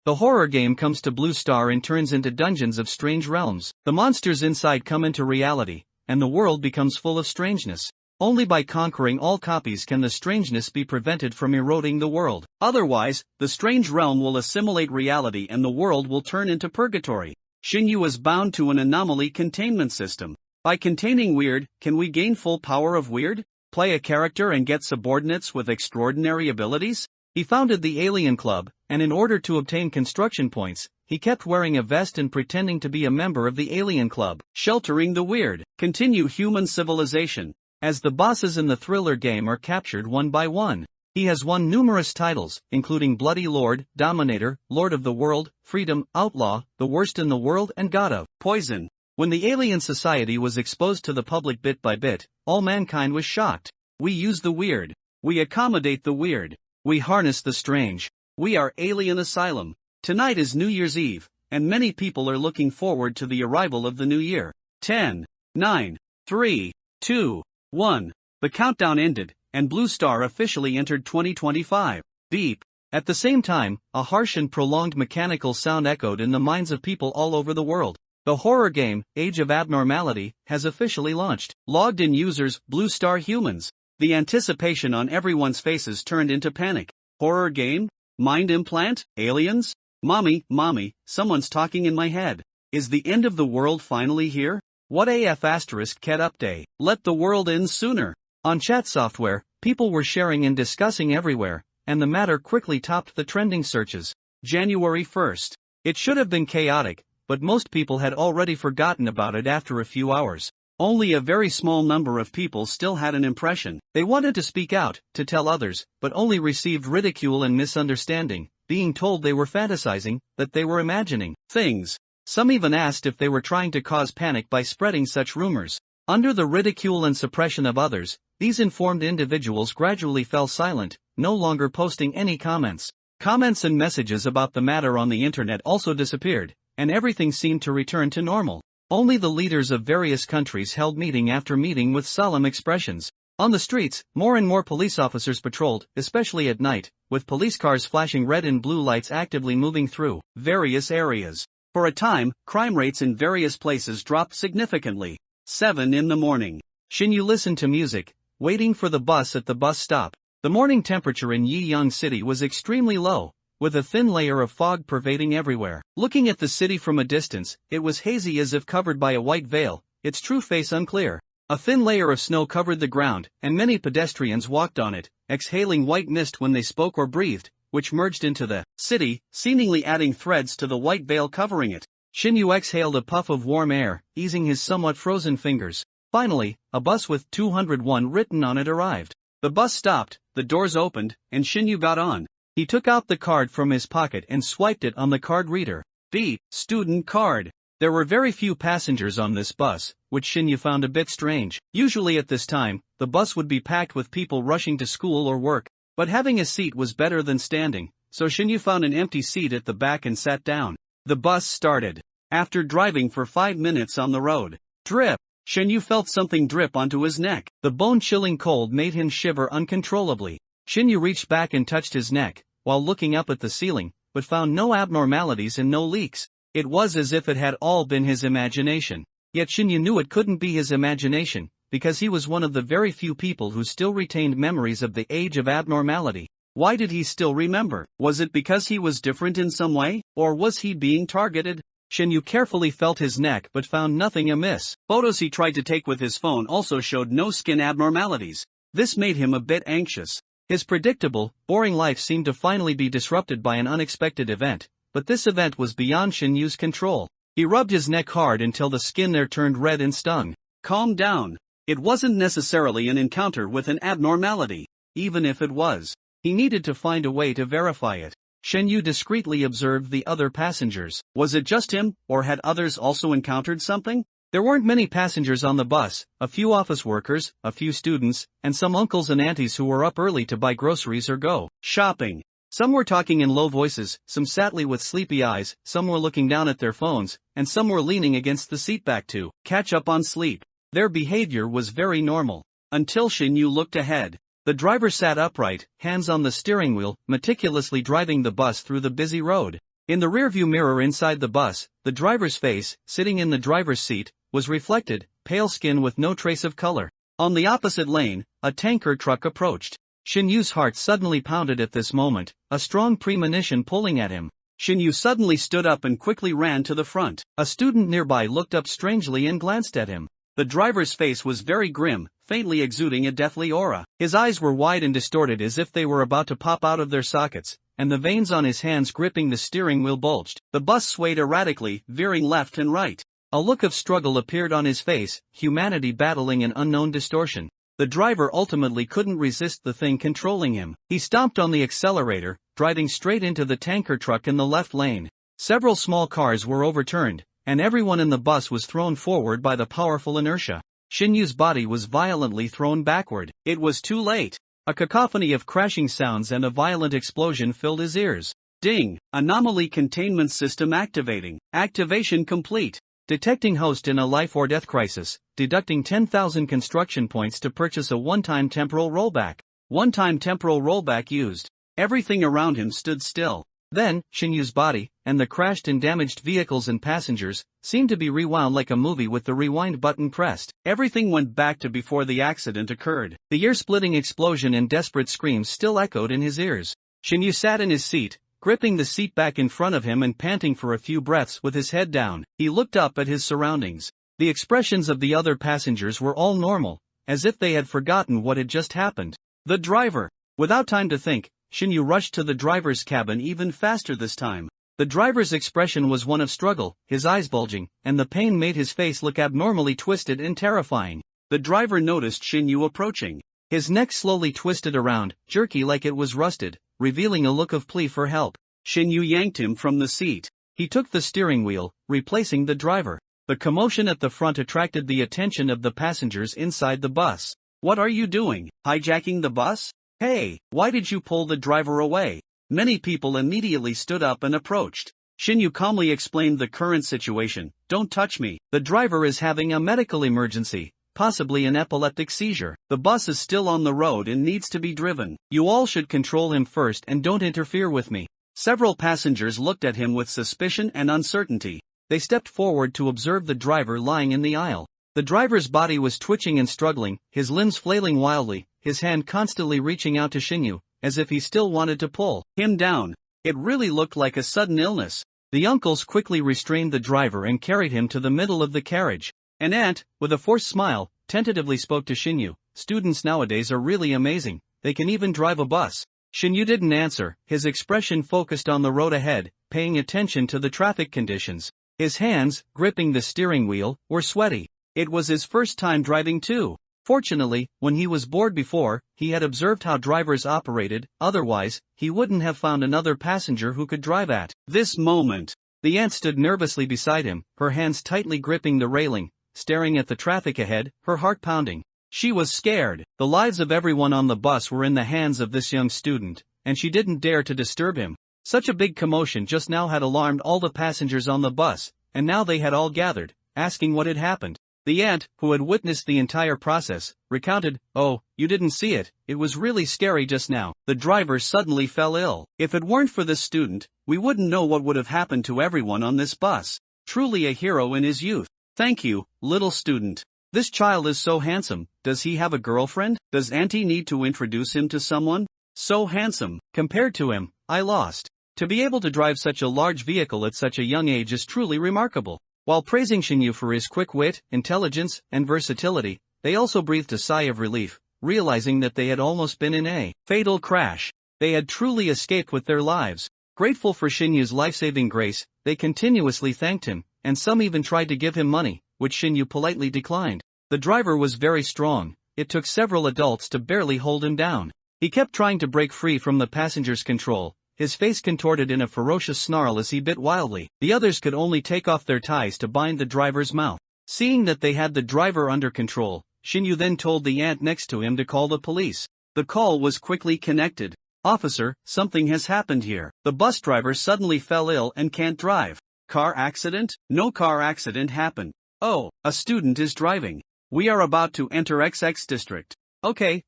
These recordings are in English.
The horror game comes to Blue Star and turns into dungeons of strange realms. The monsters inside come into reality, and the world becomes full of strangeness. Only by conquering all copies can the strangeness be prevented from eroding the world. Otherwise, the strange realm will assimilate reality and the world will turn into purgatory. Shinyu is bound to an anomaly containment system. By containing Weird, can we gain full power of Weird? Play a character and get subordinates with extraordinary abilities? He founded the Alien Club, and in order to obtain construction points, he kept wearing a vest and pretending to be a member of the Alien Club. Sheltering the Weird. Continue human civilization. As the bosses in the thriller game are captured one by one. He has won numerous titles, including Bloody Lord, Dominator, Lord of the World, Freedom, Outlaw, The Worst in the World and God of Poison. When the alien society was exposed to the public bit by bit, all mankind was shocked. We use the weird. We accommodate the weird. We harness the strange. We are Alien Asylum. Tonight is New Year's Eve, and many people are looking forward to the arrival of the new year. 10, 9, 3, 2, 1. The countdown ended, and Blue Star officially entered 2025. Beep. At the same time, a harsh and prolonged mechanical sound echoed in the minds of people all over the world. The horror game, Age of Abnormality, has officially launched. Logged in users, Blue Star humans. The anticipation on everyone's faces turned into panic. Horror game? Mind implant? Aliens? Mommy, someone's talking in my head. Is the end of the world finally here? What AF asterisk cat update? Let the world end sooner. On chat software, people were sharing and discussing everywhere, and the matter quickly topped the trending searches. January 1st. It should have been chaotic, but most people had already forgotten about it after a few hours. Only a very small number of people still had an impression. They wanted to speak out, to tell others, but only received ridicule and misunderstanding, being told they were fantasizing, that they were imagining things. Some even asked if they were trying to cause panic by spreading such rumors. Under the ridicule and suppression of others, these informed individuals gradually fell silent, no longer posting any comments. Comments and messages about the matter on the internet also disappeared, and everything seemed to return to normal. Only the leaders of various countries held meeting after meeting with solemn expressions. On the streets, more and more police officers patrolled, especially at night, with police cars flashing red and blue lights actively moving through various areas. For a time, crime rates in various places dropped significantly. 7 in the morning. Shinyu listened to music, waiting for the bus at the bus stop. The morning temperature in Yiyang City was extremely low, with a thin layer of fog pervading everywhere. Looking at the city from a distance, it was hazy as if covered by a white veil, its true face unclear. A thin layer of snow covered the ground, and many pedestrians walked on it, exhaling white mist when they spoke or breathed, which merged into the city, seemingly adding threads to the white veil covering it. Shinyu exhaled a puff of warm air, easing his somewhat frozen fingers. Finally, a bus with 201 written on it arrived. The bus stopped, the doors opened, and Shinyu got on. He took out the card from his pocket and swiped it on the card reader. Beep, student card. There were very few passengers on this bus, which Shinyu found a bit strange. Usually at this time, the bus would be packed with people rushing to school or work. But having a seat was better than standing, so Shinyu found an empty seat at the back and sat down. The bus started. After driving for 5 minutes on the road, drip, Shinyu felt something drip onto his neck. The bone-chilling cold made him shiver uncontrollably. Shinyu reached back and touched his neck, while looking up at the ceiling, but found no abnormalities and no leaks. It was as if it had all been his imagination. Yet Shinyu knew it couldn't be his imagination, because he was one of the very few people who still retained memories of the Age of Abnormality. Why did he still remember? Was it because he was different in some way, or was he being targeted? Shinyu carefully felt his neck but found nothing amiss. Photos he tried to take with his phone also showed no skin abnormalities. This made him a bit anxious. His predictable, boring life seemed to finally be disrupted by an unexpected event, but this event was beyond Shinyu's control. He rubbed his neck hard until the skin there turned red and stung. Calm down. It wasn't necessarily an encounter with an abnormality. Even if it was, he needed to find a way to verify it. Shinyu discreetly observed the other passengers. Was it just him, or had others also encountered something? There weren't many passengers on the bus, a few office workers, a few students, and some uncles and aunties who were up early to buy groceries or go shopping. Some were talking in low voices, some sadly with sleepy eyes, some were looking down at their phones, and some were leaning against the seatback to catch up on sleep. Their behavior was very normal. Until Shinyu looked ahead. The driver sat upright, hands on the steering wheel, meticulously driving the bus through the busy road. In the rearview mirror inside the bus, the driver's face, sitting in the driver's seat, was reflected, pale skin with no trace of color. On the opposite lane, a tanker truck approached. Shinyu's heart suddenly pounded at this moment, a strong premonition pulling at him. Shinyu suddenly stood up and quickly ran to the front. A student nearby looked up strangely and glanced at him. The driver's face was very grim, faintly exuding a deathly aura. His eyes were wide and distorted as if they were about to pop out of their sockets, and the veins on his hands gripping the steering wheel bulged. The bus swayed erratically, veering left and right. A look of struggle appeared on his face, humanity battling an unknown distortion. The driver ultimately couldn't resist the thing controlling him. He stomped on the accelerator, driving straight into the tanker truck in the left lane. Several small cars were overturned, and everyone in the bus was thrown forward by the powerful inertia. Shinyu's body was violently thrown backward. It was too late. A cacophony of crashing sounds and a violent explosion filled his ears. Ding! Anomaly containment system activating. Activation complete. Detecting host in a life or death crisis, deducting 10,000 construction points to purchase a one-time temporal rollback. One-time temporal rollback used. Everything around him stood still. Then, Shinyu's body, and the crashed and damaged vehicles and passengers, seemed to be rewound like a movie with the rewind button pressed. Everything went back to before the accident occurred. The ear-splitting explosion and desperate screams still echoed in his ears. Shinyu sat in his seat, gripping the seat back in front of him and panting for a few breaths with his head down. He looked up at his surroundings. The expressions of the other passengers were all normal, as if they had forgotten what had just happened. The driver! Without time to think, Shinyu rushed to the driver's cabin even faster this time. The driver's expression was one of struggle, his eyes bulging, and the pain made his face look abnormally twisted and terrifying. The driver noticed Shinyu approaching. His neck slowly twisted around, jerky like it was rusted, revealing a look of plea for help. Shinyu yanked him from the seat. He took the steering wheel, replacing the driver. The commotion at the front attracted the attention of the passengers inside the bus. "What are you doing? Hijacking the bus? Hey, why did you pull the driver away?" Many people immediately stood up and approached. Shinyu calmly explained the current situation. "Don't touch me. The driver is having a medical emergency. Possibly an epileptic seizure. The bus is still on the road and needs to be driven. You all should control him first and don't interfere with me." Several passengers looked at him with suspicion and uncertainty. They stepped forward to observe the driver lying in the aisle. The driver's body was twitching and struggling, his limbs flailing wildly, his hand constantly reaching out to Shinyu, as if he still wanted to pull him down. It really looked like a sudden illness. The uncles quickly restrained the driver and carried him to the middle of the carriage. An aunt, with a forced smile, tentatively spoke to Shinyu. "Students nowadays are really amazing, they can even drive a bus." Shinyu didn't answer, his expression focused on the road ahead, paying attention to the traffic conditions. His hands, gripping the steering wheel, were sweaty. It was his first time driving too. Fortunately, when he was bored before, he had observed how drivers operated, otherwise, he wouldn't have found another passenger who could drive at this moment. The aunt stood nervously beside him, her hands tightly gripping the railing, staring at the traffic ahead, her heart pounding. She was scared. The lives of everyone on the bus were in the hands of this young student, and she didn't dare to disturb him. Such a big commotion just now had alarmed all the passengers on the bus, and now they had all gathered, asking what had happened. The aunt, who had witnessed the entire process, recounted, "Oh, you didn't see it, it was really scary just now. The driver suddenly fell ill. If it weren't for this student, we wouldn't know what would have happened to everyone on this bus. Truly a hero in his youth. Thank you, little student. This child is so handsome. Does he have a girlfriend? Does auntie need to introduce him to someone? So handsome. Compared to him, I lost. To be able to drive such a large vehicle at such a young age is truly remarkable." While praising Shinyu for his quick wit, intelligence, and versatility, they also breathed a sigh of relief, realizing that they had almost been in a fatal crash. They had truly escaped with their lives. Grateful for Shinyu's life-saving grace, they continuously thanked him, and some even tried to give him money, which Shinyu politely declined. The driver was very strong. It took several adults to barely hold him down. He kept trying to break free from the passenger's control, his face contorted in a ferocious snarl as he bit wildly. The others could only take off their ties to bind the driver's mouth. Seeing that they had the driver under control, Shinyu then told the aunt next to him to call the police. The call was quickly connected. "Officer, something has happened here. The bus driver suddenly fell ill and can't drive." "Car accident?" "No car accident happened. Oh, a student is driving. We are about to enter XX district." Okay.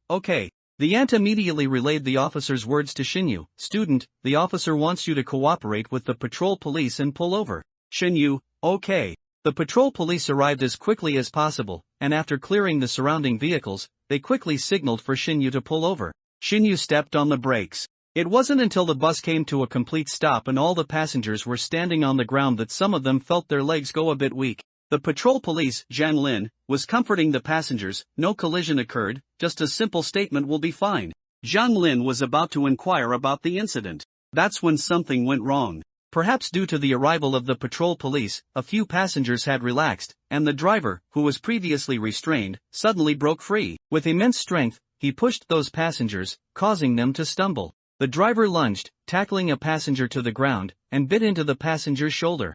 The ant immediately relayed the officer's words to Shinyu. Student, the officer wants you to cooperate with the patrol police and pull over. Shinyu, okay. The patrol police arrived as quickly as possible, and after clearing the surrounding vehicles, they quickly signaled for Shinyu to pull over. Shinyu stepped on the brakes. It wasn't until the bus came to a complete stop and all the passengers were standing on the ground that some of them felt their legs go a bit weak. The patrol police, Zhang Lin, was comforting the passengers. No collision occurred, just a simple statement will be fine. Zhang Lin was about to inquire about the incident. That's when something went wrong. Perhaps due to the arrival of the patrol police, a few passengers had relaxed, and the driver, who was previously restrained, suddenly broke free. With immense strength, he pushed those passengers, causing them to stumble. The driver lunged, tackling a passenger to the ground, and bit into the passenger's shoulder.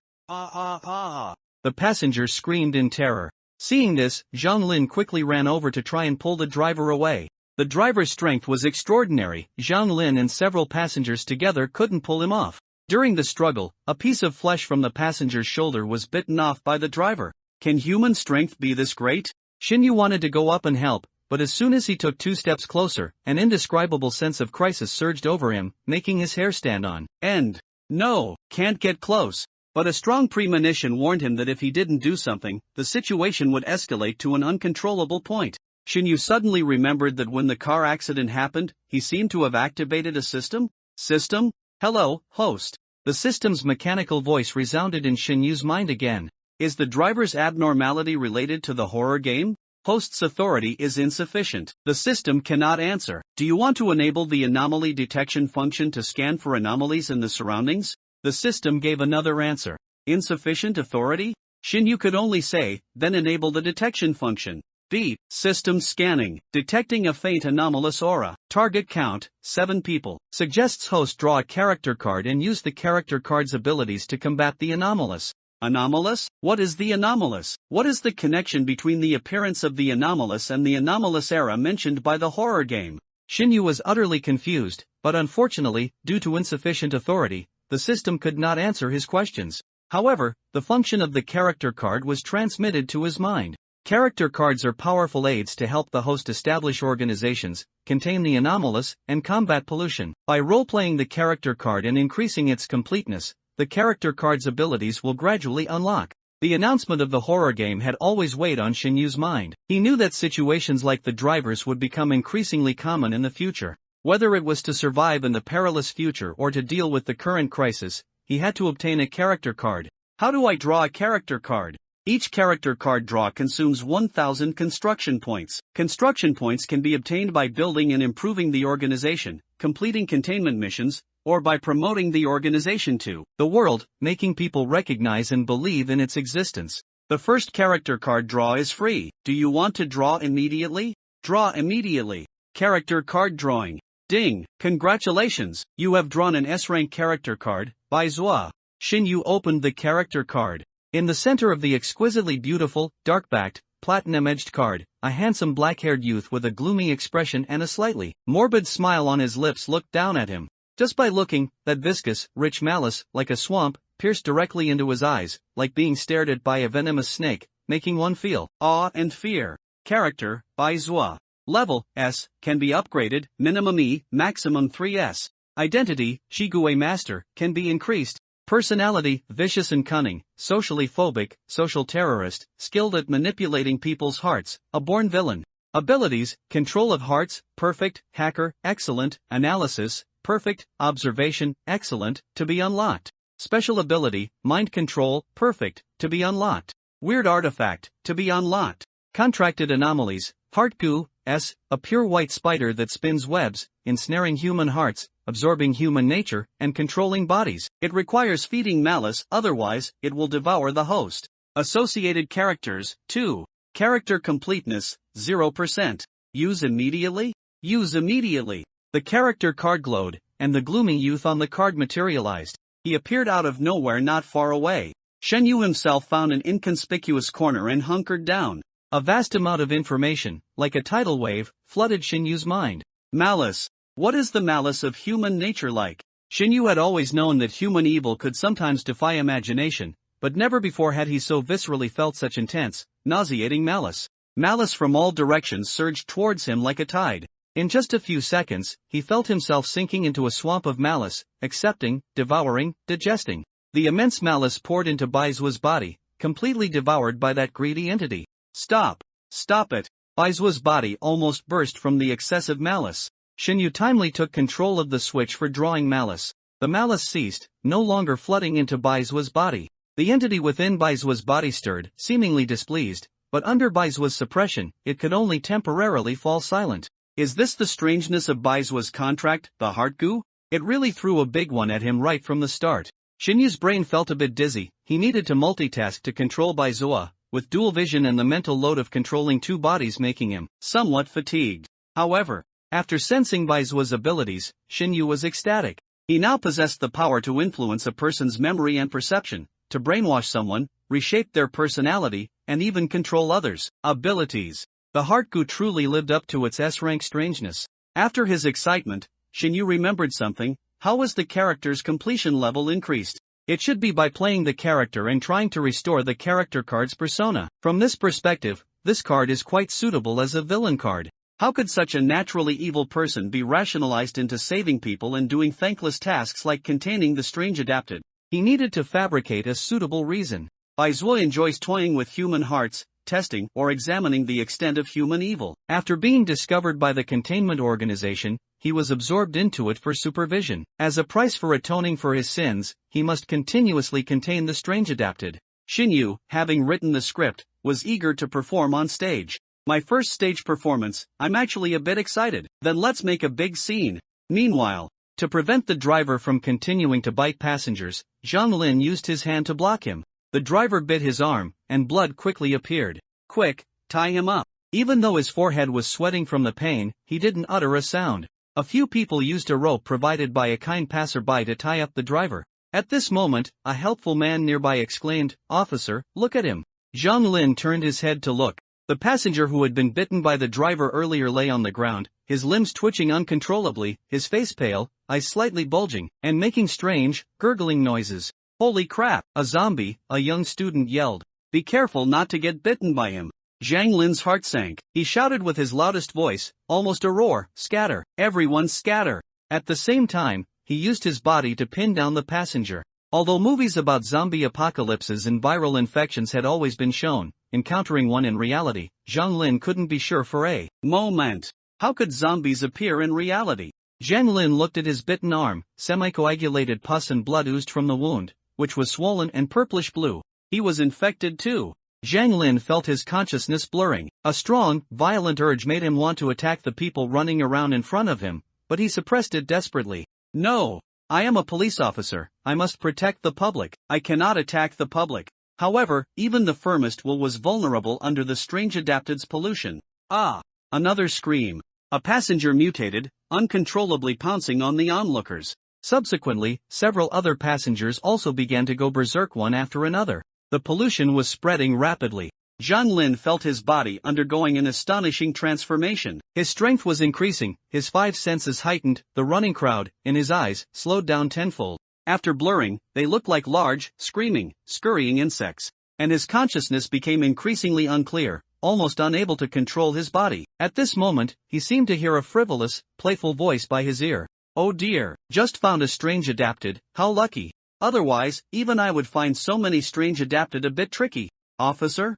The passenger screamed in terror. Seeing this, Zhang Lin quickly ran over to try and pull the driver away. The driver's strength was extraordinary. Zhang Lin and several passengers together couldn't pull him off. During the struggle, a piece of flesh from the passenger's shoulder was bitten off by the driver. Can human strength be this great? Shinyu wanted to go up and help, but as soon as he took 2 steps closer, an indescribable sense of crisis surged over him, making his hair stand on end. No, can't get close. But a strong premonition warned him that if he didn't do something, the situation would escalate to an uncontrollable point. Shinyu suddenly remembered that when the car accident happened, he seemed to have activated a system? System? Hello, host. The system's mechanical voice resounded in Shinyu's mind again. Is the driver's abnormality related to the horror game? Host's authority is insufficient. The system cannot answer. Do you want to enable the anomaly detection function to scan for anomalies in the surroundings? The system gave another answer. Insufficient authority? Shinyu could only say, then enable the detection function. B. System scanning. Detecting a faint anomalous aura. Target count, 7 people. Suggests host draw a character card and use the character card's abilities to combat the anomalous. Anomalous? What is the anomalous? What is the connection between the appearance of the anomalous and the anomalous era mentioned by the horror game? Shinyu was utterly confused, but unfortunately, due to insufficient authority, the system could not answer his questions. However, the function of the character card was transmitted to his mind. Character cards are powerful aids to help the host establish organizations, contain the anomalous, and combat pollution. By role-playing the character card and increasing its completeness, the character card's abilities will gradually unlock. The announcement of the horror game had always weighed on Shinyu's mind. He knew that situations like the driver's would become increasingly common in the future. Whether it was to survive in the perilous future or to deal with the current crisis, he had to obtain a character card. How do I draw a character card? Each character card draw consumes 1,000 construction points. Construction points can be obtained by building and improving the organization, completing containment missions, or by promoting the organization to the world, making people recognize and believe in its existence. The first character card draw is free. Do you want to draw immediately? Draw immediately. Character card drawing. Ding! Congratulations! You have drawn an S-rank character card, by Zhua. Shinyu opened the character card. In the center of the exquisitely beautiful, dark-backed, platinum-edged card, a handsome black-haired youth with a gloomy expression and a slightly morbid smile on his lips looked down at him. Just by looking, that viscous, rich malice, like a swamp, pierced directly into his eyes, like being stared at by a venomous snake, making one feel awe and fear. Character, by Zhua. Level, S, can be upgraded, minimum E, maximum 3S. Identity, Shigue Master, can be increased. Personality, vicious and cunning, socially phobic, social terrorist, skilled at manipulating people's hearts, a born villain. Abilities, control of hearts, perfect, hacker, excellent, analysis, perfect, observation, excellent, to be unlocked. Special ability, mind control, perfect, to be unlocked. Weird artifact, to be unlocked. Contracted anomalies, heart goo, S, a pure white spider that spins webs, ensnaring human hearts, absorbing human nature, and controlling bodies. It requires feeding malice, otherwise, it will devour the host. Associated characters, 2. Character completeness, 0%. Use immediately? Use immediately. The character card glowed, and the gloomy youth on the card materialized. He appeared out of nowhere not far away. Shenyu himself found an inconspicuous corner and hunkered down. A vast amount of information, like a tidal wave, flooded Shinyu's mind. Malice. What is the malice of human nature like? Shinyu had always known that human evil could sometimes defy imagination, but never before had he so viscerally felt such intense, nauseating malice. Malice from all directions surged towards him like a tide. In just a few seconds, he felt himself sinking into a swamp of malice, accepting, devouring, digesting. The immense malice poured into Baizhua's body, completely devoured by that greedy entity. Stop! Stop it! Baizhua's body almost burst from the excessive malice. Xinyu timely took control of the switch for drawing malice. The malice ceased, no longer flooding into Baizhua's body. The entity within Baizhua's body stirred, seemingly displeased, but under Baizhua's suppression, it could only temporarily fall silent. Is this the strangeness of Baizhua's contract, the heart goo? It really threw a big one at him right from the start. Xinyu's brain felt a bit dizzy. He needed to multitask to control Baizhua, with dual vision and the mental load of controlling two bodies making him somewhat fatigued. However, after sensing Baizhua's abilities, Xinyu was ecstatic. He now possessed the power to influence a person's memory and perception, to brainwash someone, reshape their personality, and even control others' abilities. The heart goo truly lived up to its S-rank strangeness. After his excitement, Xinyu remembered something. How was the character's completion level increased? It should be by playing the character and trying to restore the character card's persona. From this perspective, this card is quite suitable as a villain card. How could such a naturally evil person be rationalized into saving people and doing thankless tasks like containing the strange adapted? He needed to fabricate a suitable reason. Baizhua enjoys toying with human hearts, testing or examining the extent of human evil. After being discovered by the containment organization, he was absorbed into it for supervision. As a price for atoning for his sins, he must continuously contain the strange adapted. Xinyu, having written the script, was eager to perform on stage. My first stage performance, I'm actually a bit excited. Then let's make a big scene. Meanwhile, to prevent the driver from continuing to bite passengers, Zhang Lin used his hand to block him. The driver bit his arm, and blood quickly appeared. Quick, tie him up. Even though his forehead was sweating from the pain, he didn't utter a sound. A few people used a rope provided by a kind passerby to tie up the driver. At this moment, a helpful man nearby exclaimed, "Officer, look at him." Zhang Lin turned his head to look. The passenger who had been bitten by the driver earlier lay on the ground, his limbs twitching uncontrollably, his face pale, eyes slightly bulging, and making strange, gurgling noises. "Holy crap, a zombie," a young student yelled. "Be careful not to get bitten by him." Zhang Lin's heart sank. He shouted with his loudest voice, almost a roar, "Scatter! Everyone scatter!" At the same time, he used his body to pin down the passenger. Although movies about zombie apocalypses and viral infections had always been shown, encountering one in reality, Zhang Lin couldn't be sure for a moment. How could zombies appear in reality? Zhang Lin looked at his bitten arm. Semi-coagulated pus and blood oozed from the wound, which was swollen and purplish blue. He was infected too. Zhang Lin felt his consciousness blurring. A strong, violent urge made him want to attack the people running around in front of him, but he suppressed it desperately. "No! I am a police officer. I must protect the public. I cannot attack the public." However, even the firmest will was vulnerable under the strange adapted's pollution. Ah! Another scream. A passenger mutated, uncontrollably pouncing on the onlookers. Subsequently, several other passengers also began to go berserk one after another. The pollution was spreading rapidly. Zhang Lin felt his body undergoing an astonishing transformation. His strength was increasing, his five senses heightened, the running crowd, in his eyes, slowed down tenfold. After blurring, they looked like large, screaming, scurrying insects. And his consciousness became increasingly unclear, almost unable to control his body. At this moment, he seemed to hear a frivolous, playful voice by his ear. "Oh dear, just found a strange adapted, how lucky. Otherwise, even I would find so many strange adapted a bit tricky." "Officer,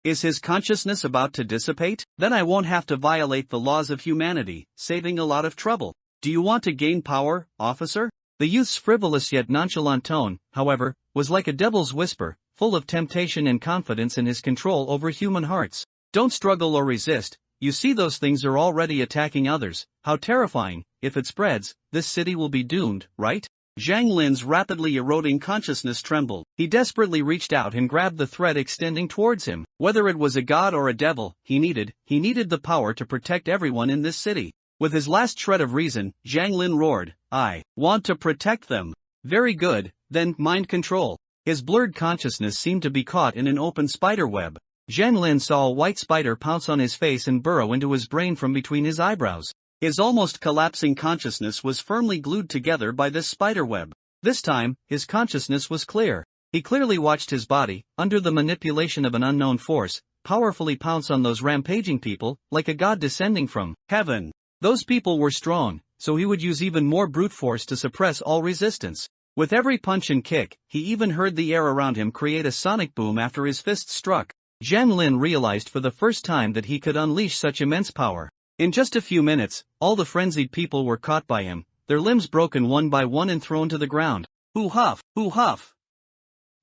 is his consciousness about to dissipate? Then I won't have to violate the laws of humanity, saving a lot of trouble. Do you want to gain power, officer?" The youth's frivolous yet nonchalant tone, however, was like a devil's whisper, full of temptation and confidence in his control over human hearts. "Don't struggle or resist. You see, those things are already attacking others. How terrifying. If it spreads, this city will be doomed, right?" Zhang Lin's rapidly eroding consciousness trembled. He desperately reached out and grabbed the thread extending towards him. Whether it was a god or a devil, he needed the power to protect everyone in this city. With his last shred of reason, Zhang Lin roared, "I want to protect them." "Very good, then, mind control." His blurred consciousness seemed to be caught in an open spider web. Zhang Lin saw a white spider pounce on his face and burrow into his brain from between his eyebrows. His almost collapsing consciousness was firmly glued together by this spiderweb. This time, his consciousness was clear. He clearly watched his body, under the manipulation of an unknown force, powerfully pounce on those rampaging people, like a god descending from heaven. Those people were strong, so he would use even more brute force to suppress all resistance. With every punch and kick, he even heard the air around him create a sonic boom after his fist struck. Zhang Lin realized for the first time that he could unleash such immense power. In just a few minutes, all the frenzied people were caught by him, their limbs broken one by one and thrown to the ground. Hoo huff, hoo huff.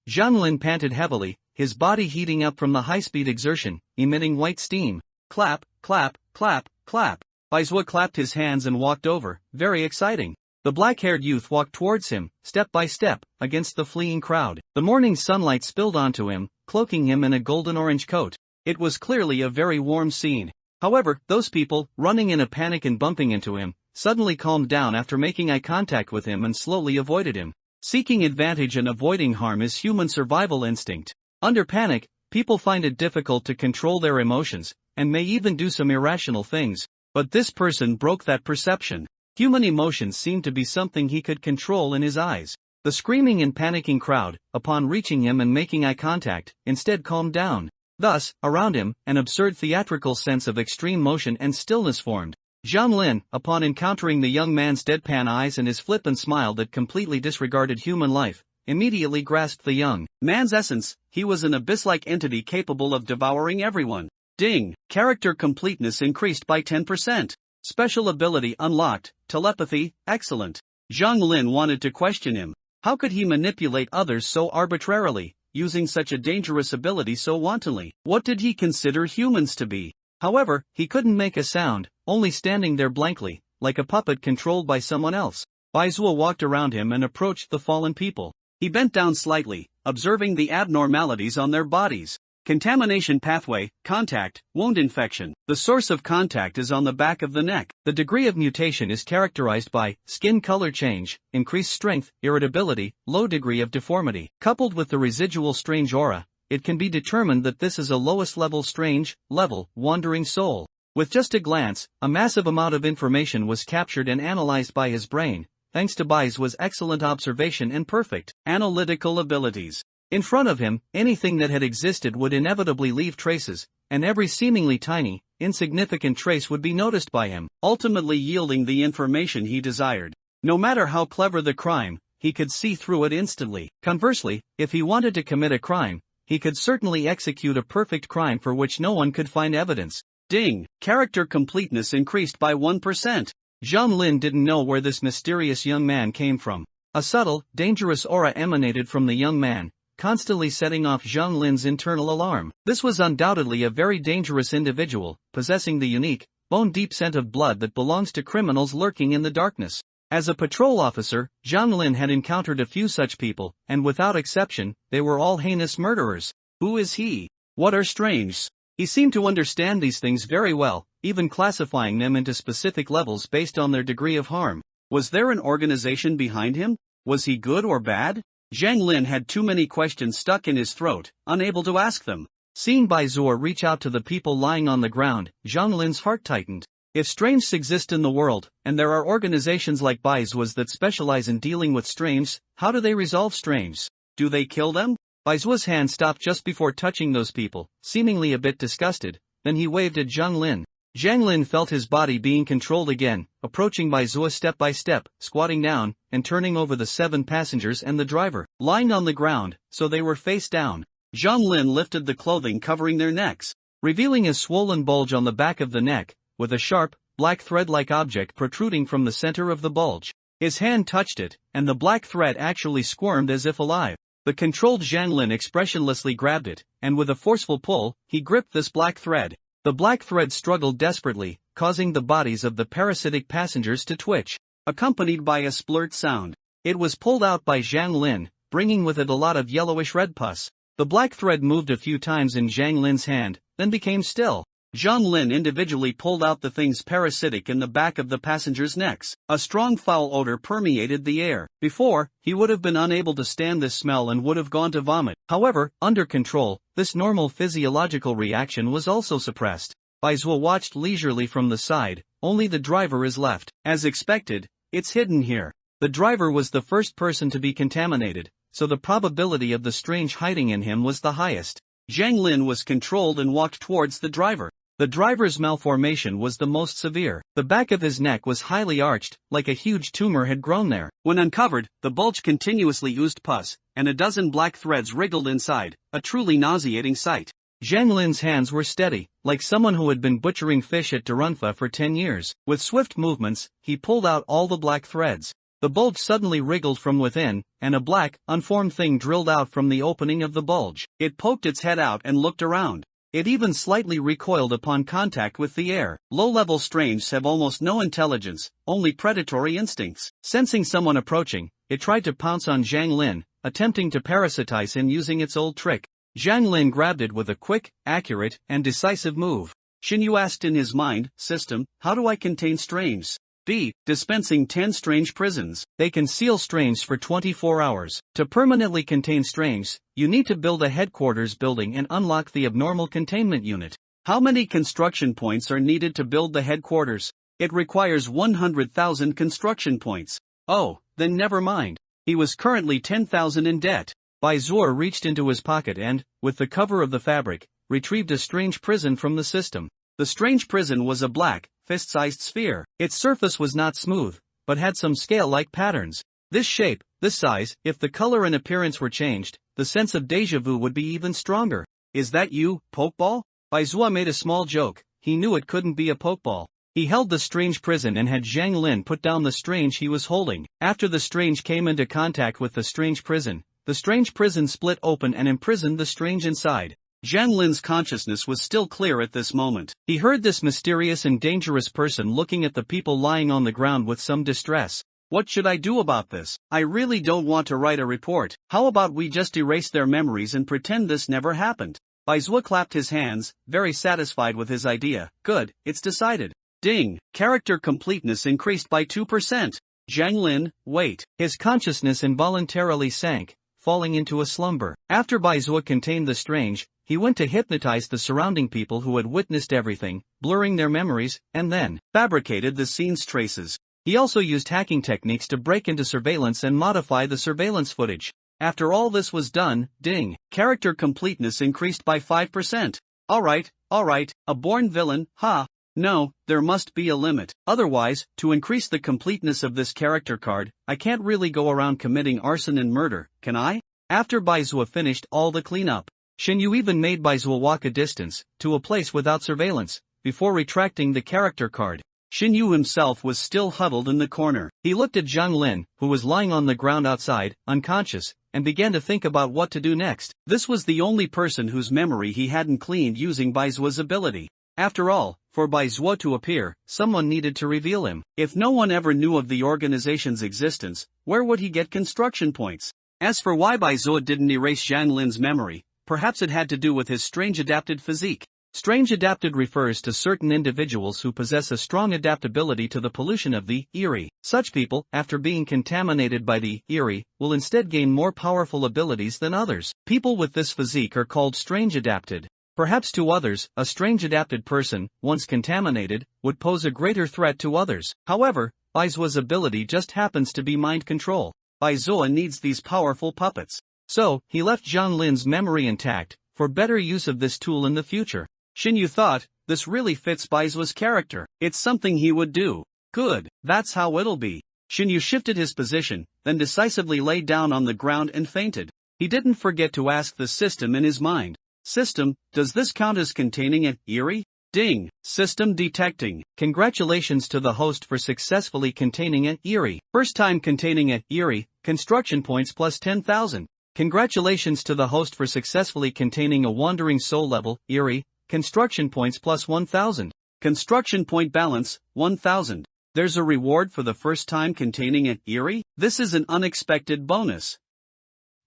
Zhang Lin panted heavily, his body heating up from the high-speed exertion, emitting white steam. Clap, clap, clap, clap. Baizhou clapped his hands and walked over, very exciting. The black-haired youth walked towards him, step by step, against the fleeing crowd. The morning sunlight spilled onto him, cloaking him in a golden-orange coat. It was clearly a very warm scene. However, those people, running in a panic and bumping into him, suddenly calmed down after making eye contact with him and slowly avoided him. Seeking advantage and avoiding harm is human survival instinct. Under panic, people find it difficult to control their emotions, and may even do some irrational things. But this person broke that perception. Human emotions seemed to be something he could control in his eyes. The screaming and panicking crowd, upon reaching him and making eye contact, instead calmed down. Thus, around him, an absurd theatrical sense of extreme motion and stillness formed. Zhang Lin, upon encountering the young man's deadpan eyes and his flippant smile that completely disregarded human life, immediately grasped the young man's essence. He was an abyss-like entity capable of devouring everyone. Ding! Character completeness increased by 10%. Special ability unlocked, telepathy, excellent. Zhang Lin wanted to question him. How could he manipulate others so arbitrarily, using such a dangerous ability so wantonly? What did he consider humans to be? However, he couldn't make a sound, only standing there blankly, like a puppet controlled by someone else. Baizhou walked around him and approached the fallen people. He bent down slightly, observing the abnormalities on their bodies. Contamination pathway, contact, wound infection. The source of contact is on the back of the neck. The degree of mutation is characterized by skin color change, increased strength, irritability, low degree of deformity. Coupled with the residual strange aura, it can be determined that this is a lowest level strange, wandering soul. With just a glance, a massive amount of information was captured and analyzed by his brain, thanks to Baizhu's excellent observation and perfect analytical abilities. In front of him, anything that had existed would inevitably leave traces, and every seemingly tiny, insignificant trace would be noticed by him, ultimately yielding the information he desired. No matter how clever the crime, he could see through it instantly. Conversely, if he wanted to commit a crime, he could certainly execute a perfect crime for which no one could find evidence. Ding! Character completeness increased by 1%. Zhang Lin didn't know where this mysterious young man came from. A subtle, dangerous aura emanated from the young man, constantly setting off Zhang Lin's internal alarm. This was undoubtedly a very dangerous individual, possessing the unique, bone-deep scent of blood that belongs to criminals lurking in the darkness. As a patrol officer, Zhang Lin had encountered a few such people, and without exception, they were all heinous murderers. Who is he? What are strange? He seemed to understand these things very well, even classifying them into specific levels based on their degree of harm. Was there an organization behind him? Was he good or bad? Zhang Lin had too many questions stuck in his throat, unable to ask them. Seeing Baizhou reach out to the people lying on the ground, Zhang Lin's heart tightened. If stranges exist in the world, and there are organizations like Baizhu's that specialize in dealing with stranges, how do they resolve stranges? Do they kill them? Baizhu's hand stopped just before touching those people, seemingly a bit disgusted, then he waved at Zhang Lin. Zhang Lin felt his body being controlled again, approaching Baizhou step by step, squatting down, and turning over the 7 passengers and the driver, lying on the ground, so they were face down. Zhang Lin lifted the clothing covering their necks, revealing a swollen bulge on the back of the neck, with a sharp, black thread-like object protruding from the center of the bulge. His hand touched it, and the black thread actually squirmed as if alive. The controlled Zhang Lin expressionlessly grabbed it, and with a forceful pull, he gripped this black thread. The black thread struggled desperately, causing the bodies of the parasitic passengers to twitch, accompanied by a splurt sound. It was pulled out by Zhang Lin, bringing with it a lot of yellowish-red pus. The black thread moved a few times in Zhang Lin's hand, then became still. Zhang Lin individually pulled out the things parasitic in the back of the passengers' necks. A strong foul odor permeated the air. Before, he would have been unable to stand this smell and would have gone to vomit. However, under control, this normal physiological reaction was also suppressed. Baizhou watched leisurely from the side, only the driver is left. As expected, it's hidden here. The driver was the first person to be contaminated, so the probability of the strange hiding in him was the highest. Zhang Lin was controlled and walked towards the driver. The driver's malformation was the most severe. The back of his neck was highly arched, like a huge tumor had grown there. When uncovered, the bulge continuously oozed pus, and a dozen black threads wriggled inside, a truly nauseating sight. Zhang Lin's hands were steady, like someone who had been butchering fish at Durunfa for 10 years. With swift movements, he pulled out all the black threads. The bulge suddenly wriggled from within, and a black, unformed thing drilled out from the opening of the bulge. It poked its head out and looked around. It even slightly recoiled upon contact with the air. Low-level stranges have almost no intelligence, only predatory instincts. Sensing someone approaching, it tried to pounce on Zhang Lin, attempting to parasitize him using its old trick. Zhang Lin grabbed it with a quick, accurate, and decisive move. Xinyu asked in his mind, "System, how do I contain stranges?" B. Dispensing 10 strange prisons. They can seal stranges for 24 hours. To permanently contain stranges, you need to build a headquarters building and unlock the abnormal containment unit. How many construction points are needed to build the headquarters? It requires 100,000 construction points. Oh, then never mind. He was currently 10,000 in debt. Bai Zuo reached into his pocket and, with the cover of the fabric, retrieved a strange prison from the system. The strange prison was a black, fist-sized sphere. Its surface was not smooth, but had some scale-like patterns. This shape, this size, if the color and appearance were changed, the sense of déjà vu would be even stronger. "Is that you, Pokeball?" Bai Zuo made a small joke. He knew it couldn't be a Pokeball. He held the strange prison and had Zhang Lin put down the strange he was holding. After the strange came into contact with the strange prison split open and imprisoned the strange inside. Zhang Lin's consciousness was still clear at this moment. He heard this mysterious and dangerous person looking at the people lying on the ground with some distress. "What should I do about this? I really don't want to write a report. How about we just erase their memories and pretend this never happened?" Bai Zuo clapped his hands, very satisfied with his idea. "Good, it's decided." Ding! Character completeness increased by 2%. Zhang Lin, wait. His consciousness involuntarily sank, falling into a slumber. After Bai Zuo contained the strange, he went to hypnotize the surrounding people who had witnessed everything, blurring their memories, and then fabricated the scene's traces. He also used hacking techniques to break into surveillance and modify the surveillance footage. After all this was done, ding, character completeness increased by 5%. Alright, a born villain, ha. No, there must be a limit. Otherwise, to increase the completeness of this character card, I can't really go around committing arson and murder, can I? After Bai Zuo finished all the cleanup, Xinyu even made Bai Zuo walk a distance, to a place without surveillance, before retracting the character card. Xinyu himself was still huddled in the corner. He looked at Zhang Lin, who was lying on the ground outside, unconscious, and began to think about what to do next. This was the only person whose memory he hadn't cleaned using Bai Zuo's ability. After all, for Bai Zuo to appear, someone needed to reveal him. If no one ever knew of the organization's existence, where would he get construction points? As for why Bai Zuo didn't erase Zhang Lin's memory, perhaps it had to do with his strange adapted physique. Strange adapted refers to certain individuals who possess a strong adaptability to the pollution of the Eri. Such people, after being contaminated by the Eri, will instead gain more powerful abilities than others. People with this physique are called strange adapted. Perhaps to others, a strange adapted person, once contaminated, would pose a greater threat to others. However, Bai Zuo's ability just happens to be mind control. Bai Zuo needs these powerful puppets. So, he left Zhang Lin's memory intact, for better use of this tool in the future. Xinyu thought, this really fits Bai Zuo's character. It's something he would do. Good, that's how it'll be. Xinyu shifted his position, then decisively lay down on the ground and fainted. He didn't forget to ask the system in his mind. System, does this count as containing an Eri? Ding, system detecting. Congratulations to the host for successfully containing an Eri. First time containing an Eri, construction points plus 10,000. Congratulations to the host for successfully containing a wandering soul level, Eri, construction points plus 1,000. Construction point balance, 1,000. There's a reward for the first time containing an Eri? This is an unexpected bonus.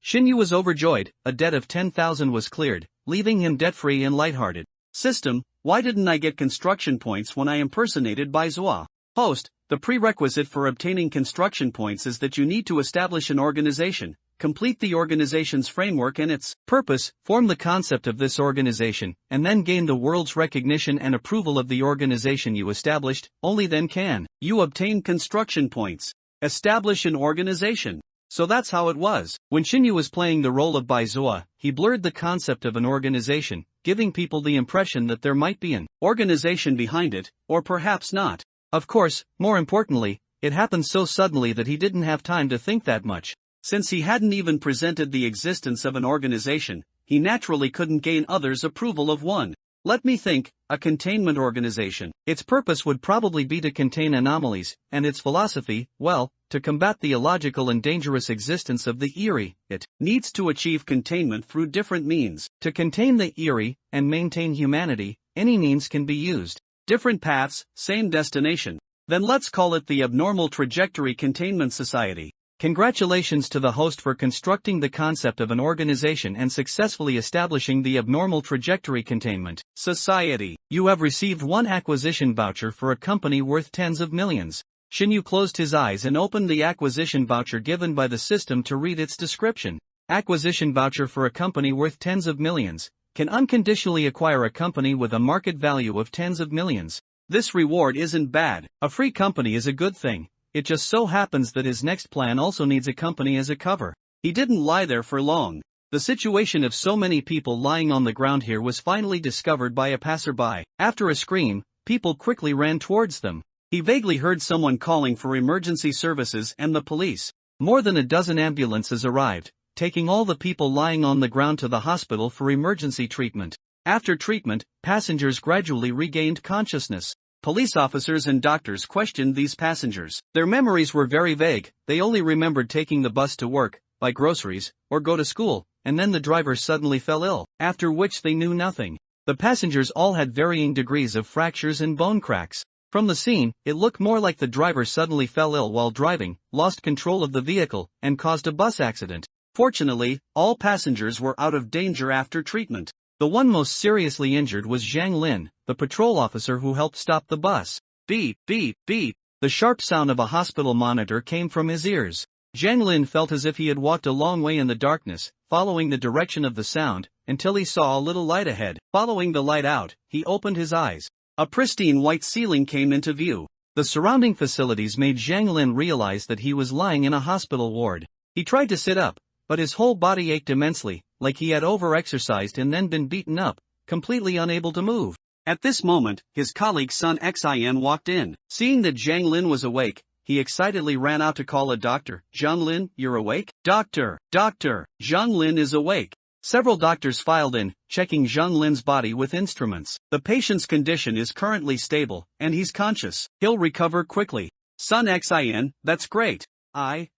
Xinyu was overjoyed, a debt of 10,000 was cleared, leaving him debt-free and lighthearted. System, why didn't I get construction points when I impersonated Bai Zuo? Host, the prerequisite for obtaining construction points is that you need to establish an organization, complete the organization's framework and its purpose, form the concept of this organization, and then gain the world's recognition and approval of the organization you established. Only then can you obtain construction points. Establish an organization. So that's how it was. When Xinyu was playing the role of Bai Zuo, he blurred the concept of an organization, giving people the impression that there might be an organization behind it, or perhaps not. Of course, more importantly, it happened so suddenly that he didn't have time to think that much. Since he hadn't even presented the existence of an organization, he naturally couldn't gain others' approval of one. Let me think, a containment organization. Its purpose would probably be to contain anomalies, and its philosophy, well, to combat the illogical and dangerous existence of the eerie. It needs to achieve containment through different means. To contain the eerie, and maintain humanity, any means can be used. Different paths, same destination. Then let's call it the Abnormal Trajectory Containment Society. Congratulations to the host for constructing the concept of an organization and successfully establishing the Abnormal Trajectory Containment Society. You have received one acquisition voucher for a company worth tens of millions. Shinyu closed his eyes and opened the acquisition voucher given by the system to read its description. Acquisition voucher for a company worth tens of millions. Can unconditionally acquire a company with a market value of tens of millions. This reward isn't bad. A free company is a good thing. It just so happens that his next plan also needs a company as a cover. He didn't lie there for long. The situation of so many people lying on the ground here was finally discovered by a passerby. After a scream, people quickly ran towards them. He vaguely heard someone calling for emergency services and the police. More than a dozen ambulances arrived, taking all the people lying on the ground to the hospital for emergency treatment. After treatment, passengers gradually regained consciousness. Police officers and doctors questioned these passengers. Their memories were very vague. They only remembered taking the bus to work, buy groceries, or go to school, and then the driver suddenly fell ill, after which they knew nothing. The passengers all had varying degrees of fractures and bone cracks. From the scene, it looked more like the driver suddenly fell ill while driving, lost control of the vehicle, and caused a bus accident. Fortunately, all passengers were out of danger after treatment. The one most seriously injured was Zhang Lin, the patrol officer who helped stop the bus. Beep, beep, beep. The sharp sound of a hospital monitor came from his ears. Zhang Lin felt as if he had walked a long way in the darkness, following the direction of the sound, until he saw a little light ahead. Following the light out, he opened his eyes. A pristine white ceiling came into view. The surrounding facilities made Zhang Lin realize that he was lying in a hospital ward. He tried to sit up, but his whole body ached immensely, like he had over-exercised and then been beaten up, completely unable to move. At this moment, his colleague Sun Xin walked in. Seeing that Zhang Lin was awake, he excitedly ran out to call a doctor. Zhang Lin, you're awake? Doctor! Doctor! Zhang Lin is awake. Several doctors filed in, checking Zhang Lin's body with instruments. The patient's condition is currently stable, and he's conscious. He'll recover quickly. Sun Xin, that's great. Zhang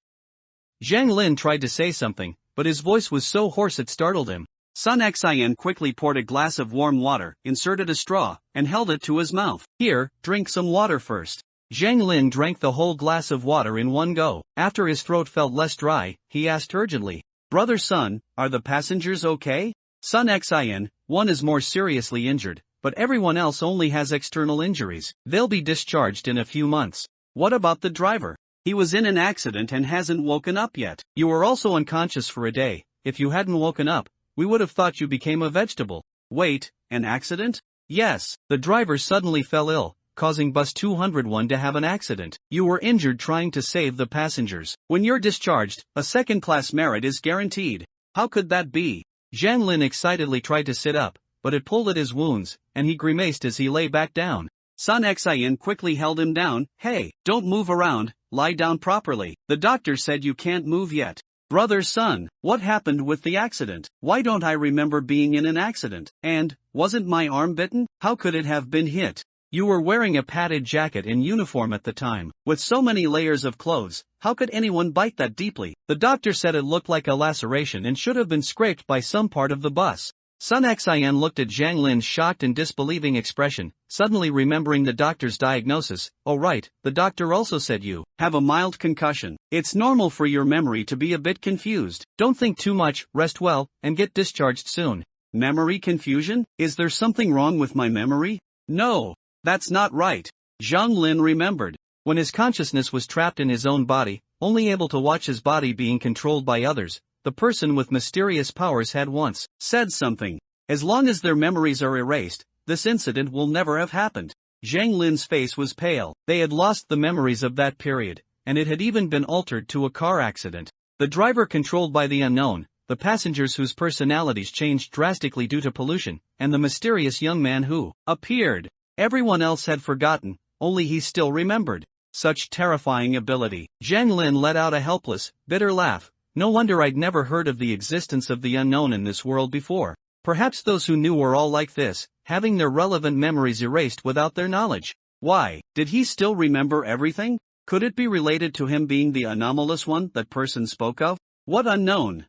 Lin tried to say something, but his voice was so hoarse it startled him. Sun Xin quickly poured a glass of warm water, inserted a straw, and held it to his mouth. Here, drink some water first. Zhang Lin drank the whole glass of water in one go. After his throat felt less dry, he asked urgently, Brother Sun, are the passengers okay? Sun Xin, one is more seriously injured, but everyone else only has external injuries. They'll be discharged in a few months. What about the driver? He was in an accident and hasn't woken up yet. You were also unconscious for a day. If you hadn't woken up, we would have thought you became a vegetable. Wait, an accident? Yes, the driver suddenly fell ill, causing bus 201 to have an accident. You were injured trying to save the passengers. When you're discharged, a second-class merit is guaranteed. How could that be? Zhang Lin excitedly tried to sit up, but it pulled at his wounds, and he grimaced as he lay back down. Sun Xin quickly held him down. Hey, don't move around, lie down properly. The doctor said you can't move yet. Brother Sun, what happened with the accident? Why don't I remember being in an accident? And, wasn't my arm bitten? How could it have been hit? You were wearing a padded jacket and uniform at the time. With so many layers of clothes, how could anyone bite that deeply? The doctor said it looked like a laceration and should have been scraped by some part of the bus. Sun Xin looked at Zhang Lin's shocked and disbelieving expression, suddenly remembering the doctor's diagnosis. Oh right, the doctor also said you have a mild concussion. It's normal for your memory to be a bit confused. Don't think too much, rest well, and get discharged soon. Memory confusion? Is there something wrong with my memory? No, that's not right. Zhang Lin remembered. When his consciousness was trapped in his own body, only able to watch his body being controlled by others, the person with mysterious powers had once said something. As long as their memories are erased, this incident will never have happened. Zhang Lin's face was pale. They had lost the memories of that period, and it had even been altered to a car accident. The driver controlled by the unknown, the passengers whose personalities changed drastically due to pollution, and the mysterious young man who appeared. Everyone else had forgotten, only he still remembered. Such terrifying ability. Zhang Lin let out a helpless, bitter laugh. No wonder I'd never heard of the existence of the unknown in this world before. Perhaps those who knew were all like this, having their relevant memories erased without their knowledge. Why, did he still remember everything? Could it be related to him being the anomalous one that person spoke of? What unknown?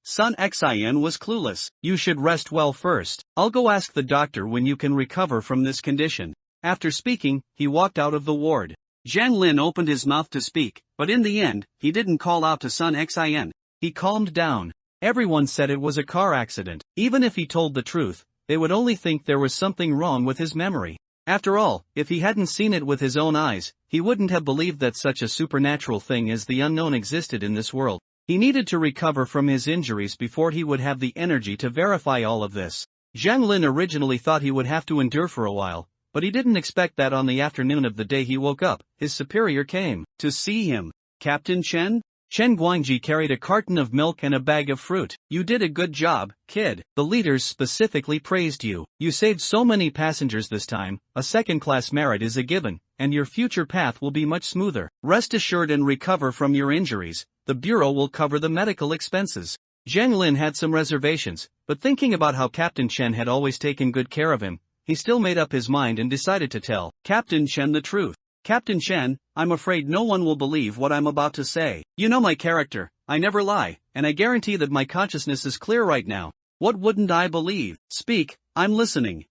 Sun Xin was clueless. You should rest well first. I'll go ask the doctor when you can recover from this condition. After speaking, he walked out of the ward. Zhang Lin opened his mouth to speak, but in the end, he didn't call out to Sun Xin. He calmed down. Everyone said it was a car accident. Even if he told the truth, they would only think there was something wrong with his memory. After all, if he hadn't seen it with his own eyes, he wouldn't have believed that such a supernatural thing as the unknown existed in this world. He needed to recover from his injuries before he would have the energy to verify all of this. Zhang Lin originally thought he would have to endure for a while, but he didn't expect that on the afternoon of the day he woke up, his superior came to see him. Captain Chen? Chen Guangji carried a carton of milk and a bag of fruit. You did a good job, kid. The leaders specifically praised you. You saved so many passengers this time, a second-class merit is a given, and your future path will be much smoother. Rest assured and recover from your injuries. The bureau will cover the medical expenses. Zhang Lin had some reservations, but thinking about how Captain Chen had always taken good care of him, he still made up his mind and decided to tell Captain Chen the truth. Captain Chen, I'm afraid no one will believe what I'm about to say. You know my character, I never lie, and I guarantee that my consciousness is clear right now. What wouldn't I believe? Speak, I'm listening.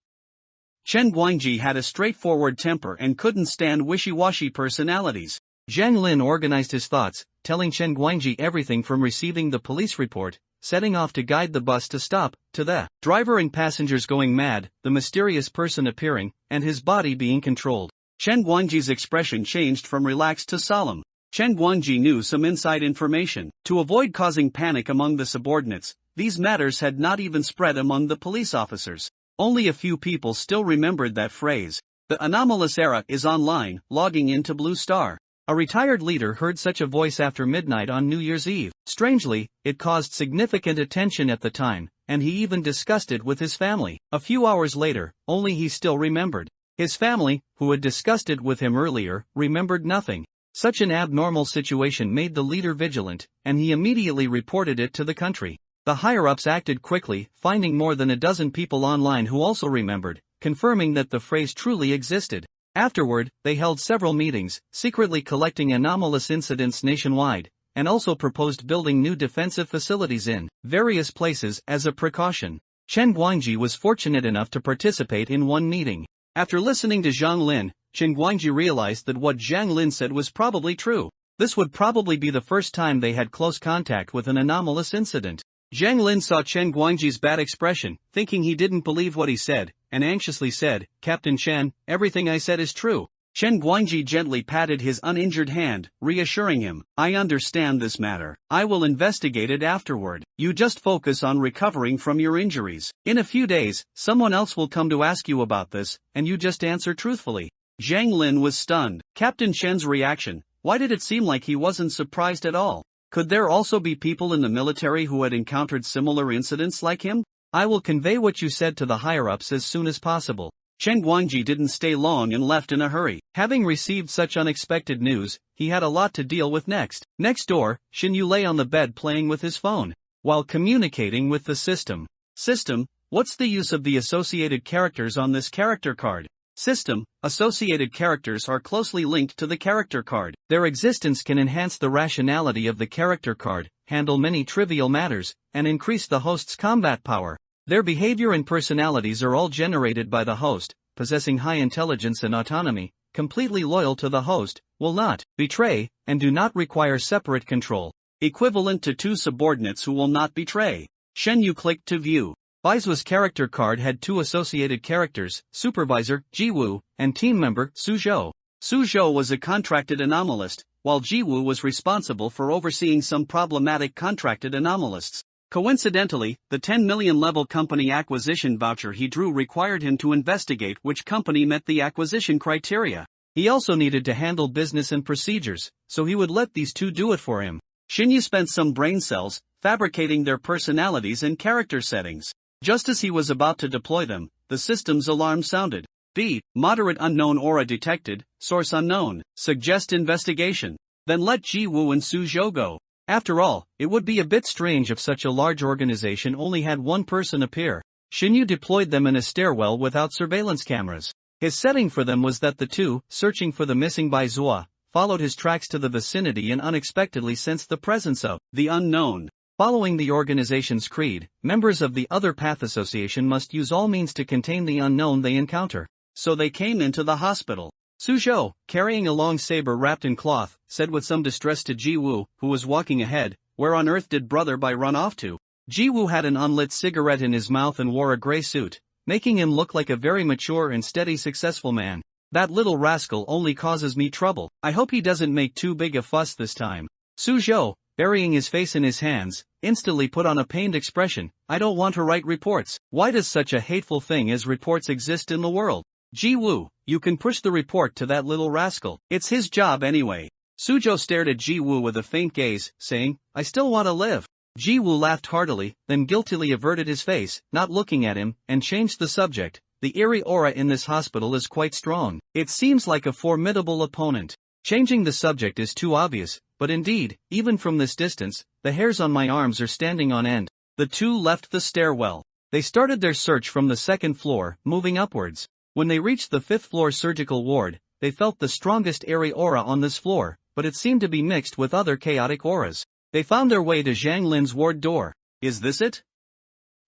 Chen Guangji had a straightforward temper and couldn't stand wishy-washy personalities. Zhang Lin organized his thoughts, telling Chen Guangji everything from receiving the police report, setting off to guide the bus to stop, to the driver and passengers going mad, the mysterious person appearing, and his body being controlled. Chen Guangji's expression changed from relaxed to solemn. Chen Guangji knew some inside information. To avoid causing panic among the subordinates, these matters had not even spread among the police officers. Only a few people still remembered that phrase. The anomalous era is online, logging into Blue Star. A retired leader heard such a voice after midnight on New Year's Eve. Strangely, it caused significant attention at the time, and he even discussed it with his family. A few hours later, only he still remembered. His family, who had discussed it with him earlier, remembered nothing. Such an abnormal situation made the leader vigilant, and he immediately reported it to the country. The higher-ups acted quickly, finding more than a dozen people online who also remembered, confirming that the phrase truly existed. Afterward, they held several meetings, secretly collecting anomalous incidents nationwide, and also proposed building new defensive facilities in various places as a precaution. Chen Guangji was fortunate enough to participate in one meeting. After listening to Zhang Lin, Chen Guangji realized that what Zhang Lin said was probably true. This would probably be the first time they had close contact with an anomalous incident. Zhang Lin saw Chen Guangji's bad expression, thinking he didn't believe what he said, and anxiously said, Captain Chen, everything I said is true. Chen Guangji gently patted his uninjured hand, reassuring him, I understand this matter. I will investigate it afterward. You just focus on recovering from your injuries. In a few days, someone else will come to ask you about this, and you just answer truthfully. Zhang Lin was stunned. Captain Chen's reaction, why did it seem like he wasn't surprised at all? Could there also be people in the military who had encountered similar incidents like him? I will convey what you said to the higher-ups as soon as possible. Chen Guangji didn't stay long and left in a hurry. Having received such unexpected news, he had a lot to deal with next. Next door, Xin Yu lay on the bed playing with his phone, while communicating with the system. System, what's the use of the associated characters on this character card? System, associated characters are closely linked to the character card. Their existence can enhance the rationality of the character card, handle many trivial matters, and increase the host's combat power. Their behavior and personalities are all generated by the host, possessing high intelligence and autonomy, completely loyal to the host, will not betray, and do not require separate control. Equivalent to two subordinates who will not betray. Shen Yu clicked to view. Baizu's character card had two associated characters, Supervisor, Jiwu, and team member, Suzhou. Suzhou was a contracted anomalist, while Jiwu was responsible for overseeing some problematic contracted anomalists. Coincidentally, the 10 million level company acquisition voucher he drew required him to investigate which company met the acquisition criteria. He also needed to handle business and procedures, so he would let these two do it for him. Shinyu spent some brain cells, fabricating their personalities and character settings. Just as he was about to deploy them, the system's alarm sounded. B. Moderate unknown aura detected, source unknown, suggest investigation. Then let Ji-woo and Soo-jo go. After all, it would be a bit strange if such a large organization only had one person appear. Shin-yu deployed them in a stairwell without surveillance cameras. His setting for them was that the two, searching for the missing Baizua, followed his tracks to the vicinity and unexpectedly sensed the presence of the unknown. Following the organization's creed, members of the other path association must use all means to contain the unknown they encounter. So they came into the hospital. Soo-jo, carrying a long saber wrapped in cloth, said with some distress to Ji-woo, who was walking ahead, "Where on earth did Brother Bai run off to?" Ji-woo had an unlit cigarette in his mouth and wore a gray suit, making him look like a very mature and steady successful man. "That little rascal only causes me trouble. I hope he doesn't make too big a fuss this time." Soo-jo, burying his face in his hands, instantly put on a pained expression. "I don't want to write reports. Why does such a hateful thing as reports exist in the world? Ji-woo, you can push the report to that little rascal. It's his job anyway." Soo-jo stared at Ji-woo with a faint gaze, saying, "I still want to live." Ji-woo laughed heartily, then guiltily averted his face, not looking at him, and changed the subject. "The eerie aura in this hospital is quite strong. It seems like a formidable opponent." Changing the subject is too obvious, but indeed, even from this distance, the hairs on my arms are standing on end. The two left the stairwell. They started their search from the second floor, moving upwards. When they reached the fifth-floor surgical ward, they felt the strongest airy aura on this floor, but it seemed to be mixed with other chaotic auras. They found their way to Zhang Lin's ward door. "Is this it?"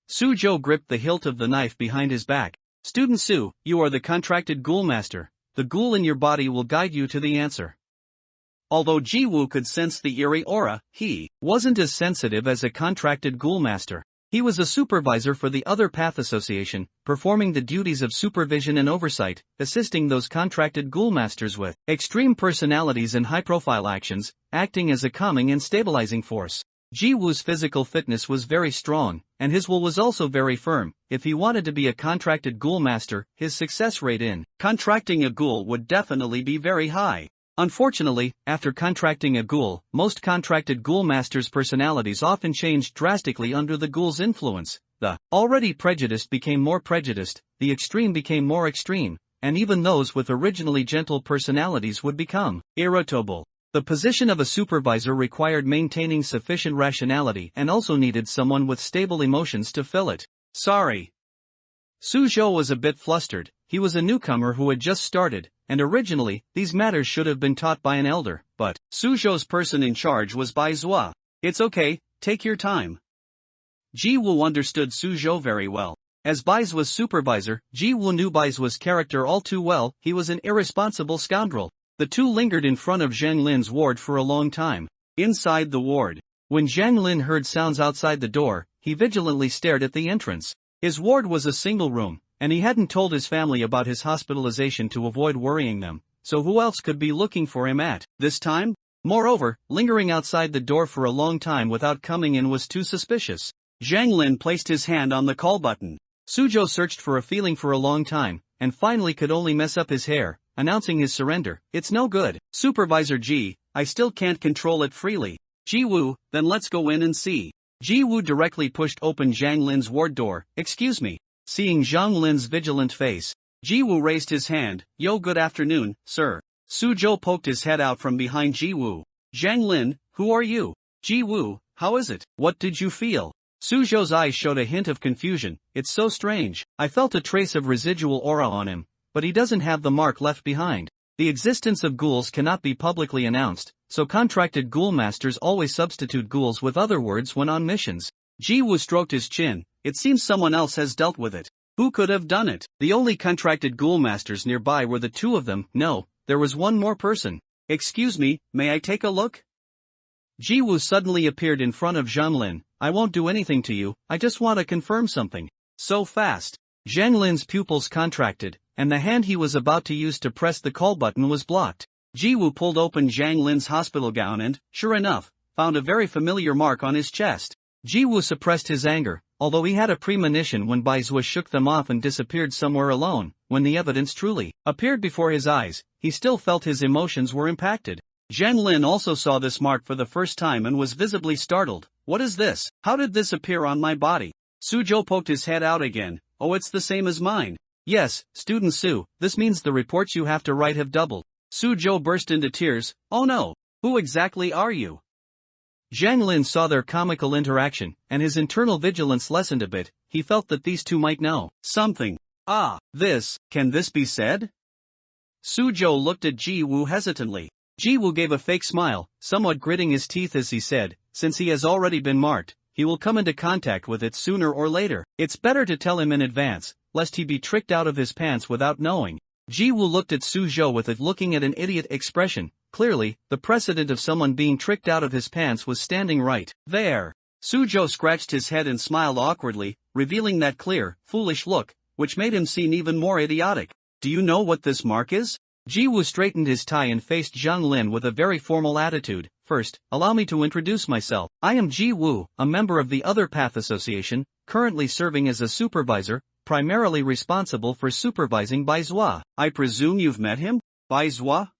Soo-jo gripped the hilt of the knife behind his back. "Student Soo, you are the contracted ghoul master. The ghoul in your body will guide you to the answer." Although Ji-woo could sense the eerie aura, he wasn't as sensitive as a contracted ghoul master. He was a supervisor for the other path association, performing the duties of supervision and oversight, assisting those contracted ghoul masters with extreme personalities and high-profile actions, acting as a calming and stabilizing force. Ji-woo's physical fitness was very strong, and his will was also very firm. If he wanted to be a contracted ghoul master, his success rate in contracting a ghoul would definitely be very high. Unfortunately, after contracting a ghoul, most contracted ghoul masters' personalities often changed drastically under the ghoul's influence. The already prejudiced became more prejudiced, the extreme became more extreme, and even those with originally gentle personalities would become irritable. The position of a supervisor required maintaining sufficient rationality and also needed someone with stable emotions to fill it. "Sorry." Soo-jo was a bit flustered. He was a newcomer who had just started, and originally, these matters should have been taught by an elder, but Soo-jo's person in charge was Baizua. "It's okay, take your time." Ji-woo understood Soo-jo very well. As Baizua's supervisor, Ji-woo knew Baizua's character all too well. He was an irresponsible scoundrel. The two lingered in front of Zhang Lin's ward for a long time. Inside the ward, when Zhang Lin heard sounds outside the door, he vigilantly stared at the entrance. His ward was a single room, and he hadn't told his family about his hospitalization to avoid worrying them, so who else could be looking for him at this time? Moreover, lingering outside the door for a long time without coming in was too suspicious. Zhang Lin placed his hand on the call button. Soo-jo searched for a feeling for a long time, and finally could only mess up his hair, announcing his surrender. "It's no good, Supervisor Ji, I still can't control it freely." "Ji-woo, then let's go in and see." Ji-woo directly pushed open Zhang Lin's ward door. "Excuse me." Seeing Zhang Lin's vigilant face, Ji-woo raised his hand. "Yo, good afternoon, sir." Soo-jo poked his head out from behind Ji-woo. "Zhang Lin, who are you?" "Ji-woo, how is it? What did you feel?" Soo-jo's eyes showed a hint of confusion. "It's so strange. I felt a trace of residual aura on him, but he doesn't have the mark left behind. The existence of ghouls cannot be publicly announced, so contracted ghoul masters always substitute ghouls with other words when on missions." Ji-woo stroked his chin. "It seems someone else has dealt with it. Who could have done it?" The only contracted ghoul masters nearby were the two of them. No, there was one more person. "Excuse me, may I take a look?" Ji-woo suddenly appeared in front of Zhang Lin. "I won't do anything to you, I just want to confirm something." So fast. Zhang Lin's pupils contracted, and the hand he was about to use to press the call button was blocked. Ji-woo pulled open Zhang Lin's hospital gown and, sure enough, found a very familiar mark on his chest. Ji-woo suppressed his anger, although he had a premonition when Baizua shook them off and disappeared somewhere alone. When the evidence truly appeared before his eyes, he still felt his emotions were impacted. Zhang Lin also saw this mark for the first time and was visibly startled. What is this? How did this appear on my body? Suzhou poked his head out again. Oh, it's the same as mine. Yes, student Su, this means the reports you have to write have doubled. Suzhou burst into tears. Oh no. Who exactly are you? Zhang Lin saw their comical interaction, and his internal vigilance lessened a bit. He felt that these two might know something. Can this be said? Suzhou looked at Ji Wu hesitantly. Ji Wu gave a fake smile, somewhat gritting his teeth as he said, since he has already been marked, he will come into contact with it sooner or later. It's better to tell him in advance, lest he be tricked out of his pants without knowing. Ji Wu looked at Suzhou with it looking at an idiot expression. Clearly, the precedent of someone being tricked out of his pants was standing right there. Suzhou scratched his head and smiled awkwardly, revealing that clear, foolish look, which made him seem even more idiotic. Do you know what this mark is? Ji Wu straightened his tie and faced Zhang Lin with a very formal attitude. First, allow me to introduce myself. I am Ji Wu, a member of the Other Path Association, currently serving as a supervisor, primarily responsible for supervising Bai Zhua. I presume you've met him? Bai Zhua?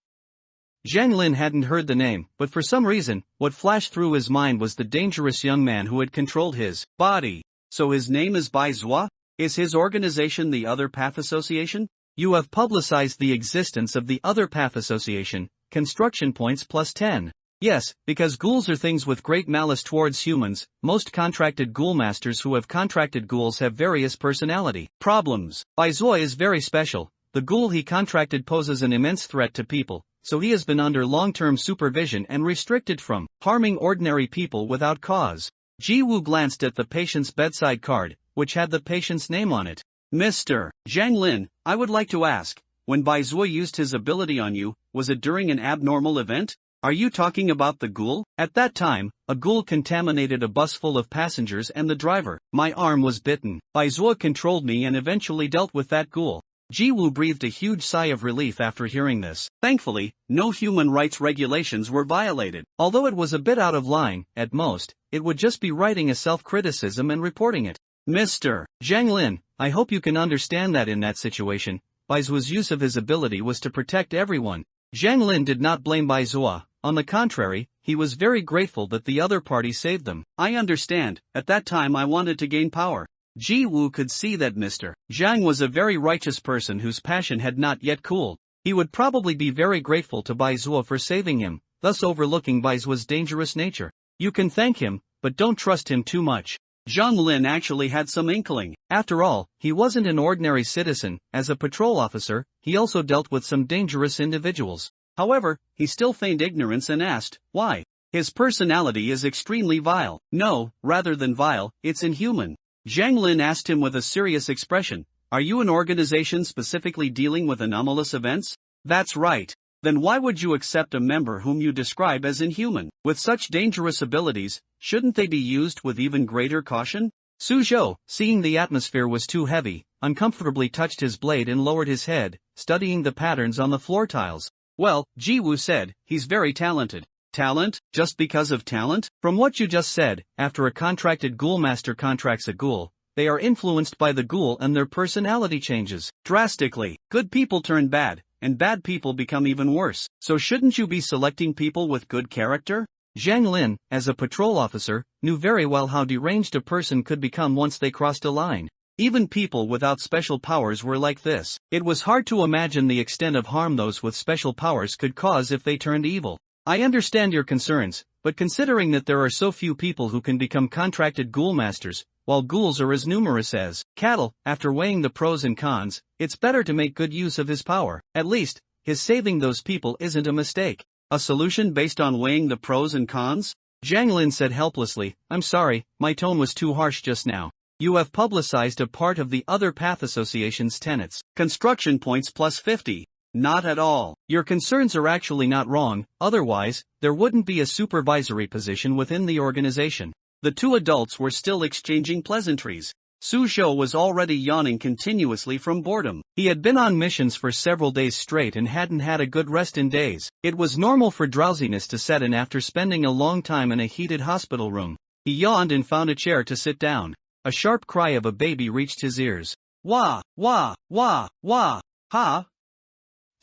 Zhang Lin hadn't heard the name, but for some reason, what flashed through his mind was the dangerous young man who had controlled his body. So his name is Bai Zhua? Is his organization the Other Path Association? You have publicized the existence of the Other Path Association, construction points plus 10. Yes, because ghouls are things with great malice towards humans. Most contracted ghoul masters who have contracted ghouls have various personality problems. Bai Zhua is very special. The ghoul he contracted poses an immense threat to people, so he has been under long-term supervision and restricted from harming ordinary people without cause. Ji Wu glanced at the patient's bedside card, which had the patient's name on it. Mr. Zhang Lin, I would like to ask, when Bai Zhua used his ability on you, was it during an abnormal event? Are you talking about the ghoul? At that time, a ghoul contaminated a bus full of passengers and the driver. My arm was bitten. Bai Zhua controlled me and eventually dealt with that ghoul. Ji Wu breathed a huge sigh of relief after hearing this. Thankfully, no human rights regulations were violated. Although it was a bit out of line, at most, it would just be writing a self-criticism and reporting it. Mr. Zhang Lin, I hope you can understand that in that situation, Bai Zhua's use of his ability was to protect everyone. Zhang Lin did not blame Bai Zhua. On the contrary, he was very grateful that the other party saved them. I understand, at that time I wanted to gain power. Ji Wu could see that Mr. Zhang was a very righteous person whose passion had not yet cooled. He would probably be very grateful to Bai Zhua for saving him, thus overlooking Bai Zhua's dangerous nature. You can thank him, but don't trust him too much. Zhang Lin actually had some inkling. After all, he wasn't an ordinary citizen. As a patrol officer, he also dealt with some dangerous individuals. However, he still feigned ignorance and asked, why? His personality is extremely vile. No, rather than vile, it's inhuman. Zhang Lin asked him with a serious expression, are you an organization specifically dealing with anomalous events? That's right. Then why would you accept a member whom you describe as inhuman? With such dangerous abilities, shouldn't they be used with even greater caution? Suzhou, seeing the atmosphere was too heavy, uncomfortably touched his blade and lowered his head, studying the patterns on the floor tiles. Well, Ji Wu said, he's very talented. Talent? Just because of talent? From what you just said, after a contracted ghoul master contracts a ghoul, they are influenced by the ghoul and their personality changes drastically. Good people turn bad, and bad people become even worse. So shouldn't you be selecting people with good character? Zhang Lin, as a patrol officer, knew very well how deranged a person could become once they crossed a line. Even people without special powers were like this. It was hard to imagine the extent of harm those with special powers could cause if they turned evil. I understand your concerns, but considering that there are so few people who can become contracted ghoul masters, while ghouls are as numerous as cattle, after weighing the pros and cons, it's better to make good use of his power. At least, his saving those people isn't a mistake. A solution based on weighing the pros and cons? Zhang Lin said helplessly, I'm sorry, my tone was too harsh just now. You have publicized a part of the Other Path Association's tenets. Construction points plus 50. Not at all. Your concerns are actually not wrong, otherwise, there wouldn't be a supervisory position within the organization. The two adults were still exchanging pleasantries. Suzhou was already yawning continuously from boredom. He had been on missions for several days straight and hadn't had a good rest in days. It was normal for drowsiness to set in after spending a long time in a heated hospital room. He yawned and found a chair to sit down. A sharp cry of a baby reached his ears. Wah, wah, wah, wah, ha!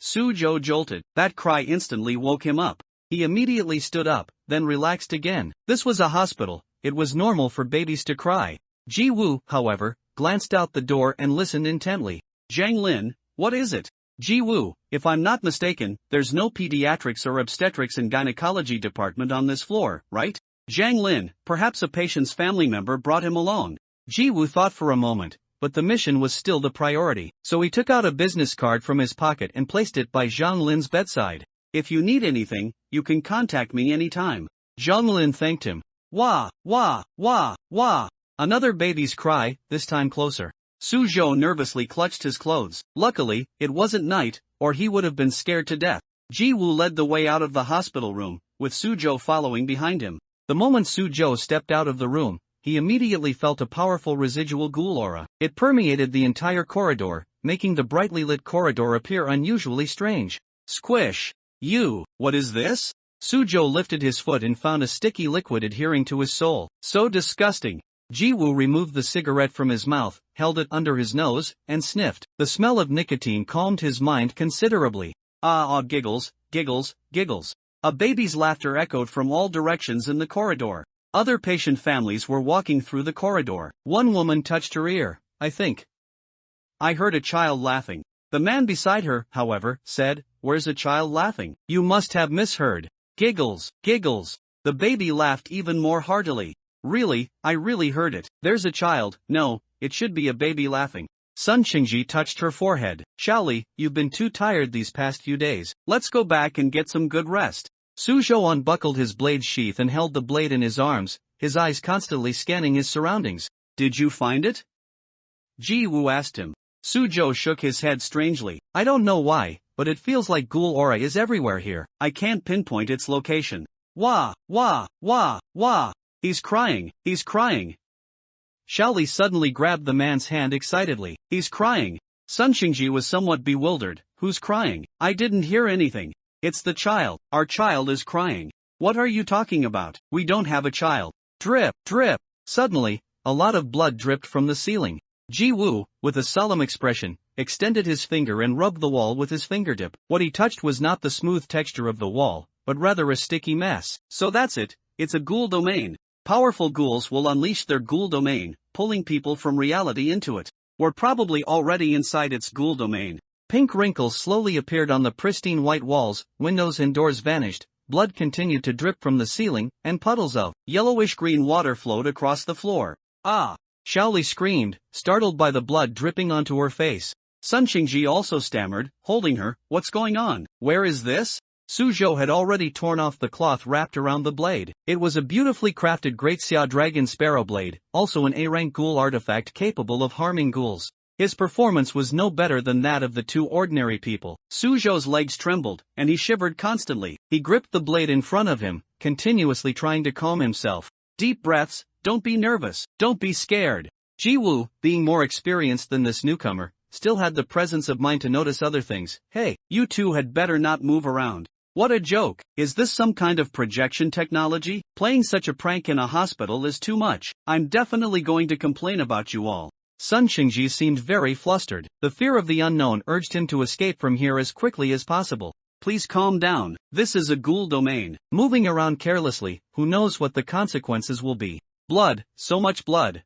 Suzhou jolted. That cry instantly woke him up. He immediately stood up, then relaxed again. This was a hospital, it was normal for babies to cry. Ji Woo, however, glanced out the door and listened intently. Zhang Lin, what is it? Ji Woo, if I'm not mistaken, there's no pediatrics or obstetrics and gynecology department on this floor, right? Zhang Lin, perhaps a patient's family member brought him along. Ji Woo thought for a moment, but the mission was still the priority, so he took out a business card from his pocket and placed it by Zhang Lin's bedside. If you need anything, you can contact me anytime. Zhang Lin thanked him. Wah, wah, wah, wah. Another baby's cry, this time closer. Suzhou nervously clutched his clothes. Luckily, it wasn't night, or he would have been scared to death. Ji Woo led the way out of the hospital room, with Suzhou following behind him. The moment Suzhou stepped out of the room, he immediately felt a powerful residual ghoul aura. It permeated the entire corridor, making the brightly lit corridor appear unusually strange. Squish! What is this? Suzhou lifted his foot and found a sticky liquid adhering to his sole. So disgusting! Ji Woo removed the cigarette from his mouth, held it under his nose, and sniffed. The smell of nicotine calmed his mind considerably. Giggles, giggles, giggles. A baby's laughter echoed from all directions in the corridor. Other patient families were walking through the corridor. One woman touched her ear. I think I heard a child laughing. The man beside her, however, said, Where's a child laughing? You must have misheard. Giggles, giggles. The baby laughed even more heartily. Really, I really heard it. There's a child. No, it should be a baby laughing. Sun Qingji touched her forehead. Xiaoli, you've been too tired these past few days. Let's go back and get some good rest. Suzhou unbuckled his blade sheath and held the blade in his arms, his eyes constantly scanning his surroundings. Did you find it? Ji Woo asked him. Suzhou shook his head strangely. I don't know why, but it feels like ghoul aura is everywhere here. I can't pinpoint its location. Wah, wah, wah, wah. He's crying, he's crying. Xiaoli suddenly grabbed the man's hand excitedly. He's crying. Sun Qingji was somewhat bewildered. Who's crying? I didn't hear anything. It's the child. Our child is crying. What are you talking about? We don't have a child. Drip, drip. Suddenly, a lot of blood dripped from the ceiling. Ji Woo, with a solemn expression, extended his finger and rubbed the wall with his fingertip. What he touched was not the smooth texture of the wall, but rather a sticky mess. So that's it. It's a ghoul domain. Powerful ghouls will unleash their ghoul domain, pulling people from reality into it. We're probably already inside its ghoul domain. Pink wrinkles slowly appeared on the pristine white walls, windows and doors vanished, blood continued to drip from the ceiling, and puddles of yellowish-green water flowed across the floor. Ah! Xiaoli screamed, startled by the blood dripping onto her face. Sun Qingji also stammered, holding her. What's going on? Where is this? Suzhou had already torn off the cloth wrapped around the blade. It was a beautifully crafted Great Xia Dragon Sparrow blade, also an A-rank ghoul artifact capable of harming ghouls. His performance was no better than that of the two ordinary people. Suzhou's legs trembled, and he shivered constantly. He gripped the blade in front of him, continuously trying to calm himself. Deep breaths, don't be nervous, don't be scared. Ji Woo, being more experienced than this newcomer, still had the presence of mind to notice other things. Hey, you two had better not move around. What a joke! Is this some kind of projection technology? Playing such a prank in a hospital is too much. I'm definitely going to complain about you all. Sun Qingji seemed very flustered. The fear of the unknown urged him to escape from here as quickly as possible. Please calm down. This is a ghoul domain. Moving around carelessly, who knows what the consequences will be. Blood, so much blood.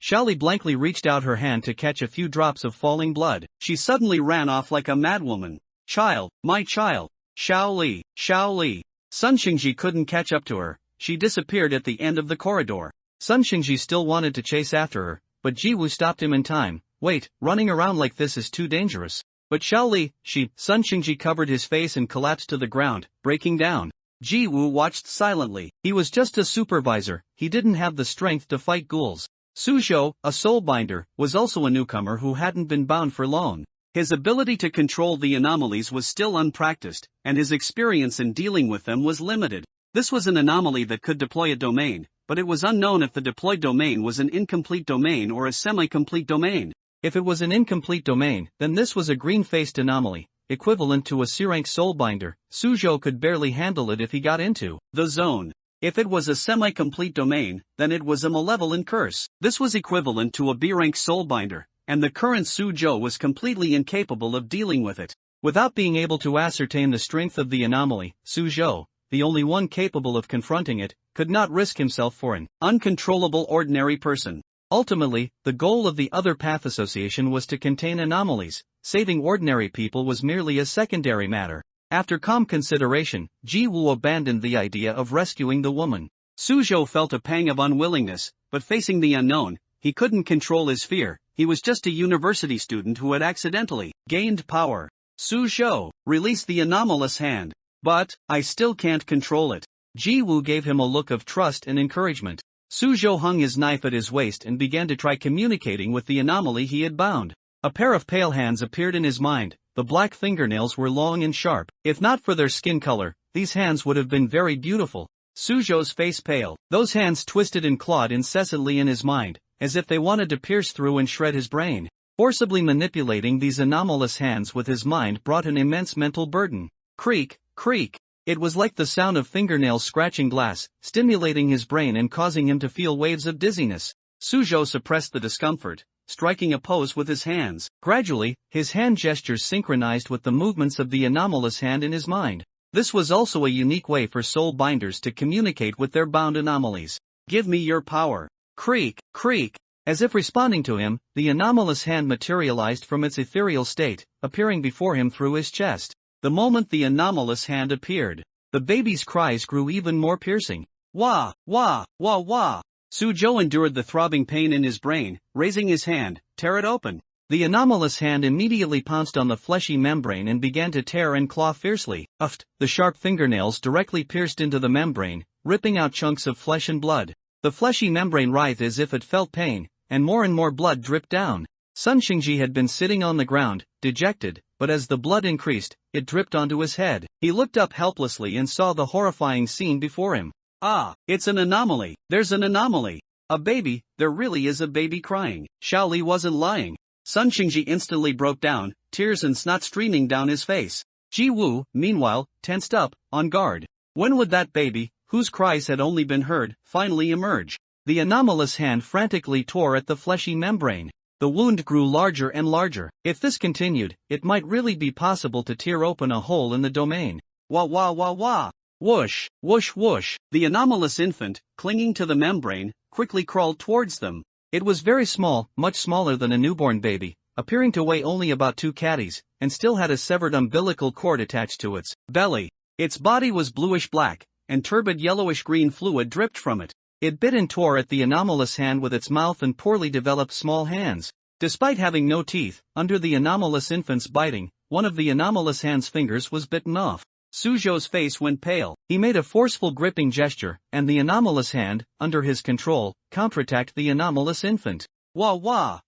Xiaoli blankly reached out her hand to catch a few drops of falling blood. She suddenly ran off like a madwoman. Child, my child. Xiaoli, Xiaoli. Sun Qingji couldn't catch up to her. She disappeared at the end of the corridor. Sun Qingji still wanted to chase after her, but Ji Woo stopped him in time. Wait, running around like this is too dangerous. But Xiaoli, Sun Qingji covered his face and collapsed to the ground, breaking down. Ji Woo watched silently. He was just a supervisor, he didn't have the strength to fight ghouls. Suzhou, a soulbinder, was also a newcomer who hadn't been bound for long. His ability to control the anomalies was still unpracticed, and his experience in dealing with them was limited. This was an anomaly that could deploy a domain, but it was unknown if the deployed domain was an incomplete domain or a semi-complete domain. If it was an incomplete domain, then this was a green-faced anomaly, equivalent to a C-rank soulbinder. Suzhou could barely handle it if he got into the zone. If it was a semi-complete domain, then it was a malevolent curse. This was equivalent to a B-rank soulbinder, and the current Suzhou was completely incapable of dealing with it. Without being able to ascertain the strength of the anomaly, Suzhou, the only one capable of confronting it, could not risk himself for an uncontrollable ordinary person. Ultimately, the goal of the Other Path Association was to contain anomalies. Saving ordinary people was merely a secondary matter. After calm consideration, Ji Wu abandoned the idea of rescuing the woman. Suzhou felt a pang of unwillingness, but facing the unknown, he couldn't control his fear. He was just a university student who had accidentally gained power. Suzhou, release the anomalous hand. But, I still can't control it. Ji Wu gave him a look of trust and encouragement. Suzhou hung his knife at his waist and began to try communicating with the anomaly he had bound. A pair of pale hands appeared in his mind. The black fingernails were long and sharp. If not for their skin color, these hands would have been very beautiful. Suzhou's face paled. Those hands twisted and clawed incessantly in his mind, as if they wanted to pierce through and shred his brain. Forcibly manipulating these anomalous hands with his mind brought an immense mental burden. Creak, creak. It was like the sound of fingernails scratching glass, stimulating his brain and causing him to feel waves of dizziness. Suzhou suppressed the discomfort, striking a pose with his hands. Gradually, his hand gestures synchronized with the movements of the anomalous hand in his mind. This was also a unique way for soul binders to communicate with their bound anomalies. Give me your power. Creak, creak. As if responding to him, the anomalous hand materialized from its ethereal state, appearing before him through his chest. The moment the anomalous hand appeared, the baby's cries grew even more piercing. Wah, wah, wah, wah. Suzhou endured the throbbing pain in his brain, raising his hand, tear it open. The anomalous hand immediately pounced on the fleshy membrane and began to tear and claw fiercely. The sharp fingernails directly pierced into the membrane, ripping out chunks of flesh and blood. The fleshy membrane writhed as if it felt pain, and more blood dripped down. Sun Xingji had been sitting on the ground, dejected, but as the blood increased, it dripped onto his head. He looked up helplessly and saw the horrifying scene before him. Ah, it's an anomaly. There's an anomaly. A baby, there really is a baby crying. Xiaoli wasn't lying. Sun Xingji instantly broke down, tears and snot streaming down his face. Ji Wu, meanwhile, tensed up, on guard. When would that baby, whose cries had only been heard, finally emerge? The anomalous hand frantically tore at the fleshy membrane. The wound grew larger and larger. If this continued, it might really be possible to tear open a hole in the domain. Wah wah wah wah. Whoosh, whoosh whoosh. The anomalous infant, clinging to the membrane, quickly crawled towards them. It was very small, much smaller than a newborn baby, appearing to weigh only about 2 catties, and still had a severed umbilical cord attached to its belly. Its body was bluish-black, and turbid yellowish-green fluid dripped from it. It bit and tore at the anomalous hand with its mouth and poorly developed small hands. Despite having no teeth, under the anomalous infant's biting, one of the anomalous hand's fingers was bitten off. Suzhou's face went pale. He made a forceful gripping gesture, and the anomalous hand, under his control, counterattacked the anomalous infant. Wah wah!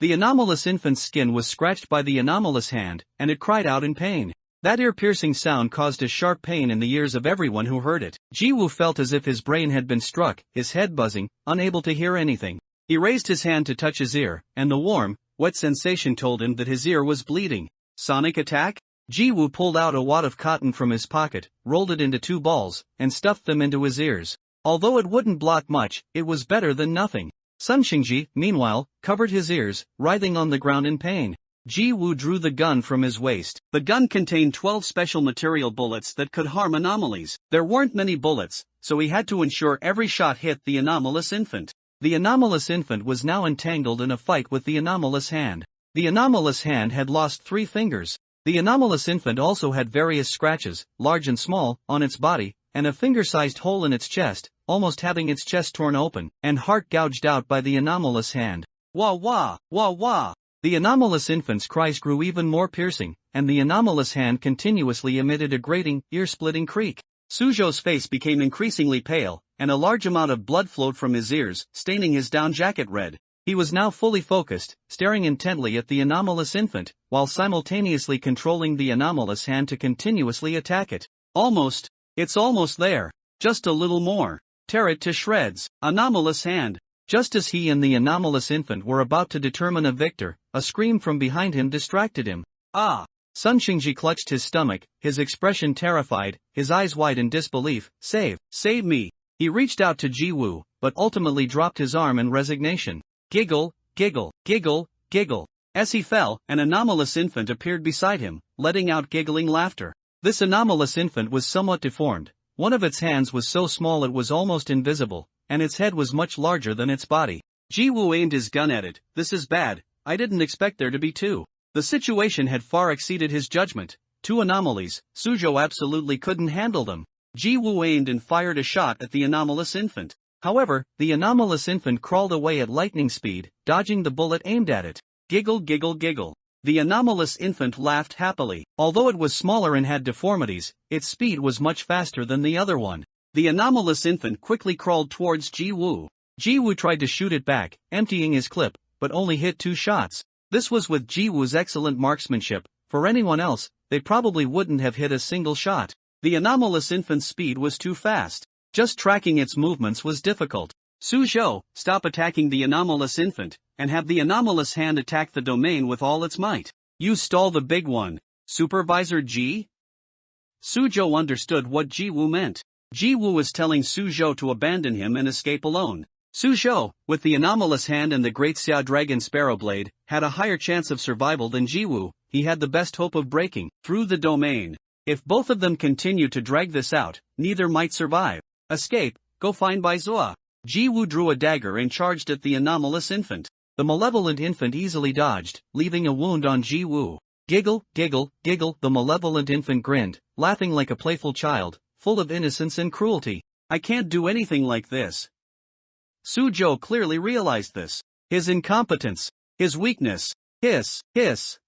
The anomalous infant's skin was scratched by the anomalous hand, and it cried out in pain. That ear-piercing sound caused a sharp pain in the ears of everyone who heard it. Ji Wu felt as if his brain had been struck, his head buzzing, unable to hear anything. He raised his hand to touch his ear, and the warm, wet sensation told him that his ear was bleeding. Sonic attack? Ji Wu pulled out a wad of cotton from his pocket, rolled it into 2 balls, and stuffed them into his ears. Although it wouldn't block much, it was better than nothing. Sun Xingji, meanwhile, covered his ears, writhing on the ground in pain. Ji Wu drew the gun from his waist. The gun contained 12 special material bullets that could harm anomalies. There weren't many bullets, so he had to ensure every shot hit the anomalous infant. The anomalous infant was now entangled in a fight with the anomalous hand. The anomalous hand had lost 3 fingers. The anomalous infant also had various scratches, large and small, on its body, and a finger-sized hole in its chest, almost having its chest torn open, and heart gouged out by the anomalous hand. Wah wah, wah wah! The anomalous infant's cries grew even more piercing, and the anomalous hand continuously emitted a grating, ear-splitting creak. Suzhou's face became increasingly pale, and a large amount of blood flowed from his ears, staining his down jacket red. He was now fully focused, staring intently at the anomalous infant, while simultaneously controlling the anomalous hand to continuously attack it. Almost. It's almost there. Just a little more. Tear it to shreds. Anomalous hand. Just as he and the anomalous infant were about to determine a victor, a scream from behind him distracted him. Ah! Sun Xingji clutched his stomach, his expression terrified, his eyes wide in disbelief. Save me! He reached out to Ji Wu, but ultimately dropped his arm in resignation. Giggle, giggle, giggle, giggle. As he fell, an anomalous infant appeared beside him, letting out giggling laughter. This anomalous infant was somewhat deformed. One of its hands was so small it was almost invisible, and its head was much larger than its body. Jiwoo aimed his gun at it. This is bad, I didn't expect there to be two. The situation had far exceeded his judgment. Two anomalies, Suzhou absolutely couldn't handle them. Jiwoo aimed and fired a shot at the anomalous infant. However, the anomalous infant crawled away at lightning speed, dodging the bullet aimed at it. Giggle giggle giggle. The anomalous infant laughed happily. Although it was smaller and had deformities, its speed was much faster than the other one. The anomalous infant quickly crawled towards Jiwoo. Jiwoo tried to shoot it back, emptying his clip, but only hit 2 shots. This was with Jiwoo's excellent marksmanship. For anyone else, they probably wouldn't have hit a single shot. The anomalous infant's speed was too fast. Just tracking its movements was difficult. Suzhou, stop attacking the anomalous infant, and have the anomalous hand attack the domain with all its might. You stall the big one. Supervisor Ji? Suzhou understood what Jiwoo meant. Jiwoo was telling Suzhou to abandon him and escape alone. Suzhou, with the anomalous hand and the great Xia Dragon Sparrow Blade, had a higher chance of survival than Jiwoo. He had the best hope of breaking through the domain. If both of them continued to drag this out, neither might survive. Escape, go find Baizuo. Jiwoo drew a dagger and charged at the anomalous infant. The malevolent infant easily dodged, leaving a wound on Jiwoo. Giggle, giggle, giggle. The malevolent infant grinned, laughing like a playful child, full of innocence and cruelty. I can't do anything like this. Suzhou clearly realized this. His incompetence. His weakness. Hiss, hiss.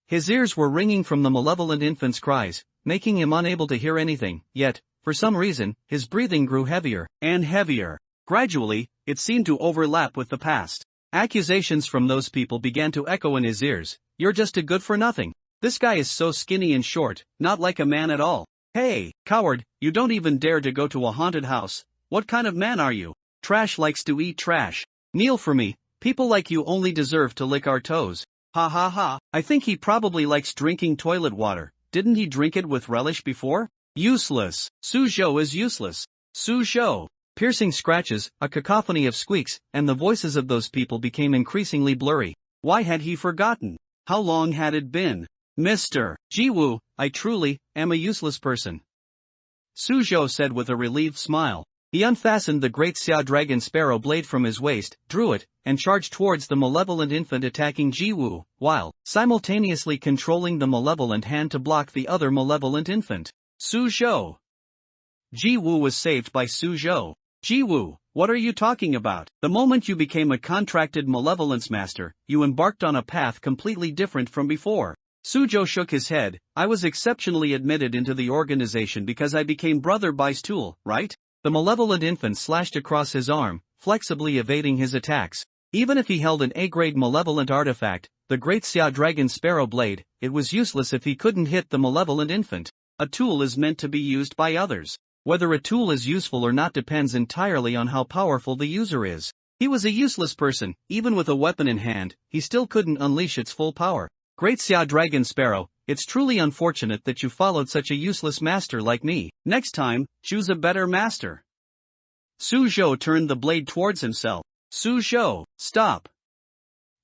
His ears were ringing from the malevolent infant's cries, making him unable to hear anything, yet, for some reason, his breathing grew heavier and heavier. Gradually, it seemed to overlap with the past. Accusations from those people began to echo in his ears. You're just a good-for-nothing. This guy is so skinny and short, not like a man at all. Hey, coward, you don't even dare to go to a haunted house. What kind of man are you? Trash likes to eat trash. Kneel for me, people like you only deserve to lick our toes. Ha ha ha, I think he probably likes drinking toilet water. Didn't he drink it with relish before? Useless. Suzhou is useless. Suzhou. Piercing scratches, a cacophony of squeaks, and the voices of those people became increasingly blurry. Why had he forgotten? How long had it been? Mr. Jiwoo, I truly am a useless person. Suzhou said with a relieved smile. He unfastened the great Xia Dragon Sparrow Blade from his waist, drew it, and charged towards the malevolent infant attacking Jiwoo, while simultaneously controlling the malevolent hand to block the other malevolent infant. Suzhou. Jiwoo was saved by Suzhou. Jiwoo, what are you talking about? The moment you became a contracted malevolence master, you embarked on a path completely different from before. Suzhou shook his head. I was exceptionally admitted into the organization because I became Brother Bai's tool, right? The malevolent infant slashed across his arm, flexibly evading his attacks. Even if he held an A-grade malevolent artifact, the great Xia Dragon Sparrow Blade, it was useless if he couldn't hit the malevolent infant. A tool is meant to be used by others. Whether a tool is useful or not depends entirely on how powerful the user is. He was a useless person. Even with a weapon in hand, he still couldn't unleash its full power. Great Xia Dragon Sparrow, it's truly unfortunate that you followed such a useless master like me. Next time, choose a better master. Suzhou turned the blade towards himself. Suzhou, stop.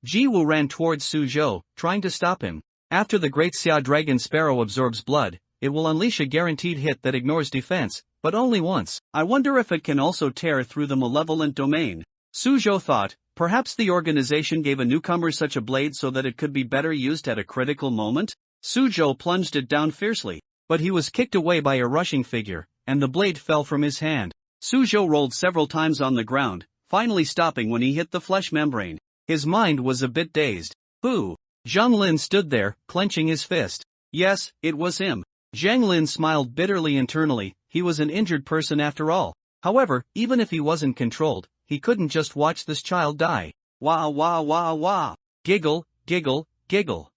Jiwoo ran towards Suzhou, trying to stop him. After the great Xia Dragon Sparrow absorbs blood, it will unleash a guaranteed hit that ignores defense, but only once. I wonder if it can also tear through the malevolent domain. Suzhou thought, perhaps the organization gave a newcomer such a blade so that it could be better used at a critical moment? Suzhou plunged it down fiercely, but he was kicked away by a rushing figure, and the blade fell from his hand. Suzhou rolled several times on the ground, finally stopping when he hit the flesh membrane. His mind was a bit dazed. Who? Zhang Lin stood there, clenching his fist. Yes, it was him. Zhang Lin smiled bitterly internally. He was an injured person after all. However, even if he wasn't controlled, he couldn't just watch this child die. Wah wah wah wah. Giggle, giggle, giggle.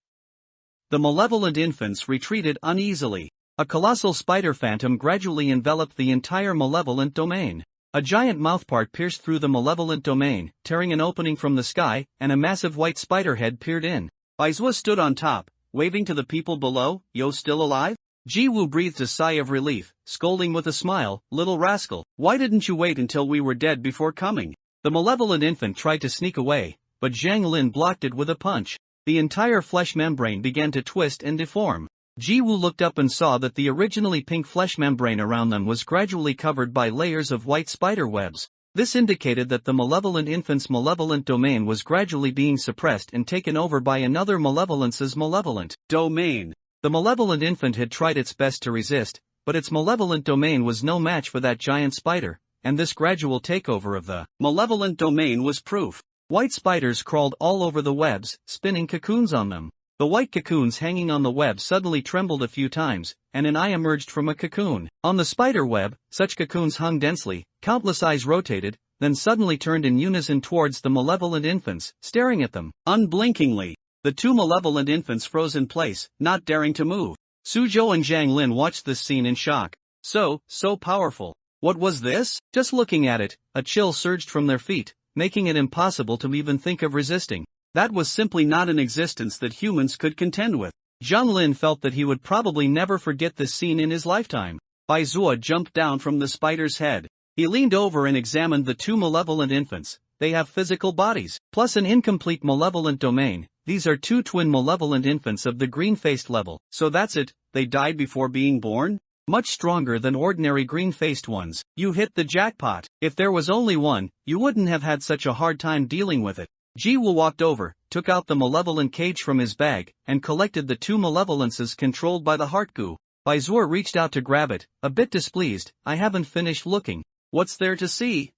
The malevolent infants retreated uneasily. A colossal spider phantom gradually enveloped the entire malevolent domain. A giant mouthpart pierced through the malevolent domain, tearing an opening from the sky, and a massive white spider head peered in. Baizuo stood on top, waving to the people below. Yo, still alive? Jiwoo breathed a sigh of relief, scolding with a smile, little rascal, why didn't you wait until we were dead before coming? The malevolent infant tried to sneak away, but Zhang Lin blocked it with a punch. the entire flesh membrane began to twist and deform. Ji-woo looked up and saw that the originally pink flesh membrane around them was gradually covered by layers of white spider webs. This indicated that the malevolent infant's malevolent domain was gradually being suppressed and taken over by another malevolence's malevolent domain. The malevolent infant had tried its best to resist, but its malevolent domain was no match for that giant spider, and this gradual takeover of the malevolent domain was proof. White spiders crawled all over the webs, spinning cocoons on them. The white cocoons hanging on the web suddenly trembled a few times, and an eye emerged from a cocoon. On the spider web, such cocoons hung densely, countless eyes rotated, then suddenly turned in unison towards the malevolent infants, staring at them unblinkingly. The two malevolent infants froze in place, not daring to move. Suzhou and Zhang Lin watched this scene in shock. So powerful. What was this? Just looking at it, a chill surged from their feet, making it impossible to even think of resisting. That was simply not an existence that humans could contend with. Zhang Lin felt that he would probably never forget this scene in his lifetime. Bai Zuo jumped down from the spider's head. He leaned over and examined the two malevolent infants. They have physical bodies, plus an incomplete malevolent domain. These are two twin malevolent infants of the green-faced level. So that's it, they died before being born? Much stronger than ordinary green-faced ones. You hit the jackpot. If there was only one, you wouldn't have had such a hard time dealing with it. Ji-woo walked over, took out the malevolent cage from his bag, and collected the two malevolences controlled by the heart goo. Bai Zuo reached out to grab it, a bit displeased. I haven't finished looking. What's there to see?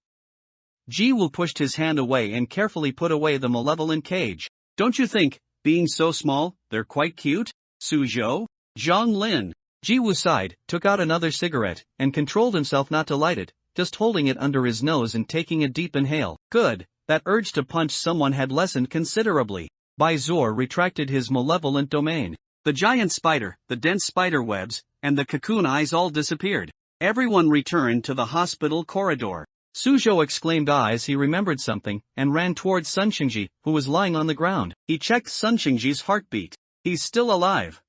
Ji-woo pushed his hand away and carefully put away the malevolent cage. Don't you think, being so small, they're quite cute? Suzhou? Zhang Lin. Ji-woo sighed, took out another cigarette, and controlled himself not to light it, just holding it under his nose and taking a deep inhale. Good. That urge to punch someone had lessened considerably. Bai Zuo retracted his malevolent domain. The giant spider, the dense spider webs, and the cocoon eyes all disappeared. Everyone returned to the hospital corridor. Suzhou exclaimed as he remembered something, and ran towards Sun Xingji, who was lying on the ground. He checked Sun Xingji's heartbeat. He's still alive.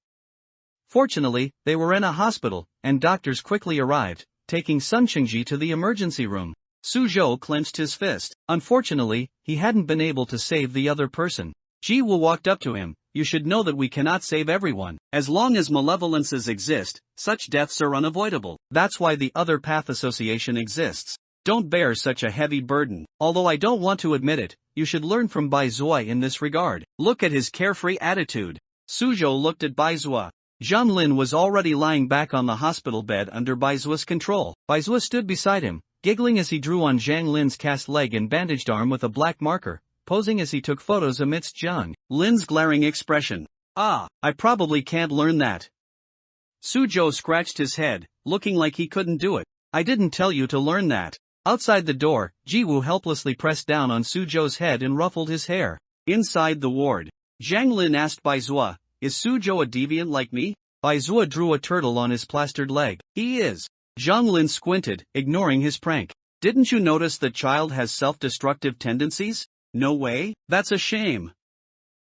Fortunately, they were in a hospital, and doctors quickly arrived, taking Sun Xingji to the emergency room. Suzhou clenched his fist. Unfortunately, he hadn't been able to save the other person. Ji-woo walked up to him. You should know that we cannot save everyone. As long as malevolences exist, such deaths are unavoidable. That's why the Other Path Association exists. Don't bear such a heavy burden. Although I don't want to admit it, you should learn from Bai Zuo in this regard. Look at his carefree attitude. Suzhou looked at Bai Zuo. Zhang Lin was already lying back on the hospital bed under Bai Zuo's control. Bai Zuo stood beside him, giggling as he drew on Zhang Lin's cast leg and bandaged arm with a black marker, posing as he took photos amidst Zhang Lin's glaring expression. I probably can't learn that. Suzhou scratched his head, looking like he couldn't do it. I didn't tell you to learn that. Outside the door, Ji-woo helplessly pressed down on Suzhou's head and ruffled his hair. Inside the ward, Zhang Lin asked Bai Zuo, is Suzhou a deviant like me? Bai Zuo drew a turtle on his plastered leg. He is. Zhang Lin squinted, ignoring his prank. Didn't you notice the child has self-destructive tendencies? No way? That's a shame.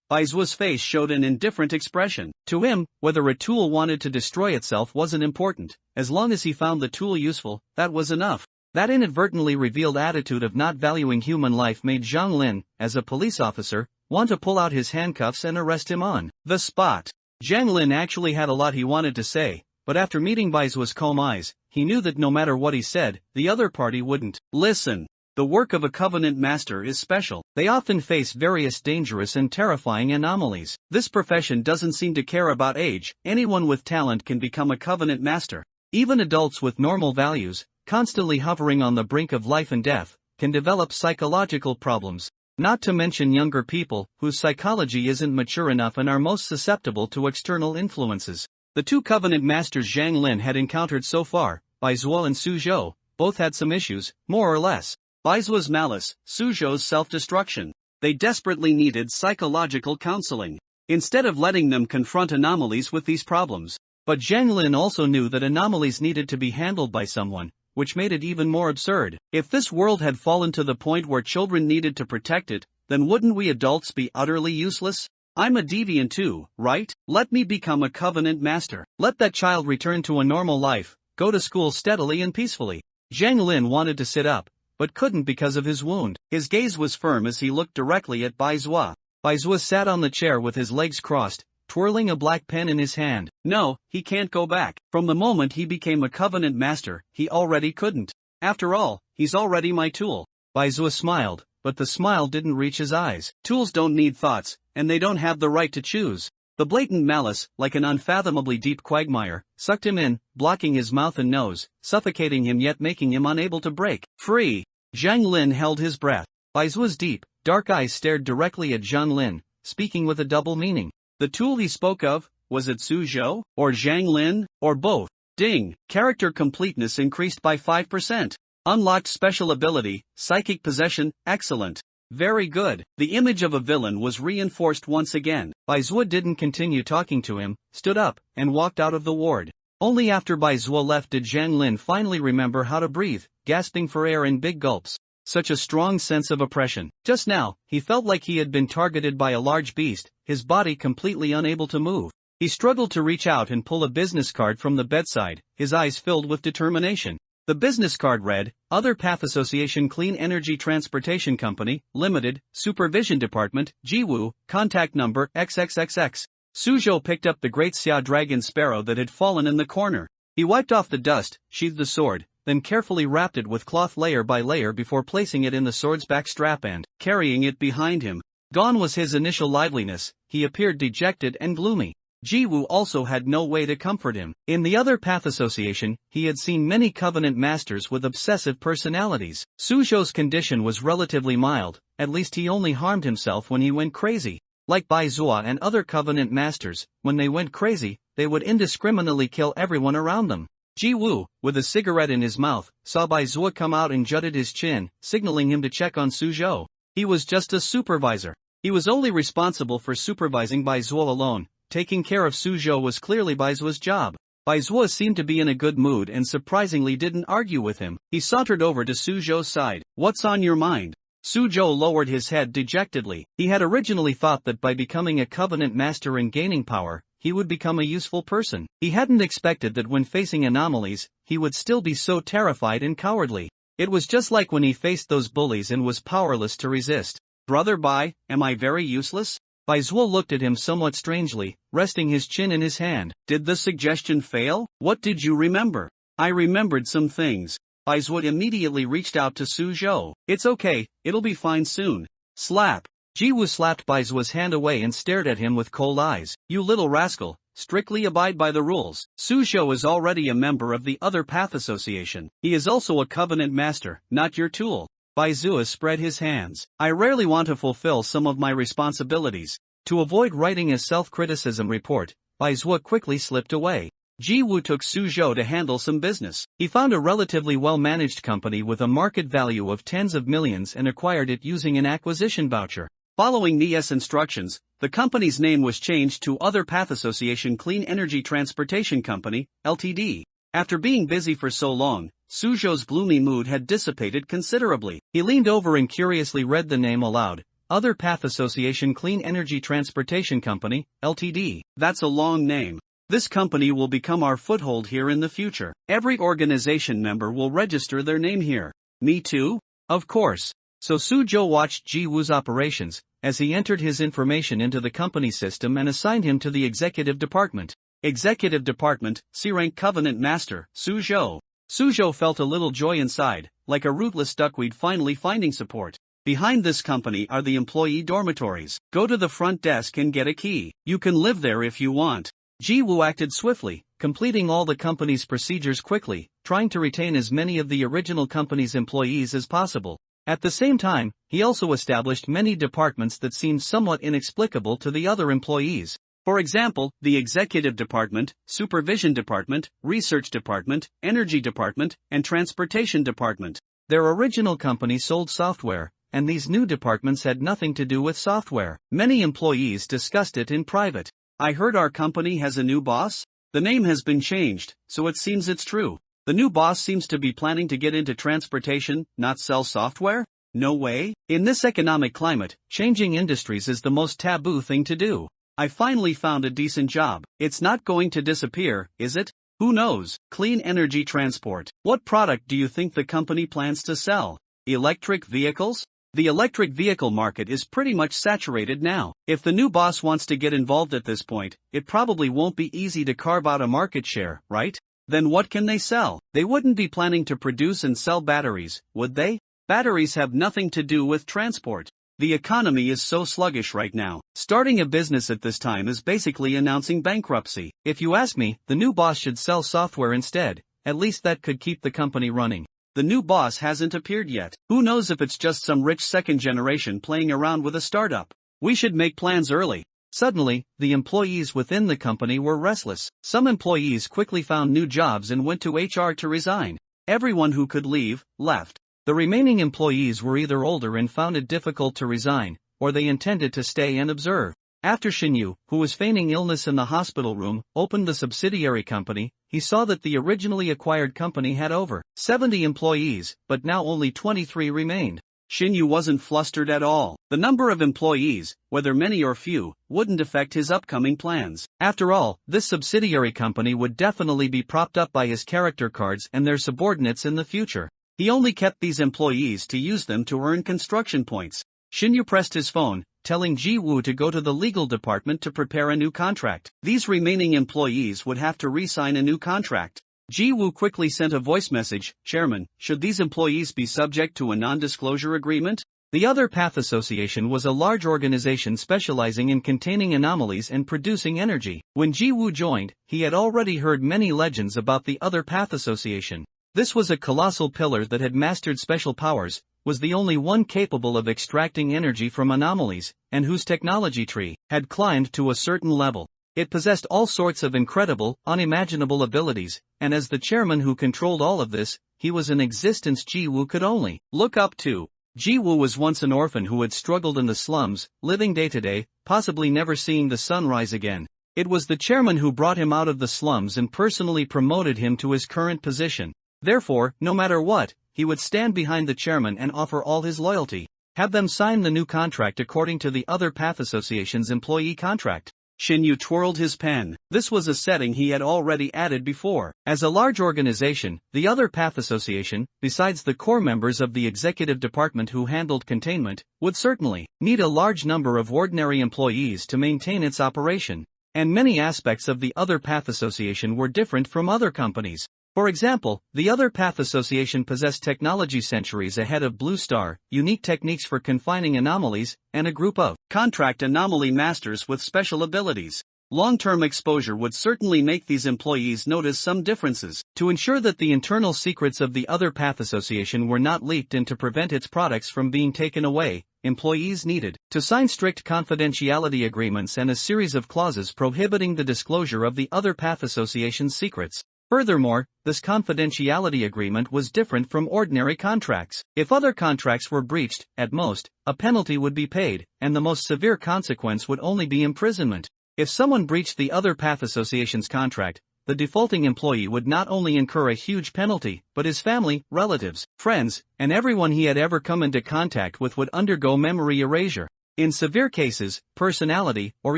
Bai Zuo's face showed an indifferent expression. To him, whether a tool wanted to destroy itself wasn't important. As long as he found the tool useful, that was enough. That inadvertently revealed attitude of not valuing human life made Zhang Lin, as a police officer, want to pull out his handcuffs and arrest him on the spot. Zhang Lin actually had a lot he wanted to say, but after meeting Bai Zuo's calm eyes, he knew that no matter what he said, the other party wouldn't listen. The work of a Covenant Master is special. They often face various dangerous and terrifying anomalies. This profession doesn't seem to care about age. Anyone with talent can become a Covenant Master. Even adults with normal values, constantly hovering on the brink of life and death, can develop psychological problems. Not to mention younger people, whose psychology isn't mature enough and are most susceptible to external influences. The two Covenant Masters Zhang Lin had encountered so far, Bai Zuo and Suzhou, both had some issues, more or less. Bai Zuo's malice, Suzhou's self-destruction. They desperately needed psychological counseling, instead of letting them confront anomalies with these problems. But Zhang Lin also knew that anomalies needed to be handled by someone, which made it even more absurd. If this world had fallen to the point where children needed to protect it, then wouldn't we adults be utterly useless? I'm a deviant too, right? Let me become a Covenant Master. Let that child return to a normal life, go to school steadily and peacefully. Zhang Lin wanted to sit up, but couldn't because of his wound. His gaze was firm as he looked directly at Bai Zuo. Baizhua sat on the chair with his legs crossed, twirling a black pen in his hand. No, he can't go back. From the moment he became a Covenant Master, he already couldn't. After all, he's already my tool. Baizhua smiled, but the smile didn't reach his eyes. Tools don't need thoughts, and they don't have the right to choose. The blatant malice, like an unfathomably deep quagmire, sucked him in, blocking his mouth and nose, suffocating him yet making him unable to break free. Zhang Lin held his breath. Baizua's deep, dark eyes stared directly at Zhang Lin, speaking with a double meaning. The tool he spoke of, was it Su Zhou, or Zhang Lin, or both? Ding! Character completeness increased by 5%. Unlocked special ability, psychic possession, excellent. Very good. The image of a villain was reinforced once again. Baizhua didn't continue talking to him, stood up, and walked out of the ward. Only after Baizhua left did Zhang Lin finally remember how to breathe, gasping for air in big gulps. Such a strong sense of oppression. Just now, he felt like he had been targeted by a large beast, his body completely unable to move. He struggled to reach out and pull a business card from the bedside, his eyes filled with determination. The business card read, Other Path Association Clean Energy Transportation Company, Limited, Supervision Department, Jiwu, Contact Number XXXX. Suzhou picked up the great Xia dragon sparrow that had fallen in the corner. He wiped off the dust, sheathed the sword, then carefully wrapped it with cloth layer by layer before placing it in the sword's back strap and carrying it behind him. Gone was his initial liveliness, he appeared dejected and gloomy. Jiwu also had no way to comfort him. In the Other Path Association, he had seen many Covenant Masters with obsessive personalities. Suzhou's condition was relatively mild, at least he only harmed himself when he went crazy. Like Baizhua and other Covenant Masters, when they went crazy, they would indiscriminately kill everyone around them. Jiwu, with a cigarette in his mouth, saw Baizhua come out and jutted his chin, signaling him to check on Suzhou. He was just a supervisor. He was only responsible for supervising Baizhua alone. Taking care of Suzhou was clearly Baizua's job. Baizhua seemed to be in a good mood and surprisingly didn't argue with him. He sauntered over to Suzhou's side. What's on your mind? Suzhou lowered his head dejectedly. He had originally thought that by becoming a Covenant Master and gaining power, he would become a useful person. He hadn't expected that when facing anomalies, he would still be so terrified and cowardly. It was just like when he faced those bullies and was powerless to resist. Brother Bai, am I very useless? Baizhua looked at him somewhat strangely, resting his chin in his hand. Did the suggestion fail? What did you remember? I remembered some things. Baizhua immediately reached out to Suzhou. It's okay, it'll be fine soon. Slap. Jiwu slapped Baizua's hand away and stared at him with cold eyes. You little rascal, strictly abide by the rules. Suzhou is already a member of the Other Path Association. He is also a Covenant Master, not your tool. Baizhua spread his hands. I rarely want to fulfill some of my responsibilities. To avoid writing a self-criticism report, Baizhua quickly slipped away. Jiwu took Suzhou to handle some business. He found a relatively well-managed company with a market value of tens of millions and acquired it using an acquisition voucher. Following Nia's instructions, the company's name was changed to Other Path Association Clean Energy Transportation Company, Ltd. After being busy for so long, Suzhou's gloomy mood had dissipated considerably. He leaned over and curiously read the name aloud. Other Path Association Clean Energy Transportation Company, Ltd. That's a long name. This company will become our foothold here in the future. Every organization member will register their name here. Me too? Of course. So Suzhou watched Jiwu's operations, as he entered his information into the company system and assigned him to the executive department. Executive Department, C-Rank Covenant Master, Suzhou. Suzhou felt a little joy inside, like a rootless duckweed finally finding support. Behind this company are the employee dormitories. Go to the front desk and get a key. You can live there if you want. Jiwu acted swiftly, completing all the company's procedures quickly, trying to retain as many of the original company's employees as possible. At the same time, he also established many departments that seemed somewhat inexplicable to the other employees. For example, the Executive Department, Supervision Department, Research Department, Energy Department, and Transportation Department. Their original company sold software, and these new departments had nothing to do with software. Many employees discussed it in private. I heard our company has a new boss? The name has been changed, so it seems it's true. The new boss seems to be planning to get into transportation, not sell software? No way. In this economic climate, changing industries is the most taboo thing to do. I finally found a decent job. It's not going to disappear, is it? Who knows? Clean energy transport. What product do you think the company plans to sell? Electric vehicles? The electric vehicle market is pretty much saturated now. If the new boss wants to get involved at this point, it probably won't be easy to carve out a market share, right? Then what can they sell? They wouldn't be planning to produce and sell batteries, would they? Batteries have nothing to do with transport. The economy is so sluggish right now. Starting a business at this time is basically announcing bankruptcy. If you ask me, the new boss should sell software instead. At least that could keep the company running. The new boss hasn't appeared yet. Who knows if it's just some rich second generation playing around with a startup? We should make plans early. Suddenly, the employees within the company were restless. Some employees quickly found new jobs and went to HR to resign. Everyone who could leave, left. The remaining employees were either older and found it difficult to resign, or they intended to stay and observe. After Shinyu, who was feigning illness in the hospital room, opened the subsidiary company, he saw that the originally acquired company had over 70 employees, but now only 23 remained. Shinyu wasn't flustered at all. The number of employees, whether many or few, wouldn't affect his upcoming plans. After all, this subsidiary company would definitely be propped up by his character cards and their subordinates in the future. He only kept these employees to use them to earn construction points. Shinyu pressed his phone, telling Ji-woo to go to the legal department to prepare a new contract. These remaining employees would have to re-sign a new contract. Ji-woo quickly sent a voice message, "Chairman, should these employees be subject to a non-disclosure agreement?" The Other Path Association was a large organization specializing in containing anomalies and producing energy. When Ji-woo joined, he had already heard many legends about the Other Path Association. This was a colossal pillar that had mastered special powers, was the only one capable of extracting energy from anomalies, and whose technology tree had climbed to a certain level. It possessed all sorts of incredible, unimaginable abilities, and as the chairman who controlled all of this, he was an existence Ji-woo could only look up to. Ji-woo was once an orphan who had struggled in the slums, living day to day, possibly never seeing the sun rise again. It was the chairman who brought him out of the slums and personally promoted him to his current position. Therefore, no matter what, he would stand behind the chairman and offer all his loyalty. Have them sign the new contract according to the Other Path Association's employee contract. Shinyu twirled his pen. This was a setting he had already added before. As a large organization, the Other Path Association, besides the core members of the executive department who handled containment, would certainly need a large number of ordinary employees to maintain its operation. And many aspects of the Other Path Association were different from other companies. For example, the Other Path Association possessed technology centuries ahead of Blue Star, unique techniques for confining anomalies, and a group of contract anomaly masters with special abilities. Long-term exposure would certainly make these employees notice some differences. To ensure that the internal secrets of the Other Path Association were not leaked and to prevent its products from being taken away, employees needed to sign strict confidentiality agreements and a series of clauses prohibiting the disclosure of the Other Path Association's secrets. Furthermore, this confidentiality agreement was different from ordinary contracts. If other contracts were breached, at most, a penalty would be paid, and the most severe consequence would only be imprisonment. If someone breached the Other Path Association's contract, the defaulting employee would not only incur a huge penalty, but his family, relatives, friends, and everyone he had ever come into contact with would undergo memory erasure. In severe cases, personality, or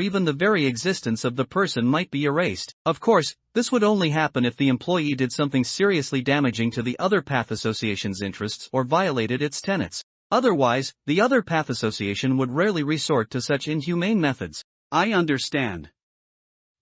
even the very existence of the person might be erased. Of course, this would only happen if the employee did something seriously damaging to the Other Path Association's interests or violated its tenets. Otherwise, the Other Path Association would rarely resort to such inhumane methods. I understand.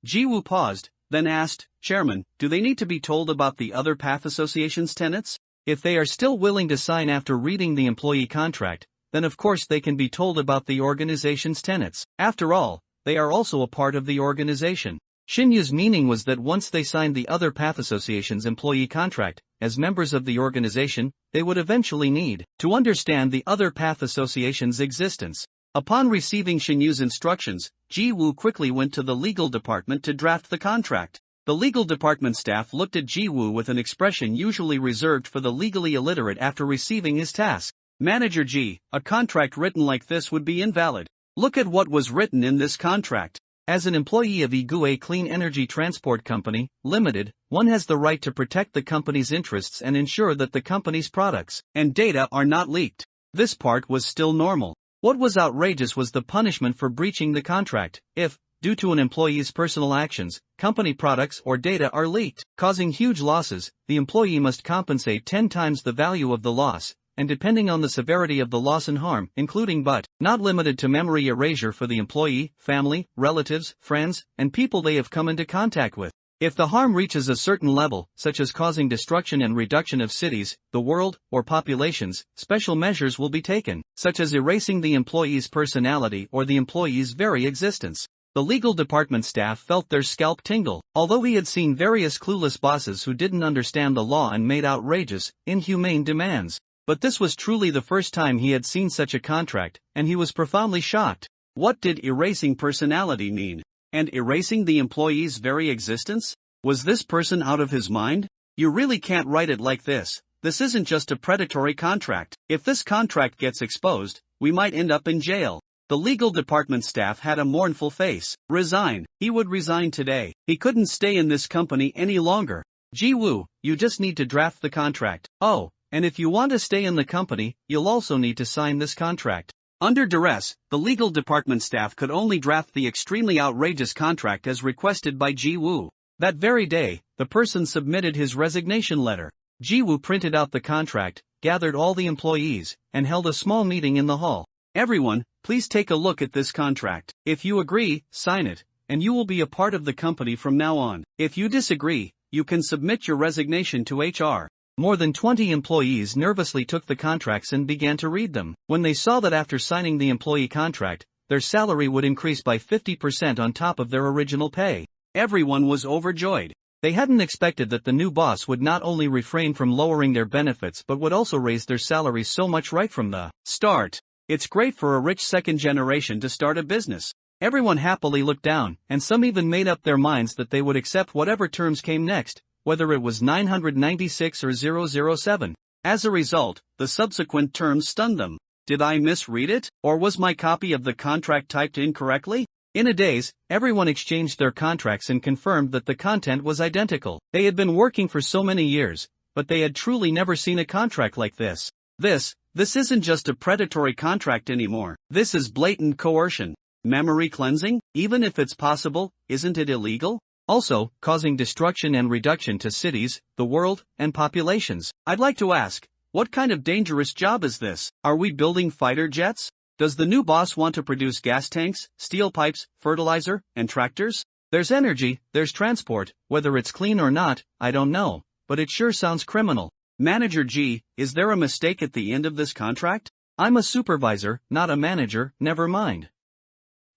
Ji-woo paused, then asked, "Chairman, do they need to be told about the Other Path Association's tenets? If they are still willing to sign after reading the employee contract, then of course they can be told about the organization's tenets. After all, they are also a part of the organization." Shinyu's meaning was that once they signed the Other Path Association's employee contract, as members of the organization, they would eventually need to understand the Other Path Association's existence. Upon receiving Shinyu's instructions, Ji-woo quickly went to the legal department to draft the contract. The legal department staff looked at Ji-woo with an expression usually reserved for the legally illiterate after receiving his task. "Manager Ji, a contract written like this would be invalid. Look at what was written in this contract. As an employee of Igue Clean Energy Transport Company, Limited, one has the right to protect the company's interests and ensure that the company's products and data are not leaked." This part was still normal. What was outrageous was the punishment for breaching the contract. If, due to an employee's personal actions, company products or data are leaked, causing huge losses, the employee must compensate 10 times the value of the loss, and depending on the severity of the loss and harm, including but not limited to memory erasure for the employee, family, relatives, friends, and people they have come into contact with. If the harm reaches a certain level, such as causing destruction and reduction of cities, the world, or populations, special measures will be taken, such as erasing the employee's personality or the employee's very existence. The legal department staff felt their scalp tingle, although he had seen various clueless bosses who didn't understand the law and made outrageous, inhumane demands. But this was truly the first time he had seen such a contract, and he was profoundly shocked. What did erasing personality mean? And erasing the employee's very existence? Was this person out of his mind? You really can't write it like this. This isn't just a predatory contract. If this contract gets exposed, we might end up in jail. The legal department staff had a mournful face. Resign. He would resign today. He couldn't stay in this company any longer. Ji-woo, you just need to draft the contract. Oh, and if you want to stay in the company, you'll also need to sign this contract. Under duress, the legal department staff could only draft the extremely outrageous contract as requested by Ji-woo. That very day, the person submitted his resignation letter. Ji-woo printed out the contract, gathered all the employees, and held a small meeting in the hall. Everyone, please take a look at this contract. If you agree, sign it, and you will be a part of the company from now on. If you disagree, you can submit your resignation to HR. More than 20 employees nervously took the contracts and began to read them. When they saw that after signing the employee contract, their salary would increase by 50% on top of their original pay, everyone was overjoyed. They hadn't expected that the new boss would not only refrain from lowering their benefits but would also raise their salaries so much right from the start. It's great for a rich second generation to start a business. Everyone happily looked down, and some even made up their minds that they would accept whatever terms came next, whether it was 996 or 007. As a result, the subsequent terms stunned them. Did I misread it, or was my copy of the contract typed incorrectly? In a daze, everyone exchanged their contracts and confirmed that the content was identical. They had been working for so many years, but they had truly never seen a contract like this. This isn't just a predatory contract anymore. This is blatant coercion. Memory cleansing, even if it's possible, isn't it illegal? Also, causing destruction and reduction to cities, the world, and populations. I'd like to ask, what kind of dangerous job is this? Are we building fighter jets? Does the new boss want to produce gas tanks, steel pipes, fertilizer, and tractors? There's energy, there's transport, whether it's clean or not, I don't know, but it sure sounds criminal. Manager G, is there a mistake at the end of this contract? I'm a supervisor, not a manager, never mind.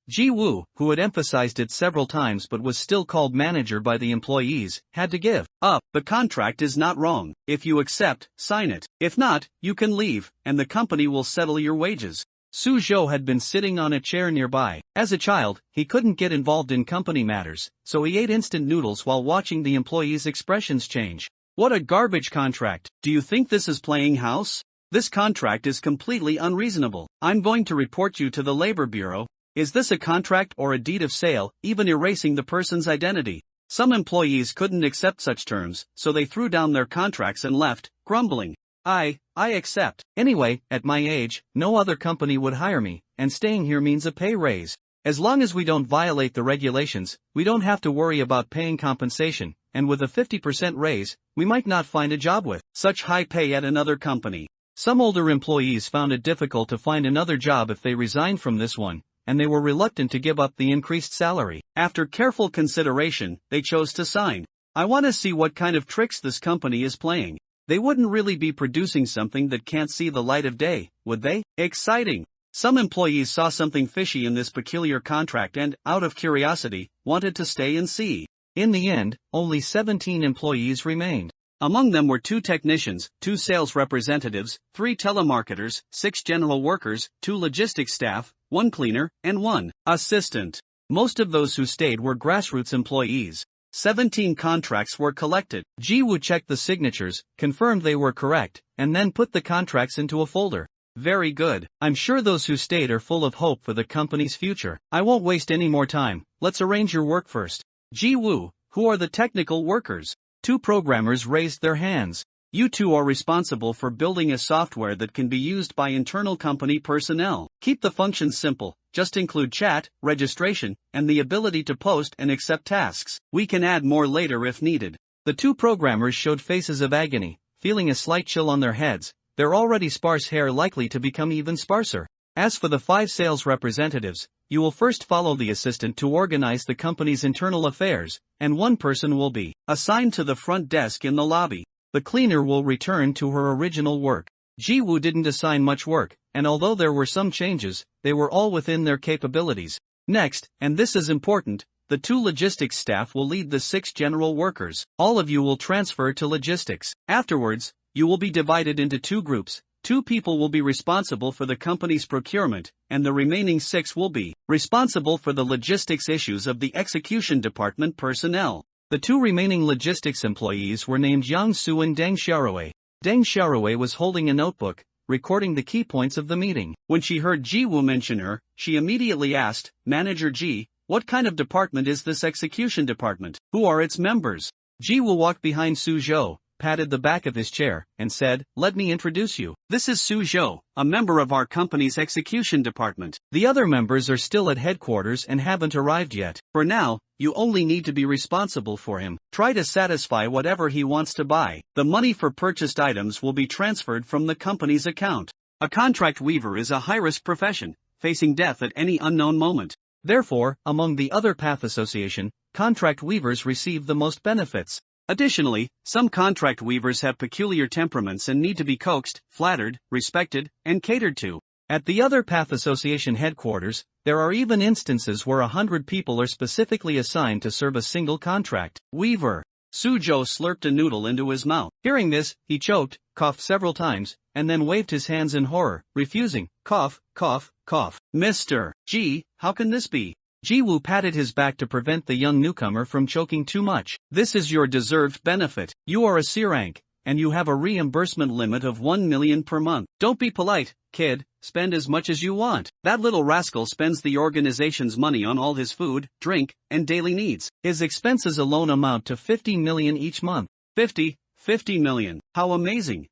Ji-woo, who had emphasized it several times but was still called manager by the employees, had to give up. The contract is not wrong. If you accept, sign it. If not, you can leave, and the company will settle your wages. Soo-jo had been sitting on a chair nearby. As a child, he couldn't get involved in company matters, so he ate instant noodles while watching the employees' expressions change. What a garbage contract. Do you think this is playing house? This contract is completely unreasonable. I'm going to report you to the Labor Bureau. Is this a contract or a deed of sale, even erasing the person's identity? Some employees couldn't accept such terms, so they threw down their contracts and left, grumbling. I accept. Anyway, at my age, no other company would hire me, and staying here means a pay raise. As long as we don't violate the regulations, we don't have to worry about paying compensation, and with a 50% raise, we might not find a job with such high pay at another company. Some older employees found it difficult to find another job if they resigned from this one, and they were reluctant to give up the increased salary. After careful consideration, they chose to sign. I want to see what kind of tricks this company is playing. They wouldn't really be producing something that can't see the light of day, would they? Exciting! Some employees saw something fishy in this peculiar contract and, out of curiosity, wanted to stay and see. In the end, only 17 employees remained. Among them were 2 technicians, 2 sales representatives, 3 telemarketers, 6 general workers, 2 logistics staff, 1 cleaner, and 1 assistant. Most of those who stayed were grassroots employees. 17 contracts were collected. Ji-woo checked the signatures, confirmed they were correct, and then put the contracts into a folder. Very good. I'm sure those who stayed are full of hope for the company's future. I won't waste any more time. Let's arrange your work first. Ji-woo, who are the technical workers? 2 programmers raised their hands. You 2 are responsible for building a software that can be used by internal company personnel. Keep the functions simple, just include chat, registration, and the ability to post and accept tasks. We can add more later if needed. The 2 programmers showed faces of agony, feeling a slight chill on their heads, their already sparse hair likely to become even sparser. As for the 5 sales representatives, you will first follow the assistant to organize the company's internal affairs, and one person will be assigned to the front desk in the lobby. The cleaner will return to her original work. Ji-woo didn't assign much work, and although there were some changes, they were all within their capabilities. Next, and this is important, the 2 logistics staff will lead the 6 general workers. All of you will transfer to logistics. Afterwards, you will be divided into 2 groups. 2 people will be responsible for the company's procurement, and the remaining 6 will be responsible for the logistics issues of the execution department personnel. The 2 remaining logistics employees were named Yang-soo and Deng Xiaorui. Deng Xiaorui was holding a notebook, recording the key points of the meeting. When she heard Ji-woo mention her, she immediately asked, "Manager Ji, what kind of department is this execution department? Who are its members?" Ji-woo walked behind Su-zhou, patted the back of his chair, and said, "Let me introduce you. This is Su-zhou, a member of our company's execution department. The other members are still at headquarters and haven't arrived yet. For now, you only need to be responsible for him. Try to satisfy whatever he wants to buy. The money for purchased items will be transferred from the company's account. A contract weaver is a high-risk profession, facing death at any unknown moment. Therefore, among the other path association, contract weavers receive the most benefits. Additionally, some contract weavers have peculiar temperaments and need to be coaxed, flattered, respected, and catered to. At the other path association headquarters, there are even instances where 100 people are specifically assigned to serve a single contract weaver." Su-zhou slurped a noodle into his mouth. Hearing this, he choked, coughed several times, and then waved his hands in horror, refusing. "Cough, cough, cough. Mr. Ji, how can this be?" Ji-woo patted his back to prevent the young newcomer from choking too much. "This is your deserved benefit. You are a C-rank, and you have a reimbursement limit of 1 million per month. Don't be polite, kid, spend as much as you want. That little rascal spends the organization's money on all his food, drink, and daily needs. His expenses alone amount to 50 million each month." 50 million. How amazing!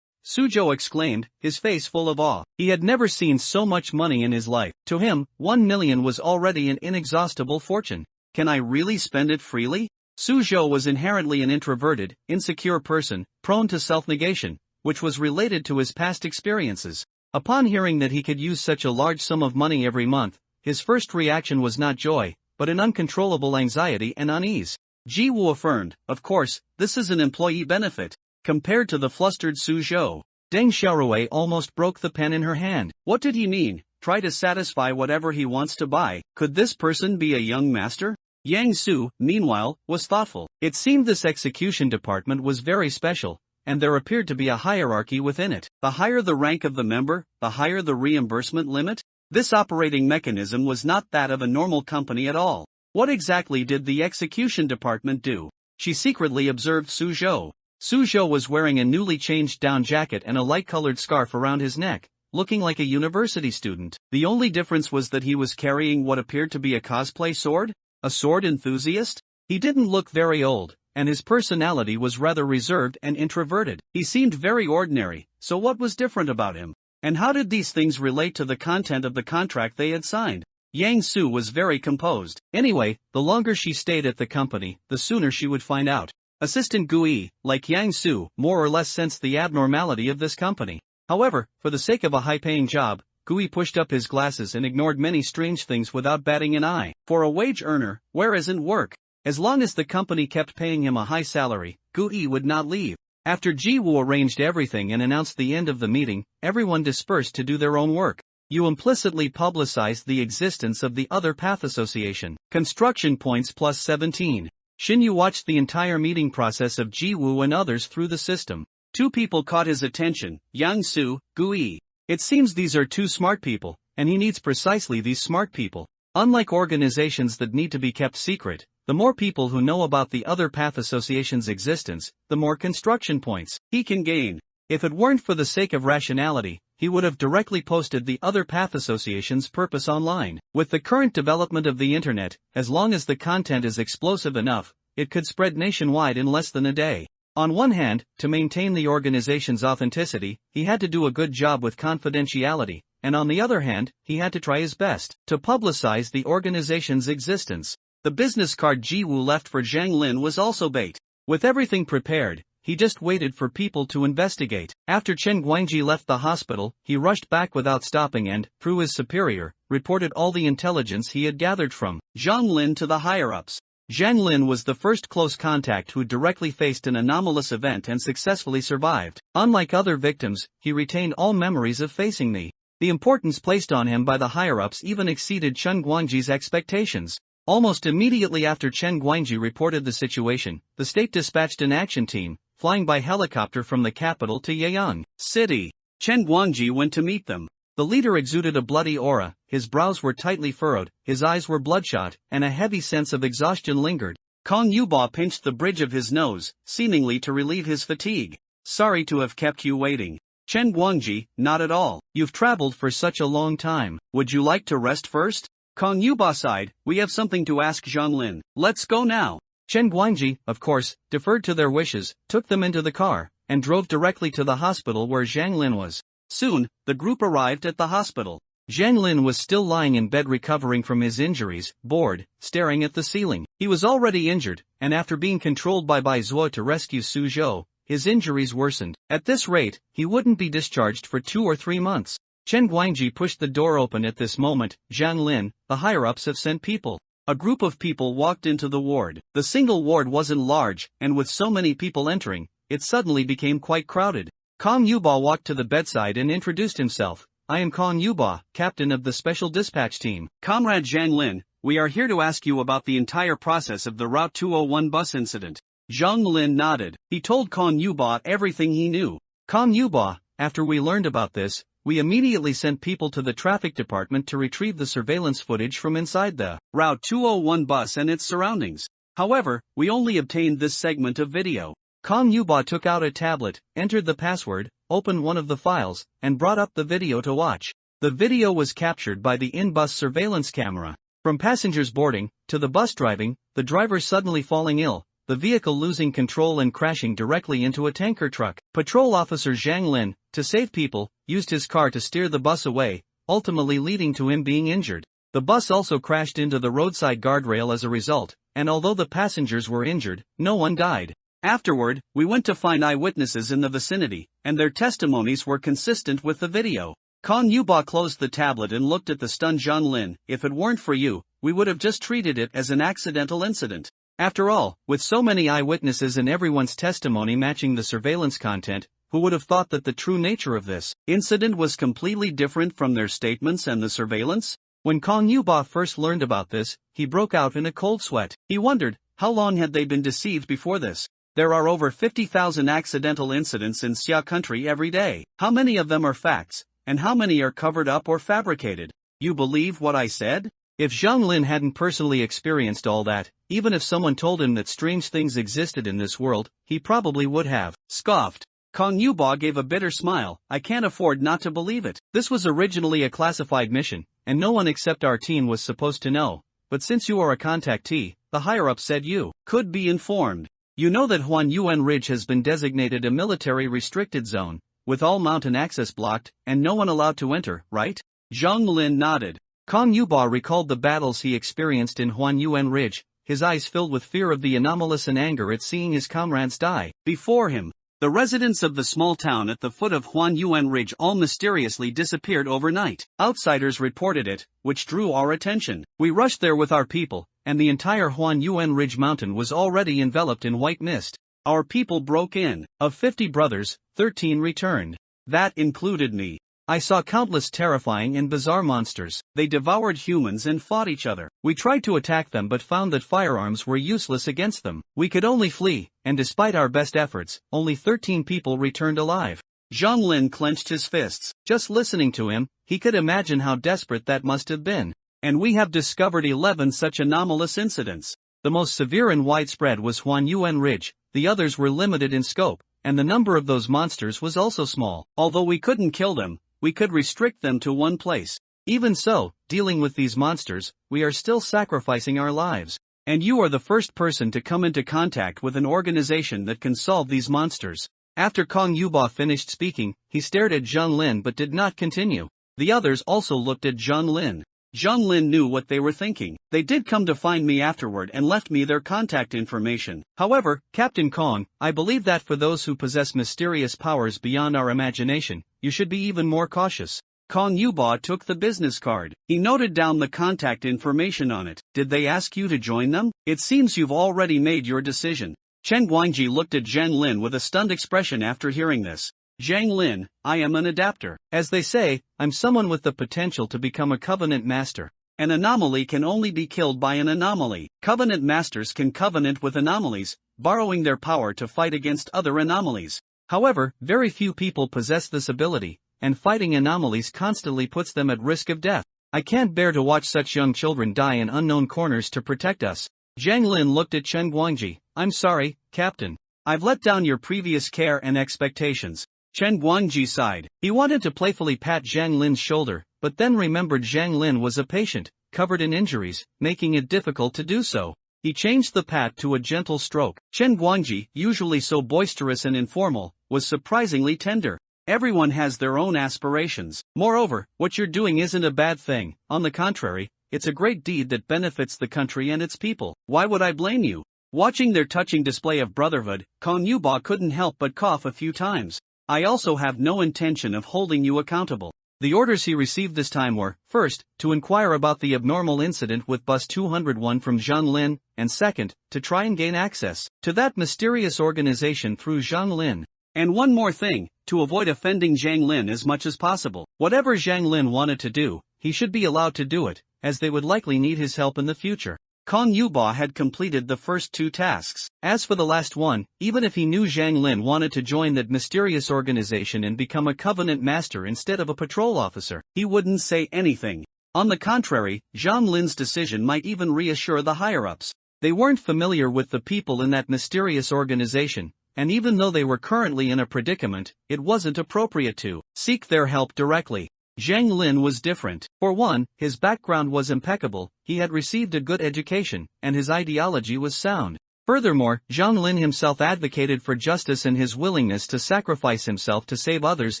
Su-zhou exclaimed, his face full of awe. He had never seen so much money in his life. To him, 1 million was already an inexhaustible fortune. Can I really spend it freely? Su-zhou was inherently an introverted, insecure person, prone to self-negation, which was related to his past experiences. Upon hearing that he could use such a large sum of money every month, his first reaction was not joy, but an uncontrollable anxiety and unease. Ji-woo affirmed, "Of course, this is an employee benefit." Compared to the flustered Su-zhou, Deng Xiaorui almost broke the pen in her hand. What did he mean? Try to satisfy whatever he wants to buy. Could this person be a young master? Yang Su, meanwhile, was thoughtful. It seemed this execution department was very special, and there appeared to be a hierarchy within it. The higher the rank of the member, the higher the reimbursement limit. This operating mechanism was not that of a normal company at all. What exactly did the execution department do? She secretly observed Su-zhou. Su-zhou was wearing a newly changed down jacket and a light-colored scarf around his neck, looking like a university student. The only difference was that he was carrying what appeared to be a cosplay sword? A sword enthusiast? He didn't look very old, and his personality was rather reserved and introverted. He seemed very ordinary, so what was different about him? And how did these things relate to the content of the contract they had signed? Yang Su was very composed. Anyway, the longer she stayed at the company, the sooner she would find out. Assistant Gui, like Yang Su, more or less sensed the abnormality of this company. However, for the sake of a high-paying job, Gui pushed up his glasses and ignored many strange things without batting an eye. For a wage earner, where isn't work? As long as the company kept paying him a high salary, Gui would not leave. After Ji-woo arranged everything and announced the end of the meeting, everyone dispersed to do their own work. You implicitly publicized the existence of the other path association. Construction points plus 17. Shin-yu watched the entire meeting process of Ji-woo and others through the system. 2 people caught his attention, Yang Su, Gui. It seems these are 2 smart people, and he needs precisely these smart people. Unlike organizations that need to be kept secret, the more people who know about the other path association's existence, the more construction points he can gain. If it weren't for the sake of rationality, he would have directly posted the other path association's purpose online. With the current development of the internet, as long as the content is explosive enough, it could spread nationwide in less than a day. On one hand, to maintain the organization's authenticity, he had to do a good job with confidentiality, and on the other hand, he had to try his best to publicize the organization's existence. The business card Ji-woo left for Zhang Lin was also bait. With everything prepared, he just waited for people to investigate. After Chen Guangji left the hospital, he rushed back without stopping and, through his superior, reported all the intelligence he had gathered from Zhang Lin to the higher-ups. Zhang Lin was the first close contact who directly faced an anomalous event and successfully survived. Unlike other victims, he retained all memories of facing the importance placed on him by the higher-ups even exceeded Chen Guangji's expectations. Almost immediately after Chen Guangji reported the situation, the state dispatched an action team, flying by helicopter from the capital to Yeyang City. Chen Guangji went to meet them. The leader exuded a bloody aura, his brows were tightly furrowed, his eyes were bloodshot, and a heavy sense of exhaustion lingered. Kong Yuba pinched the bridge of his nose, seemingly to relieve his fatigue. Sorry to have kept you waiting. Chen Guangji, not at all. You've traveled for such a long time. Would you like to rest first? Kong Yuba sighed, we have something to ask Zhang Lin. Let's go now. Chen Guangji, of course, deferred to their wishes, took them into the car, and drove directly to the hospital where Zhang Lin was. Soon, the group arrived at the hospital. Zhang Lin was still lying in bed recovering from his injuries, bored, staring at the ceiling. He was already injured, and after being controlled by Bai Zuo to rescue Su Zhou, his injuries worsened. At this rate, he wouldn't be discharged for 2 or 3 months. Chen Guangji pushed the door open at this moment. Zhang Lin, the higher-ups have sent people. A group of people walked into the ward. The single ward wasn't large, and with so many people entering, it suddenly became quite crowded. Kong Yuba walked to the bedside and introduced himself. I am Kong Yuba, captain of the special dispatch team. Comrade Zhang Lin, we are here to ask you about the entire process of the Route 201 bus incident. Zhang Lin nodded. He told Kong Yuba everything he knew. Kong Yuba, after we learned about this, we immediately sent people to the traffic department to retrieve the surveillance footage from inside the Route 201 bus and its surroundings. However, we only obtained this segment of video. Kong Yuba took out a tablet, entered the password, opened one of the files, and brought up the video to watch. The video was captured by the in-bus surveillance camera. From passengers boarding, to the bus driving, the driver suddenly falling ill, the vehicle losing control and crashing directly into a tanker truck. Patrol officer Zhang Lin, to save people, used his car to steer the bus away, ultimately leading to him being injured. The bus also crashed into the roadside guardrail as a result, and although the passengers were injured, no one died. Afterward, we went to find eyewitnesses in the vicinity, and their testimonies were consistent with the video. Kong Yuba closed the tablet and looked at the stunned Zhang Lin. If it weren't for you, we would have just treated it as an accidental incident. After all, with so many eyewitnesses and everyone's testimony matching the surveillance content, who would have thought that the true nature of this incident was completely different from their statements and the surveillance? When Kong Yuba first learned about this, he broke out in a cold sweat. He wondered, how long had they been deceived before this? There are over 50,000 accidental incidents in Xia country every day. How many of them are facts, and how many are covered up or fabricated? You believe what I said? If Zhang Lin hadn't personally experienced all that, even if someone told him that strange things existed in this world, he probably would have scoffed. Kong Yuba gave a bitter smile. I can't afford not to believe it. This was originally a classified mission, and no one except our team was supposed to know. But since you are a contactee, the higher-up said you could be informed. You know that Huanyuan Ridge has been designated a military restricted zone, with all mountain access blocked, and no one allowed to enter, right? Zhang Lin nodded. Kong Yuba recalled the battles he experienced in Huanyuan Ridge, his eyes filled with fear of the anomalous and anger at seeing his comrades die before him. The residents of the small town at the foot of Huanyuan Ridge all mysteriously disappeared overnight. Outsiders reported it, which drew our attention. We rushed there with our people, and the entire Huanyuan Ridge mountain was already enveloped in white mist. Our people broke in. Of 50 brothers, 13 returned. That included me. I saw countless terrifying and bizarre monsters. They devoured humans and fought each other. We tried to attack them but found that firearms were useless against them. We could only flee, and despite our best efforts, only 13 people returned alive. Zhang Lin clenched his fists. Just listening to him, he could imagine how desperate that must have been. And we have discovered 11 such anomalous incidents. The most severe and widespread was Huanyuan Ridge, the others were limited in scope, and the number of those monsters was also small. Although we couldn't kill them, we could restrict them to one place. Even so, dealing with these monsters, we are still sacrificing our lives. And you are the first person to come into contact with an organization that can solve these monsters. After Kong Yuba finished speaking, he stared at Zhang Lin but did not continue. The others also looked at Zhang Lin. Zhang Lin knew what they were thinking. They did come to find me afterward and left me their contact information. However, Captain Kong, I believe that for those who possess mysterious powers beyond our imagination, you should be even more cautious. Kong Yuba took the business card. He noted down the contact information on it. Did they ask you to join them? It seems you've already made your decision. Chen Guangji looked at Zhang Lin with a stunned expression after hearing this. Zhang Lin, I am an adapter. As they say, I'm someone with the potential to become a covenant master. An anomaly can only be killed by an anomaly. Covenant masters can covenant with anomalies, borrowing their power to fight against other anomalies. However, very few people possess this ability, and fighting anomalies constantly puts them at risk of death. I can't bear to watch such young children die in unknown corners to protect us. Zhang Lin looked at Chen Guangji. I'm sorry, Captain. I've let down your previous care and expectations. Chen Guangji sighed. He wanted to playfully pat Zhang Lin's shoulder, but then remembered Zhang Lin was a patient, covered in injuries, making it difficult to do so. He changed the pat to a gentle stroke. Chen Guangji, usually so boisterous and informal, was surprisingly tender. Everyone has their own aspirations. Moreover, what you're doing isn't a bad thing. On the contrary, it's a great deed that benefits the country and its people. Why would I blame you? Watching their touching display of brotherhood, Kong Yuba couldn't help but cough a few times. I also have no intention of holding you accountable. The orders he received this time were, first, to inquire about the abnormal incident with bus 201 from Zhang Lin, and second, to try and gain access to that mysterious organization through Zhang Lin. And one more thing, to avoid offending Zhang Lin as much as possible. Whatever Zhang Lin wanted to do, he should be allowed to do it, as they would likely need his help in the future. Kong Yuba had completed the first two tasks. As for the last one, even if he knew Zhang Lin wanted to join that mysterious organization and become a covenant master instead of a patrol officer, he wouldn't say anything. On the contrary, Zhang Lin's decision might even reassure the higher-ups. They weren't familiar with the people in that mysterious organization, and even though they were currently in a predicament, it wasn't appropriate to seek their help directly. Zhang Lin was different. For one, his background was impeccable, he had received a good education, and his ideology was sound. Furthermore, Zhang Lin himself advocated for justice, and his willingness to sacrifice himself to save others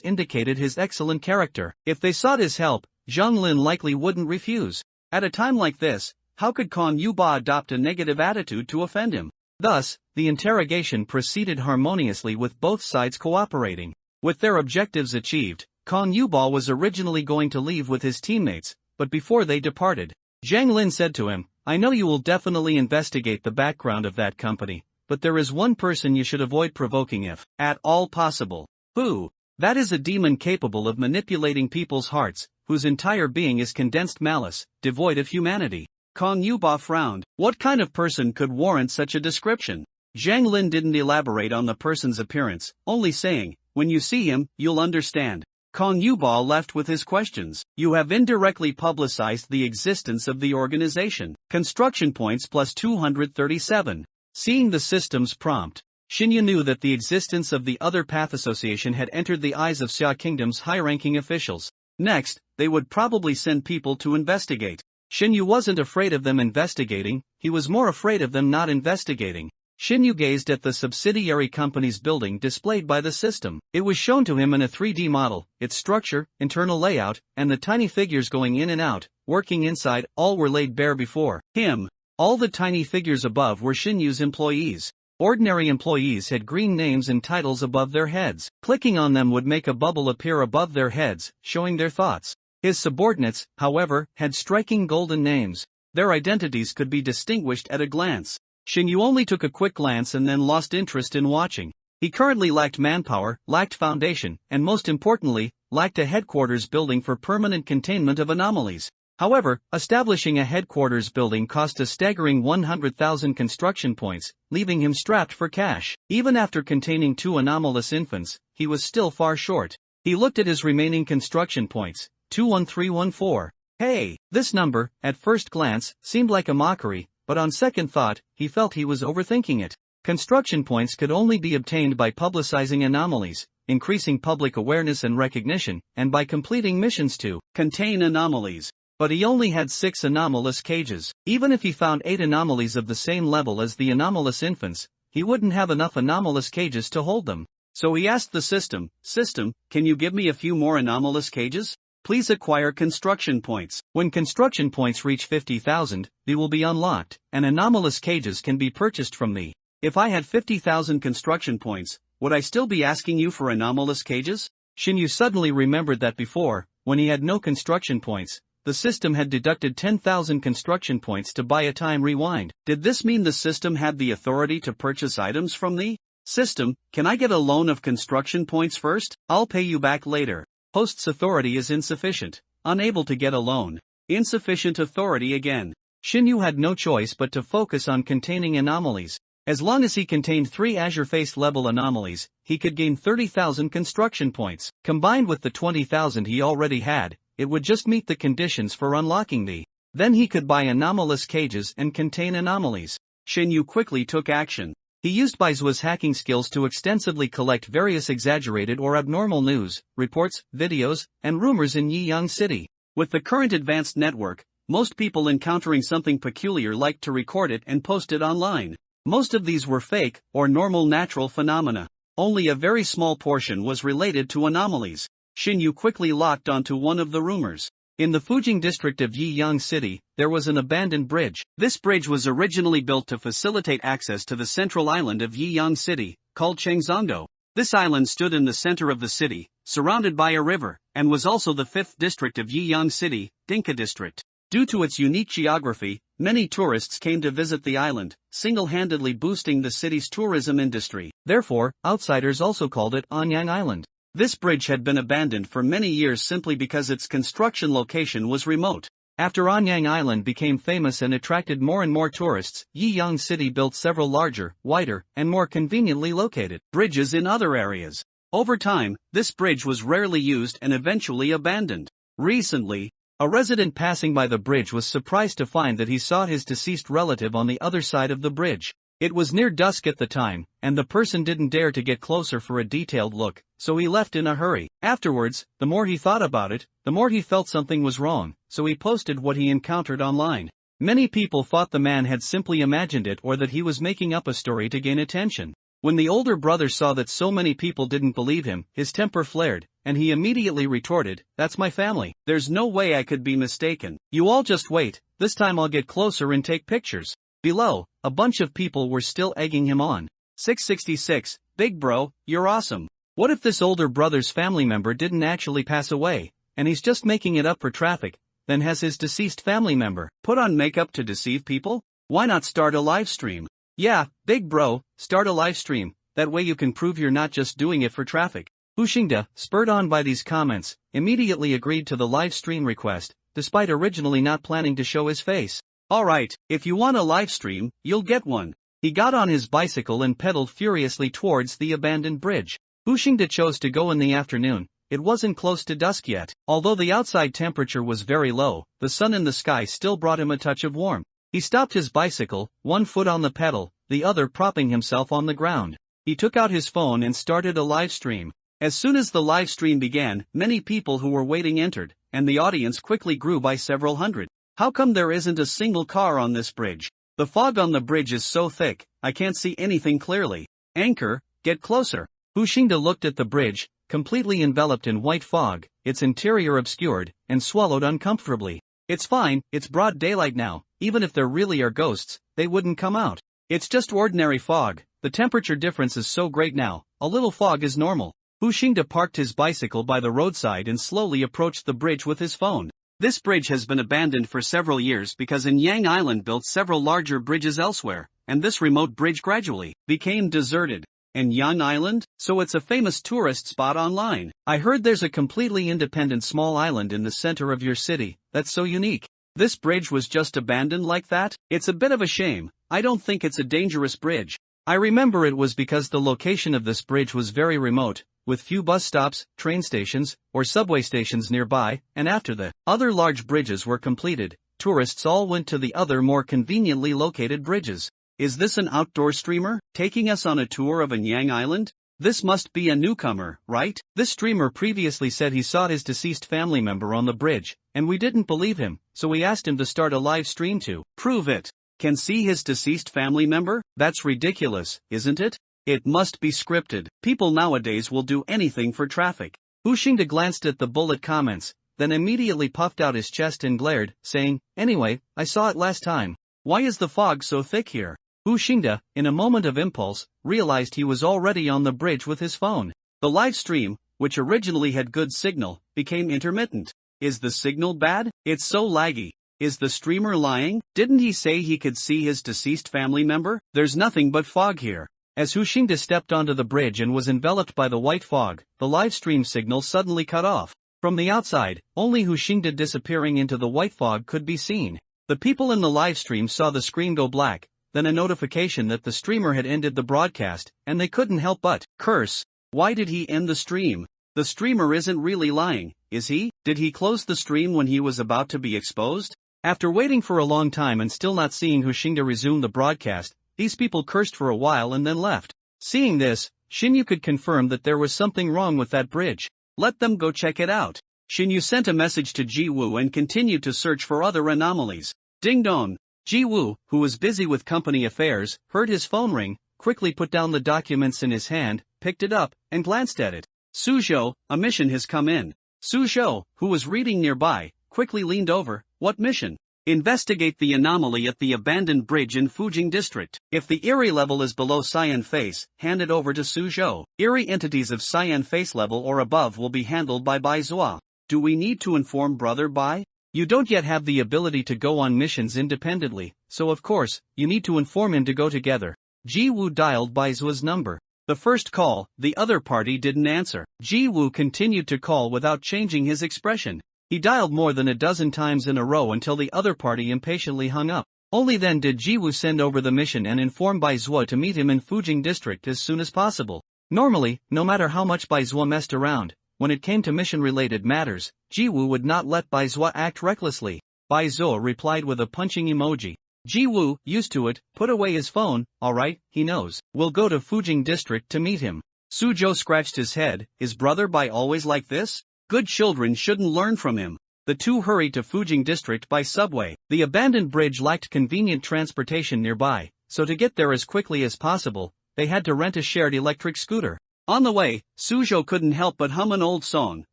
indicated his excellent character. If they sought his help, Zhang Lin likely wouldn't refuse. At a time like this, how could Kong Yuba adopt a negative attitude to offend him? Thus, the interrogation proceeded harmoniously with both sides cooperating. With their objectives achieved, Kong Yuba was originally going to leave with his teammates, but before they departed, Zhang Lin said to him, I know you will definitely investigate the background of that company, but there is one person you should avoid provoking if at all possible. Who? That is a demon capable of manipulating people's hearts, whose entire being is condensed malice, devoid of humanity. Kong Yuba frowned. What kind of person could warrant such a description? Zhang Lin didn't elaborate on the person's appearance, only saying, when you see him, you'll understand. Kong Yuba left with his questions. You have indirectly publicized the existence of the organization. Construction points plus 237. Seeing the system's prompt, Shinya knew that the existence of the Other Path Association had entered the eyes of Xia Kingdom's high-ranking officials. Next, they would probably send people to investigate. Shinyu wasn't afraid of them investigating, he was more afraid of them not investigating. Shinyu gazed at the subsidiary company's building displayed by the system. It was shown to him in a 3D model, its structure, internal layout, and the tiny figures going in and out, working inside, all were laid bare before him. All the tiny figures above were Shinyu's employees. Ordinary employees had green names and titles above their heads. Clicking on them would make a bubble appear above their heads, showing their thoughts. His subordinates, however, had striking golden names. Their identities could be distinguished at a glance. Shinyu only took a quick glance and then lost interest in watching. He currently lacked manpower, lacked foundation, and most importantly, lacked a headquarters building for permanent containment of anomalies. However, establishing a headquarters building cost a staggering 100,000 construction points, leaving him strapped for cash. Even after containing 2 anomalous infants, he was still far short. He looked at his remaining construction points, 21314. Hey! This number, at first glance, seemed like a mockery, but on second thought, he felt he was overthinking it. Construction points could only be obtained by publicizing anomalies, increasing public awareness and recognition, and by completing missions to contain anomalies. But he only had 6 anomalous cages. Even if he found 8 anomalies of the same level as the anomalous infants, he wouldn't have enough anomalous cages to hold them. So he asked the system, can you give me a few more anomalous cages? Please acquire construction points. When construction points reach 50,000, they will be unlocked, and anomalous cages can be purchased from thee. If I had 50,000 construction points, would I still be asking you for anomalous cages? Shinyu suddenly remembered that before, when he had no construction points, the system had deducted 10,000 construction points to buy a time rewind. Did this mean the system had the authority to purchase items from thee? System, can I get a loan of construction points first? I'll pay you back later. Host's authority is insufficient, unable to get a loan. Insufficient authority again. Shinyu had no choice but to focus on containing anomalies. As long as he contained 3 Azure Face level anomalies, he could gain 30,000 construction points. Combined with the 20,000 he already had, it would just meet the conditions for unlocking the. Then he could buy anomalous cages and contain anomalies. Shinyu quickly took action. He used Baizua's hacking skills to extensively collect various exaggerated or abnormal news, reports, videos, and rumors in Yiyang City. With the current advanced network, most people encountering something peculiar like to record it and post it online. Most of these were fake, or normal natural phenomena. Only a very small portion was related to anomalies. Shinyu quickly locked onto one of the rumors. In the Fujing district of Yiyang City, there was an abandoned bridge. This bridge was originally built to facilitate access to the central island of Yiyang City, called Chengzongdo. This island stood in the center of the city, surrounded by a river, and was also the 5th district of Yiyang City, Dinka district. Due to its unique geography, many tourists came to visit the island, single-handedly boosting the city's tourism industry. Therefore, outsiders also called it Anyang Island. This bridge had been abandoned for many years simply because its construction location was remote. After Anyang Island became famous and attracted more and more tourists, Yiyang City built several larger, wider, and more conveniently located bridges in other areas. Over time, this bridge was rarely used and eventually abandoned. Recently, a resident passing by the bridge was surprised to find that he saw his deceased relative on the other side of the bridge. It was near dusk at the time, and the person didn't dare to get closer for a detailed look, so he left in a hurry. Afterwards, the more he thought about it, the more he felt something was wrong, so he posted what he encountered online. Many people thought the man had simply imagined it or that he was making up a story to gain attention. When the older brother saw that so many people didn't believe him, his temper flared, and he immediately retorted, "That's my family. There's no way I could be mistaken. You all just wait, this time I'll get closer and take pictures." Below, a bunch of people were still egging him on. 666, "Big bro, you're awesome. What if this older brother's family member didn't actually pass away, and he's just making it up for traffic, then has his deceased family member put on makeup to deceive people? Why not start a live stream? Yeah, big bro, start a live stream, that way you can prove you're not just doing it for traffic." Hu Xingde, spurred on by these comments, immediately agreed to the live stream request, despite originally not planning to show his face. "Alright, if you want a live stream, you'll get one." He got on his bicycle and pedaled furiously towards the abandoned bridge. Hu Xingde chose to go in the afternoon. It wasn't close to dusk yet. Although the outside temperature was very low, the sun in the sky still brought him a touch of warmth. He stopped his bicycle, one foot on the pedal, the other propping himself on the ground. He took out his phone and started a live stream. As soon as the live stream began, many people who were waiting entered, and the audience quickly grew by several hundred. How come there isn't a single car on this bridge? The fog on the bridge is so thick, I can't see anything clearly. Anchor, get closer. Hu Xingde looked at the bridge, completely enveloped in white fog, its interior obscured, and swallowed uncomfortably. It's fine, it's broad daylight now. Even if there really are ghosts, they wouldn't come out. It's just ordinary fog. The temperature difference is so great now, a little fog is normal. Hu Xingde parked his bicycle by the roadside and slowly approached the bridge with his phone. This bridge has been abandoned for several years because Anyang Island built several larger bridges elsewhere, and this remote bridge gradually became deserted. Anyang Island? So it's a famous tourist spot online. I heard there's a completely independent small island in the center of your city. That's so unique. This bridge was just abandoned like that? It's a bit of a shame. I don't think it's a dangerous bridge. I remember it was because the location of this bridge was very remote, with few bus stops, train stations, or subway stations nearby, and after the other large bridges were completed, tourists all went to the other more conveniently located bridges. Is this an outdoor streamer, taking us on a tour of Anyang Island? This must be a newcomer, right? This streamer previously said he saw his deceased family member on the bridge, and we didn't believe him, so we asked him to start a live stream to prove it. Can see his deceased family member? That's ridiculous, isn't it? It must be scripted. People nowadays will do anything for traffic. Hu Xingde glanced at the bullet comments. then immediately puffed out his chest and glared, saying, "Anyway, I saw it last time. Why is the fog so thick here?" Hu Xingde, in a moment of impulse, realized he was already on the bridge with his phone. The live stream, which originally had good signal, became intermittent. Is the signal bad? It's so laggy. Is the streamer lying? Didn't he say he could see his deceased family member? There's nothing but fog here. As Hu Xingde stepped onto the bridge and was enveloped by the white fog, the live stream signal suddenly cut off. From the outside, only Hu Xingde disappearing into the white fog could be seen. The people in the live stream saw the screen go black, then a notification that the streamer had ended the broadcast, and they couldn't help but curse. Why did he end the stream? The streamer isn't really lying, is he? Did he close the stream when he was about to be exposed? After waiting for a long time and still not seeing Hu Xingde resume the broadcast, these people cursed for a while and then left. Seeing this, Xinyu could confirm that there was something wrong with that bridge. Let them go check it out. Xinyu sent a message to Ji Wu and continued to search for other anomalies. Ding dong. Ji Wu, who was busy with company affairs, heard his phone ring, quickly put down the documents in his hand, picked it up, and glanced at it. Suzhou, a mission has come in. Suzhou, who was reading nearby, quickly leaned over. What mission? Investigate the anomaly at the abandoned bridge in Fujing District. If the Eerie level is below Cyan Face, hand it over to Suzhou. Eerie entities of Cyan Face level or above will be handled by Bai Zua. Do we need to inform Brother Bai? You don't yet have the ability to go on missions independently, so of course, you need to inform him to go together. Ji Wu dialed Bai Zua's number. The first call, the other party didn't answer. Ji Wu continued to call without changing his expression. He dialed more than a dozen times in a row until the other party impatiently hung up. Only then did Ji Wu send over the mission and inform Bai Zua to meet him in Fujing District as soon as possible. Normally, no matter how much Bai Zua messed around, when it came to mission-related matters, Ji Wu would not let Bai Zua act recklessly. Bai Zua replied with a punching emoji. Ji Wu, used to it, put away his phone. Alright, he knows. We'll go to Fujing District to meet him. Suzhou scratched his head. Is Brother Bai always like this? Good children shouldn't learn from him. The two hurried to Fujing District by subway. The abandoned bridge lacked convenient transportation nearby, so to get there as quickly as possible, they had to rent a shared electric scooter. On the way, Suzhou couldn't help but hum an old song.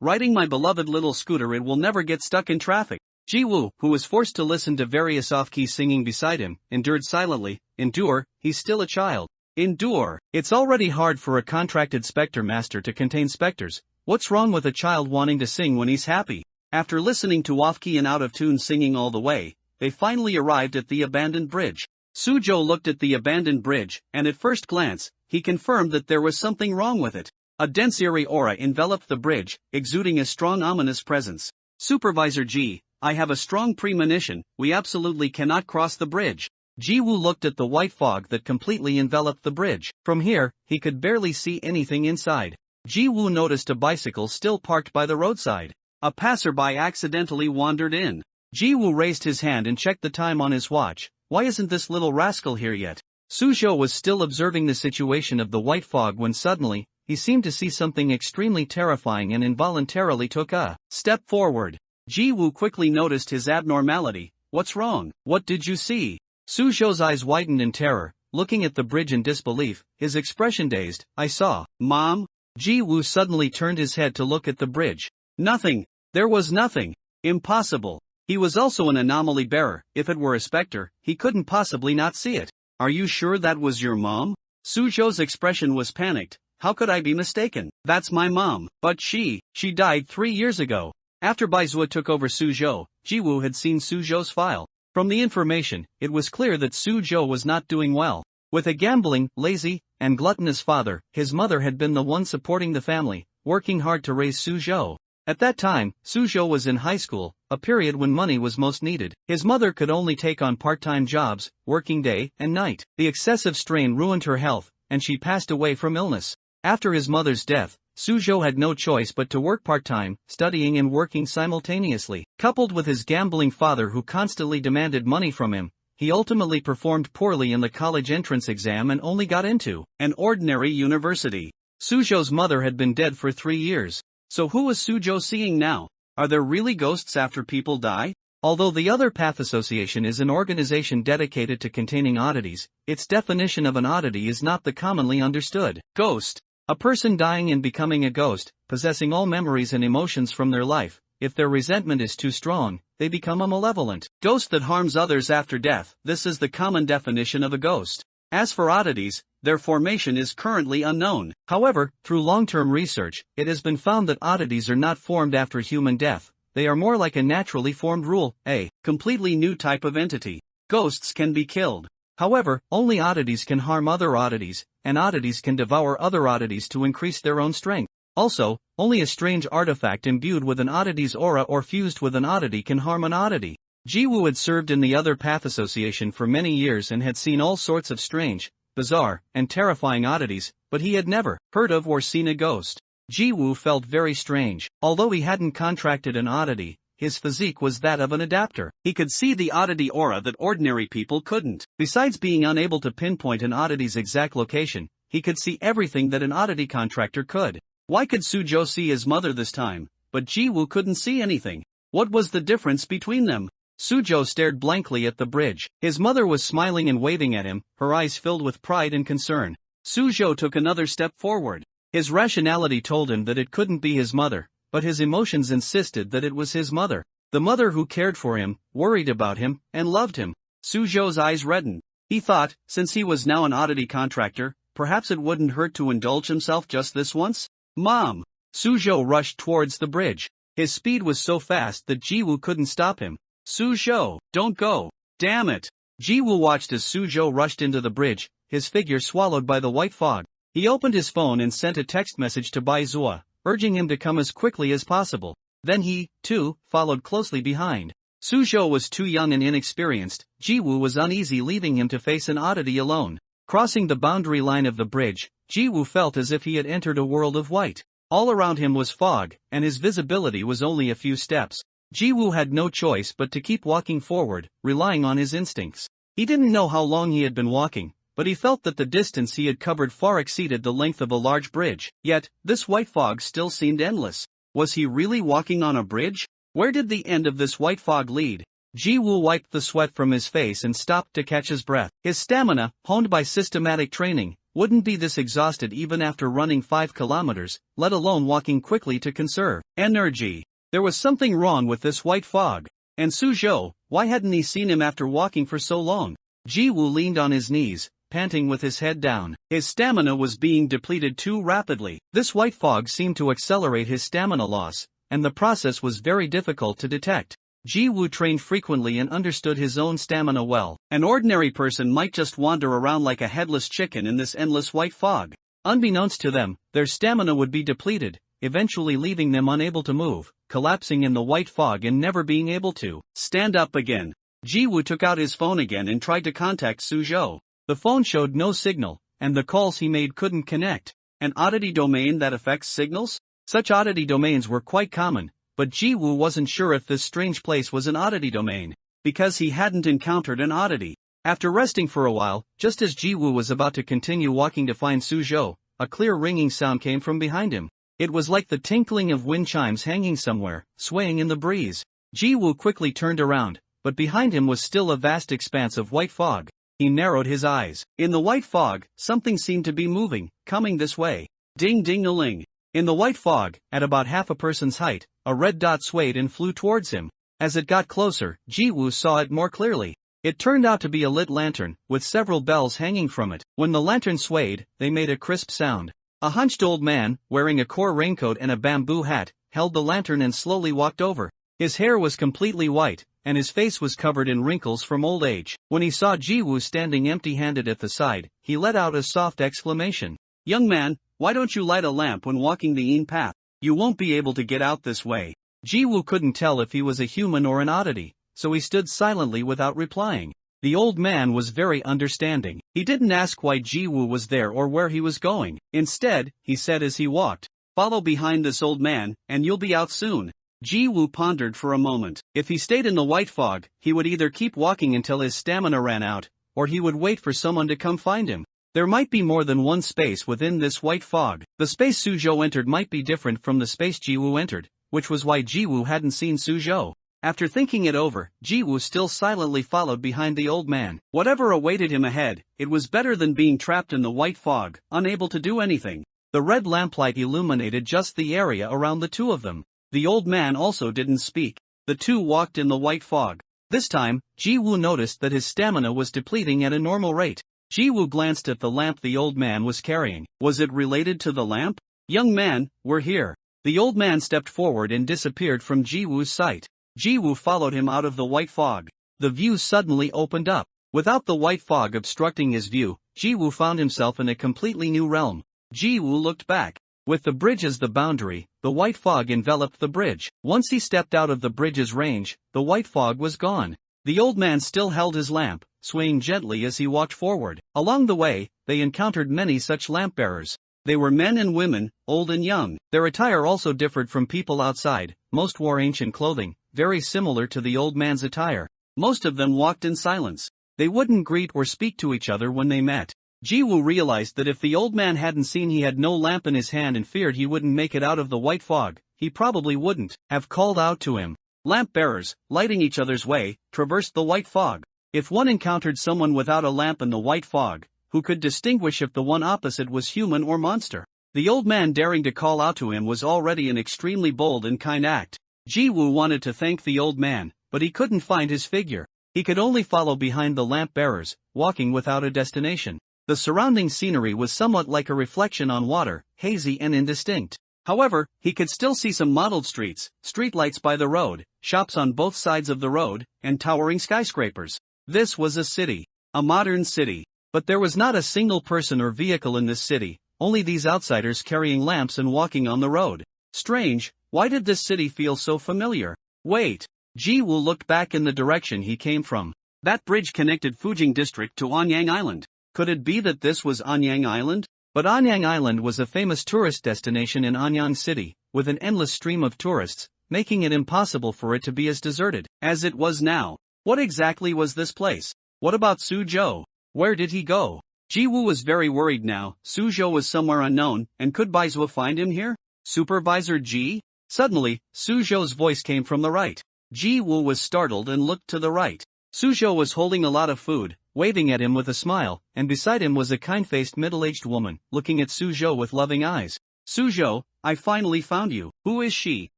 Riding my beloved little scooter, it will never get stuck in traffic. Ji Wu, who was forced to listen to various off-key singing beside him, endured silently. Endure, he's still a child. Endure. It's already hard for a contracted spectre master to contain specters. What's wrong with a child wanting to sing when he's happy? After listening to off-key and out-of-tune singing all the way, they finally arrived at the abandoned bridge. Suzhou looked at the abandoned bridge, and at first glance, he confirmed that there was something wrong with it. A dense eerie aura enveloped the bridge, exuding a strong ominous presence. Supervisor Ji, I have a strong premonition, we absolutely cannot cross the bridge. Ji Wu looked at the white fog that completely enveloped the bridge. From here, he could barely see anything inside. Ji Wu noticed a bicycle still parked by the roadside. A passerby accidentally wandered in. Ji Wu raised his hand and checked the time on his watch. Why isn't this little rascal here yet? Suzhou was still observing the situation of the white fog when suddenly, he seemed to see something extremely terrifying and involuntarily took a step forward. Ji Wu quickly noticed his abnormality. What's wrong? What did you see? Suzhou's eyes widened in terror, looking at the bridge in disbelief, his expression dazed. I saw. Mom? Ji Wu suddenly turned his head to look at the bridge. Nothing. There was nothing. Impossible. He was also an anomaly bearer. If it were a specter, he couldn't possibly not see it. Are you sure that was your mom? Suzhou's expression was panicked. How could I be mistaken? That's my mom. But she died 3 years ago. After Bai Zua took over Suzhou, Ji Wu had seen Suzhou's file. From the information, it was clear that Suzhou was not doing well. With a gambling, lazy, and gluttonous father, his mother had been the one supporting the family, working hard to raise Suzhou. At that time, Suzhou was in high school, a period when money was most needed. His mother could only take on part-time jobs, working day and night. The excessive strain ruined her health, and she passed away from illness. After his mother's death, Suzhou had no choice but to work part-time, studying and working simultaneously. Coupled with his gambling father who constantly demanded money from him, he ultimately performed poorly in the college entrance exam and only got into an ordinary university. Suzhou's mother had been dead for 3 years. So who was Suzhou seeing now? Are there really ghosts after people die? Although the Other Path Association is an organization dedicated to containing oddities, its definition of an oddity is not the commonly understood ghost. A person dying and becoming a ghost, possessing all memories and emotions from their life, if their resentment is too strong, they become a malevolent ghost that harms others after death. This is the common definition of a ghost. As for oddities, their formation is currently unknown. However, through long-term research, it has been found that oddities are not formed after human death. They are more like a naturally formed rule, a completely new type of entity. Ghosts can be killed. However, only oddities can harm other oddities, and oddities can devour other oddities to increase their own strength. Also, only a strange artifact imbued with an oddity's aura or fused with an oddity can harm an oddity. Jiwoo had served in the Other Path Association for many years and had seen all sorts of strange, bizarre, and terrifying oddities, but he had never heard of or seen a ghost. Jiwoo felt very strange. Although he hadn't contracted an oddity, his physique was that of an adapter. He could see the oddity aura that ordinary people couldn't. Besides being unable to pinpoint an oddity's exact location, he could see everything that an oddity contractor could. Why could Sujo see his mother this time, but Jiwoo couldn't see anything? What was the difference between them? Sujo stared blankly at the bridge. His mother was smiling and waving at him, her eyes filled with pride and concern. Sujo took another step forward. His rationality told him that it couldn't be his mother, but his emotions insisted that it was his mother. The mother who cared for him, worried about him, and loved him. Sujo's eyes reddened. He thought, since he was now an oddity contractor, perhaps it wouldn't hurt to indulge himself just this once? Mom! Sujo rushed towards the bridge. His speed was so fast that Jiwoo couldn't stop him. Sujo, don't go! Damn it! Jiwoo watched as Sujo rushed into the bridge, his figure swallowed by the white fog. He opened his phone and sent a text message to Baizua, urging him to come as quickly as possible. Then he, too, followed closely behind. Sujo was too young and inexperienced. Jiwoo was uneasy leaving him to face an oddity alone. Crossing the boundary line of the bridge, Jiwoo felt as if he had entered a world of white. All around him was fog, and his visibility was only a few steps. Jiwoo had no choice but to keep walking forward, relying on his instincts. He didn't know how long he had been walking, but he felt that the distance he had covered far exceeded the length of a large bridge. Yet, this white fog still seemed endless. Was he really walking on a bridge? Where did the end of this white fog lead? Jiwoo wiped the sweat from his face and stopped to catch his breath. His stamina, honed by systematic training, wouldn't be this exhausted even after running 5 kilometers, let alone walking quickly to conserve energy. There was something wrong with this white fog. And Sujo, why hadn't he seen him after walking for so long? Jiwoo leaned on his knees, panting with his head down. His stamina was being depleted too rapidly. This white fog seemed to accelerate his stamina loss, and the process was very difficult to detect. Jiwoo trained frequently and understood his own stamina well. An ordinary person might just wander around like a headless chicken in this endless white fog. Unbeknownst to them, their stamina would be depleted, eventually leaving them unable to move, collapsing in the white fog and never being able to stand up again. Jiwoo took out his phone again and tried to contact Sujo. The phone showed no signal, and the calls he made couldn't connect. An oddity domain that affects signals? Such oddity domains were quite common, but Jiwoo wasn't sure if this strange place was an oddity domain, because he hadn't encountered an oddity. After resting for a while, just as Jiwoo was about to continue walking to find Sujo, a clear ringing sound came from behind him. It was like the tinkling of wind chimes hanging somewhere, swaying in the breeze. Jiwoo quickly turned around, but behind him was still a vast expanse of white fog. He narrowed his eyes. In the white fog, something seemed to be moving, coming this way. Ding-ding-a-ling. In the white fog, at about half a person's height, a red dot swayed and flew towards him. As it got closer, Jiwoo saw it more clearly. It turned out to be a lit lantern, with several bells hanging from it. When the lantern swayed, they made a crisp sound. A hunched old man, wearing a core raincoat and a bamboo hat, held the lantern and slowly walked over. His hair was completely white, and his face was covered in wrinkles from old age. When he saw Jiwoo standing empty-handed at the side, he let out a soft exclamation. "Young man, why don't you light a lamp when walking the Een path? You won't be able to get out this way." Jiwoo couldn't tell if he was a human or an oddity, so he stood silently without replying. The old man was very understanding. He didn't ask why Jiwoo was there or where he was going. Instead, he said as he walked, "Follow behind this old man, and you'll be out soon." Jiwoo pondered for a moment. If he stayed in the white fog, he would either keep walking until his stamina ran out, or he would wait for someone to come find him. There might be more than one space within this white fog. The space Sujo entered might be different from the space Jiwoo entered, which was why Jiwoo hadn't seen Sujo. After thinking it over, Jiwoo still silently followed behind the old man. Whatever awaited him ahead, it was better than being trapped in the white fog, unable to do anything. The red lamplight illuminated just the area around the two of them. The old man also didn't speak. The two walked in the white fog. This time, Ji-woo noticed that his stamina was depleting at a normal rate. Ji-woo glanced at the lamp the old man was carrying. Was it related to the lamp? Young man, we're here. The old man stepped forward and disappeared from Ji-woo's sight. Ji-woo followed him out of the white fog. The view suddenly opened up. Without the white fog obstructing his view, Ji-woo found himself in a completely new realm. Ji-woo looked back. With the bridge as the boundary, the white fog enveloped the bridge. Once he stepped out of the bridge's range, the white fog was gone. The old man still held his lamp, swaying gently as he walked forward. Along the way, they encountered many such lamp bearers. They were men and women, old and young. Their attire also differed from people outside. Most wore ancient clothing, very similar to the old man's attire. Most of them walked in silence. They wouldn't greet or speak to each other when they met. Ji-woo realized that if the old man hadn't seen he had no lamp in his hand and feared he wouldn't make it out of the white fog, he probably wouldn't have called out to him. Lamp bearers, lighting each other's way, traversed the white fog. If one encountered someone without a lamp in the white fog, who could distinguish if the one opposite was human or monster? The old man daring to call out to him was already an extremely bold and kind act. Ji-woo wanted to thank the old man, but he couldn't find his figure. He could only follow behind the lamp bearers, walking without a destination. The surrounding scenery was somewhat like a reflection on water, hazy and indistinct. However, he could still see some mottled streets, streetlights by the road, shops on both sides of the road, and towering skyscrapers. This was a city. A modern city. But there was not a single person or vehicle in this city, only these outsiders carrying lamps and walking on the road. Strange, why did this city feel so familiar? Wait. Ji-woo looked back in the direction he came from. That bridge connected Fujing district to Anyang Island. Could it be that this was Anyang Island? But Anyang Island was a famous tourist destination in Anyang City, with an endless stream of tourists, making it impossible for it to be as deserted as it was now. What exactly was this place? What about Suzhou? Where did he go? Ji-woo was very worried now. Suzhou was somewhere unknown, and could Baizhou find him here? Supervisor Ji? Suddenly, Suzhou's voice came from the right. Ji-woo was startled and looked to the right. Suzhou was holding a lot of food, waving at him with a smile, and beside him was a kind-faced middle-aged woman, looking at Suzhou with loving eyes. Suzhou, I finally found you. Who is she?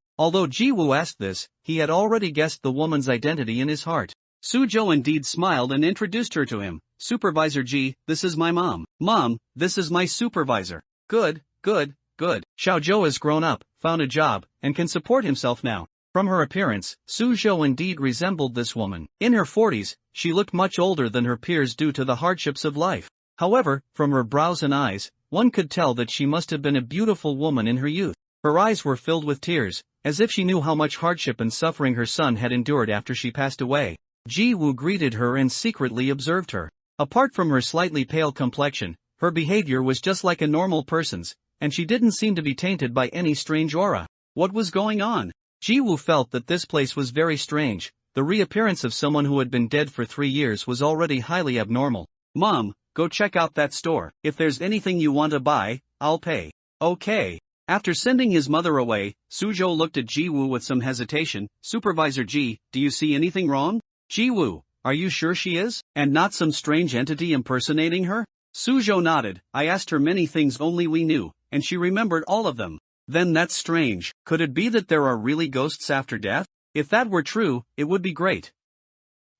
Although Ji-woo asked this, he had already guessed the woman's identity in his heart. Suzhou indeed smiled and introduced her to him. Supervisor Ji, this is my mom. Mom, this is my supervisor. Good, good, good. Xiaozhou has grown up, found a job, and can support himself now. From her appearance, Suzhou indeed resembled this woman. In her 40s, she looked much older than her peers due to the hardships of life. However, from her brows and eyes, one could tell that she must have been a beautiful woman in her youth. Her eyes were filled with tears, as if she knew how much hardship and suffering her son had endured after she passed away. Ji-woo greeted her and secretly observed her. Apart from her slightly pale complexion, her behavior was just like a normal person's, and she didn't seem to be tainted by any strange aura. What was going on? Ji-woo felt that this place was very strange. The reappearance of someone who had been dead for 3 years was already highly abnormal. Mom, go check out that store. If there's anything you want to buy, I'll pay. Okay. After sending his mother away, Suzhou looked at Ji-woo with some hesitation. Supervisor Ji, do you see anything wrong? Ji-woo, are you sure she is, and not some strange entity impersonating her? Suzhou nodded. I asked her many things only we knew, and she remembered all of them. Then that's strange. Could it be that there are really ghosts after death? If that were true, it would be great.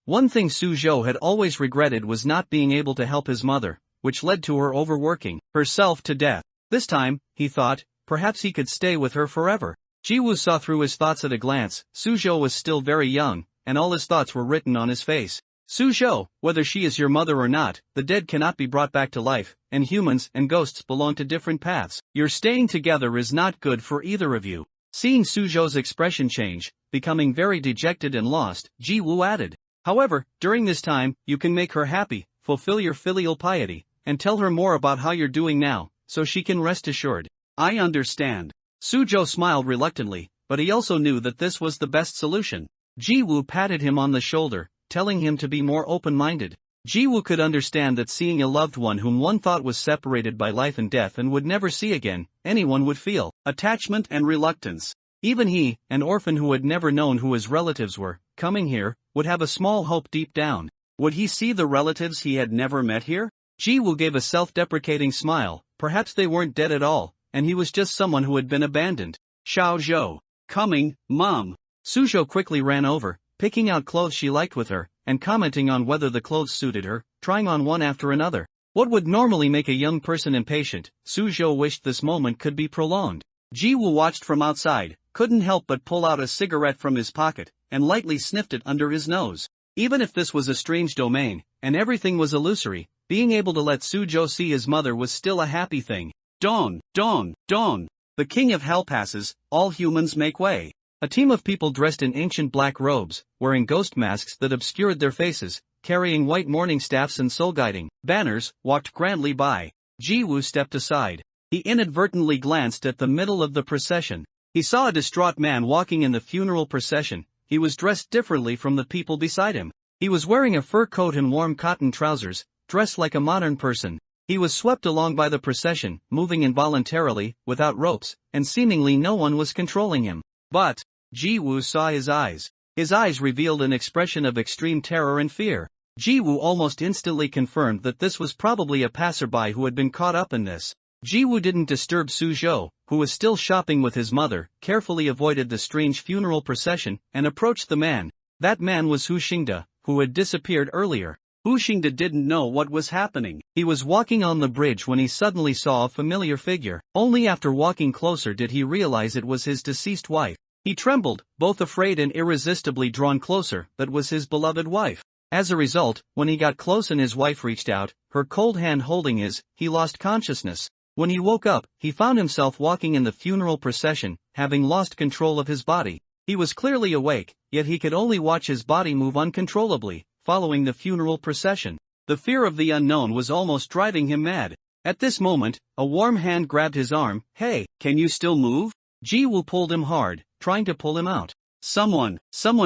One thing Suzhou had always regretted was not being able to help his mother, which led to her overworking herself to death. This time, he thought, perhaps he could stay with her forever. Ji-woo saw through his thoughts at a glance. Suzhou was still very young, and all his thoughts were written on his face. Suzhou, whether she is your mother or not, the dead cannot be brought back to life, and humans and ghosts belong to different paths. Your staying together is not good for either of you. Seeing Suzhou's expression change, becoming very dejected and lost, Ji-woo added. However, during this time, you can make her happy, fulfill your filial piety, and tell her more about how you're doing now, so she can rest assured. I understand. Suzhou smiled reluctantly, but he also knew that this was the best solution. Ji-woo patted him on the shoulder, telling him to be more open-minded. Ji-woo could understand that seeing a loved one whom one thought was separated by life and death and would never see again, anyone would feel attachment and reluctance. Even he, an orphan who had never known who his relatives were, coming here, would have a small hope deep down. Would he see the relatives he had never met here? Ji-woo gave a self-deprecating smile. Perhaps they weren't dead at all, and he was just someone who had been abandoned. Xiaozhou. Coming, Mom. Suzhou quickly ran over, picking out clothes she liked with her, and commenting on whether the clothes suited her, trying on one after another. What would normally make a young person impatient, Suzhou wished this moment could be prolonged. Jiwoo watched from outside, couldn't help but pull out a cigarette from his pocket, and lightly sniffed it under his nose. Even if this was a strange domain, and everything was illusory, being able to let Suzhou see his mother was still a happy thing. Dawn, dawn, dawn. The king of hell passes, all humans make way. A team of people dressed in ancient black robes, wearing ghost masks that obscured their faces, carrying white mourning staffs and soul-guiding banners, walked grandly by. Jiwoo stepped aside. He inadvertently glanced at the middle of the procession. He saw a distraught man walking in the funeral procession. He was dressed differently from the people beside him. He was wearing a fur coat and warm cotton trousers, dressed like a modern person. He was swept along by the procession, moving involuntarily, without ropes, and seemingly no one was controlling him. But Jiwoo saw his eyes. His eyes revealed an expression of extreme terror and fear. Jiwoo almost instantly confirmed that this was probably a passerby who had been caught up in this. Jiwoo didn't disturb Suzhou, who was still shopping with his mother, carefully avoided the strange funeral procession, and approached the man. That man was Hu Xingde, who had disappeared earlier. Hu Xingde didn't know what was happening. He was walking on the bridge when he suddenly saw a familiar figure. Only after walking closer did he realize it was his deceased wife. He trembled, both afraid and irresistibly drawn closer, that was his beloved wife. As a result, when he got close and his wife reached out, her cold hand holding his, he lost consciousness. When he woke up, he found himself walking in the funeral procession, having lost control of his body. He was clearly awake, yet he could only watch his body move uncontrollably, following the funeral procession. The fear of the unknown was almost driving him mad. At this moment, a warm hand grabbed his arm. "Hey, can you still move?" Jiwoo pulled him hard, trying to pull him out. Someone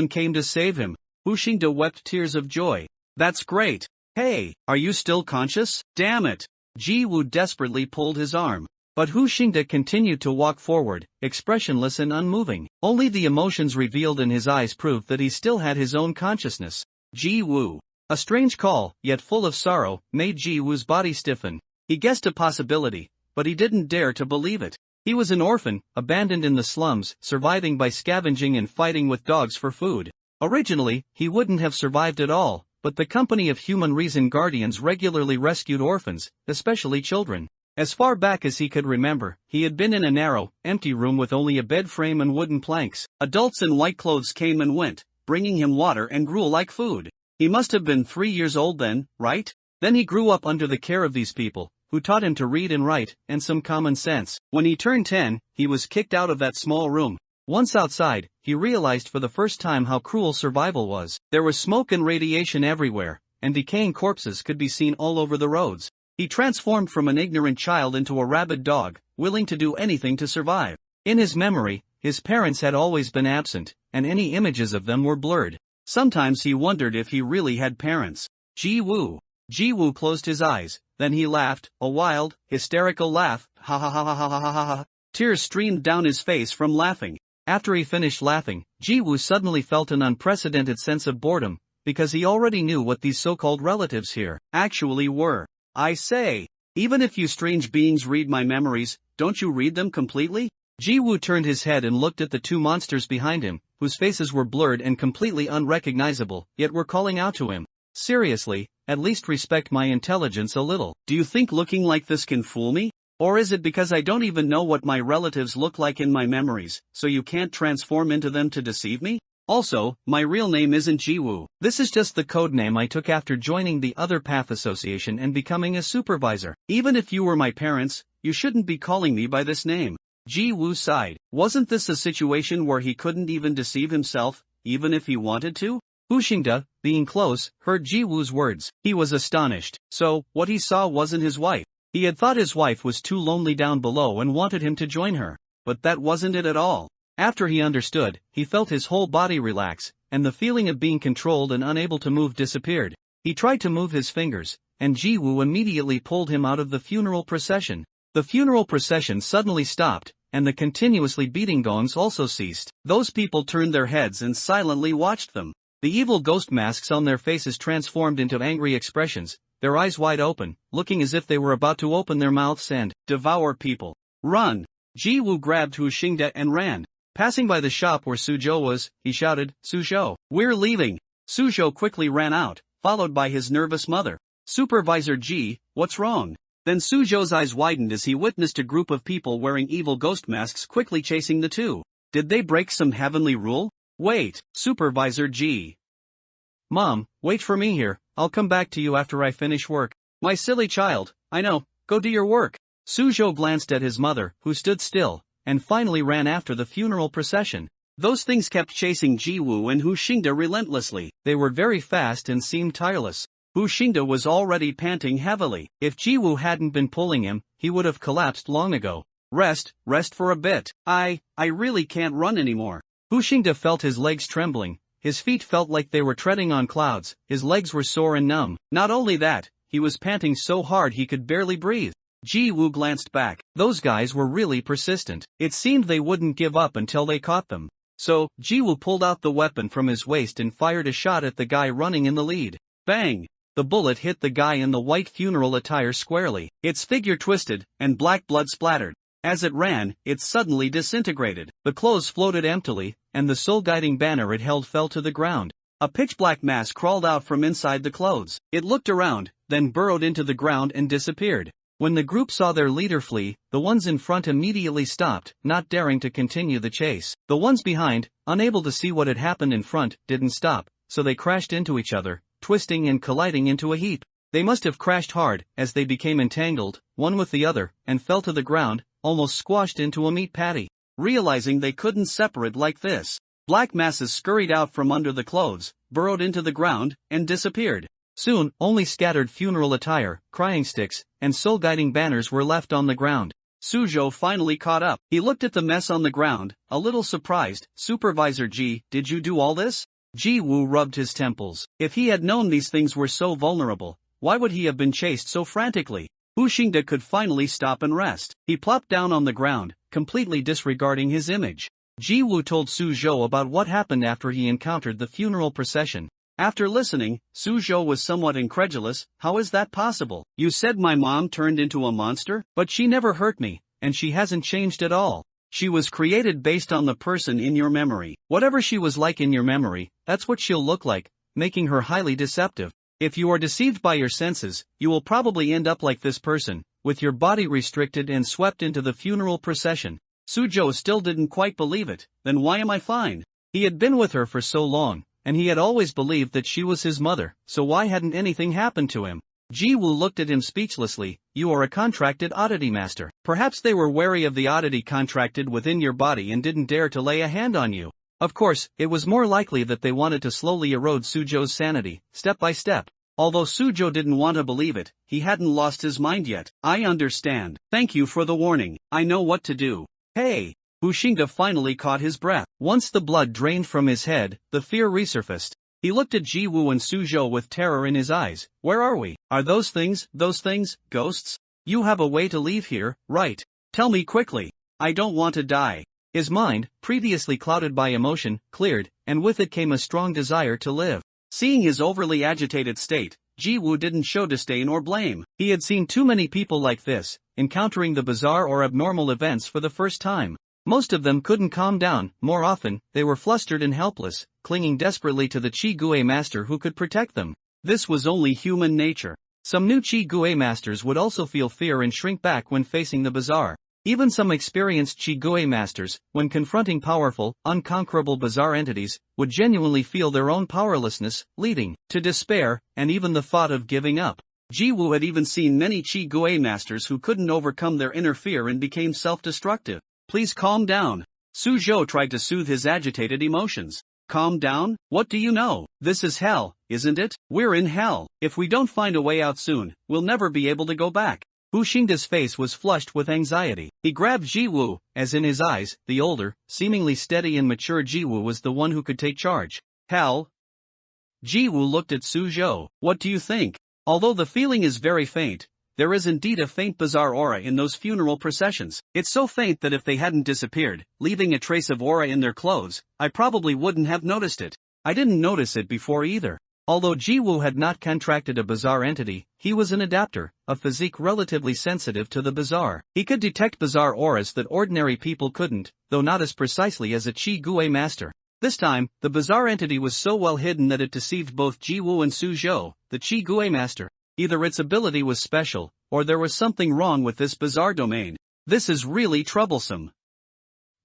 came to save him. Hu Xingde wept tears of joy. "That's great. Hey, are you still conscious? Damn it." Jiwoo desperately pulled his arm. But Hu Xingde continued to walk forward, expressionless and unmoving. Only the emotions revealed in his eyes proved that he still had his own consciousness. Jiwoo. A strange call, yet full of sorrow, made Jiwoo's body stiffen. He guessed a possibility, but he didn't dare to believe it. He was an orphan, abandoned in the slums, surviving by scavenging and fighting with dogs for food. Originally, he wouldn't have survived at all, but the company of human reason guardians regularly rescued orphans, especially children. As far back as he could remember, he had been in a narrow, empty room with only a bed frame and wooden planks. Adults in white clothes came and went, bringing him water and gruel like food. He must have been 3 years old then, right? Then he grew up under the care of these people, who taught him to read and write, and some common sense. When he turned 10, he was kicked out of that small room. Once outside, he realized for the first time how cruel survival was. There was smoke and radiation everywhere, and decaying corpses could be seen all over the roads. He transformed from an ignorant child into a rabid dog, willing to do anything to survive. In his memory, his parents had always been absent, and any images of them were blurred. Sometimes he wondered if he really had parents. Jiwoo closed his eyes, then he laughed, a wild, hysterical laugh, ha ha ha ha ha ha ha ha. Tears streamed down his face from laughing. After he finished laughing, Jiwoo suddenly felt an unprecedented sense of boredom, because he already knew what these so-called relatives here actually were. I say, even if you strange beings read my memories, don't you read them completely? Jiwoo turned his head and looked at the two monsters behind him, whose faces were blurred and completely unrecognizable, yet were calling out to him. Seriously, at least respect my intelligence a little. Do you think looking like this can fool me? Or is it because I don't even know what my relatives look like in my memories, so you can't transform into them to deceive me? Also, my real name isn't Jiwoo. This is just the code name I took after joining the Other Path Association and becoming a supervisor. Even if you were my parents, you shouldn't be calling me by this name. Jiwoo sighed. Wasn't this a situation where he couldn't even deceive himself, even if he wanted to? Hu Xingde, being close, heard Jiwoo's words. He was astonished. So, what he saw wasn't his wife. He had thought his wife was too lonely down below and wanted him to join her. But that wasn't it at all. After he understood, he felt his whole body relax, and the feeling of being controlled and unable to move disappeared. He tried to move his fingers, and Jiwoo immediately pulled him out of the funeral procession. The funeral procession suddenly stopped, and the continuously beating gongs also ceased. Those people turned their heads and silently watched them. The evil ghost masks on their faces transformed into angry expressions, their eyes wide open, looking as if they were about to open their mouths and devour people. Run! Jiwoo grabbed Hu Xingde and ran. Passing by the shop where Suzhou was, he shouted, "Suzhou, we're leaving!" Suzhou quickly ran out, followed by his nervous mother. "Supervisor G, what's wrong?" Then Suzhou's eyes widened as he witnessed a group of people wearing evil ghost masks quickly chasing the two. Did they break some heavenly rule? Wait, Supervisor G. Mom, wait for me here, I'll come back to you after I finish work. My silly child, I know, go do your work. Suzhou glanced at his mother, who stood still, and finally ran after the funeral procession. Those things kept chasing Jiwoo and Hu Xingde relentlessly. They were very fast and seemed tireless. Hu Xingde was already panting heavily. If Jiwoo hadn't been pulling him, he would have collapsed long ago. Rest for a bit. I really can't run anymore. Hu Xingde felt his legs trembling. His feet felt like they were treading on clouds, his legs were sore and numb. Not only that, he was panting so hard he could barely breathe. Jiwoo glanced back. Those guys were really persistent. It seemed they wouldn't give up until they caught them. So, Jiwoo pulled out the weapon from his waist and fired a shot at the guy running in the lead. Bang! The bullet hit the guy in the white funeral attire squarely. Its figure twisted, and black blood splattered. As it ran, it suddenly disintegrated. The clothes floated emptily, and the soul-guiding banner it held fell to the ground. A pitch-black mass crawled out from inside the clothes. It looked around, then burrowed into the ground and disappeared. When the group saw their leader flee, the ones in front immediately stopped, not daring to continue the chase. The ones behind, unable to see what had happened in front, didn't stop, so they crashed into each other, twisting and colliding into a heap. They must have crashed hard, as they became entangled, one with the other, and fell to the ground, almost squashed into a meat patty. Realizing they couldn't separate like this, black masses scurried out from under the clothes, burrowed into the ground, and disappeared. Soon, only scattered funeral attire, crying sticks, and soul-guiding banners were left on the ground. Suzhou finally caught up. He looked at the mess on the ground, a little surprised. "Supervisor G, did you do all this?" Jiwoo rubbed his temples. If he had known these things were so vulnerable, why would he have been chased so frantically? Hu Xingde could finally stop and rest. He plopped down on the ground, completely disregarding his image. Jiwoo told Suzhou about what happened after he encountered the funeral procession. After listening, Suzhou was somewhat incredulous. "How is that possible? You said my mom turned into a monster? But she never hurt me, and she hasn't changed at all. She was created based on the person in your memory. Whatever she was like in your memory, that's what she'll look like, making her highly deceptive. If you are deceived by your senses, you will probably end up like this person, with your body restricted and swept into the funeral procession." Suzhou still didn't quite believe it. Then why am I fine? He had been with her for so long, and he had always believed that she was his mother, so why hadn't anything happened to him? Jiwoo looked at him speechlessly. "You are a contracted oddity master." Perhaps they were wary of the oddity contracted within your body and didn't dare to lay a hand on you. Of course, it was more likely that they wanted to slowly erode Suzhou's sanity, step by step. Although Suzhou didn't want to believe it, he hadn't lost his mind yet. "I understand. Thank you for the warning. I know what to do." "Hey!" Hu Xingde finally caught his breath. Once the blood drained from his head, the fear resurfaced. He looked at Jiwoo and Suzhou with terror in his eyes. "Where are we? Are those things, ghosts? You have a way to leave here, right? Tell me quickly. I don't want to die." His mind, previously clouded by emotion, cleared, and with it came a strong desire to live. Seeing his overly agitated state, Jiwoo didn't show disdain or blame. He had seen too many people like this, encountering the bizarre or abnormal events for the first time. Most of them couldn't calm down. More often, they were flustered and helpless, clinging desperately to the Chi-Gue master who could protect them. This was only human nature. Some new Chi-Gue masters would also feel fear and shrink back when facing the bizarre. Even some experienced Chi-Gue masters, when confronting powerful, unconquerable bizarre entities, would genuinely feel their own powerlessness, leading to despair, and even the thought of giving up. Jiwoo had even seen many Chi-Gue masters who couldn't overcome their inner fear and became self-destructive. "Please calm down." Suzhou tried to soothe his agitated emotions. "Calm down? What do you know? This is hell, isn't it? We're in hell. If we don't find a way out soon, we'll never be able to go back." Hu Xingde's face was flushed with anxiety. He grabbed Jiwoo, as in his eyes, the older, seemingly steady and mature Jiwoo was the one who could take charge. "Hell?" Jiwoo looked at Suzhou. "What do you think? Although the feeling is very faint, there is indeed a faint bizarre aura in those funeral processions. It's so faint that if they hadn't disappeared, leaving a trace of aura in their clothes, I probably wouldn't have noticed it. I didn't notice it before either." Although Jiwoo had not contracted a bizarre entity, he was an adapter, a physique relatively sensitive to the bizarre. He could detect bizarre auras that ordinary people couldn't, though not as precisely as a Chi-Gui master. This time, the bizarre entity was so well hidden that it deceived both Ji-Woo and Su-Jo, the Chi-Gui master. Either its ability was special, or there was something wrong with this bizarre domain. This is really troublesome.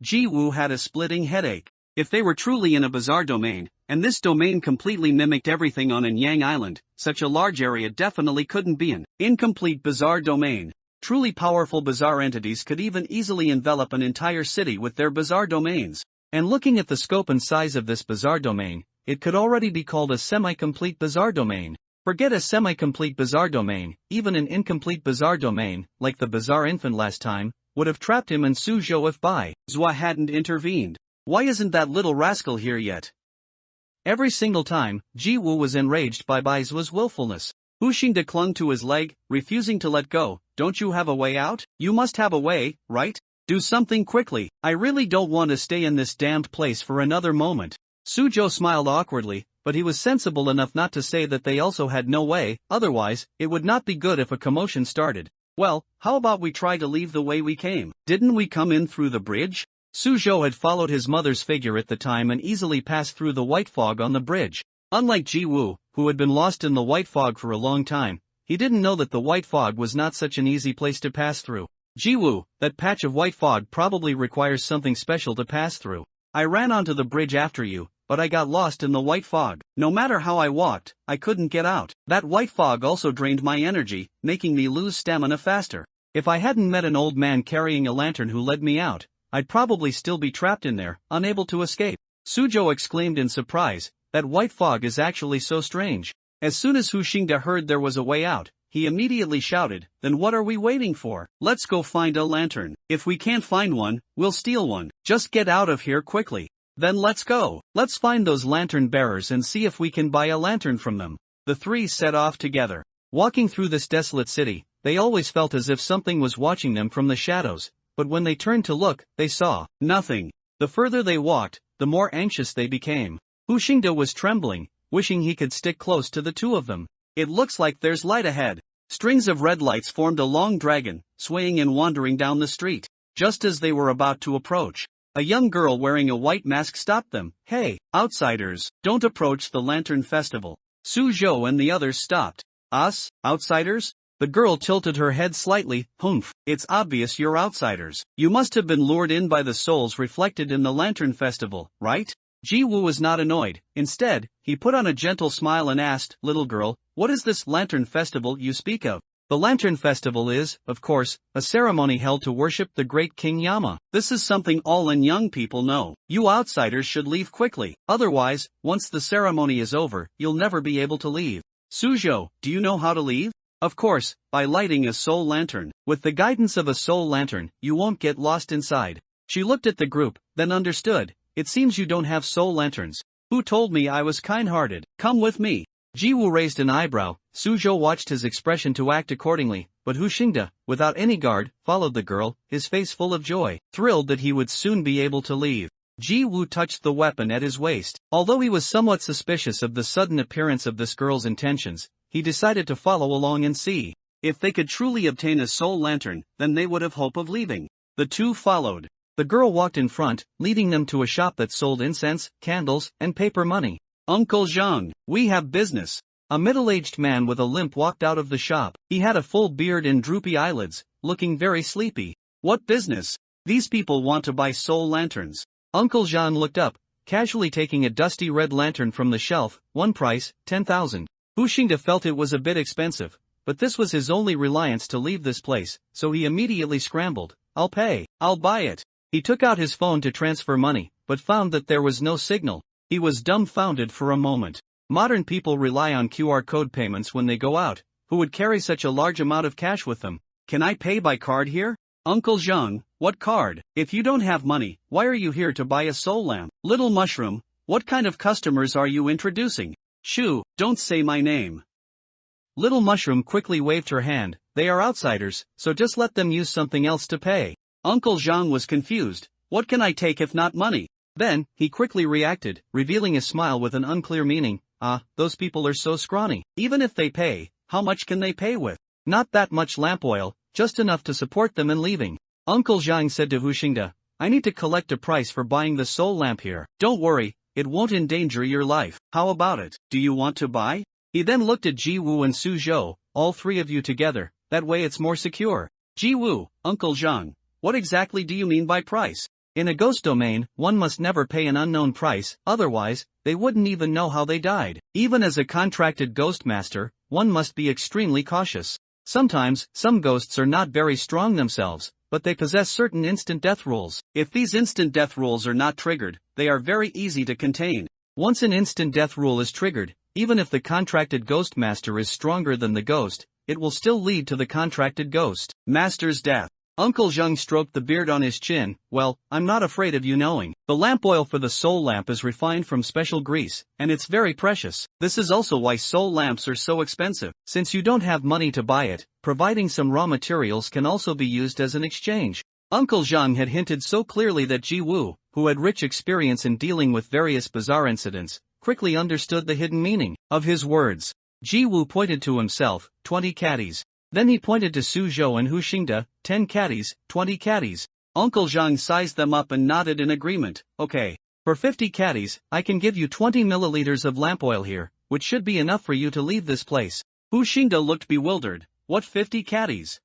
Ji-Woo had a splitting headache. If they were truly in a bizarre domain, and this domain completely mimicked everything on Yang Island, such a large area definitely couldn't be an incomplete bizarre domain. Truly powerful bizarre entities could even easily envelop an entire city with their bizarre domains. And looking at the scope and size of this bizarre domain, it could already be called a semi-complete bizarre domain. Forget a semi-complete bizarre domain, even an incomplete bizarre domain, like the bizarre infant last time, would have trapped him and Su-Jo if Bai Zhua hadn't intervened. Why isn't that little rascal here yet? Every single time, Ji-Woo was enraged by Bai Zhua's willfulness. Hu Xingde clung to his leg, refusing to let go. Don't you have a way out? You must have a way, right? Do something quickly. I really don't want to stay in this damned place for another moment. Su-Jo smiled awkwardly, but he was sensible enough not to say that they also had no way, otherwise, it would not be good if a commotion started. Well, how about we try to leave the way we came? Didn't we come in through the bridge? Su-Jo had followed his mother's figure at the time and easily passed through the white fog on the bridge. Unlike Ji-Woo, who had been lost in the white fog for a long time, he didn't know that the white fog was not such an easy place to pass through. Ji-Woo, that patch of white fog probably requires something special to pass through. I ran onto the bridge after you, but I got lost in the white fog. No matter how I walked, I couldn't get out. That white fog also drained my energy, making me lose stamina faster. If I hadn't met an old man carrying a lantern who led me out, I'd probably still be trapped in there, unable to escape. Su-Jo exclaimed in surprise, that white fog is actually so strange. As soon as Hu Xingde heard there was a way out, he immediately shouted, then what are we waiting for? Let's go find a lantern. If we can't find one, we'll steal one. Just get out of here quickly. Then let's go. Let's find those lantern bearers and see if we can buy a lantern from them. The three set off together. Walking through this desolate city, they always felt as if something was watching them from the shadows, but when they turned to look, they saw nothing. The further they walked, the more anxious they became. Hu Xingde was trembling, wishing he could stick close to the two of them. It looks like there's light ahead. Strings of red lights formed a long dragon, swaying and wandering down the street. Just as they were about to approach, a young girl wearing a white mask stopped them. Hey, outsiders, don't approach the Lantern Festival. Su-Jo and the others stopped. Us, outsiders? The girl tilted her head slightly. Humph, it's obvious you're outsiders. You must have been lured in by the souls reflected in the Lantern Festival, right? Ji-Woo was not annoyed. Instead, he put on a gentle smile and asked, little girl, what is this Lantern Festival you speak of? The Lantern Festival is, of course, a ceremony held to worship the great King Yama. This is something all young people know. You outsiders should leave quickly. Otherwise, once the ceremony is over, you'll never be able to leave. Su-Jo, do you know how to leave? Of course, by lighting a soul lantern. With the guidance of a soul lantern, you won't get lost inside. She looked at the group, then understood. It seems you don't have soul lanterns. Who told me I was kind-hearted? Come with me. Ji-Woo raised an eyebrow. Su-Jo watched his expression to act accordingly, but Hu Xingde, without any guard, followed the girl, his face full of joy, thrilled that he would soon be able to leave. Ji-Woo touched the weapon at his waist. Although he was somewhat suspicious of the sudden appearance of this girl's intentions, he decided to follow along and see. If they could truly obtain a soul lantern, then they would have hope of leaving. The two followed. The girl walked in front, leading them to a shop that sold incense, candles, and paper money. Uncle Zhang, we have business. A middle-aged man with a limp walked out of the shop. He had a full beard and droopy eyelids, looking very sleepy. What business? These people want to buy soul lanterns. Uncle Zhang looked up, casually taking a dusty red lantern from the shelf. One price, 10,000. Hu Xingde felt it was a bit expensive, but this was his only reliance to leave this place, so he immediately scrambled. I'll pay. I'll buy it. He took out his phone to transfer money, but found that there was no signal. He was dumbfounded for a moment. Modern people rely on QR code payments when they go out. Who would carry such a large amount of cash with them? Can I pay by card here? Uncle Zhang, what card? If you don't have money, why are you here to buy a soul lamp? Little Mushroom, what kind of customers are you introducing? Shoo, don't say my name. Little Mushroom quickly waved her hand. They are outsiders, so just let them use something else to pay. Uncle Zhang was confused. What can I take if not money? Then, he quickly reacted, revealing a smile with an unclear meaning. Ah, those people are so scrawny. Even if they pay, how much can they pay with? Not that much lamp oil, just enough to support them and leaving. Uncle Zhang said to Hu Xingde, I need to collect a price for buying the soul lamp here. Don't worry, it won't endanger your life. How about it? Do you want to buy? He then looked at Ji Wu and Su Zhou, all three of you together, that way it's more secure. Ji Wu, Uncle Zhang, what exactly do you mean by price? In a ghost domain, one must never pay an unknown price, otherwise, they wouldn't even know how they died. Even as a contracted ghost master, one must be extremely cautious. Sometimes, some ghosts are not very strong themselves, but they possess certain instant death rules. If these instant death rules are not triggered, they are very easy to contain. Once an instant death rule is triggered, even if the contracted ghost master is stronger than the ghost, it will still lead to the contracted ghost master's death. Uncle Zhang stroked the beard on his chin. Well, I'm not afraid of you knowing. The lamp oil for the soul lamp is refined from special grease, and it's very precious. This is also why soul lamps are so expensive. Since you don't have money to buy it, providing some raw materials can also be used as an exchange. Uncle Zhang had hinted so clearly that Ji Wu, who had rich experience in dealing with various bizarre incidents, quickly understood the hidden meaning of his words. Ji Wu pointed to himself, 20 caddies. Then he pointed to Su Zhou and Hu Xingde, 10 caddies, 20 caddies. Uncle Zhang sized them up and nodded in agreement. Okay. For 50 caddies, I can give you 20 milliliters of lamp oil here, which should be enough for you to leave this place. Hu Xingde looked bewildered. What 50 caddies?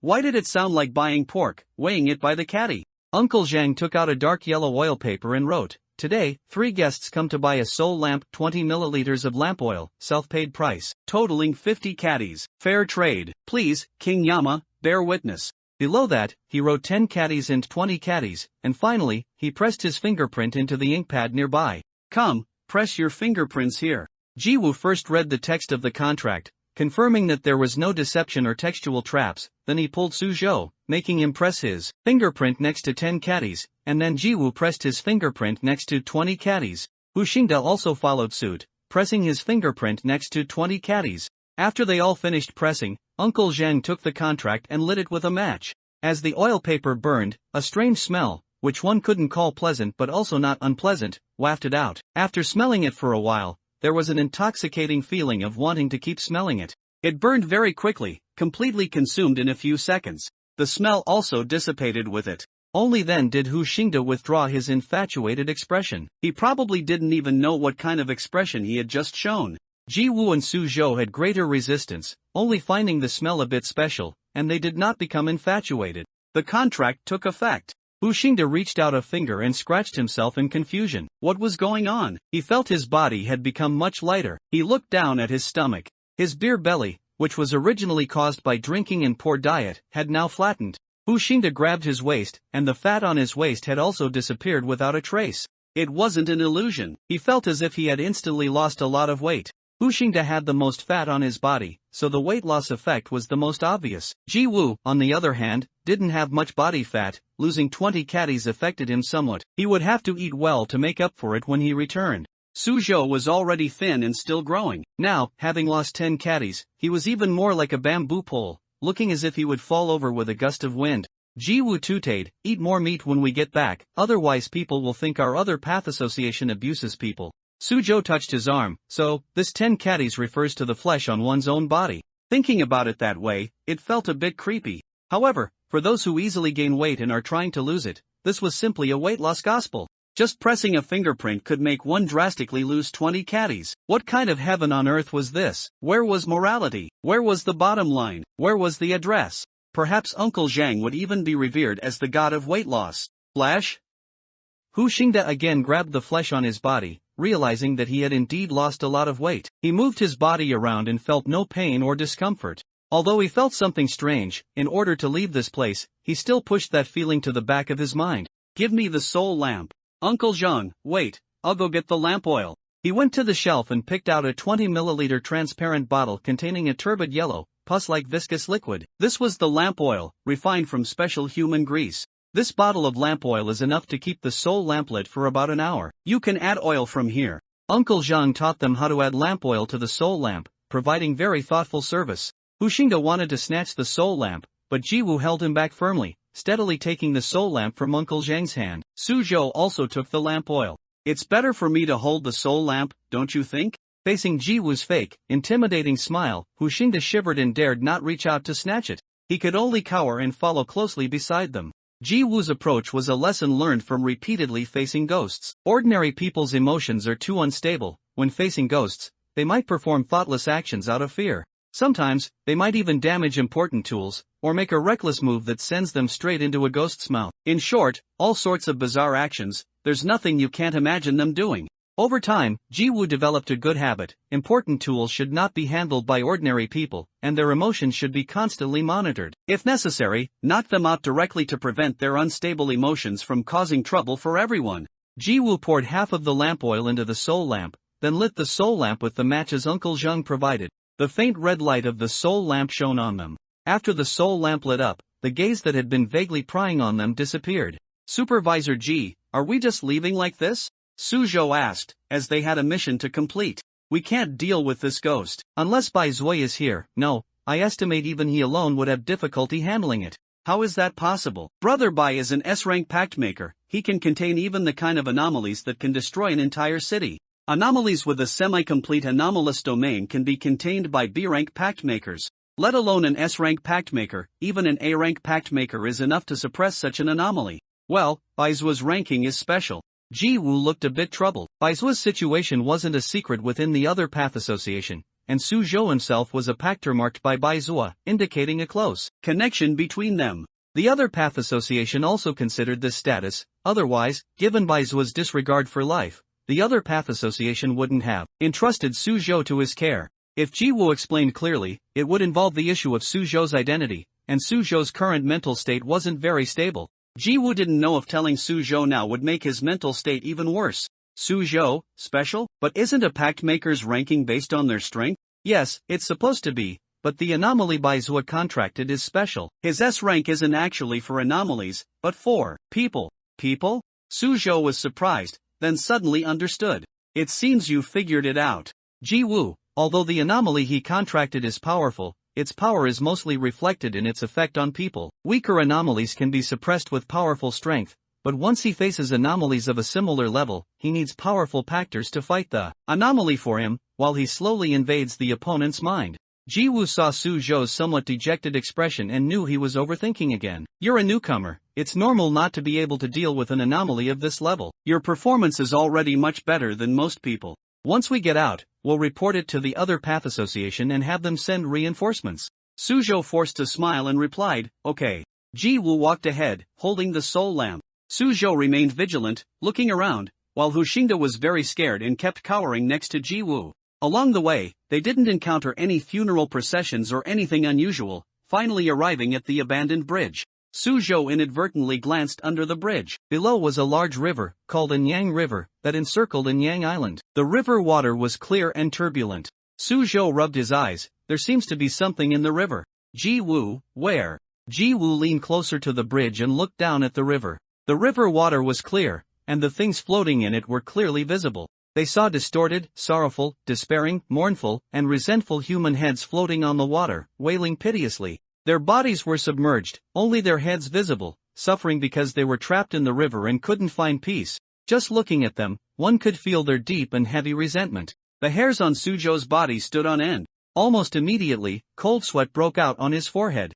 Why did it sound like buying pork, weighing it by the caddy? Uncle Zhang took out a dark yellow oil paper and wrote, Today, 3 guests come to buy a soul lamp, 20 milliliters of lamp oil, self-paid price, totaling 50 caddies. Fair trade. Please, King Yama, bear witness. Below that, he wrote 10 caddies and 20 caddies, and finally, he pressed his fingerprint into the ink pad nearby. Come, press your fingerprints here. Ji Wu first read the text of the contract, confirming that there was no deception or textual traps, then he pulled Su Zhou, making him press his fingerprint next to 10 caddies, and then Ji Wu pressed his fingerprint next to 20 caddies. Hu Xingde also followed suit, pressing his fingerprint next to 20 caddies. After they all finished pressing, Uncle Zhang took the contract and lit it with a match. As the oil paper burned, a strange smell, which one couldn't call pleasant but also not unpleasant, wafted out. After smelling it for a while, there was an intoxicating feeling of wanting to keep smelling it. It burned very quickly, completely consumed in a few seconds. The smell also dissipated with it. Only then did Hu Xingde withdraw his infatuated expression. He probably didn't even know what kind of expression he had just shown. Ji Wu and Su Zhou had greater resistance, only finding the smell a bit special, and they did not become infatuated. The contract took effect. Hu Xingde reached out a finger and scratched himself in confusion. What was going on? He felt his body had become much lighter. He looked down at his stomach. His beer belly, which was originally caused by drinking and poor diet, had now flattened. Hu Xingde grabbed his waist, and the fat on his waist had also disappeared without a trace. It wasn't an illusion. He felt as if he had instantly lost a lot of weight. Hu Xingde had the most fat on his body, so the weight loss effect was the most obvious. Ji Wu, on the other hand, didn't have much body fat. Losing 20 caddies affected him somewhat. He would have to eat well to make up for it when he returned. Su Zhou was already thin and still growing. Now, having lost 10 caddies, he was even more like a bamboo pole, looking as if he would fall over with a gust of wind. Ji Wu tooted, eat more meat when we get back, otherwise people will think our other path association abuses people. Su Zhou touched his arm. So, this 10 caddies refers to the flesh on one's own body. Thinking about it that way, it felt a bit creepy. However, for those who easily gain weight and are trying to lose it, this was simply a weight loss gospel. Just pressing a fingerprint could make one drastically lose 20 caddies. What kind of heaven on earth was this? Where was morality? Where was the bottom line? Where was the address? Perhaps Uncle Zhang would even be revered as the god of weight loss. Flash? Hu Xingde again grabbed the flesh on his body, realizing that he had indeed lost a lot of weight. He moved his body around and felt no pain or discomfort. Although he felt something strange, in order to leave this place, he still pushed that feeling to the back of his mind. Give me the soul lamp. Uncle Zhang, wait, I'll go get the lamp oil. He went to the shelf and picked out a 20 milliliter transparent bottle containing a turbid yellow, pus-like viscous liquid. This was the lamp oil, refined from special human grease. This bottle of lamp oil is enough to keep the soul lamp lit for about an hour. You can add oil from here. Uncle Zhang taught them how to add lamp oil to the soul lamp, providing very thoughtful service. Hu Xingde wanted to snatch the soul lamp, but Ji Wu held him back firmly, steadily taking the soul lamp from Uncle Zhang's hand. Su Zhou also took the lamp oil. It's better for me to hold the soul lamp, don't you think? Facing Jiwoo's fake, intimidating smile, Hushingda shivered and dared not reach out to snatch it. He could only cower and follow closely beside them. Jiwoo's approach was a lesson learned from repeatedly facing ghosts. Ordinary people's emotions are too unstable. When facing ghosts, they might perform thoughtless actions out of fear. Sometimes, they might even damage important tools, or make a reckless move that sends them straight into a ghost's mouth. In short, all sorts of bizarre actions. There's nothing you can't imagine them doing. Over time, Jiwoo developed a good habit. Important tools should not be handled by ordinary people, and their emotions should be constantly monitored. If necessary, knock them out directly to prevent their unstable emotions from causing trouble for everyone. Jiwoo poured half of the lamp oil into the soul lamp, then lit the soul lamp with the matches Uncle Zheng provided. The faint red light of the soul lamp shone on them. After the soul lamp lit up, the gaze that had been vaguely prying on them disappeared. Supervisor Ji, are we just leaving like this? Suzhou asked, as they had a mission to complete. We can't deal with this ghost. Unless Bai Zui is here. No, I estimate even he alone would have difficulty handling it. How is that possible? Brother Bai is an S-rank pact maker. He can contain even the kind of anomalies that can destroy an entire city. Anomalies with a semi-complete anomalous domain can be contained by B-rank pact makers. Let alone an S-rank pact maker, even an A-rank pact maker is enough to suppress such an anomaly. Well, Baizua's ranking is special. Jiwoo looked a bit troubled. Baizua's situation wasn't a secret within the other path association, and Suzhou himself was a pactor marked by Baizua, indicating a close connection between them. The other path association also considered this status. Otherwise, given Baizua's disregard for life, the other path association wouldn't have entrusted Suzhou to his care. If Jiwoo explained clearly, it would involve the issue of Suzhou's identity, and Suzhou's current mental state wasn't very stable. Jiwoo didn't know if telling Suzhou now would make his mental state even worse. Suzhou, special? But isn't a pact maker's ranking based on their strength? Yes, it's supposed to be, but the anomaly Baizua contracted is special. His S rank isn't actually for anomalies, but for people. People? Suzhou was surprised, then suddenly understood. It seems you figured it out. Jiwoo, although the anomaly he contracted is powerful, its power is mostly reflected in its effect on people. Weaker anomalies can be suppressed with powerful strength, but once he faces anomalies of a similar level, he needs powerful pactors to fight the anomaly for him, while he slowly invades the opponent's mind. Jiwoo saw Suzhou's somewhat dejected expression and knew he was overthinking again. You're a newcomer. It's normal not to be able to deal with an anomaly of this level. Your performance is already much better than most people. Once we get out, we'll report it to the other path association and have them send reinforcements. Suzhou forced a smile and replied, okay. Jiwoo walked ahead, holding the soul lamp. Suzhou remained vigilant, looking around, while Hushingda was very scared and kept cowering next to Jiwoo. Along the way, they didn't encounter any funeral processions or anything unusual, finally arriving at the abandoned bridge. Suzhou inadvertently glanced under the bridge. Below was a large river, called Anyang River, that encircled Anyang Island. The river water was clear and turbulent. Suzhou rubbed his eyes. There seems to be something in the river. Jiwoo, where? Jiwoo leaned closer to the bridge and looked down at the river. The river water was clear, and the things floating in it were clearly visible. They saw distorted, sorrowful, despairing, mournful, and resentful human heads floating on the water, wailing piteously. Their bodies were submerged, only their heads visible, suffering because they were trapped in the river and couldn't find peace. Just looking at them, one could feel their deep and heavy resentment. The hairs on Suzhou's body stood on end. Almost immediately, cold sweat broke out on his forehead.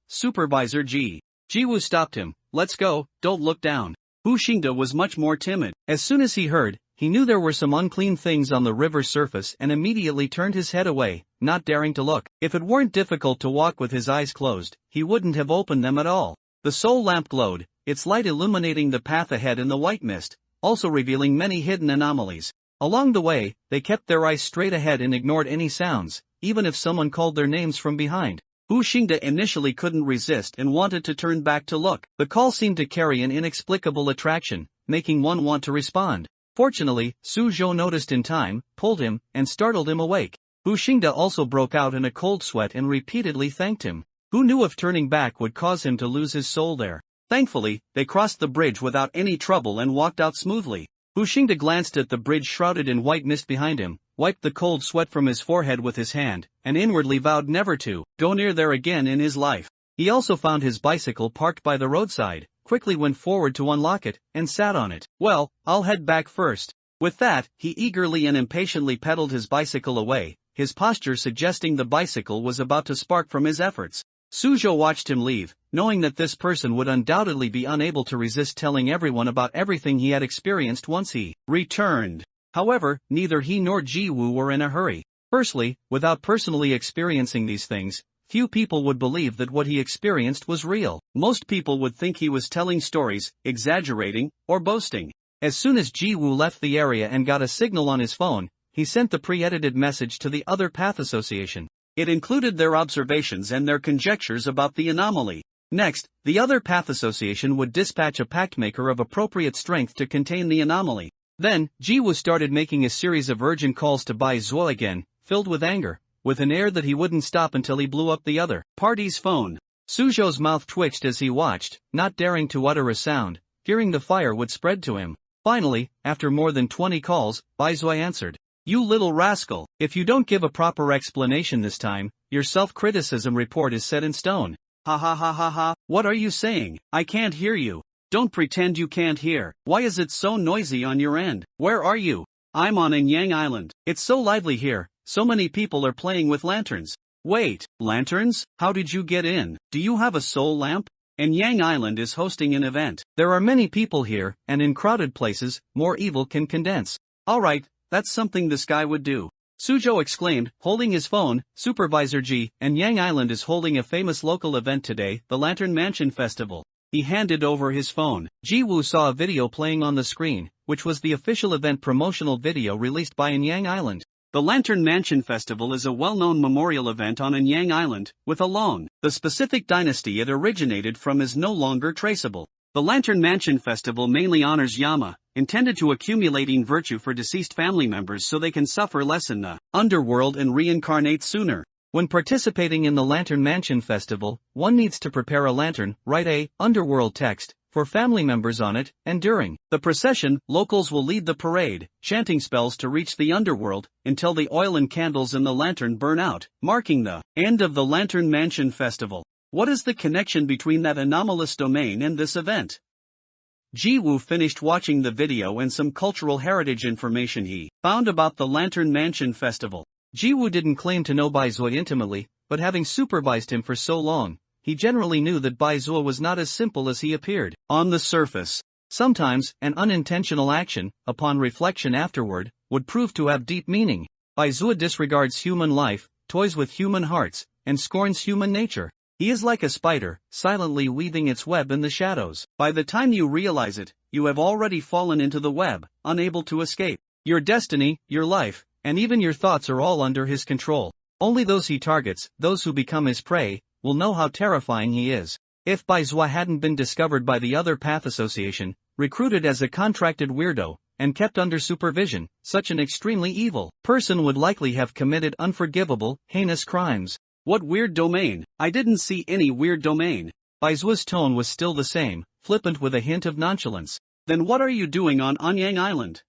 Supervisor Ji. Jiwoo stopped him. Let's go, don't look down. Hushingda was much more timid. As soon as he heard, he knew there were some unclean things on the river's surface and immediately turned his head away, not daring to look. If it weren't difficult to walk with his eyes closed, he wouldn't have opened them at all. The soul lamp glowed, its light illuminating the path ahead in the white mist, also revealing many hidden anomalies. Along the way, they kept their eyes straight ahead and ignored any sounds, even if someone called their names from behind. Hushingda initially couldn't resist and wanted to turn back to look. The call seemed to carry an inexplicable attraction, making one want to respond. Fortunately, Suzhou noticed in time, pulled him, and startled him awake. Hushingda also broke out in a cold sweat and repeatedly thanked him. Who knew if turning back would cause him to lose his soul there? Thankfully, they crossed the bridge without any trouble and walked out smoothly. Hushingda glanced at the bridge shrouded in white mist behind him, wiped the cold sweat from his forehead with his hand, and inwardly vowed never to go near there again in his life. He also found his bicycle parked by the roadside, quickly went forward to unlock it, and sat on it. Well, I'll head back first. With that, he eagerly and impatiently pedaled his bicycle away, his posture suggesting the bicycle was about to spark from his efforts. Suzhou watched him leave, knowing that this person would undoubtedly be unable to resist telling everyone about everything he had experienced once he returned. However, neither he nor Ji-woo were in a hurry. Firstly, without personally experiencing these things, few people would believe that what he experienced was real. Most people would think he was telling stories, exaggerating, or boasting. As soon as Ji-woo left the area and got a signal on his phone, he sent the pre-edited message to the other Path Association. It included their observations and their conjectures about the anomaly. Next, the other Path Association would dispatch a pact maker of appropriate strength to contain the anomaly. Then, Ji-woo started making a series of urgent calls to Bai Zuo again, filled with anger, with an air that he wouldn't stop until he blew up the other party's phone. Suzhou's mouth twitched as he watched, not daring to utter a sound, fearing the fire would spread to him. Finally, after more than 20 calls, Bai Zuo answered. You little rascal, if you don't give a proper explanation this time, your self-criticism report is set in stone. Ha ha ha ha ha, what are you saying? I can't hear you. Don't pretend you can't hear. Why is it so noisy on your end? Where are you? I'm on Anyang Island. It's so lively here, so many people are playing with lanterns. Wait, lanterns? How did you get in? Do you have a soul lamp? Anyang Island is hosting an event. There are many people here, and in crowded places, more evil can condense. Alright, that's something this guy would do. Suzhou exclaimed, holding his phone. Supervisor Ji, Anyang Island is holding a famous local event today, the Lantern Mansion Festival. He handed over his phone. Ji-woo saw a video playing on the screen, which was the official event promotional video released by Anyang Island. The Lantern Mansion Festival is a well-known memorial event on Anyang Island, with a long, the specific dynasty it originated from is no longer traceable. The Lantern Mansion Festival mainly honors Yama, intended to accumulating virtue for deceased family members so they can suffer less in the underworld and reincarnate sooner. When participating in the Lantern Mansion Festival, one needs to prepare a lantern, write a underworld text for family members on it, and during the procession, locals will lead the parade, chanting spells to reach the underworld, until the oil and candles in the lantern burn out, marking the end of the Lantern Mansion Festival. What is the connection between that anomalous domain and this event? Ji-woo finished watching the video and some cultural heritage information he found about the Lantern Mansion Festival. Ji-woo didn't claim to know Bai Zuo intimately, but having supervised him for so long, he generally knew that Bai Zuo was not as simple as he appeared on the surface. Sometimes, an unintentional action, upon reflection afterward, would prove to have deep meaning. Bai Zuo disregards human life, toys with human hearts, and scorns human nature. He is like a spider, silently weaving its web in the shadows. By the time you realize it, you have already fallen into the web, unable to escape. Your destiny, your life, and even your thoughts are all under his control. Only those he targets, those who become his prey, will know how terrifying he is. If Bai Zuo hadn't been discovered by the other Path Association, recruited as a contracted weirdo, and kept under supervision, such an extremely evil person would likely have committed unforgivable, heinous crimes. What weird domain? I didn't see any weird domain. Bai Zuo's tone was still the same, flippant with a hint of nonchalance. Then what are you doing on Anyang Island?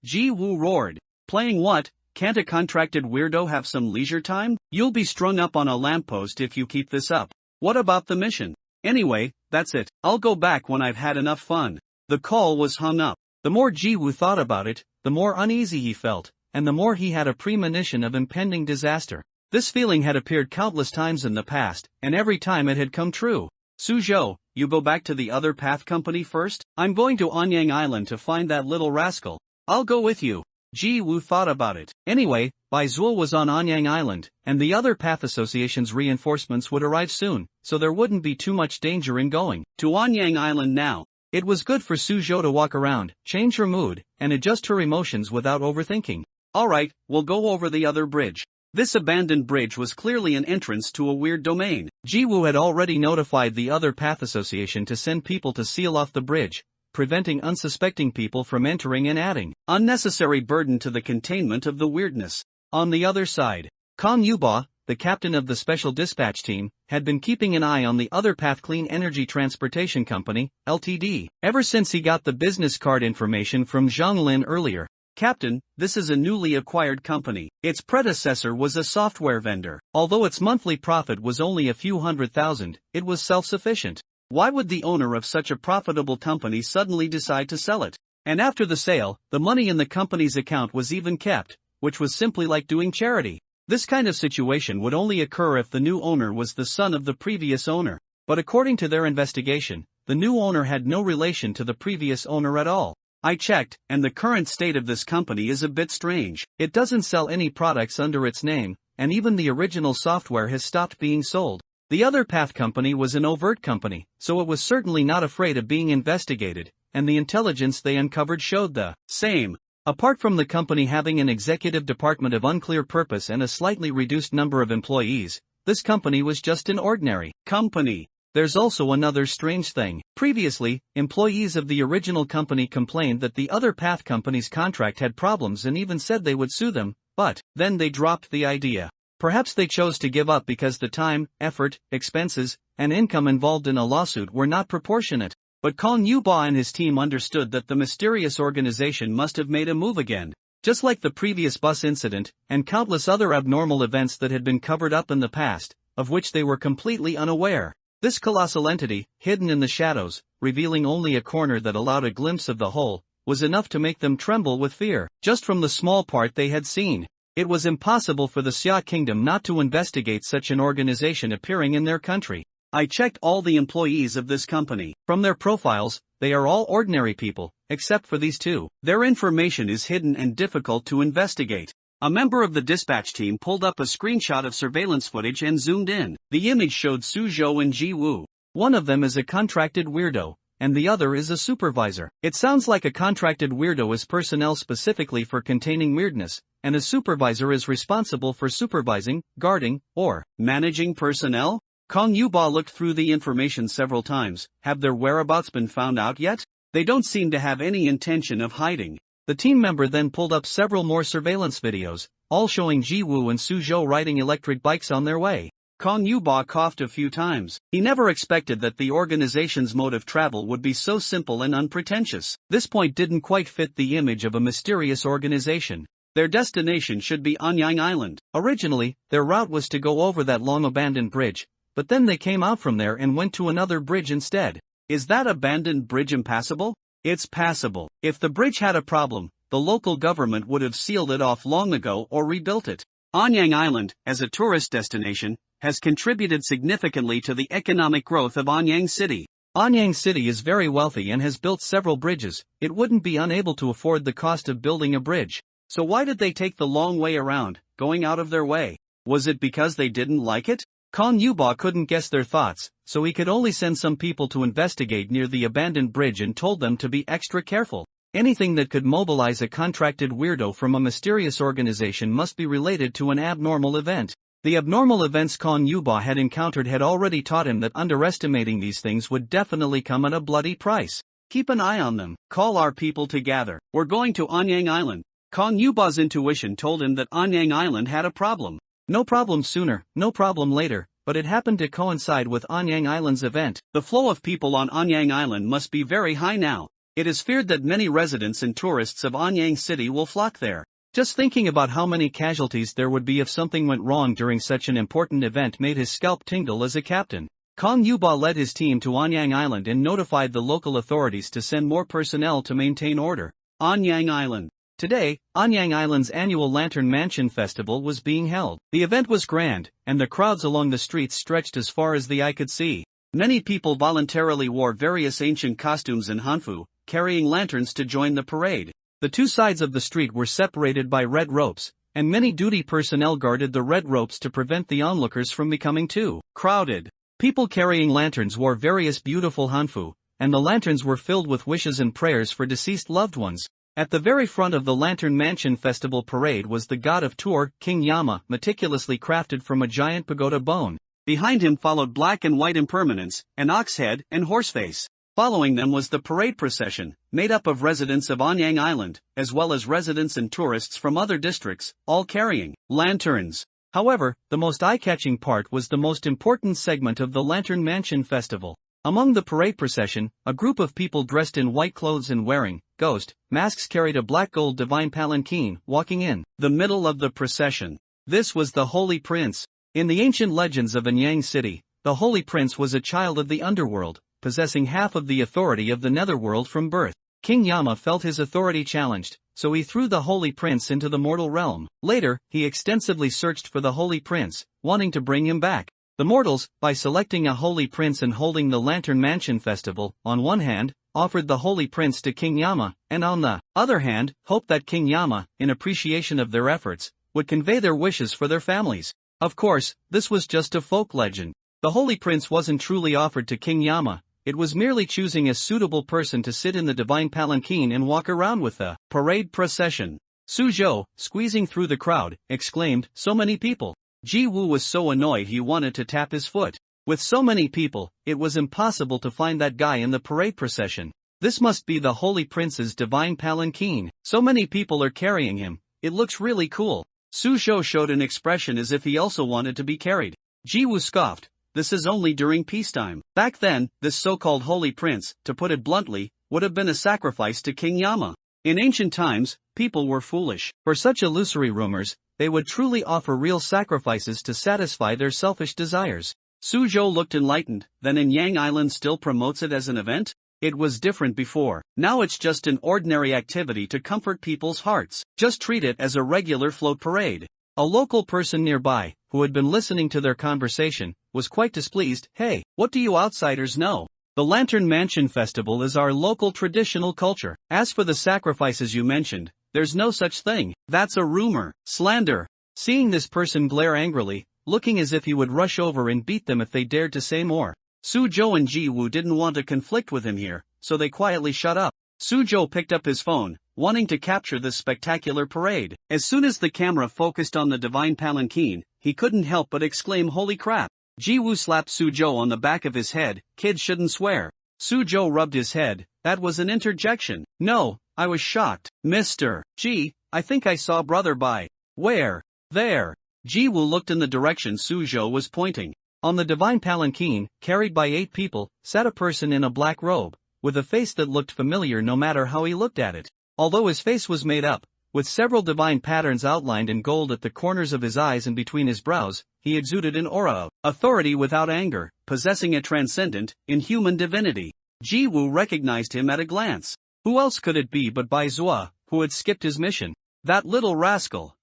Ji-woo roared. Playing what? Can't a contracted weirdo have some leisure time? You'll be strung up on a lamppost if you keep this up. What about the mission? Anyway, that's it. I'll go back when I've had enough fun. The call was hung up. The more Ji-woo thought about it, the more uneasy he felt, and the more he had a premonition of impending disaster. This feeling had appeared countless times in the past, and every time it had come true. Suzhou, you go back to the other path company first? I'm going to Anyang Island to find that little rascal. I'll go with you. Ji-woo thought about it. Anyway, Bai Zuo was on Anyang Island, and the other Path Association's reinforcements would arrive soon, so there wouldn't be too much danger in going to Anyang Island now. It was good for Suzhou to walk around, change her mood, and adjust her emotions without overthinking. Alright, we'll go over the other bridge. This abandoned bridge was clearly an entrance to a weird domain. Ji-woo had already notified the other Path Association to send people to seal off the bridge, preventing unsuspecting people from entering and adding unnecessary burden to the containment of the weirdness. On the other side, Kong Yuba, the captain of the special dispatch team, had been keeping an eye on the other Path Clean Energy Transportation Company, Ltd. Ever since he got the business card information from Zhang Lin earlier. Captain, this is a newly acquired company. Its predecessor was a software vendor. Although its monthly profit was only a few $100,000, it was self-sufficient. Why would the owner of such a profitable company suddenly decide to sell it? And after the sale, the money in the company's account was even kept, which was simply like doing charity. This kind of situation would only occur if the new owner was the son of the previous owner. But according to their investigation, the new owner had no relation to the previous owner at all. I checked, and the current state of this company is a bit strange. It doesn't sell any products under its name, and even the original software has stopped being sold. The other path company was an overt company, so it was certainly not afraid of being investigated, and the intelligence they uncovered showed the same. Apart from the company having an executive department of unclear purpose and a slightly reduced number of employees, this company was just an ordinary company. There's also another strange thing. Previously, employees of the original company complained that the other path company's contract had problems and even said they would sue them, but then they dropped the idea. Perhaps they chose to give up because the time, effort, expenses, and income involved in a lawsuit were not proportionate. But Kong Yuba and his team understood that the mysterious organization must have made a move again. Just like the previous bus incident, and countless other abnormal events that had been covered up in the past, of which they were completely unaware. This colossal entity, hidden in the shadows, revealing only a corner that allowed a glimpse of the whole, was enough to make them tremble with fear, just from the small part they had seen. It was impossible for the Xia Kingdom not to investigate such an organization appearing in their country. I checked all the employees of this company. From their profiles, they are all ordinary people, except for these two. Their information is hidden and difficult to investigate. A member of the dispatch team pulled up a screenshot of surveillance footage and zoomed in. The image showed Su Zhou and Ji Wu. One of them is a contracted weirdo, and the other is a supervisor. It sounds like a contracted weirdo is personnel specifically for containing weirdness, and a supervisor is responsible for supervising, guarding, or managing personnel. Kong Yuba looked through the information several times. Have their whereabouts been found out yet? They don't seem to have any intention of hiding. The team member then pulled up several more surveillance videos, all showing Ji Wu and Su Zhou riding electric bikes on their way. Kong Yuba coughed a few times. He never expected that the organization's mode of travel would be so simple and unpretentious. This point didn't quite fit the image of a mysterious organization. Their destination should be Anyang Island. Originally, their route was to go over that long-abandoned bridge, but then they came out from there and went to another bridge instead. Is that abandoned bridge impassable? It's passable. If the bridge had a problem, the local government would have sealed it off long ago or rebuilt it. Anyang Island, as a tourist destination, has contributed significantly to the economic growth of Anyang City. Anyang City is very wealthy and has built several bridges. It wouldn't be unable to afford the cost of building a bridge. So why did they take the long way around, going out of their way? Was it because they didn't like it? Kong Yuba couldn't guess their thoughts, so he could only send some people to investigate near the abandoned bridge and told them to be extra careful. Anything that could mobilize a contracted weirdo from a mysterious organization must be related to an abnormal event. The abnormal events Kong Yuba had encountered had already taught him that underestimating these things would definitely come at a bloody price. Keep an eye on them. Call our people to gather. We're going to Anyang Island. Kong Yuba's intuition told him that Anyang Island had a problem. No problem sooner, no problem later, but it happened to coincide with Anyang Island's event. The flow of people on Anyang Island must be very high now. It is feared that many residents and tourists of Anyang City will flock there. Just thinking about how many casualties there would be if something went wrong during such an important event made his scalp tingle as a captain. Kong Yuba led his team to Anyang Island and notified the local authorities to send more personnel to maintain order. Anyang Island. Today, Anyang Island's annual Lantern Mansion Festival was being held. The event was grand, and the crowds along the streets stretched as far as the eye could see. Many people voluntarily wore various ancient costumes in Hanfu, carrying lanterns to join the parade. The two sides of the street were separated by red ropes, and many duty personnel guarded the red ropes to prevent the onlookers from becoming too crowded. People carrying lanterns wore various beautiful Hanfu, and the lanterns were filled with wishes and prayers for deceased loved ones. At the very front of the Lantern Mansion Festival parade was the god of Tour, King Yama, meticulously crafted from a giant pagoda bone. Behind him followed black and white impermanence, an ox head, and horseface. Following them was the parade procession, made up of residents of Anyang Island, as well as residents and tourists from other districts, all carrying lanterns. However, the most eye-catching part was the most important segment of the Lantern Mansion Festival. Among the parade procession, a group of people dressed in white clothes and wearing ghost masks carried a black gold divine palanquin, walking in the middle of the procession. This was the Holy Prince. In the ancient legends of Anyang City, the Holy Prince was a child of the underworld, possessing half of the authority of the netherworld from birth. King Yama felt his authority challenged, so he threw the Holy Prince into the mortal realm. Later, he extensively searched for the Holy Prince, wanting to bring him back. The mortals, by selecting a Holy Prince and holding the Lantern Mansion Festival, on one hand, offered the Holy Prince to King Yama, and on the other hand, hoped that King Yama, in appreciation of their efforts, would convey their wishes for their families. Of course, this was just a folk legend. The Holy Prince wasn't truly offered to King Yama. It was merely choosing a suitable person to sit in the divine palanquin and walk around with the parade procession. Suzhou, squeezing through the crowd, exclaimed, "So many people." Ji Woo was so annoyed he wanted to tap his foot. With so many people, it was impossible to find that guy in the parade procession. This must be the Holy Prince's divine palanquin. So many people are carrying him. It looks really cool. Suzhou showed an expression as if he also wanted to be carried. Ji Woo scoffed. This is only during peacetime. Back then, this so-called Holy Prince, to put it bluntly, would have been a sacrifice to King Yama. In ancient times, people were foolish. For such illusory rumors, they would truly offer real sacrifices to satisfy their selfish desires. Suzhou looked enlightened. Then in Yang Island still promotes it as an event? It was different before. Now it's just an ordinary activity to comfort people's hearts. Just treat it as a regular float parade. A local person nearby, who had been listening to their conversation, was quite displeased. "Hey, what do you outsiders know? The Lantern Mansion Festival is our local traditional culture. As for the sacrifices you mentioned, there's no such thing. That's a rumor. Slander." Seeing this person glare angrily, looking as if he would rush over and beat them if they dared to say more, Suzhou and Ji Woo didn't want to conflict with him here, so they quietly shut up. Suzhou picked up his phone, wanting to capture this spectacular parade. As soon as the camera focused on the divine palanquin, he couldn't help but exclaim, "Holy crap!" Ji Woo slapped Suzhou on the back of his head. "Kids shouldn't swear." Suzhou rubbed his head. "That was an interjection." "No, I was shocked." "Mr. Ji, I think I saw brother by." "Where?" "There." Ji Woo looked in the direction Suzhou was pointing. On the divine palanquin, carried by 8 people, sat a person in a black robe, with a face that looked familiar no matter how he looked at it. Although his face was made up, with several divine patterns outlined in gold at the corners of his eyes and between his brows, he exuded an aura of authority without anger, possessing a transcendent, inhuman divinity. Ji Woo recognized him at a glance. Who else could it be but Bai Zua, who had skipped his mission? That little rascal!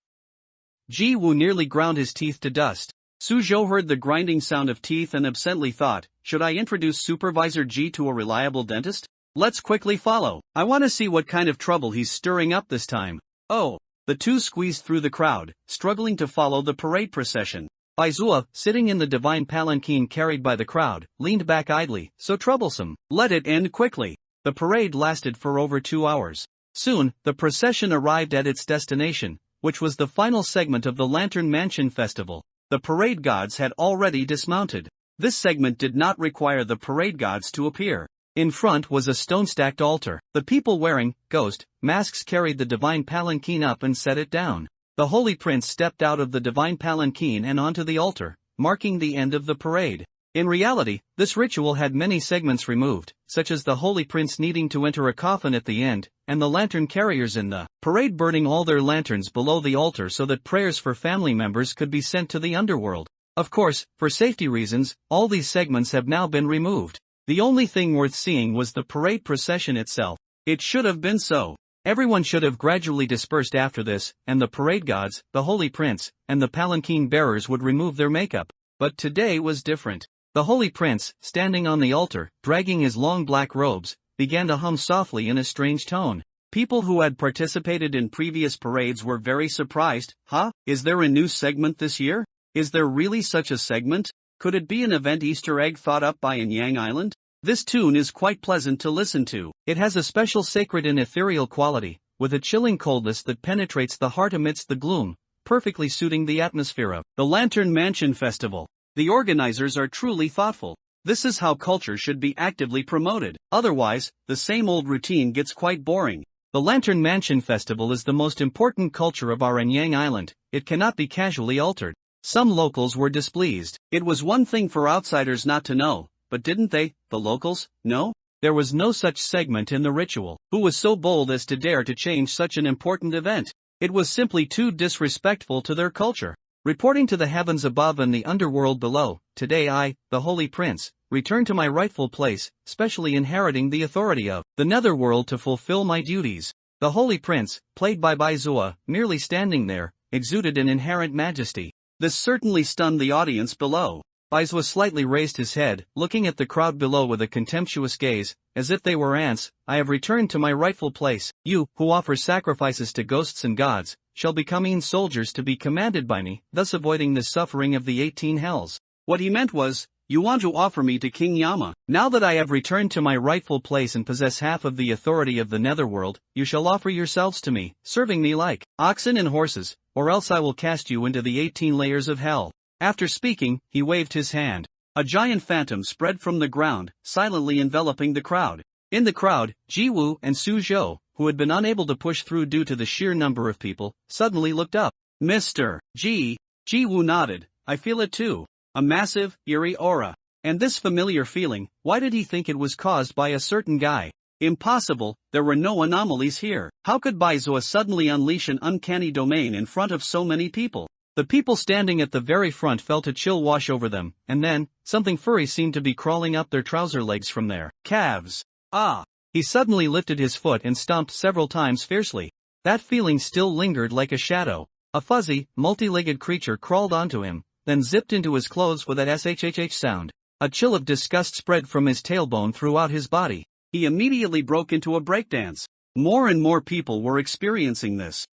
Ji Woo nearly ground his teeth to dust. Suzhou heard the grinding sound of teeth and absently thought, should I introduce Supervisor Ji to a reliable dentist? Let's quickly follow. I want to see what kind of trouble he's stirring up this time. Oh. The two squeezed through the crowd, struggling to follow the parade procession. Bai Zua, sitting in the divine palanquin carried by the crowd, leaned back idly. So troublesome. Let it end quickly. The parade lasted for over 2 hours. Soon, the procession arrived at its destination, which was the final segment of the Lantern Mansion Festival. The parade gods had already dismounted. This segment did not require the parade gods to appear. In front was a stone-stacked altar. The people wearing ghost masks carried the divine palanquin up and set it down. The Holy Prince stepped out of the divine palanquin and onto the altar, marking the end of the parade. In reality, this ritual had many segments removed, such as the Holy Prince needing to enter a coffin at the end, and the lantern carriers in the parade burning all their lanterns below the altar so that prayers for family members could be sent to the underworld. Of course, for safety reasons, all these segments have now been removed. The only thing worth seeing was the parade procession itself. It should have been so. Everyone should have gradually dispersed after this, and the parade gods, the Holy Prince, and the palanquin bearers would remove their makeup. But today was different. The Holy Prince, standing on the altar, dragging his long black robes, began to hum softly in a strange tone. People who had participated in previous parades were very surprised. Huh? Is there a new segment this year? Is there really such a segment? Could it be an event Easter egg thought up by Yang Island? This tune is quite pleasant to listen to. It has a special sacred and ethereal quality, with a chilling coldness that penetrates the heart amidst the gloom, perfectly suiting the atmosphere of the Lantern Mansion Festival. The organizers are truly thoughtful. This is how culture should be actively promoted. Otherwise, the same old routine gets quite boring. The Lantern Mansion Festival is the most important culture of our Yang Island. It cannot be casually altered. Some locals were displeased. It was one thing for outsiders not to know, but didn't they, the locals, know? There was no such segment in the ritual. Who was so bold as to dare to change such an important event? It was simply too disrespectful to their culture. Reporting to the heavens above and the underworld below, today I, the Holy Prince, return to my rightful place, specially inheriting the authority of the netherworld to fulfill my duties. The Holy Prince, played by Bai Zua, merely standing there, exuded an inherent majesty. This certainly stunned the audience below. Bai Zua slightly raised his head, looking at the crowd below with a contemptuous gaze, as if they were ants. I have returned to my rightful place. You, who offer sacrifices to ghosts and gods, shall become mean soldiers to be commanded by me, thus avoiding the suffering of the 18 hells. What he meant was, you want to offer me to King Yama. Now that I have returned to my rightful place and possess half of the authority of the netherworld, you shall offer yourselves to me, serving me like oxen and horses, or else I will cast you into the 18 layers of hell. After speaking, he waved his hand. A giant phantom spread from the ground, silently enveloping the crowd. In the crowd, Jiwoo and Suzhou, who had been unable to push through due to the sheer number of people, suddenly looked up. Mr. Jiwoo nodded. I feel it too. A massive, eerie aura. And this familiar feeling, why did he think it was caused by a certain guy? Impossible, there were no anomalies here. How could Bai Zua suddenly unleash an uncanny domain in front of so many people? The people standing at the very front felt a chill wash over them, and then, something furry seemed to be crawling up their trouser legs from their calves. Ah! He suddenly lifted his foot and stomped several times fiercely. That feeling still lingered like a shadow. A fuzzy, multi-legged creature crawled onto him, then zipped into his clothes with that shhh sound. A chill of disgust spread from his tailbone throughout his body. He immediately broke into a breakdance. More and more people were experiencing this.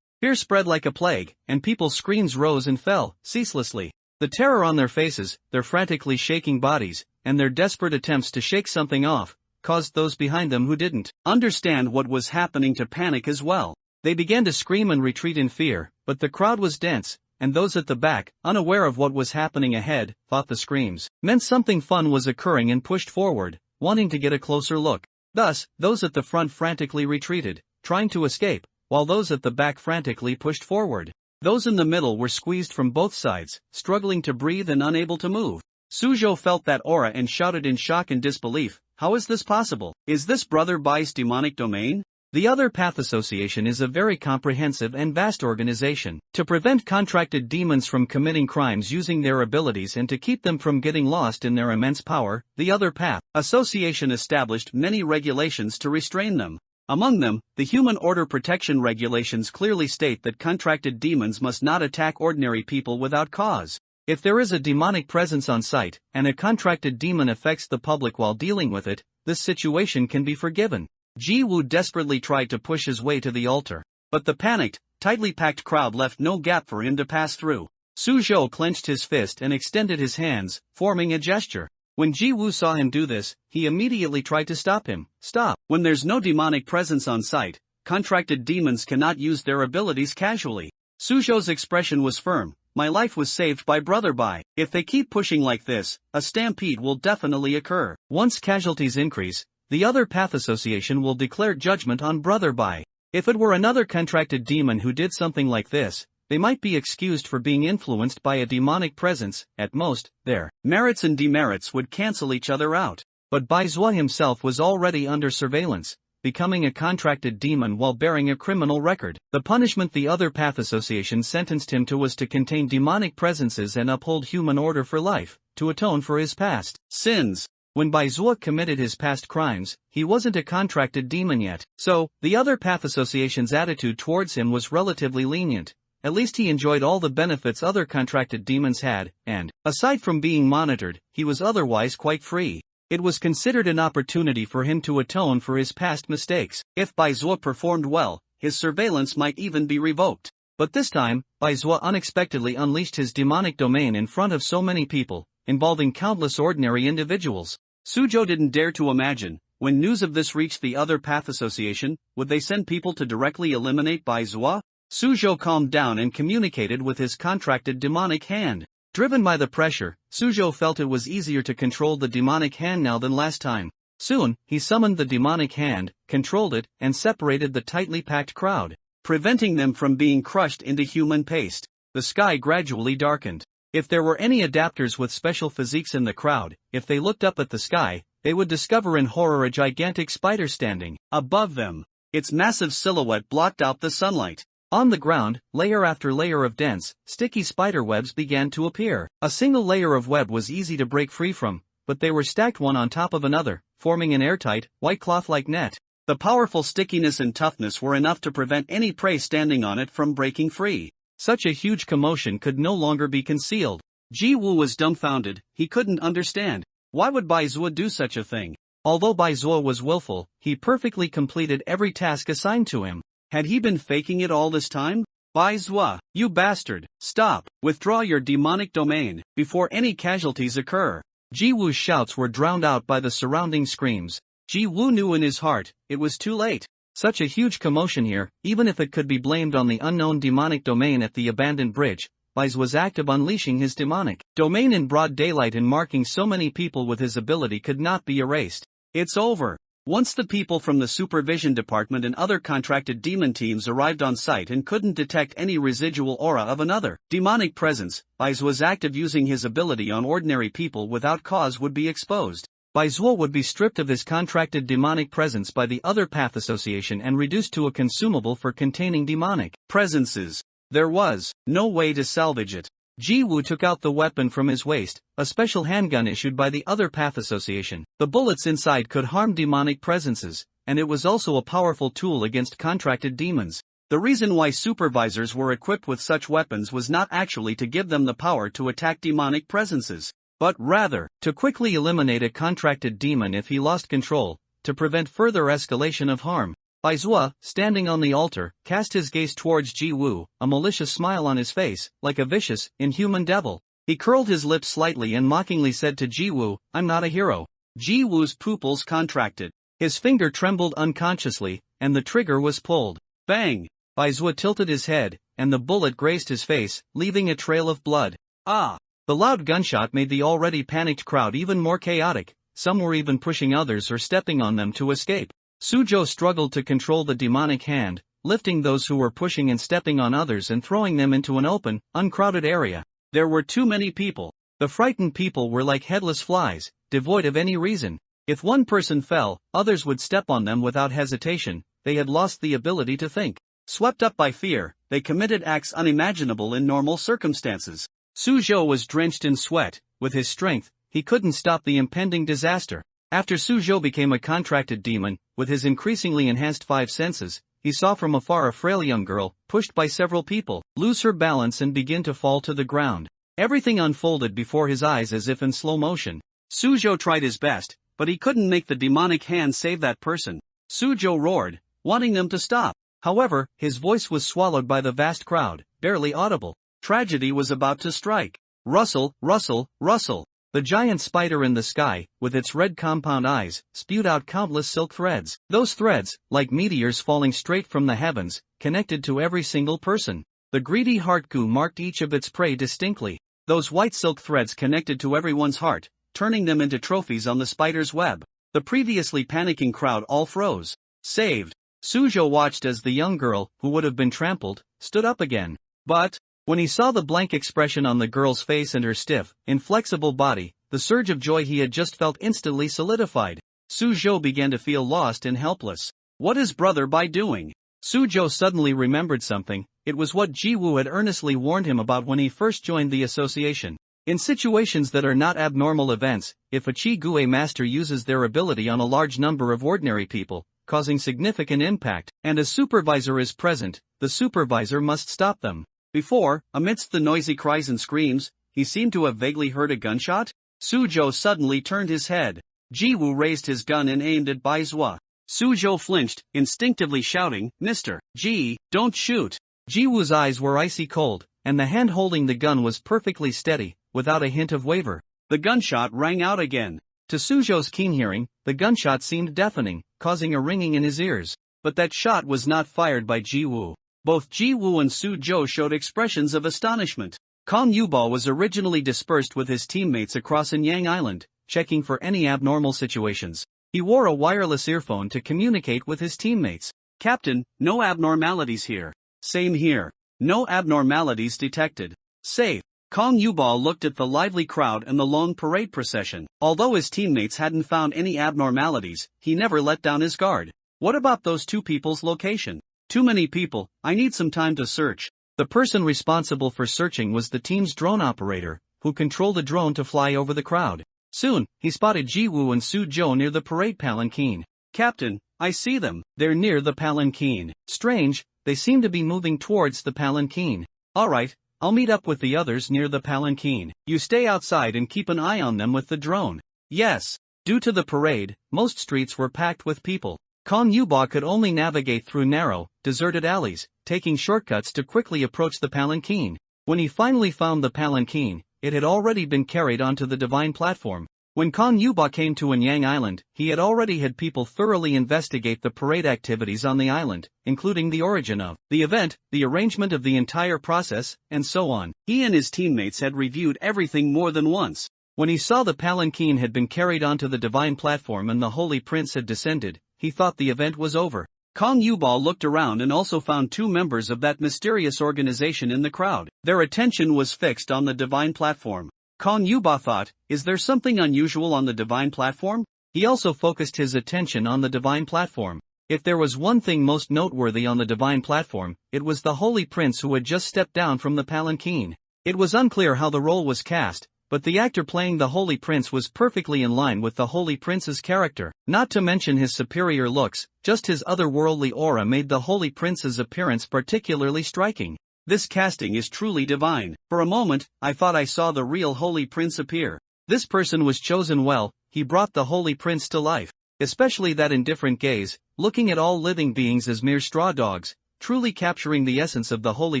Fear spread like a plague, and people's screams rose and fell, ceaselessly. The terror on their faces, their frantically shaking bodies, and their desperate attempts to shake something off, caused those behind them who didn't understand what was happening to panic as well. They began to scream and retreat in fear, but the crowd was dense, and those at the back, unaware of what was happening ahead, thought the screams meant something fun was occurring and pushed forward, wanting to get a closer look. Thus, those at the front frantically retreated, trying to escape, while those at the back frantically pushed forward. Those in the middle were squeezed from both sides, struggling to breathe and unable to move. Suzhou felt that aura and shouted in shock and disbelief, how is this possible? Is this Brother Bai's demonic domain? The Other Path Association is a very comprehensive and vast organization to prevent contracted demons from committing crimes using their abilities and to keep them from getting lost in their immense power. The Other Path Association established many regulations to restrain them. Among them, the Human Order Protection Regulations clearly state that contracted demons must not attack ordinary people without cause. If there is a demonic presence on site, and a contracted demon affects the public while dealing with it, this situation can be forgiven. Jiwoo desperately tried to push his way to the altar, but the panicked, tightly packed crowd left no gap for him to pass through. Suzhou clenched his fist and extended his hands, forming a gesture. When Jiwoo saw him do this, he immediately tried to stop him. Stop! When there's no demonic presence on site, contracted demons cannot use their abilities casually. Suzhou's expression was firm. My life was saved by Brother Bai. If they keep pushing like this, a stampede will definitely occur. Once casualties increase, the Other Path Association will declare judgment on Brother Bai. If it were another contracted demon who did something like this, they might be excused for being influenced by a demonic presence. At most, their merits and demerits would cancel each other out. But Bai Zua himself was already under surveillance, becoming a contracted demon while bearing a criminal record. The punishment the Other Path Association sentenced him to was to contain demonic presences and uphold human order for life, to atone for his past sins. When Bai Zua committed his past crimes, he wasn't a contracted demon yet. So, the Other Path Association's attitude towards him was relatively lenient. At least he enjoyed all the benefits other contracted demons had, and, aside from being monitored, he was otherwise quite free. It was considered an opportunity for him to atone for his past mistakes. If Bai Zua performed well, his surveillance might even be revoked. But this time, Bai Zua unexpectedly unleashed his demonic domain in front of so many people, involving countless ordinary individuals. Suzhou didn't dare to imagine, when news of this reached the Other Path Association, would they send people to directly eliminate Bai Zua? Suzhou calmed down and communicated with his contracted demonic hand. Driven by the pressure, Suzhou felt it was easier to control the demonic hand now than last time. Soon, he summoned the demonic hand, controlled it, and separated the tightly packed crowd, preventing them from being crushed into human paste. The sky gradually darkened. If there were any adapters with special physiques in the crowd, if they looked up at the sky, they would discover in horror a gigantic spider standing above them. Its massive silhouette blocked out the sunlight. On the ground, layer after layer of dense, sticky spider webs began to appear. A single layer of web was easy to break free from, but they were stacked one on top of another, forming an airtight, white cloth-like net. The powerful stickiness and toughness were enough to prevent any prey standing on it from breaking free. Such a huge commotion could no longer be concealed. Ji-woo was dumbfounded. He couldn't understand. Why would Bai Zhuo do such a thing? Although Bai Zhuo was willful, he perfectly completed every task assigned to him. Had he been faking it all this time? Bai Zhuo, you bastard, stop, withdraw your demonic domain, before any casualties occur. Ji-woo's shouts were drowned out by the surrounding screams. Ji-woo knew in his heart, it was too late. Such a huge commotion here, even if it could be blamed on the unknown demonic domain at the abandoned bridge, Bai was active unleashing his demonic domain in broad daylight and marking so many people with his ability could not be erased. It's over. Once the people from the supervision department and other contracted demon teams arrived on site and couldn't detect any residual aura of another demonic presence, Bai was active using his ability on ordinary people without cause would be exposed. Bai Zhuo would be stripped of his contracted demonic presence by the other path association and reduced to a consumable for containing demonic presences. There was no way to salvage it. Ji-woo took out the weapon from his waist, a special handgun issued by the other path association. The bullets inside could harm demonic presences, and it was also a powerful tool against contracted demons. The reason why supervisors were equipped with such weapons was not actually to give them the power to attack demonic presences, but rather, to quickly eliminate a contracted demon if he lost control, to prevent further escalation of harm. Bai Zhuo, standing on the altar, cast his gaze towards Ji-woo, a malicious smile on his face, like a vicious, inhuman devil. He curled his lips slightly and mockingly said to Ji-woo, "I'm not a hero." Ji-woo's pupils contracted. His finger trembled unconsciously, and the trigger was pulled. Bang! Bai Zhuo tilted his head, and the bullet grazed his face, leaving a trail of blood. Ah! The loud gunshot made the already panicked crowd even more chaotic. Some were even pushing others or stepping on them to escape. Suzhou struggled to control the demonic hand, lifting those who were pushing and stepping on others and throwing them into an open, uncrowded area. There were too many people. The frightened people were like headless flies, devoid of any reason. If one person fell, others would step on them without hesitation. They had lost the ability to think. Swept up by fear, they committed acts unimaginable in normal circumstances. Suzhou was drenched in sweat. With his strength, he couldn't stop the impending disaster. After Suzhou became a contracted demon, with his increasingly enhanced five senses, he saw from afar a frail young girl, pushed by several people, lose her balance and begin to fall to the ground. Everything unfolded before his eyes as if in slow motion. Suzhou tried his best, but he couldn't make the demonic hand save that person. Suzhou roared, wanting them to stop. However, his voice was swallowed by the vast crowd, barely audible. Tragedy was about to strike. Rustle, rustle, rustle. The giant spider in the sky, with its red compound eyes, spewed out countless silk threads. Those threads, like meteors falling straight from the heavens, connected to every single person. The greedy heart goo marked each of its prey distinctly. Those white silk threads connected to everyone's heart, turning them into trophies on the spider's web. The previously panicking crowd all froze. Saved. Suzhou watched as the young girl, who would have been trampled, stood up again. But, when he saw the blank expression on the girl's face and her stiff, inflexible body, the surge of joy he had just felt instantly solidified. Suzhou began to feel lost and helpless. What is Brother Bai doing? Suzhou suddenly remembered something. It was what Ji-woo had earnestly warned him about when he first joined the association. In situations that are not abnormal events, if a Chi-Gue master uses their ability on a large number of ordinary people, causing significant impact, and a supervisor is present, the supervisor must stop them. Before, amidst the noisy cries and screams, he seemed to have vaguely heard a gunshot. Suzhou suddenly turned his head. Ji-woo raised his gun and aimed at Bai Zhuo. Suzhou flinched, instinctively shouting, "Mr. Ji, don't shoot!" Ji-woo's eyes were icy cold, and the hand holding the gun was perfectly steady, without a hint of waver. The gunshot rang out again. To Suzhou's keen hearing, the gunshot seemed deafening, causing a ringing in his ears. But that shot was not fired by Ji-woo. Both Ji-woo and Suzhou showed expressions of astonishment. Kong Yubao was originally dispersed with his teammates across Anyang Island, checking for any abnormal situations. He wore a wireless earphone to communicate with his teammates. "Captain, no abnormalities here." "Same here. No abnormalities detected." "Safe." Kong Yubao looked at the lively crowd and the long parade procession. Although his teammates hadn't found any abnormalities, he never let down his guard. What about those two people's location? Too many people, I need some time to search. The person responsible for searching was the team's drone operator, who controlled the drone to fly over the crowd. Soon, he spotted Ji-woo and Su-jo near the parade palanquin. Captain, I see them. They're near the palanquin. Strange, they seem to be moving towards the palanquin. Alright, I'll meet up with the others near the palanquin. You stay outside and keep an eye on them with the drone. Yes. Due to the parade, most streets were packed with people. Kong Yuba could only navigate through narrow, deserted alleys, taking shortcuts to quickly approach the palanquin. When he finally found the palanquin, it had already been carried onto the divine platform. When Kong Yuba came to Anyang Island, he had already had people thoroughly investigate the parade activities on the island, including the origin of the event, the arrangement of the entire process, and so on. He and his teammates had reviewed everything more than once. When he saw the palanquin had been carried onto the divine platform and the Holy Prince had descended, he thought the event was over. Kong Yuba looked around and also found two members of that mysterious organization in the crowd. Their attention was fixed on the divine platform. Kong Yuba thought, is there something unusual on the divine platform? He also focused his attention on the divine platform. If there was one thing most noteworthy on the divine platform, it was the Holy Prince who had just stepped down from the palanquin. It was unclear how the role was cast, but the actor playing the Holy Prince was perfectly in line with the Holy Prince's character. Not to mention his superior looks, just his otherworldly aura made the Holy Prince's appearance particularly striking. This casting is truly divine. For a moment, I thought I saw the real Holy Prince appear. This person was chosen well, he brought the Holy Prince to life. Especially that indifferent gaze, looking at all living beings as mere straw dogs, truly capturing the essence of the Holy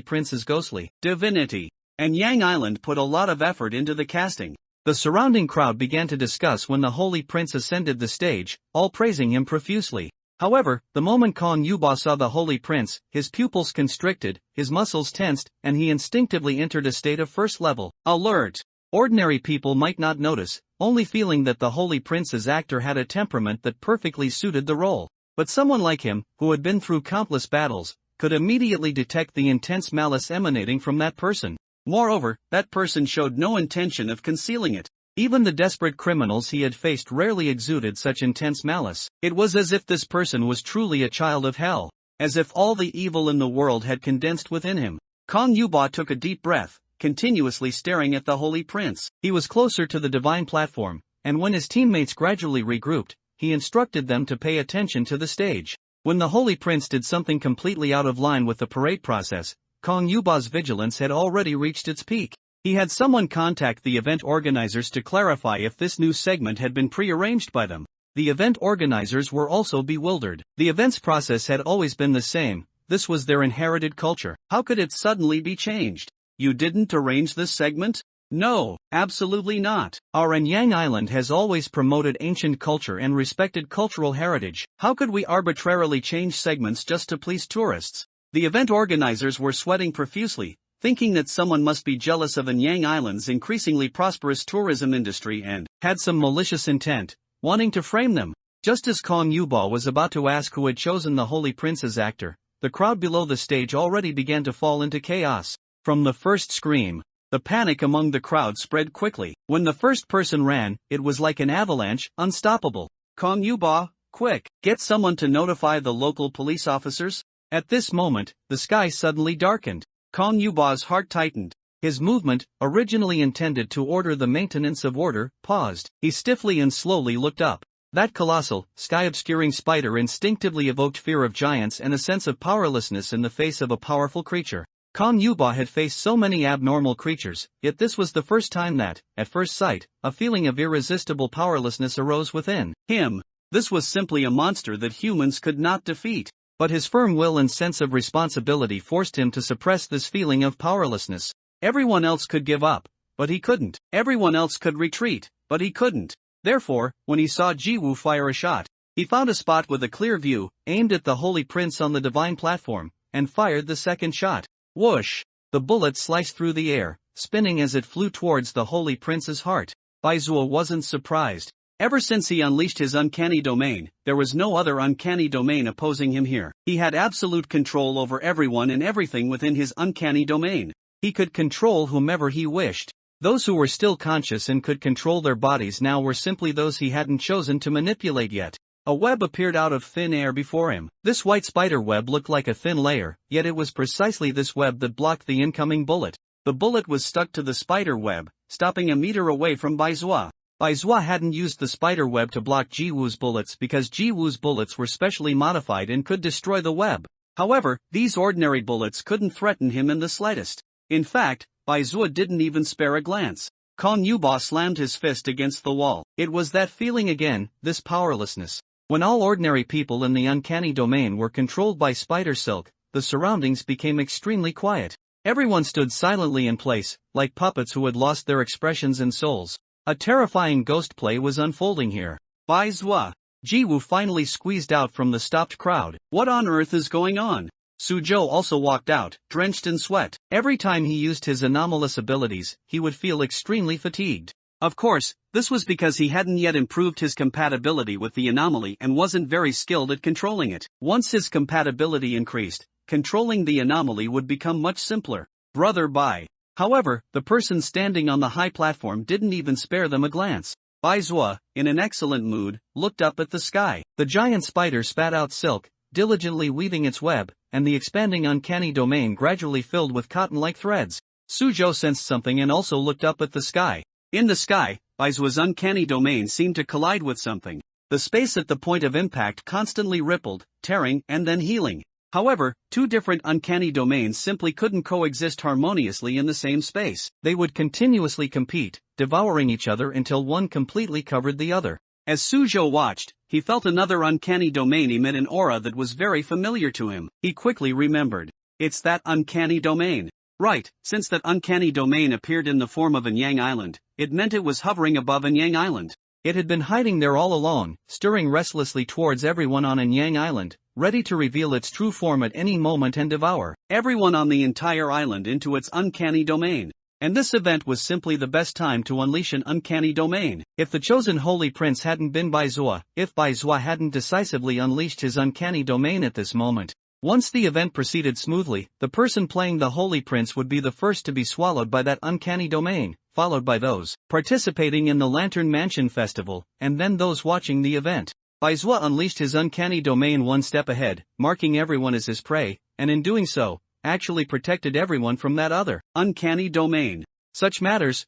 Prince's ghostly divinity. And Yang Island put a lot of effort into the casting. The surrounding crowd began to discuss when the Holy Prince ascended the stage, all praising him profusely. However, the moment Kong Yuba saw the Holy Prince, his pupils constricted, his muscles tensed, and he instinctively entered a state of first-level alert. Ordinary people might not notice, only feeling that the Holy Prince's actor had a temperament that perfectly suited the role. But someone like him, who had been through countless battles, could immediately detect the intense malice emanating from that person. Moreover, that person showed no intention of concealing it. Even the desperate criminals he had faced rarely exuded such intense malice. It was as if this person was truly a child of hell. As if all the evil in the world had condensed within him. Kong Yuba took a deep breath, continuously staring at the Holy Prince. He was closer to the divine platform, and when his teammates gradually regrouped, he instructed them to pay attention to the stage. When the Holy Prince did something completely out of line with the parade process, Kong Yuba's vigilance had already reached its peak. He had someone contact the event organizers to clarify if this new segment had been pre-arranged by them. The event organizers were also bewildered. The event's process had always been the same, this was their inherited culture. How could it suddenly be changed? You didn't arrange this segment? No, absolutely not. Our Anyang Island has always promoted ancient culture and respected cultural heritage. How could we arbitrarily change segments just to please tourists? The event organizers were sweating profusely, thinking that someone must be jealous of Anyang Island's increasingly prosperous tourism industry and had some malicious intent, wanting to frame them. Just as Kong Yuba was about to ask who had chosen the Holy Prince's actor, the crowd below the stage already began to fall into chaos. From the first scream, the panic among the crowd spread quickly. When the first person ran, it was like an avalanche, unstoppable. Kong Yuba, quick, get someone to notify the local police officers. At this moment, the sky suddenly darkened. Kong Yuba's heart tightened. His movement, originally intended to order the maintenance of order, paused. He stiffly and slowly looked up. That colossal, sky-obscuring spider instinctively evoked fear of giants and a sense of powerlessness in the face of a powerful creature. Kong Yuba had faced so many abnormal creatures, yet this was the first time that, at first sight, a feeling of irresistible powerlessness arose within him. This was simply a monster that humans could not defeat. But his firm will and sense of responsibility forced him to suppress this feeling of powerlessness. Everyone else could give up, but he couldn't. Everyone else could retreat, but he couldn't. Therefore, when he saw Ji-woo fire a shot, he found a spot with a clear view, aimed at the Holy Prince on the divine platform, and fired the second shot. Whoosh! The bullet sliced through the air, spinning as it flew towards the Holy Prince's heart. Baizuo wasn't surprised. Ever since he unleashed his uncanny domain, there was no other uncanny domain opposing him here. He had absolute control over everyone and everything within his uncanny domain. He could control whomever he wished. Those who were still conscious and could control their bodies now were simply those he hadn't chosen to manipulate yet. A web appeared out of thin air before him. This white spider web looked like a thin layer, yet it was precisely this web that blocked the incoming bullet. The bullet was stuck to the spider web, stopping a meter away from Baizhua. Baizhua hadn't used the spider web to block Jiwu's bullets because Jiwu's bullets were specially modified and could destroy the web. However, these ordinary bullets couldn't threaten him in the slightest. In fact, Baizhua didn't even spare a glance. Kong Yuba slammed his fist against the wall. It was that feeling again, this powerlessness. When all ordinary people in the uncanny domain were controlled by spider silk, the surroundings became extremely quiet. Everyone stood silently in place, like puppets who had lost their expressions and souls. A terrifying ghost play was unfolding here. Baizhua. Jiwu finally squeezed out from the stopped crowd. What on earth is going on? Suzhou also walked out, drenched in sweat. Every time he used his anomalous abilities, he would feel extremely fatigued. Of course, this was because he hadn't yet improved his compatibility with the anomaly and wasn't very skilled at controlling it. Once his compatibility increased, controlling the anomaly would become much simpler. Brother Bai. However, the person standing on the high platform didn't even spare them a glance. Baizhua, in an excellent mood, looked up at the sky. The giant spider spat out silk, diligently weaving its web, and the expanding uncanny domain gradually filled with cotton-like threads. Suzhou sensed something and also looked up at the sky. In the sky, Baizhua's uncanny domain seemed to collide with something. The space at the point of impact constantly rippled, tearing, and then healing. However, two different uncanny domains simply couldn't coexist harmoniously in the same space. They would continuously compete, devouring each other until one completely covered the other. As Suzhou watched, he felt another uncanny domain emit an aura that was very familiar to him. He quickly remembered. It's that uncanny domain. Right, since that uncanny domain appeared in the form of Anyang Island, it meant it was hovering above Anyang Island. It had been hiding there all along, stirring restlessly towards everyone on Anyang Island, ready to reveal its true form at any moment and devour everyone on the entire island into its uncanny domain. And this event was simply the best time to unleash an uncanny domain. If the chosen holy prince hadn't been Baizhua, if Baizhua hadn't decisively unleashed his uncanny domain at this moment, once the event proceeded smoothly, the person playing the holy prince would be the first to be swallowed by that uncanny domain, followed by those participating in the Lantern Mansion Festival, and then those watching the event. Baizhua unleashed his uncanny domain one step ahead, marking everyone as his prey, and in doing so, actually protected everyone from that other uncanny domain. Such matters,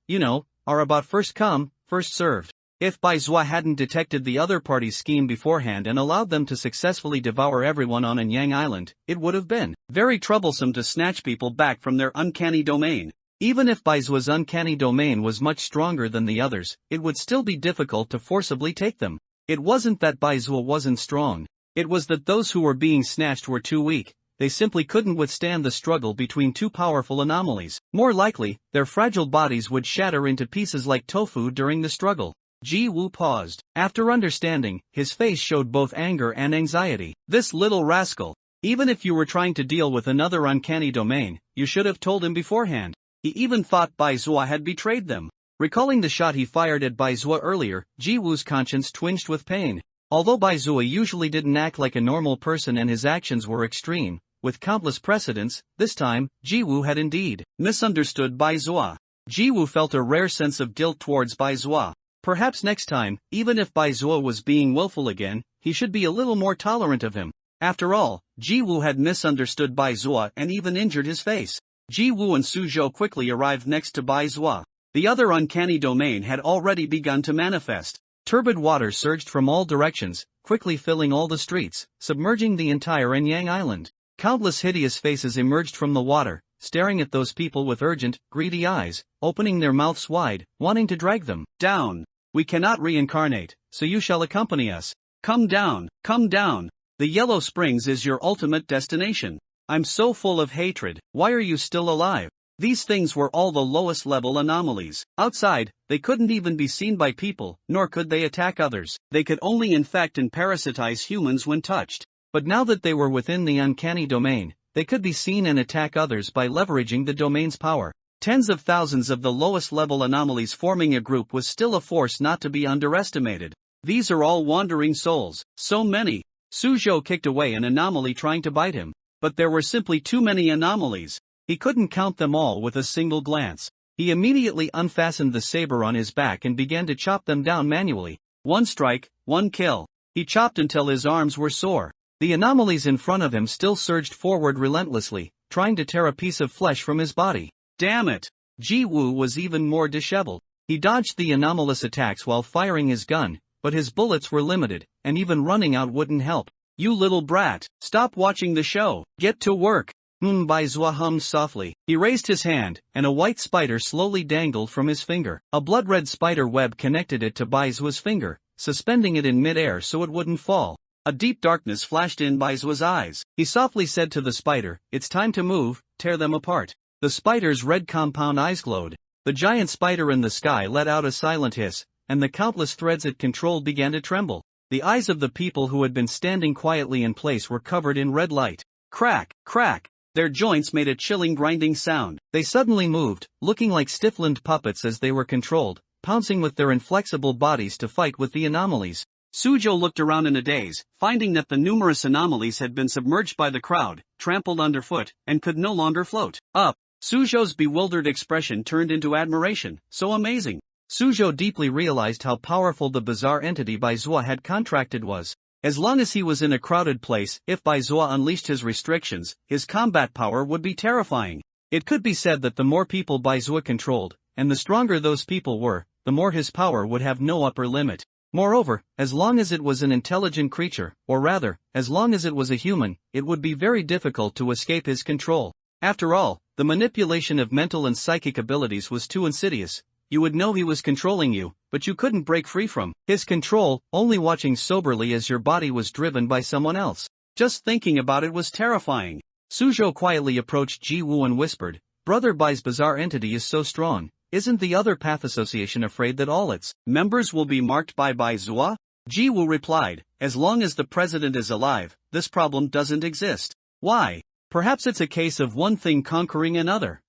are about first come, first served. If Baizhua hadn't detected the other party's scheme beforehand and allowed them to successfully devour everyone on Anyang Island, it would have been very troublesome to snatch people back from their uncanny domain. Even if Baizhua's uncanny domain was much stronger than the others, it would still be difficult to forcibly take them. It wasn't that Baizhua wasn't strong. It was that those who were being snatched were too weak. They simply couldn't withstand the struggle between two powerful anomalies. More likely, their fragile bodies would shatter into pieces like tofu during the struggle. Ji Wu paused. After understanding, his face showed both anger and anxiety. This little rascal. Even if you were trying to deal with another uncanny domain, you should have told him beforehand. He even thought Baizhua had betrayed them. Recalling the shot he fired at Baizhua earlier, Ji Wu's conscience twinged with pain. Although Baizhua usually didn't act like a normal person and his actions were extreme, with countless precedents, this time, Ji Wu had indeed misunderstood Baizhua. Ji Wu felt a rare sense of guilt towards Baizhua. Perhaps next time, even if Baizhua was being willful again, he should be a little more tolerant of him. After all, Ji Wu had misunderstood Baizhua and even injured his face. Ji Wu and Suzhou quickly arrived next to Baizhua. The other uncanny domain had already begun to manifest. Turbid water surged from all directions, quickly filling all the streets, submerging the entire Anyang Island. Countless hideous faces emerged from the water, staring at those people with urgent, greedy eyes, opening their mouths wide, wanting to drag them down. We cannot reincarnate, so you shall accompany us. Come down, come down. The Yellow Springs is your ultimate destination. I'm so full of hatred, why are you still alive? These things were all the lowest level anomalies. Outside, they couldn't even be seen by people, nor could they attack others. They could only infect and parasitize humans when touched. But now that they were within the uncanny domain, they could be seen and attack others by leveraging the domain's power. Tens of thousands of the lowest level anomalies forming a group was still a force not to be underestimated. These are all wandering souls, so many. Suzhou kicked away an anomaly trying to bite him. But there were simply too many anomalies. He couldn't count them all with a single glance. He immediately unfastened the saber on his back and began to chop them down manually. One strike, one kill. He chopped until his arms were sore. The anomalies in front of him still surged forward relentlessly, trying to tear a piece of flesh from his body. Damn it! Ji-woo was even more disheveled. He dodged the anomalous attacks while firing his gun, but his bullets were limited, and even running out wouldn't help. You little brat, stop watching the show, get to work. Baizhua hummed softly. He raised his hand, and a white spider slowly dangled from his finger. A blood-red spider web connected it to Baizhua's finger, suspending it in mid-air so it wouldn't fall. A deep darkness flashed in Baizhua's eyes. He softly said to the spider, "It's time to move, tear them apart." The spider's red compound eyes glowed. The giant spider in the sky let out a silent hiss, and the countless threads it controlled began to tremble. The eyes of the people who had been standing quietly in place were covered in red light. Crack, crack. Their joints made a chilling grinding sound. They suddenly moved, looking like stiff-limbed puppets as they were controlled, pouncing with their inflexible bodies to fight with the anomalies. Suzhou looked around in a daze, finding that the numerous anomalies had been submerged by the crowd, trampled underfoot, and could no longer float. Up! Suzhou's bewildered expression turned into admiration. So amazing! Suzhou deeply realized how powerful the bizarre entity Baizhua had contracted was. As long as he was in a crowded place, if Baizhua unleashed his restrictions, his combat power would be terrifying. It could be said that the more people Baizhua controlled, and the stronger those people were, the more his power would have no upper limit. Moreover, as long as it was an intelligent creature, or rather, as long as it was a human, it would be very difficult to escape his control. After all, the manipulation of mental and psychic abilities was too insidious. You would know he was controlling you, but you couldn't break free from his control, only watching soberly as your body was driven by someone else. Just thinking about it was terrifying. Suzhou quietly approached Ji-woo and whispered, "Brother Bai's bizarre entity is so strong, isn't the other path association afraid that all its members will be marked by Baizhua?" Ji-woo replied, "As long as the president is alive, this problem doesn't exist." Why? Perhaps it's a case of one thing conquering another.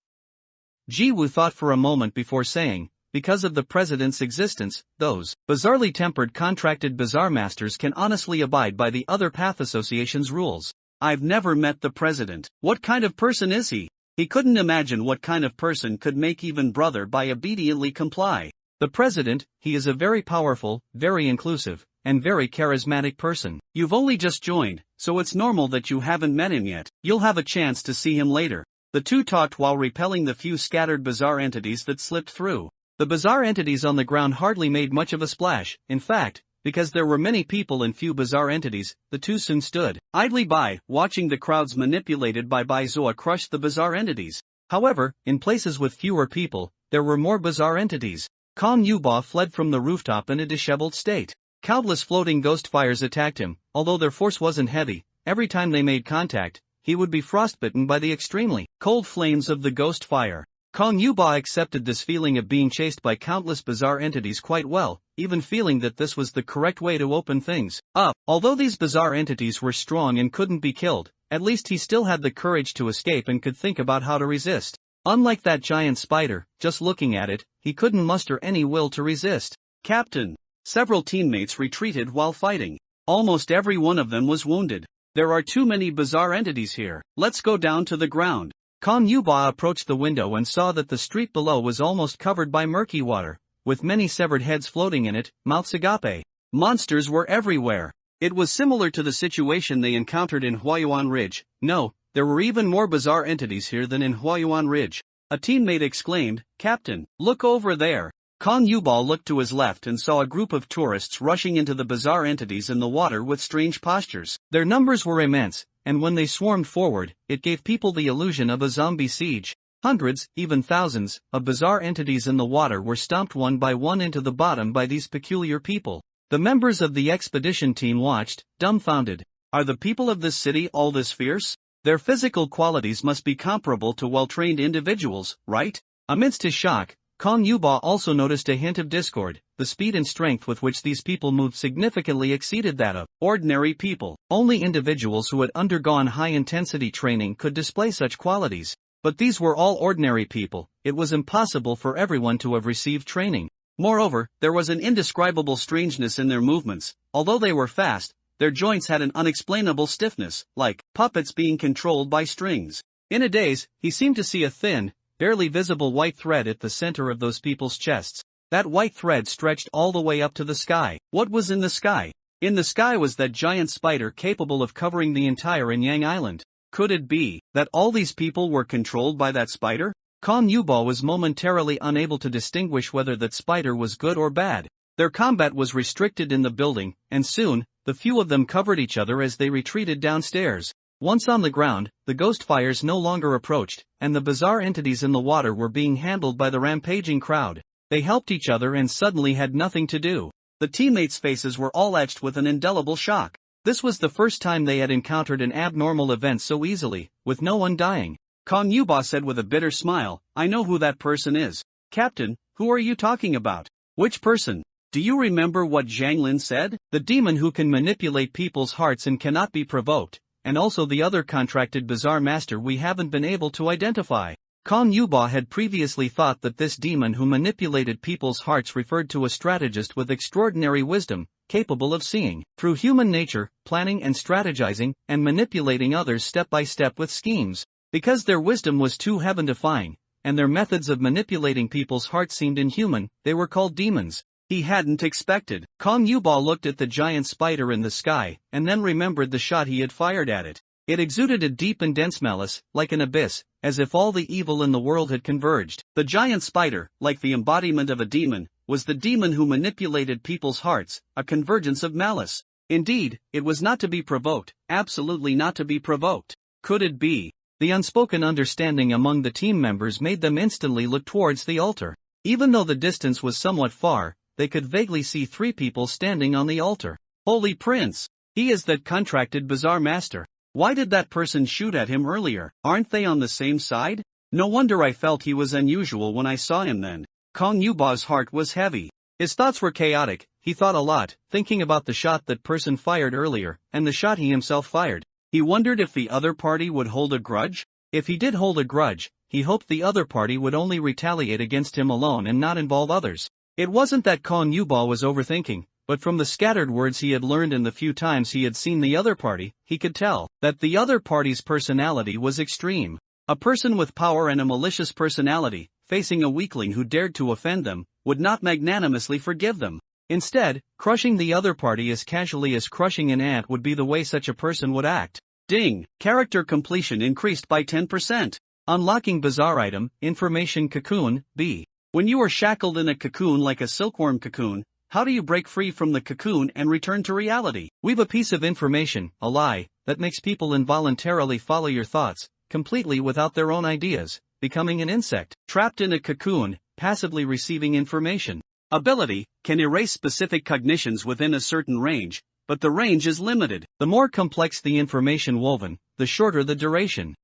Ji-woo thought for a moment before saying, "Because of the president's existence, those bizarrely tempered contracted bizarre masters can honestly abide by the other path association's rules. I've never met the president. What kind of person is he?" He couldn't imagine what kind of person could make even Brother Bai obediently comply. The president, he is a very powerful, very inclusive, and very charismatic person. You've only just joined, so it's normal that you haven't met him yet. You'll have a chance to see him later. The two talked while repelling the few scattered bizarre entities that slipped through. The bizarre entities on the ground hardly made much of a splash. In fact, because there were many people and few bizarre entities, the two soon stood idly by, watching the crowds manipulated by Baizhua crush the bizarre entities. However, in places with fewer people, there were more bizarre entities. Kong Yuba fled from the rooftop in a disheveled state. Countless floating ghost fires attacked him. Although their force wasn't heavy, every time they made contact, he would be frostbitten by the extremely cold flames of the ghost fire. Kong Yuba accepted this feeling of being chased by countless bizarre entities quite well, even feeling that this was the correct way to open things up. Although these bizarre entities were strong and couldn't be killed, at least he still had the courage to escape and could think about how to resist. Unlike that giant spider, just looking at it, he couldn't muster any will to resist. "Captain!" Several teammates retreated while fighting. Almost every one of them was wounded. "There are too many bizarre entities here. Let's go down to the ground." Kong Yuba approached the window and saw that the street below was almost covered by murky water, with many severed heads floating in it, mouths agape. Monsters were everywhere. It was similar to the situation they encountered in Huayuan Ridge. No, there were even more bizarre entities here than in Huayuan Ridge. A teammate exclaimed, "Captain, look over there." Kong Yuba looked to his left and saw a group of tourists rushing into the bizarre entities in the water with strange postures. Their numbers were immense, and when they swarmed forward, it gave people the illusion of a zombie siege. Hundreds, even thousands, of bizarre entities in the water were stomped one by one into the bottom by these peculiar people. The members of the expedition team watched, dumbfounded. Are the people of this city all this fierce? Their physical qualities must be comparable to well-trained individuals, right? Amidst his shock, Kong Yuba also noticed a hint of discord. The speed and strength with which these people moved significantly exceeded that of ordinary people. Only individuals who had undergone high-intensity training could display such qualities. But these were all ordinary people. It was impossible for everyone to have received training. Moreover, there was an indescribable strangeness in their movements. Although they were fast, their joints had an unexplainable stiffness, like puppets being controlled by strings. In a daze, he seemed to see a thin, barely visible white thread at the center of those people's chests. That white thread stretched all the way up to the sky. What was in the sky? In the sky was that giant spider capable of covering the entire Yang Island. Could it be that all these people were controlled by that spider? Kong Yuba was momentarily unable to distinguish whether that spider was good or bad. Their combat was restricted in the building, and soon, the few of them covered each other as they retreated downstairs. Once on the ground, the ghost fires no longer approached, and the bizarre entities in the water were being handled by the rampaging crowd. They helped each other and suddenly had nothing to do. The teammates' faces were all etched with an indelible shock. This was the first time they had encountered an abnormal event so easily, with no one dying. Kong Yuba said with a bitter smile, "I know who that person is. Captain, who are you talking about? Which person? Do you remember what Zhang Lin said? The demon who can manipulate people's hearts and cannot be provoked, and also the other contracted bizarre master we haven't been able to identify." Kong Yuba had previously thought that this demon who manipulated people's hearts referred to a strategist with extraordinary wisdom, capable of seeing through human nature, planning and strategizing, and manipulating others step by step with schemes. Because their wisdom was too heaven-defying, and their methods of manipulating people's hearts seemed inhuman, they were called demons. He hadn't expected. Kong Yuba looked at the giant spider in the sky, and then remembered the shot he had fired at it. It exuded a deep and dense malice, like an abyss, as if all the evil in the world had converged. The giant spider, like the embodiment of a demon, was the demon who manipulated people's hearts, a convergence of malice. Indeed, it was not to be provoked, absolutely not to be provoked. Could it be? The unspoken understanding among the team members made them instantly look towards the altar. Even though the distance was somewhat far, they could vaguely see three people standing on the altar. Holy Prince! He is that contracted bizarre master. Why did that person shoot at him earlier? Aren't they on the same side? No wonder I felt he was unusual when I saw him then. Kong Yuba's heart was heavy. His thoughts were chaotic. He thought a lot, thinking about the shot that person fired earlier, and the shot he himself fired. He wondered if the other party would hold a grudge. If he did hold a grudge, he hoped the other party would only retaliate against him alone and not involve others. It wasn't that Kong Yuba was overthinking, but from the scattered words he had learned and the few times he had seen the other party, he could tell that the other party's personality was extreme. A person with power and a malicious personality, facing a weakling who dared to offend them, would not magnanimously forgive them. Instead, crushing the other party as casually as crushing an ant would be the way such a person would act. Ding! Character completion increased by 10%. Unlocking bizarre item, information cocoon, B. When you are shackled in a cocoon like a silkworm cocoon, how do you break free from the cocoon and return to reality? We've a piece of information, a lie, that makes people involuntarily follow your thoughts, completely without their own ideas, becoming an insect, trapped in a cocoon, passively receiving information. Ability, can erase specific cognitions within a certain range, but the range is limited. The more complex the information woven, the shorter the duration.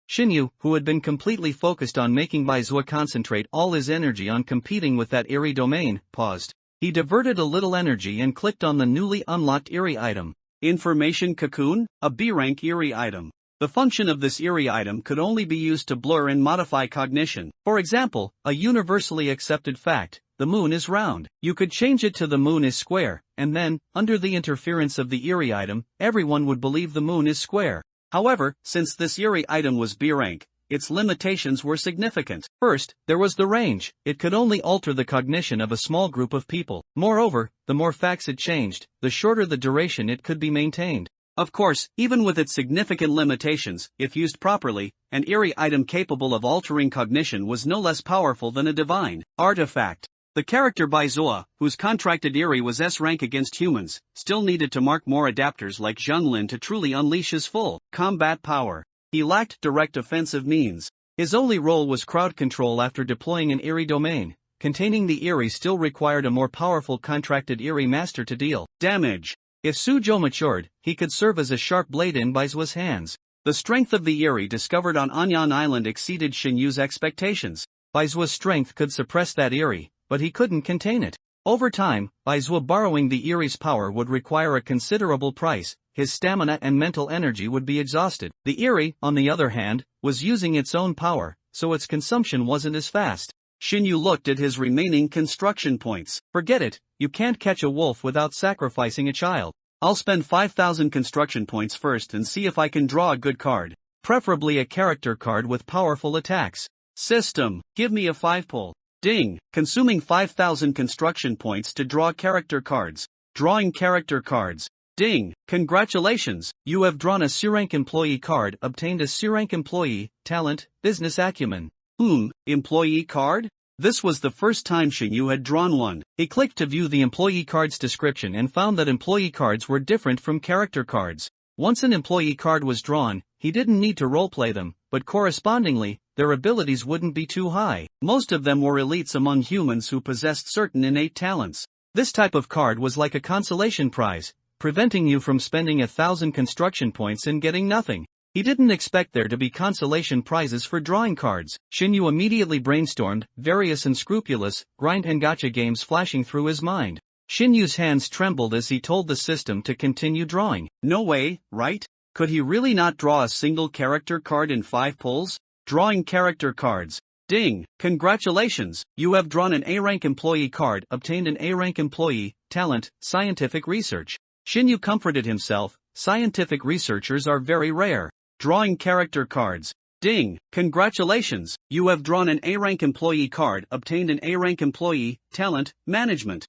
Shinyu, who had been completely focused on making Baizua concentrate all his energy on competing with that eerie domain, paused. He diverted a little energy and clicked on the newly unlocked eerie item. Information cocoon, a B-rank eerie item. The function of this eerie item could only be used to blur and modify cognition. For example, a universally accepted fact, the moon is round. You could change it to the moon is square, and then, under the interference of the eerie item, everyone would believe the moon is square. However, since this eerie item was B-rank, its limitations were significant. First, there was the range. It could only alter the cognition of a small group of people. Moreover, the more facts it changed, the shorter the duration it could be maintained. Of course, even with its significant limitations, if used properly, an eerie item capable of altering cognition was no less powerful than a divine artifact. The character Baizua, whose contracted eerie was S-rank against humans, still needed to mark more adapters like Zhang Lin to truly unleash his full combat power. He lacked direct offensive means. His only role was crowd control after deploying an eerie domain. Containing the eerie still required a more powerful contracted eerie master to deal damage. If Suzhou matured, he could serve as a sharp blade in Baizua's hands. The strength of the eerie discovered on Anyan Island exceeded Shinyu's expectations. Baizua's strength could suppress that eerie, but he couldn't contain it. Over time, Baizua borrowing the eerie's power would require a considerable price. His stamina and mental energy would be exhausted. The eerie, on the other hand, was using its own power, so its consumption wasn't as fast. Shinyu looked at his remaining construction points. Forget it, you can't catch a wolf without sacrificing a child. I'll spend 5,000 construction points first and see if I can draw a good card. Preferably a character card with powerful attacks. System, give me a 5-pull. Ding, consuming 5,000 construction points to draw character cards. Drawing character cards. Ding! Congratulations! You have drawn a C-rank employee card, obtained a C-rank employee, talent, business acumen. Employee card? This was the first time Shinyu had drawn one. He clicked to view the employee card's description and found that employee cards were different from character cards. Once an employee card was drawn, he didn't need to roleplay them, but correspondingly, their abilities wouldn't be too high. Most of them were elites among humans who possessed certain innate talents. This type of card was like a consolation prize, preventing you from spending 1,000 construction points and getting nothing. He didn't expect there to be consolation prizes for drawing cards. Shinyu immediately brainstormed various unscrupulous, grind and gacha games flashing through his mind. Shinyu's hands trembled as he told the system to continue drawing. No way, right? Could he really not draw a single character card in 5 pulls? Drawing character cards. Ding! Congratulations! You have drawn an A-rank employee card, obtained an A-rank employee, talent, scientific research. Shinyu comforted himself, scientific researchers are very rare. Drawing character cards. Ding! Congratulations! You have drawn an A-rank employee card, obtained an A-rank employee, talent, management.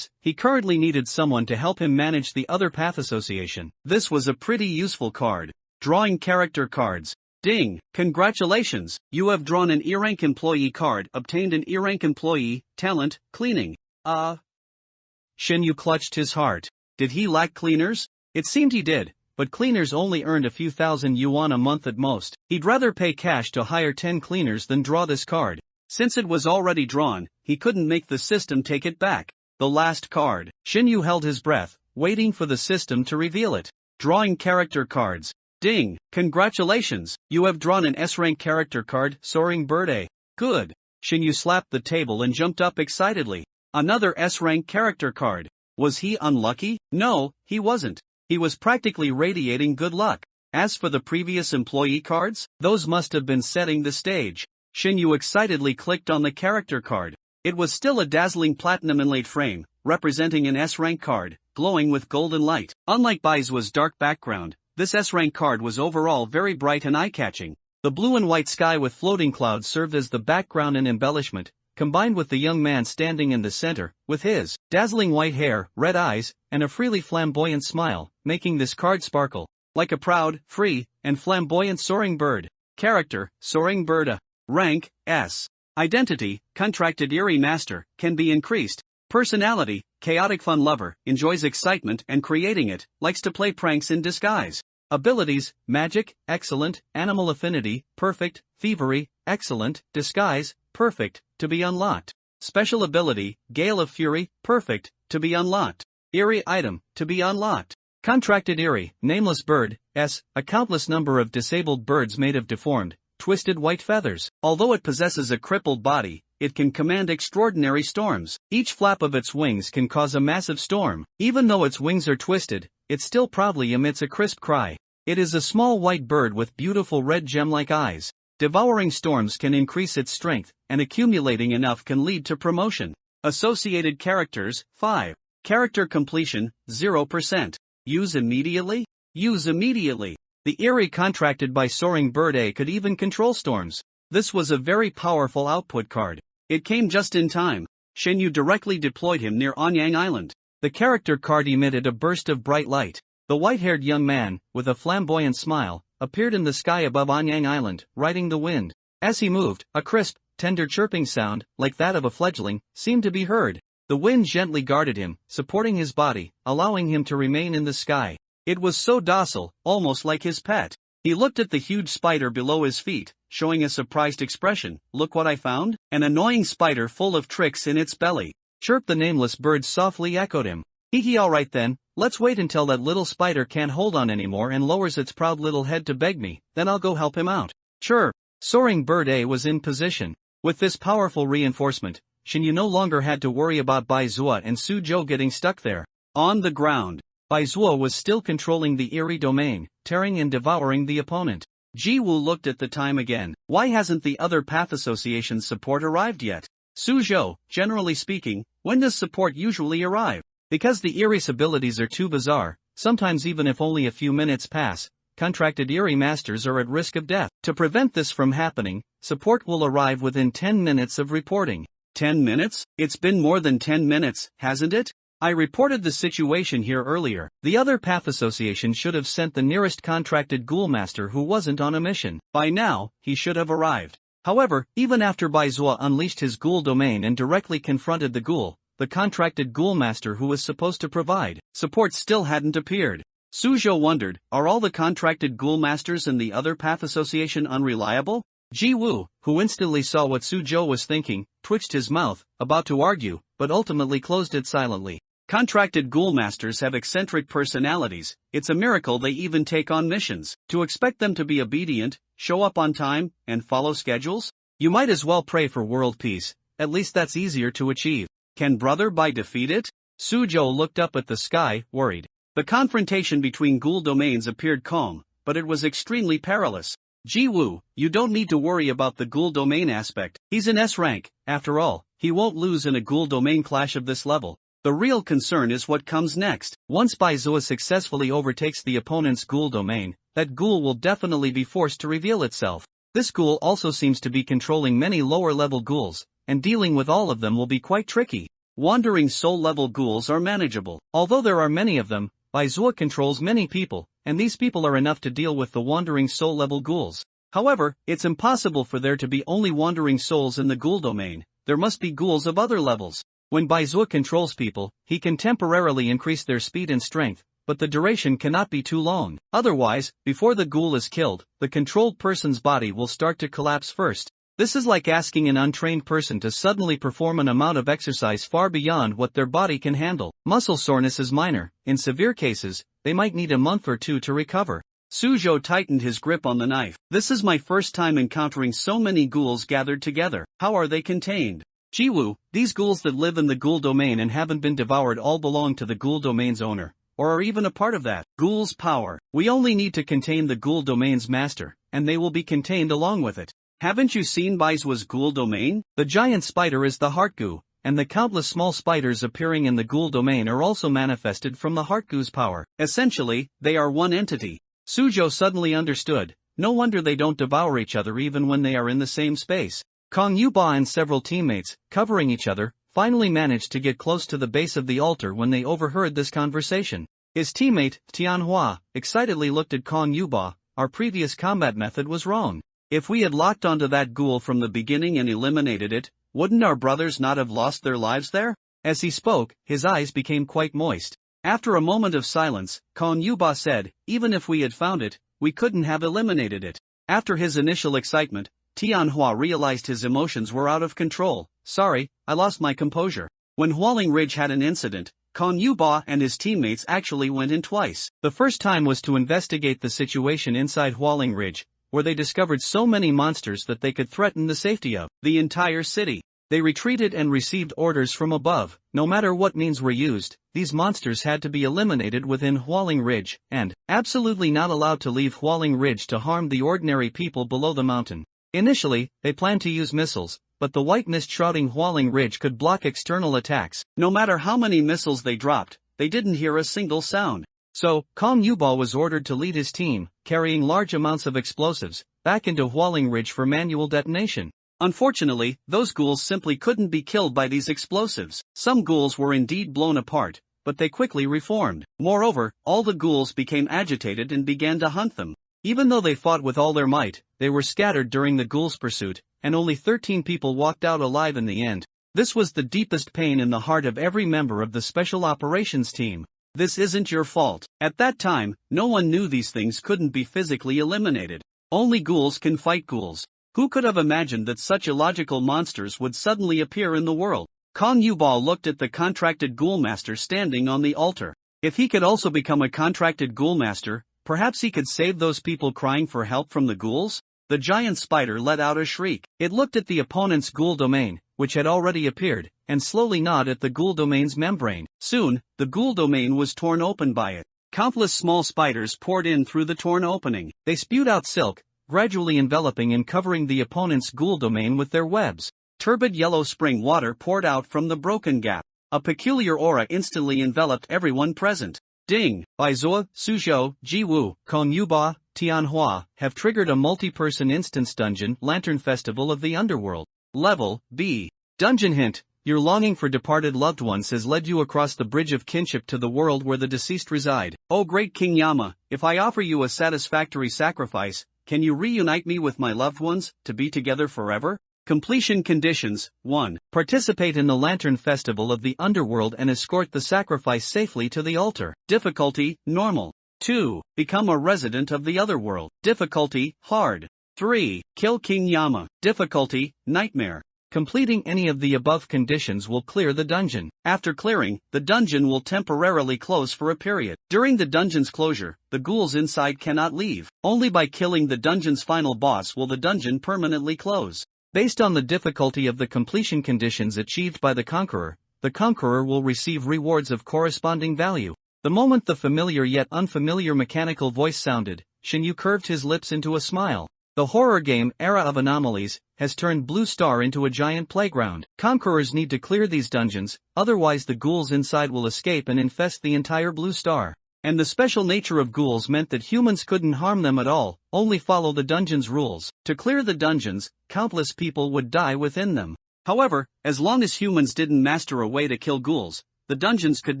He currently needed someone to help him manage the other path association. This was a pretty useful card. Drawing character cards. Ding! Congratulations! You have drawn an E-rank employee card, obtained an E-rank employee, talent, cleaning. Shinyu clutched his heart. Did he lack cleaners? It seemed he did. But cleaners only earned a few thousand yuan a month at most. He'd rather pay cash to hire 10 cleaners than draw this card. Since it was already drawn, he couldn't make the system take it back. The last card. Shinyu held his breath, waiting for the system to reveal it. Drawing character cards. Ding! Congratulations! You have drawn an S-rank character card, Soaring Bird A. Good! Shinyu slapped the table and jumped up excitedly. Another S-rank character card. Was he unlucky? No, he wasn't. He was practically radiating good luck. As for the previous employee cards, those must have been setting the stage. Shinyu excitedly clicked on the character card. It was still a dazzling platinum inlaid frame, representing an S-rank card, glowing with golden light. Unlike Baizua's dark background, this S-rank card was overall very bright and eye-catching. The blue and white sky with floating clouds served as the background and embellishment, combined with the young man standing in the center, with his dazzling white hair, red eyes, and a freely flamboyant smile, making this card sparkle like a proud, free, and flamboyant soaring bird. Character, Soaring Bird A. Rank, S. Identity, Contracted Eerie Master, can be increased. Personality, Chaotic Fun Lover, enjoys excitement and creating it, likes to play pranks in disguise. Abilities, Magic, Excellent, Animal Affinity, Perfect, Thievery, Excellent, Disguise, Perfect, to be unlocked. Special ability, Gale of Fury, Perfect, to be unlocked. Eerie item, to be unlocked. Contracted Eerie, Nameless Bird, S, a countless number of disabled birds made of deformed, twisted white feathers. Although it possesses a crippled body, it can command extraordinary storms. Each flap of its wings can cause a massive storm. Even though its wings are twisted, it still proudly emits a crisp cry. It is a small white bird with beautiful red gem-like eyes. Devouring storms can increase its strength, and accumulating enough can lead to promotion. Associated characters, 5. Character completion, 0%. Use immediately? Use immediately. The Eerie contracted by Soaring Bird A could even control storms. This was a very powerful output card. It came just in time. Shinyu directly deployed him near Anyang Island. The character card emitted a burst of bright light. The white-haired young man, with a flamboyant smile, appeared in the sky above Anyang Island, riding the wind. As he moved, a crisp, tender chirping sound, like that of a fledgling, seemed to be heard. The wind gently guarded him, supporting his body, allowing him to remain in the sky. It was so docile, almost like his pet. He looked at the huge spider below his feet, showing a surprised expression. Look what I found? An annoying spider full of tricks in its belly. Chirp, the nameless bird softly echoed him. Hee alright then, let's wait until that little spider can't hold on anymore and lowers its proud little head to beg me, then I'll go help him out. Chirp. Soaring Bird A was in position. With this powerful reinforcement, Shinyu no longer had to worry about Baizua and Suzhou getting stuck there. On the ground, Baizua was still controlling the Eerie domain, tearing and devouring the opponent. Jiwoo looked at the time again. Why hasn't the other Path Association support arrived yet? Suzhou, generally speaking, when does support usually arrive? Because the Eerie's abilities are too bizarre, sometimes even if only a few minutes pass, contracted Eerie Masters are at risk of death. To prevent this from happening, support will arrive within 10 minutes of reporting. 10 minutes? It's been more than 10 minutes, hasn't it? I reported the situation here earlier. The other path association should have sent the nearest contracted ghoul master who wasn't on a mission. By now, he should have arrived. However, even after Baizuo unleashed his ghoul domain and directly confronted the ghoul, the contracted ghoul master who was supposed to provide support still hadn't appeared. Suzhou wondered, are all the contracted ghoul masters in the other path association unreliable? Ji Wu, who instantly saw what Suzhou was thinking, twitched his mouth, about to argue, but ultimately closed it silently. Contracted ghoul masters have eccentric personalities. It's a miracle they even take on missions. To expect them to be obedient, show up on time, and follow schedules? You might as well pray for world peace, at least that's easier to achieve. Can Brother Bai defeat it? Suzhou looked up at the sky, worried. The confrontation between ghoul domains appeared calm, but it was extremely perilous. Ji Wu, you don't need to worry about the ghoul domain aspect. He's in S rank, after all, he won't lose in a ghoul domain clash of this level. The real concern is what comes next. Once Baizuo successfully overtakes the opponent's ghoul domain, that ghoul will definitely be forced to reveal itself. This ghoul also seems to be controlling many lower-level ghouls, and dealing with all of them will be quite tricky. Wandering soul-level ghouls are manageable. Although there are many of them, Baizuo controls many people, and these people are enough to deal with the wandering soul-level ghouls. However, it's impossible for there to be only wandering souls in the ghoul domain. There must be ghouls of other levels. When Baizuo controls people, he can temporarily increase their speed and strength, but the duration cannot be too long. Otherwise, before the ghoul is killed, the controlled person's body will start to collapse first. This is like asking an untrained person to suddenly perform an amount of exercise far beyond what their body can handle. Muscle soreness is minor. In severe cases, they might need a month or two to recover. Suzhou tightened his grip on the knife. This is my first time encountering so many ghouls gathered together. How are they contained? Ji Wu, these ghouls that live in the ghoul domain and haven't been devoured all belong to the ghoul domain's owner, or are even a part of that ghoul's power. We only need to contain the ghoul domain's master, and they will be contained along with it. Haven't you seen Baizuo's ghoul domain? The giant spider is the heart goo, and the countless small spiders appearing in the ghoul domain are also manifested from the heart goo's power. Essentially, they are one entity. Suzhou suddenly understood. No wonder they don't devour each other even when they are in the same space. Kong Yuba and several teammates, covering each other, finally managed to get close to the base of the altar when they overheard this conversation. His teammate, Tianhua, excitedly looked at Kong Yuba. Our previous combat method was wrong. If we had locked onto that ghoul from the beginning and eliminated it, wouldn't our brothers not have lost their lives there? As he spoke, his eyes became quite moist. After a moment of silence, Kong Yuba said, even if we had found it, we couldn't have eliminated it. After his initial excitement, Tianhua realized his emotions were out of control. Sorry, I lost my composure. When Hualing Ridge had an incident, Kong Yuba and his teammates actually went in twice. The first time was to investigate the situation inside Hualing Ridge, where they discovered so many monsters that they could threaten the safety of the entire city. They retreated and received orders from above. No matter what means were used, these monsters had to be eliminated within Hualing Ridge, and absolutely not allowed to leave Hualing Ridge to harm the ordinary people below the mountain. Initially, they planned to use missiles, but the white mist shrouding Hualing Ridge could block external attacks. No matter how many missiles they dropped, they didn't hear a single sound. So, Kong Yuba was ordered to lead his team, carrying large amounts of explosives, back into Hualing Ridge for manual detonation. Unfortunately, those ghouls simply couldn't be killed by these explosives. Some ghouls were indeed blown apart, but they quickly reformed. Moreover, all the ghouls became agitated and began to hunt them. Even though they fought with all their might, they were scattered during the ghouls' pursuit, and only 13 people walked out alive in the end. This was the deepest pain in the heart of every member of the Special Operations team. This isn't your fault. At that time, no one knew these things couldn't be physically eliminated. Only ghouls can fight ghouls. Who could have imagined that such illogical monsters would suddenly appear in the world? Kong Yuba looked at the contracted ghoul master standing on the altar. If he could also become a contracted ghoul master, perhaps he could save those people crying for help from the ghouls? The giant spider let out a shriek. It looked at the opponent's ghoul domain, which had already appeared, and slowly gnawed at the ghoul domain's membrane. Soon, the ghoul domain was torn open by it. Countless small spiders poured in through the torn opening. They spewed out silk, gradually enveloping and covering the opponent's ghoul domain with their webs. Turbid yellow spring water poured out from the broken gap. A peculiar aura instantly enveloped everyone present. Ding! Baizuo, Suzhou, Ji Wu, Kong Yuba, Tianhua have triggered a multi-person instance dungeon Lantern Festival of the Underworld. Level B. Dungeon hint: Your longing for departed loved ones has led you across the bridge of kinship to the world where the deceased reside. O great King Yama, if I offer you a satisfactory sacrifice, can you reunite me with my loved ones, to be together forever? Completion conditions. 1. Participate in the Lantern Festival of the Underworld and escort the sacrifice safely to the altar. Difficulty, normal. 2. Become a resident of the Otherworld. Difficulty, hard. 3. Kill King Yama. Difficulty, nightmare. Completing any of the above conditions will clear the dungeon. After clearing, the dungeon will temporarily close for a period. During the dungeon's closure, the ghouls inside cannot leave. Only by killing the dungeon's final boss will the dungeon permanently close. Based on the difficulty of the completion conditions achieved by the conqueror will receive rewards of corresponding value. The moment the familiar yet unfamiliar mechanical voice sounded, Shinyu curved his lips into a smile. The horror game Era of Anomalies has turned Blue Star into a giant playground. Conquerors need to clear these dungeons, otherwise the ghouls inside will escape and infest the entire Blue Star. And the special nature of ghouls meant that humans couldn't harm them at all, only follow the dungeon's rules. To clear the dungeons, countless people would die within them. However, as long as humans didn't master a way to kill ghouls, the dungeons could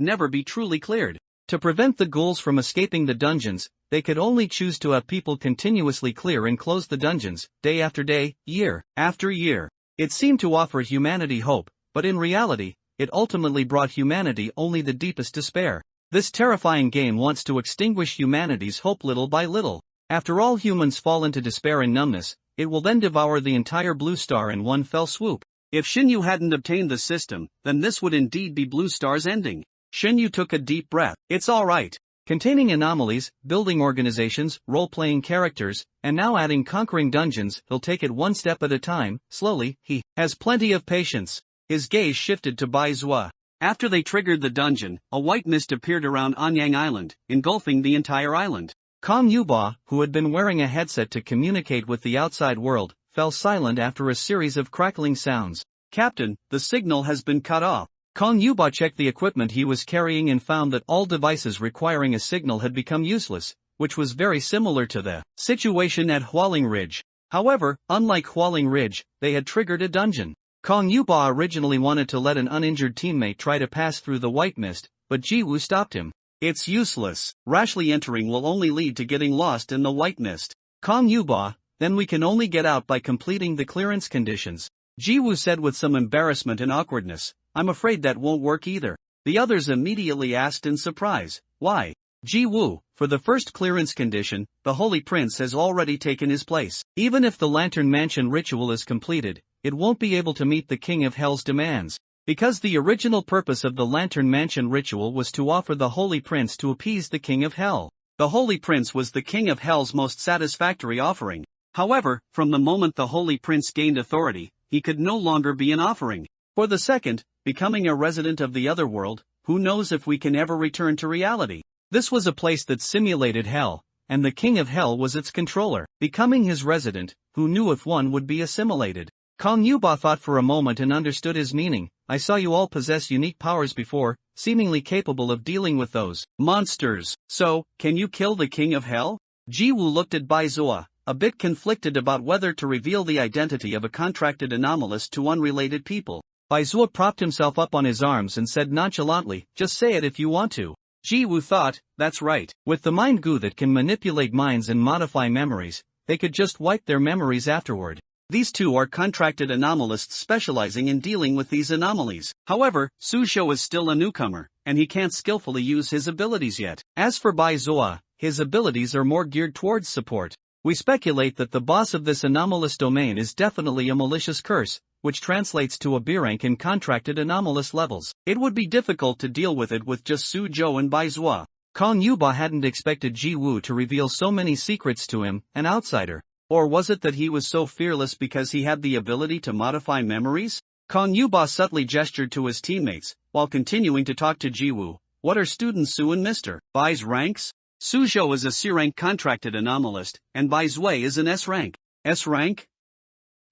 never be truly cleared. To prevent the ghouls from escaping the dungeons, they could only choose to have people continuously clear and close the dungeons, day after day, year after year. It seemed to offer humanity hope, but in reality, it ultimately brought humanity only the deepest despair. This terrifying game wants to extinguish humanity's hope little by little. After all humans fall into despair and numbness, it will then devour the entire Blue Star in one fell swoop. If Shinyu hadn't obtained the system, then this would indeed be Blue Star's ending. Shinyu took a deep breath. It's alright. Containing anomalies, building organizations, role-playing characters, and now adding conquering dungeons, he'll take it one step at a time, slowly. He has plenty of patience. His gaze shifted to Bai Zua. After they triggered the dungeon, a white mist appeared around Anyang Island, engulfing the entire island. Kong Yuba, who had been wearing a headset to communicate with the outside world, fell silent after a series of crackling sounds. Captain, the signal has been cut off. Kong Yuba checked the equipment he was carrying and found that all devices requiring a signal had become useless, which was very similar to the situation at Hualing Ridge. However, unlike Hualing Ridge, they had triggered a dungeon. Kong Yuba originally wanted to let an uninjured teammate try to pass through the white mist, but Jiwoo stopped him. It's useless. Rashly entering will only lead to getting lost in the white mist. Kong Yuba, then we can only get out by completing the clearance conditions. Jiwoo said with some embarrassment and awkwardness. I'm afraid that won't work either. The others immediately asked in surprise, why? Jiwoo, for the first clearance condition, the Holy Prince has already taken his place. Even if the Lantern Mansion ritual is completed, it won't be able to meet the King of Hell's demands. Because the original purpose of the Lantern Mansion ritual was to offer the Holy Prince to appease the King of Hell. The Holy Prince was the King of Hell's most satisfactory offering. However, from the moment the Holy Prince gained authority, he could no longer be an offering. For the second, becoming a resident of the Otherworld, who knows if we can ever return to reality? This was a place that simulated hell, and the King of Hell was its controller. Becoming his resident, who knew if one would be assimilated? Kong Yuba thought for a moment and understood his meaning. I saw you all possess unique powers before, seemingly capable of dealing with those monsters. So, can you kill the King of Hell? Jiwoo looked at Bai Zua, a bit conflicted about whether to reveal the identity of a contracted anomalist to unrelated people. Bai Zua propped himself up on his arms and said nonchalantly, just say it if you want to. Jiwoo thought, that's right. With the mind goo that can manipulate minds and modify memories, they could just wipe their memories afterward. These two are contracted anomalists specializing in dealing with these anomalies. However, Suzhou is still a newcomer, and he can't skillfully use his abilities yet. As for Bai Zua, his abilities are more geared towards support. We speculate that the boss of this anomalous domain is definitely a malicious curse, which translates to a B rank in contracted anomalous levels. It would be difficult to deal with it with just Suzhou and Bai Zua. Kong Yuba hadn't expected Jiwoo to reveal so many secrets to him, an outsider. Or was it that he was so fearless because he had the ability to modify memories? Kong Yuba subtly gestured to his teammates, while continuing to talk to Jiwoo. What are student Su and Mr. Bai's ranks? Suzhou is a C rank contracted anomalist, and Bai Zui is an S rank. S rank?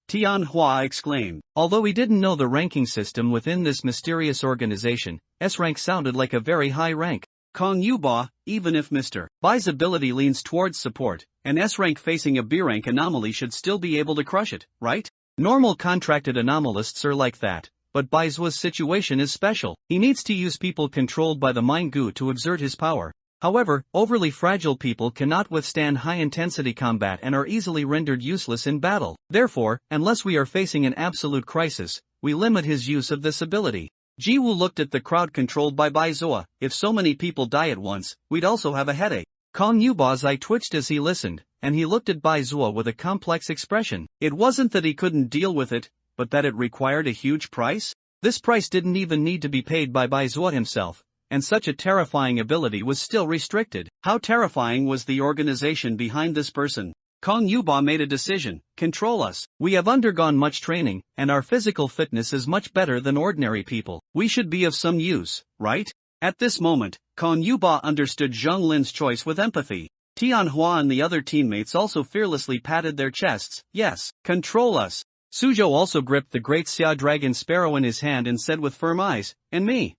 Tianhua exclaimed. Although he didn't know the ranking system within this mysterious organization, S rank sounded like a very high rank. Kong Yuba, even if Mr. Bai's ability leans towards support, an S rank facing a B rank anomaly should still be able to crush it, right? Normal contracted anomalists are like that. but Baizuo's situation is special. He needs to use people controlled by the mind goo to exert his power. However, overly fragile people cannot withstand high-intensity combat and are easily rendered useless in battle. Therefore, unless we are facing an absolute crisis, we limit his use of this ability. Jiwoo looked at the crowd controlled by Baizuo. If so many people die at once, we'd also have a headache. Kong Yuba's eye twitched as he listened, and he looked at Baizuo with a complex expression. It wasn't that he couldn't deal with it, but that it required a huge price? This price didn't even need to be paid by Baizuo himself, and such a terrifying ability was still restricted. How terrifying was the organization behind this person? Kong Yuba made a decision: control us. We have undergone much training, and our physical fitness is much better than ordinary people. We should be of some use, right? At this moment, Kong Yuba understood Zheng Lin's choice with empathy. Tianhua and the other teammates also fearlessly patted their chests. Yes, control us. Suzhou also gripped the great Xia dragon sparrow in his hand and said with firm eyes, and me.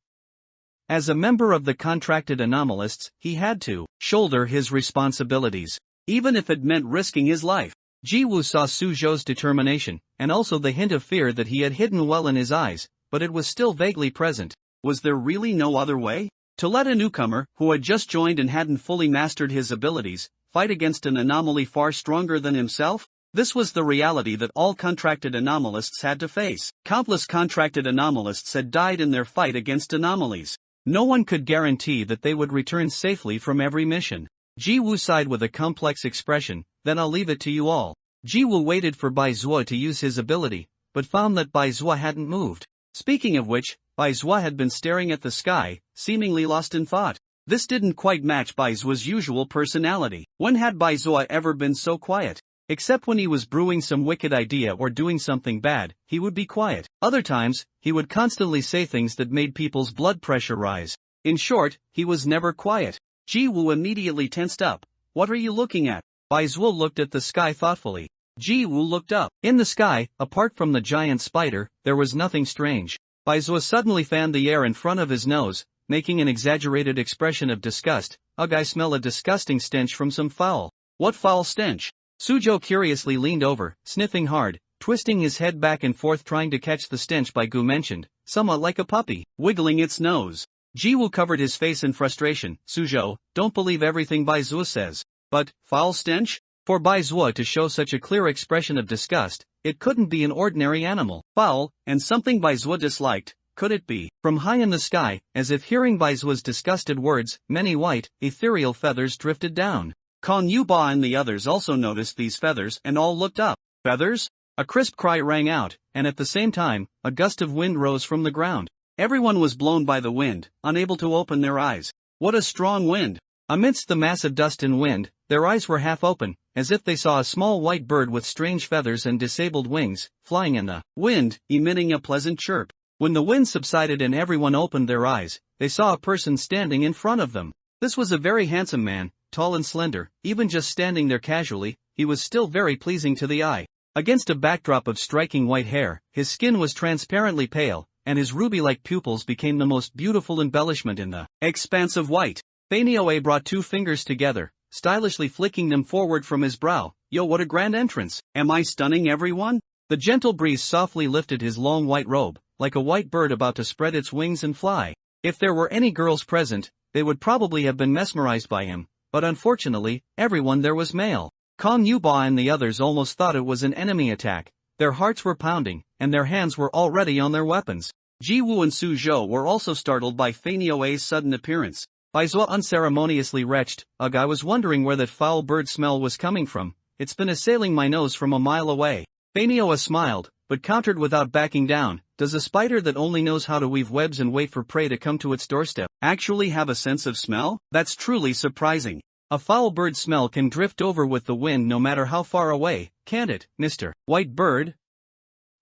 As a member of the contracted anomalists, he had to shoulder his responsibilities, even if it meant risking his life. Jiwoo saw Suzhou's determination, and also the hint of fear that he had hidden well in his eyes, but it was still vaguely present. Was there really no other way? To let a newcomer, who had just joined and hadn't fully mastered his abilities, fight against an anomaly far stronger than himself? This was the reality that all contracted anomalists had to face. Countless contracted anomalists had died in their fight against anomalies. No one could guarantee that they would return safely from every mission. Jiwoo sighed with a complex expression. Then I'll leave it to you all. Jiwoo waited for Baizuo to use his ability, but found that Baizuo hadn't moved. Speaking of which, Baizuo had been staring at the sky, seemingly lost in thought. This didn't quite match Baizuo's usual personality. When had Baizuo ever been so quiet? Except when he was brewing some wicked idea or doing something bad, he would be quiet. Other times, he would constantly say things that made people's blood pressure rise. In short, he was never quiet. Jiwoo immediately tensed up. What are you looking at? Baizuo looked at the sky thoughtfully. Jiwoo looked up. In the sky, apart from the giant spider, there was nothing strange. Baizuo suddenly fanned the air in front of his nose, making an exaggerated expression of disgust. Ugh, I smell a disgusting stench from some fowl. What foul stench? Suzhou curiously leaned over, sniffing hard, twisting his head back and forth trying to catch the stench Baigu mentioned, somewhat like a puppy, wiggling its nose. Jiwoo covered his face in frustration. Suzhou, don't believe everything Baizuo says. But, foul stench? For Baizuo to show such a clear expression of disgust, it couldn't be an ordinary animal. Foul, and something Baizuo disliked, could it be? From high in the sky, as if hearing Baizuo's disgusted words, many white, ethereal feathers drifted down. Kong Yuba and the others also noticed these feathers and all looked up. Feathers? A crisp cry rang out, and at the same time, a gust of wind rose from the ground. Everyone was blown by the wind, unable to open their eyes. What a strong wind! Amidst the massive dust and wind, their eyes were half open, as if they saw a small white bird with strange feathers and disabled wings, flying in the wind, emitting a pleasant chirp. When the wind subsided and everyone opened their eyes, they saw a person standing in front of them. This was a very handsome man, tall and slender. Even just standing there casually, he was still very pleasing to the eye. Against a backdrop of striking white hair, his skin was transparently pale, and his ruby-like pupils became the most beautiful embellishment in the expanse of white. Fanioe brought two fingers together, stylishly flicking them forward from his brow. Yo, what a grand entrance! Am I stunning everyone? The gentle breeze softly lifted his long white robe, like a white bird about to spread its wings and fly. If there were any girls present, they would probably have been mesmerized by him, but unfortunately, everyone there was male. Kong Yuba and the others almost thought it was an enemy attack. Their hearts were pounding, and their hands were already on their weapons. Jiwoo and Suzhou were also startled by Fanioe's sudden appearance. Baizuo unceremoniously retched, Ugh, I was wondering where that foul bird smell was coming from. It's been assailing my nose from a mile away. Fanioe smiled, but countered without backing down. Does a spider that only knows how to weave webs and wait for prey to come to its doorstep actually have a sense of smell? That's truly surprising. A foul bird smell can drift over with the wind no matter how far away, can't it, Mr. White Bird?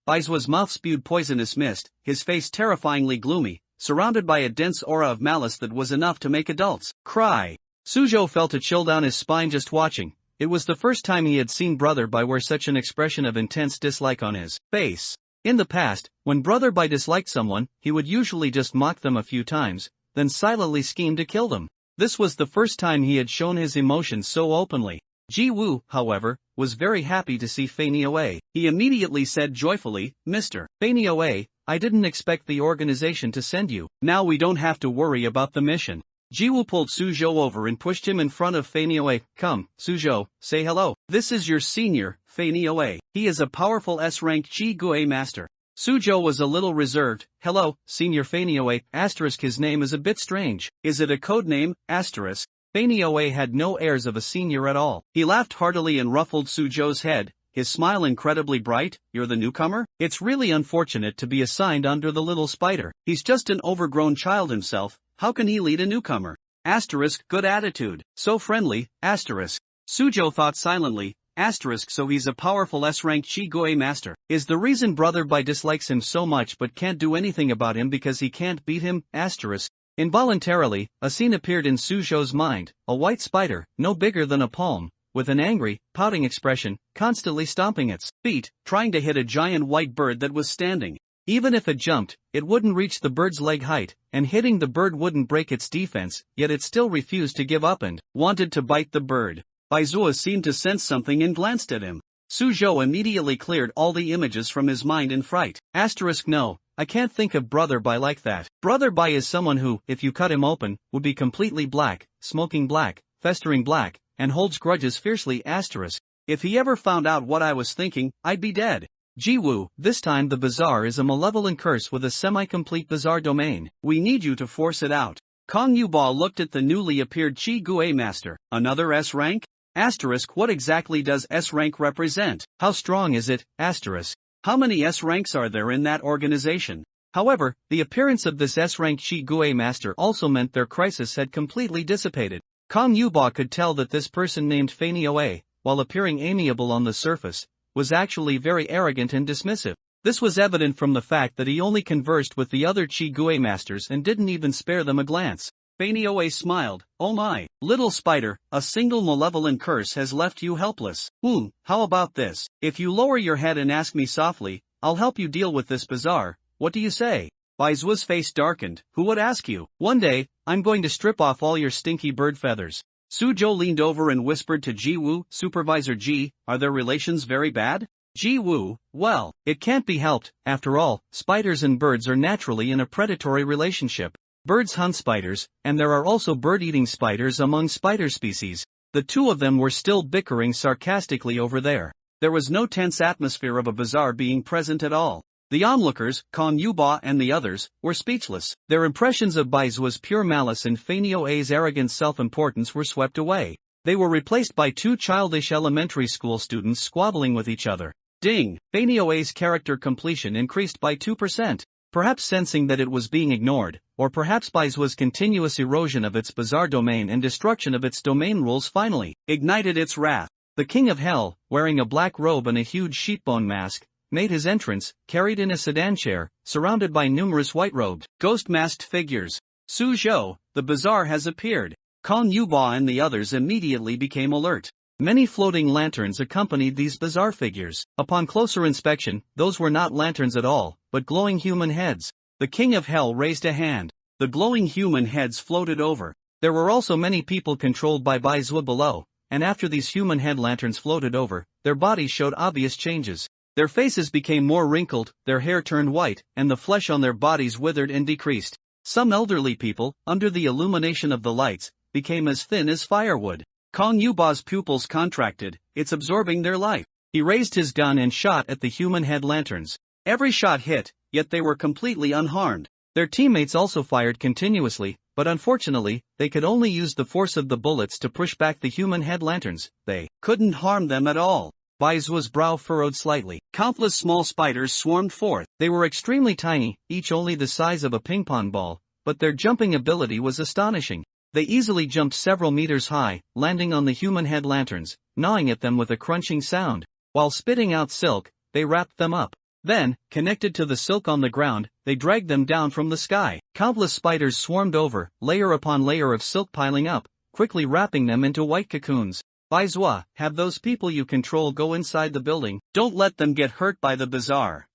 Baizuo's mouth spewed poisonous mist, his face terrifyingly gloomy, surrounded by a dense aura of malice that was enough to make adults cry. Suzhou felt a chill down his spine just watching. It was the first time he had seen Brother Bai wear such an expression of intense dislike on his face. In the past, when Brother Bai disliked someone, he would usually just mock them a few times, then silently scheme to kill them. This was the first time he had shown his emotions so openly. Jiwoo, however, was very happy to see Fanioe. He immediately said joyfully, Mr. Fanioe, I didn't expect the organization to send you. Now we don't have to worry about the mission. Jiwoo pulled Suzhou over and pushed him in front of Fanioe. Come, Suzhou, say hello. This is your senior, Fanioe. He is a powerful S-rank Chi-Gue master. Suzhou was a little reserved. Hello, Senior Fanioe, asterisk his name is a bit strange. Is it a code name, asterisk? Fanioe had no airs of a senior at all. He laughed heartily and ruffled Suzhou's head, his smile incredibly bright. You're the newcomer? It's really unfortunate to be assigned under the little spider. He's just an overgrown child himself, how can he lead a newcomer? Asterisk, good attitude, so friendly, asterisk. Suzhou thought silently. Asterisk, so he's a powerful S-rank Chi-Gue master. Is the reason Brother Bai dislikes him so much but can't do anything about him because he can't beat him? Asterisk. Involuntarily, a scene appeared in Suzhou's mind, a white spider, no bigger than a palm, with an angry, pouting expression, constantly stomping its feet, trying to hit a giant white bird that was standing. Even if it jumped, it wouldn't reach the bird's leg height, and hitting the bird wouldn't break its defense, yet it still refused to give up and wanted to bite the bird. Baizua seemed to sense something and glanced at him. Suzhou immediately cleared all the images from his mind in fright. Asterisk no, I can't think of Brother Bai like that. Brother Bai is someone who, if you cut him open, would be completely black, smoking black, festering black, and holds grudges fiercely. Asterisk. If he ever found out what I was thinking, I'd be dead. Jiwoo, this time the bazaar is a malevolent curse with a semi-complete bazaar domain. We need you to force it out. Kong Yuba looked at the newly appeared Chi-Gue master. Another S-rank? Asterisk, what exactly does S-rank represent? How strong is it? Asterisk. How many S-ranks are there in that organization? However, the appearance of this S-rank Chi-Gue master also meant their crisis had completely dissipated. Kong Yuba could tell that this person named Fanioe, while appearing amiable on the surface, was actually very arrogant and dismissive. This was evident from the fact that he only conversed with the other Chi-Gue masters and didn't even spare them a glance. Fanioe smiled. Oh my, little spider, a single malevolent curse has left you helpless. How about this? If you lower your head and ask me softly, I'll help you deal with this bazaar. What do you say? Baizua's face darkened. Who would ask you? One day, I'm going to strip off all your stinky bird feathers. Suzhou leaned over and whispered to Jiwoo, Supervisor Ji, are their relations very bad? Jiwoo, well, it can't be helped. After all, spiders and birds are naturally in a predatory relationship. Birds hunt spiders, and there are also bird-eating spiders among spider species. The two of them were still bickering sarcastically over there. There was no tense atmosphere of a bazaar being present at all. The onlookers, Kong Yuba and the others, were speechless. Their impressions of Baizua's pure malice and Fanioe's arrogant self-importance were swept away. They were replaced by two childish elementary school students squabbling with each other. Ding! Fanioe's character completion increased by 2%. Perhaps sensing that it was being ignored, or perhaps Baizua's continuous erosion of its bazaar domain and destruction of its domain rules finally ignited its wrath. The King of Hell, wearing a black robe and a huge sheepbone mask, made his entrance, carried in a sedan chair, surrounded by numerous white-robed, ghost-masked figures. Suzhou, the bazaar has appeared. Kong Yuba and the others immediately became alert. Many floating lanterns accompanied these bizarre figures. Upon closer inspection, those were not lanterns at all, but glowing human heads. The King of Hell raised a hand. The glowing human heads floated over. There were also many people controlled by Baizua below, and after these human head lanterns floated over, their bodies showed obvious changes. Their faces became more wrinkled, their hair turned white, and the flesh on their bodies withered and decreased. Some elderly people, under the illumination of the lights, became as thin as firewood. Kong Yuba's pupils contracted, it's absorbing their life. He raised his gun and shot at the human head lanterns. Every shot hit, yet they were completely unharmed. Their teammates also fired continuously, but unfortunately, they could only use the force of the bullets to push back the human head lanterns. They couldn't harm them at all. Baizua's brow furrowed slightly. Countless small spiders swarmed forth. They were extremely tiny, each only the size of a ping-pong ball, but their jumping ability was astonishing. They easily jumped several meters high, landing on the human head lanterns, gnawing at them with a crunching sound. While spitting out silk, they wrapped them up. Then, connected to the silk on the ground, they dragged them down from the sky. Countless spiders swarmed over, layer upon layer of silk piling up, quickly wrapping them into white cocoons. Baizua, have those people you control go inside the building. Don't let them get hurt by the bazaar.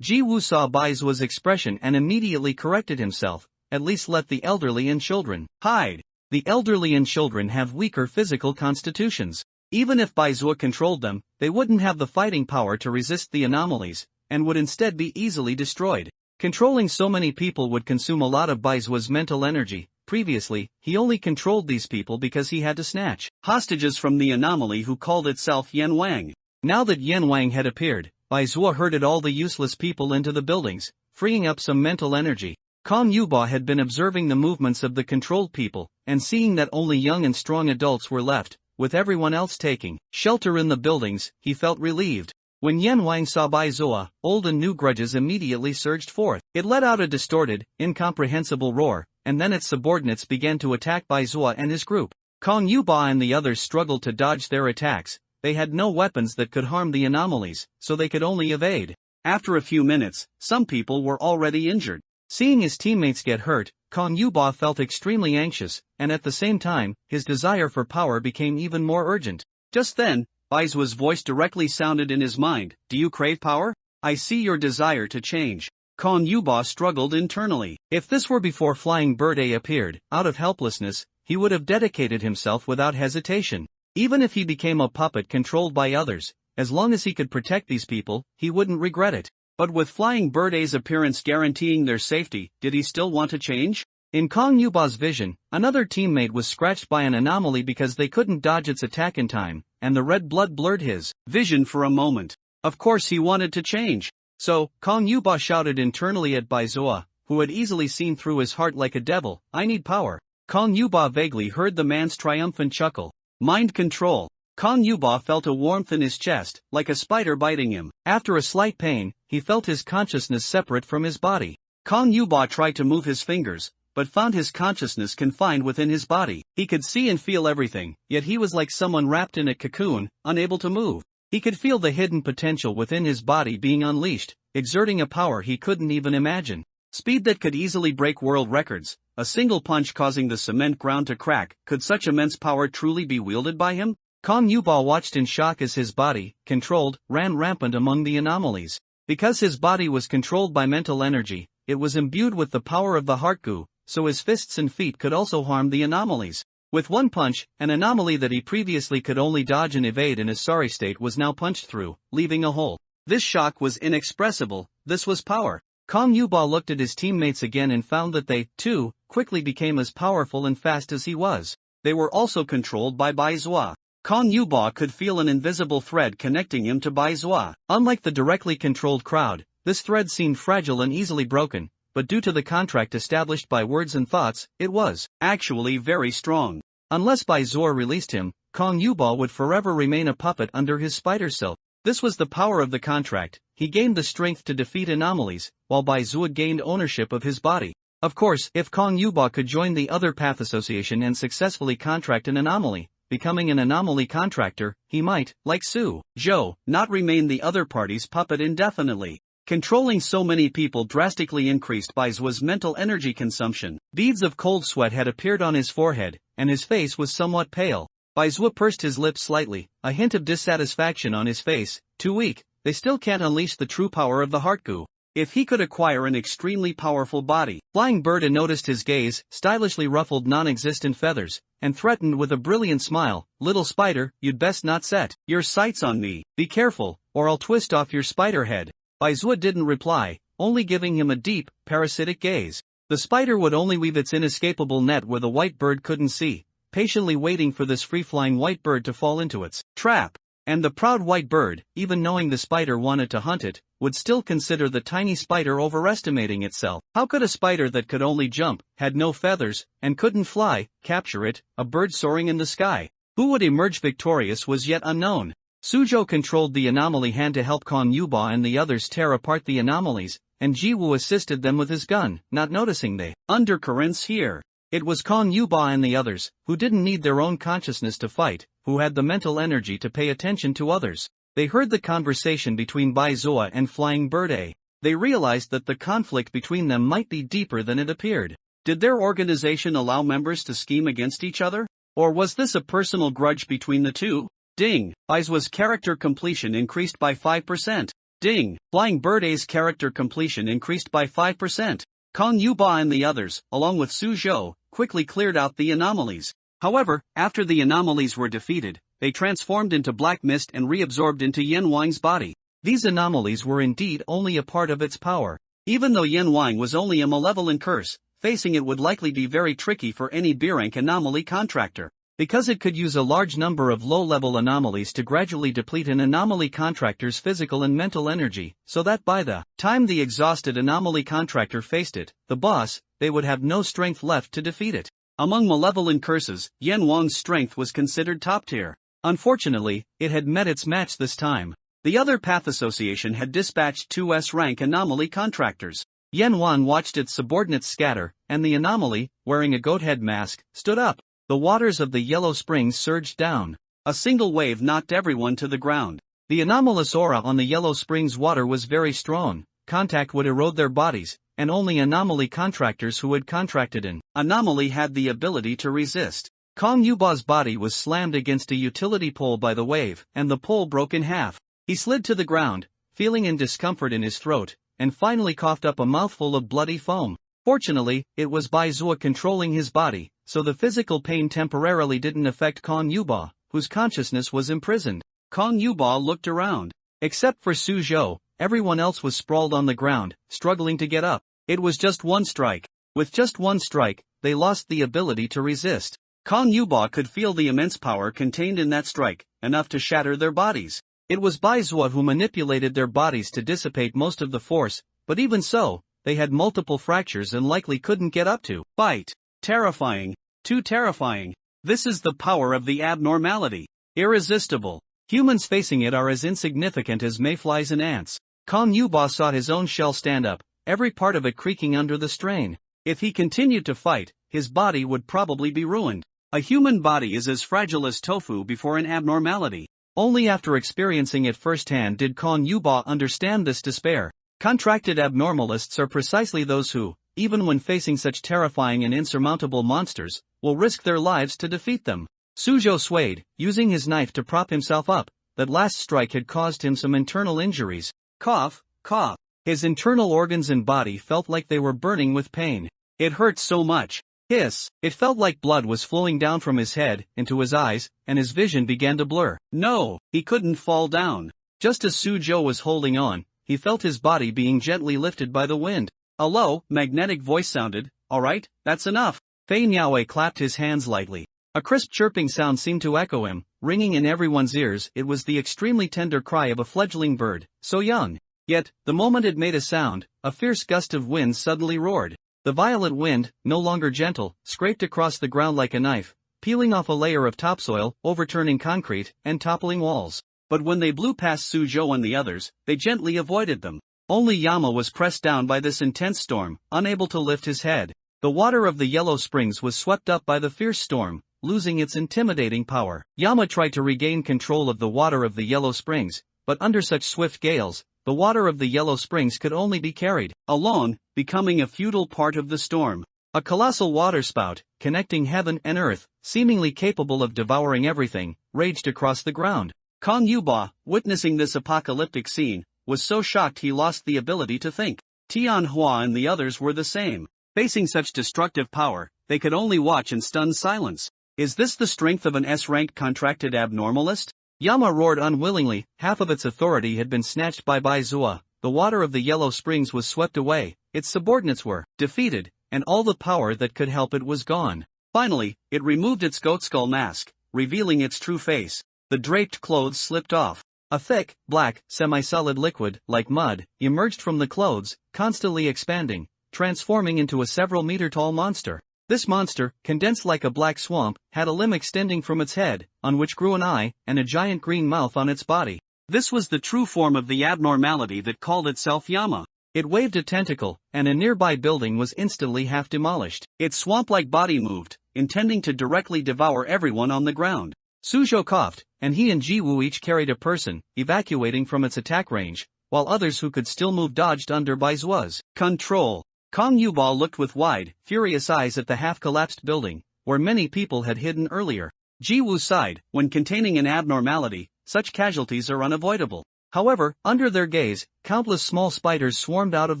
Jiwoo saw Baizua's expression and immediately corrected himself. At least let the elderly and children hide. The elderly and children have weaker physical constitutions. Even if Baizua controlled them, they wouldn't have the fighting power to resist the anomalies, and would instead be easily destroyed. Controlling so many people would consume a lot of Bai Zuo's mental energy. Previously, he only controlled these people because he had to snatch hostages from the anomaly who called itself Yan Wang. Now that Yan Wang had appeared, Bai Zuo herded all the useless people into the buildings, freeing up some mental energy. Kong Yuba had been observing the movements of the controlled people, and seeing that only young and strong adults were left, with everyone else taking shelter in the buildings, he felt relieved. When Yan Wang saw Bai Zuo, old and new grudges immediately surged forth. It let out a distorted, incomprehensible roar, and then its subordinates began to attack Bai Zuo and his group. Kong Yuba and the others struggled to dodge their attacks. They had no weapons that could harm the anomalies, so they could only evade. After a few minutes, some people were already injured. Seeing his teammates get hurt, Kong Yuba felt extremely anxious, and at the same time, his desire for power became even more urgent. Just then, Bai Zuo's voice directly sounded in his mind. Do you crave power? I see your desire to change. Kong Yuba struggled internally. If this were before Flying Bird A appeared, out of helplessness, he would have dedicated himself without hesitation. Even if he became a puppet controlled by others, as long as he could protect these people, he wouldn't regret it. But with Flying Bird A's appearance guaranteeing their safety, did he still want to change? In Kong Yuba's vision, another teammate was scratched by an anomaly because they couldn't dodge its attack in time, and the red blood blurred his vision for a moment. Of course he wanted to change. So, Kong Yuba shouted internally at Bai Zuo, who had easily seen through his heart like a devil, I need power. Kong Yuba vaguely heard the man's triumphant chuckle. Mind control. Kong Yuba felt a warmth in his chest, like a spider biting him. After a slight pain, he felt his consciousness separate from his body. Kong Yuba tried to move his fingers, but found his consciousness confined within his body. He could see and feel everything, yet he was like someone wrapped in a cocoon, unable to move. He could feel the hidden potential within his body being unleashed, exerting a power he couldn't even imagine. Speed that could easily break world records, a single punch causing the cement ground to crack. Could such immense power truly be wielded by him? Kong Yuba watched in shock as his body, controlled, ran rampant among the anomalies. Because his body was controlled by mental energy, it was imbued with the power of the heart goo, so his fists and feet could also harm the anomalies. With one punch, an anomaly that he previously could only dodge and evade in his sorry state was now punched through, leaving a hole. This shock was inexpressible. This was power. Kong Yuba looked at his teammates again and found that they, too, quickly became as powerful and fast as he was. They were also controlled by Bai Zuo. Kong Yuba could feel an invisible thread connecting him to Bai Zuo. Unlike the directly controlled crowd, this thread seemed fragile and easily broken, but due to the contract established by words and thoughts, it was actually very strong. Unless Bai Zuo released him, Kong Yuba would forever remain a puppet under his spider silk. This was the power of the contract. He gained the strength to defeat anomalies, while Bai Zuo gained ownership of his body. Of course, if Kong Yuba could join the other Path Association and successfully contract an anomaly, becoming an anomaly contractor, he might, like Su Zhou, not remain the other party's puppet indefinitely. Controlling so many people drastically increased Bai Zuo's mental energy consumption. Beads of cold sweat had appeared on his forehead, and his face was somewhat pale. Bai Zuo pursed his lips slightly, a hint of dissatisfaction on his face. Too weak, they still can't unleash the true power of the heart goo. If he could acquire an extremely powerful body. Flying Bird noticed his gaze, stylishly ruffled non-existent feathers, and threatened with a brilliant smile, little spider, you'd best not set your sights on me. Be careful, or I'll twist off your spider head. Bai Zuo didn't reply, only giving him a deep, parasitic gaze. The spider would only weave its inescapable net where the white bird couldn't see, patiently waiting for this free-flying white bird to fall into its trap. And the proud white bird, even knowing the spider wanted to hunt it, would still consider the tiny spider overestimating itself. How could a spider that could only jump, had no feathers, and couldn't fly, capture it, a bird soaring in the sky? Who would emerge victorious was yet unknown. Su Zhou controlled the anomaly hand to help Kong Yuba and the others tear apart the anomalies, and Ji Wu assisted them with his gun, not noticing the undercurrents here. It was Kong Yuba and the others, who didn't need their own consciousness to fight, who had the mental energy to pay attention to others. They heard the conversation between Bai Zuo and Flying Bird A. They realized that the conflict between them might be deeper than it appeared. Did their organization allow members to scheme against each other? Or was this a personal grudge between the two? Ding! Bai Zuo's character completion increased by 5%. Ding! Flying Bird A's character completion increased by 5%. Kong Yuba and the others, along with Su Zhou, quickly cleared out the anomalies. However, after the anomalies were defeated, they transformed into black mist and reabsorbed into Yan Wang's body. These anomalies were indeed only a part of its power. Even though Yen Wang was only a malevolent curse, facing it would likely be very tricky for any B-rank anomaly contractor, because it could use a large number of low-level anomalies to gradually deplete an anomaly contractor's physical and mental energy, so that by the time the exhausted anomaly contractor faced it, the boss, they would have no strength left to defeat it. Among malevolent curses, Yen Wang's strength was considered top tier. Unfortunately, it had met its match this time. The other Path Association had dispatched 2 S-rank anomaly contractors. Yen Wang watched its subordinates scatter, and the anomaly, wearing a goat head mask, stood up. The waters of the Yellow Springs surged down. A single wave knocked everyone to the ground. The anomalous aura on the Yellow Springs water was very strong. Contact would erode their bodies, and only anomaly contractors who had contracted an anomaly had the ability to resist. Kong Yuba's body was slammed against a utility pole by the wave, and the pole broke in half. He slid to the ground, feeling in discomfort in his throat, and finally coughed up a mouthful of bloody foam. Fortunately, it was Bai Zua controlling his body, so the physical pain temporarily didn't affect Kong Yuba, whose consciousness was imprisoned. Kong Yuba looked around. Except for Su Zhou, everyone else was sprawled on the ground, struggling to get up. It was just one strike. With just one strike, they lost the ability to resist. Kong Yuba could feel the immense power contained in that strike, enough to shatter their bodies. It was Bai Zua who manipulated their bodies to dissipate most of the force, but even so, they had multiple fractures and likely couldn't get up to fight. Terrifying. Too terrifying. This is the power of the abnormality. Irresistible. Humans facing it are as insignificant as mayflies and ants. Kong Yuba saw his own shell stand up, every part of it creaking under the strain. If he continued to fight, his body would probably be ruined. A human body is as fragile as tofu before an abnormality. Only after experiencing it firsthand did Kong Yuba understand this despair. Contracted abnormalists are precisely those who, even when facing such terrifying and insurmountable monsters, will risk their lives to defeat them. Su Zhou swayed, using his knife to prop himself up. That last strike had caused him some internal injuries. Cough, cough. His internal organs and body felt like they were burning with pain. It hurt so much. Hiss. It felt like blood was flowing down from his head, into his eyes, and his vision began to blur. No, he couldn't fall down. Just as Su Zhou was holding on, he felt his body being gently lifted by the wind. A low, magnetic voice sounded, "Alright, that's enough." Fei Niaowei clapped his hands lightly. A crisp chirping sound seemed to echo him, ringing in everyone's ears. It was the extremely tender cry of a fledgling bird, so young. Yet, the moment it made a sound, a fierce gust of wind suddenly roared. The violet wind, no longer gentle, scraped across the ground like a knife, peeling off a layer of topsoil, overturning concrete, and toppling walls. But when they blew past Su Zhou and the others, they gently avoided them. Only Yama was pressed down by this intense storm, unable to lift his head. The water of the Yellow Springs was swept up by the fierce storm, losing its intimidating power. Yama tried to regain control of the water of the Yellow Springs, but under such swift gales, the water of the Yellow Springs could only be carried along, becoming a futile part of the storm. A colossal waterspout, connecting heaven and earth, seemingly capable of devouring everything, raged across the ground. Kong Yuba, witnessing this apocalyptic scene, was so shocked he lost the ability to think. Tianhua and the others were the same. Facing such destructive power, they could only watch in stunned silence. Is this the strength of an S-ranked contracted abnormalist? Yama roared unwillingly. Half of its authority had been snatched by Bai Zua. The water of the Yellow Springs was swept away, its subordinates were defeated, and all the power that could help it was gone. Finally, it removed its goat skull mask, revealing its true face. The draped clothes slipped off. A thick, black, semi-solid liquid, like mud, emerged from the clothes, constantly expanding, transforming into a several-meter-tall monster. This monster, condensed like a black swamp, had a limb extending from its head, on which grew an eye, and a giant green mouth on its body. This was the true form of the abnormality that called itself Yama. It waved a tentacle, and a nearby building was instantly half demolished. Its swamp-like body moved, intending to directly devour everyone on the ground. Su Zhou coughed, and he and Ji Wu each carried a person, evacuating from its attack range, while others who could still move dodged under Bai Zua's control. Kong Yuba looked with wide, furious eyes at the half-collapsed building, where many people had hidden earlier. Ji Wu sighed. When containing an abnormality, such casualties are unavoidable. However, under their gaze, countless small spiders swarmed out of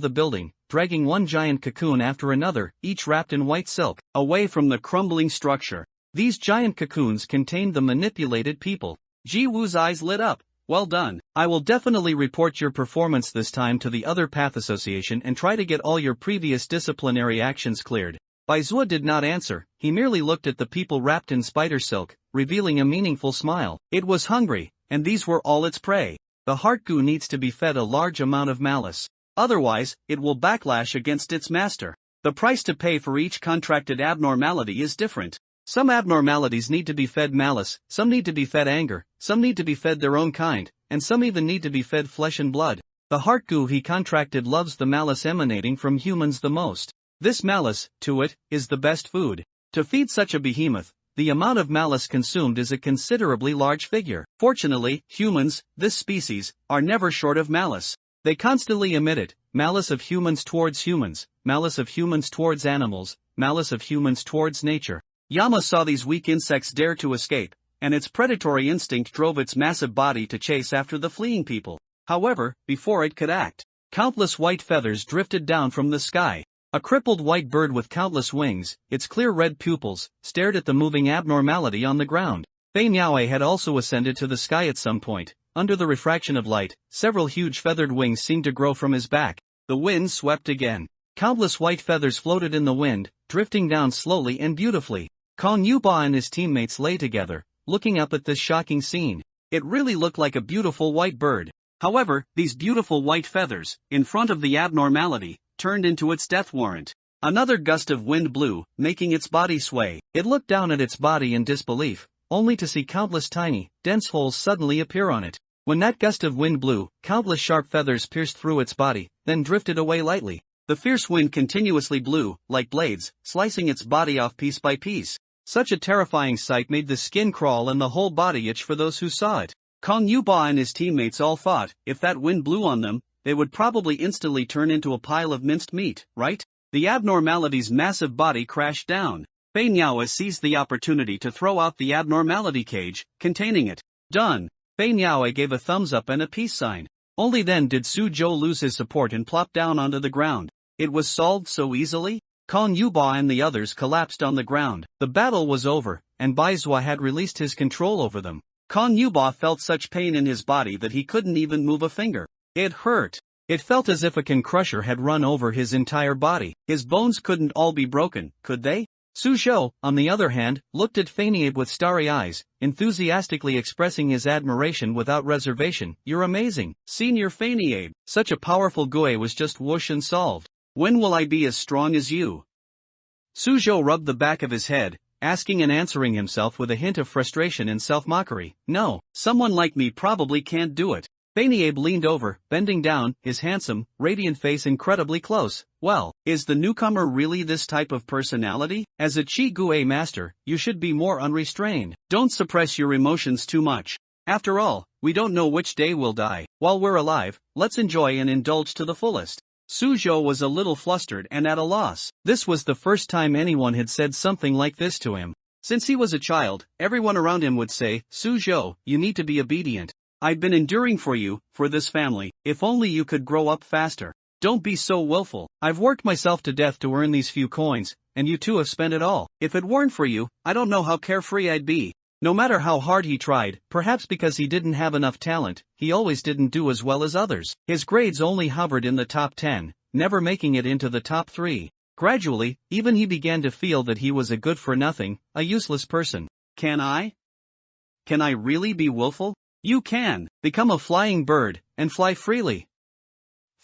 the building, dragging one giant cocoon after another, each wrapped in white silk, away from the crumbling structure. These giant cocoons contained the manipulated people. Ji Wu's eyes lit up. Well done. I will definitely report your performance this time to the other Path Association and try to get all your previous disciplinary actions cleared. Baizhua did not answer, he merely looked at the people wrapped in spider silk, revealing a meaningful smile. It was hungry, and these were all its prey. The heart goo needs to be fed a large amount of malice. Otherwise, it will backlash against its master. The price to pay for each contracted abnormality is different. Some abnormalities need to be fed malice, some need to be fed anger, some need to be fed their own kind, and some even need to be fed flesh and blood. The heart goo he contracted loves the malice emanating from humans the most. This malice, to it, is the best food. To feed such a behemoth, the amount of malice consumed is a considerably large figure. Fortunately, humans, this species, are never short of malice. They constantly emit it, malice of humans towards humans, malice of humans towards animals, malice of humans towards nature. Yama saw these weak insects dare to escape, and its predatory instinct drove its massive body to chase after the fleeing people. However, before it could act, countless white feathers drifted down from the sky. A crippled white bird with countless wings, its clear red pupils, stared at the moving abnormality on the ground. Fei Niaoe had also ascended to the sky at some point. Under the refraction of light, several huge feathered wings seemed to grow from his back. The wind swept again. Countless white feathers floated in the wind, drifting down slowly and beautifully. Kong Yuba and his teammates lay together, looking up at this shocking scene. It really looked like a beautiful white bird. However, these beautiful white feathers, in front of the abnormality, turned into its death warrant. Another gust of wind blew, making its body sway. It looked down at its body in disbelief, only to see countless tiny, dense holes suddenly appear on it. When that gust of wind blew, countless sharp feathers pierced through its body, then drifted away lightly. The fierce wind continuously blew, like blades, slicing its body off piece by piece. Such a terrifying sight made the skin crawl and the whole body itch for those who saw it. Kong Yuba and his teammates all thought, if that wind blew on them, they would probably instantly turn into a pile of minced meat, right? The abnormality's massive body crashed down. Fei Niaoe seized the opportunity to throw out the abnormality cage, containing it. Done. Fei Niaoe gave a thumbs up and a peace sign. Only then did Su Zhou lose his support and plop down onto the ground. It was solved so easily? Kong Yuba and the others collapsed on the ground. The battle was over, and Baizhua had released his control over them. Kong Yuba felt such pain in his body that he couldn't even move a finger. It hurt. It felt as if a can crusher had run over his entire body. His bones couldn't all be broken, could they? Su Zhou, on the other hand, looked at Feineabe with starry eyes, enthusiastically expressing his admiration without reservation. You're amazing, Senior Feineabe. Such a powerful Gue was just whoosh and solved. When will I be as strong as you? Su Zhou rubbed the back of his head, asking and answering himself with a hint of frustration and self-mockery. No, someone like me probably can't do it. Feineabe leaned over, bending down, his handsome, radiant face incredibly close. Well, is the newcomer really this type of personality? As a Chi Gue master, you should be more unrestrained. Don't suppress your emotions too much. After all, we don't know which day we'll die. While we're alive, let's enjoy and indulge to the fullest. Su Zhou was a little flustered and at a loss. This was the first time anyone had said something like this to him. Since he was a child, everyone around him would say, Su Zhou, you need to be obedient. I've been enduring for you, for this family, if only you could grow up faster. Don't be so willful. I've worked myself to death to earn these few coins, and you too have spent it all. If it weren't for you, I don't know how carefree I'd be. No matter how hard he tried, perhaps because he didn't have enough talent, he always didn't do as well as others. His grades only hovered in the top 10, never making it into the top 3. Gradually, even he began to feel that he was a good-for-nothing, a useless person. Can I? Can I really be willful? You can. Become a flying bird, and fly freely.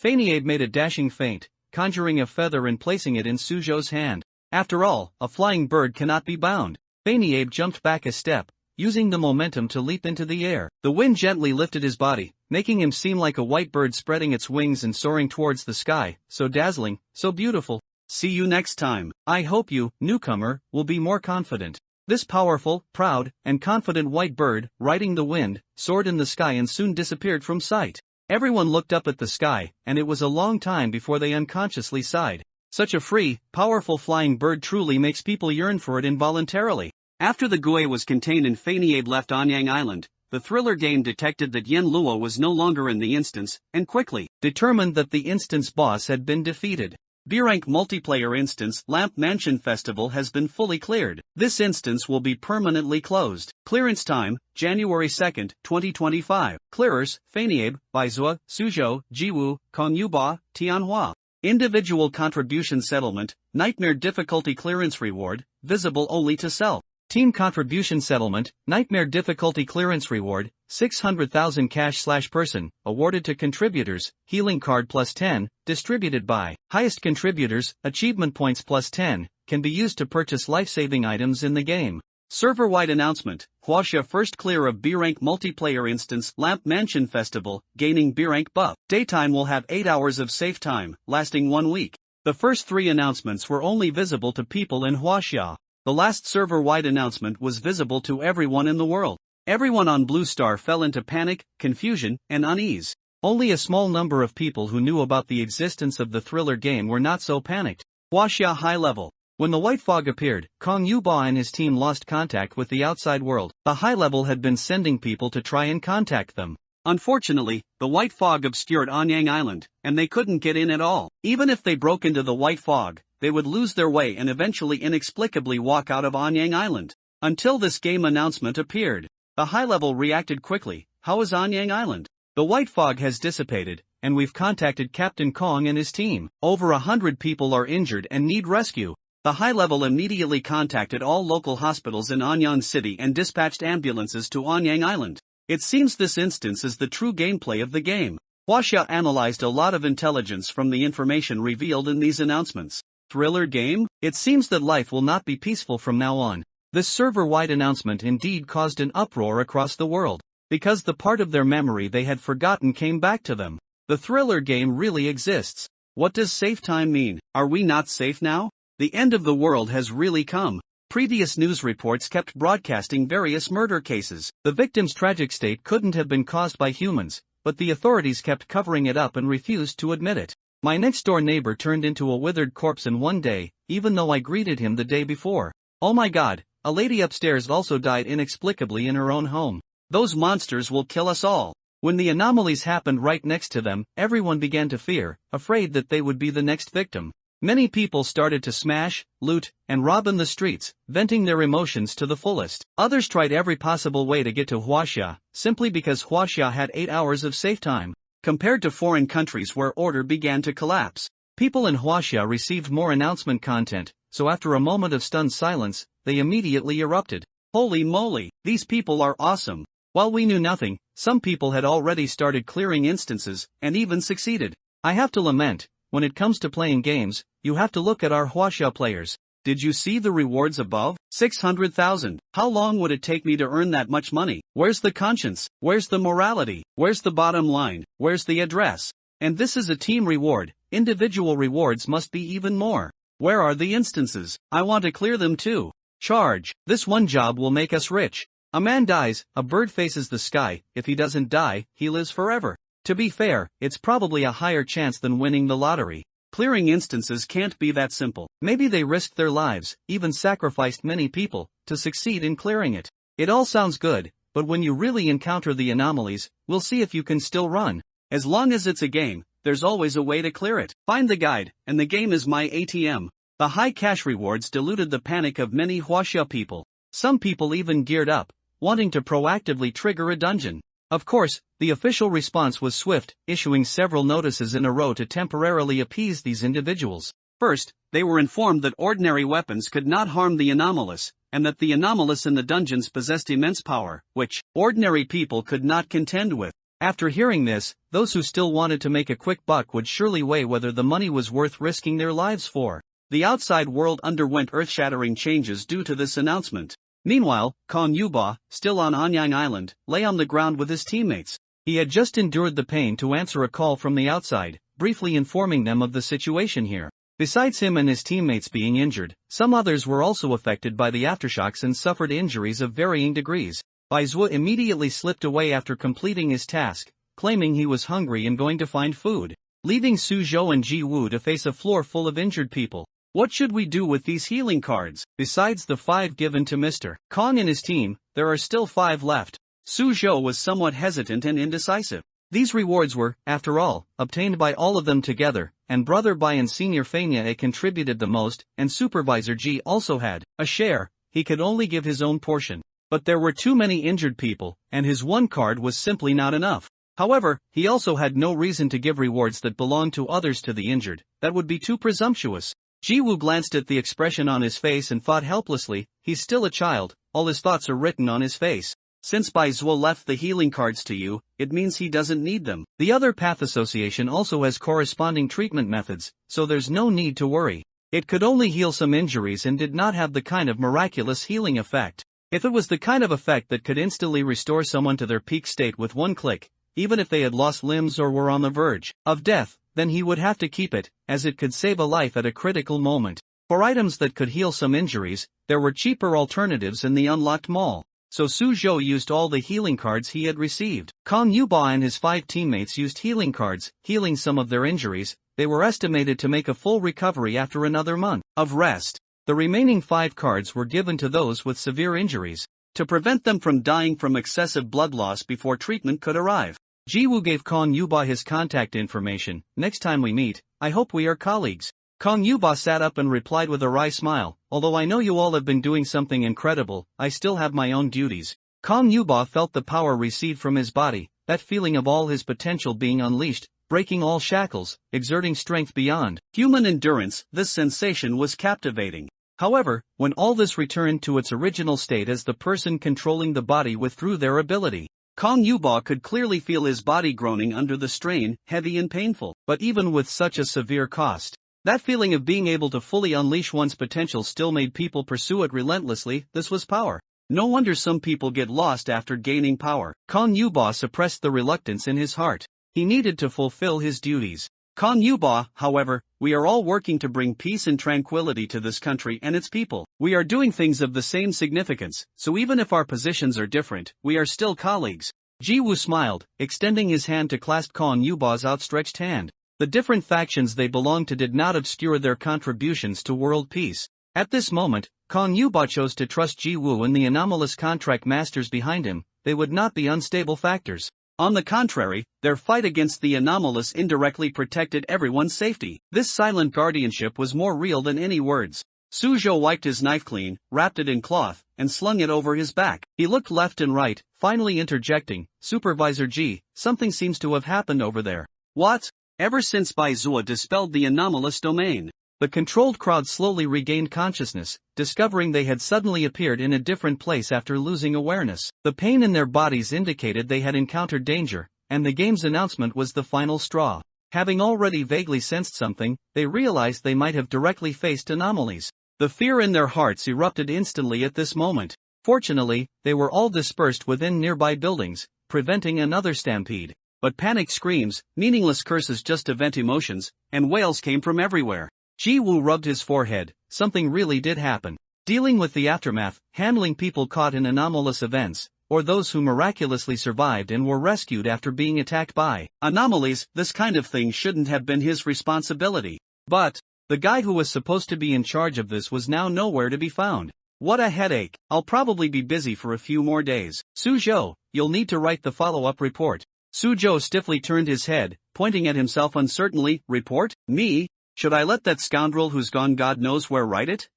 Feineabe made a dashing feint, conjuring a feather and placing it in Su Zhou's hand. After all, a flying bird cannot be bound. Feineabe jumped back a step, using the momentum to leap into the air. The wind gently lifted his body, making him seem like a white bird spreading its wings and soaring towards the sky, so dazzling, so beautiful. See you next time. I hope you, newcomer, will be more confident. This powerful, proud, and confident white bird, riding the wind, soared in the sky and soon disappeared from sight. Everyone looked up at the sky, and it was a long time before they unconsciously sighed. Such a free, powerful flying bird truly makes people yearn for it involuntarily. After the Gue was contained and Feineabe left Anyang Island, the thriller game detected that Yen Luo was no longer in the instance, and quickly determined that the instance boss had been defeated. B-Rank multiplayer instance Lamp Mansion Festival has been fully cleared. This instance will be permanently closed. Clearance time, January 2, 2025. Clearers, Faniabe, Baizhua, Suzhou, Jiwu, Kongyuba, Tianhua. Individual contribution settlement, Nightmare difficulty clearance reward, visible only to self. Team contribution settlement, Nightmare difficulty clearance reward, 600,000 cash/person, awarded to contributors, healing card +10, distributed by highest contributors, achievement points +10, can be used to purchase life-saving items in the game. Server-wide announcement, Huaxia first clear of B-Rank multiplayer instance Lamp Mansion Festival, gaining B-Rank buff. Daytime will have 8 hours of safe time, lasting 1 week. The first 3 announcements were only visible to people in Huaxia. The last server-wide announcement was visible to everyone in the world. Everyone on Blue Star fell into panic, confusion, and unease. Only a small number of people who knew about the existence of the thriller game were not so panicked. Huaxia High Level. When the white fog appeared, Kong Yuba and his team lost contact with the outside world. The high level had been sending people to try and contact them. Unfortunately, the white fog obscured Anyang Island, and they couldn't get in at all. Even if they broke into the white fog, they would lose their way and eventually inexplicably walk out of Anyang Island. Until this game announcement appeared. The high level reacted quickly. How is Anyang Island? The white fog has dissipated, and we've contacted Captain Kong and his team. Over 100 people are injured and need rescue. The high level immediately contacted all local hospitals in Anyang City and dispatched ambulances to Anyang Island. It seems this instance is the true gameplay of the game. Huaxia analyzed a lot of intelligence from the information revealed in these announcements. Thriller game? It seems that life will not be peaceful from now on. This server-wide announcement indeed caused an uproar across the world, because the part of their memory they had forgotten came back to them. The thriller game really exists. What does safe time mean? Are we not safe now? The end of the world has really come. Previous news reports kept broadcasting various murder cases. The victim's tragic state couldn't have been caused by humans, but the authorities kept covering it up and refused to admit it. My next-door neighbor turned into a withered corpse in one day, even though I greeted him the day before. Oh my god, a lady upstairs also died inexplicably in her own home. Those monsters will kill us all. When the anomalies happened right next to them, everyone began to fear, afraid that they would be the next victim. Many people started to smash, loot, and rob in the streets, venting their emotions to the fullest. Others tried every possible way to get to Huaxia, simply because Huaxia had 8 hours of safe time. Compared to foreign countries where order began to collapse, people in Huaxia received more announcement content, so after a moment of stunned silence, they immediately erupted. Holy moly, these people are awesome. While we knew nothing, some people had already started clearing instances, and even succeeded. I have to lament, when it comes to playing games, you have to look at our Huaxia players. Did you see the rewards above? 600,000. How long would it take me to earn that much money? Where's the conscience? Where's the morality? Where's the bottom line? Where's the address? And this is a team reward. Individual rewards must be even more. Where are the instances? I want to clear them too. Charge. This one job will make us rich. A man dies, a bird faces the sky. If he doesn't die, he lives forever. To be fair, it's probably a higher chance than winning the lottery. Clearing instances can't be that simple. Maybe they risked their lives, even sacrificed many people, to succeed in clearing it. It all sounds good, but when you really encounter the anomalies, we'll see if you can still run. As long as it's a game, there's always a way to clear it. Find the guide, and the game is my ATM. The high cash rewards diluted the panic of many Huaxia people. Some people even geared up, wanting to proactively trigger a dungeon. Of course, the official response was swift, issuing several notices in a row to temporarily appease these individuals. First, they were informed that ordinary weapons could not harm the anomalous, and that the anomalous in the dungeons possessed immense power, which ordinary people could not contend with. After hearing this, those who still wanted to make a quick buck would surely weigh whether the money was worth risking their lives for. The outside world underwent earth-shattering changes due to this announcement. Meanwhile, Kong Yuba, still on Anyang Island, lay on the ground with his teammates. He had just endured the pain to answer a call from the outside, briefly informing them of the situation here. Besides him and his teammates being injured, some others were also affected by the aftershocks and suffered injuries of varying degrees. Baizhua immediately slipped away after completing his task, claiming he was hungry and going to find food, leaving Suzhou and Jiwu to face a floor full of injured people. What should we do with these healing cards? Besides the 5 given to Mr. Kong and his team, there are still 5 left. Suzhou was somewhat hesitant and indecisive. These rewards were, after all, obtained by all of them together, and Brother Bai and Senior Fania contributed the most, and Supervisor G also had a share. He could only give his own portion. But there were too many injured people, and his one card was simply not enough. However, he also had no reason to give rewards that belonged to others to the injured. That would be too presumptuous. Jiwoo glanced at the expression on his face and thought helplessly, he's still a child, all his thoughts are written on his face. Since Bai Zuo left the healing cards to you, it means he doesn't need them. The other path association also has corresponding treatment methods, so there's no need to worry. It could only heal some injuries and did not have the kind of miraculous healing effect. If it was the kind of effect that could instantly restore someone to their peak state with one click, even if they had lost limbs or were on the verge of death, then he would have to keep it, as it could save a life at a critical moment. For items that could heal some injuries, there were cheaper alternatives in the unlocked mall. So Su Zhou used all the healing cards he had received. Kong Yuba and his 5 teammates used healing cards, healing some of their injuries. They were estimated to make a full recovery after another month of rest. The remaining 5 cards were given to those with severe injuries, to prevent them from dying from excessive blood loss before treatment could arrive. Jiwoo gave Kong Yuba his contact information. Next time we meet, I hope we are colleagues. Kong Yuba sat up and replied with a wry smile, although I know you all have been doing something incredible, I still have my own duties. Kong Yuba felt the power recede from his body, that feeling of all his potential being unleashed, breaking all shackles, exerting strength beyond human endurance. This sensation was captivating. However, when all this returned to its original state as the person controlling the body withdrew their ability, Kong Yuba could clearly feel his body groaning under the strain, heavy and painful. But even with such a severe cost, that feeling of being able to fully unleash one's potential still made people pursue it relentlessly. This was power. No wonder some people get lost after gaining power. Kong Yuba suppressed the reluctance in his heart. He needed to fulfill his duties. Kong Yuba, however, we are all working to bring peace and tranquility to this country and its people. We are doing things of the same significance, so even if our positions are different, we are still colleagues. Jiwoo smiled, extending his hand to clasp Kong Yuba's outstretched hand. The different factions they belonged to did not obscure their contributions to world peace. At this moment, Kong Yuba chose to trust Jiwoo and the anomalous contract masters behind him. They would not be unstable factors. On the contrary, their fight against the anomalous indirectly protected everyone's safety. This silent guardianship was more real than any words. Su Zhou wiped his knife clean, wrapped it in cloth, and slung it over his back. He looked left and right, finally interjecting, Supervisor G, something seems to have happened over there. What? Ever since Bai Zua dispelled the anomalous domain, the controlled crowd slowly regained consciousness, discovering they had suddenly appeared in a different place after losing awareness. The pain in their bodies indicated they had encountered danger, and the game's announcement was the final straw. Having already vaguely sensed something, they realized they might have directly faced anomalies. The fear in their hearts erupted instantly at this moment. Fortunately, they were all dispersed within nearby buildings, preventing another stampede. But panicked screams, meaningless curses just to vent emotions, and wails came from everywhere. Jiwoo rubbed his forehead. Something really did happen. Dealing with the aftermath, handling people caught in anomalous events, or those who miraculously survived and were rescued after being attacked by anomalies, this kind of thing shouldn't have been his responsibility. But the guy who was supposed to be in charge of this was now nowhere to be found. What a headache. I'll probably be busy for a few more days. Su Zhou, you'll need to write the follow-up report. Su Zhou stiffly turned his head, pointing at himself uncertainly. Report? Me? Should I let that scoundrel who's gone God knows where write it?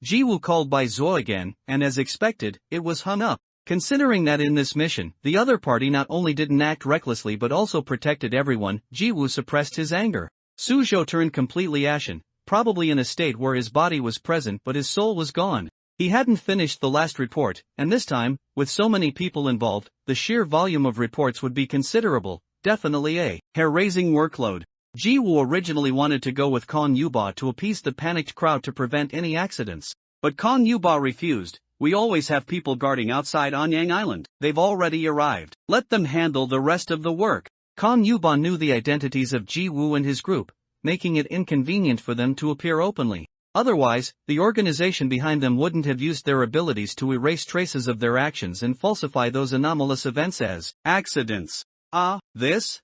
Jiwoo called Bai Zuo again, and as expected, it was hung up. Considering that in this mission, the other party not only didn't act recklessly but also protected everyone, Jiwoo suppressed his anger. Su Zhou turned completely ashen, probably in a state where his body was present but his soul was gone. He hadn't finished the last report, and this time, with so many people involved, the sheer volume of reports would be considerable, definitely a hair-raising workload. Jiwoo originally wanted to go with Kong Yuba to appease the panicked crowd to prevent any accidents. But Kong Yuba refused. We always have people guarding outside Anyang Island. They've already arrived. Let them handle the rest of the work. Kong Yuba knew the identities of Jiwoo and his group, making it inconvenient for them to appear openly. Otherwise, the organization behind them wouldn't have used their abilities to erase traces of their actions and falsify those anomalous events as accidents. This?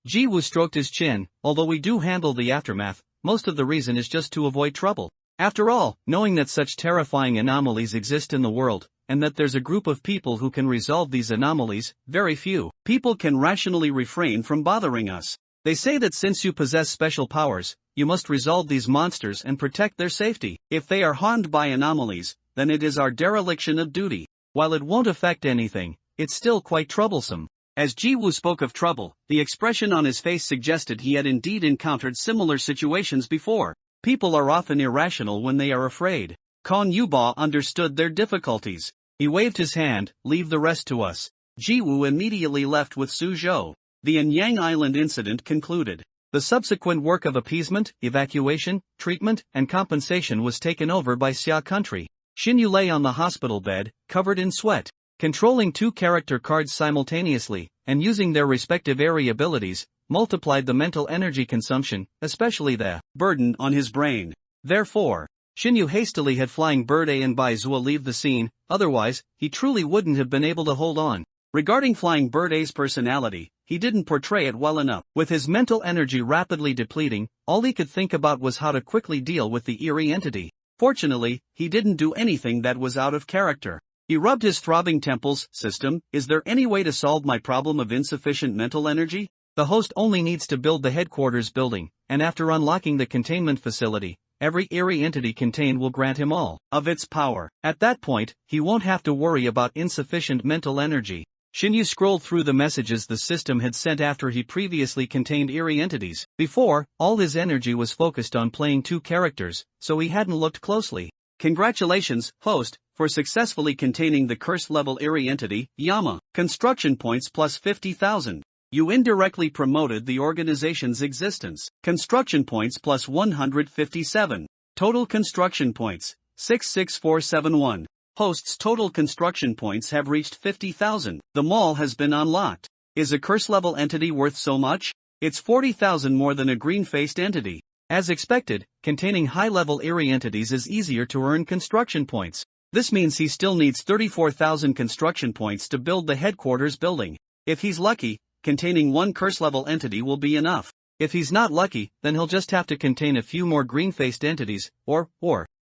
Jiwoo stroked his chin. Although we do handle the aftermath, most of the reason is just to avoid trouble. After all, knowing that such terrifying anomalies exist in the world, and that there's a group of people who can resolve these anomalies, very few people can rationally refrain from bothering us. They say that since you possess special powers, you must resolve these monsters and protect their safety. If they are harmed by anomalies, then it is our dereliction of duty. While it won't affect anything, it's still quite troublesome. As Ji-woo spoke of trouble, the expression on his face suggested he had indeed encountered similar situations before. People are often irrational when they are afraid. Kon Yuba understood their difficulties. He waved his hand, "Leave the rest to us." Ji-woo immediately left with Suzhou. The Anyang Island incident concluded. The subsequent work of appeasement, evacuation, treatment, and compensation was taken over by Xia Country. Xinyu lay on the hospital bed, covered in sweat. Controlling two character cards simultaneously, and using their respective area abilities, multiplied the mental energy consumption, especially the burden on his brain. Therefore, Xinyu hastily had Flying Bird A and Bai Zhuo leave the scene, otherwise, he truly wouldn't have been able to hold on. Regarding Flying Bird A's personality, he didn't portray it well enough. With his mental energy rapidly depleting, all he could think about was how to quickly deal with the eerie entity. Fortunately, he didn't do anything that was out of character. He rubbed his throbbing temples. "System, is there any way to solve my problem of insufficient mental energy?" The host only needs to build the headquarters building, and after unlocking the containment facility, every eerie entity contained will grant him all of its power. At that point, he won't have to worry about insufficient mental energy. Xinyu scrolled through the messages the system had sent after he previously contained eerie entities. Before, all his energy was focused on playing two characters, so he hadn't looked closely. "Congratulations, host, for successfully containing the curse-level eerie entity, Yama. Construction points plus 50,000. You indirectly promoted the organization's existence. Construction points plus 157. Total construction points, 66471. Host's total construction points have reached 50,000. The mall has been unlocked. Is a curse-level entity worth so much? It's 40,000 more than a green-faced entity. As expected, containing high-level eerie entities is easier to earn construction points. This means he still needs 34,000 construction points to build the headquarters building. If he's lucky, containing one curse-level entity will be enough. If he's not lucky, then he'll just have to contain a few more green-faced entities, or,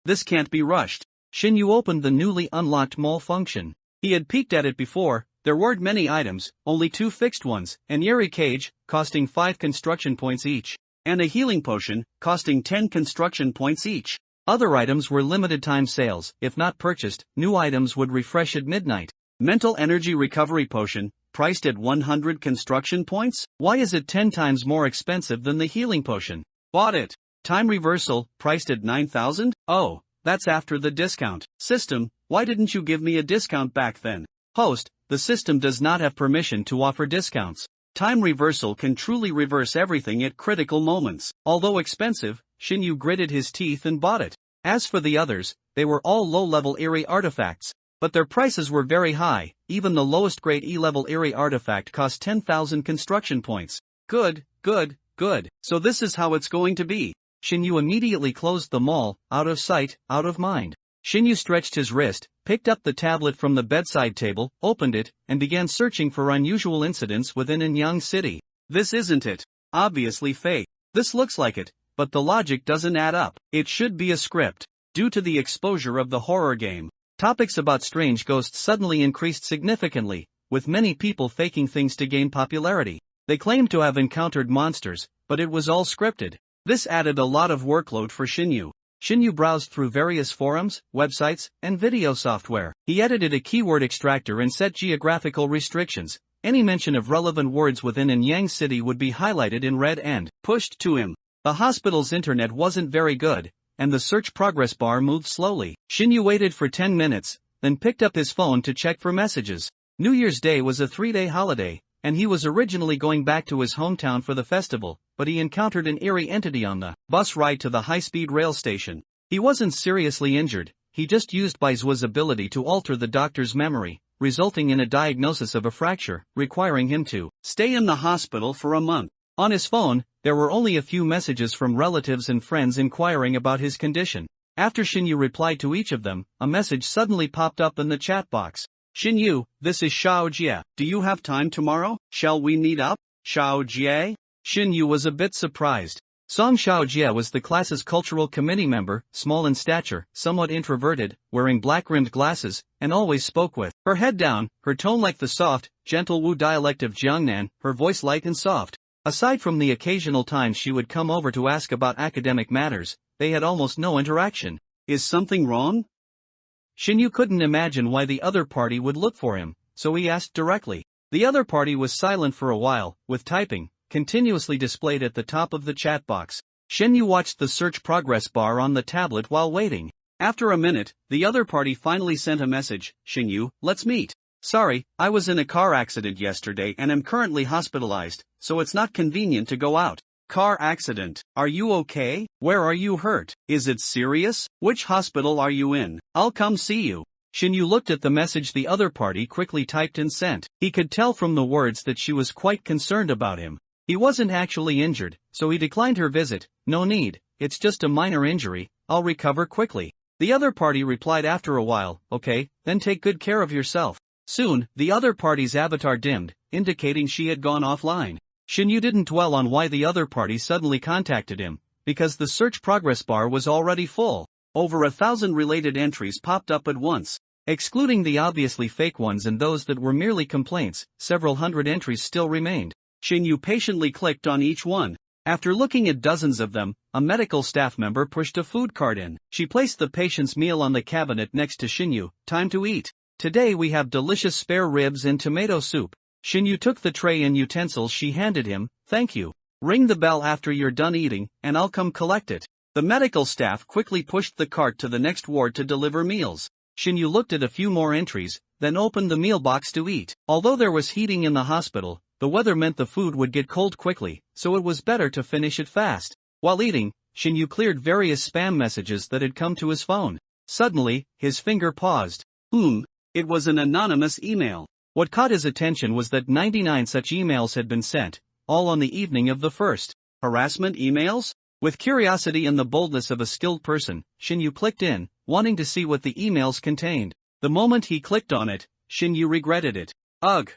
this can't be rushed. Xinyu opened the newly unlocked mall function. He had peeked at it before. There weren't many items, only two fixed ones, an eerie cage, costing 5 construction points each, and a healing potion, costing 10 construction points each. Other items were limited-time sales. If not purchased, new items would refresh at midnight. Mental energy recovery potion, priced at 100 construction points? Why is it 10 times more expensive than the healing potion? Bought it. Time reversal, priced at 9,000? Oh, that's after the discount. System, why didn't you give me a discount back then? Host, the system does not have permission to offer discounts. Time reversal can truly reverse everything at critical moments. Although expensive, Xinyu gritted his teeth and bought it. As for the others, they were all low-level eerie artifacts, but their prices were very high. Even the lowest grade E-level eerie artifact cost 10,000 construction points. Good. So this is how it's going to be. Xinyu immediately closed the mall, out of sight, out of mind. Xinyu stretched his wrist, picked up the tablet from the bedside table, opened it, and began searching for unusual incidents within Anyang City. This isn't it. Obviously fake. This looks like it, but the logic doesn't add up. It should be a script. Due to the exposure of the horror game, topics about strange ghosts suddenly increased significantly, with many people faking things to gain popularity. They claimed to have encountered monsters, but it was all scripted. This added a lot of workload for Xinyu. Xinyu browsed through various forums, websites, and video software. He edited a keyword extractor and set geographical restrictions. Any mention of relevant words within Anyang City would be highlighted in red and pushed to him. The hospital's internet wasn't very good, and the search progress bar moved slowly. Xinyu waited for 10 minutes, then picked up his phone to check for messages. New Year's Day was a 3-day holiday, and he was originally going back to his hometown for the festival, but he encountered an eerie entity on the bus ride to the high-speed rail station. He wasn't seriously injured, he just used Bai Zhuo's ability to alter the doctor's memory, resulting in a diagnosis of a fracture, requiring him to stay in the hospital for a month. On his phone, there were only a few messages from relatives and friends inquiring about his condition. After Xinyu replied to each of them, a message suddenly popped up in the chat box. "Xinyu, this is Xiao Jie. Do you have time tomorrow? Shall we meet up? Xiao Jie?" Xinyu was a bit surprised. Song Xiaojie was the class's cultural committee member, small in stature, somewhat introverted, wearing black-rimmed glasses, and always spoke with her head down, her tone like the soft, gentle Wu dialect of Jiangnan, her voice light and soft. Aside from the occasional times she would come over to ask about academic matters, they had almost no interaction. Is something wrong? Xinyu couldn't imagine why the other party would look for him, so he asked directly. The other party was silent for a while, with typing continuously displayed at the top of the chat box. Xinyu watched the search progress bar on the tablet while waiting. After a minute, the other party finally sent a message. Xinyu, let's meet. Sorry, I was in a car accident yesterday and am currently hospitalized, so it's not convenient to go out. Car accident. Are you okay? Where are you hurt? Is it serious? Which hospital are you in? I'll come see you. Xinyu looked at the message the other party quickly typed and sent. He could tell from the words that she was quite concerned about him. He wasn't actually injured, so he declined her visit. No need, it's just a minor injury, I'll recover quickly. The other party replied after a while, okay, then take good care of yourself. Soon, the other party's avatar dimmed, indicating she had gone offline. Xinyu didn't dwell on why the other party suddenly contacted him, because the search progress bar was already full. Over 1,000 related entries popped up at once. Excluding the obviously fake ones and those that were merely complaints, several hundred entries still remained. Xinyu patiently clicked on each one. After looking at dozens of them, a medical staff member pushed a food cart in. She placed the patient's meal on the cabinet next to Xinyu. Time to eat. Today we have delicious spare ribs and tomato soup. Xinyu took the tray and utensils she handed him. Thank you. Ring the bell after you're done eating, and I'll come collect it. The medical staff quickly pushed the cart to the next ward to deliver meals. Xinyu looked at a few more entries, then opened the meal box to eat. Although there was heating in the hospital, the weather meant the food would get cold quickly, so it was better to finish it fast. While eating, Xinyu cleared various spam messages that had come to his phone. Suddenly, his finger paused. It was an anonymous email. What caught his attention was that 99 such emails had been sent, all on the evening of the first. Harassment emails? With curiosity and the boldness of a skilled person, Xinyu clicked in, wanting to see what the emails contained. The moment he clicked on it, Xinyu regretted it. Ugh!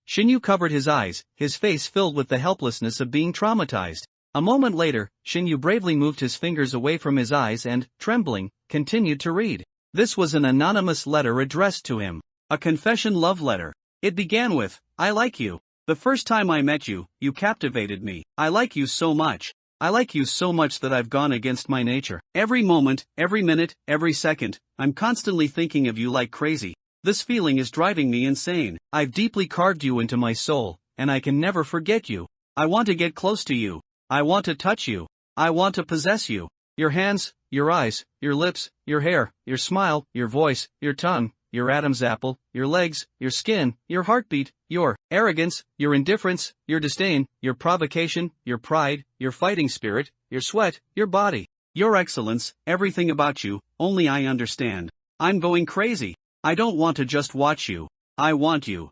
Xinyu covered his eyes, his face filled with the helplessness of being traumatized. A moment later, Xinyu bravely moved his fingers away from his eyes and, trembling, continued to read. This was an anonymous letter addressed to him. A confession love letter. It began with, I like you. The first time I met you, you captivated me. I like you so much. I like you so much that I've gone against my nature. Every moment, every minute, every second, I'm constantly thinking of you like crazy. This feeling is driving me insane. I've deeply carved you into my soul, and I can never forget you. I want to get close to you. I want to touch you. I want to possess you. Your hands, your eyes, your lips, your hair, your smile, your voice, your tongue, your Adam's apple, your legs, your skin, your heartbeat, your arrogance, your indifference, your disdain, your provocation, your pride, your fighting spirit, your sweat, your body, your excellence, everything about you, only I understand. I'm going crazy. I don't want to just watch you. I want you.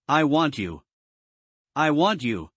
I want you. I want you.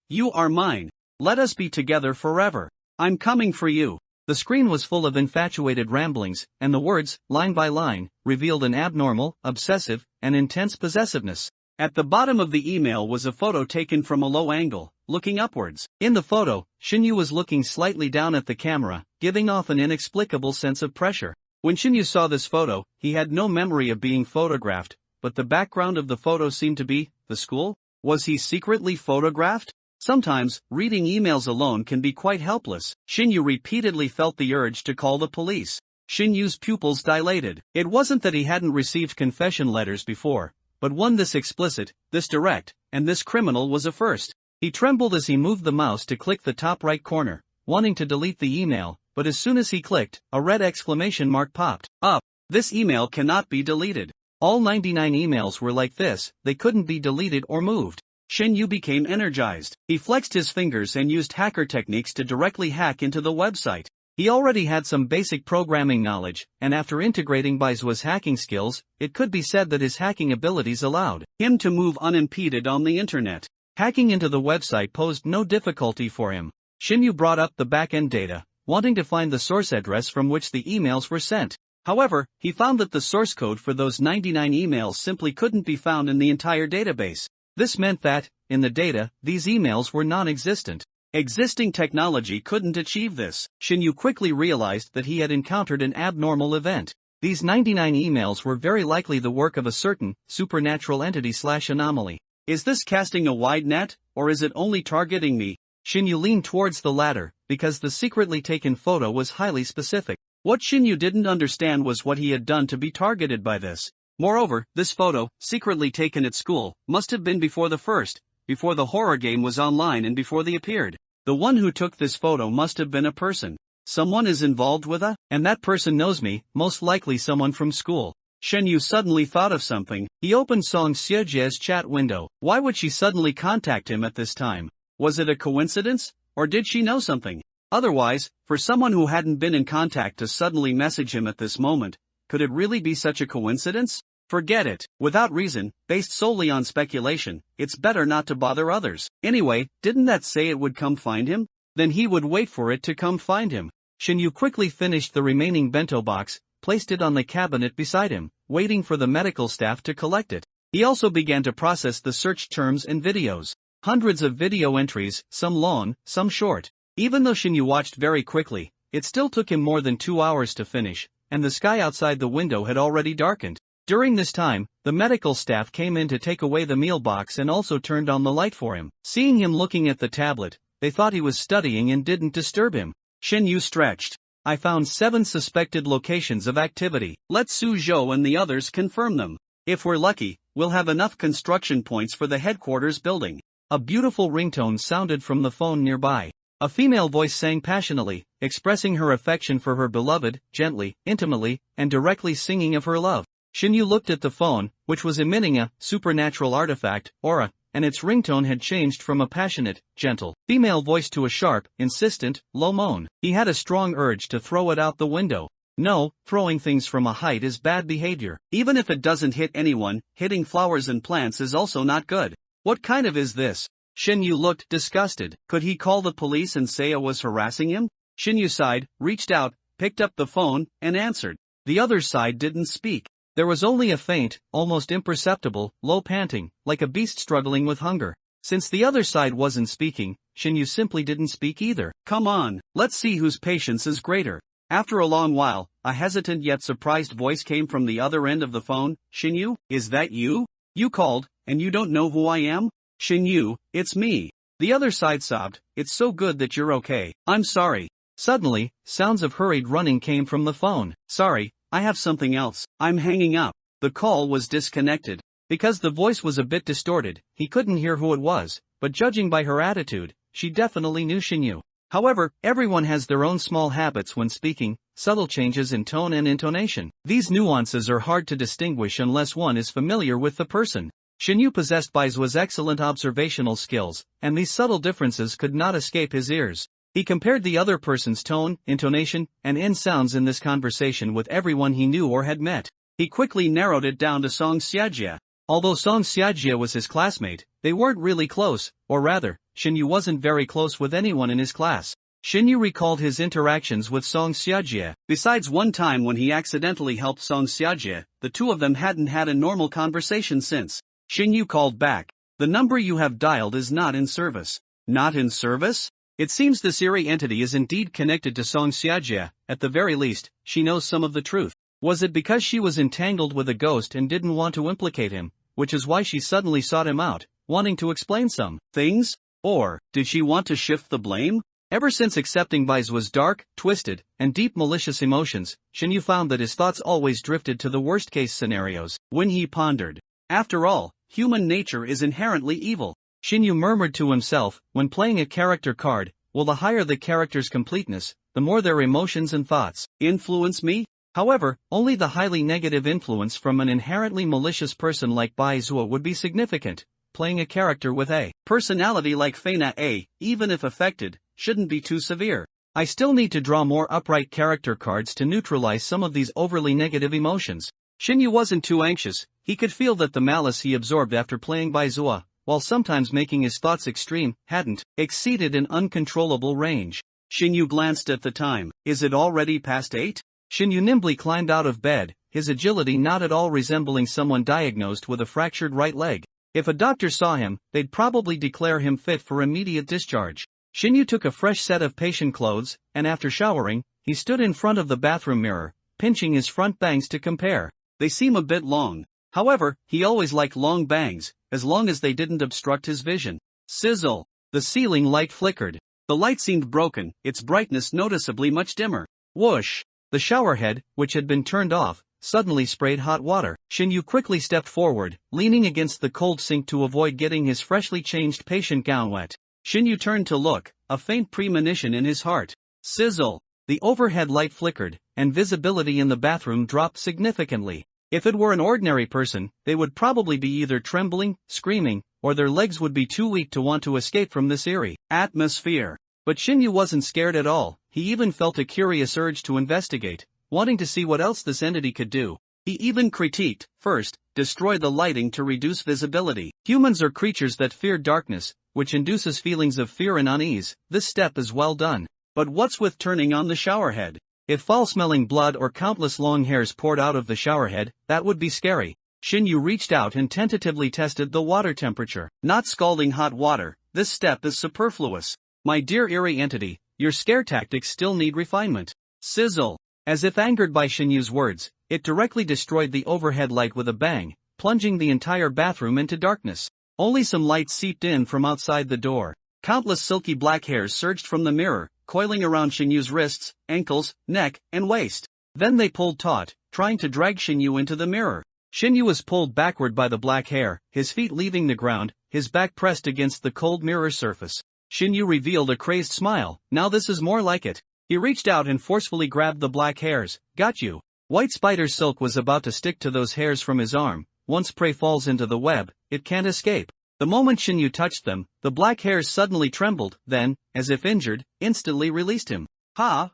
You are mine. Let us be together forever. I'm coming for you. The screen was full of infatuated ramblings, and the words, line by line, revealed an abnormal, obsessive, and intense possessiveness. At the bottom of the email was a photo taken from a low angle, looking upwards. In the photo, Xinyu was looking slightly down at the camera, giving off an inexplicable sense of pressure. When Xinyu saw this photo, he had no memory of being photographed, but the background of the photo seemed to be the school. Was he secretly photographed? Sometimes, reading emails alone can be quite helpless. Xinyu repeatedly felt the urge to call the police. Xinyu's pupils dilated. It wasn't that he hadn't received confession letters before, but one this explicit, this direct, and this criminal was a first. He trembled as he moved the mouse to click the top right corner, wanting to delete the email, but as soon as he clicked, a red exclamation mark popped up. This email cannot be deleted. All 99 emails were like this, they couldn't be deleted or moved. Xinyu became energized. He flexed his fingers and used hacker techniques to directly hack into the website. He already had some basic programming knowledge, and after integrating Baizu's hacking skills, it could be said that his hacking abilities allowed him to move unimpeded on the internet. Hacking into the website posed no difficulty for him. Xinyu brought up the back-end data, wanting to find the source address from which the emails were sent. However, he found that the source code for those 99 emails simply couldn't be found in the entire database. This meant that, in the data, these emails were non-existent. Existing technology couldn't achieve this. Shinyu quickly realized that he had encountered an abnormal event. These 99 emails were very likely the work of a certain, supernatural entity/anomaly. Is this casting a wide net, or is it only targeting me? Shinyu leaned towards the latter, because the secretly taken photo was highly specific. What Shinyu didn't understand was what he had done to be targeted by this. Moreover, this photo, secretly taken at school, must have been before the horror game was online and before they appeared. The one who took this photo must have been a person. Someone is involved with and that person knows me, most likely someone from school. Shinyu suddenly thought of something. He opened Song Seojie's chat window. Why would she suddenly contact him at this time? Was it a coincidence, or did she know something? Otherwise, for someone who hadn't been in contact to suddenly message him at this moment, could it really be such a coincidence? Forget it. Without reason, based solely on speculation, it's better not to bother others. Anyway, didn't that say it would come find him? Then he would wait for it to come find him. Shinyu quickly finished the remaining bento box, placed it on the cabinet beside him, waiting for the medical staff to collect it. He also began to process the search terms and videos. Hundreds of video entries, some long, some short. Even though Shinyu watched very quickly, it still took him more than 2 hours to finish, and the sky outside the window had already darkened. During this time, the medical staff came in to take away the meal box and also turned on the light for him. Seeing him looking at the tablet, they thought he was studying and didn't disturb him. Shinyu stretched. I found 7 suspected locations of activity. Let Suzhou and the others confirm them. If we're lucky, we'll have enough construction points for the headquarters building. A beautiful ringtone sounded from the phone nearby. A female voice sang passionately, expressing her affection for her beloved, gently, intimately, and directly singing of her love. Shinyu looked at the phone, which was emitting a supernatural artifact, aura, and its ringtone had changed from a passionate, gentle, female voice to a sharp, insistent, low moan. He had a strong urge to throw it out the window. No, throwing things from a height is bad behavior. Even if it doesn't hit anyone, hitting flowers and plants is also not good. What kind of is this? Shinyu looked disgusted. Could he call the police and say I was harassing him? Shinyu sighed, reached out, picked up the phone, and answered. The other side didn't speak. There was only a faint, almost imperceptible, low panting, like a beast struggling with hunger. Since the other side wasn't speaking, Shinyu simply didn't speak either. Come on, let's see whose patience is greater. After a long while, a hesitant yet surprised voice came from the other end of the phone. Shinyu, is that you? You called, and you don't know who I am? Shinyu, it's me. The other side sobbed. It's so good that you're okay. I'm sorry. Suddenly, sounds of hurried running came from the phone. Sorry, I have something else. I'm hanging up. The call was disconnected. Because the voice was a bit distorted, he couldn't hear who it was, but judging by her attitude, she definitely knew Shinyu. However, everyone has their own small habits when speaking, subtle changes in tone and intonation. These nuances are hard to distinguish unless one is familiar with the person. Shinyu possessed Baizua's excellent observational skills, and these subtle differences could not escape his ears. He compared the other person's tone, intonation, and end sounds in this conversation with everyone he knew or had met. He quickly narrowed it down to Song Seojie. Although Song Seojie was his classmate, they weren't really close, or rather, Shinyu wasn't very close with anyone in his class. Shinyu recalled his interactions with Song Seojie. Besides one time when he accidentally helped Song Seojie, the two of them hadn't had a normal conversation since. Shinyu called back. The number you have dialed is not in service. Not in service? It seems this eerie entity is indeed connected to Song Seojie. At the very least, she knows some of the truth. Was it because she was entangled with a ghost and didn't want to implicate him, which is why she suddenly sought him out, wanting to explain some things? Or, did she want to shift the blame? Ever since accepting Baizua's dark, twisted, and deep malicious emotions, Shinyu found that his thoughts always drifted to the worst-case scenarios. When he pondered, after all, human nature is inherently evil. Shinyu murmured to himself, when playing a character card, well, the higher the character's completeness, the more their emotions and thoughts influence me. However, only the highly negative influence from an inherently malicious person like Baizua would be significant. Playing a character with a personality like Feina A, even if affected, shouldn't be too severe. I still need to draw more upright character cards to neutralize some of these overly negative emotions. Shinyu wasn't too anxious. He could feel that the malice he absorbed after playing Baizua, while sometimes making his thoughts extreme, hadn't exceeded an uncontrollable range. Shinyu glanced at the time. Is it already past 8? Shinyu nimbly climbed out of bed, his agility not at all resembling someone diagnosed with a fractured right leg. If a doctor saw him, they'd probably declare him fit for immediate discharge. Shinyu took a fresh set of patient clothes, and after showering, he stood in front of the bathroom mirror, pinching his front bangs to compare. They seem a bit long. However, he always liked long bangs, as long as they didn't obstruct his vision. Sizzle! The ceiling light flickered. The light seemed broken, its brightness noticeably much dimmer. Whoosh! The shower head, which had been turned off, suddenly sprayed hot water. Shinyu quickly stepped forward, leaning against the cold sink to avoid getting his freshly changed patient gown wet. Shinyu turned to look, a faint premonition in his heart. Sizzle! The overhead light flickered, and visibility in the bathroom dropped significantly. If it were an ordinary person, they would probably be either trembling, screaming, or their legs would be too weak to want to escape from this eerie atmosphere. But Shinyu wasn't scared at all. He even felt a curious urge to investigate, wanting to see what else this entity could do. He even critiqued, first, destroy the lighting to reduce visibility. Humans are creatures that fear darkness, which induces feelings of fear and unease. This step is well done. But what's with turning on the showerhead? If foul-smelling blood or countless long hairs poured out of the showerhead, that would be scary. Shinyu reached out and tentatively tested the water temperature. Not scalding hot water, this step is superfluous. My dear eerie entity, your scare tactics still need refinement. Sizzle! As if angered by Shinyu's words, it directly destroyed the overhead light with a bang, plunging the entire bathroom into darkness. Only some light seeped in from outside the door. Countless silky black hairs surged from the mirror, coiling around Shinyu's wrists, ankles, neck, and waist. Then they pulled taut, trying to drag Shinyu into the mirror. Shinyu was pulled backward by the black hair, his feet leaving the ground, his back pressed against the cold mirror surface. Shinyu revealed a crazed smile. Now this is more like it. He reached out and forcefully grabbed the black hairs. Got you. White spider silk was about to stick to those hairs from his arm. Once prey falls into the web, it can't escape. The moment Shinyu touched them, the black hairs suddenly trembled, then, as if injured, instantly released him. Ha!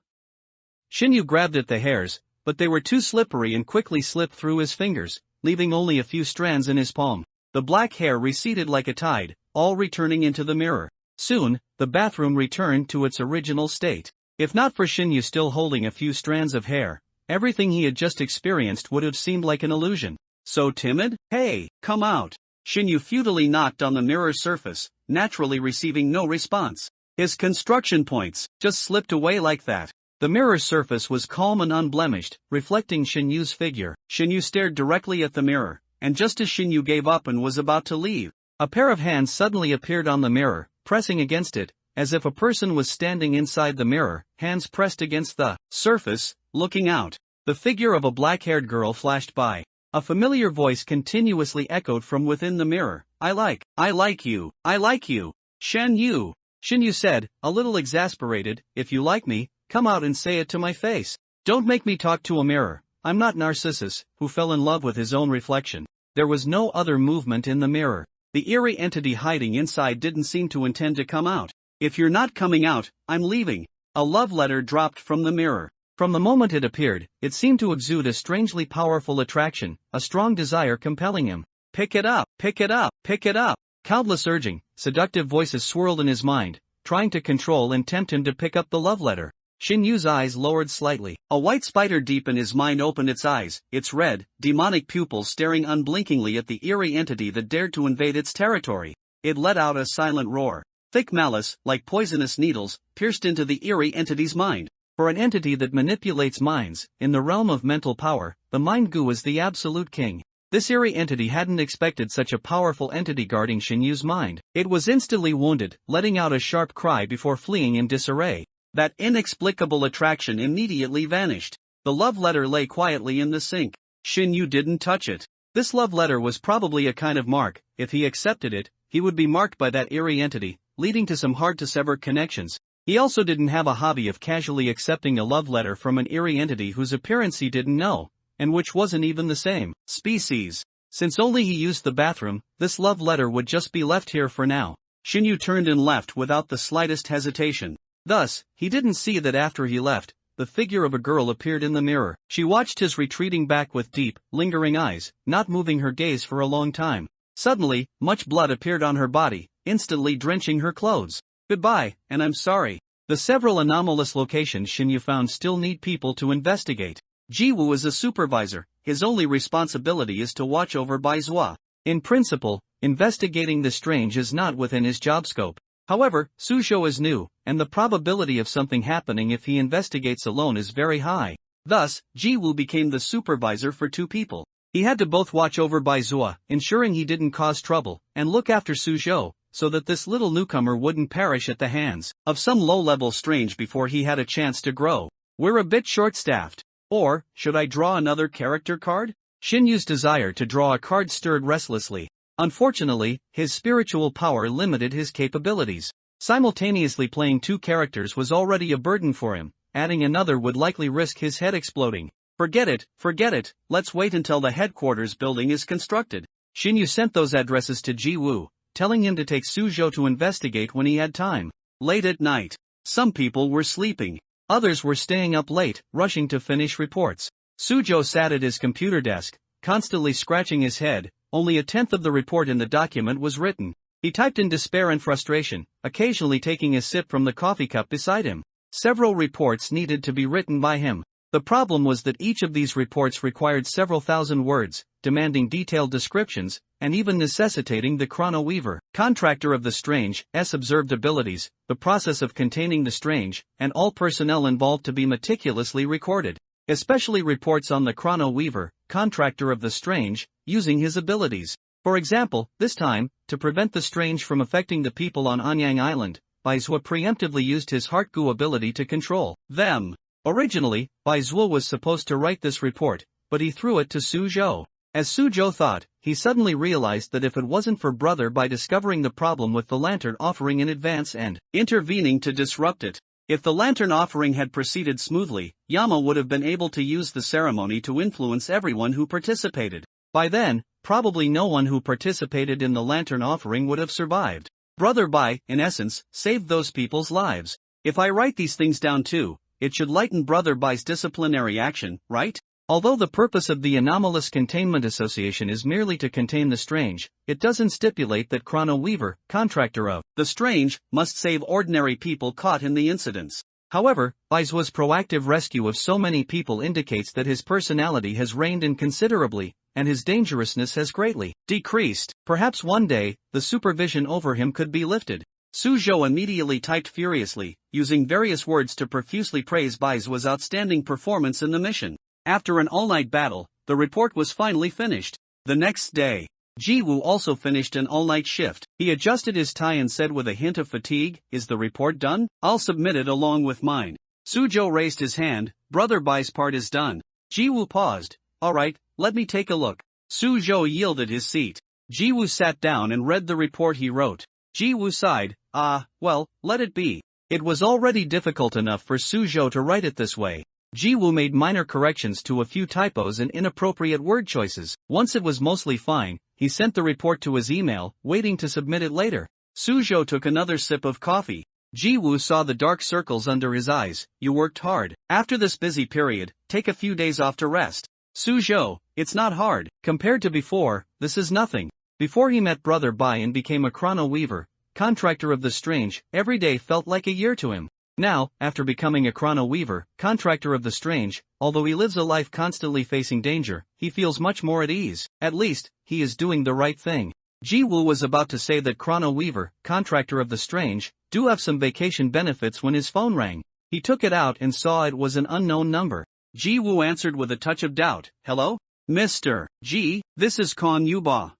Shinyu grabbed at the hairs, but they were too slippery and quickly slipped through his fingers, leaving only a few strands in his palm. The black hair receded like a tide, all returning into the mirror. Soon, the bathroom returned to its original state. If not for Shinyu still holding a few strands of hair, everything he had just experienced would have seemed like an illusion. So timid? Hey, come out! Shinyu futilely knocked on the mirror surface, naturally receiving no response. His construction points just slipped away like that. The mirror surface was calm and unblemished, reflecting Shinyu's figure. Shinyu stared directly at the mirror, and just as Shinyu gave up and was about to leave, a pair of hands suddenly appeared on the mirror, pressing against it, as if a person was standing inside the mirror, hands pressed against the surface, looking out. The figure of a black-haired girl flashed by. A familiar voice continuously echoed from within the mirror. I like you, Shinyu. Shinyu said, a little exasperated, if you like me, come out and say it to my face. Don't make me talk to a mirror. I'm not Narcissus, who fell in love with his own reflection. There was no other movement in the mirror. The eerie entity hiding inside didn't seem to intend to come out. If you're not coming out, I'm leaving. A love letter dropped from the mirror. From the moment it appeared, it seemed to exude a strangely powerful attraction, a strong desire compelling him. Pick it up, pick it up, pick it up. Countless urging, seductive voices swirled in his mind, trying to control and tempt him to pick up the love letter. Shinyu's eyes lowered slightly. A white spider deep in his mind opened its eyes, its red, demonic pupils staring unblinkingly at the eerie entity that dared to invade its territory. It let out a silent roar. Thick malice, like poisonous needles, pierced into the eerie entity's mind. For an entity that manipulates minds, in the realm of mental power, the mind goo is the absolute king. This eerie entity hadn't expected such a powerful entity guarding Shinyu's mind. It was instantly wounded, letting out a sharp cry before fleeing in disarray. That inexplicable attraction immediately vanished. The love letter lay quietly in the sink. Shinyu didn't touch it. This love letter was probably a kind of mark. If he accepted it, he would be marked by that eerie entity, leading to some hard-to-sever connections. He also didn't have a hobby of casually accepting a love letter from an eerie entity whose appearance he didn't know, and which wasn't even the same species. Since only he used the bathroom, this love letter would just be left here for now. Shinyu turned and left without the slightest hesitation. Thus, he didn't see that after he left, the figure of a girl appeared in the mirror. She watched his retreating back with deep, lingering eyes, not moving her gaze for a long time. Suddenly, much blood appeared on her body, instantly drenching her clothes. Goodbye, and I'm sorry. The several anomalous locations Shinyu found still need people to investigate. Jiwoo is a supervisor. His only responsibility is to watch over Baizhua. In principle, investigating the strange is not within his job scope. However, Suzhou is new, and the probability of something happening if he investigates alone is very high. Thus, Ji-woo became the supervisor for two people. He had to both watch over Baizhua, ensuring he didn't cause trouble, and look after Suzhou, so that this little newcomer wouldn't perish at the hands of some low-level strange before he had a chance to grow. We're a bit short-staffed. Or, should I draw another character card? Shinyu's desire to draw a card stirred restlessly. Unfortunately, his spiritual power limited his capabilities. Simultaneously playing two characters was already a burden for him. Adding another would likely risk his head exploding. Forget it, let's wait until the headquarters building is constructed. Shinyu sent those addresses to Ji-woo, telling him to take Suzhou to investigate when he had time. Late at night. Some people were sleeping. Others were staying up late, rushing to finish reports. Suzhou sat at his computer desk, constantly scratching his head. Only a tenth of the report in the document was written. He typed in despair and frustration, occasionally taking a sip from the coffee cup beside him. Several reports needed to be written by him. The problem was that each of these reports required several thousand words, demanding detailed descriptions, and even necessitating the chrono weaver, contractor of the strange's observed abilities, the process of containing the strange, and all personnel involved to be meticulously recorded. Especially reports on the chrono weaver, contractor of the strange, using his abilities. For example, this time, to prevent the strange from affecting the people on Anyang Island, Baizhua preemptively used his heart goo ability to control them. Originally, Baizhua was supposed to write this report, but he threw it to Suzhou. As Suzhou thought, he suddenly realized that if it wasn't for Brother Bai discovering the problem with the lantern offering in advance and intervening to disrupt it, if the lantern offering had proceeded smoothly, Yama would have been able to use the ceremony to influence everyone who participated. By then, probably no one who participated in the lantern offering would have survived. Brother Bai, in essence, saved those people's lives. If I write these things down too, it should lighten Brother Bai's disciplinary action, right? Although the purpose of the Anomalous Containment Association is merely to contain the strange, it doesn't stipulate that Chrono Weaver, contractor of the strange, must save ordinary people caught in the incidents. However, Baizua's proactive rescue of so many people indicates that his personality has reined in considerably, and his dangerousness has greatly decreased. Perhaps one day, the supervision over him could be lifted. Suzhou immediately typed furiously, using various words to profusely praise Baizua's outstanding performance in the mission. After an all-night battle, the report was finally finished. The next day, Ji-woo also finished an all-night shift. He adjusted his tie and said with a hint of fatigue, "Is the report done? I'll submit it along with mine." Suzhou raised his hand. "Brother Bai's part is done." Ji-woo paused. "Alright, let me take a look." Suzhou yielded his seat. Ji-woo sat down and read the report he wrote. Ji-woo sighed. Well, let it be. It was already difficult enough for Suzhou to write it this way. Ji-woo made minor corrections to a few typos and inappropriate word choices. Once it was mostly fine, he sent the report to his email, waiting to submit it later. Suzhou took another sip of coffee. Ji-woo saw the dark circles under his eyes. "You worked hard. After this busy period, take a few days off to rest." Suzhou, "It's not hard. Compared to before, this is nothing." Before he met Brother Bai and became a chrono weaver, contractor of the strange, every day felt like a year to him. Now, after becoming a chrono weaver, contractor of the strange, although he lives a life constantly facing danger, he feels much more at ease. At least, he is doing the right thing. Ji-woo was about to say that chrono weaver, contractor of the strange, do have some vacation benefits when his phone rang. He took it out and saw it was an unknown number. Ji-woo answered with a touch of doubt. "Hello? Mr. Ji, this is Kong Yuba."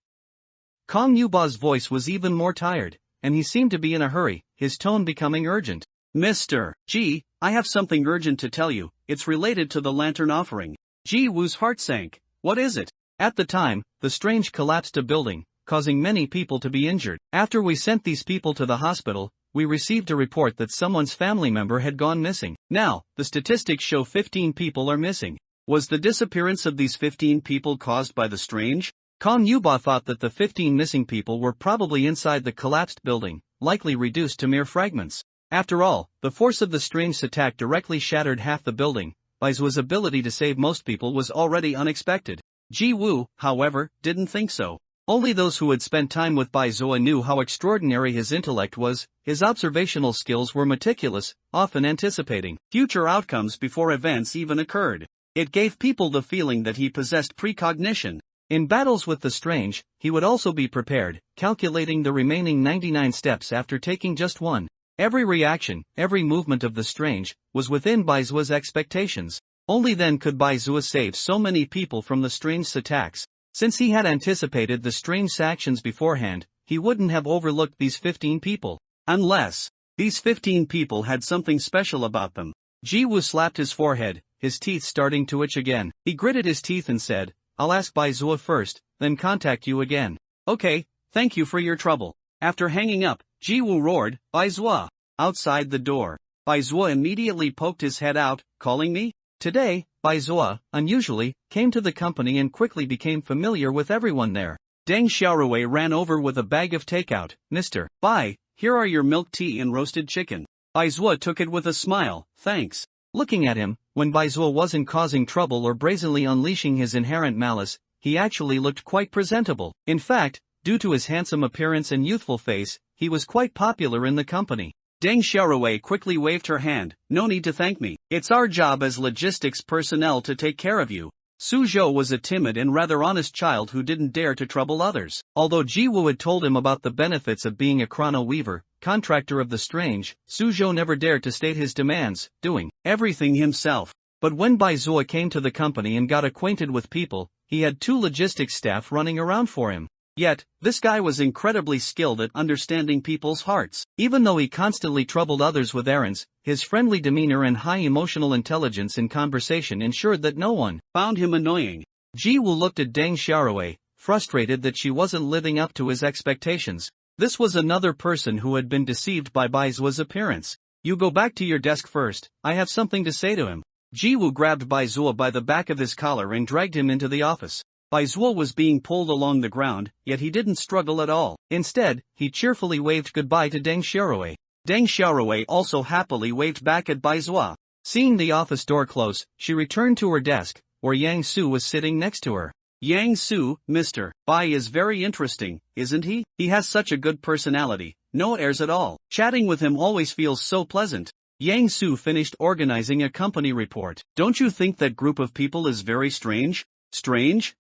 Kong Yuba's voice was even more tired, and he seemed to be in a hurry, his tone becoming urgent. "Mr. Ji, I have something urgent to tell you. It's related to the lantern offering." Ji-woo's heart sank. "What is it?" At the time, the strange collapsed a building, causing many people to be injured. After we sent these people to the hospital, we received a report that someone's family member had gone missing. Now, the statistics show 15 people are missing. Was the disappearance of these 15 people caused by the strange? Kong Yuba thought that the 15 missing people were probably inside the collapsed building, likely reduced to mere fragments. After all, the force of the strange's attack directly shattered half the building. Baizua's ability to save most people was already unexpected. Ji-woo, however, didn't think so. Only those who had spent time with Baizua knew how extraordinary his intellect was. His observational skills were meticulous, often anticipating future outcomes before events even occurred. It gave people the feeling that he possessed precognition. In battles with the strange, he would also be prepared, calculating the remaining 99 steps after taking just one. Every reaction, every movement of the strange, was within Baizua's expectations. Only then could Baizua save so many people from the strange's attacks. Since he had anticipated the strange's actions beforehand, he wouldn't have overlooked these 15 people. Unless these 15 people had something special about them. Ji-woo slapped his forehead, his teeth starting to itch again. He gritted his teeth and said, "I'll ask Baizua first, then contact you again." "Okay, thank you for your trouble." After hanging up, Ji-woo roared, "Baizua!" outside the door. Baizua immediately poked his head out, calling me. Today, Baizua, unusually, came to the company and quickly became familiar with everyone there. Deng Xiaorui ran over with a bag of takeout. "Mr. Bai, here are your milk tea and roasted chicken." Baizua took it with a smile, "Thanks." Looking at him, when Baizua wasn't causing trouble or brazenly unleashing his inherent malice, he actually looked quite presentable. In fact, due to his handsome appearance and youthful face, he was quite popular in the company. Deng Xiaorui quickly waved her hand, "No need to thank me. It's our job as logistics personnel to take care of you." Su Zhou was a timid and rather honest child who didn't dare to trouble others. Although Ji-woo had told him about the benefits of being a chrono weaver, contractor of the strange, Su Zhou never dared to state his demands, doing everything himself. But when Baizua came to the company and got acquainted with people, he had 2 logistics staff running around for him. Yet, this guy was incredibly skilled at understanding people's hearts. Even though he constantly troubled others with errands, his friendly demeanor and high emotional intelligence in conversation ensured that no one found him annoying. Ji-woo looked at Deng Xiaorui, frustrated that she wasn't living up to his expectations. This was another person who had been deceived by Baizua's appearance. "You go back to your desk first, I have something to say to him." Ji-woo grabbed Baizua by the back of his collar and dragged him into the office. Baizua was being pulled along the ground, yet he didn't struggle at all. Instead, he cheerfully waved goodbye to Deng Xiaorui. Deng Xiaorui also happily waved back at Baizua. Seeing the office door close, she returned to her desk, where Yang Su was sitting next to her. "Yang Su, Mr. Bai is very interesting, isn't he? He has such a good personality, no airs at all. Chatting with him always feels so pleasant." Yang Su finished organizing a company report. "Don't you think that group of people is very strange?" "Strange?"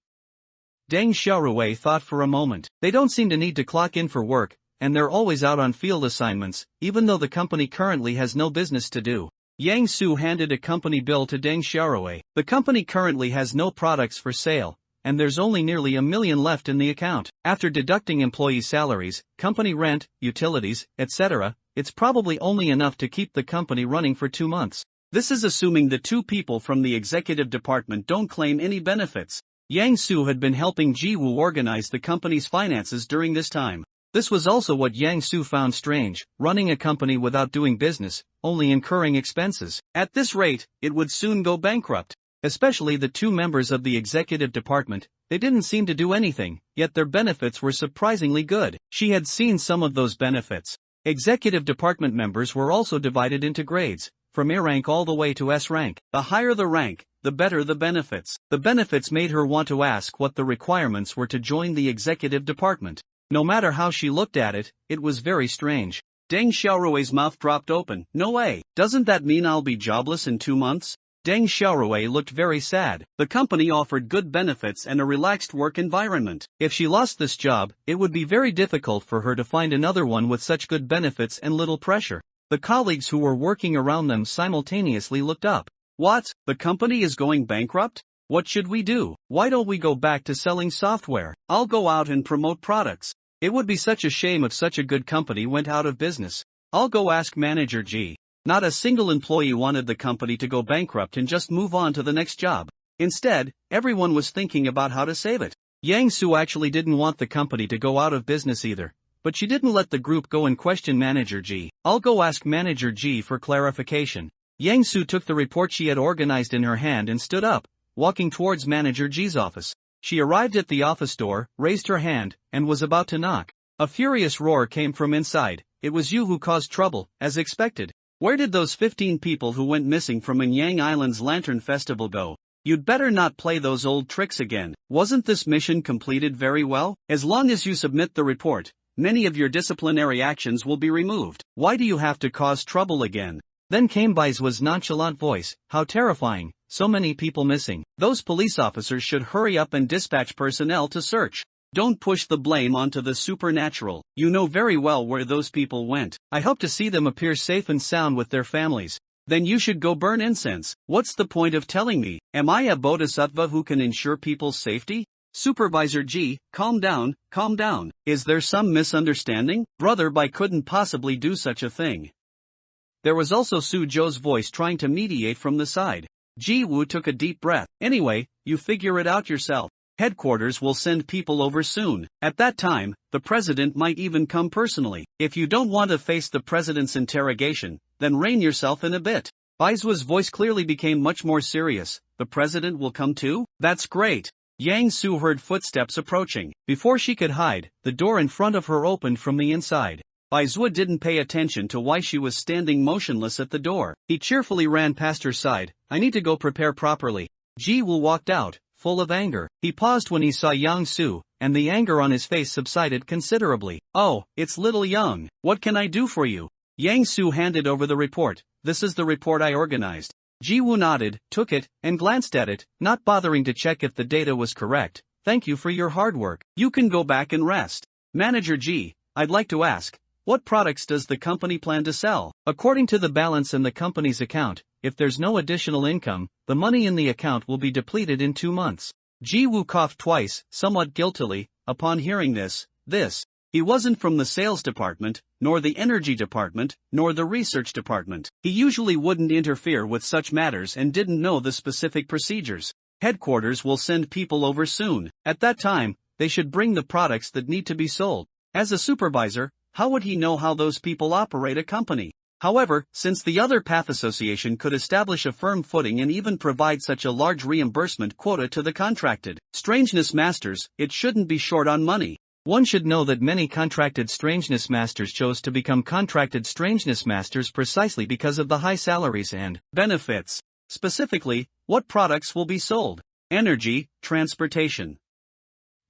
Deng Xiaorui thought for a moment. "They don't seem to need to clock in for work, and they're always out on field assignments, even though the company currently has no business to do." Yang Su handed a company bill to Deng Xiaorui. "The company currently has no products for sale, and there's only nearly 1 million left in the account. After deducting employee salaries, company rent, utilities, etc., it's probably only enough to keep the company running for 2 months. This is assuming the 2 people from the executive department don't claim any benefits." Yang Su had been helping Ji-woo organize the company's finances during this time. This was also what Yang Su found strange, running a company without doing business, only incurring expenses. At this rate, it would soon go bankrupt. Especially the 2 members of the executive department, they didn't seem to do anything, yet their benefits were surprisingly good. She had seen some of those benefits. Executive department members were also divided into grades, from A rank all the way to S rank. The higher the rank, the better the benefits. The benefits made her want to ask what the requirements were to join the executive department. No matter how she looked at it, it was very strange. Deng Xiaorui's mouth dropped open. "No way. Doesn't that mean I'll be jobless in 2 months? Deng Xiaorui looked very sad. The company offered good benefits and a relaxed work environment. If she lost this job, it would be very difficult for her to find another one with such good benefits and little pressure. The colleagues who were working around them simultaneously looked up. "What? The company is going bankrupt? What should we do? Why don't we go back to selling software? I'll go out and promote products. It would be such a shame if such a good company went out of business. I'll go ask Manager G." Not a single employee wanted the company to go bankrupt and just move on to the next job. Instead, everyone was thinking about how to save it. Yang Su actually didn't want the company to go out of business either, but she didn't let the group go and question Manager G. "I'll go ask Manager G for clarification." Yang Su took the report she had organized in her hand and stood up, walking towards Manager G's office. She arrived at the office door, raised her hand, and was about to knock. A furious roar came from inside. "It was you who caused trouble, as expected. Where did those 15 people who went missing from Anyang Island's Lantern Festival go? You'd better not play those old tricks again. Wasn't this mission completed very well? As long as you submit the report, many of your disciplinary actions will be removed. Why do you have to cause trouble again?" Then came Baizua's nonchalant voice. "How terrifying. so many people missing. Those police officers should hurry up and dispatch personnel to search. Don't push the blame onto the supernatural. You know very well where those people went. I hope to see them appear safe and sound with their families. Then you should go burn incense. What's the point of telling me? Am I a bodhisattva who can ensure people's safety? Supervisor G, calm down, calm down. Is there some misunderstanding? Brother Bai couldn't possibly do such a thing. There was also Su Zhou's voice trying to mediate from the side. Ji Woo took a deep breath. Anyway, you figure it out yourself. Headquarters will send people over soon. At that time, the president might even come personally. If you don't want to face the president's interrogation, then rein yourself in a bit. Baizu's voice clearly became much more serious. The president will come too? That's great. Yang Su heard footsteps approaching. Before she could hide, the door in front of her opened from the inside. Baizu didn't pay attention to why she was standing motionless at the door. He cheerfully ran past her side. I need to go prepare properly. Ji Woo walked out, full of anger. He paused when he saw Yang Su, and the anger on his face subsided considerably. Oh, it's little Yang. What can I do for you? Yang Su handed over the report. This is the report I organized. Ji Woo nodded, took it, and glanced at it, not bothering to check if the data was correct. Thank you for your hard work. You can go back and rest. Manager G, I'd like to ask, what products does the company plan to sell? According to the balance in the company's account, if there's no additional income, the money in the account will be depleted in 2 months. Ji Woo coughed twice, somewhat guiltily, upon hearing this. He wasn't from the sales department, nor the energy department, nor the research department. He usually wouldn't interfere with such matters and didn't know the specific procedures. Headquarters will send people over soon. At that time, they should bring the products that need to be sold. As a supervisor, how would he know how those people operate a company? However, since the other path association could establish a firm footing and even provide such a large reimbursement quota to the contracted strangeness masters, it shouldn't be short on money. One should know that many contracted strangeness masters chose to become contracted strangeness masters precisely because of the high salaries and benefits. Specifically, what products will be sold? Energy, transportation.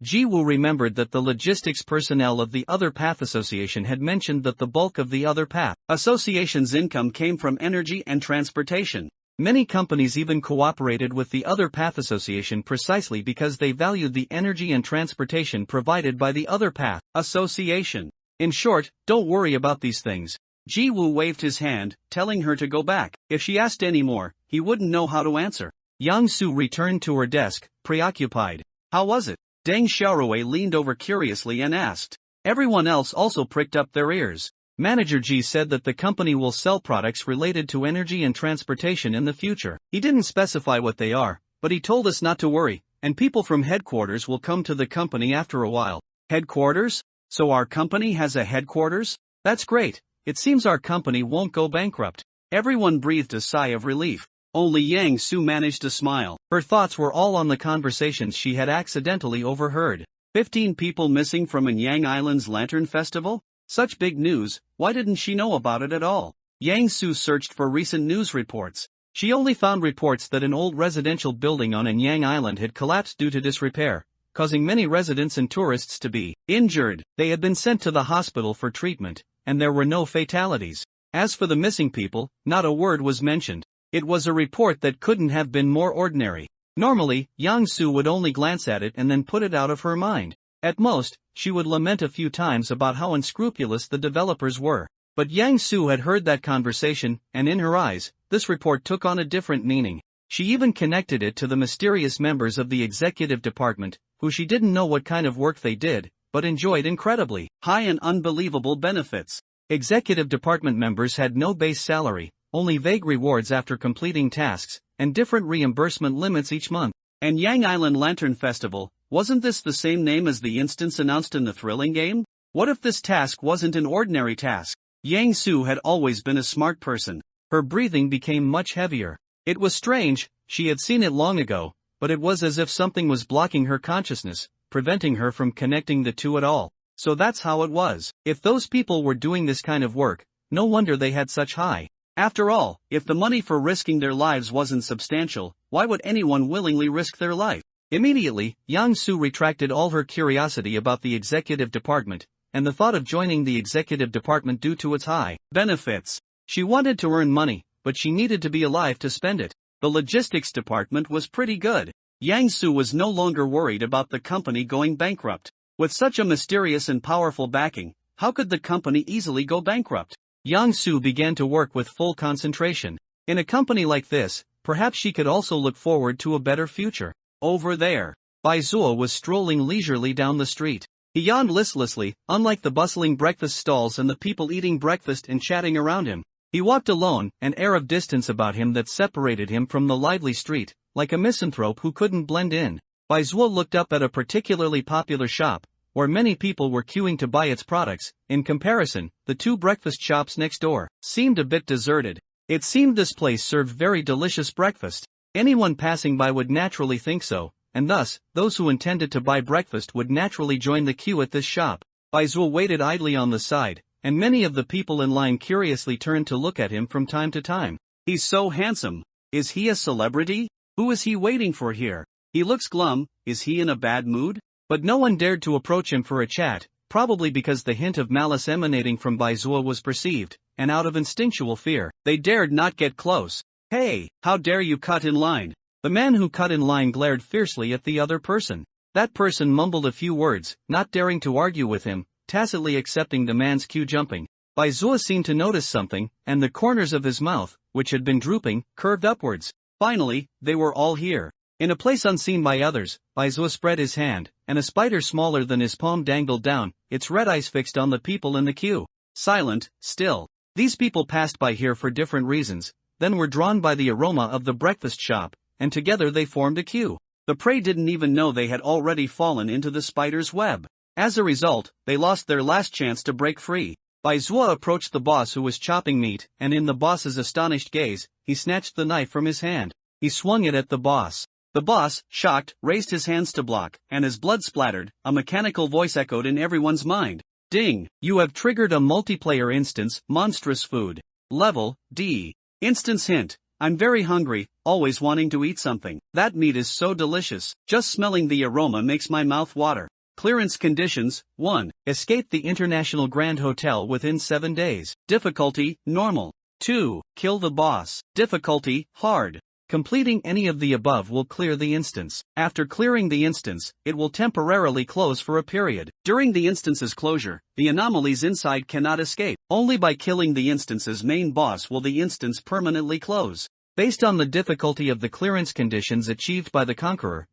Ji Woo remembered that the logistics personnel of the Other Path Association had mentioned that the bulk of the Other Path Association's income came from energy and transportation. Many companies even cooperated with the Other Path Association precisely because they valued the energy and transportation provided by the Other Path Association. In short, don't worry about these things. Ji Woo waved his hand, telling her to go back. If she asked any more, he wouldn't know how to answer. Yang Su returned to her desk, preoccupied. How was it? Deng Xiaorui leaned over curiously and asked. Everyone else also pricked up their ears. Manager Ji said that the company will sell products related to energy and transportation in the future. He didn't specify what they are, but he told us not to worry, and people from headquarters will come to the company after a while. Headquarters? So our company has a headquarters? That's great. It seems our company won't go bankrupt. Everyone breathed a sigh of relief. Only Yang Su managed to smile. Her thoughts were all on the conversations she had accidentally overheard. 15 people missing from Anyang Island's Lantern Festival? Such big news, why didn't she know about it at all? Yang Su searched for recent news reports. She only found reports that an old residential building on Anyang Island had collapsed due to disrepair, causing many residents and tourists to be injured. They had been sent to the hospital for treatment, and there were no fatalities. As for the missing people, not a word was mentioned. It was a report that couldn't have been more ordinary. Normally, Yang Su would only glance at it and then put it out of her mind. At most, she would lament a few times about how unscrupulous the developers were. But Yang Su had heard that conversation, and in her eyes, this report took on a different meaning. She even connected it to the mysterious members of the executive department, who she didn't know what kind of work they did, but enjoyed incredibly high and unbelievable benefits. Executive department members had no base salary, only vague rewards after completing tasks, and different reimbursement limits each month. And Yang Island Lantern Festival, wasn't this the same name as the instance announced in the thrilling game? What if this task wasn't an ordinary task? Yang Su had always been a smart person. Her breathing became much heavier. It was strange, she had seen it long ago, but it was as if something was blocking her consciousness, preventing her from connecting the two at all. So that's how it was. If those people were doing this kind of work, no wonder they had such high. After all, if the money for risking their lives wasn't substantial, why would anyone willingly risk their life? Immediately, Yang Su retracted all her curiosity about the executive department, and the thought of joining the executive department due to its high benefits. She wanted to earn money, but she needed to be alive to spend it. The logistics department was pretty good. Yang Su was no longer worried about the company going bankrupt. With such a mysterious and powerful backing, how could the company easily go bankrupt? Yang Su began to work with full concentration. In a company like this, perhaps she could also look forward to a better future. Over there, Bai Zuo was strolling leisurely down the street. He yawned listlessly, unlike the bustling breakfast stalls and the people eating breakfast and chatting around him. He walked alone, an air of distance about him that separated him from the lively street, like a misanthrope who couldn't blend in. Bai Zuo looked up at a particularly popular shop, where many people were queuing to buy its products. In comparison, the two breakfast shops next door seemed a bit deserted. It seemed this place served very delicious breakfast. Anyone passing by would naturally think so, and thus, those who intended to buy breakfast would naturally join the queue at this shop. Bai Zuo waited idly on the side, and many of the people in line curiously turned to look at him from time to time. He's so handsome. Is he a celebrity? Who is he waiting for here? He looks glum. Is he in a bad mood? But no one dared to approach him for a chat, probably because the hint of malice emanating from Bai Zuo was perceived, and out of instinctual fear, they dared not get close. Hey, how dare you cut in line? The man who cut in line glared fiercely at the other person. That person mumbled a few words, not daring to argue with him, tacitly accepting the man's queue jumping. Bai Zuo seemed to notice something, and the corners of his mouth, which had been drooping, curved upwards. Finally, they were all here. In a place unseen by others, Bai Zuo spread his hand, and a spider smaller than his palm dangled down, its red eyes fixed on the people in the queue. Silent, still. These people passed by here for different reasons, then were drawn by the aroma of the breakfast shop, and together they formed a queue. The prey didn't even know they had already fallen into the spider's web. As a result, they lost their last chance to break free. Bai Zuo approached the boss who was chopping meat, and in the boss's astonished gaze, he snatched the knife from his hand. He swung it at the boss. The boss, shocked, raised his hands to block, and as blood splattered, a mechanical voice echoed in everyone's mind. Ding! You have triggered a multiplayer instance, monstrous food. Level, D. Instance hint. I'm very hungry, always wanting to eat something. That meat is so delicious, just smelling the aroma makes my mouth water. Clearance conditions, 1. Escape the International Grand Hotel within 7 days. Difficulty, normal. 2. Kill the boss. Difficulty, hard. Completing any of the above will clear the instance. After clearing the instance, it will temporarily close for a period. During the instance's closure, the anomalies inside cannot escape. Only by killing the instance's main boss will the instance permanently close. Based on the difficulty of the clearance conditions achieved by the conqueror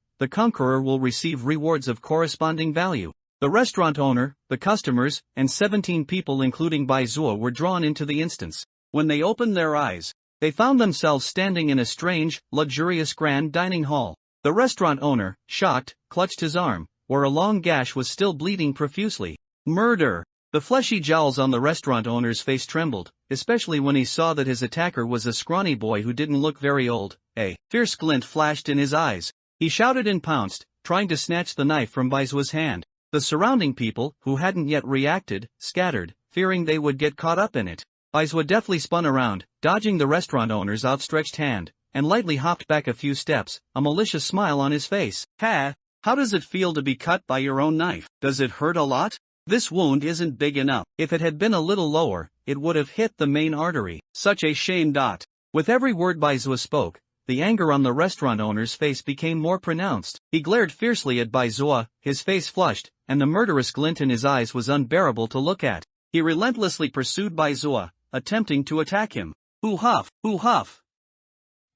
will receive rewards of corresponding value. The restaurant owner, the customers, and 17 people including Bai Zuo were drawn into the instance. When they opened their eyes, they found themselves standing in a strange, luxurious grand dining hall. The restaurant owner, shocked, clutched his arm, where a long gash was still bleeding profusely. Murder! The fleshy jowls on the restaurant owner's face trembled, especially when he saw that his attacker was a scrawny boy who didn't look very old. A fierce glint flashed in his eyes. He shouted and pounced, trying to snatch the knife from Bai Zuo's hand. The surrounding people, who hadn't yet reacted, scattered, fearing they would get caught up in it. Bai Zuo deftly spun around, dodging the restaurant owner's outstretched hand, and lightly hopped back a few steps, a malicious smile on his face. How does it feel to be cut by your own knife? Does it hurt a lot? This wound isn't big enough. If it had been a little lower, it would have hit the main artery. Such a shame. With every word Bai Zuo spoke, the anger on the restaurant owner's face became more pronounced. He glared fiercely at Bai Zuo, his face flushed, and the murderous glint in his eyes was unbearable to look at. He relentlessly pursued Bai Zuo, attempting to attack him. Hoo huff, hoo huff.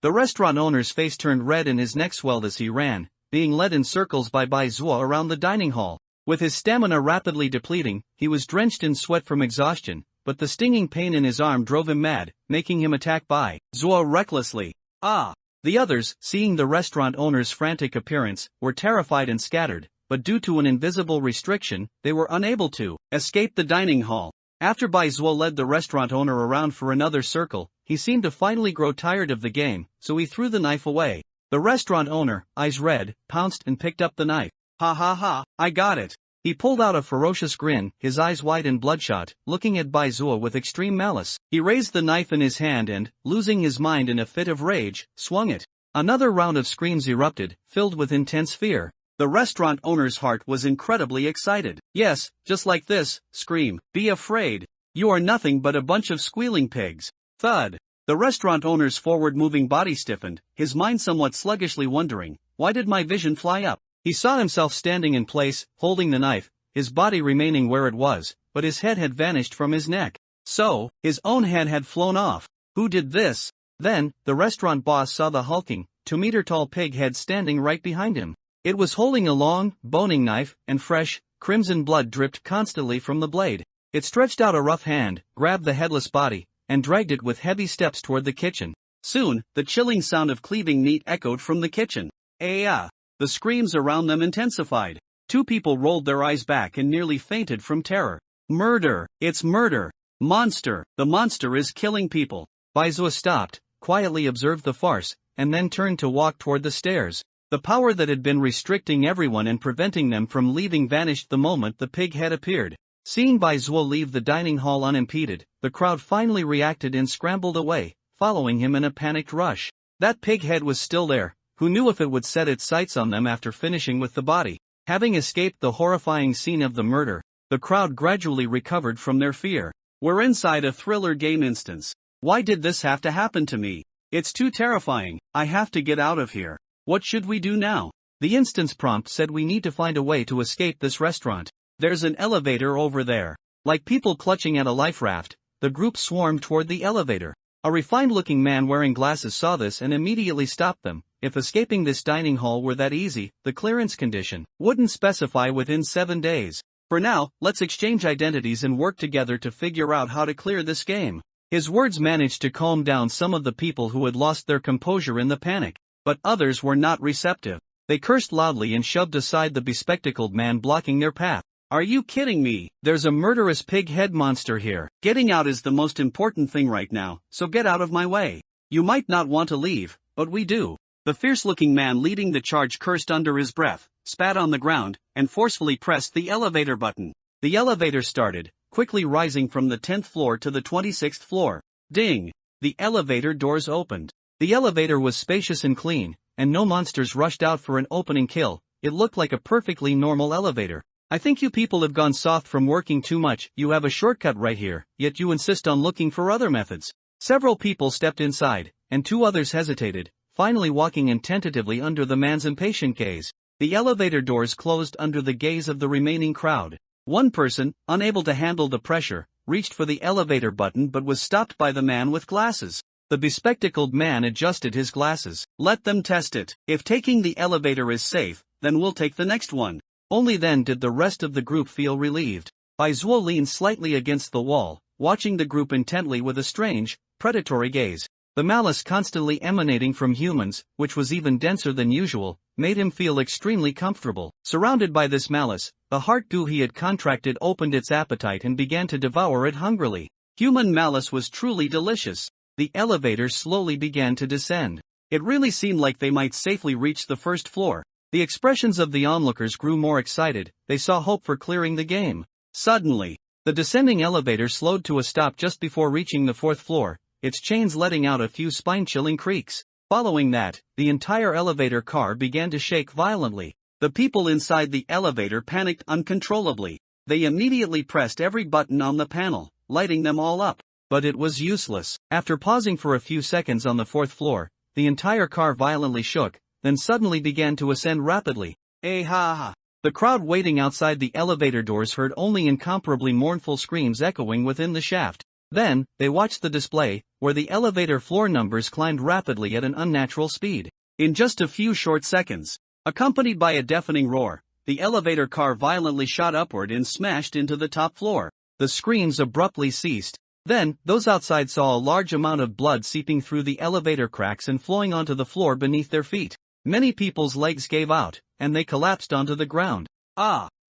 The restaurant owner's face turned red and his neck swelled as he ran, being led in circles by Bai Zuo around the dining hall. With his stamina rapidly depleting, he was drenched in sweat from exhaustion, but the stinging pain in his arm drove him mad, making him attack Bai Zuo recklessly. The others, seeing the restaurant owner's frantic appearance, were terrified and scattered, but due to an invisible restriction, they were unable to escape the dining hall. After Bai Zuo led the restaurant owner around for another circle, he seemed to finally grow tired of the game, so he threw the knife away. The restaurant owner, eyes red, pounced and picked up the knife. Ha ha ha, I got it. He pulled out a ferocious grin, his eyes wide and bloodshot, looking at Bai Zuo with extreme malice. He raised the knife in his hand and, losing his mind in a fit of rage, swung it. Another round of screams erupted, filled with intense fear. The restaurant owner's heart was incredibly excited. Yes, just like this, scream, be afraid. You are nothing but a bunch of squealing pigs. Thud. The restaurant owner's forward-moving body stiffened, his mind somewhat sluggishly wondering, why did my vision fly up? He saw himself standing in place, holding the knife, his body remaining where it was, but his head had vanished from his neck. So, his own head had flown off. Who did this? Then, the restaurant boss saw the hulking, 2-meter-tall pig head standing right behind him. It was holding a long, boning knife, and fresh, crimson blood dripped constantly from the blade. It stretched out a rough hand, grabbed the headless body, and dragged it with heavy steps toward the kitchen. Soon, the chilling sound of cleaving meat echoed from the kitchen. Ah! The screams around them intensified. 2 people rolled their eyes back and nearly fainted from terror. Murder! It's murder! Monster! The monster is killing people! Baizua stopped, quietly observed the farce, and then turned to walk toward the stairs. The power that had been restricting everyone and preventing them from leaving vanished the moment the pig head appeared. Seeing Baizua leave the dining hall unimpeded, the crowd finally reacted and scrambled away, following him in a panicked rush. That pig head was still there. Who knew if it would set its sights on them after finishing with the body? Having escaped the horrifying scene of the murder, the crowd gradually recovered from their fear. We're inside a thriller game instance. Why did this have to happen to me? It's too terrifying. I have to get out of here. What should we do now? The instance prompt said we need to find a way to escape this restaurant. There's an elevator over there. Like people clutching at a life raft, the group swarmed toward the elevator. A refined-looking man wearing glasses saw this and immediately stopped them. If escaping this dining hall were that easy, the clearance condition wouldn't specify within 7 days. For now, let's exchange identities and work together to figure out how to clear this game. His words managed to calm down some of the people who had lost their composure in the panic, but others were not receptive. They cursed loudly and shoved aside the bespectacled man blocking their path. Are you kidding me? There's a murderous pig head monster here. Getting out is the most important thing right now, so get out of my way. You might not want to leave, but we do. The fierce-looking man leading the charge cursed under his breath, spat on the ground, and forcefully pressed the elevator button. The elevator started, quickly rising from the 10th floor to the 26th floor. Ding! The elevator doors opened. The elevator was spacious and clean, and no monsters rushed out for an opening kill. It looked like a perfectly normal elevator. I think you people have gone soft from working too much. You have a shortcut right here, yet you insist on looking for other methods. Several people stepped inside, and 2 others hesitated, finally walking in tentatively under the man's impatient gaze. The elevator doors closed under the gaze of the remaining crowd. One person, unable to handle the pressure, reached for the elevator button but was stopped by the man with glasses. The bespectacled man adjusted his glasses. Let them test it. If taking the elevator is safe, then we'll take the next one. Only then did the rest of the group feel relieved. Baizua leaned slightly against the wall, watching the group intently with a strange, predatory gaze. The malice constantly emanating from humans, which was even denser than usual, made him feel extremely comfortable. Surrounded by this malice, the heart goo he had contracted opened its appetite and began to devour it hungrily. Human malice was truly delicious. The elevator slowly began to descend. It really seemed like they might safely reach the 1st floor. The expressions of the onlookers grew more excited. They saw hope for clearing the game. Suddenly, the descending elevator slowed to a stop just before reaching the 4th floor, its chains letting out a few spine-chilling creaks. Following that, the entire elevator car began to shake violently. The people inside the elevator panicked uncontrollably. They immediately pressed every button on the panel, lighting them all up. But it was useless. After pausing for a few seconds on the 4th floor, the entire car violently shook, then suddenly began to ascend rapidly. Ha! The crowd waiting outside the elevator doors heard only incomparably mournful screams echoing within the shaft. Then, they watched the display, where the elevator floor numbers climbed rapidly at an unnatural speed. In just a few short seconds, accompanied by a deafening roar, the elevator car violently shot upward and smashed into the top floor. The screams abruptly ceased. Then, those outside saw a large amount of blood seeping through the elevator cracks and flowing onto the floor beneath their feet. Many people's legs gave out, and they collapsed onto the ground.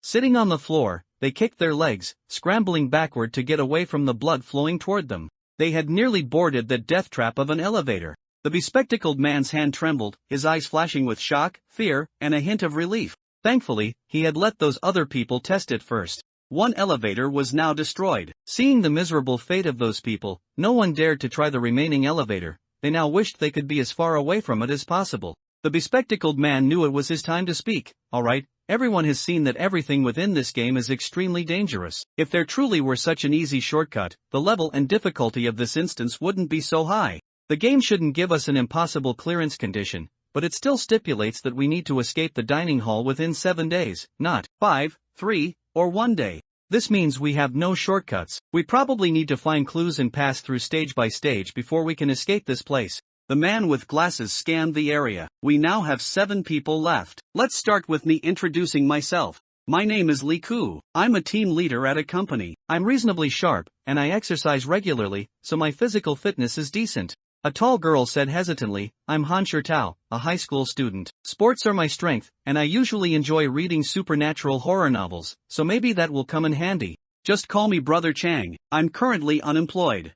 Sitting on the floor, they kicked their legs, scrambling backward to get away from the blood flowing toward them. They had nearly boarded the death trap of an elevator. The bespectacled man's hand trembled, his eyes flashing with shock, fear, and a hint of relief. Thankfully, he had let those other people test it first. One elevator was now destroyed. Seeing the miserable fate of those people, no one dared to try the remaining elevator. They now wished they could be as far away from it as possible. The bespectacled man knew it was his time to speak. All right, everyone has seen that everything within this game is extremely dangerous. If there truly were such an easy shortcut, the level and difficulty of this instance wouldn't be so high. The game shouldn't give us an impossible clearance condition, but it still stipulates that we need to escape the dining hall within 7 days, not 5, 3, or 1 day. This means we have no shortcuts. We probably need to find clues and pass through stage by stage before we can escape this place. The man with glasses scanned the area. We now have 7 people left. Let's start with me introducing myself. My name is Li Ku. I'm a team leader at a company. I'm reasonably sharp, and I exercise regularly, so my physical fitness is decent. A tall girl said hesitantly, I'm Han Tao, a high school student. Sports are my strength, and I usually enjoy reading supernatural horror novels, so maybe that will come in handy. Just call me Brother Chang. I'm currently unemployed.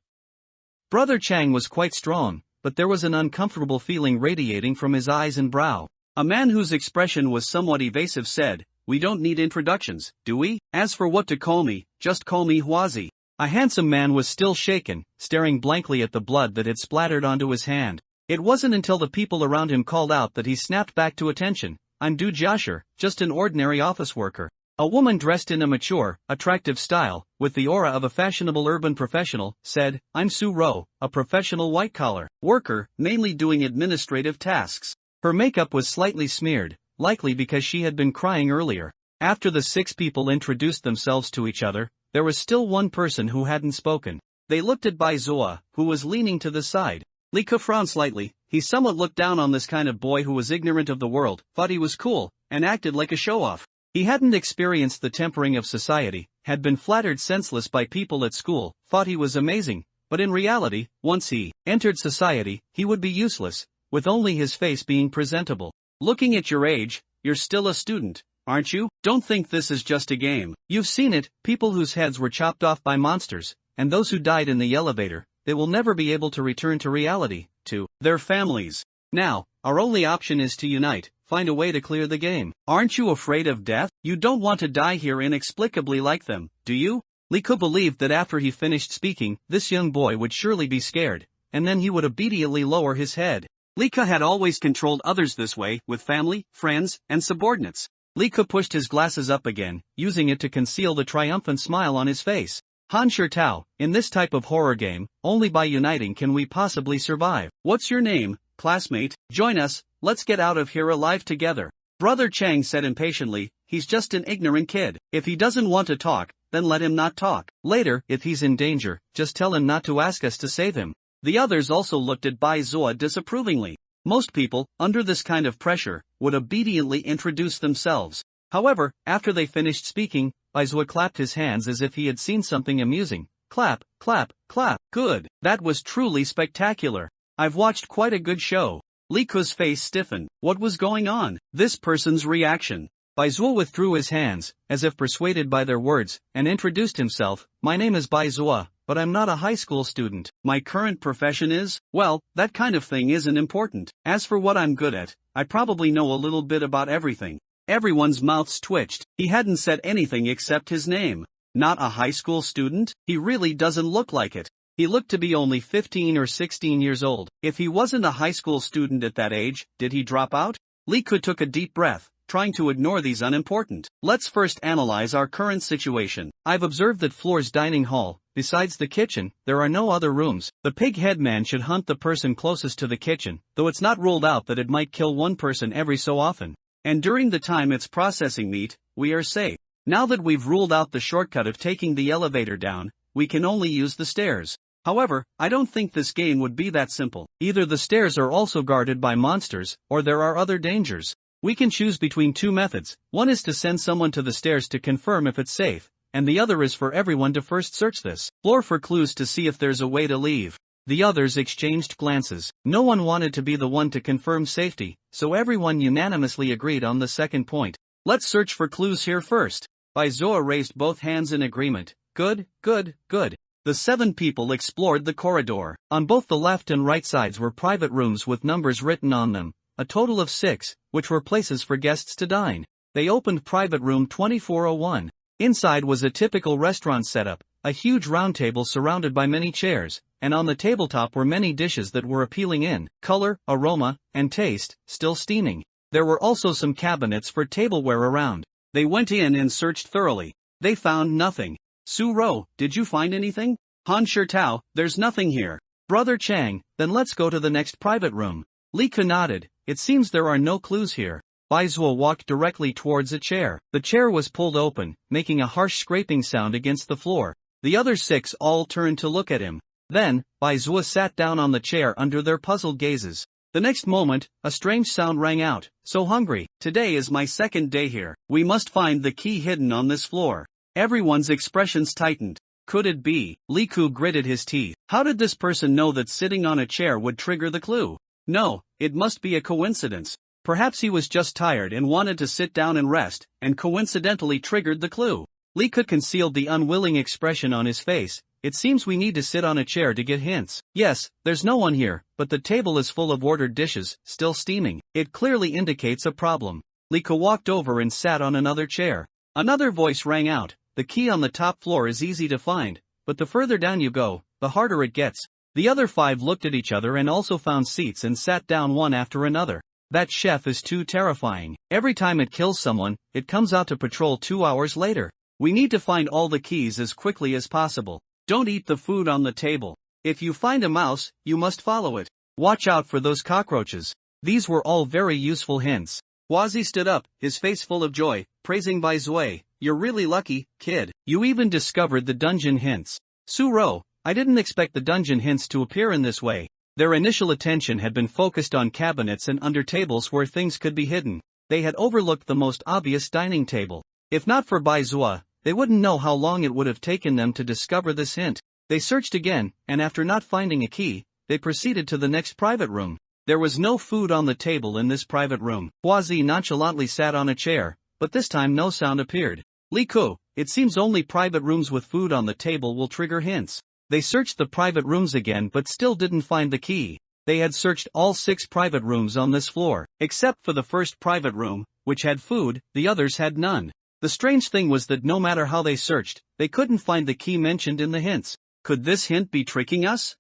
Brother Chang was quite strong, but there was an uncomfortable feeling radiating from his eyes and brow. A man whose expression was somewhat evasive said, we don't need introductions, do we? As for what to call me, just call me Huazi. A handsome man was still shaken, staring blankly at the blood that had splattered onto his hand. It wasn't until the people around him called out that he snapped back to attention. I'm Du Jiashi, just an ordinary office worker. A woman dressed in a mature, attractive style, with the aura of a fashionable urban professional, said, I'm Su Ro, a professional white-collar worker, mainly doing administrative tasks. Her makeup was slightly smeared, likely because she had been crying earlier. After the 6 people introduced themselves to each other, there was still one person who hadn't spoken. They looked at Bai Zuo, who was leaning to the side. Li Ke frowned slightly. He somewhat looked down on this kind of boy who was ignorant of the world, thought he was cool, and acted like a show-off. He hadn't experienced the tempering of society, had been flattered senseless by people at school, thought he was amazing, but in reality, once he entered society, he would be useless, with only his face being presentable. Looking at your age, you're still a student, aren't you? Don't think this is just a game. You've seen it, people whose heads were chopped off by monsters, and those who died in the elevator. They will never be able to return to reality, to their families. Now, our only option is to unite, find a way to clear the game. Aren't you afraid of death? You don't want to die here inexplicably like them, do you? Li Ke believed that after he finished speaking, this young boy would surely be scared, and then he would obediently lower his head. Li Ke had always controlled others this way, with family, friends, and subordinates. Li Ke pushed his glasses up again, using it to conceal the triumphant smile on his face. Han Tao, in this type of horror game, only by uniting can we possibly survive. What's your name, classmate? Join us, let's get out of here alive together. Brother Chang said impatiently, he's just an ignorant kid. If he doesn't want to talk, then let him not talk. Later, if he's in danger, just tell him not to ask us to save him. The others also looked at Bai Zuo disapprovingly. Most people, under this kind of pressure, would obediently introduce themselves. However, after they finished speaking, Bai Zuo clapped his hands as if he had seen something amusing. Clap, clap, clap. Good. That was truly spectacular. I've watched quite a good show. Li Ke's face stiffened. What was going on? This person's reaction. Bai Zuo withdrew his hands, as if persuaded by their words, and introduced himself. My name is Bai Zuo, but I'm not a high school student. My current profession is, well, that kind of thing isn't important. As for what I'm good at, I probably know a little bit about everything. Everyone's mouths twitched. He hadn't said anything except his name. Not a high school student? He really doesn't look like it. He looked to be only 15 or 16 years old. If he wasn't a high school student at that age, did he drop out? Li Ke took a deep breath, trying to ignore these unimportant. Let's first analyze our current situation. I've observed that floor's dining hall, besides the kitchen, there are no other rooms. The pig-head man should hunt the person closest to the kitchen, though it's not ruled out that it might kill one person every so often. And during the time it's processing meat, we are safe. Now that we've ruled out the shortcut of taking the elevator down, we can only use the stairs. However, I don't think this game would be that simple. Either the stairs are also guarded by monsters, or there are other dangers. We can choose between 2 methods. One is to send someone to the stairs to confirm if it's safe, and the other is for everyone to first search this floor for clues to see if there's a way to leave. The others exchanged glances. No one wanted to be the one to confirm safety, so everyone unanimously agreed on the second point. Let's search for clues here first. Bai Zuo raised both hands in agreement. Good, good, good. The 7 people explored the corridor. On both the left and right sides were private rooms with numbers written on them, a total of 6, which were places for guests to dine. They opened private room 2401. Inside was a typical restaurant setup, a huge round table surrounded by many chairs, and on the tabletop were many dishes that were appealing in color, aroma, and taste, still steaming. There were also some cabinets for tableware around. They went in and searched thoroughly. They found nothing. Su-ro, did you find anything? Han Shirtao, there's nothing here. Brother Chang, then let's go to the next private room. Li Ke nodded. It seems there are no clues here. Bai Zuo walked directly towards a chair. The chair was pulled open, making a harsh scraping sound against the floor. The other 6 all turned to look at him. Then, Bai Zuo sat down on the chair under their puzzled gazes. The next moment, a strange sound rang out. So hungry. Today is my second day here. We must find the key hidden on this floor. Everyone's expressions tightened. Could it be? Li Ku gritted his teeth. How did this person know that sitting on a chair would trigger the clue? No, it must be a coincidence. Perhaps he was just tired and wanted to sit down and rest, and coincidentally triggered the clue. Li Ku concealed the unwilling expression on his face. It seems we need to sit on a chair to get hints. Yes, there's no one here, but the table is full of ordered dishes, still steaming. It clearly indicates a problem. Li Ku walked over and sat on another chair. Another voice rang out. The key on the top floor is easy to find, but the further down you go, the harder it gets. The other 5 looked at each other and also found seats and sat down one after another. That chef is too terrifying. Every time it kills someone, it comes out to patrol 2 hours later. We need to find all the keys as quickly as possible. Don't eat the food on the table. If you find a mouse, you must follow it. Watch out for those cockroaches. These were all very useful hints. Huazi stood up, his face full of joy, praising Bai Zui. You're really lucky, kid. You even discovered the dungeon hints. Su-ro, I didn't expect the dungeon hints to appear in this way. Their initial attention had been focused on cabinets and under tables where things could be hidden. They had overlooked the most obvious dining table. If not for Bai Zui, they wouldn't know how long it would have taken them to discover this hint. They searched again, and after not finding a key, they proceeded to the next private room. There was no food on the table in this private room. Huazi nonchalantly sat on a chair, but this time no sound appeared. Li Ku, it seems only private rooms with food on the table will trigger hints. They searched the private rooms again but still didn't find the key. They had searched all 6 private rooms on this floor, except for the first private room, which had food, the others had none. The strange thing was that no matter how they searched, they couldn't find the key mentioned in the hints. Could this hint be tricking us?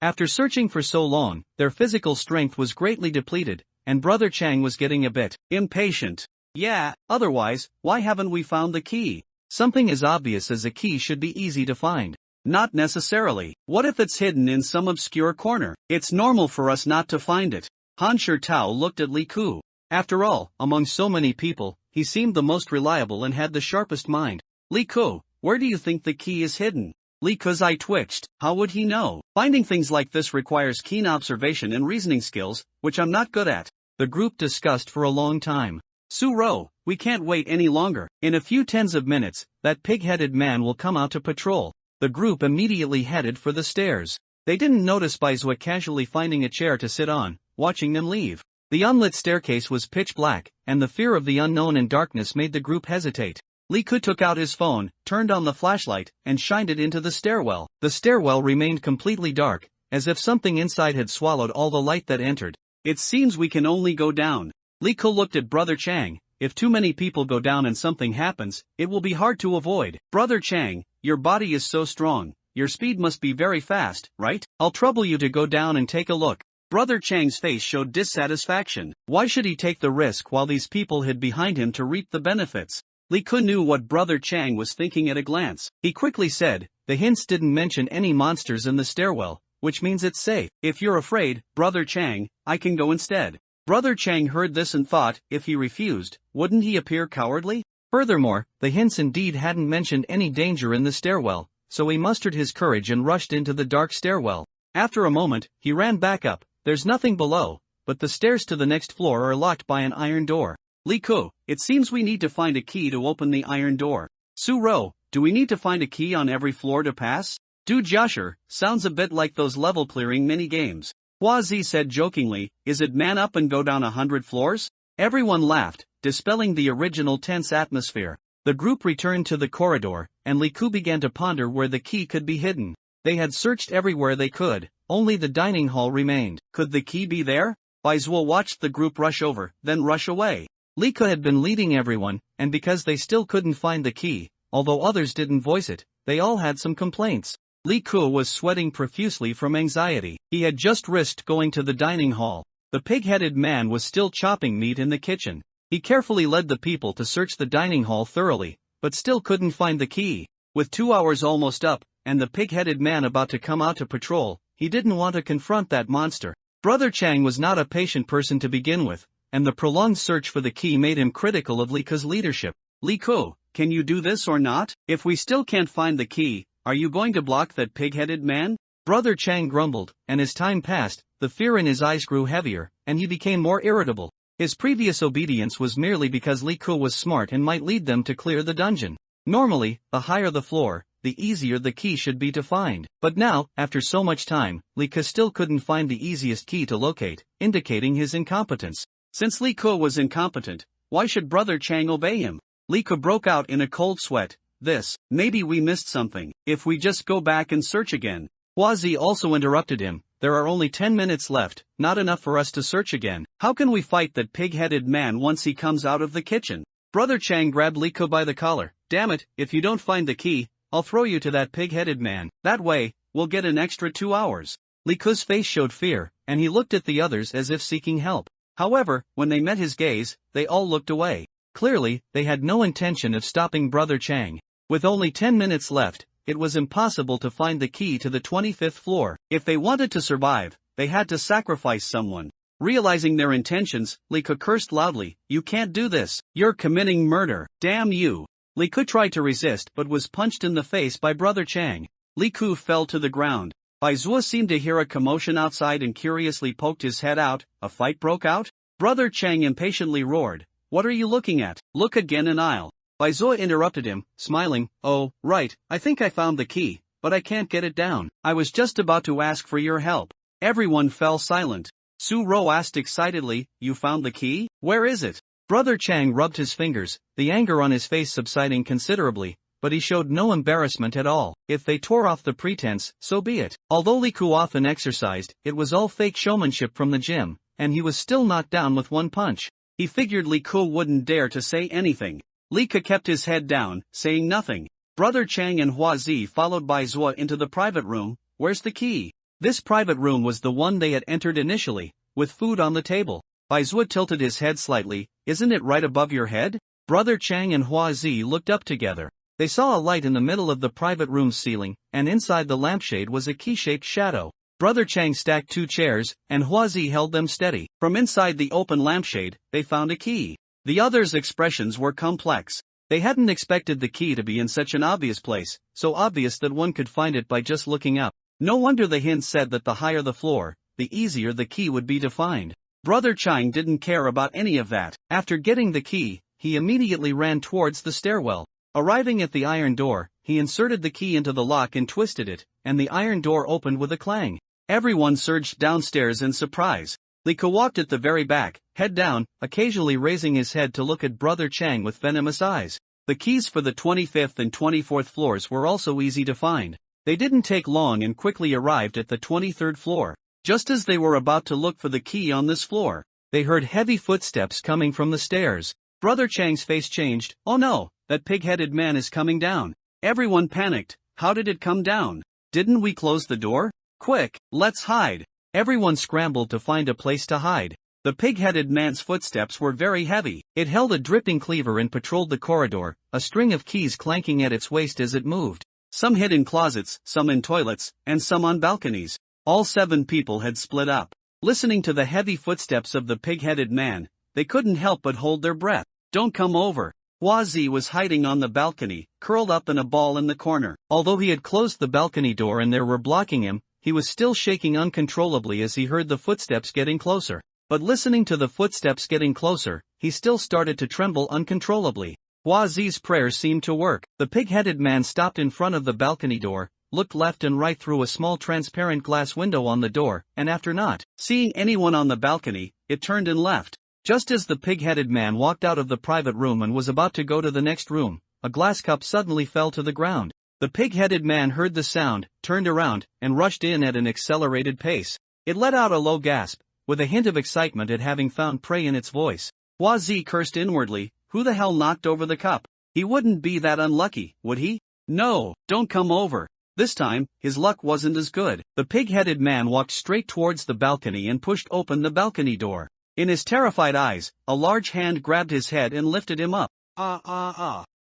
After searching for so long, their physical strength was greatly depleted, and Brother Chang was getting a bit impatient. Yeah, otherwise, why haven't we found the key? Something as obvious as a key should be easy to find. Not necessarily. What if it's hidden in some obscure corner? It's normal for us not to find it. Han Shirtao looked at Li Ku. After all, among so many people, he seemed the most reliable and had the sharpest mind. Li Ku, where do you think the key is hidden? Li Ku's eye twitched. How would he know? Finding things like this requires keen observation and reasoning skills, which I'm not good at. The group discussed for a long time. Su-ro, we can't wait any longer. In a few tens of minutes, that pig-headed man will come out to patrol. The group immediately headed for the stairs. They didn't notice Bai Zui casually finding a chair to sit on, watching them leave. The unlit staircase was pitch black, and the fear of the unknown and darkness made the group hesitate. Li Ku took out his phone, turned on the flashlight, and shined it into the stairwell. The stairwell remained completely dark, as if something inside had swallowed all the light that entered. It seems we can only go down. Li Ku looked at Brother Chang. If too many people go down and something happens, it will be hard to avoid. Brother Chang, your body is so strong. Your speed must be very fast, right? I'll trouble you to go down and take a look. Brother Chang's face showed dissatisfaction. Why should he take the risk while these people hid behind him to reap the benefits? Li Ku knew what Brother Chang was thinking at a glance. He quickly said, the hints didn't mention any monsters in the stairwell, which means it's safe. If you're afraid, Brother Chang, I can go instead. Brother Chang heard this and thought, if he refused, wouldn't he appear cowardly? Furthermore, the hints indeed hadn't mentioned any danger in the stairwell, so he mustered his courage and rushed into the dark stairwell. After a moment, he ran back up. There's nothing below, but the stairs to the next floor are locked by an iron door. Li Ku, it seems we need to find a key to open the iron door. Su-ro, do we need to find a key on every floor to pass? Du Jiashi, sounds a bit like those level clearing mini-games. Huazi said jokingly, is it man up and go down 100 floors? Everyone laughed, dispelling the original tense atmosphere. The group returned to the corridor, and Li Ku began to ponder where the key could be hidden. They had searched everywhere they could, only the dining hall remained. Could the key be there? Bai Zui watched the group rush over, then rush away. Li Ku had been leading everyone, and because they still couldn't find the key, although others didn't voice it, they all had some complaints. Li Ku was sweating profusely from anxiety. He had just risked going to the dining hall. The pig-headed man was still chopping meat in the kitchen. He carefully led the people to search the dining hall thoroughly, but still couldn't find the key. With 2 hours almost up, and the pig-headed man about to come out to patrol, he didn't want to confront that monster. Brother Chang was not a patient person to begin with, and the prolonged search for the key made him critical of Li Ke's leadership. "Li Ke, can you do this or not? If we still can't find the key, are you going to block that pig-headed man?" Brother Chang grumbled, and as time passed, the fear in his eyes grew heavier, and he became more irritable. His previous obedience was merely because Li Ke was smart and might lead them to clear the dungeon. Normally, the higher the floor, the easier the key should be to find. But now, after so much time, Li Ke still couldn't find the easiest key to locate, indicating his incompetence. Since Li Ke was incompetent, why should Brother Chang obey him? Li Ke broke out in a cold sweat. Maybe we missed something. If we just go back and search again. Hua Zi also interrupted him. There are only 10 minutes left, not enough for us to search again. How can we fight that pig-headed man once he comes out of the kitchen? Brother Chang grabbed Li Ke by the collar. Damn it, if you don't find the key, I'll throw you to that pig-headed man. That way, we'll get an extra 2 hours. Li Ke's face showed fear, and he looked at the others as if seeking help. However, when they met his gaze, they all looked away. Clearly, they had no intention of stopping Brother Chang. With only 10 minutes left, it was impossible to find the key to the 25th floor. If they wanted to survive, they had to sacrifice someone. Realizing their intentions, Li Ke cursed loudly. "You can't do this. You're committing murder. Damn you." Li Ke tried to resist but was punched in the face by Brother Chang. Li Ke fell to the ground. Bai Zuo seemed to hear a commotion outside and curiously poked his head out. A fight broke out? Brother Chang impatiently roared. "What are you looking at? Look again and I'll." Bai Zuo interrupted him, smiling. "Oh, right, I think I found the key, but I can't get it down. I was just about to ask for your help." Everyone fell silent. Su Ro asked excitedly, "You found the key? Where is it?" Brother Chang rubbed his fingers, the anger on his face subsiding considerably, but he showed no embarrassment at all. If they tore off the pretense, so be it. Although Li Ke often exercised, it was all fake showmanship from the gym, and he was still knocked down with one punch. He figured Li Ke wouldn't dare to say anything. Li Ke kept his head down, saying nothing. Brother Chang and Hua Zi followed Bai Zuo into the private room. "Where's the key?" This private room was the one they had entered initially, with food on the table. Bai Zuo tilted his head slightly. "Isn't it right above your head?" Brother Chang and Hua Zi looked up together. They saw a light in the middle of the private room's ceiling, and inside the lampshade was a key-shaped shadow. Brother Chang stacked 2 chairs, and Hua Zi held them steady. From inside the open lampshade, they found a key. The others' expressions were complex. They hadn't expected the key to be in such an obvious place, so obvious that one could find it by just looking up. No wonder the hint said that the higher the floor, the easier the key would be to find. Brother Chang didn't care about any of that. After getting the key, he immediately ran towards the stairwell. Arriving at the iron door, he inserted the key into the lock and twisted it, and the iron door opened with a clang. Everyone surged downstairs in surprise. Li Ke walked at the very back, head down, occasionally raising his head to look at Brother Chang with venomous eyes. The keys for the 25th and 24th floors were also easy to find. They didn't take long and quickly arrived at the 23rd floor. Just as they were about to look for the key on this floor, they heard heavy footsteps coming from the stairs. Brother Chang's face changed. "Oh no, that pig-headed man is coming down." Everyone panicked. "How did it come down? Didn't we close the door? Quick, let's hide." Everyone scrambled to find a place to hide. The pig-headed man's footsteps were very heavy. It held a dripping cleaver and patrolled the corridor, a string of keys clanking at its waist as it moved. Some hid in closets, some in toilets, and some on balconies. All 7 people had split up. Listening to the heavy footsteps of the pig-headed man, they couldn't help but hold their breath. "Don't come over." Hua Zi was hiding on the balcony, curled up in a ball in the corner. Although he had closed the balcony door and there were blocking him, he was still shaking uncontrollably as he heard the footsteps getting closer. But listening to the footsteps getting closer, he still started to tremble uncontrollably. Hua Zi's prayers seemed to work. The pig-headed man stopped in front of the balcony door, looked left and right through a small transparent glass window on the door, and after not seeing anyone on the balcony, it turned and left. Just as the pig-headed man walked out of the private room and was about to go to the next room, a glass cup suddenly fell to the ground. The pig-headed man heard the sound, turned around, and rushed in at an accelerated pace. It let out a low gasp, with a hint of excitement at having found prey in its voice. Hua Zi cursed inwardly. Who the hell knocked over the cup? He wouldn't be that unlucky, would he? "No, don't come over." This time, his luck wasn't as good. The pig-headed man walked straight towards the balcony and pushed open the balcony door. In his terrified eyes, a large hand grabbed his head and lifted him up.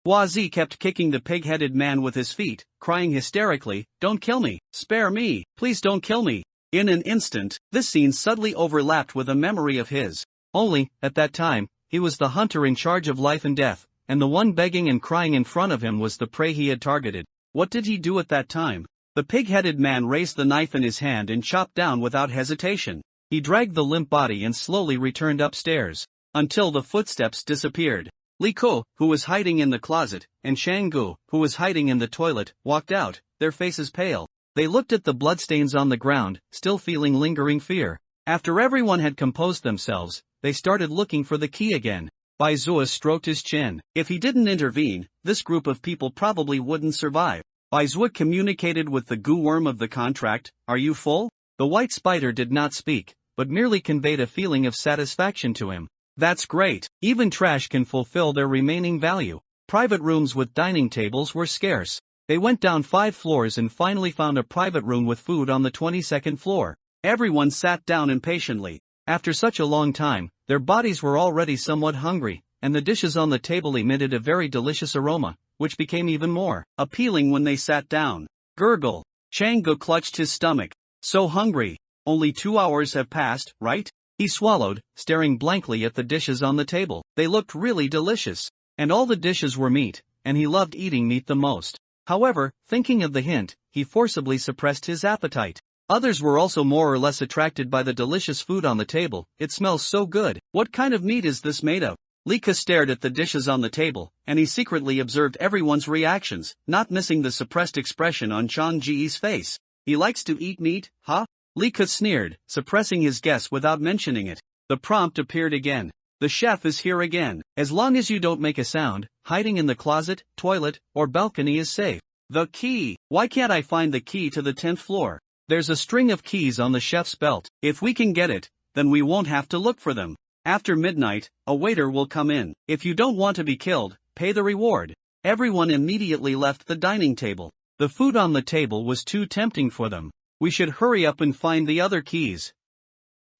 Wazi kept kicking the pig-headed man with his feet, crying hysterically, "Don't kill me! Spare me! Please don't kill me!" In an instant, this scene suddenly overlapped with a memory of his. Only, at that time, he was the hunter in charge of life and death, and the one begging and crying in front of him was the prey he had targeted. What did he do at that time? The pig-headed man raised the knife in his hand and chopped down without hesitation. He dragged the limp body and slowly returned upstairs, until the footsteps disappeared. Li Ko, who was hiding in the closet, and Shang-gu, who was hiding in the toilet, walked out, their faces pale. They looked at the bloodstains on the ground, still feeling lingering fear. After everyone had composed themselves, they started looking for the key again. Bai Zua stroked his chin. If he didn't intervene, this group of people probably wouldn't survive. Bai Zua communicated with the goo worm of the contract. "Are you full?" The white spider did not speak, but merely conveyed a feeling of satisfaction to him. "That's great. Even trash can fulfill their remaining value." Private rooms with dining tables were scarce. They went down 5 floors and finally found a private room with food on the 22nd floor. Everyone sat down impatiently. After such a long time, their bodies were already somewhat hungry, and the dishes on the table emitted a very delicious aroma, which became even more appealing when they sat down. Gurgle. Changgu clutched his stomach. "So hungry. Only 2 hours have passed, right?" He swallowed, staring blankly at the dishes on the table. They looked really delicious. And all the dishes were meat, and he loved eating meat the most. However, thinking of the hint, he forcibly suppressed his appetite. Others were also more or less attracted by the delicious food on the table. "It smells so good. What kind of meat is this made of?" Lika stared at the dishes on the table, and he secretly observed everyone's reactions, not missing the suppressed expression on Chang Ji's face. "He likes to eat meat, huh?" Lika sneered, suppressing his guess without mentioning it. The prompt appeared again. "The chef is here again. As long as you don't make a sound, hiding in the closet, toilet, or balcony is safe." "The key! Why can't I find the key to the 10th floor?" "There's a string of keys on the chef's belt. If we can get it, then we won't have to look for them. After midnight, a waiter will come in. If you don't want to be killed, pay the reward." Everyone immediately left the dining table. The food on the table was too tempting for them. "We should hurry up and find the other keys."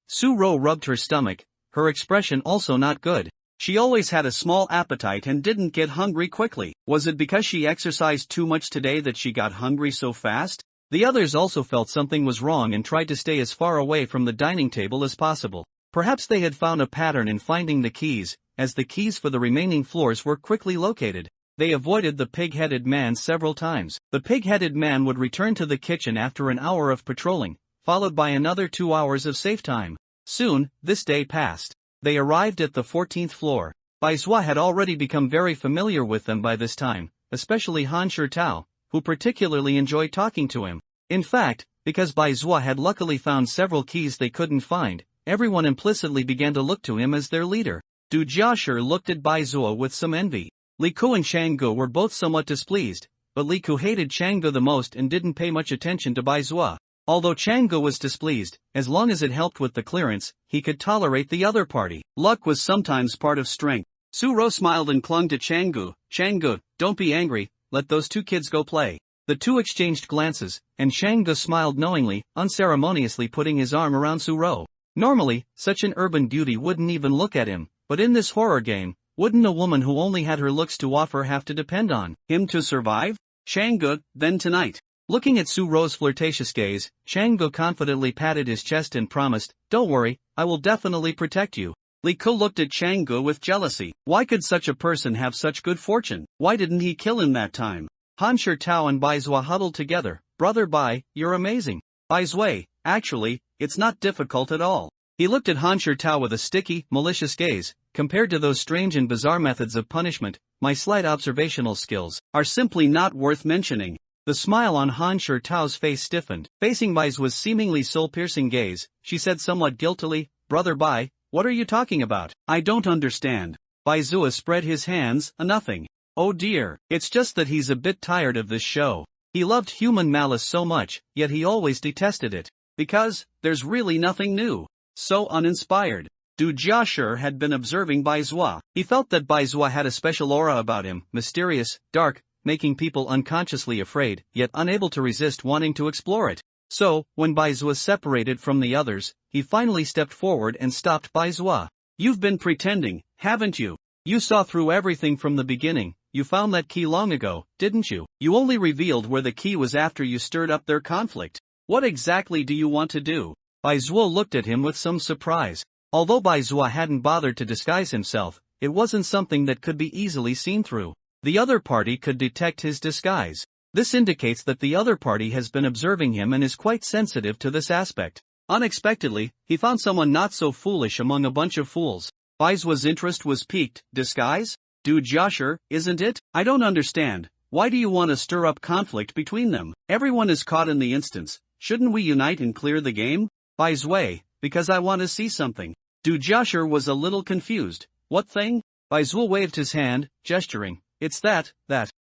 Su-ro rubbed her stomach, her expression also not good. She always had a small appetite and didn't get hungry quickly. Was it because she exercised too much today that she got hungry so fast? The others also felt something was wrong and tried to stay as far away from the dining table as possible. Perhaps they had found a pattern in finding the keys, as the keys for the remaining floors were quickly located. They avoided the pig-headed man several times. The pig-headed man would return to the kitchen after an hour of patrolling, followed by another 2 hours of safe time. Soon, this day passed. They arrived at the 14th floor. Bai Zua had already become very familiar with them by this time, especially Han Shirtao, who particularly enjoyed talking to him. In fact, because Bai Zua had luckily found several keys they couldn't find, everyone implicitly began to look to him as their leader. Du Jiashi looked at Bai Zua with some envy. Li Ku and Shang-gu were both somewhat displeased, but Li Ku hated Shang-gu the most and didn't pay much attention to Bai Zua. Although Shang-gu was displeased, as long as it helped with the clearance, he could tolerate the other party. Luck was sometimes part of strength. Su-ro smiled and clung to Shang-gu. "Shang-gu, don't be angry, let those 2 kids go play." The 2 exchanged glances, and Shang-gu smiled knowingly, unceremoniously putting his arm around Su-ro. Normally, such an urban beauty wouldn't even look at him, but in this horror game, wouldn't a woman who only had her looks to offer have to depend on him to survive? "Shang-gu, then tonight." Looking at Su-ro's flirtatious gaze, Shang-gu confidently patted his chest and promised, "Don't worry, I will definitely protect you." Li Ku looked at Shang-gu with jealousy. Why could such a person have such good fortune? Why didn't he kill him that time? Han Shirtao and Bai Zua huddled together. "Brother Bai, you're amazing." "Bai Zui, actually, it's not difficult at all." He looked at Han Shirtao with a sticky, malicious gaze. "Compared to those strange and bizarre methods of punishment, my slight observational skills are simply not worth mentioning." The smile on Han Shirtao's face stiffened. Facing Bai Zua's seemingly soul-piercing gaze, she said somewhat guiltily, "Brother Bai, what are you talking about? I don't understand." Bai Zua spread his hands. "Nothing. Oh dear, it's just that he's a bit tired of this show. He loved human malice so much, yet he always detested it. Because, there's really nothing new. So uninspired." Du Jiashi had been observing Bai Zua. He felt that Bai Zua had a special aura about him, mysterious, dark, making people unconsciously afraid, yet unable to resist wanting to explore it. So, when Baizua separated from the others, he finally stepped forward and stopped Baizua. "You've been pretending, haven't you? You saw through everything from the beginning. You found that key long ago, didn't you? You only revealed where the key was after you stirred up their conflict. What exactly do you want to do?" Baizua looked at him with some surprise. Although Baizua hadn't bothered to disguise himself, it wasn't something that could be easily seen through. The other party could detect his disguise. This indicates that the other party has been observing him and is quite sensitive to this aspect. Unexpectedly, he found someone not so foolish among a bunch of fools. Baizua's interest was piqued. "Disguise? Dude Joshua, isn't it? I don't understand. Why do you want to stir up conflict between them? Everyone is caught in the instance. Shouldn't we unite and clear the game?" "Baizua, because I want to see something." Dude Joshua was a little confused. "What thing?" Baizua waved his hand, gesturing. "It's that.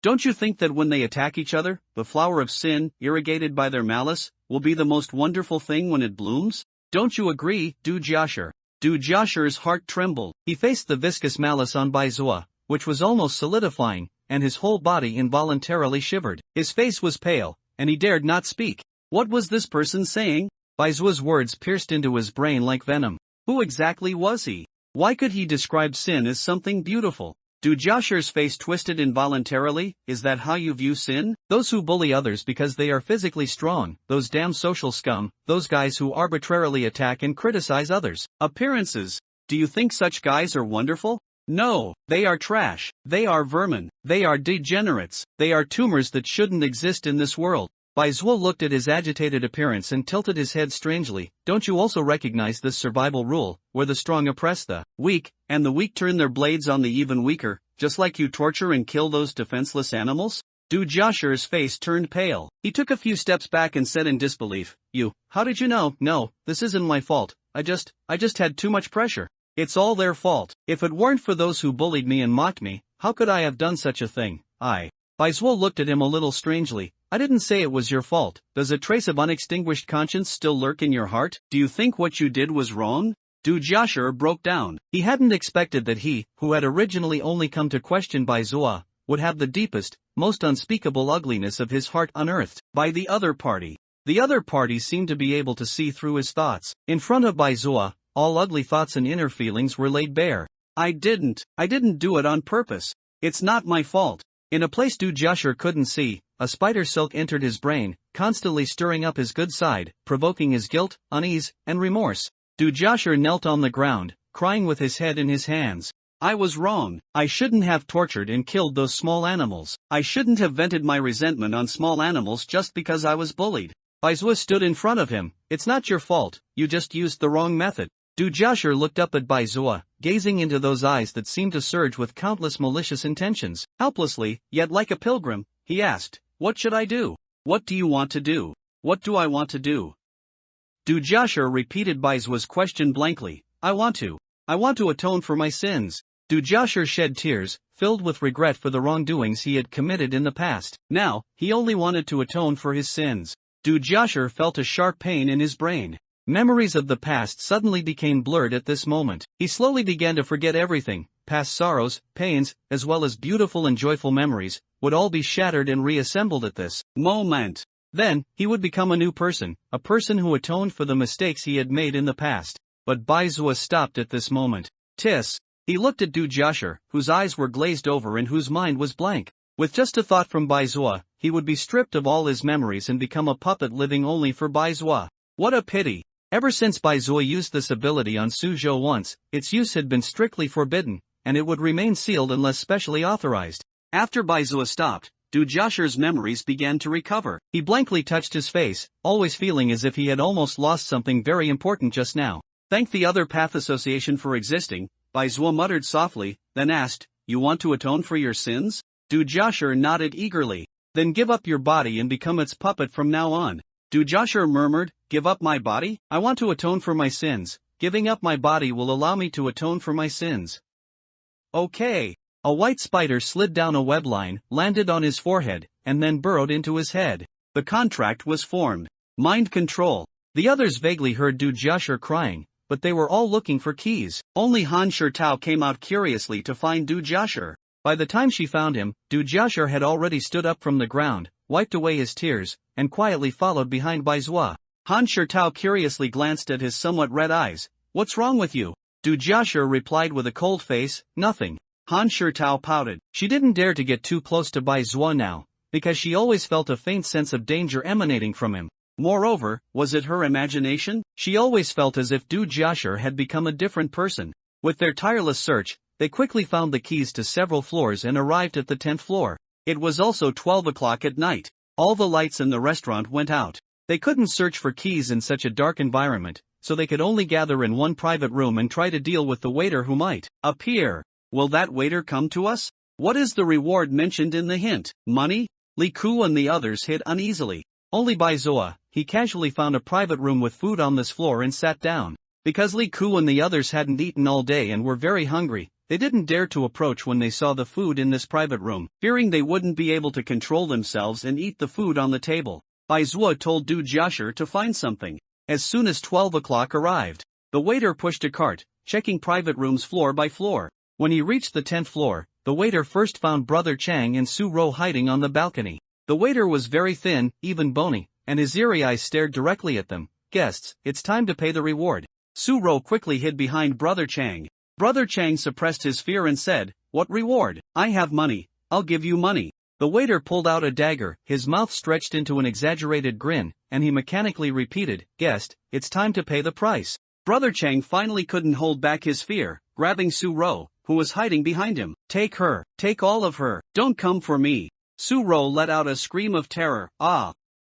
Don't you think that when they attack each other, the flower of sin, irrigated by their malice, will be the most wonderful thing when it blooms? Don't you agree, Dude Joshua?" Dude Joshua's heart trembled. He faced the viscous malice on Baizua, which was almost solidifying, and his whole body involuntarily shivered. His face was pale, and he dared not speak. What was this person saying? Baizua's words pierced into his brain like venom. Who exactly was he? Why could he describe sin as something beautiful? Dude Joshua's face twisted involuntarily. "Is that how you view sin? Those who bully others because they are physically strong, those damn social scum, those guys who arbitrarily attack and criticize others. Appearances. Do you think such guys are wonderful? No, they are trash. They are vermin. They are degenerates. They are tumors that shouldn't exist in this world." Baizua looked at his agitated appearance and tilted his head strangely. "Don't you also recognize this survival rule, where the strong oppress the weak, and the weak turn their blades on the even weaker, just like you torture and kill those defenseless animals?" Dude Joshua's face turned pale. He took a few steps back and said in disbelief, How did you know?" "No, this isn't my fault. I just had too much pressure. It's all their fault. If it weren't for those who bullied me and mocked me, how could I have done such a thing?" Baizua looked at him a little strangely. "I didn't say it was your fault. Does a trace of unextinguished conscience still lurk in your heart? Do you think what you did was wrong?" Dude Joshua broke down. He hadn't expected that he, who had originally only come to question Baizua, would have the deepest, most unspeakable ugliness of his heart unearthed by the other party. The other party seemed to be able to see through his thoughts. In front of Baizua, all ugly thoughts and inner feelings were laid bare. I didn't do it on purpose. It's not my fault." In a place Dude Joshua couldn't see, a spider silk entered his brain, constantly stirring up his good side, provoking his guilt, unease, and remorse. Dude Joshua knelt on the ground, crying with his head in his hands. "I was wrong. I shouldn't have tortured and killed those small animals. I shouldn't have vented my resentment on small animals just because I was bullied." Baizua stood in front of him. "It's not your fault, you just used the wrong method." Dude Joshua looked up at Baizua, gazing into those eyes that seemed to surge with countless malicious intentions. Helplessly, yet like a pilgrim, he asked, "What should I do? What do you want to do? What do I want to do?" Dude Joshua repeated Baizua's question blankly. I want to atone for my sins." Dude Joshua shed tears, filled with regret for the wrongdoings he had committed in the past. Now, he only wanted to atone for his sins. Dude Joshua felt a sharp pain in his brain. Memories of the past suddenly became blurred at this moment. He slowly began to forget everything. Past sorrows, pains, as well as beautiful and joyful memories, would all be shattered and reassembled at this moment. Then, he would become a new person, a person who atoned for the mistakes he had made in the past. But Baizua stopped at this moment. Tis. He looked at Dude Joshua, whose eyes were glazed over and whose mind was blank. With just a thought from Baizua, he would be stripped of all his memories and become a puppet living only for Baizua. What a pity! Ever since Baizua used this ability on Suzhou once, its use had been strictly forbidden, and it would remain sealed unless specially authorized. After Baizua stopped, Dude Joshua's memories began to recover. He blankly touched his face, always feeling as if he had almost lost something very important just now. Thank the other path association for existing, Baizua muttered softly, then asked, "You want to atone for your sins?" Dude Joshua nodded eagerly. "Then give up your body and become its puppet from now on." Dude Joshua murmured, "Give up my body? I want to atone for my sins. Giving up my body will allow me to atone for my sins." Okay. A white spider slid down a web line, landed on his forehead, and then burrowed into his head. The contract was formed. Mind control. The others vaguely heard Dude Joshua crying, but they were all looking for keys. Only Han Shirtao came out curiously to find Dude Joshua. By the time she found him, Du Jiashir had already stood up from the ground, wiped away his tears, and quietly followed behind Baizhua. Han Shirtao curiously glanced at his somewhat red eyes. "What's wrong with you?" Du Jiashir replied with a cold face, "Nothing." Han Shirtao pouted. She didn't dare to get too close to Baizhua now, because she always felt a faint sense of danger emanating from him. Moreover, was it her imagination? She always felt as if Du Jiashir had become a different person. With their tireless search, they quickly found the keys to several floors and arrived at the 10th floor. It was also 12 o'clock at night. All the lights in the restaurant went out. They couldn't search for keys in such a dark environment, so they could only gather in one private room and try to deal with the waiter who might appear. Will that waiter come to us? What is the reward mentioned in the hint? Money? Li Ku and the others hid uneasily. Only Baizhua, he casually found a private room with food on this floor and sat down. Because Li Ku and the others hadn't eaten all day and were very hungry, they didn't dare to approach when they saw the food in this private room, fearing they wouldn't be able to control themselves and eat the food on the table. Baizhua told Du Jiashir to find something. As soon as 12 o'clock arrived, the waiter pushed a cart, checking private rooms floor by floor. When he reached the 10th floor, the waiter first found Brother Chang and Su Ro hiding on the balcony. The waiter was very thin, even bony, and his eerie eyes stared directly at them. "Guests, it's time to pay the reward." Su Ro quickly hid behind Brother Chang. Brother Chang suppressed his fear and said, "What reward? I have money. I'll give you money." The waiter pulled out a dagger, his mouth stretched into an exaggerated grin, and he mechanically repeated, "Guest, it's time to pay the price." Brother Chang finally couldn't hold back his fear, grabbing Su Ro, who was hiding behind him. "Take her, take all of her, don't come for me." Su Ro let out a scream of terror.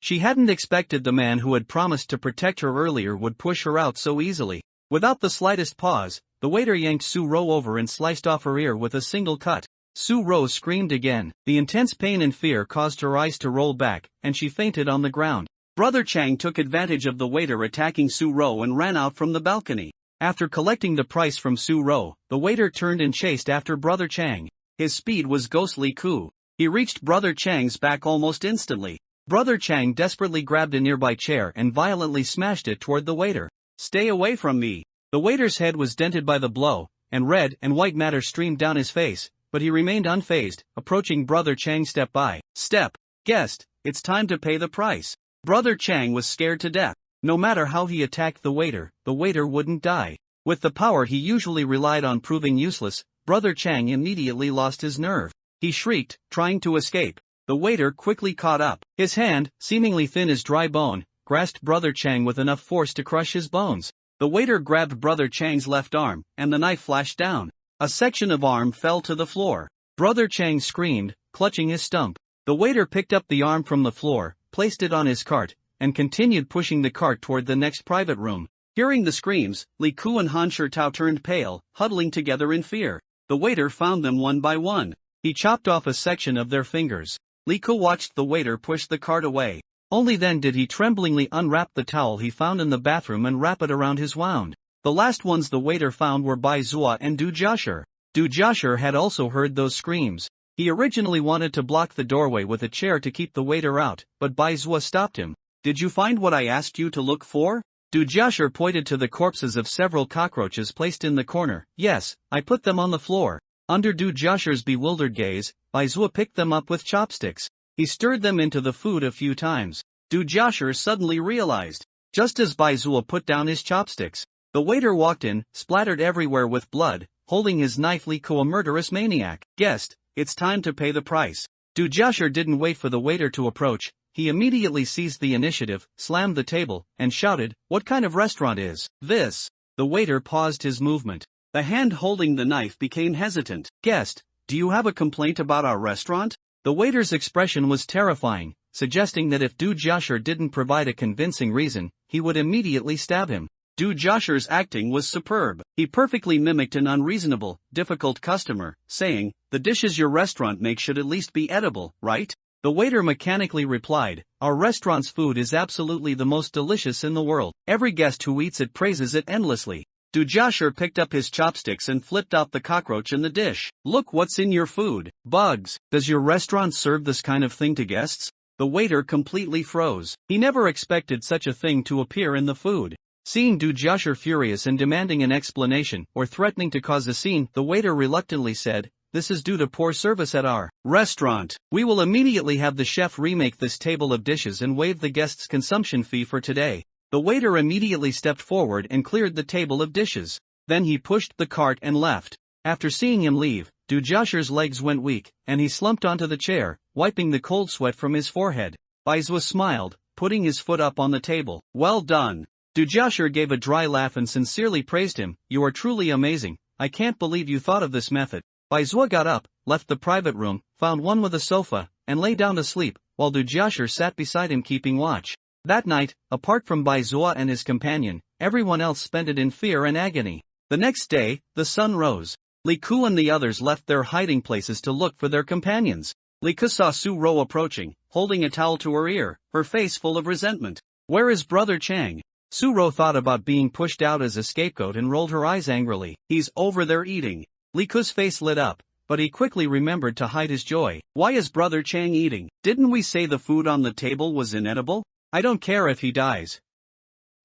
She hadn't expected the man who had promised to protect her earlier would push her out so easily. Without the slightest pause, the waiter yanked Su Ro over and sliced off her ear with a single cut. Su Ro screamed again. The intense pain and fear caused her eyes to roll back, and she fainted on the ground. Brother Chang took advantage of the waiter attacking Su Ro and ran out from the balcony. After collecting the price from Su Ro, the waiter turned and chased after Brother Chang. His speed was ghostly cool. He reached Brother Chang's back almost instantly. Brother Chang desperately grabbed a nearby chair and violently smashed it toward the waiter. "Stay away from me." The waiter's head was dented by the blow, and red and white matter streamed down his face, but he remained unfazed, approaching Brother Chang step by step. "Guest, it's time to pay the price." Brother Chang was scared to death. No matter how he attacked the waiter wouldn't die. With the power he usually relied on proving useless, Brother Chang immediately lost his nerve. He shrieked, trying to escape. The waiter quickly caught up. His hand, seemingly thin as dry bone, grasped Brother Chang with enough force to crush his bones. The waiter grabbed Brother Chang's left arm, and the knife flashed down. A section of arm fell to the floor. Brother Chang screamed, clutching his stump. The waiter picked up the arm from the floor, placed it on his cart, and continued pushing the cart toward the next private room. Hearing the screams, Li Ku and Han Shirtao turned pale, huddling together in fear. The waiter found them one by one. He chopped off a section of their fingers. Li Ku watched the waiter push the cart away. Only then did he tremblingly unwrap the towel he found in the bathroom and wrap it around his wound. The last ones the waiter found were Baizhua and Du Jiashir. Du Jiashir had also heard those screams. He originally wanted to block the doorway with a chair to keep the waiter out, but Baizhua stopped him. "Did you find what I asked you to look for?" Du Jiashir pointed to the corpses of several cockroaches placed in the corner. "Yes, I put them on the floor." Under Du Jiashir's bewildered gaze, Baizhua picked them up with chopsticks. He stirred them into the food a few times. Du Jiashir suddenly realized. Just as Baizhua put down his chopsticks, the waiter walked in, splattered everywhere with blood, holding his knife like a murderous maniac. "Guest, it's time to pay the price." Du Jiashir didn't wait for the waiter to approach. He immediately seized the initiative, slammed the table, and shouted, "What kind of restaurant is this?" The waiter paused his movement. The hand holding the knife became hesitant. "Guest, do you have a complaint about our restaurant?" The waiter's expression was terrifying, suggesting that if Du Jiashir didn't provide a convincing reason, he would immediately stab him. Du Jiashir's acting was superb. He perfectly mimicked an unreasonable, difficult customer, saying, "The dishes your restaurant makes should at least be edible, right?" The waiter mechanically replied, "Our restaurant's food is absolutely the most delicious in the world. Every guest who eats it praises it endlessly." Du Jiashir picked up his chopsticks and flipped out the cockroach in the dish. "Look what's in your food. Bugs. Does your restaurant serve this kind of thing to guests?" The waiter completely froze. He never expected such a thing to appear in the food. Seeing Du Jiashir furious and demanding an explanation or threatening to cause a scene, the waiter reluctantly said, this is due to poor service at our restaurant. We will immediately have the chef remake this table of dishes and waive the guest's consumption fee for today." The waiter immediately stepped forward and cleared the table of dishes. Then he pushed the cart and left. After seeing him leave, Dujasher's legs went weak, and he slumped onto the chair, wiping the cold sweat from his forehead. Baizwa smiled, putting his foot up on the table. "Well done." Dujasher gave a dry laugh and sincerely praised him. "You are truly amazing. I can't believe you thought of this method." Baizwa got up, left the private room, found one with a sofa, and lay down to sleep, while Dujasher sat beside him keeping watch. That night, apart from Baizwa and his companion, everyone else spent it in fear and agony. The next day, the sun rose. Li Ku and the others left their hiding places to look for their companions. Li Ku saw Su Ro approaching, holding a towel to her ear, her face full of resentment. "Where is Brother Chang?" Su Ro thought about being pushed out as a scapegoat and rolled her eyes angrily. "He's over there eating." Li Ku's face lit up, but he quickly remembered to hide his joy. "Why is Brother Chang eating? Didn't we say the food on the table was inedible? I don't care if he dies."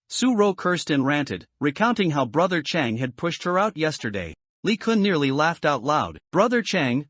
Su Ro cursed and ranted, recounting how Brother Chang had pushed her out yesterday. Li Kun nearly laughed out loud. Brother Chang,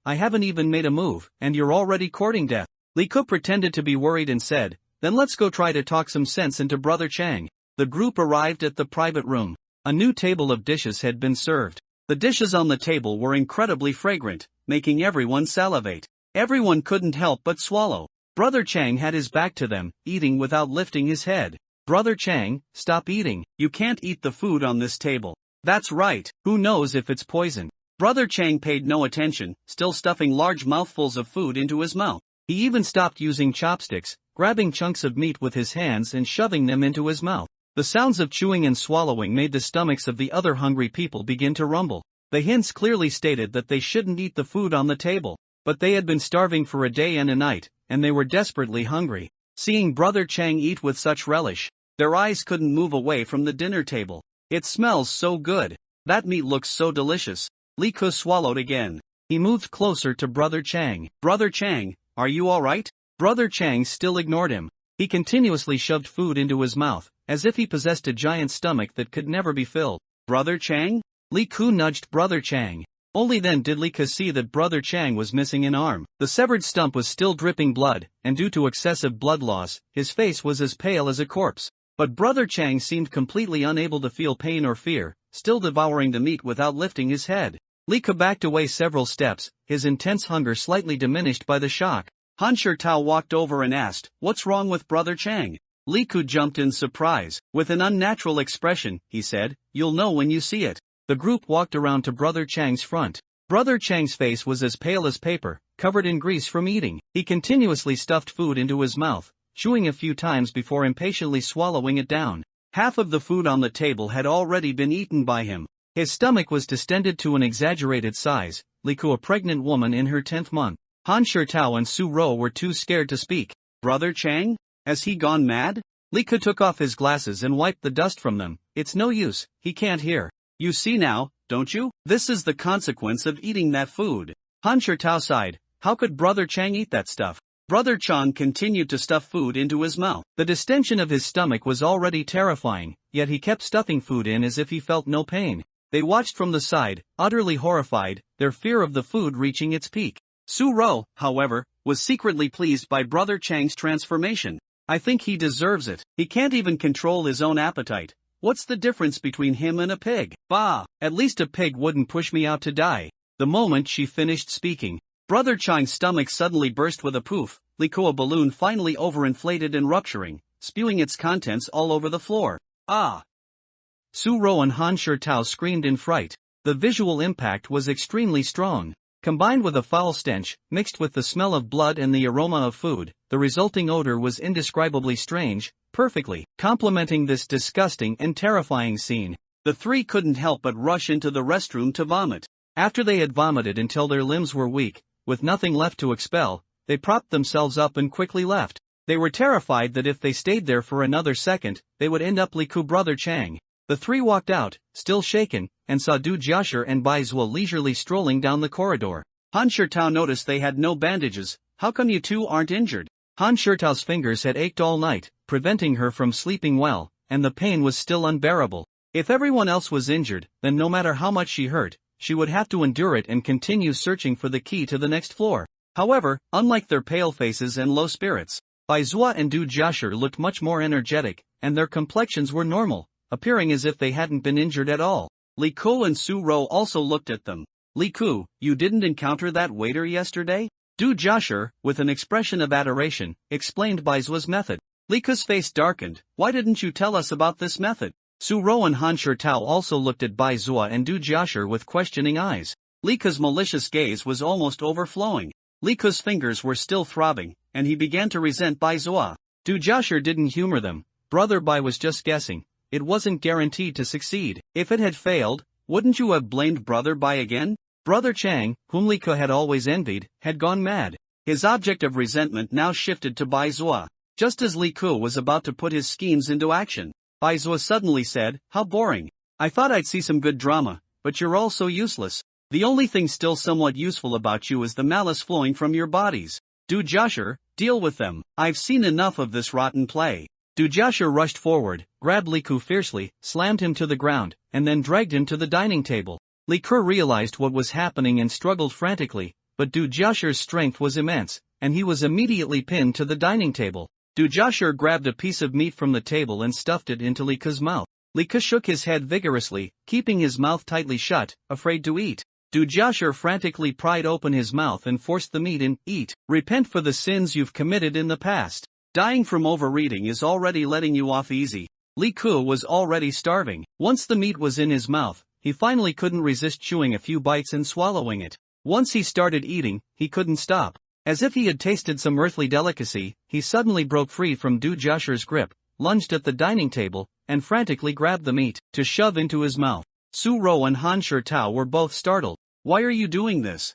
I haven't even made a move, and you're already courting death." Li Ku pretended to be worried and said, "Then let's go try to talk some sense into Brother Chang." The group arrived at the private room. A new table of dishes had been served. The dishes on the table were incredibly fragrant, making everyone salivate. Everyone couldn't help but swallow. Brother Chang had his back to them, eating without lifting his head. "Brother Chang, stop eating. You can't eat the food on this table." "That's right, who knows if it's poison?" Brother Chang paid no attention, still stuffing large mouthfuls of food into his mouth. He even stopped using chopsticks, grabbing chunks of meat with his hands and shoving them into his mouth. The sounds of chewing and swallowing made the stomachs of the other hungry people begin to rumble. The hints clearly stated that they shouldn't eat the food on the table. But they had been starving for a day and a night, and they were desperately hungry. Seeing Brother Chang eat with such relish, their eyes couldn't move away from the dinner table. "It smells so good. That meat looks so delicious." Li Ku swallowed again. He moved closer to Brother Chang. "Brother Chang, are you alright?" Brother Chang still ignored him. He continuously shoved food into his mouth, as if he possessed a giant stomach that could never be filled. "Brother Chang?" Li Ku nudged Brother Chang. Only then did Li Ku see that Brother Chang was missing an arm. The severed stump was still dripping blood, and due to excessive blood loss, his face was as pale as a corpse. But Brother Chang seemed completely unable to feel pain or fear, still devouring the meat without lifting his head. Li Ku backed away several steps, his intense hunger slightly diminished by the shock. Han Shirtao walked over and asked, "What's wrong with Brother Chang?" Li Ku jumped in surprise. With an unnatural expression, he said, "You'll know when you see it." The group walked around to Brother Chang's front. Brother Chang's face was as pale as paper, covered in grease from eating. He continuously stuffed food into his mouth, chewing a few times before impatiently swallowing it down. Half of the food on the table had already been eaten by him. His stomach was distended to an exaggerated size. Li Ku, a pregnant woman in her 10th month. Han Shirtao and Su Ro were too scared to speak. "Brother Chang? Has he gone mad?" Li Ku took off his glasses and wiped the dust from them. "It's no use, he can't hear. You see now, don't you? This is the consequence of eating that food." Han Shirtao sighed. How could Brother Chang eat that stuff? Brother Chang continued to stuff food into his mouth. The distension of his stomach was already terrifying, yet he kept stuffing food in as if he felt no pain. They watched from the side, utterly horrified, their fear of the food reaching its peak. Su Ro, however, was secretly pleased by Brother Chang's transformation. "I think he deserves it. He can't even control his own appetite. What's the difference between him and a pig? Bah! At least a pig wouldn't push me out to die." The moment she finished speaking, Brother Chang's stomach suddenly burst with a poof. Li Ku, a balloon finally overinflated and rupturing, spewing its contents all over the floor. "Ah!" Su Ro and Han Shirtao screamed in fright. The visual impact was extremely strong. Combined with a foul stench, mixed with the smell of blood and the aroma of food, the resulting odor was indescribably strange, perfectly complementing this disgusting and terrifying scene. The three couldn't help but rush into the restroom to vomit. After they had vomited until their limbs were weak, with nothing left to expel, they propped themselves up and quickly left. They were terrified that if they stayed there for another second, they would end up like Brother Chang. The three walked out, still shaken, and saw Du Jiashi and Bai Zuo leisurely strolling down the corridor. Han Shirtao noticed they had no bandages. "How come you two aren't injured?" Han Shirtao's fingers had ached all night, preventing her from sleeping well, and the pain was still unbearable. If everyone else was injured, then no matter how much she hurt, she would have to endure it and continue searching for the key to the next floor. However, unlike their pale faces and low spirits, Baizhua and Du Jiashi looked much more energetic, and their complexions were normal, appearing as if they hadn't been injured at all. Li Ku and Su Rou also looked at them. Li Ku, you didn't encounter that waiter yesterday? Du Jiashi, with an expression of adoration, explained Baizua's method. Li Ku's face darkened. Why didn't you tell us about this method? Su Rou and Han Shitao also looked at Baizhua and Du Jiashi with questioning eyes. Li Ku's malicious gaze was almost overflowing. Li Ku's fingers were still throbbing, and he began to resent Baizhua. Du Jiashi didn't humor them. Brother Bai was just guessing. It wasn't guaranteed to succeed. If it had failed, wouldn't you have blamed Brother Bai again? Brother Chang, whom Li Ku had always envied, had gone mad. His object of resentment now shifted to Baizhua. Just as Li Ku was about to put his schemes into action, Baizhua suddenly said, "How boring. I thought I'd see some good drama, but you're all so useless. The only thing still somewhat useful about you is the malice flowing from your bodies. Du Jiashi, deal with them. I've seen enough of this rotten play." Du Jiashi rushed forward, grabbed Li Ku fiercely, slammed him to the ground, and then dragged him to the dining table. Li Ku realized what was happening and struggled frantically, but Du Jiashi's strength was immense, and he was immediately pinned to the dining table. Du Jiashi grabbed a piece of meat from the table and stuffed it into Li Ku's mouth. Li Ku shook his head vigorously, keeping his mouth tightly shut, afraid to eat. Du Jiashi frantically pried open his mouth and forced the meat in. "Eat. Repent for the sins you've committed in the past. Dying from overeating is already letting you off easy." Li Ku was already starving. Once the meat was in his mouth, he finally couldn't resist chewing a few bites and swallowing it. Once he started eating, he couldn't stop. As if he had tasted some earthly delicacy, he suddenly broke free from Du Jiashi's grip, lunged at the dining table, and frantically grabbed the meat to shove into his mouth. Su Rou and Han Shitao were both startled. "Why are you doing this?"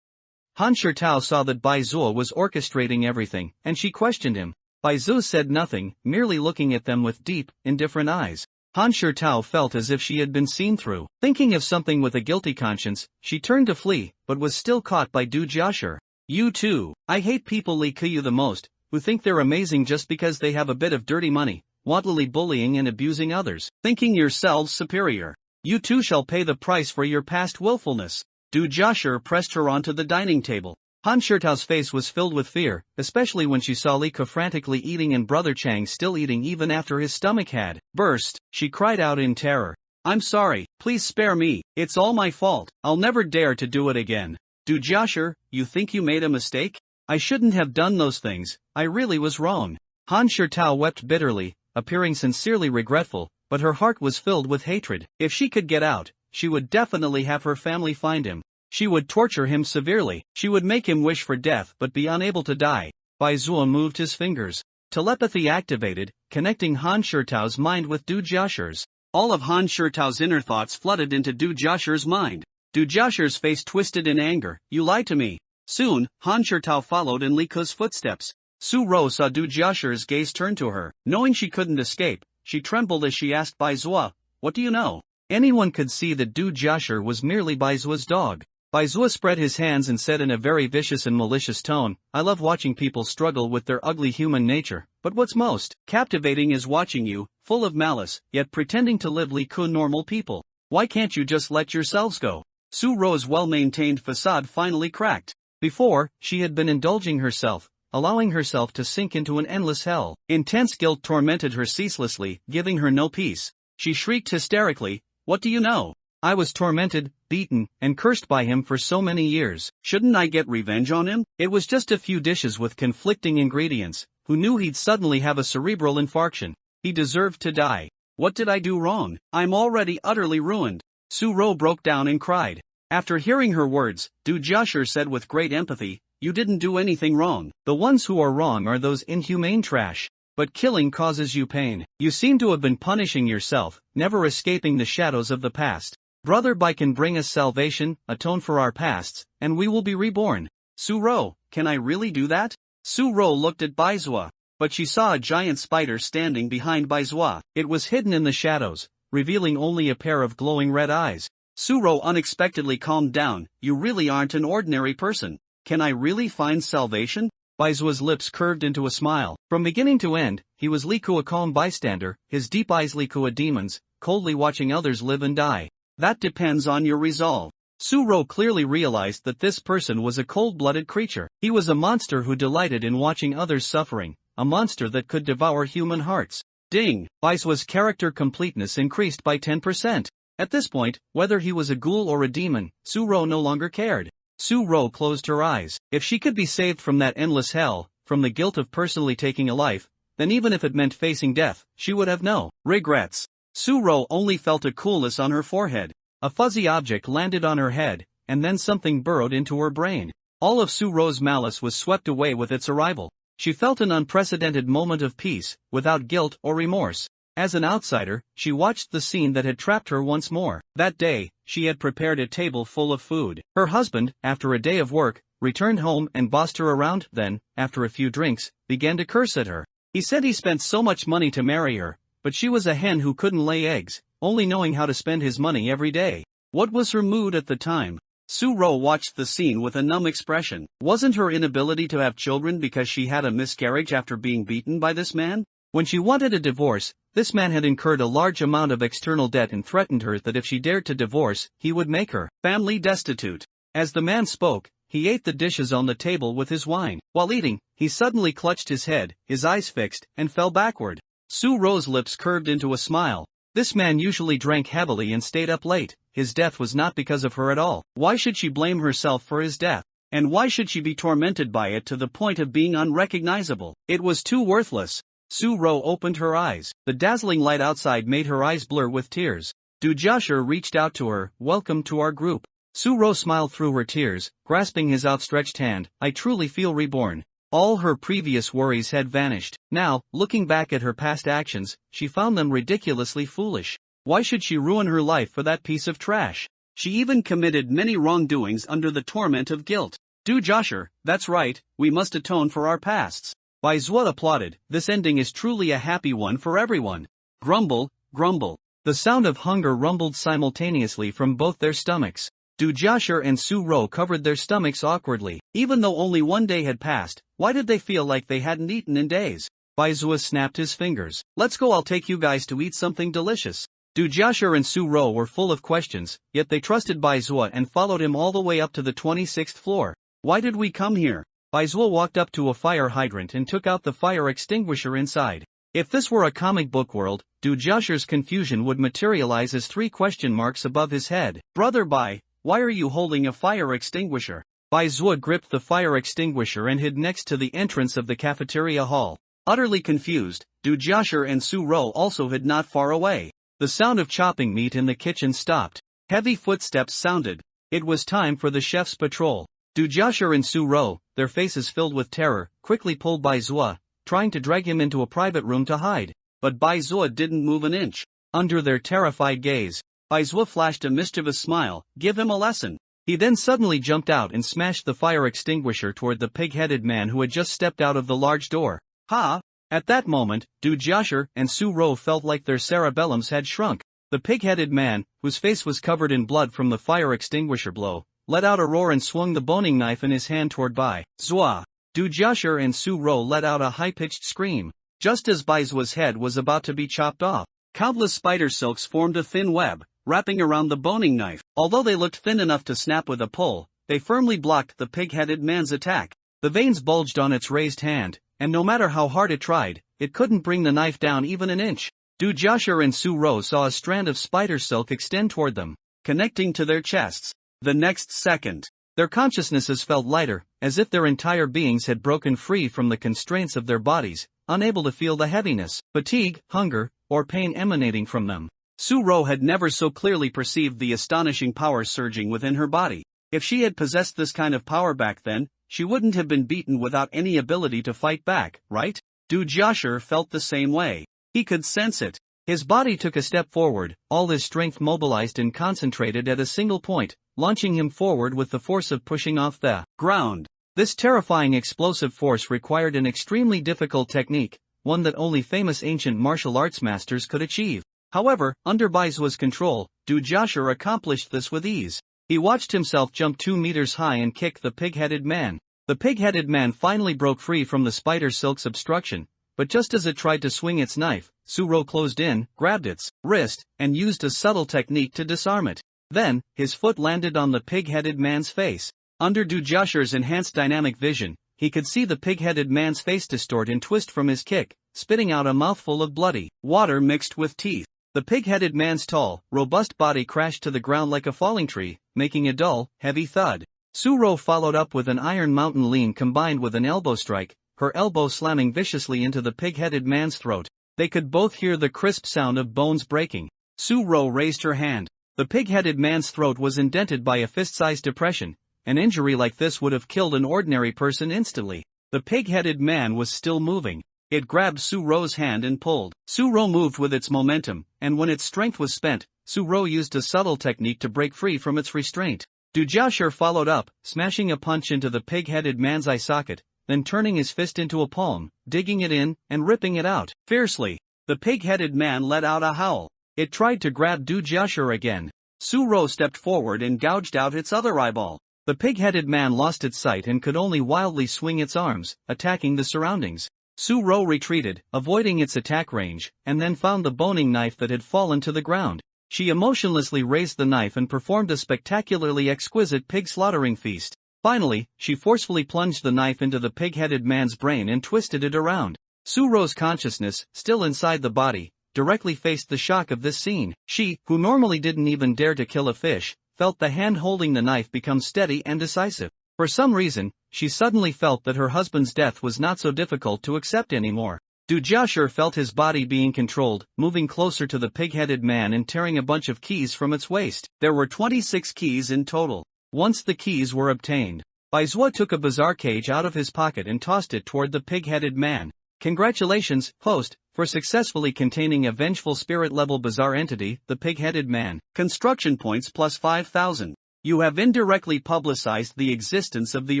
Han Shitao saw that Baizhua was orchestrating everything, and she questioned him. Baizhua said nothing, merely looking at them with deep, indifferent eyes. Han Shitao felt as if she had been seen through. Thinking of something with a guilty conscience, she turned to flee, but was still caught by Du Jiashi. "You too. I hate people like you the most, who think they're amazing just because they have a bit of dirty money, wantonly bullying and abusing others, thinking yourselves superior. You too shall pay the price for your past willfulness." Du Jiashi pressed her onto the dining table. Han Shitao's face was filled with fear, especially when she saw Li Ku frantically eating and Brother Chang still eating even after his stomach had burst. She cried out in terror. "I'm sorry, please spare me, it's all my fault, I'll never dare to do it again." "Du Jiashi, you think you made a mistake? I shouldn't have done those things, I really was wrong." Han Shitao wept bitterly, appearing sincerely regretful, but her heart was filled with hatred. If she could get out, she would definitely have her family find him. She would torture him severely. She would make him wish for death but be unable to die. Baizhua moved his fingers. Telepathy activated, connecting Han Shitao's mind with Du Jiashi's. All of Han Shitao's inner thoughts flooded into Du Jiashi's mind. Du Jiashi's face twisted in anger. "You lied to me." Soon, Han Shitao followed in Li Ku's footsteps. Su Rou saw Du Jiashi's gaze turn to her. Knowing she couldn't escape, she trembled as she asked Baizhua, "What do you know?" Anyone could see that Du Jiashi was merely Baizua's dog. Baizhua spread his hands and said in a very vicious and malicious tone, "I love watching people struggle with their ugly human nature, but what's most captivating is watching you, full of malice, yet pretending to live like normal people. Why can't you just let yourselves go?" Su Rou's well-maintained facade finally cracked. Before, she had been indulging herself, allowing herself to sink into an endless hell. Intense guilt tormented her ceaselessly, giving her no peace. She shrieked hysterically, "What do you know? I was tormented, beaten, and cursed by him for so many years. Shouldn't I get revenge on him? It was just a few dishes with conflicting ingredients. Who knew he'd suddenly have a cerebral infarction? He deserved to die. What did I do wrong? I'm already utterly ruined." Su Rou broke down and cried. After hearing her words, Du Jiashi said with great empathy, "You didn't do anything wrong. The ones who are wrong are those inhumane trash. But killing causes you pain. You seem to have been punishing yourself, never escaping the shadows of the past. Brother Bai can bring us salvation, atone for our pasts, and we will be reborn." "Su Rou, can I really do that?" Su Rou looked at Baizhua, but she saw a giant spider standing behind Baizhua. It was hidden in the shadows, revealing only a pair of glowing red eyes. Su Rou unexpectedly calmed down. "You really aren't an ordinary person. Can I really find salvation?" Baizua's lips curved into a smile. From beginning to end, he was Li Ku, a calm bystander, his deep eyes Li Ku demons, coldly watching others live and die. "That depends on your resolve. Su-ro clearly realized that this person was a cold-blooded creature. He was a monster who delighted in watching others suffering, a monster that could devour human hearts. Ding! Baizuo's character completeness increased by 10%. At this point, whether he was a ghoul or a demon, Su-ro no longer cared. Su-ro closed her eyes. If she could be saved from that endless hell, from the guilt of personally taking a life, then even if it meant facing death, she would have no regrets. Su-ro only felt a coolness on her forehead. A fuzzy object landed on her head, and then something burrowed into her brain. All of Su-ro's malice was swept away with its arrival. She felt an unprecedented moment of peace, without guilt or remorse. As an outsider, she watched the scene that had trapped her once more. That day, she had prepared a table full of food. Her husband, after a day of work, returned home and bossed her around, then, after a few drinks, began to curse at her. He said he spent so much money to marry her, but she was a hen who couldn't lay eggs, only knowing how to spend his money every day. What was her mood at the time? Su-ro watched the scene with a numb expression. Wasn't her inability to have children because she had a miscarriage after being beaten by this man? When she wanted a divorce, this man had incurred a large amount of external debt and threatened her that if she dared to divorce, he would make her family destitute. As the man spoke, he ate the dishes on the table with his wine. While eating, he suddenly clutched his head, his eyes fixed, and fell backward. Su-ro's lips curved into a smile. This man usually drank heavily and stayed up late. His death was not because of her at all. Why should she blame herself for his death? And why should she be tormented by it to the point of being unrecognizable? It was too worthless. Su-ro opened her eyes. The dazzling light outside made her eyes blur with tears. Dujasher reached out to her. Welcome to our group. Su-ro smiled through her tears, grasping his outstretched hand. I truly feel reborn. All her previous worries had vanished. Now, looking back at her past actions, she found them ridiculously foolish. Why should she ruin her life for that piece of trash? She even committed many wrongdoings under the torment of guilt. Dujasher, that's right, we must atone for our pasts. Baizuo applauded. This ending is truly a happy one for everyone. Grumble, grumble. The sound of hunger rumbled simultaneously from both their stomachs. Dujasher and Su-ro covered their stomachs awkwardly. Even though only one day had passed, why did they feel like they hadn't eaten in days? Baizuo snapped his fingers. Let's go, I'll take you guys to eat something delicious. Dujasher and Su-ro were full of questions, yet they trusted Baizuo and followed him all the way up to the 26th floor. Why did we come here? Baizuo walked up to a fire hydrant and took out the fire extinguisher inside. If this were a comic book world, Dujasher's confusion would materialize as 3 question marks above his head. Brother Bai, why are you holding a fire extinguisher? Baizuo gripped the fire extinguisher and hid next to the entrance of the cafeteria hall. Utterly confused, Dujasher and Su-ro also hid not far away. The sound of chopping meat in the kitchen stopped. Heavy footsteps sounded. It was time for the chef's patrol. Dujasher and Su-ro, their faces filled with terror, quickly pulled Baizuo, trying to drag him into a private room to hide. But Baizuo didn't move an inch. Under their terrified gaze, Baizuo flashed a mischievous smile. Give him a lesson. He then suddenly jumped out and smashed the fire extinguisher toward the pig-headed man who had just stepped out of the large door. Ha! At that moment, Dujasher and Su-ro felt like their cerebellums had shrunk. The pig-headed man, whose face was covered in blood from the fire extinguisher blow, let out a roar and swung the boning knife in his hand toward Baizuo. Dujasher and Su-ro let out a high-pitched scream. Just as Baizuo's head was about to be chopped off, countless spider silks formed a thin web, wrapping around the boning knife. Although they looked thin enough to snap with a pull, they firmly blocked the pig-headed man's attack. The veins bulged on its raised hand, and no matter how hard it tried, it couldn't bring the knife down even an inch. Dujasher and Su-ro saw a strand of spider silk extend toward them, connecting to their chests. The next second, their consciousnesses felt lighter, as if their entire beings had broken free from the constraints of their bodies, unable to feel the heaviness, fatigue, hunger, or pain emanating from them. Su-ro had never so clearly perceived the astonishing power surging within her body. If she had possessed this kind of power back then, she wouldn't have been beaten without any ability to fight back, right? Dujasher felt the same way. He could sense it. His body took a step forward, all his strength mobilized and concentrated at a single point, launching him forward with the force of pushing off the ground. This terrifying explosive force required an extremely difficult technique, one that only famous ancient martial arts masters could achieve. However, under Baizuo's control, Dujasher accomplished this with ease. He watched himself jump 2 meters high and kick the pig-headed man. The pig-headed man finally broke free from the spider silk's obstruction, but just as it tried to swing its knife, Su-ro closed in, grabbed its wrist, and used a subtle technique to disarm it. Then, his foot landed on the pig-headed man's face. Under Du Josher's enhanced dynamic vision, he could see the pig-headed man's face distort and twist from his kick, spitting out a mouthful of bloody water mixed with teeth. The pig-headed man's tall, robust body crashed to the ground like a falling tree, making a dull, heavy thud. Su-ro followed up with an Iron Mountain lean combined with an elbow strike, her elbow slamming viciously into the pig-headed man's throat. They could both hear the crisp sound of bones breaking. Su-ro raised her hand. The pig-headed man's throat was indented by a fist-sized depression. An injury like this would have killed an ordinary person instantly. The pig-headed man was still moving. It grabbed Su-ro's hand and pulled. Su-ro moved with its momentum, and when its strength was spent, Su-ro used a subtle technique to break free from its restraint. Du Josher followed up, smashing a punch into the pig-headed man's eye socket, then turning his fist into a palm, digging it in, and ripping it out. Fiercely, the pig-headed man let out a howl. It tried to grab Du Josher again. Su-ro stepped forward and gouged out its other eyeball. The pig-headed man lost its sight and could only wildly swing its arms, attacking the surroundings. Su-ro retreated, avoiding its attack range, and then found the boning knife that had fallen to the ground. She emotionlessly raised the knife and performed a spectacularly exquisite pig slaughtering feast. Finally, she forcefully plunged the knife into the pig-headed man's brain and twisted it around. Su-ro's consciousness, still inside the body, directly faced the shock of this scene. She, who normally didn't even dare to kill a fish, felt the hand holding the knife become steady and decisive. For some reason, she suddenly felt that her husband's death was not so difficult to accept anymore. Du Josher felt his body being controlled, moving closer to the pig-headed man and tearing a bunch of keys from its waist. There were 26 keys in total. Once the keys were obtained, Baizhua took a bazaar cage out of his pocket and tossed it toward the pig-headed man. Congratulations, host, for successfully containing a vengeful spirit-level bazaar entity, the pig-headed man. Construction points plus 5,000. You have indirectly publicized the existence of the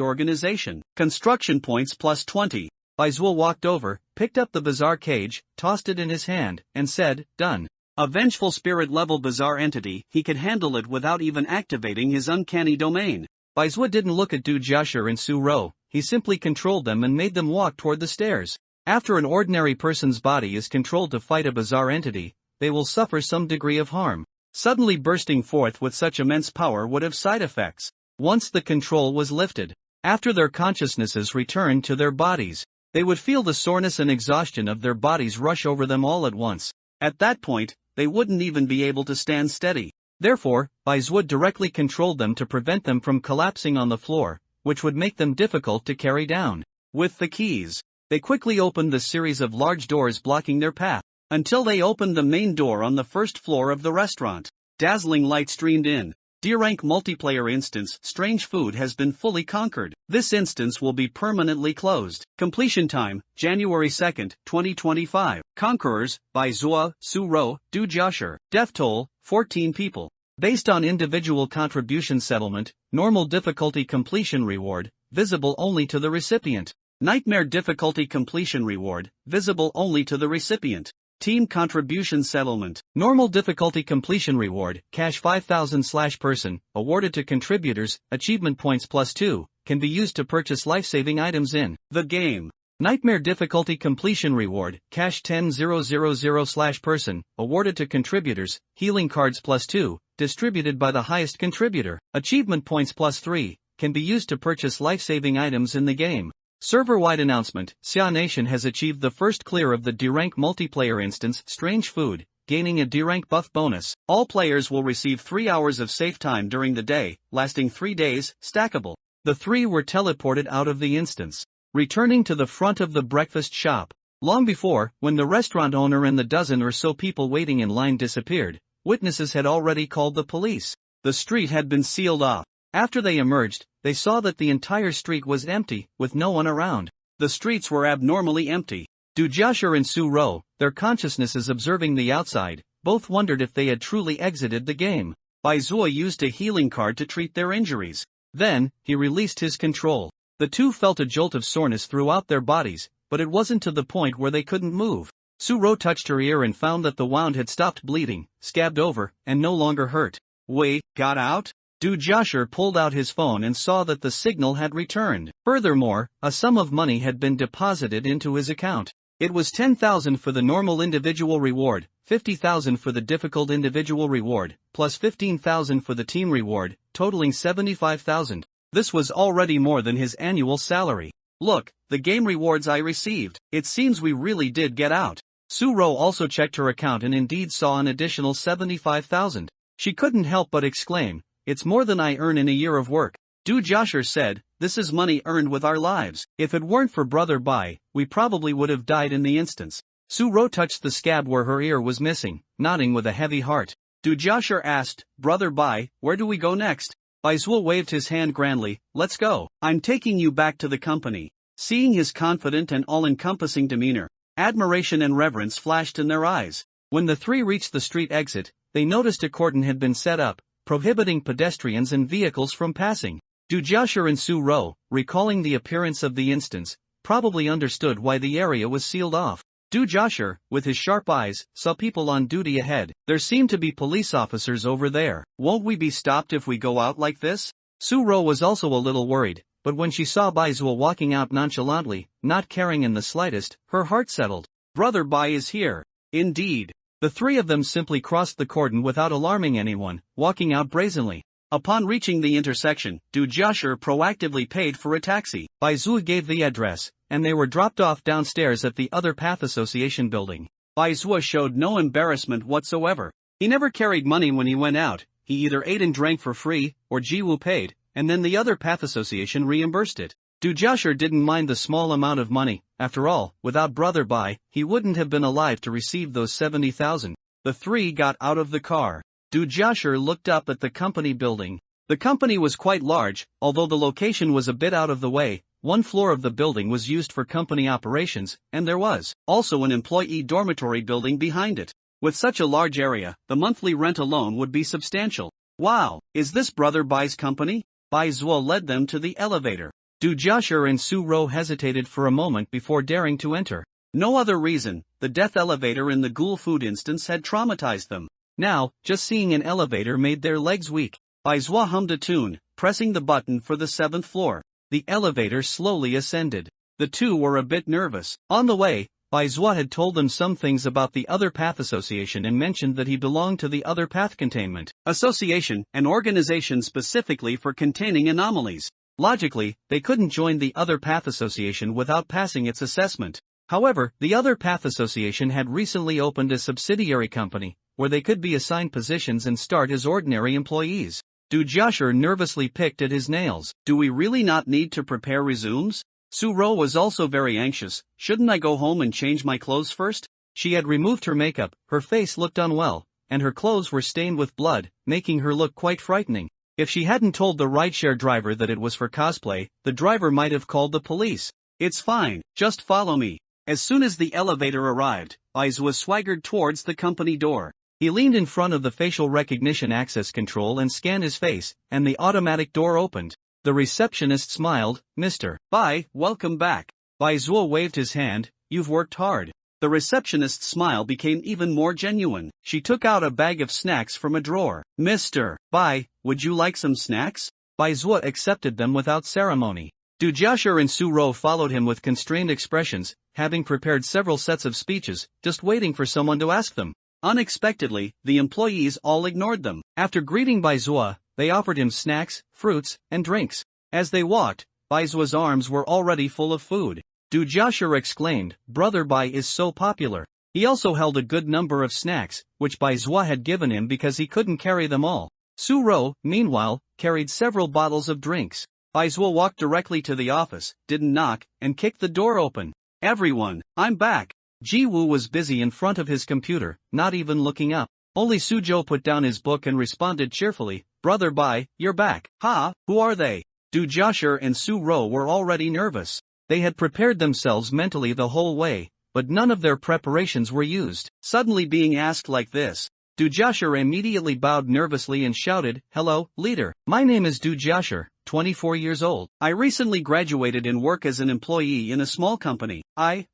organization. Construction points plus 20. Baizhua walked over, picked up the bazaar cage, tossed it in his hand, and said, done. A vengeful spirit-level bazaar entity, he could handle it without even activating his uncanny domain. Baizhua didn't look at Du Josher and Su-ro, he simply controlled them and made them walk toward the stairs. After an ordinary person's body is controlled to fight a bazaar entity, they will suffer some degree of harm. Suddenly bursting forth with such immense power would have side effects. Once the control was lifted, after their consciousnesses returned to their bodies, they would feel the soreness and exhaustion of their bodies rush over them all at once. At that point, they wouldn't even be able to stand steady. Therefore, Baizhua directly controlled them to prevent them from collapsing on the floor, which would make them difficult to carry down. With the keys, they quickly opened the series of large doors blocking their path, until they opened the main door on the first floor of the restaurant. Dazzling light streamed in. D-rank multiplayer instance, strange food has been fully conquered. This instance will be permanently closed. Completion time, January 2nd, 2025. Conquerors, Baizhua, Su-ro, Du Josher. Death toll, 14 people. Based on individual contribution settlement, normal difficulty completion reward, visible only to the recipient. Nightmare difficulty completion reward, visible only to the recipient. Team contribution settlement. Normal difficulty completion reward, cash 5,000/person, awarded to contributors, achievement points plus 2, can be used to purchase life-saving items in the game. Nightmare difficulty completion reward, cash 10,000/person, awarded to contributors, healing cards plus 2, distributed by the highest contributor. Achievement points plus 3, can be used to purchase life-saving items in the game. Server-wide announcement, Xia Nation has achieved the first clear of the D-rank multiplayer instance, Strange Food, gaining a D-rank buff bonus. All players will receive 3 hours of safe time during the day, lasting 3 days, stackable. The 3 were teleported out of the instance, returning to the front of the breakfast shop. Long before, when the restaurant owner and the dozen or so people waiting in line disappeared, witnesses had already called the police. The street had been sealed off. After they emerged, they saw that the entire street was empty, with no one around. The streets were abnormally empty. Du Josher and Su-ro, their consciousnesses observing the outside, both wondered if they had truly exited the game. Baizhua used a healing card to treat their injuries. Then, he released his control. The two felt a jolt of soreness throughout their bodies, but it wasn't to the point where they couldn't move. Su-ro touched her ear and found that the wound had stopped bleeding, scabbed over, and no longer hurt. Wait, got out? Du Josher pulled out his phone and saw that the signal had returned. Furthermore, a sum of money had been deposited into his account. It was 10,000 for the normal individual reward, 50,000 for the difficult individual reward, plus 15,000 for the team reward, totaling 75,000. This was already more than his annual salary. Look, the game rewards I received. It seems we really did get out. Su-ro also checked her account and indeed saw an additional 75,000. She couldn't help but exclaim, "It's more than I earn in a year of work." Du Josher said, "This is money earned with our lives. If it weren't for Brother Bai, we probably would have died in the instance." Su-ro touched the scab where her ear was missing, nodding with a heavy heart. Du Josher asked, "Brother Bai, where do we go next?" Bai Zuo waved his hand grandly, "Let's go. I'm taking you back to the company." Seeing his confident and all-encompassing demeanor, admiration and reverence flashed in their eyes. When the three reached the street exit, they noticed a cordon had been set up, prohibiting pedestrians and vehicles from passing. Du Josher and Su-ro, recalling the appearance of the instance, probably understood why the area was sealed off. Du Josher, with his sharp eyes, saw people on duty ahead. There seemed to be police officers over there. "Won't we be stopped if we go out like this?" Su-ro was also a little worried, but when she saw Bai Zuo walking out nonchalantly, not caring in the slightest, her heart settled. Brother Bai is here. Indeed. The three of them simply crossed the cordon without alarming anyone, walking out brazenly. Upon reaching the intersection, Du Josher proactively paid for a taxi. Bai Zuo gave the address, and they were dropped off downstairs at the other Path Association building. Bai Zuo showed no embarrassment whatsoever. He never carried money when he went out. He either ate and drank for free, or Jiwoo paid, and then the other Path Association reimbursed it. Du Josher didn't mind the small amount of money. After all, without Brother Bai, he wouldn't have been alive to receive those 70,000. The three got out of the car. Du Josher looked up at the company building. The company was quite large, although the location was a bit out of the way. One floor of the building was used for company operations, and there was also an employee dormitory building behind it. With such a large area, the monthly rent alone would be substantial. Wow, is this Brother Bai's company? Bai Zuo led them to the elevator. Du Josher and Su-ro hesitated for a moment before daring to enter. No other reason, the death elevator in the ghoul food instance had traumatized them. Now, just seeing an elevator made their legs weak. Bai Zuo hummed a tune, pressing the button for the 7th floor. The elevator slowly ascended. The two were a bit nervous. On the way, Bai Zuo had told them some things about the Other Path Association and mentioned that he belonged to the Other Path Containment Association, an organization specifically for containing anomalies. Logically, they couldn't join the Other Path Association without passing its assessment. However, the Other Path Association had recently opened a subsidiary company, where they could be assigned positions and start as ordinary employees. Du Josher nervously picked at his nails. "Do we really not need to prepare resumes?" Su-ro was also very anxious. "Shouldn't I go home and change my clothes first?" She had removed her makeup, her face looked unwell, and her clothes were stained with blood, making her look quite frightening. If she hadn't told the rideshare driver that it was for cosplay, the driver might have called the police. "It's fine, just follow me." As soon as the elevator arrived, Bai Zuo swaggered towards the company door. He leaned in front of the facial recognition access control and scanned his face, and the automatic door opened. The receptionist smiled. "Mr. Bai, welcome back." Bai Zuo waved his hand. "You've worked hard." The receptionist's smile became even more genuine. She took out a bag of snacks from a drawer. "Mr. Bai, would you like some snacks?" Bai Zuo accepted them without ceremony. Du Josher and Su-ro followed him with constrained expressions, having prepared several sets of speeches, just waiting for someone to ask them. Unexpectedly, the employees all ignored them. After greeting Bai Zuo, they offered him snacks, fruits, and drinks. As they walked, Bai Zuo's arms were already full of food. Du Josher exclaimed, "Brother Bai is so popular." He also held a good number of snacks, which Bai Zuo had given him because he couldn't carry them all. Su-ro, meanwhile, carried several bottles of drinks. Bai Zuo walked directly to the office, didn't knock, and kicked the door open. "Everyone, I'm back." Jiwoo was busy in front of his computer, not even looking up. Only Suzhou put down his book and responded cheerfully, "Brother Bai, you're back." "Ha, who are they?" Du Josher and Su-ro were already nervous. They had prepared themselves mentally the whole way, but none of their preparations were used. Suddenly being asked like this, Du Josher immediately bowed nervously and shouted, "Hello, leader. My name is Du Josher, 24 years old. I recently graduated and work as an employee in a small company. I.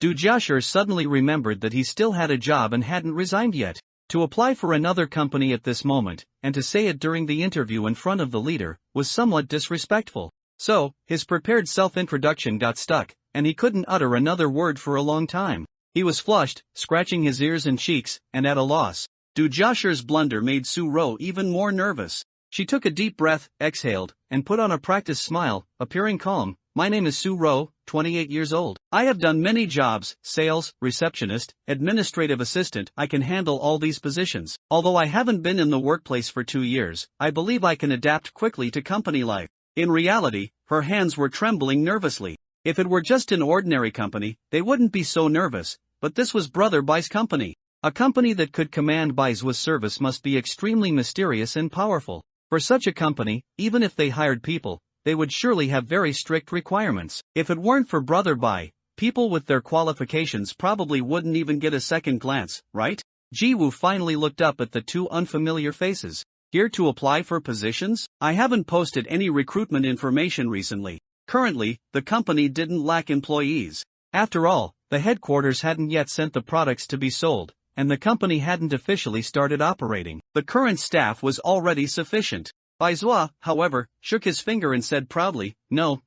Du Josher suddenly remembered that he still had a job and hadn't resigned yet. To apply for another company at this moment, and to say it during the interview in front of the leader, was somewhat disrespectful. So, his prepared self-introduction got stuck, and he couldn't utter another word for a long time. He was flushed, scratching his ears and cheeks, and at a loss. Do Joshua's blunder made Su-ro even more nervous. She took a deep breath, exhaled, and put on a practiced smile, appearing calm. My name is Su-ro, 28 years old. I have done many jobs, sales, receptionist, administrative assistant. I can handle all these positions. Although I haven't been in the workplace for 2 years, I believe I can adapt quickly to company life. In reality, her hands were trembling nervously. If it were just an ordinary company, they wouldn't be so nervous, but this was Brother Bai's company. A company that could command Bai's service must be extremely mysterious and powerful. For such a company, even if they hired people, they would surely have very strict requirements. If it weren't for Brother Bai, people with their qualifications probably wouldn't even get a second glance, right? Ji-woo finally looked up at the two unfamiliar faces. Here to apply for positions? I haven't posted any recruitment information recently. Currently, the company didn't lack employees. After all, the headquarters hadn't yet sent the products to be sold, and the company hadn't officially started operating. The current staff was already sufficient. Baizhua, however, shook his finger and said proudly, No,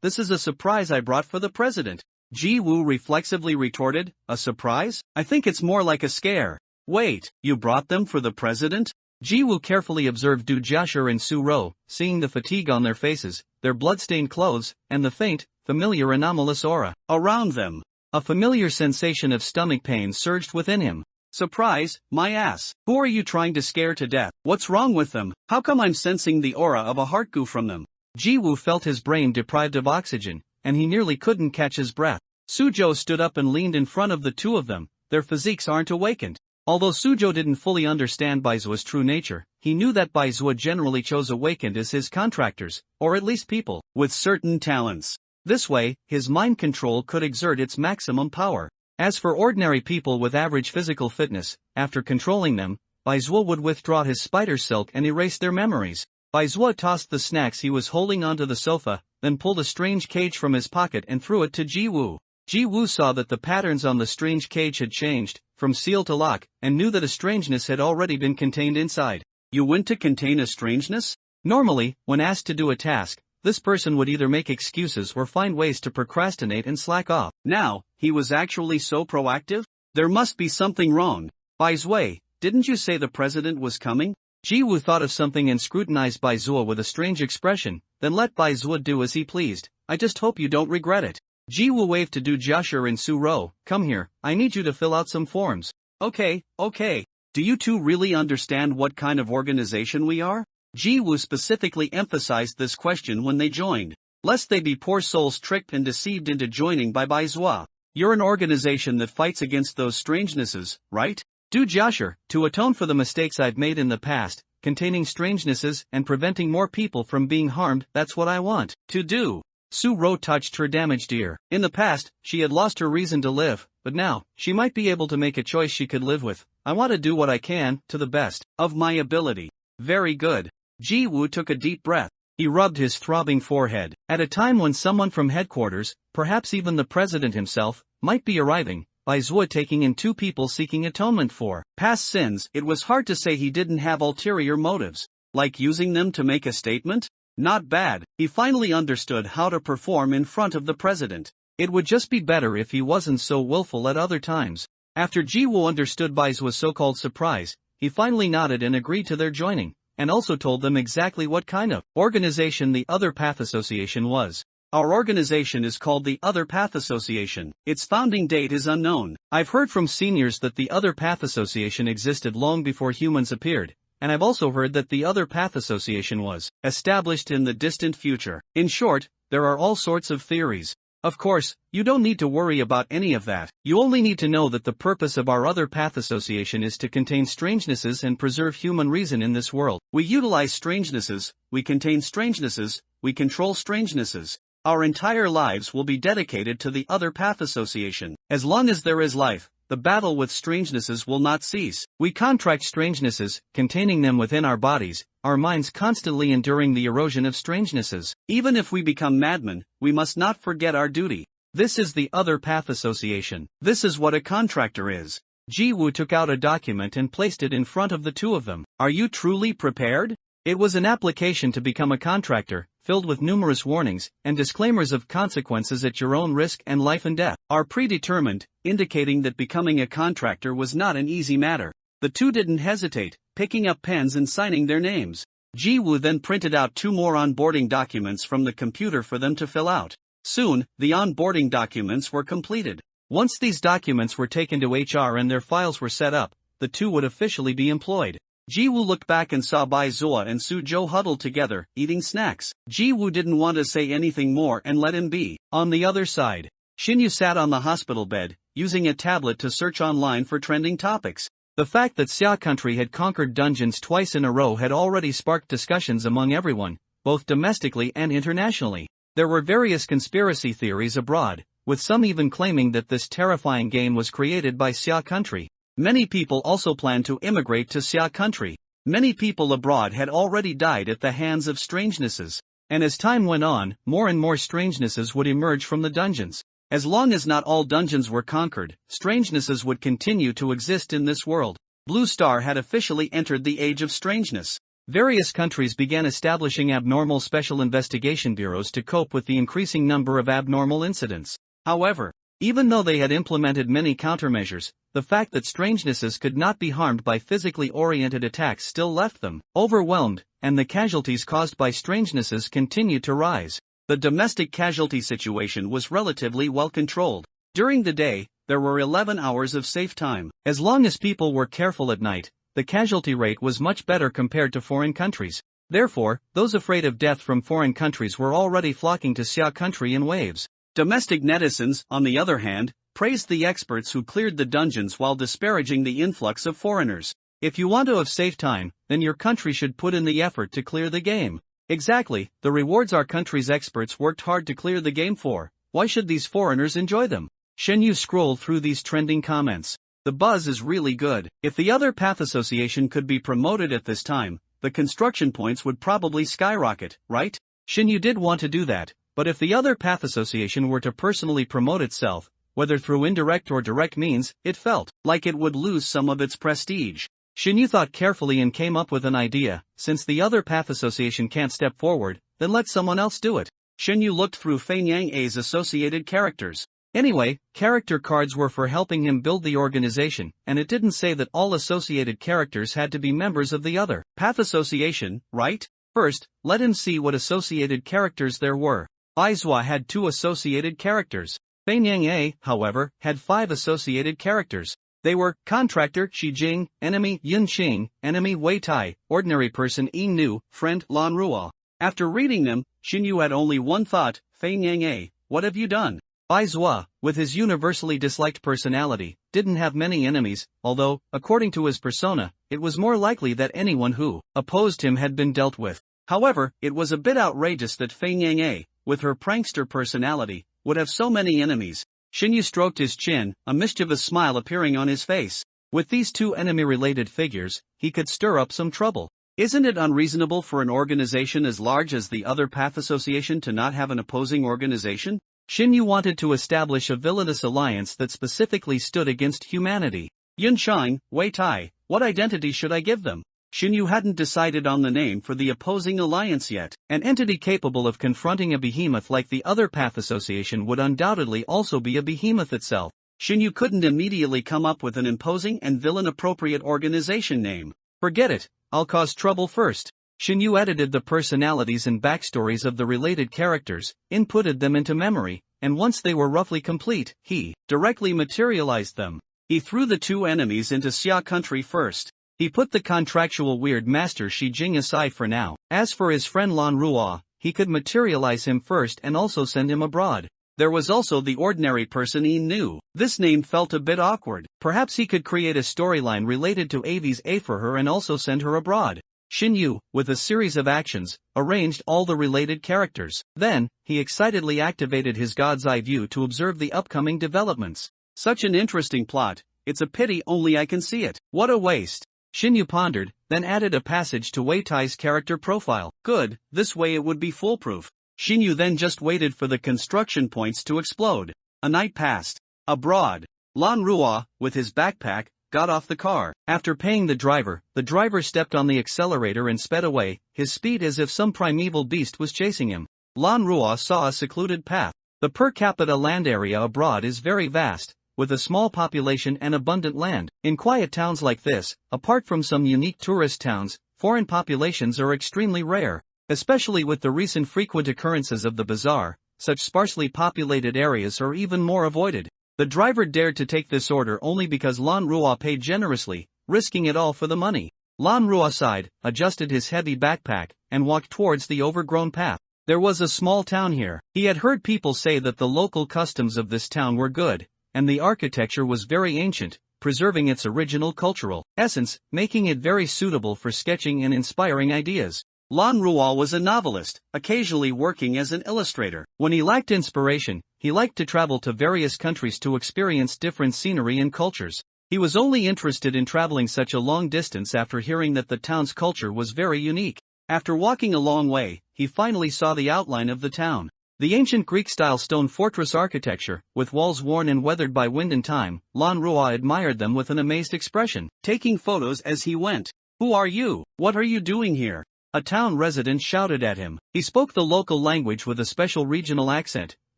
this is a surprise I brought for the president. Ji-woo reflexively retorted, a surprise? I think it's more like a scare. Wait, you brought them for the president? Ji-woo carefully observed Du Jiashi and Su-ro, seeing the fatigue on their faces, their blood-stained clothes, and the faint, familiar anomalous aura around them. A familiar sensation of stomach pain surged within him. Surprise, my ass. Who are you trying to scare to death? What's wrong with them? How come I'm sensing the aura of a heart goo from them? Ji-woo felt his brain deprived of oxygen, and he nearly couldn't catch his breath. Su-jo stood up and leaned in front of the two of them. Their physiques aren't awakened. Although Su-jo didn't fully understand Baizua's true nature, he knew that Baizhua generally chose awakened as his contractors, or at least people with certain talents. This way, his mind control could exert its maximum power. As for ordinary people with average physical fitness, after controlling them, Baizhua would withdraw his spider silk and erase their memories. Baizhua tossed the snacks he was holding onto the sofa, then pulled a strange cage from his pocket and threw it to Ji-woo. Ji-woo saw that the patterns on the strange cage had changed, from seal to lock, and knew that a strangeness had already been contained inside. You went to contain a strangeness? Normally, when asked to do a task, this person would either make excuses or find ways to procrastinate and slack off. Now, he was actually so proactive? There must be something wrong. Baizhua, didn't you say the president was coming? Ji-woo thought of something and scrutinized Baizhua with a strange expression, then let Baizhua do as he pleased. I just hope you don't regret it. Ji-woo waved to Du Jiashi and Su-ro. Come here, I need you to fill out some forms. Okay. Do you two really understand what kind of organization we are? Ji-woo specifically emphasized this question when they joined, lest they be poor souls tricked and deceived into joining by Baizhua. You're an organization that fights against those strangenesses, right? Du Jiashi, to atone for the mistakes I've made in the past, containing strangenesses and preventing more people from being harmed, that's what I want to do. Su-ro touched her damaged ear. In the past, she had lost her reason to live, but now, she might be able to make a choice she could live with. I want to do what I can, to the best of my ability. Very good. Ji-woo took a deep breath. He rubbed his throbbing forehead. At a time when someone from headquarters, perhaps even the president himself, might be arriving, Baizhua taking in two people seeking atonement for past sins, it was hard to say he didn't have ulterior motives. Like using them to make a statement? Not bad. He finally understood how to perform in front of the president. It would just be better if he wasn't so willful at other times. After Ji-woo understood Baizua's so-called surprise, he finally nodded and agreed to their joining, and also told them exactly what kind of organization the Other Path Association was. Our organization is called the Other Path Association. Its founding date is unknown. I've heard from seniors that the Other Path Association existed long before humans appeared, and I've also heard that the Other Path Association was established in the distant future. In short, there are all sorts of theories. Of course, you don't need to worry about any of that. You only need to know that the purpose of our Other Path Association is to contain strangenesses and preserve human reason in this world. We utilize strangenesses, we contain strangenesses, we control strangenesses. Our entire lives will be dedicated to the Other Path Association. As long as there is life, the battle with strangenesses will not cease. We contract strangenesses, containing them within our bodies, our minds constantly enduring the erosion of strangenesses. Even if we become madmen, we must not forget our duty. This is the Other Path Association. This is what a contractor is. Ji-woo took out a document and placed it in front of the two of them. Are you truly prepared? It was an application to become a contractor, filled with numerous warnings and disclaimers of consequences at your own risk and life and death are predetermined, indicating that becoming a contractor was not an easy matter. The two didn't hesitate, picking up pens and signing their names. Ji-woo then printed out 2 more onboarding documents from the computer for them to fill out. Soon, the onboarding documents were completed. Once these documents were taken to HR and their files were set up, the two would officially be employed. Ji-woo looked back and saw Bai Zua and Su-jo huddled together, eating snacks. Ji-woo didn't want to say anything more and let him be. On the other side, Shin-yu sat on the hospital bed, using a tablet to search online for trending topics. The fact that Xia Country had conquered dungeons twice in a row had already sparked discussions among everyone, both domestically and internationally. There were various conspiracy theories abroad, with some even claiming that this terrifying game was created by Xia Country. Many people also planned to immigrate to Xia Country. Many people abroad had already died at the hands of strangenesses. And as time went on, more and more strangenesses would emerge from the dungeons. As long as not all dungeons were conquered, strangenesses would continue to exist in this world. Blue Star had officially entered the age of strangeness. Various countries began establishing abnormal special investigation bureaus to cope with the increasing number of abnormal incidents. However, even though they had implemented many countermeasures, the fact that strangenesses could not be harmed by physically oriented attacks still left them overwhelmed, and the casualties caused by strangenesses continued to rise. The domestic casualty situation was relatively well controlled. During the day, there were 11 hours of safe time. As long as people were careful at night, the casualty rate was much better compared to foreign countries. Therefore, those afraid of death from foreign countries were already flocking to Xia Country in waves. Domestic netizens, on the other hand, praised the experts who cleared the dungeons while disparaging the influx of foreigners. If you want to have safe time, then your country should put in the effort to clear the game. Exactly, the rewards our country's experts worked hard to clear the game for. Why should these foreigners enjoy them? Shen-yu scrolled through these trending comments. The buzz is really good. If the other path association could be promoted at this time, the construction points would probably skyrocket, right? Shen-yu did want to do that. But if the other path association were to personally promote itself, whether through indirect or direct means, it felt like it would lose some of its prestige. Shin-yu thought carefully and came up with an idea. Since the other path association can't step forward, then let someone else do it. Shin-yu looked through Fenyang A's associated characters. Anyway, character cards were for helping him build the organization, and it didn't say that all associated characters had to be members of the other path association, right? First, let him see what associated characters there were. Aizwa had 2 associated characters. Fenyang A, however, had 5 associated characters. They were Contractor Shijing, Enemy Yunqing, Enemy Wei Tai, Ordinary Person Yin Nu, Friend Lan Ruo. After reading them, Shin-yu had only one thought: Fenyang A, what have you done? Aizwa, with his universally disliked personality, didn't have many enemies, although, according to his persona, it was more likely that anyone who opposed him had been dealt with. However, it was a bit outrageous that Fenyang A, with her prankster personality, would have so many enemies. Shin-yu stroked his chin, a mischievous smile appearing on his face. With these 2 enemy-related figures, he could stir up some trouble. Isn't it unreasonable for an organization as large as the other Path Association to not have an opposing organization? Shin-yu wanted to establish a villainous alliance that specifically stood against humanity. Yunshang, Wei Tai, what identity should I give them? Shin-yu hadn't decided on the name for the opposing alliance yet. An entity capable of confronting a behemoth like the other Path Association would undoubtedly also be a behemoth itself. Shin-yu couldn't immediately come up with an imposing and villain-appropriate organization name. Forget it, I'll cause trouble first. Shin-yu edited the personalities and backstories of the related characters, inputted them into memory, and once they were roughly complete, he directly materialized them. He threw the 2 enemies into Xia Country first. He put the contractual weird master Shi Jing aside for now. As for his friend Lan Ruo, he could materialize him first and also send him abroad. There was also the ordinary person Yin Nu. This name felt a bit awkward. Perhaps he could create a storyline related to Avi's A for her and also send her abroad. Shin-yu, with a series of actions, arranged all the related characters. Then, he excitedly activated his God's Eye view to observe the upcoming developments. Such an interesting plot, it's a pity only I can see it. What a waste. Shin-yu pondered, then added a passage to Wei Tai's character profile. Good, this way it would be foolproof. Shin-yu then just waited for the construction points to explode. A night passed. Abroad, Lan Ruo, with his backpack, got off the car. After paying the driver stepped on the accelerator and sped away, his speed as if some primeval beast was chasing him. Lan Rua saw a secluded path. The per capita land area abroad is very vast, with a small population and abundant land. In quiet towns like this, apart from some unique tourist towns, foreign populations are extremely rare, especially with the recent frequent occurrences of the bazaar. Such sparsely populated areas are even more avoided. The driver dared to take this order only because Lan Rua paid generously, risking it all for the money. Lan Rua sighed, adjusted his heavy backpack, and walked towards the overgrown path. There was a small town here. He had heard people say that the local customs of this town were good, and the architecture was very ancient, preserving its original cultural essence, making it very suitable for sketching and inspiring ideas. Lan Rua was a novelist, occasionally working as an illustrator. When he lacked inspiration, he liked to travel to various countries to experience different scenery and cultures. He was only interested in traveling such a long distance after hearing that the town's culture was very unique. After walking a long way, he finally saw the outline of the town. The ancient Greek-style stone fortress architecture, with walls worn and weathered by wind and time, Lan Rua admired them with an amazed expression, taking photos as he went. "Who are you? What are you doing here?" A town resident shouted at him. He spoke the local language with a special regional accent,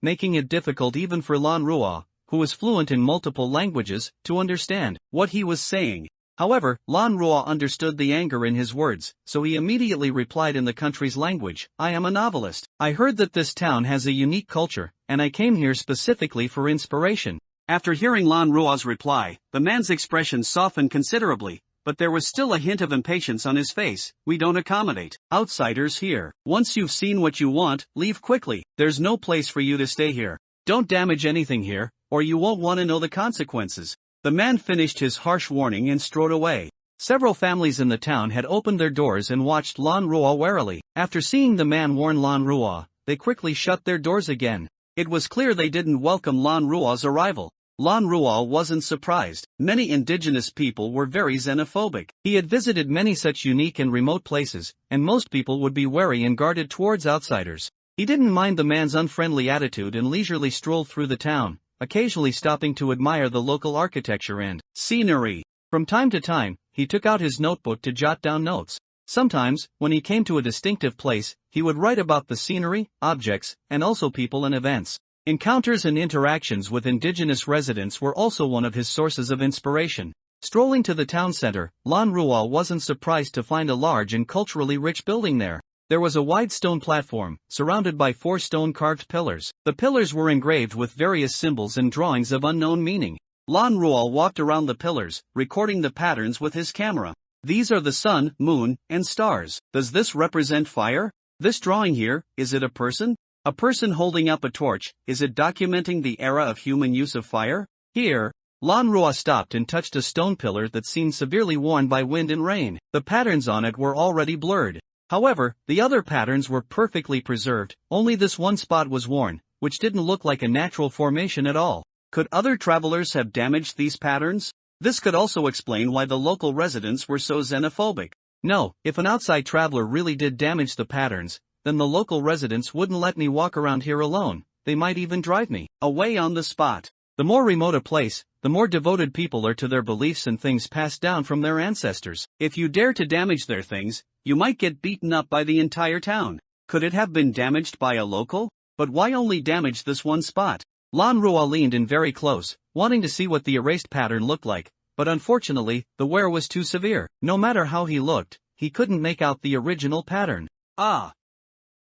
making it difficult even for Lan Rua, who was fluent in multiple languages, to understand what he was saying. However, Lan Rua understood the anger in his words, so he immediately replied in the country's language, "I am a novelist. I heard that this town has a unique culture, and I came here specifically for inspiration." After hearing Lan Rua's reply, the man's expression softened considerably, but there was still a hint of impatience on his face. "We don't accommodate outsiders here. Once you've seen what you want, leave quickly. There's no place for you to stay here. Don't damage anything here, or you won't want to know the consequences." The man finished his harsh warning and strode away. Several families in the town had opened their doors and watched Lan Rua warily. After seeing the man warn Lan Rua, they quickly shut their doors again. It was clear they didn't welcome Lan Rua's arrival. Lan Rua wasn't surprised. Many indigenous people were very xenophobic. He had visited many such unique and remote places, and most people would be wary and guarded towards outsiders. He didn't mind the man's unfriendly attitude and leisurely strolled through the town, occasionally stopping to admire the local architecture and scenery. From time to time, he took out his notebook to jot down notes. Sometimes, when he came to a distinctive place, he would write about the scenery, objects, and also people and events. Encounters and interactions with indigenous residents were also one of his sources of inspiration. Strolling to the town center, Lan Rua wasn't surprised to find a large and culturally rich building there. There was a wide stone platform, surrounded by 4 stone-carved pillars. The pillars were engraved with various symbols and drawings of unknown meaning. Lan Rua walked around the pillars, recording the patterns with his camera. "These are the sun, moon, and stars. Does this represent fire? This drawing here, is it a person? A person holding up a torch, is it documenting the era of human use of fire? Here." Lan Rua stopped and touched a stone pillar that seemed severely worn by wind and rain. The patterns on it were already blurred. However, the other patterns were perfectly preserved, only this one spot was worn, which didn't look like a natural formation at all. Could other travelers have damaged these patterns? This could also explain why the local residents were so xenophobic. No, if an outside traveler really did damage the patterns, then the local residents wouldn't let me walk around here alone, they might even drive me away on the spot. The more remote a place, the more devoted people are to their beliefs and things passed down from their ancestors. If you dare to damage their things, you might get beaten up by the entire town. Could it have been damaged by a local? But why only damage this one spot? Lan Rua leaned in very close, wanting to see what the erased pattern looked like, but unfortunately, the wear was too severe. No matter how he looked, he couldn't make out the original pattern. "Ah!"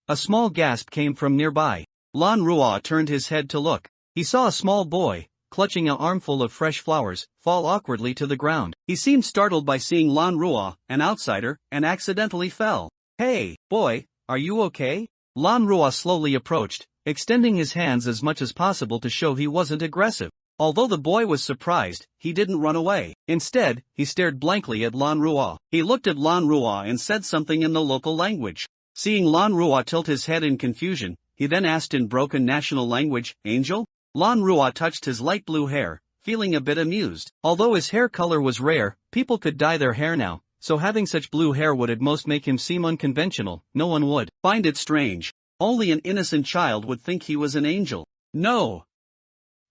A small gasp came from nearby. Lan Rua turned his head to look. He saw a small boy, clutching an armful of fresh flowers, fall awkwardly to the ground. He seemed startled by seeing Lan Rua, an outsider, and accidentally fell. "Hey, boy, are you okay?" Lan Rua slowly approached, extending his hands as much as possible to show he wasn't aggressive. Although the boy was surprised, he didn't run away. Instead, he stared blankly at Lan Rua. He looked at Lan Rua and said something in the local language. Seeing Lan Rua tilt his head in confusion, he then asked in broken national language, "Angel?" Lan Rua touched his light blue hair, feeling a bit amused. Although his hair color was rare, people could dye their hair now, so having such blue hair would at most make him seem unconventional. No one would find it strange. Only an innocent child would think he was an angel. "No."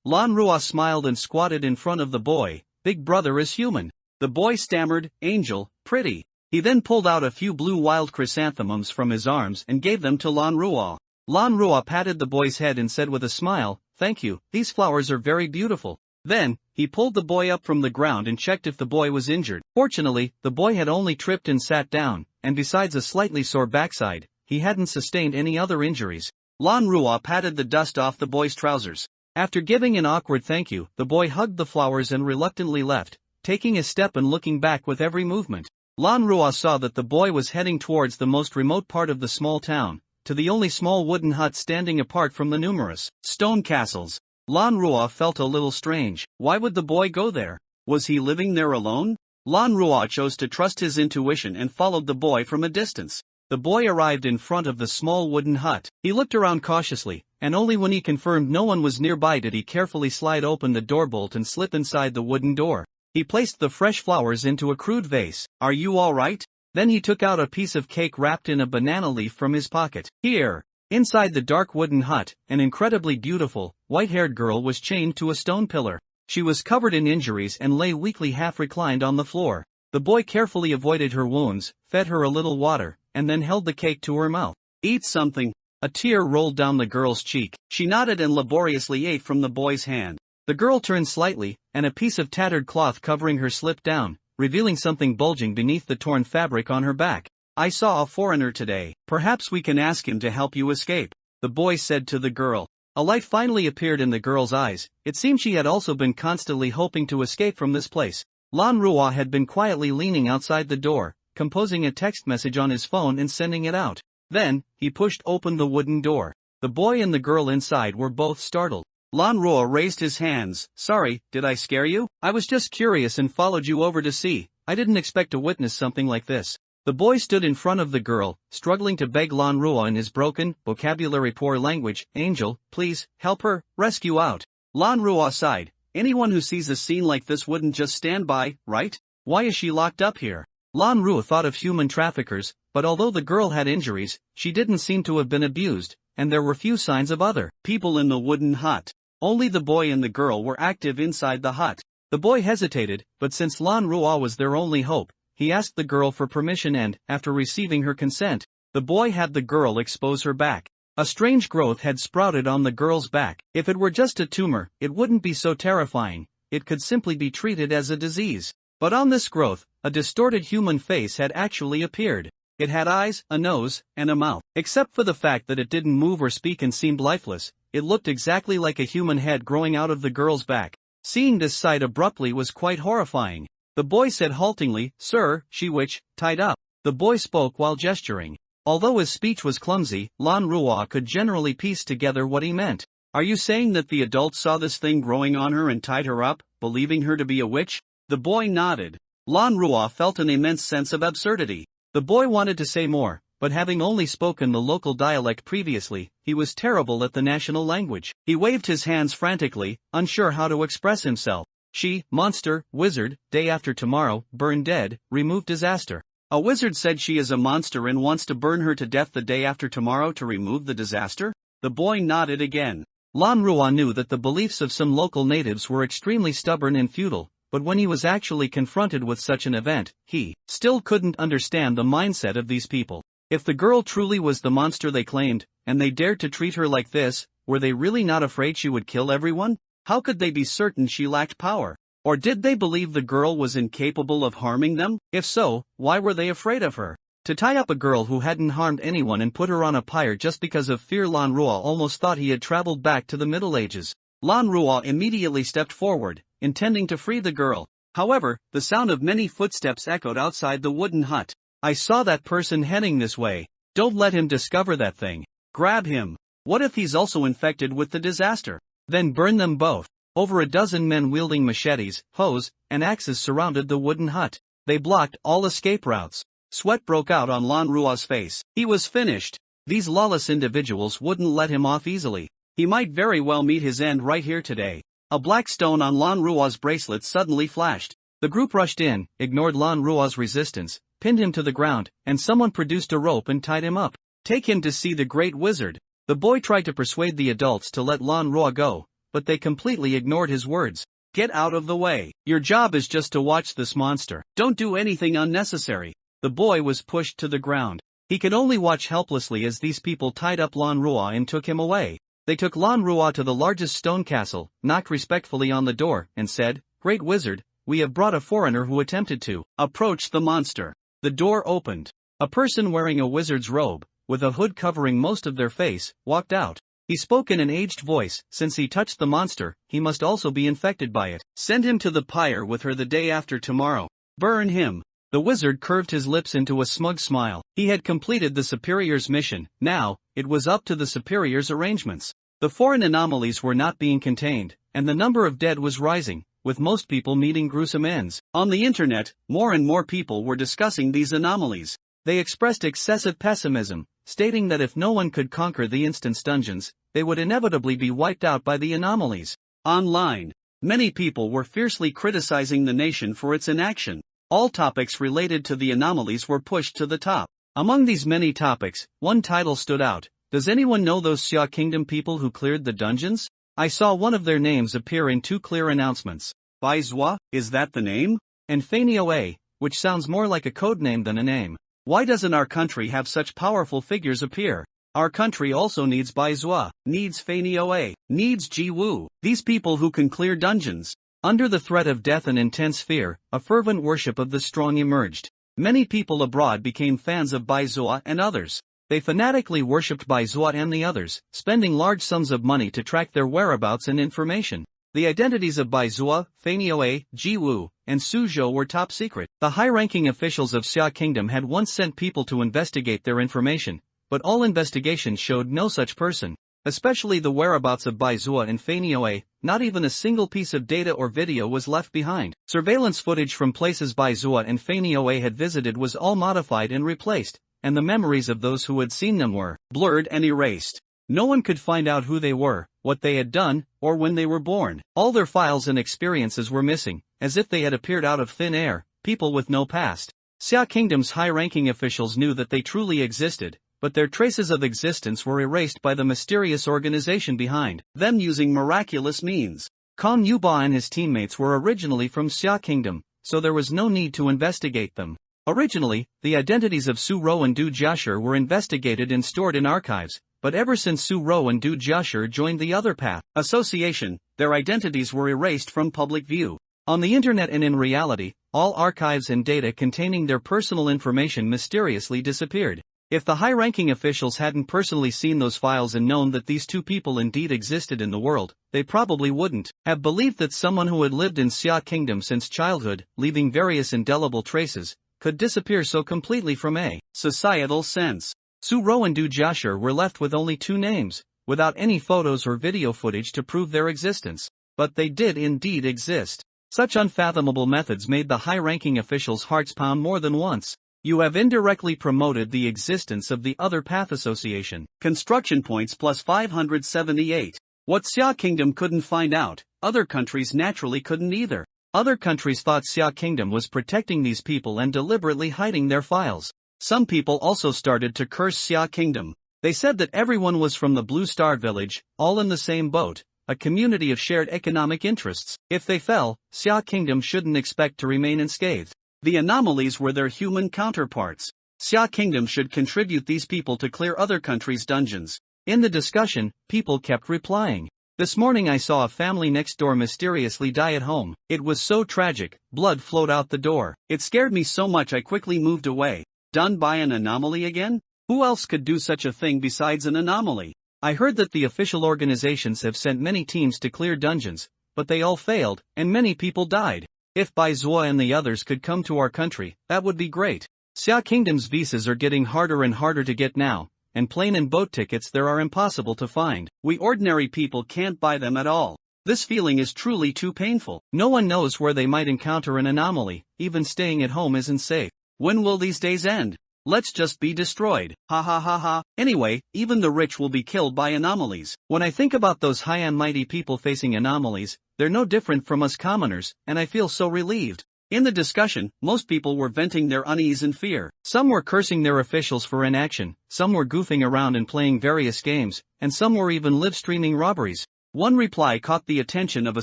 Lan Rua smiled and squatted in front of the boy, Big brother is human. The boy stammered, Angel, pretty. He then pulled out a few blue wild chrysanthemums from his arms and gave them to Lan Ruo. Lan Ruo patted the boy's head and said with a smile, thank you, these flowers are very beautiful. Then, he pulled the boy up from the ground and checked if the boy was injured. Fortunately, the boy had only tripped and sat down, and besides a slightly sore backside, he hadn't sustained any other injuries. Lan Ruo patted the dust off the boy's trousers. After giving an awkward thank you, the boy hugged the flowers and reluctantly left, taking a step and looking back with every movement. Lan Ruo saw that the boy was heading towards the most remote part of the small town, to the only small wooden hut standing apart from the numerous stone castles. Lan Ruo felt a little strange. Why would the boy go there? Was he living there alone? Lan Ruo chose to trust his intuition and followed the boy from a distance. The boy arrived in front of the small wooden hut. He looked around cautiously, and only when he confirmed no one was nearby did he carefully slide open the door bolt and slip inside the wooden door. He placed the fresh flowers into a crude vase. Are you all right? Then he took out a piece of cake wrapped in a banana leaf from his pocket. Here. Inside the dark wooden hut, an incredibly beautiful, white-haired girl was chained to a stone pillar. She was covered in injuries and lay weakly half-reclined on the floor. The boy carefully avoided her wounds, fed her a little water, and then held the cake to her mouth. Eat something. A tear rolled down the girl's cheek. She nodded and laboriously ate from the boy's hand. The girl turned slightly, and a piece of tattered cloth covering her slipped down, revealing something bulging beneath the torn fabric on her back. I saw a foreigner today. Perhaps we can ask him to help you escape, the boy said to the girl. A light finally appeared in the girl's eyes. It seemed she had also been constantly hoping to escape from this place. Lan Ruo had been quietly leaning outside the door, composing a text message on his phone and sending it out. Then, he pushed open the wooden door. The boy and the girl inside were both startled. Lan Ruo raised his hands. Sorry, did I scare you? I was just curious and followed you over to see. I didn't expect to witness something like this. The boy stood in front of the girl, struggling to beg Lan Ruo in his broken, vocabulary-poor language, Angel, please, help her, rescue out. Lan Ruo sighed. Anyone who sees a scene like this wouldn't just stand by, right? Why is she locked up here? Lan Ruo thought of human traffickers, but although the girl had injuries, she didn't seem to have been abused, and there were few signs of other people in the wooden hut. Only the boy and the girl were active inside the hut. The boy hesitated, but since Lan Ruo was their only hope, he asked the girl for permission and, after receiving her consent, the boy had the girl expose her back. A strange growth had sprouted on the girl's back. If it were just a tumor, it wouldn't be so terrifying. It could simply be treated as a disease. But on this growth, a distorted human face had actually appeared. It had eyes, a nose, and a mouth. Except for the fact that it didn't move or speak and seemed lifeless, it looked exactly like a human head growing out of the girl's back. Seeing this sight abruptly was quite horrifying. The boy said haltingly, Sir, she witch, tied up. The boy spoke while gesturing. Although his speech was clumsy, Lan Ruo could generally piece together what he meant. Are you saying that the adults saw this thing growing on her and tied her up, believing her to be a witch? The boy nodded. Lan Ruo felt an immense sense of absurdity. The boy wanted to say more, but having only spoken the local dialect previously, he was terrible at the national language. He waved his hands frantically, unsure how to express himself. She, monster, wizard, day after tomorrow, burn dead, remove disaster. A wizard said she is a monster and wants to burn her to death the day after tomorrow to remove the disaster? The boy nodded again. Lan Ruo knew that the beliefs of some local natives were extremely stubborn and feudal, but when he was actually confronted with such an event, he still couldn't understand the mindset of these people. If the girl truly was the monster they claimed, and they dared to treat her like this, were they really not afraid she would kill everyone? How could they be certain she lacked power? Or did they believe the girl was incapable of harming them? If so, why were they afraid of her? To tie up a girl who hadn't harmed anyone and put her on a pyre just because of fear, Lan Ruo almost thought he had traveled back to the Middle Ages. Lan Ruo immediately stepped forward, intending to free the girl. However, the sound of many footsteps echoed outside the wooden hut. I saw that person heading this way. Don't let him discover that thing. Grab him. What if he's also infected with the disaster? Then burn them both. Over a dozen men wielding machetes, hoes, and axes surrounded the wooden hut. They blocked all escape routes. Sweat broke out on Lan Ruo's face. He was finished. These lawless individuals wouldn't let him off easily. He might very well meet his end right here today. A black stone on Lan Ruo's bracelet suddenly flashed. The group rushed in, ignored Lan Ruo's resistance, pinned him to the ground, and someone produced a rope and tied him up. Take him to see the great wizard. The boy tried to persuade the adults to let Lan Ruo go, but they completely ignored his words. Get out of the way. Your job is just to watch this monster. Don't do anything unnecessary. The boy was pushed to the ground. He could only watch helplessly as these people tied up Lan Rua and took him away. They took Lan Rua to the largest stone castle, knocked respectfully on the door, and said, "Great wizard, we have brought a foreigner who attempted to approach the monster." The door opened. A person wearing a wizard's robe, with a hood covering most of their face, walked out. He spoke in an aged voice. Since he touched the monster, he must also be infected by it. Send him to the pyre with her the day after tomorrow. Burn him. The wizard curved his lips into a smug smile. He had completed the superior's mission. Now, it was up to the superior's arrangements. The foreign anomalies were not being contained, and the number of dead was rising, with most people meeting gruesome ends. On the internet, more and more people were discussing these anomalies. They expressed excessive pessimism, stating that if no one could conquer the instance dungeons, they would inevitably be wiped out by the anomalies. Online, many people were fiercely criticizing the nation for its inaction. All topics related to the anomalies were pushed to the top. Among these many topics, one title stood out. Does anyone know those Xia Kingdom people who cleared the dungeons? I saw one of their names appear in two clear announcements. Baizhua, is that the name? And Fanioa, which sounds more like a code name than a name. Why doesn't our country have such powerful figures appear? Our country also needs Baizhua, needs Fanioa, needs Jiwu, these people who can clear dungeons. Under the threat of death and intense fear, a fervent worship of the strong emerged. Many people abroad became fans of Baizhua and others. They fanatically worshipped Baizhua and the others, spending large sums of money to track their whereabouts and information. The identities of Baizhua, Fanioa, Jiwu, and Suzhou were top secret. The high-ranking officials of Xia Kingdom had once sent people to investigate their information, but all investigations showed no such person. Especially the whereabouts of Baizhua and Fanioa, not even a single piece of data or video was left behind. Surveillance footage from places Baizhua and Fanioa had visited was all modified and replaced, and the memories of those who had seen them were blurred and erased. No one could find out who they were, what they had done, or when they were born. All their files and experiences were missing, as if they had appeared out of thin air, people with no past. Xia Kingdom's high-ranking officials knew that they truly existed, but their traces of existence were erased by the mysterious organization behind them using miraculous means. Kong Yuba and his teammates were originally from Xia Kingdom, so there was no need to investigate them. Originally, the identities of Su Rou and Du Jiashi were investigated and stored in archives, but ever since Su Rou and Du Jiashi joined the Other Path Association, their identities were erased from public view. On the internet and in reality, all archives and data containing their personal information mysteriously disappeared. If the high-ranking officials hadn't personally seen those files and known that these two people indeed existed in the world, they probably wouldn't have believed that someone who had lived in Xia Kingdom since childhood, leaving various indelible traces, could disappear so completely from a societal sense. Su Rou and Du Jiashi were left with only two names, without any photos or video footage to prove their existence. But they did indeed exist. Such unfathomable methods made the high-ranking officials' hearts pound more than once. You have indirectly promoted the existence of the Other Path Association. Construction points plus 578. What Xia Kingdom couldn't find out, other countries naturally couldn't either. Other countries thought Xia Kingdom was protecting these people and deliberately hiding their files. Some people also started to curse Xia Kingdom. They said that everyone was from the Blue Star Village, all in the same boat, a community of shared economic interests. If they fell, Xia Kingdom shouldn't expect to remain unscathed. The anomalies were their human counterparts. Xia Kingdom should contribute these people to clear other countries' dungeons. In the discussion, people kept replying. This morning I saw a family next door mysteriously die at home. It was so tragic, blood flowed out the door. It scared me so much I quickly moved away. Done by an anomaly again? Who else could do such a thing besides an anomaly? I heard that the official organizations have sent many teams to clear dungeons, but they all failed, and many people died. If Baizhua and the others could come to our country, that would be great. Xia Kingdom's visas are getting harder and harder to get now, and plane and boat tickets there are impossible to find. We ordinary people can't buy them at all. This feeling is truly too painful. No one knows where they might encounter an anomaly, even staying at home isn't safe. When will these days end? Let's just be destroyed. Ha ha ha ha. Anyway, even the rich will be killed by anomalies. When I think about those high and mighty people facing anomalies, they're no different from us commoners, and I feel so relieved. In the discussion, most people were venting their unease and fear. Some were cursing their officials for inaction, some were goofing around and playing various games, and some were even live streaming robberies. One reply caught the attention of a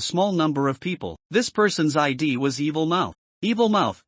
small number of people. This person's ID was Evil Mouth. Evil Mouth,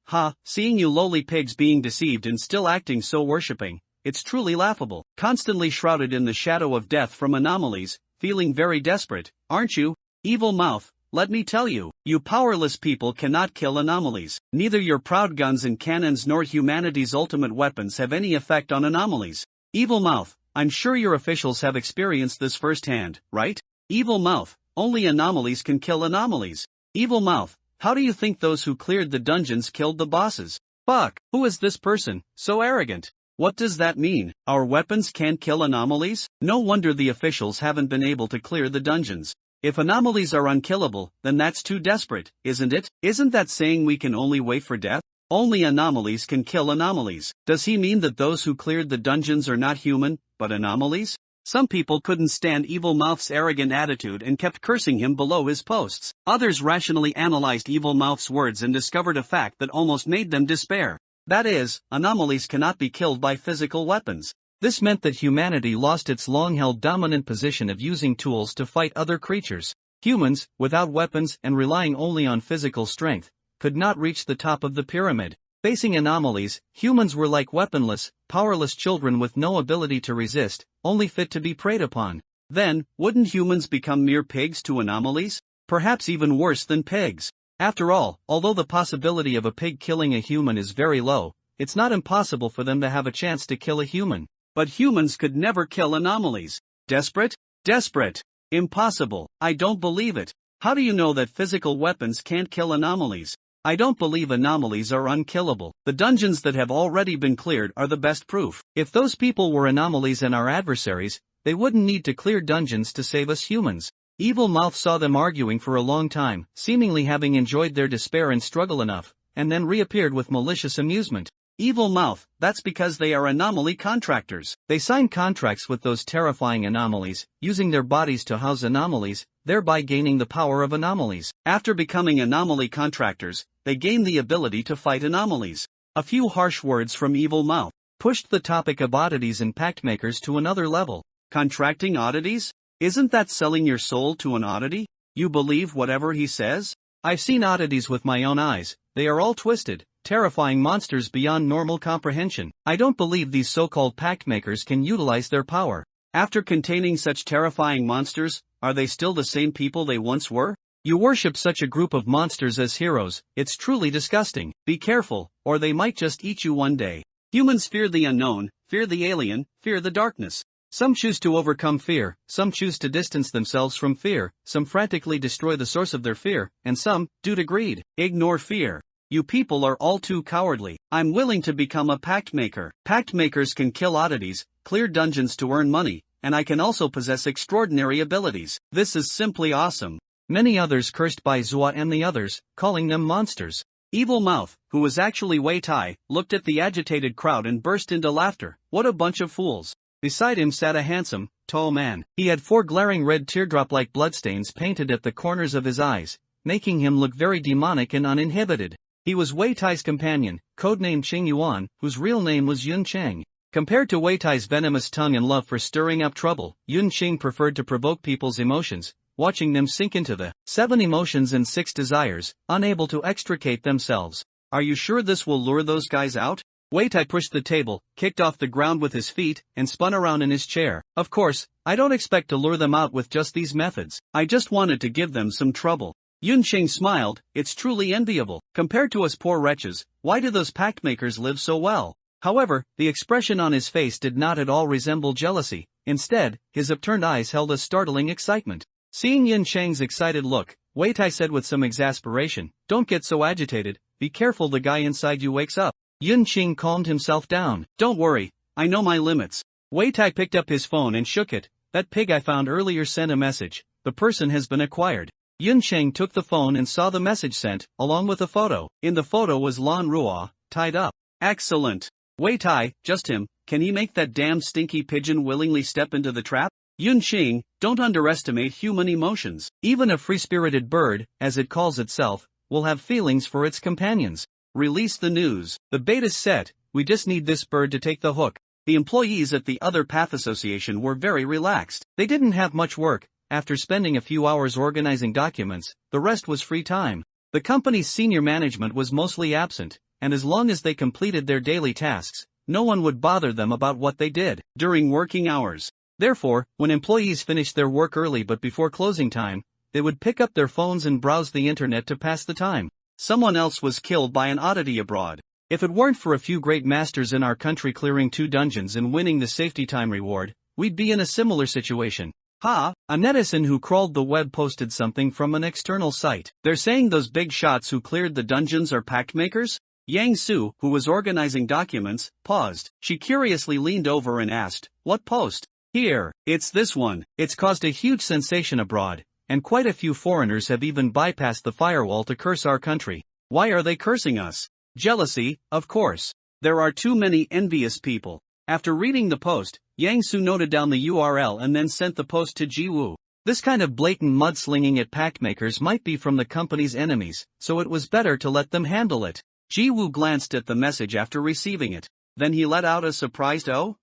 seeing you lowly pigs being deceived and still acting so worshipping, it's truly laughable. Constantly shrouded in the shadow of death from anomalies, feeling very desperate, aren't you? Evil Mouth, let me tell you, you powerless people cannot kill anomalies. Neither your proud guns and cannons nor humanity's ultimate weapons have any effect on anomalies. Evil Mouth, I'm sure your officials have experienced this firsthand, right? Evil Mouth, only anomalies can kill anomalies. Evil Mouth, how do you think those who cleared the dungeons killed the bosses? Fuck, who is this person, so arrogant? What does that mean? Our weapons can't kill anomalies? No wonder the officials haven't been able to clear the dungeons. If anomalies are unkillable, then that's too desperate, isn't it? Isn't that saying we can only wait for death? Only anomalies can kill anomalies. Does he mean that those who cleared the dungeons are not human, but anomalies? Some people couldn't stand Evil Mouth's arrogant attitude and kept cursing him below his posts. Others rationally analyzed Evil Mouth's words and discovered a fact that almost made them despair. That is, anomalies cannot be killed by physical weapons. This meant that humanity lost its long-held dominant position of using tools to fight other creatures. Humans, without weapons and relying only on physical strength, could not reach the top of the pyramid. Facing anomalies, humans were like weaponless, powerless children with no ability to resist, only fit to be preyed upon. Then, wouldn't humans become mere pigs to anomalies? Perhaps even worse than pigs. After all, although the possibility of a pig killing a human is very low, it's not impossible for them to have a chance to kill a human. But humans could never kill anomalies. Desperate? Desperate. Impossible. I don't believe it. How do you know that physical weapons can't kill anomalies? I don't believe anomalies are unkillable. The dungeons that have already been cleared are the best proof. If those people were anomalies and our adversaries, they wouldn't need to clear dungeons to save us humans. Evil Mouth saw them arguing for a long time, seemingly having enjoyed their despair and struggle enough, and then reappeared with malicious amusement. Evil Mouth, that's because they are anomaly contractors. They sign contracts with those terrifying anomalies, using their bodies to house anomalies, thereby gaining the power of anomalies. After becoming anomaly contractors, they gain the ability to fight anomalies. A few harsh words from Evil Mouth pushed the topic of oddities and pact makers to another level. Contracting oddities? Isn't that selling your soul to an oddity? You believe whatever he says? I've seen oddities with my own eyes. They are all twisted, terrifying monsters beyond normal comprehension. I don't believe these so-called pact makers can utilize their power. After containing such terrifying monsters, are they still the same people they once were? You worship such a group of monsters as heroes, it's truly disgusting. Be careful, or they might just eat you one day. Humans fear the unknown, fear the alien, fear the darkness. Some choose to overcome fear, some choose to distance themselves from fear, some frantically destroy the source of their fear, and some, due to greed, ignore fear. You people are all too cowardly. I'm willing to become a pact maker. Pact makers can kill oddities, clear dungeons to earn money, and I can also possess extraordinary abilities. This is simply awesome. Many others cursed by Zua and the others, calling them monsters. Evil Mouth, who was actually Wei Tai, looked at the agitated crowd and burst into laughter. What a bunch of fools. Beside him sat a handsome, tall man. He had 4 glaring red teardrop-like bloodstains painted at the corners of his eyes, making him look very demonic and uninhibited. He was Wei Tai's companion, codenamed Qing Yuan, whose real name was Yun Cheng. Compared to Wei Tai's venomous tongue and love for stirring up trouble, Yun Qing preferred to provoke people's emotions, watching them sink into the 7 emotions and 6 desires, unable to extricate themselves. Are you sure this will lure those guys out? Wei Tai pushed the table, kicked off the ground with his feet, and spun around in his chair. Of course, I don't expect to lure them out with just these methods. I just wanted to give them some trouble. Yun Qing smiled. It's truly enviable. Compared to us poor wretches, why do those pact makers live so well? However, the expression on his face did not at all resemble jealousy. Instead, his upturned eyes held a startling excitement. Seeing Yun Cheng's excited look, Wei Tai said with some exasperation, "Don't get so agitated, be careful the guy inside you wakes up." Yun Qing calmed himself down. "Don't worry, I know my limits." Wei Tai picked up his phone and shook it. "That pig I found earlier sent a message. The person has been acquired." Yun Cheng took the phone and saw the message sent, along with a photo. In the photo was Lan Ruo, tied up. Excellent. Wei Tai, just him, can he make that damn stinky pigeon willingly step into the trap? Yun Qing, don't underestimate human emotions. Even a free-spirited bird, as it calls itself, will have feelings for its companions. Release the news. The bait is set, we just need this bird to take the hook. The employees at the other Path Association were very relaxed. They didn't have much work, after spending a few hours organizing documents, the rest was free time. The company's senior management was mostly absent, and as long as they completed their daily tasks, no one would bother them about what they did during working hours. Therefore, when employees finished their work early but before closing time, they would pick up their phones and browse the internet to pass the time. Someone else was killed by an oddity abroad. If it weren't for a few great masters in our country clearing 2 dungeons and winning the safety time reward, we'd be in a similar situation. Ha! A netizen who crawled the web posted something from an external site. They're saying those big shots who cleared the dungeons are pact makers? Yang Su, who was organizing documents, paused. She curiously leaned over and asked, "What post?" "Here, it's this one." It's caused a huge sensation abroad, and quite a few foreigners have even bypassed the firewall to curse our country. Why are they cursing us? Jealousy, of course. There are too many envious people. After reading the post, Yang Su noted down the URL and then sent the post to Jiwoo. This kind of blatant mudslinging at pact makers might be from the company's enemies, so it was better to let them handle it. Jiwoo glanced at the message after receiving it. Then he let out a surprised "Oh?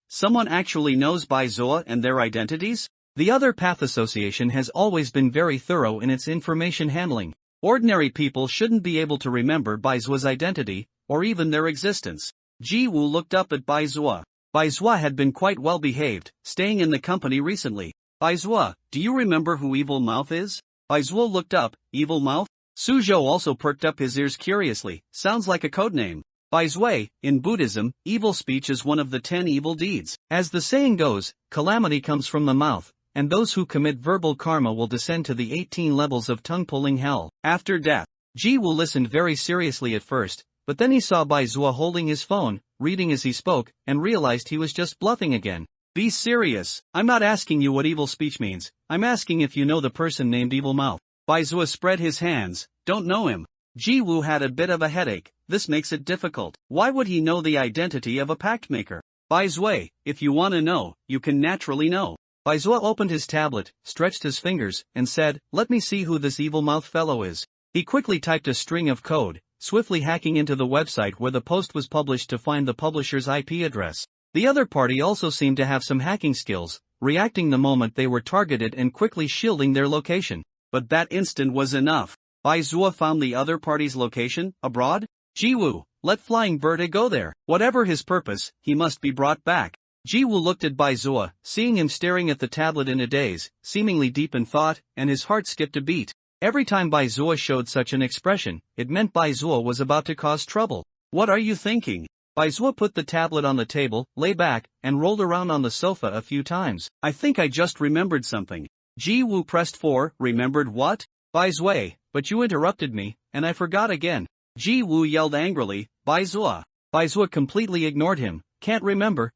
Someone actually knows Baizuo and their identities?" The Other Path Association has always been very thorough in its information handling. Ordinary people shouldn't be able to remember Baizuo's identity, or even their existence. Jiwoo looked up at Baizuo. Baizuo had been quite well behaved, staying in the company recently. "Baizuo, do you remember who Evil Mouth is?" Baizuo looked up. "Evil Mouth?" Suzhou also perked up his ears curiously. "Sounds like a codename." Baizuo, in Buddhism, evil speech is one of the 10 evil deeds. As the saying goes, calamity comes from the mouth, and those who commit verbal karma will descend to the 18 levels of tongue-pulling hell after death. Jiwoo listened very seriously at first, but then he saw Baizuo holding his phone, reading as he spoke, and realized he was just bluffing again. "Be serious. I'm not asking you what evil speech means. I'm asking if you know the person named Evil Mouth." Baizuo spread his hands. "Don't know him." Jiwoo had a bit of a headache. This makes it difficult. Why would he know the identity of a pact maker? "Baizuo, if you want to know, you can naturally know." Baizuo opened his tablet, stretched his fingers, and said, "Let me see who this Evil Mouth fellow is." He quickly typed a string of code, swiftly hacking into the website where the post was published to find the publisher's IP address. The other party also seemed to have some hacking skills, reacting the moment they were targeted and quickly shielding their location. But that instant was enough. Baizuo found the other party's location, abroad? Jiwoo, let Flying Bird go there. Whatever his purpose, he must be brought back. Jiwoo looked at Baizuo, seeing him staring at the tablet in a daze, seemingly deep in thought, and his heart skipped a beat. Every time Baizuo showed such an expression, it meant Baizuo was about to cause trouble. "What are you thinking?" Baizuo put the tablet on the table, lay back, and rolled around on the sofa a few times. "I think I just remembered something." Jiwoo pressed for, "Remembered what?" "Baizuo, but you interrupted me, and I forgot again." Jiwoo yelled angrily, "Baizuo." Baizuo completely ignored him. Can't remember.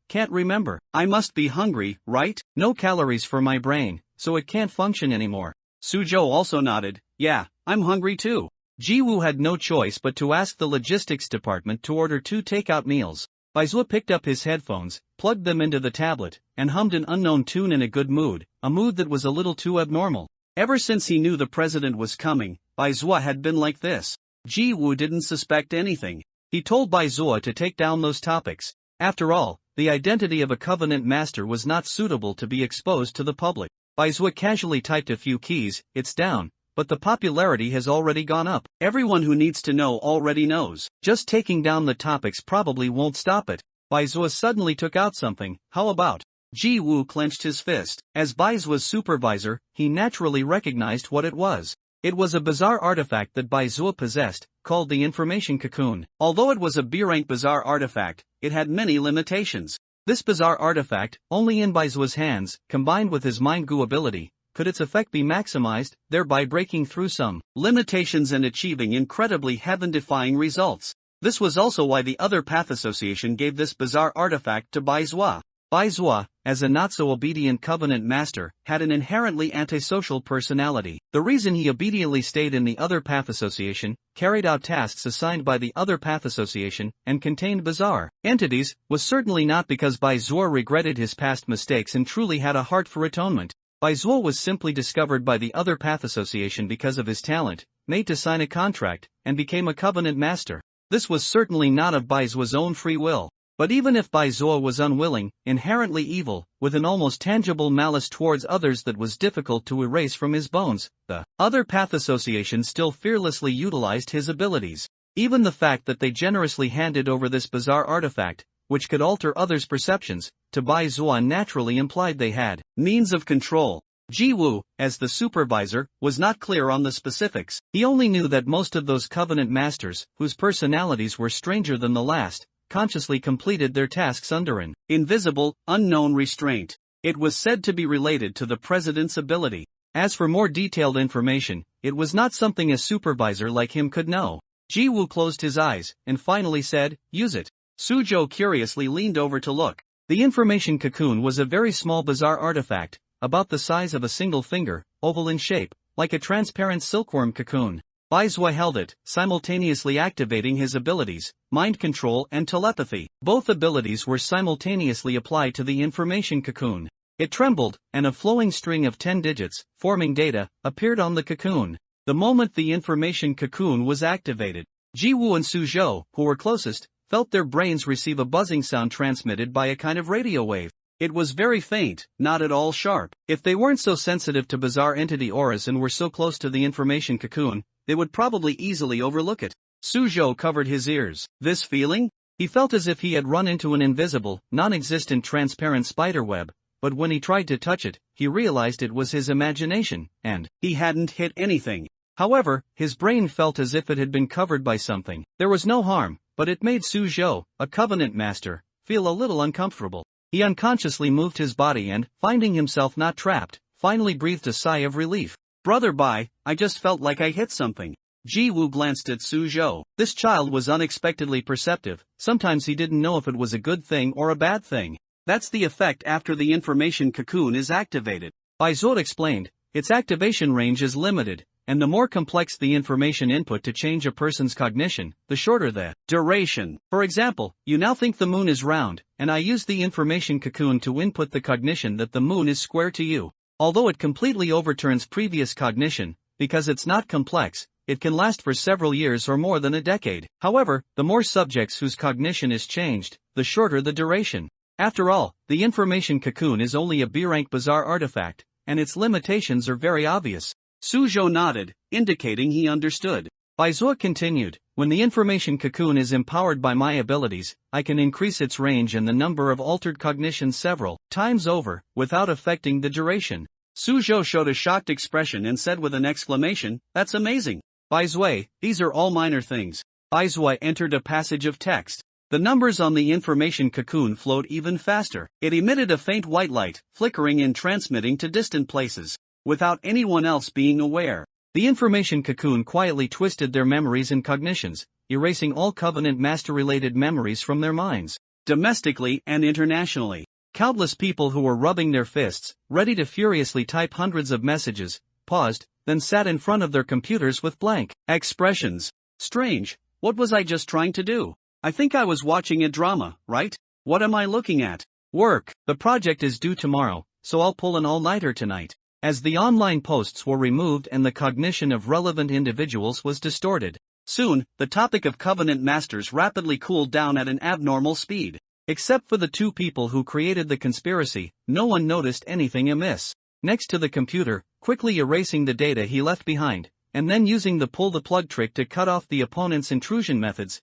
I must be hungry, right? No calories for my brain, so it can't function anymore." Suzhou also nodded. "Yeah, I'm hungry too." Jiwoo had no choice but to ask the logistics department to order 2 takeout meals. Baizuo picked up his headphones, plugged them into the tablet, and hummed an unknown tune in a good mood, a mood that was a little too abnormal. Ever since he knew the president was coming, Baizuo had been like this. Jiwoo didn't suspect anything. He told Baizuo to take down those topics. After all, the identity of a covenant master was not suitable to be exposed to the public. Baizuo casually typed a few keys. "It's down, but the popularity has already gone up. Everyone who needs to know already knows. Just taking down the topics probably won't stop it." Baizuo suddenly took out something. "How about?" Jiwoo clenched his fist. As Baizuo's supervisor, he naturally recognized what it was. It was a bizarre artifact that Baizuo possessed, called the Information Cocoon. Although it was a B-rank bizarre artifact, it had many limitations. This bizarre artifact, only in Baizuo's hands, combined with his mind goo ability, could its effect be maximized, thereby breaking through some limitations and achieving incredibly heaven-defying results. This was also why the Other Path Association gave this bizarre artifact to Baizuo. Baizuo, as a not-so-obedient covenant master, had an inherently antisocial personality. The reason he obediently stayed in the Other Path Association, carried out tasks assigned by the Other Path Association, and contained bizarre entities, was certainly not because Baizuo regretted his past mistakes and truly had a heart for atonement. Baizuo was simply discovered by the Other Path Association because of his talent, made to sign a contract, and became a covenant master. This was certainly not of Baizuo's own free will. But even if Bai Zuo was unwilling, inherently evil, with an almost tangible malice towards others that was difficult to erase from his bones, the other path association still fearlessly utilized his abilities. Even the fact that they generously handed over this bizarre artifact, which could alter others' perceptions, to Bai Zuo naturally implied they had means of control. Ji Wu, as the supervisor, was not clear on the specifics. He only knew that most of those Covenant Masters, whose personalities were stranger than the last, consciously completed their tasks under an invisible, unknown restraint. It was said to be related to the president's ability. As for more detailed information, it was not something a supervisor like him could know. Ji Wu closed his eyes, and finally said, "Use it." Suzhou curiously leaned over to look. The information cocoon was a very small bizarre artifact, about the size of a single finger, oval in shape, like a transparent silkworm cocoon. Bai Zuo held it, simultaneously activating his abilities, mind control and telepathy. Both abilities were simultaneously applied to the information cocoon. It trembled, and a flowing string of 10 digits, forming data, appeared on the cocoon. The moment the information cocoon was activated, Ji Wu and Suzhou, who were closest, felt their brains receive a buzzing sound transmitted by a kind of radio wave. It was very faint, not at all sharp. If they weren't so sensitive to bizarre entity auras and were so close to the information cocoon, they would probably easily overlook it. Suzhou covered his ears. This feeling? He felt as if he had run into an invisible, non-existent transparent spiderweb, but when he tried to touch it, he realized it was his imagination, and he hadn't hit anything. However, his brain felt as if it had been covered by something. There was no harm, but it made Suzhou, a Covenant Master, feel a little uncomfortable. He unconsciously moved his body and, finding himself not trapped, finally breathed a sigh of relief. "Brother Bai, I just felt like I hit something." Ji Wu glanced at Suzhou. This child was unexpectedly perceptive. Sometimes he didn't know if it was a good thing or a bad thing. That's the effect after the information cocoon is activated. Bai Zuo explained, its activation range is limited, and the more complex the information input to change a person's cognition, the shorter the duration. For example, you now think the moon is round, and I use the information cocoon to input the cognition that the moon is square to you. Although it completely overturns previous cognition, because it's not complex, it can last for several years or more than a decade. However, the more subjects whose cognition is changed, the shorter the duration. After all, the information cocoon is only a B-rank bizarre artifact, and its limitations are very obvious. Suzhou nodded, indicating he understood. Bai Zuo continued, when the information cocoon is empowered by my abilities, I can increase its range and the number of altered cognitions several times over, without affecting the duration. Suzhou showed a shocked expression and said with an exclamation, "That's amazing." Bai Zuo, these are all minor things. Bai Zuo entered a passage of text. The numbers on the information cocoon flowed even faster. It emitted a faint white light, flickering and transmitting to distant places, without anyone else being aware. The information cocoon quietly twisted their memories and cognitions, erasing all Covenant Master-related memories from their minds. Domestically and internationally, countless people who were rubbing their fists, ready to furiously type hundreds of messages, paused, then sat in front of their computers with blank expressions. Strange, what was I just trying to do? I think I was watching a drama, right? What am I looking at? Work. The project is due tomorrow, so I'll pull an all-nighter tonight. As the online posts were removed and the cognition of relevant individuals was distorted. Soon, the topic of Covenant Masters rapidly cooled down at an abnormal speed. Except for the two people who created the conspiracy, no one noticed anything amiss. Next to the computer, quickly erasing the data he left behind, and then using the pull-the-plug trick to cut off the opponent's intrusion methods,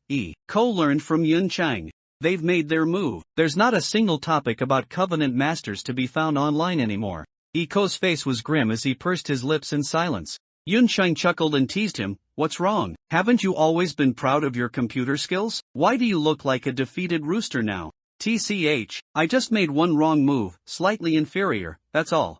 Ko learned from Yun Chang. They've made their move. There's not a single topic about Covenant Masters to be found online anymore. Ko's face was grim as he pursed his lips in silence. Yun Chang chuckled and teased him, "What's wrong? Haven't you always been proud of your computer skills? Why do you look like a defeated rooster now?" "TCH, I just made one wrong move, slightly inferior, that's all."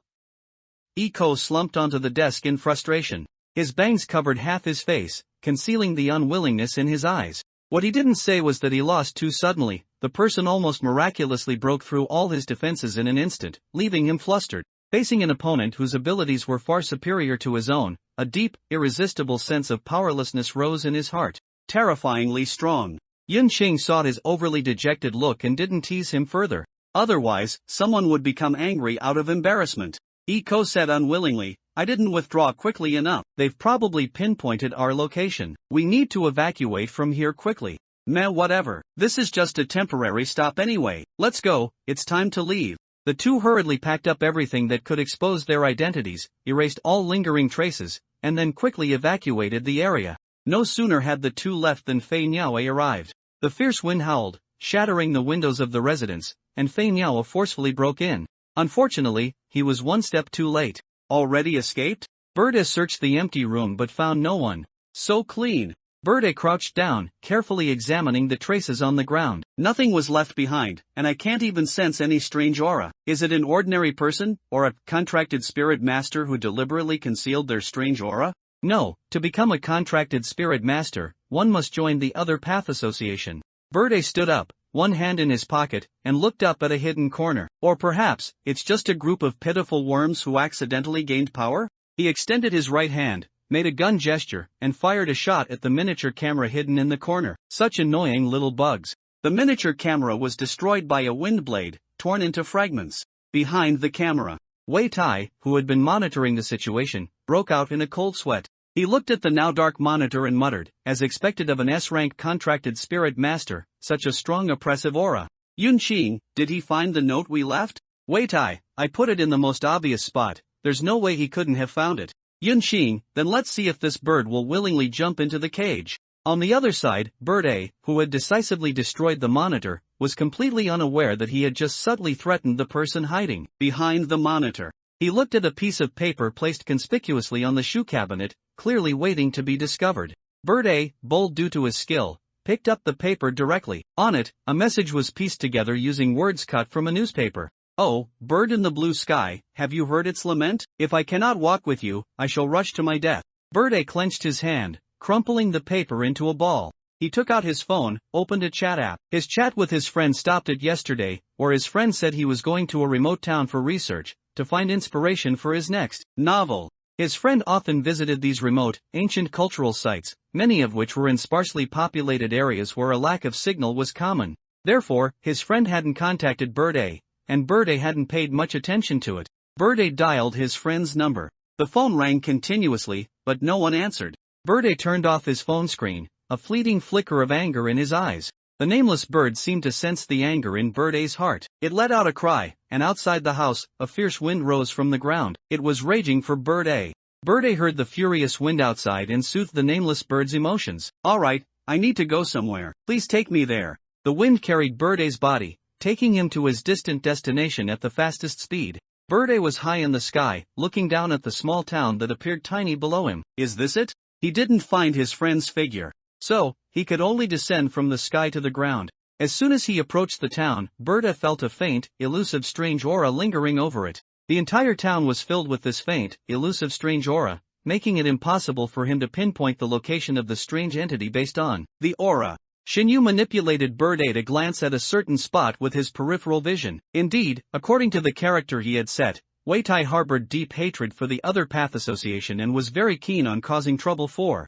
Ko slumped onto the desk in frustration. His bangs covered half his face, concealing the unwillingness in his eyes. What he didn't say was that he lost too suddenly. The person almost miraculously broke through all his defenses in an instant, leaving him flustered. Facing an opponent whose abilities were far superior to his own, a deep, irresistible sense of powerlessness rose in his heart. Terrifyingly strong. Yun Qing saw his overly dejected look and didn't tease him further. Otherwise, someone would become angry out of embarrassment. Ko said unwillingly, "I didn't withdraw quickly enough. They've probably pinpointed our location. We need to evacuate from here quickly." Meh, whatever. This is just a temporary stop anyway. Let's go, it's time to leave. The two hurriedly packed up everything that could expose their identities, erased all lingering traces, and then quickly evacuated the area. No sooner had the two left than Fei Niaoe arrived. The fierce wind howled, shattering the windows of the residence, and Fei Niaoe forcefully broke in. Unfortunately, he was one step too late. Already escaped? Birde searched the empty room but found no one. So clean. Birde crouched down, carefully examining the traces on the ground. Nothing was left behind, and I can't even sense any strange aura. Is it an ordinary person, or a contracted spirit master who deliberately concealed their strange aura? No, to become a contracted spirit master, one must join the Other Path Association. Birde stood up, one hand in his pocket, and looked up at a hidden corner. Or perhaps, it's just a group of pitiful worms who accidentally gained power? He extended his right hand, made a gun gesture, and fired a shot at the miniature camera hidden in the corner. Such annoying little bugs. The miniature camera was destroyed by a wind blade, torn into fragments. Behind the camera, Wei Tai, who had been monitoring the situation, broke out in a cold sweat. He looked at the now dark monitor and muttered, as expected of an S-rank contracted spirit master, such a strong oppressive aura. Yun Qing, did he find the note we left? Wei Tai, I put it in the most obvious spot, there's no way he couldn't have found it. Yun Qing, then let's see if this bird will willingly jump into the cage. On the other side, Bird A, who had decisively destroyed the monitor, was completely unaware that he had just subtly threatened the person hiding behind the monitor. He looked at a piece of paper placed conspicuously on the shoe cabinet, clearly waiting to be discovered. Bird A, bold due to his skill, picked up the paper directly. On it, a message was pieced together using words cut from a newspaper. Oh, bird in the blue sky, have you heard its lament? If I cannot walk with you, I shall rush to my death. Bird A clenched his hand, crumpling the paper into a ball. He took out his phone, opened a chat app. His chat with his friend stopped it yesterday, where his friend said he was going to a remote town for research, to find inspiration for his next novel. His friend often visited these remote, ancient cultural sites, many of which were in sparsely populated areas where a lack of signal was common. Therefore, his friend hadn't contacted Bird A, and Bird A hadn't paid much attention to it. Bird A dialed his friend's number. The phone rang continuously, but no one answered. Bird A turned off his phone screen, a fleeting flicker of anger in his eyes. The nameless bird seemed to sense the anger in Bird A's heart. It let out a cry, and outside the house, a fierce wind rose from the ground. It was raging for Bird A. Bird A heard the furious wind outside and soothed the nameless bird's emotions. Alright, I need to go somewhere. Please take me there. The wind carried Bird A's body, taking him to his distant destination at the fastest speed. Bird A was high in the sky, looking down at the small town that appeared tiny below him. Is this it? He didn't find his friend's figure. So, he could only descend from the sky to the ground. As soon as he approached the town, Bird A felt a faint, elusive strange aura lingering over it. The entire town was filled with this faint, elusive strange aura, making it impossible for him to pinpoint the location of the strange entity based on the aura. Shinyu manipulated Bird A to glance at a certain spot with his peripheral vision. Indeed, according to the character he had set, Wei Tai harbored deep hatred for the Other Path Association and was very keen on causing trouble for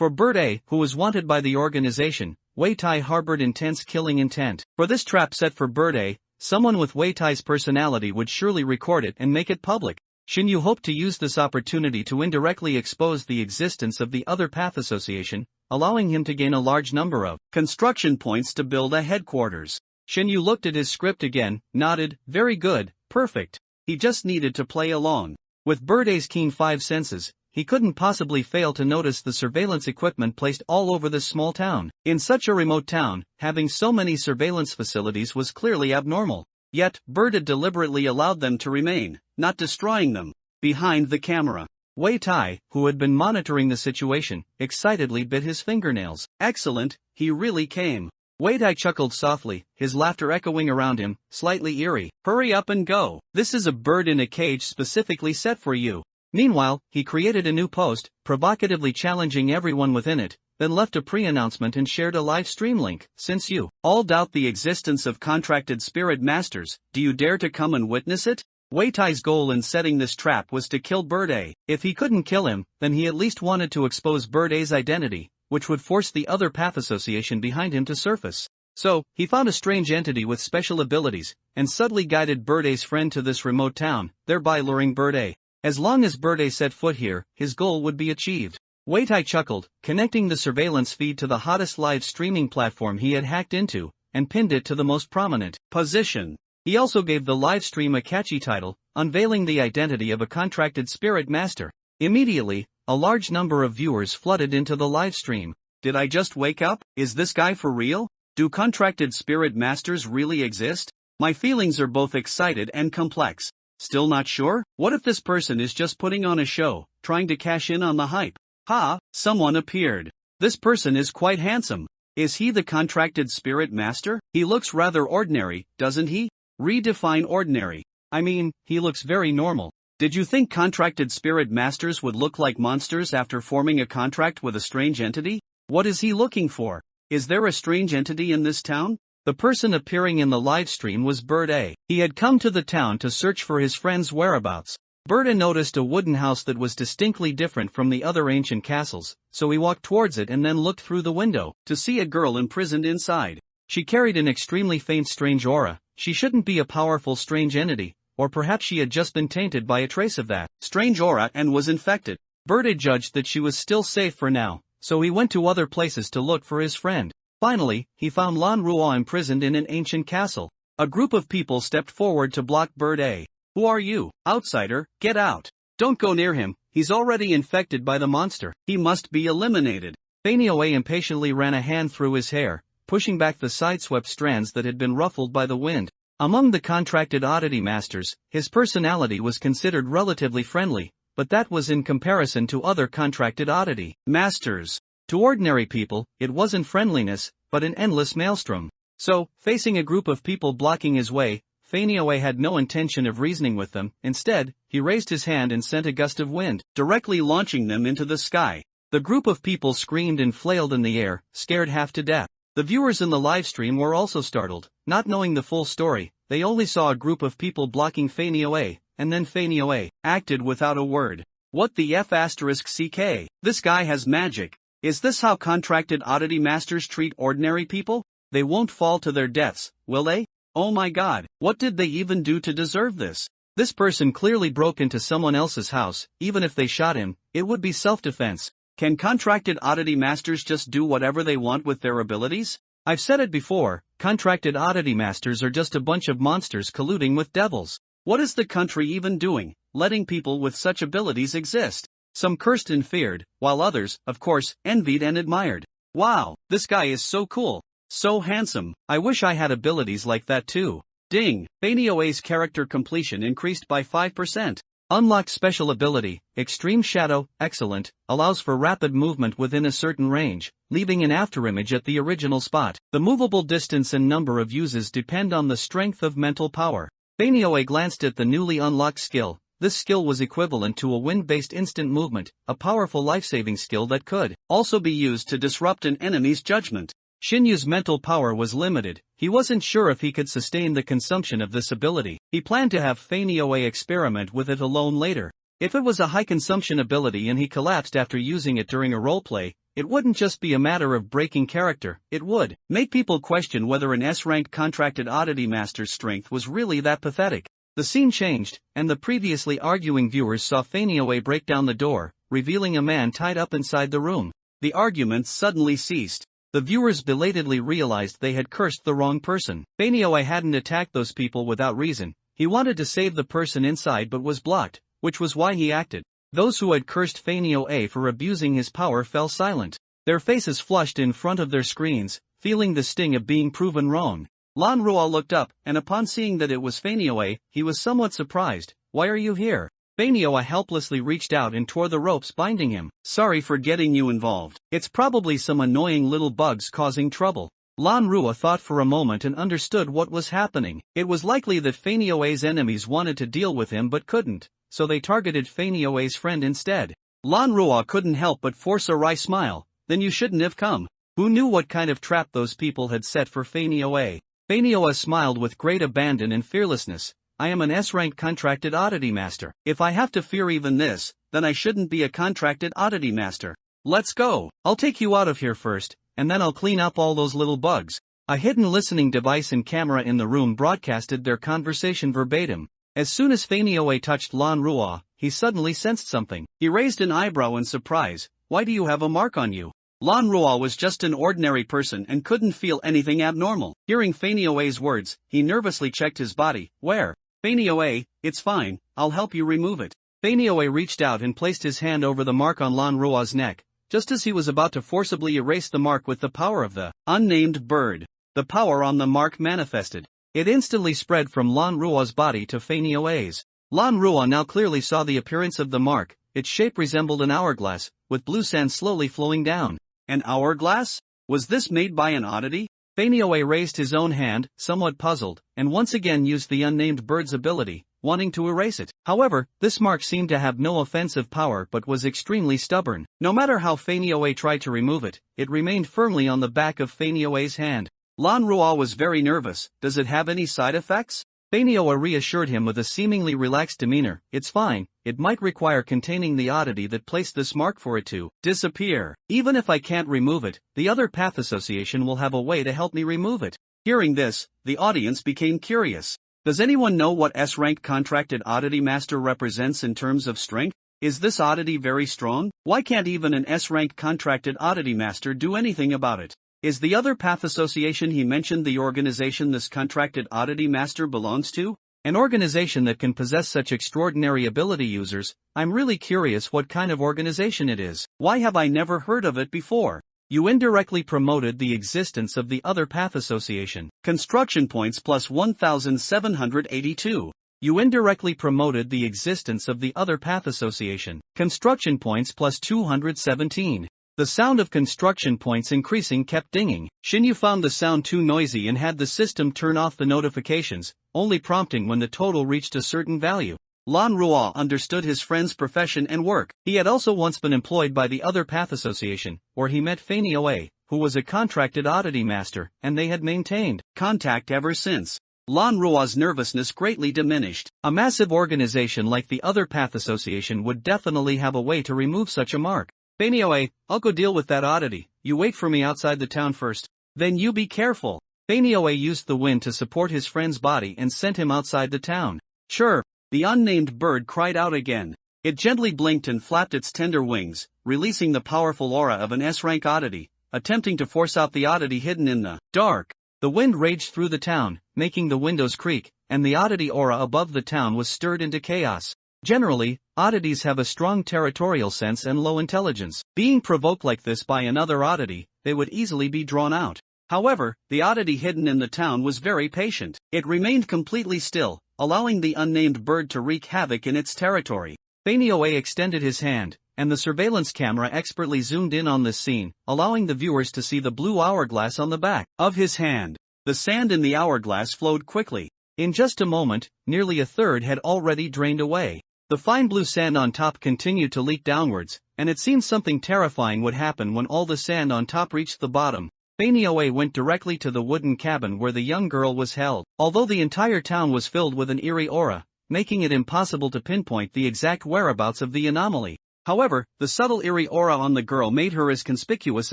Bird A, who was wanted by the organization. Wei Tai harbored intense killing intent. For this trap set for Bird A, someone with Wei Tai's personality would surely record it and make it public. Shinyu hoped to use this opportunity to indirectly expose the existence of the Other Path Association, allowing him to gain a large number of construction points to build a headquarters. Shinyu looked at his script again, nodded, very good, perfect. He just needed to play along. With Bird A's keen five senses, he couldn't possibly fail to notice the surveillance equipment placed all over this small town. In such a remote town, having so many surveillance facilities was clearly abnormal. Yet, Bird had deliberately allowed them to remain, not destroying them. Behind the camera, Wei Tai, who had been monitoring the situation, excitedly bit his fingernails. Excellent, he really came. Wei Tai chuckled softly, his laughter echoing around him, slightly eerie. Hurry up and go. This is a bird in a cage specifically set for you. Meanwhile, he created a new post, provocatively challenging everyone within it, then left a pre-announcement and shared a live stream link. Since you all doubt the existence of contracted spirit masters, do you dare to come and witness it? Wei Tai's goal in setting this trap was to kill Bird A. If he couldn't kill him, then he at least wanted to expose Bird A's identity, which would force the Other Path Association behind him to surface. So, he found a strange entity with special abilities, and subtly guided Bird A's friend to this remote town, thereby luring Bird A. As long as Bird A set foot here, his goal would be achieved. Wait, I chuckled, connecting the surveillance feed to the hottest live streaming platform he had hacked into, and pinned it to the most prominent position. He also gave the live stream a catchy title, unveiling the identity of a contracted spirit master. Immediately, a large number of viewers flooded into the live stream. Did I just wake up? Is this guy for real? Do contracted spirit masters really exist? My feelings are both excited and complex. Still not sure? What if this person is just putting on a show, trying to cash in on the hype? Ha, someone appeared. This person is quite handsome. Is he the contracted spirit master? He looks rather ordinary, doesn't he? Redefine ordinary. I mean, he looks very normal. Did you think contracted spirit masters would look like monsters after forming a contract with a strange entity? What is he looking for? Is there a strange entity in this town? The person appearing in the live stream was Bird A. He had come to the town to search for his friend's whereabouts. Bird A noticed a wooden house that was distinctly different from the other ancient castles, so he walked towards it and then looked through the window to see a girl imprisoned inside. She carried an extremely faint strange aura. She shouldn't be a powerful strange entity, or perhaps she had just been tainted by a trace of that strange aura and was infected. Bird A judged that she was still safe for now, so he went to other places to look for his friend. Finally, he found Lan Ruo imprisoned in an ancient castle. A group of people stepped forward to block Bird A. Who are you, outsider? Get out. Don't go near him, he's already infected by the monster. He must be eliminated. Fanio A impatiently ran a hand through his hair, pushing back the sideswept strands that had been ruffled by the wind. Among the contracted oddity masters, his personality was considered relatively friendly, but that was in comparison to other contracted oddity masters. To ordinary people, it wasn't friendliness, but an endless maelstrom. So, facing a group of people blocking his way, Fanio A had no intention of reasoning with them. Instead, he raised his hand and sent a gust of wind, directly launching them into the sky. The group of people screamed and flailed in the air, scared half to death. The viewers in the livestream were also startled. Not knowing the full story, they only saw a group of people blocking Fanio A, and then Fanio A acted without a word. What the F***ck? This guy has magic. Is this how contracted oddity masters treat ordinary people? They won't fall to their deaths, will they? Oh my god, what did they even do to deserve this? This person clearly broke into someone else's house. Even if they shot him, it would be self-defense. Can contracted oddity masters just do whatever they want with their abilities? I've said it before, contracted oddity masters are just a bunch of monsters colluding with devils. What is the country even doing, letting people with such abilities exist? Some cursed and feared, while others, of course, envied and admired. Wow, this guy is so cool. So handsome. I wish I had abilities like that too. Ding, Fanio A's character completion increased by 5%. Unlocked special ability, Extreme Shadow, excellent, allows for rapid movement within a certain range, leaving an afterimage at the original spot. The movable distance and number of uses depend on the strength of mental power. Fanio A glanced at the newly unlocked skill. This skill was equivalent to a wind-based instant movement, a powerful life-saving skill that could also be used to disrupt an enemy's judgment. Shinyu's mental power was limited. He wasn't sure if he could sustain the consumption of this ability. He planned to have Fanio A experiment with it alone later. If it was a high-consumption ability and he collapsed after using it during a roleplay, it wouldn't just be a matter of breaking character, it would make people question whether an S-ranked contracted oddity master's strength was really that pathetic. The scene changed, and the previously arguing viewers saw Fanio A break down the door, revealing a man tied up inside the room. The arguments suddenly ceased. The viewers belatedly realized they had cursed the wrong person. Fanio A hadn't attacked those people without reason. He wanted to save the person inside but was blocked, which was why he acted. Those who had cursed Fanio A for abusing his power fell silent. Their faces flushed in front of their screens, feeling the sting of being proven wrong. Lan Ruo looked up, and upon seeing that it was Fanio A, he was somewhat surprised. Why are you here? Fanio A helplessly reached out and tore the ropes binding him. Sorry for getting you involved. It's probably some annoying little bugs causing trouble. Lan Ruo thought for a moment and understood what was happening. It was likely that Fanio A's enemies wanted to deal with him but couldn't, so they targeted Fanio A's friend instead. Lan Ruo couldn't help but force a wry smile. Then you shouldn't have come. Who knew what kind of trap those people had set for Fanio A? Fanio A smiled with great abandon and fearlessness. I am an S-ranked contracted oddity master. If I have to fear even this, then I shouldn't be a contracted oddity master. Let's go. I'll take you out of here first, and then I'll clean up all those little bugs. A hidden listening device and camera in the room broadcasted their conversation verbatim. As soon as Fanio A touched Lan Ruo, he suddenly sensed something. He raised an eyebrow in surprise. why do you have a mark on you? Lan Ruo was just an ordinary person and couldn't feel anything abnormal. Hearing Fanioe's words, he nervously checked his body. Where? Fanioe, it's fine, I'll help you remove it. Fanioe reached out and placed his hand over the mark on Lan Ruo's neck, just as he was about to forcibly erase the mark with the power of the unnamed bird. The power on the mark manifested. It instantly spread from Lan Ruo's body to Fanioe's. Lan Ruo now clearly saw the appearance of the mark. Its shape resembled an hourglass, with blue sand slowly flowing down. An hourglass? Was this made by an oddity? Fanioe raised his own hand, somewhat puzzled, and once again used the unnamed bird's ability, wanting to erase it. However, this mark seemed to have no offensive power but was extremely stubborn. No matter how Fanioe tried to remove it, it remained firmly on the back of Fanioe's hand. Lan Ruo was very nervous. Does it have any side effects? Fanioe reassured him with a seemingly relaxed demeanor. It's fine, it might require containing the oddity that placed this mark for it to disappear. Even if I can't remove it, the other path association will have a way to help me remove it. Hearing this, the audience became curious. Does anyone know what S-rank contracted oddity master represents in terms of strength? Is this oddity very strong? Why can't even an S-rank contracted oddity master do anything about it? Is the other path association he mentioned the organization this contracted oddity master belongs to? An organization that can possess such extraordinary ability users. I'm really curious what kind of organization it is. Why have I never heard of it before? You indirectly promoted the existence of the other path association. Construction points plus 1782. You indirectly promoted the existence of the other path association. Construction points plus 217. The sound of construction points increasing kept dinging. Shinyu found the sound too noisy and had the system turn off the notifications, only prompting when the total reached a certain value. Lan Ruo understood his friend's profession and work. He had also once been employed by the other path association, where he met Fanioe, who was a contracted oddity master, and they had maintained contact ever since. Lan Ruo's nervousness greatly diminished. A massive organization like the other path association would definitely have a way to remove such a mark. Fanioe, I'll go deal with that oddity. You wait for me outside the town first. Then you be careful. Fanioe used the wind to support his friend's body and sent him outside the town. Sure. The unnamed bird cried out again. It gently blinked and flapped its tender wings, releasing the powerful aura of an S-rank oddity, attempting to force out the oddity hidden in the dark. The wind raged through the town, making the windows creak, and the oddity aura above the town was stirred into chaos. Generally, oddities have a strong territorial sense and low intelligence. Being provoked like this by another oddity, they would easily be drawn out. However, the oddity hidden in the town was very patient. It remained completely still, allowing the unnamed bird to wreak havoc in its territory. Fanioe extended his hand, and the surveillance camera expertly zoomed in on this scene, allowing the viewers to see the blue hourglass on the back of his hand. The sand in the hourglass flowed quickly. In just a moment, nearly a third had already drained away. The fine blue sand on top continued to leak downwards, and it seemed something terrifying would happen when all the sand on top reached the bottom. Fanioe went directly to the wooden cabin where the young girl was held. Although the entire town was filled with an eerie aura, making it impossible to pinpoint the exact whereabouts of the anomaly. However, the subtle eerie aura on the girl made her as conspicuous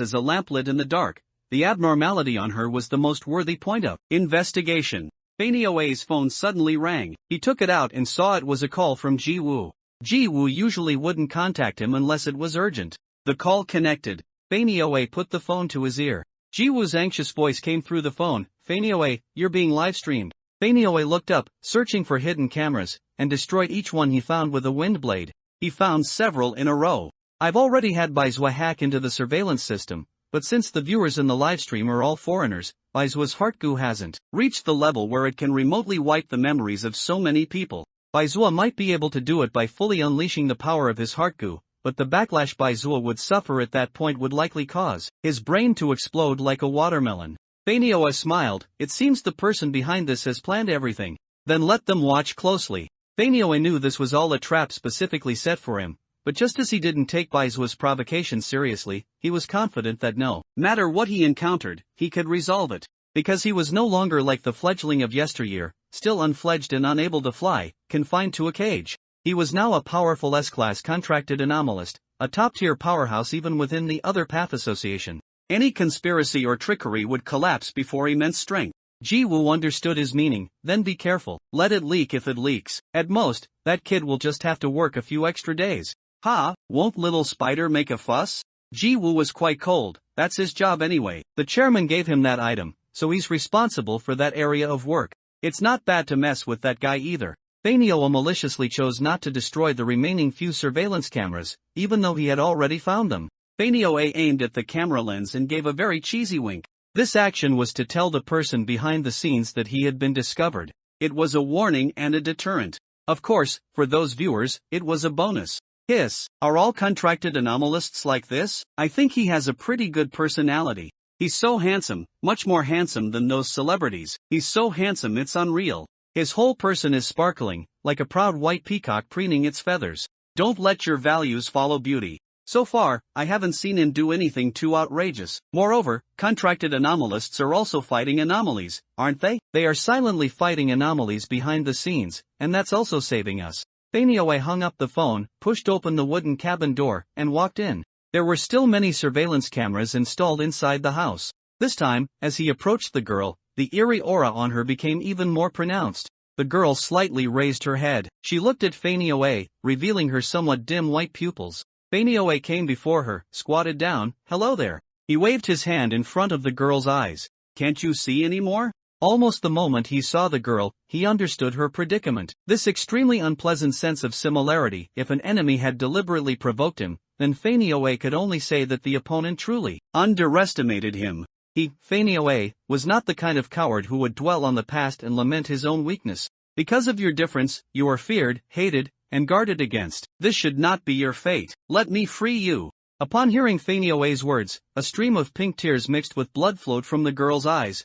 as a lamplit in the dark. The abnormality on her was the most worthy point of investigation. Fanioe's phone suddenly rang. He took it out and saw it was a call from Ji Woo. Ji Woo usually wouldn't contact him unless it was urgent. The call connected. Fanioe put the phone to his ear. Ji Woo's anxious voice came through the phone. Fanioe, you're being live-streamed. Fanioe looked up, searching for hidden cameras, and destroyed each one he found with a wind blade. He found several in a row. I've already had Baizhua hack into the surveillance system, but since the viewers in the livestream are all foreigners, Baizua's heartgoo hasn't reached the level where it can remotely wipe the memories of so many people. Baizhua might be able to do it by fully unleashing the power of his heartgoo, but the backlash Baizhua would suffer at that point would likely cause his brain to explode like a watermelon. Fanioe smiled. It seems the person behind this has planned everything. Then let them watch closely. Fanioe knew this was all a trap specifically set for him, but just as he didn't take Baizua's provocation seriously, he was confident that no matter what he encountered, he could resolve it. Because he was no longer like the fledgling of yesteryear, still unfledged and unable to fly, confined to a cage. He was now a powerful S-class contracted anomalist, a top-tier powerhouse even within the other path association. Any conspiracy or trickery would collapse before immense strength. Ji Woo understood his meaning. Then be careful. Let it leak if it leaks. At most, that kid will just have to work a few extra days. Ha, won't little spider make a fuss? Ji Woo was quite cold, that's his job anyway. The chairman gave him that item, so he's responsible for that area of work. It's not bad to mess with that guy either. Fanioa maliciously chose not to destroy the remaining few surveillance cameras, even though he had already found them. Fanioa aimed at the camera lens and gave a very cheesy wink. This action was to tell the person behind the scenes that he had been discovered. It was a warning and a deterrent. Of course, for those viewers, it was a bonus. Hiss, are all contracted anomalists like this? I think he has a pretty good personality. He's so handsome, much more handsome than those celebrities. He's so handsome it's unreal. His whole person is sparkling, like a proud white peacock preening its feathers. Don't let your values follow beauty. So far, I haven't seen him do anything too outrageous. Moreover, contracted anomalists are also fighting anomalies, aren't they? They are silently fighting anomalies behind the scenes, and that's also saving us. Fanioe hung up the phone, pushed open the wooden cabin door, and walked in. There were still many surveillance cameras installed inside the house. This time, as he approached the girl, the eerie aura on her became even more pronounced. The girl slightly raised her head. She looked at Fanioe, revealing her somewhat dim white pupils. Fanioe came before her, squatted down. Hello there. He waved his hand in front of the girl's eyes. Can't you see anymore? Almost the moment he saw the girl, he understood her predicament. This extremely unpleasant sense of similarity. If an enemy had deliberately provoked him, then Fanioe could only say that the opponent truly underestimated him. He, Fanioe, was not the kind of coward who would dwell on the past and lament his own weakness. Because of your difference, you are feared, hated, and guarded against. This should not be your fate. Let me free you. Upon hearing Fanioe's words, a stream of pink tears mixed with blood flowed from the girl's eyes.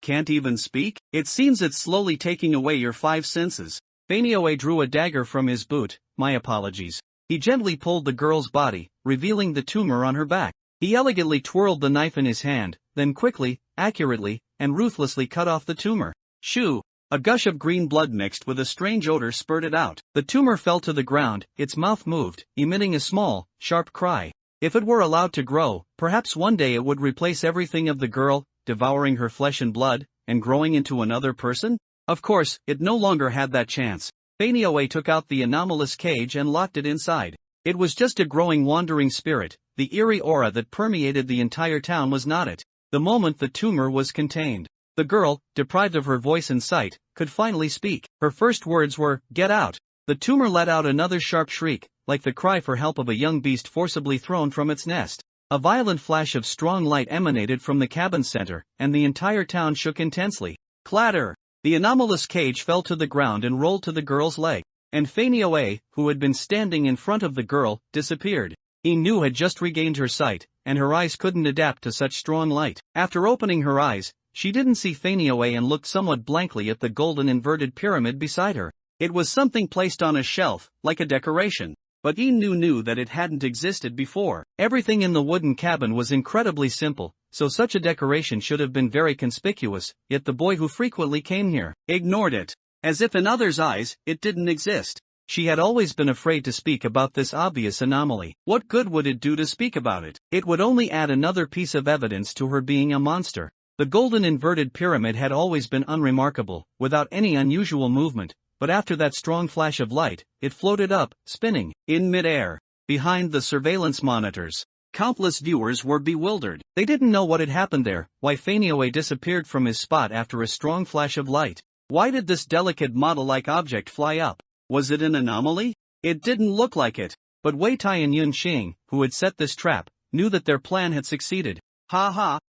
Can't even speak? It seems it's slowly taking away your 5 senses. Fanioe drew a dagger from his boot. My apologies. He gently pulled the girl's body, revealing the tumor on her back. He elegantly twirled the knife in his hand, then quickly, accurately, and ruthlessly cut off the tumor. Shoo! A gush of green blood mixed with a strange odor spurted out. The tumor fell to the ground, its mouth moved, emitting a small, sharp cry. If it were allowed to grow, perhaps one day it would replace everything of the girl, devouring her flesh and blood, and growing into another person? Of course, it no longer had that chance. Fanioe took out the anomalous cage and locked it inside. It was just a growing wandering spirit. The eerie aura that permeated the entire town was not it. The moment the tumor was contained, the girl, deprived of her voice and sight, could finally speak. Her first words were, "Get out." The tumor let out another sharp shriek, like the cry for help of a young beast forcibly thrown from its nest. A violent flash of strong light emanated from the cabin center, and the entire town shook intensely. Clatter! The anomalous cage fell to the ground and rolled to the girl's leg. And Fanioe, who had been standing in front of the girl, disappeared. Inu had just regained her sight, and her eyes couldn't adapt to such strong light. After opening her eyes, she didn't see Fanioe and looked somewhat blankly at the golden inverted pyramid beside her. It was something placed on a shelf, like a decoration. But Inu knew that it hadn't existed before. Everything in the wooden cabin was incredibly simple, so such a decoration should have been very conspicuous, yet the boy who frequently came here ignored it. As if in others' eyes, it didn't exist. She had always been afraid to speak about this obvious anomaly. What good would it do to speak about it? It would only add another piece of evidence to her being a monster. The golden inverted pyramid had always been unremarkable, without any unusual movement, but after that strong flash of light, it floated up, spinning, in mid-air. Behind the surveillance monitors, countless viewers were bewildered. They didn't know what had happened there, why Fanioe disappeared from his spot after a strong flash of light. Why did this delicate model-like object fly up? Was it an anomaly? It didn't look like it. But Wei Tai and Yun Xing, who had set this trap, knew that their plan had succeeded.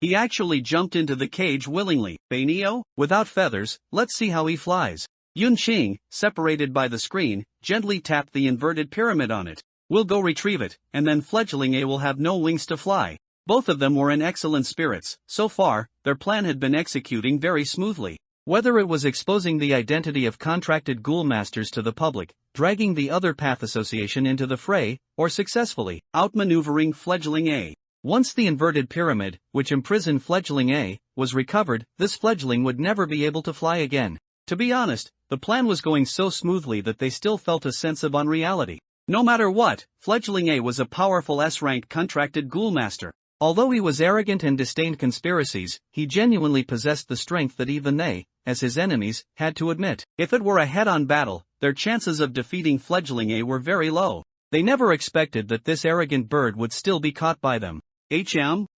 He actually jumped into the cage willingly. Fanio? Without feathers, let's see how he flies. Yun Xing, separated by the screen, gently tapped the inverted pyramid on it. We'll go retrieve it, and then fledgling A will have no wings to fly. Both of them were in excellent spirits. So far, their plan had been executing very smoothly. Whether it was exposing the identity of contracted ghoul masters to the public, dragging the Other Path Association into the fray, or successfully outmaneuvering fledgling A. Once the inverted pyramid, which imprisoned fledgling A, was recovered, this fledgling would never be able to fly again. To be honest, the plan was going so smoothly that they still felt a sense of unreality. No matter what, fledgling A was a powerful S-rank contracted ghoul master. Although he was arrogant and disdained conspiracies, he genuinely possessed the strength that even they, as his enemies, had to admit. If it were a head-on battle, their chances of defeating fledgling A were very low. They never expected that this arrogant bird would still be caught by them.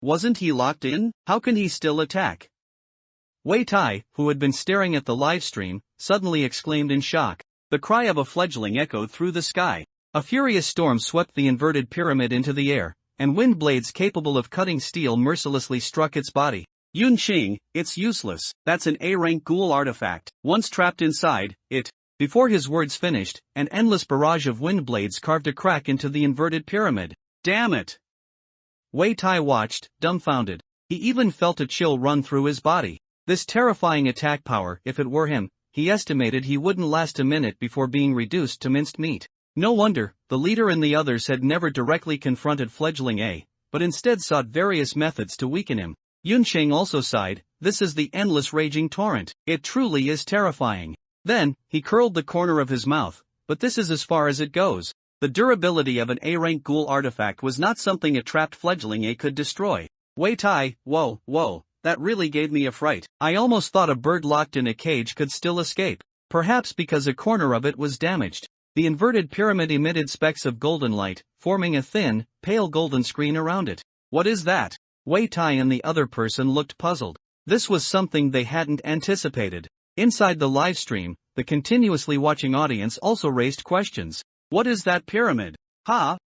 Wasn't he locked in? How can he still attack? Wei Tai, who had been staring at the livestream, suddenly exclaimed in shock. The cry of a fledgling echoed through the sky. A furious storm swept the inverted pyramid into the air, and wind blades capable of cutting steel mercilessly struck its body. Yun Qing, it's useless. That's an A-rank ghoul artifact. Once trapped inside it. Before his words finished, an endless barrage of wind blades carved a crack into the inverted pyramid. Damn it! Wei Tai watched, dumbfounded. He even felt a chill run through his body. This terrifying attack power, if it were him, he estimated he wouldn't last a minute before being reduced to minced meat. No wonder, the leader and the others had never directly confronted fledgling A, but instead sought various methods to weaken him. Yun Qing also sighed, this is the endless raging torrent. It truly is terrifying. Then, he curled the corner of his mouth, but this is as far as it goes. The durability of an A-rank ghoul artifact was not something a trapped fledgling A could destroy. Wei Tai, whoa, that really gave me a fright. I almost thought a bird locked in a cage could still escape. Perhaps because a corner of it was damaged. The inverted pyramid emitted specks of golden light, forming a thin, pale golden screen around it. What is that? Wei Tai and the other person looked puzzled. This was something they hadn't anticipated. Inside the livestream, the continuously watching audience also raised questions. What is that pyramid?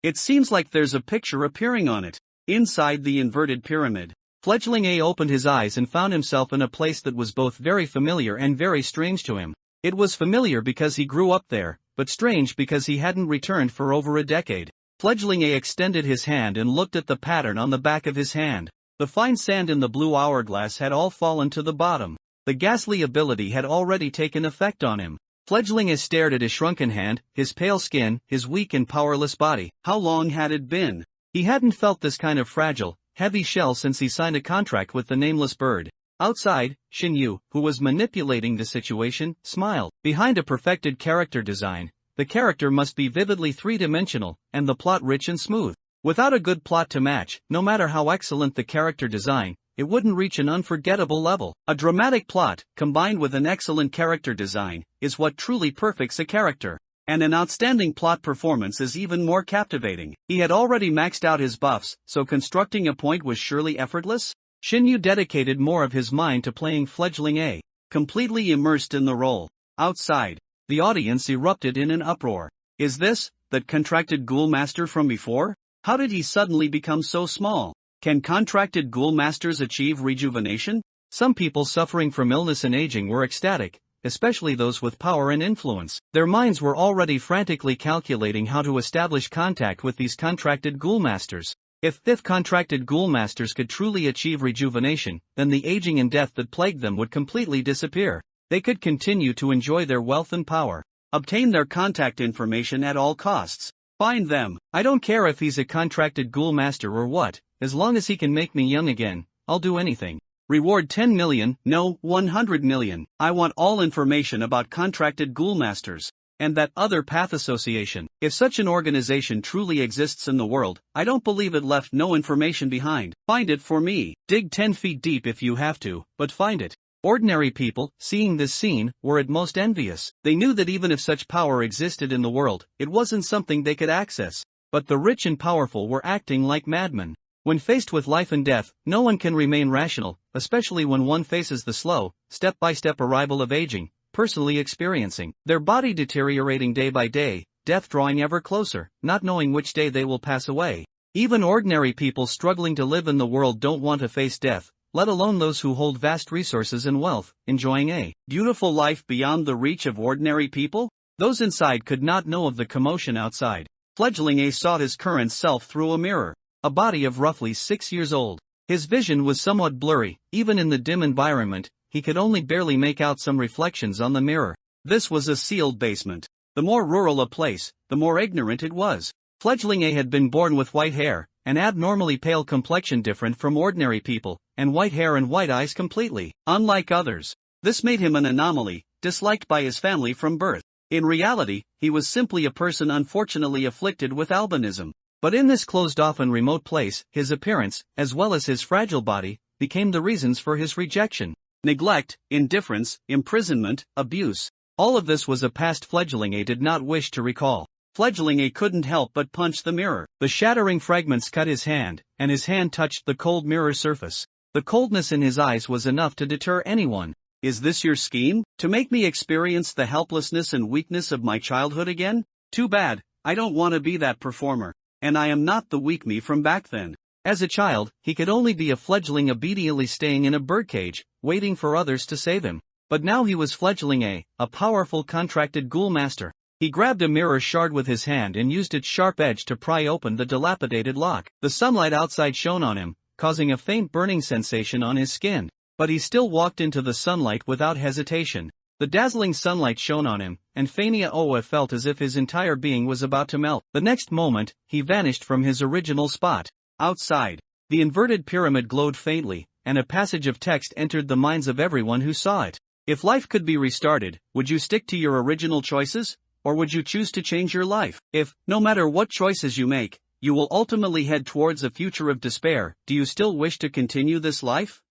It seems like there's a picture appearing on it. Inside the inverted pyramid, fledgling A opened his eyes and found himself in a place that was both very familiar and very strange to him. It was familiar because he grew up there, but strange because he hadn't returned for over a decade. Fledgling A extended his hand and looked at the pattern on the back of his hand. The fine sand in the blue hourglass had all fallen to the bottom. The ghastly ability had already taken effect on him. Fledgling A stared at his shrunken hand, his pale skin, his weak and powerless body. How long had it been? He hadn't felt this kind of fragile, heavy shell since he signed a contract with the nameless bird. Outside, Xin Yu, who was manipulating the situation, smiled. Behind a perfected character design, the character must be vividly three-dimensional, and the plot rich and smooth. Without a good plot to match, no matter how excellent the character design, it wouldn't reach an unforgettable level. A dramatic plot, combined with an excellent character design, is what truly perfects a character. And an outstanding plot performance is even more captivating. He had already maxed out his buffs, so constructing a point was surely effortless? Xin Yu dedicated more of his mind to playing fledgling A, completely immersed in the role. Outside, the audience erupted in an uproar. Is this that contracted ghoul master from before? How did he suddenly become so small? Can contracted ghoul masters achieve rejuvenation? Some people suffering from illness and aging were ecstatic, especially those with power and influence. Their minds were already frantically calculating how to establish contact with these contracted ghoul masters. If contracted ghoul masters could truly achieve rejuvenation, then the aging and death that plagued them would completely disappear. They could continue to enjoy their wealth and power. Obtain their contact information at all costs. Find them. I don't care if he's a contracted ghoul master or what, as long as he can make me young again, I'll do anything. Reward 10 million, no, 100 million. I want all information about contracted ghoul masters. And that other path association. If such an organization truly exists in the world, I don't believe it left no information behind. Find it for me. Dig 10 feet deep if you have to, but find it. Ordinary people, seeing this scene, were at most envious. They knew that even if such power existed in the world, it wasn't something they could access. But the rich and powerful were acting like madmen. When faced with life and death, no one can remain rational, especially when one faces the slow, step-by-step arrival of aging, personally experiencing their body deteriorating day by day, death drawing ever closer, not knowing which day they will pass away. Even ordinary people struggling to live in the world don't want to face death, let alone those who hold vast resources and wealth, enjoying a beautiful life beyond the reach of ordinary people. Those inside could not know of the commotion outside. Fledgling A sought his current self through a mirror. A body of roughly 6 years old. His vision was somewhat blurry, even in the dim environment, he could only barely make out some reflections on the mirror. This was a sealed basement. The more rural a place, the more ignorant it was. Fledgling A had been born with white hair, an abnormally pale complexion different from ordinary people, and white hair and white eyes completely unlike others. This made him an anomaly, disliked by his family from birth. In reality, he was simply a person unfortunately afflicted with albinism. But in this closed-off and remote place, his appearance, as well as his fragile body, became the reasons for his rejection. Neglect, indifference, imprisonment, abuse. All of this was a past Fledgling A did not wish to recall. Fledgling A couldn't help but punch the mirror. The shattering fragments cut his hand, and his hand touched the cold mirror surface. The coldness in his eyes was enough to deter anyone. Is this your scheme? To make me experience the helplessness and weakness of my childhood again? Too bad, I don't want to be that performer. And I am not the weak me from back then. As a child, he could only be a fledgling obediently staying in a birdcage, waiting for others to save him. But now he was fledgling a powerful contracted ghoul master. He grabbed a mirror shard with his hand and used its sharp edge to pry open the dilapidated lock. The sunlight outside shone on him, causing a faint burning sensation on his skin. But he still walked into the sunlight without hesitation. The dazzling sunlight shone on him, and Fania Owa felt as if his entire being was about to melt. The next moment, he vanished from his original spot. Outside, the inverted pyramid glowed faintly, and a passage of text entered the minds of everyone who saw it. If life could be restarted, would you stick to your original choices? Or would you choose to change your life? If, no matter what choices you make, you will ultimately head towards a future of despair, do you still wish to continue this life?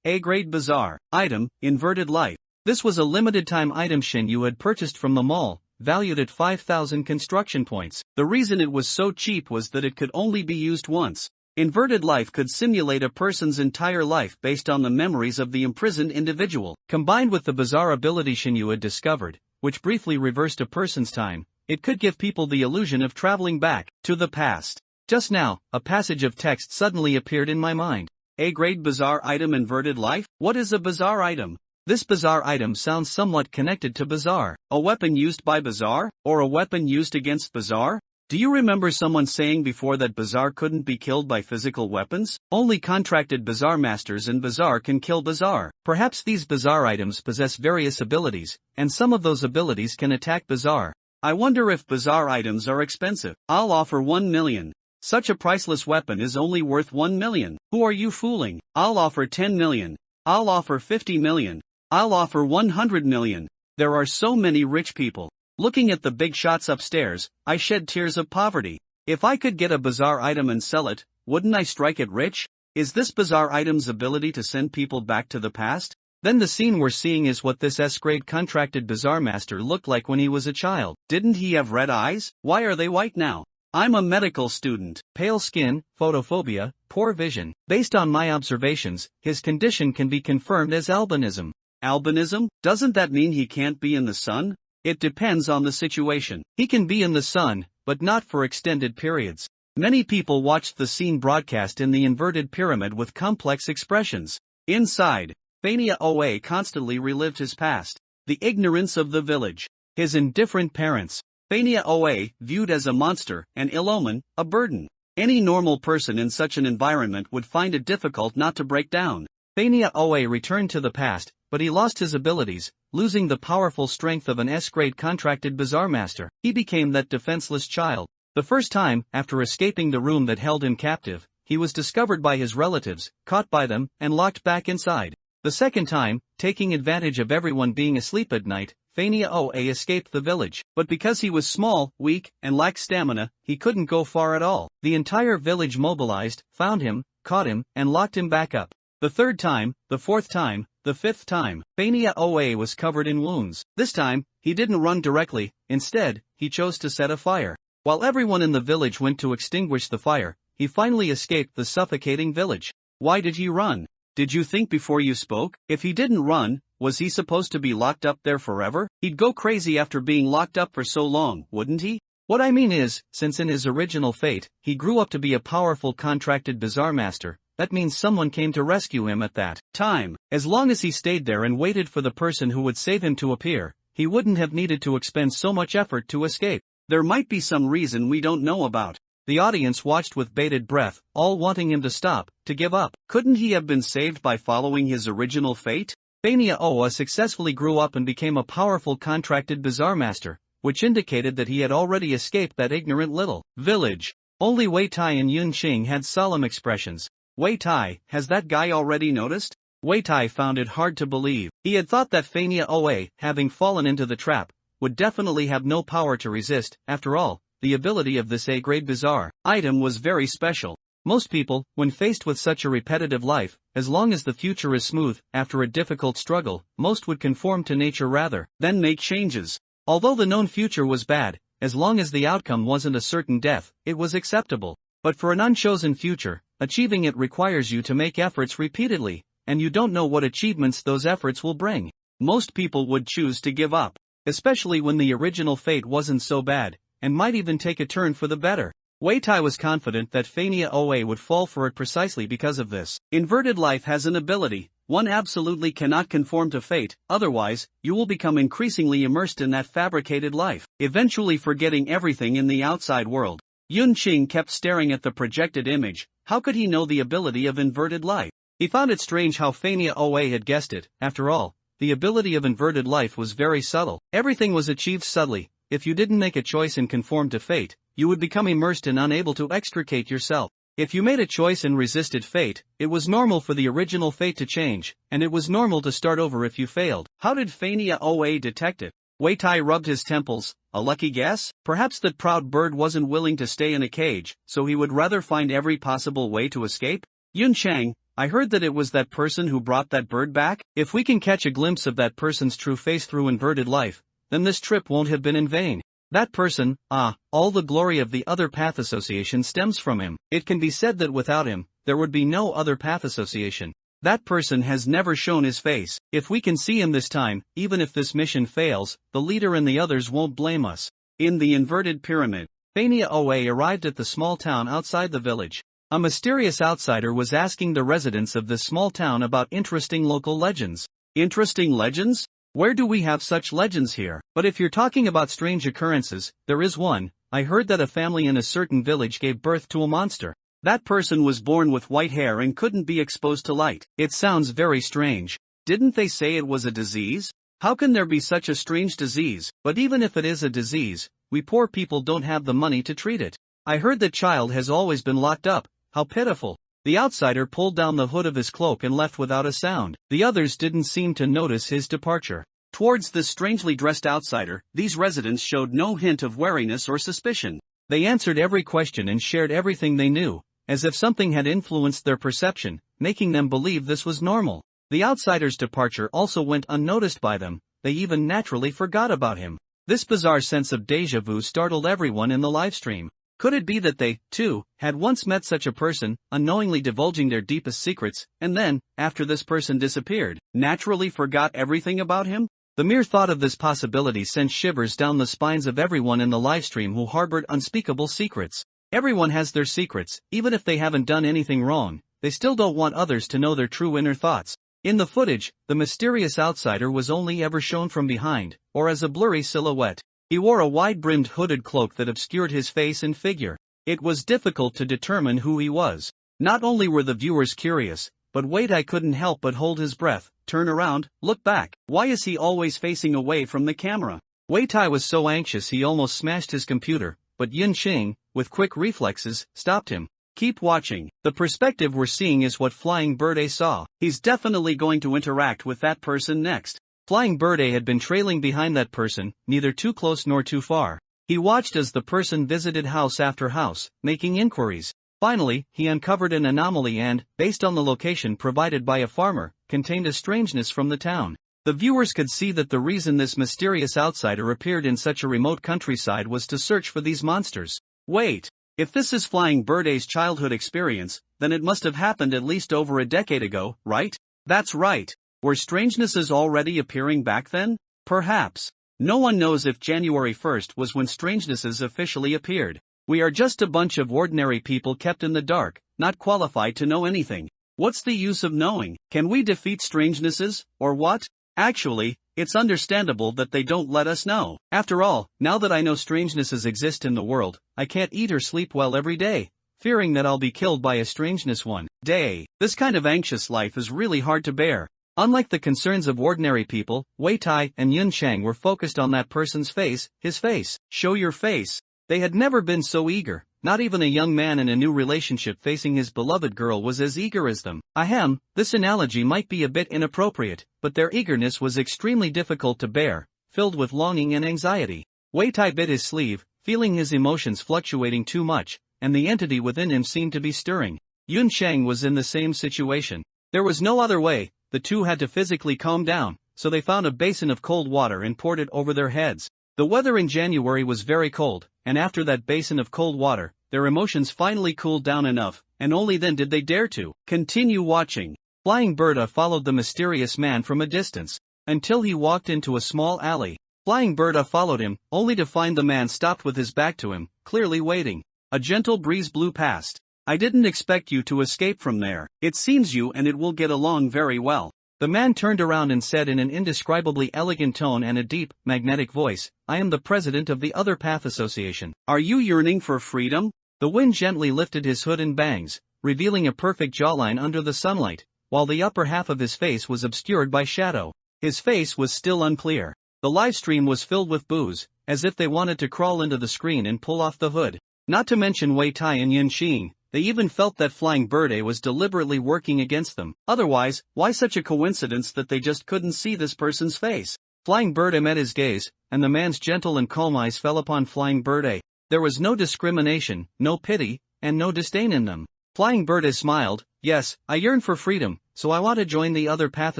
A-grade Bazaar. Item, Inverted Life. This was a limited-time item Shin-yu had purchased from the mall, valued at 5,000 construction points. The reason it was so cheap was that it could only be used once. Inverted Life could simulate a person's entire life based on the memories of the imprisoned individual. Combined with the bizarre ability Shin-yu had discovered, which briefly reversed a person's time, it could give people the illusion of traveling back to the past. Just now, a passage of text suddenly appeared in my mind. A-grade Bazaar item Inverted Life? What is a Bazaar item? This Bazaar item sounds somewhat connected to Bazaar. A weapon used by Bazaar? Or a weapon used against Bazaar? Do you remember someone saying before that Bazaar couldn't be killed by physical weapons? Only contracted Bazaar masters in Bazaar can kill Bazaar. Perhaps these Bazaar items possess various abilities, and some of those abilities can attack Bazaar. I wonder if Bazaar items are expensive. I'll offer 1 million. Such a priceless weapon is only worth 1 million. Who are you fooling? I'll offer 10 million. I'll offer 50 million. I'll offer 100 million. There are so many rich people. Looking at the big shots upstairs, I shed tears of poverty. If I could get a Bazaar item and sell it, wouldn't I strike it rich? Is this Bazaar item's ability to send people back to the past? Then the scene we're seeing is what this S-grade contracted Bazaar master looked like when he was a child. Didn't he have red eyes? Why are they white now? I'm a medical student. Pale skin, photophobia, poor vision. Based on my observations, his condition can be confirmed as albinism. Albinism? Doesn't that mean he can't be in the sun? It depends on the situation. He can be in the sun, but not for extended periods. Many people watched the scene broadcast in the inverted pyramid with complex expressions. Inside, Fania Oa constantly relived his past. The ignorance of the village. His indifferent parents. Fania Oa, viewed as a monster, an ill omen, a burden. Any normal person in such an environment would find it difficult not to break down. Fania Oa returned to the past, but he lost his abilities, losing the powerful strength of an S-grade contracted Bazaar master. He became that defenseless child. The first time, after escaping the room that held him captive, he was discovered by his relatives, caught by them, and locked back inside. The second time, taking advantage of everyone being asleep at night, Fania Oa escaped the village. But because he was small, weak, and lacked stamina, he couldn't go far at all. The entire village mobilized, found him, caught him, and locked him back up. The third time, the fourth time, the fifth time, Fania Oa was covered in wounds. This time, he didn't run directly, instead, he chose to set a fire. While everyone in the village went to extinguish the fire, he finally escaped the suffocating village. Why did he run? Did you think before you spoke? If he didn't run, was he supposed to be locked up there forever? He'd go crazy after being locked up for so long, wouldn't he? What I mean is, since in his original fate, he grew up to be a powerful contracted Bazaar master, that means someone came to rescue him at that time. As long as he stayed there and waited for the person who would save him to appear, he wouldn't have needed to expend so much effort to escape. There might be some reason we don't know about. The audience watched with bated breath, all wanting him to stop, to give up. Couldn't he have been saved by following his original fate? Fania Oa successfully grew up and became a powerful contracted Bazaar master, which indicated that he had already escaped that ignorant little village. Only Wei Tai and Yun Qing had solemn expressions. Wei Tai, has that guy already noticed? Wei Tai found it hard to believe. He had thought that Fania Oa, having fallen into the trap, would definitely have no power to resist. After all, the ability of this A-grade Bazaar item was very special. Most people, when faced with such a repetitive life, as long as the future is smooth, after a difficult struggle, most would conform to nature rather than make changes. Although the known future was bad, as long as the outcome wasn't a certain death, it was acceptable. But for an unchosen future, achieving it requires you to make efforts repeatedly, and you don't know what achievements those efforts will bring. Most people would choose to give up, especially when the original fate wasn't so bad, and might even take a turn for the better. Wei Tai was confident that Fania Oa would fall for it precisely because of this. Inverted life has an ability: one absolutely cannot conform to fate, otherwise, you will become increasingly immersed in that fabricated life, eventually forgetting everything in the outside world. Yun Qing kept staring at the projected image. How could he know the ability of inverted life? He found it strange how Fania Oa had guessed it. After all, the ability of inverted life was very subtle. Everything was achieved subtly. If you didn't make a choice and conform to fate, you would become immersed and unable to extricate yourself. If you made a choice and resisted fate, it was normal for the original fate to change, and it was normal to start over if you failed. How did Fania Oa detect it? Wei Tai rubbed his temples. A lucky guess? Perhaps that proud bird wasn't willing to stay in a cage, so he would rather find every possible way to escape? Yun Chang, I heard that it was that person who brought that bird back. If we can catch a glimpse of that person's true face through inverted life, then this trip won't have been in vain. That person, all the glory of the Other Path Association stems from him. It can be said that without him, there would be no Other Path Association. That person has never shown his face. If we can see him this time, even if this mission fails, the leader and the others won't blame us. In the inverted pyramid, Fania Oa arrived at the small town outside the village. A mysterious outsider was asking the residents of this small town about interesting local legends. Interesting legends? Where do we have such legends here? But if you're talking about strange occurrences, there is one. I heard that a family in a certain village gave birth to a monster. That person was born with white hair and couldn't be exposed to light. It sounds very strange. Didn't they say it was a disease? How can there be such a strange disease? But even if it is a disease, we poor people don't have the money to treat it. I heard that child has always been locked up. How pitiful. The outsider pulled down the hood of his cloak and left without a sound. The others didn't seem to notice his departure. Towards this strangely dressed outsider, these residents showed no hint of wariness or suspicion. They answered every question and shared everything they knew, as if something had influenced their perception, making them believe this was normal. The outsider's departure also went unnoticed by them. They even naturally forgot about him. This bizarre sense of déjà vu startled everyone in the livestream. Could it be that they, too, had once met such a person, unknowingly divulging their deepest secrets, and then, after this person disappeared, naturally forgot everything about him? The mere thought of this possibility sent shivers down the spines of everyone in the livestream who harbored unspeakable secrets. Everyone has their secrets, even if they haven't done anything wrong. They still don't want others to know their true inner thoughts. In the footage, the mysterious outsider was only ever shown from behind, or as a blurry silhouette. He wore a wide-brimmed hooded cloak that obscured his face and figure. It was difficult to determine who he was. Not only were the viewers curious, but Wei Tai couldn't help but hold his breath, turn around, look back. Why is he always facing away from the camera? Wei Tai was so anxious he almost smashed his computer, but Yun Qing, with quick reflexes, stopped him. Keep watching. The perspective we're seeing is what Flying Bird saw. He's definitely going to interact with that person next. Flying Bird had been trailing behind that person, neither too close nor too far. He watched as the person visited house after house, making inquiries. Finally, he uncovered an anomaly and, based on the location provided by a farmer, contained a strangeness from the town. The viewers could see that the reason this mysterious outsider appeared in such a remote countryside was to search for these monsters. Wait. If this is Flying Bird's childhood experience, then it must have happened at least over a decade ago, right? That's right. Were strangenesses already appearing back then? Perhaps. No one knows if January 1st was when strangenesses officially appeared. We are just a bunch of ordinary people kept in the dark, not qualified to know anything. What's the use of knowing? Can we defeat strangenesses, or what? Actually, it's understandable that they don't let us know. After all, now that I know strangenesses exist in the world, I can't eat or sleep well every day, fearing that I'll be killed by a strangeness one day. This kind of anxious life is really hard to bear. Unlike the concerns of ordinary people, Wei Tai and Yun Chang were focused on that person's face, his face. Show your face. They had never been so eager. Not even a young man in a new relationship facing his beloved girl was as eager as them. Ahem, this analogy might be a bit inappropriate, but their eagerness was extremely difficult to bear, filled with longing and anxiety. Wei Tai bit his sleeve, feeling his emotions fluctuating too much, and the entity within him seemed to be stirring. Yun Chang was in the same situation. There was no other way. The two had to physically calm down, so they found a basin of cold water and poured it over their heads. The weather in January was very cold, and after that basin of cold water, their emotions finally cooled down enough, and only then did they dare to continue watching. Flying Berta followed the mysterious man from a distance, until he walked into a small alley. Flying Berta followed him, only to find the man stopped with his back to him, clearly waiting. A gentle breeze blew past. "I didn't expect you to escape from there. It seems you and it will get along very well." The man turned around and said in an indescribably elegant tone and a deep, magnetic voice, "I am the president of the Other Path Association. Are you yearning for freedom?" The wind gently lifted his hood and bangs, revealing a perfect jawline under the sunlight, while the upper half of his face was obscured by shadow. His face was still unclear. The livestream was filled with boos, as if they wanted to crawl into the screen and pull off the hood. Not to mention Wei Tai and Yun Xing. They even felt that Flying Bird was deliberately working against them. Otherwise, why such a coincidence that they just couldn't see this person's face? Flying Bird met his gaze, and the man's gentle and calm eyes fell upon Flying Bird. There was no discrimination, no pity, and no disdain in them. Flying Bird smiled. "Yes, I yearn for freedom, so I want to join the Other Path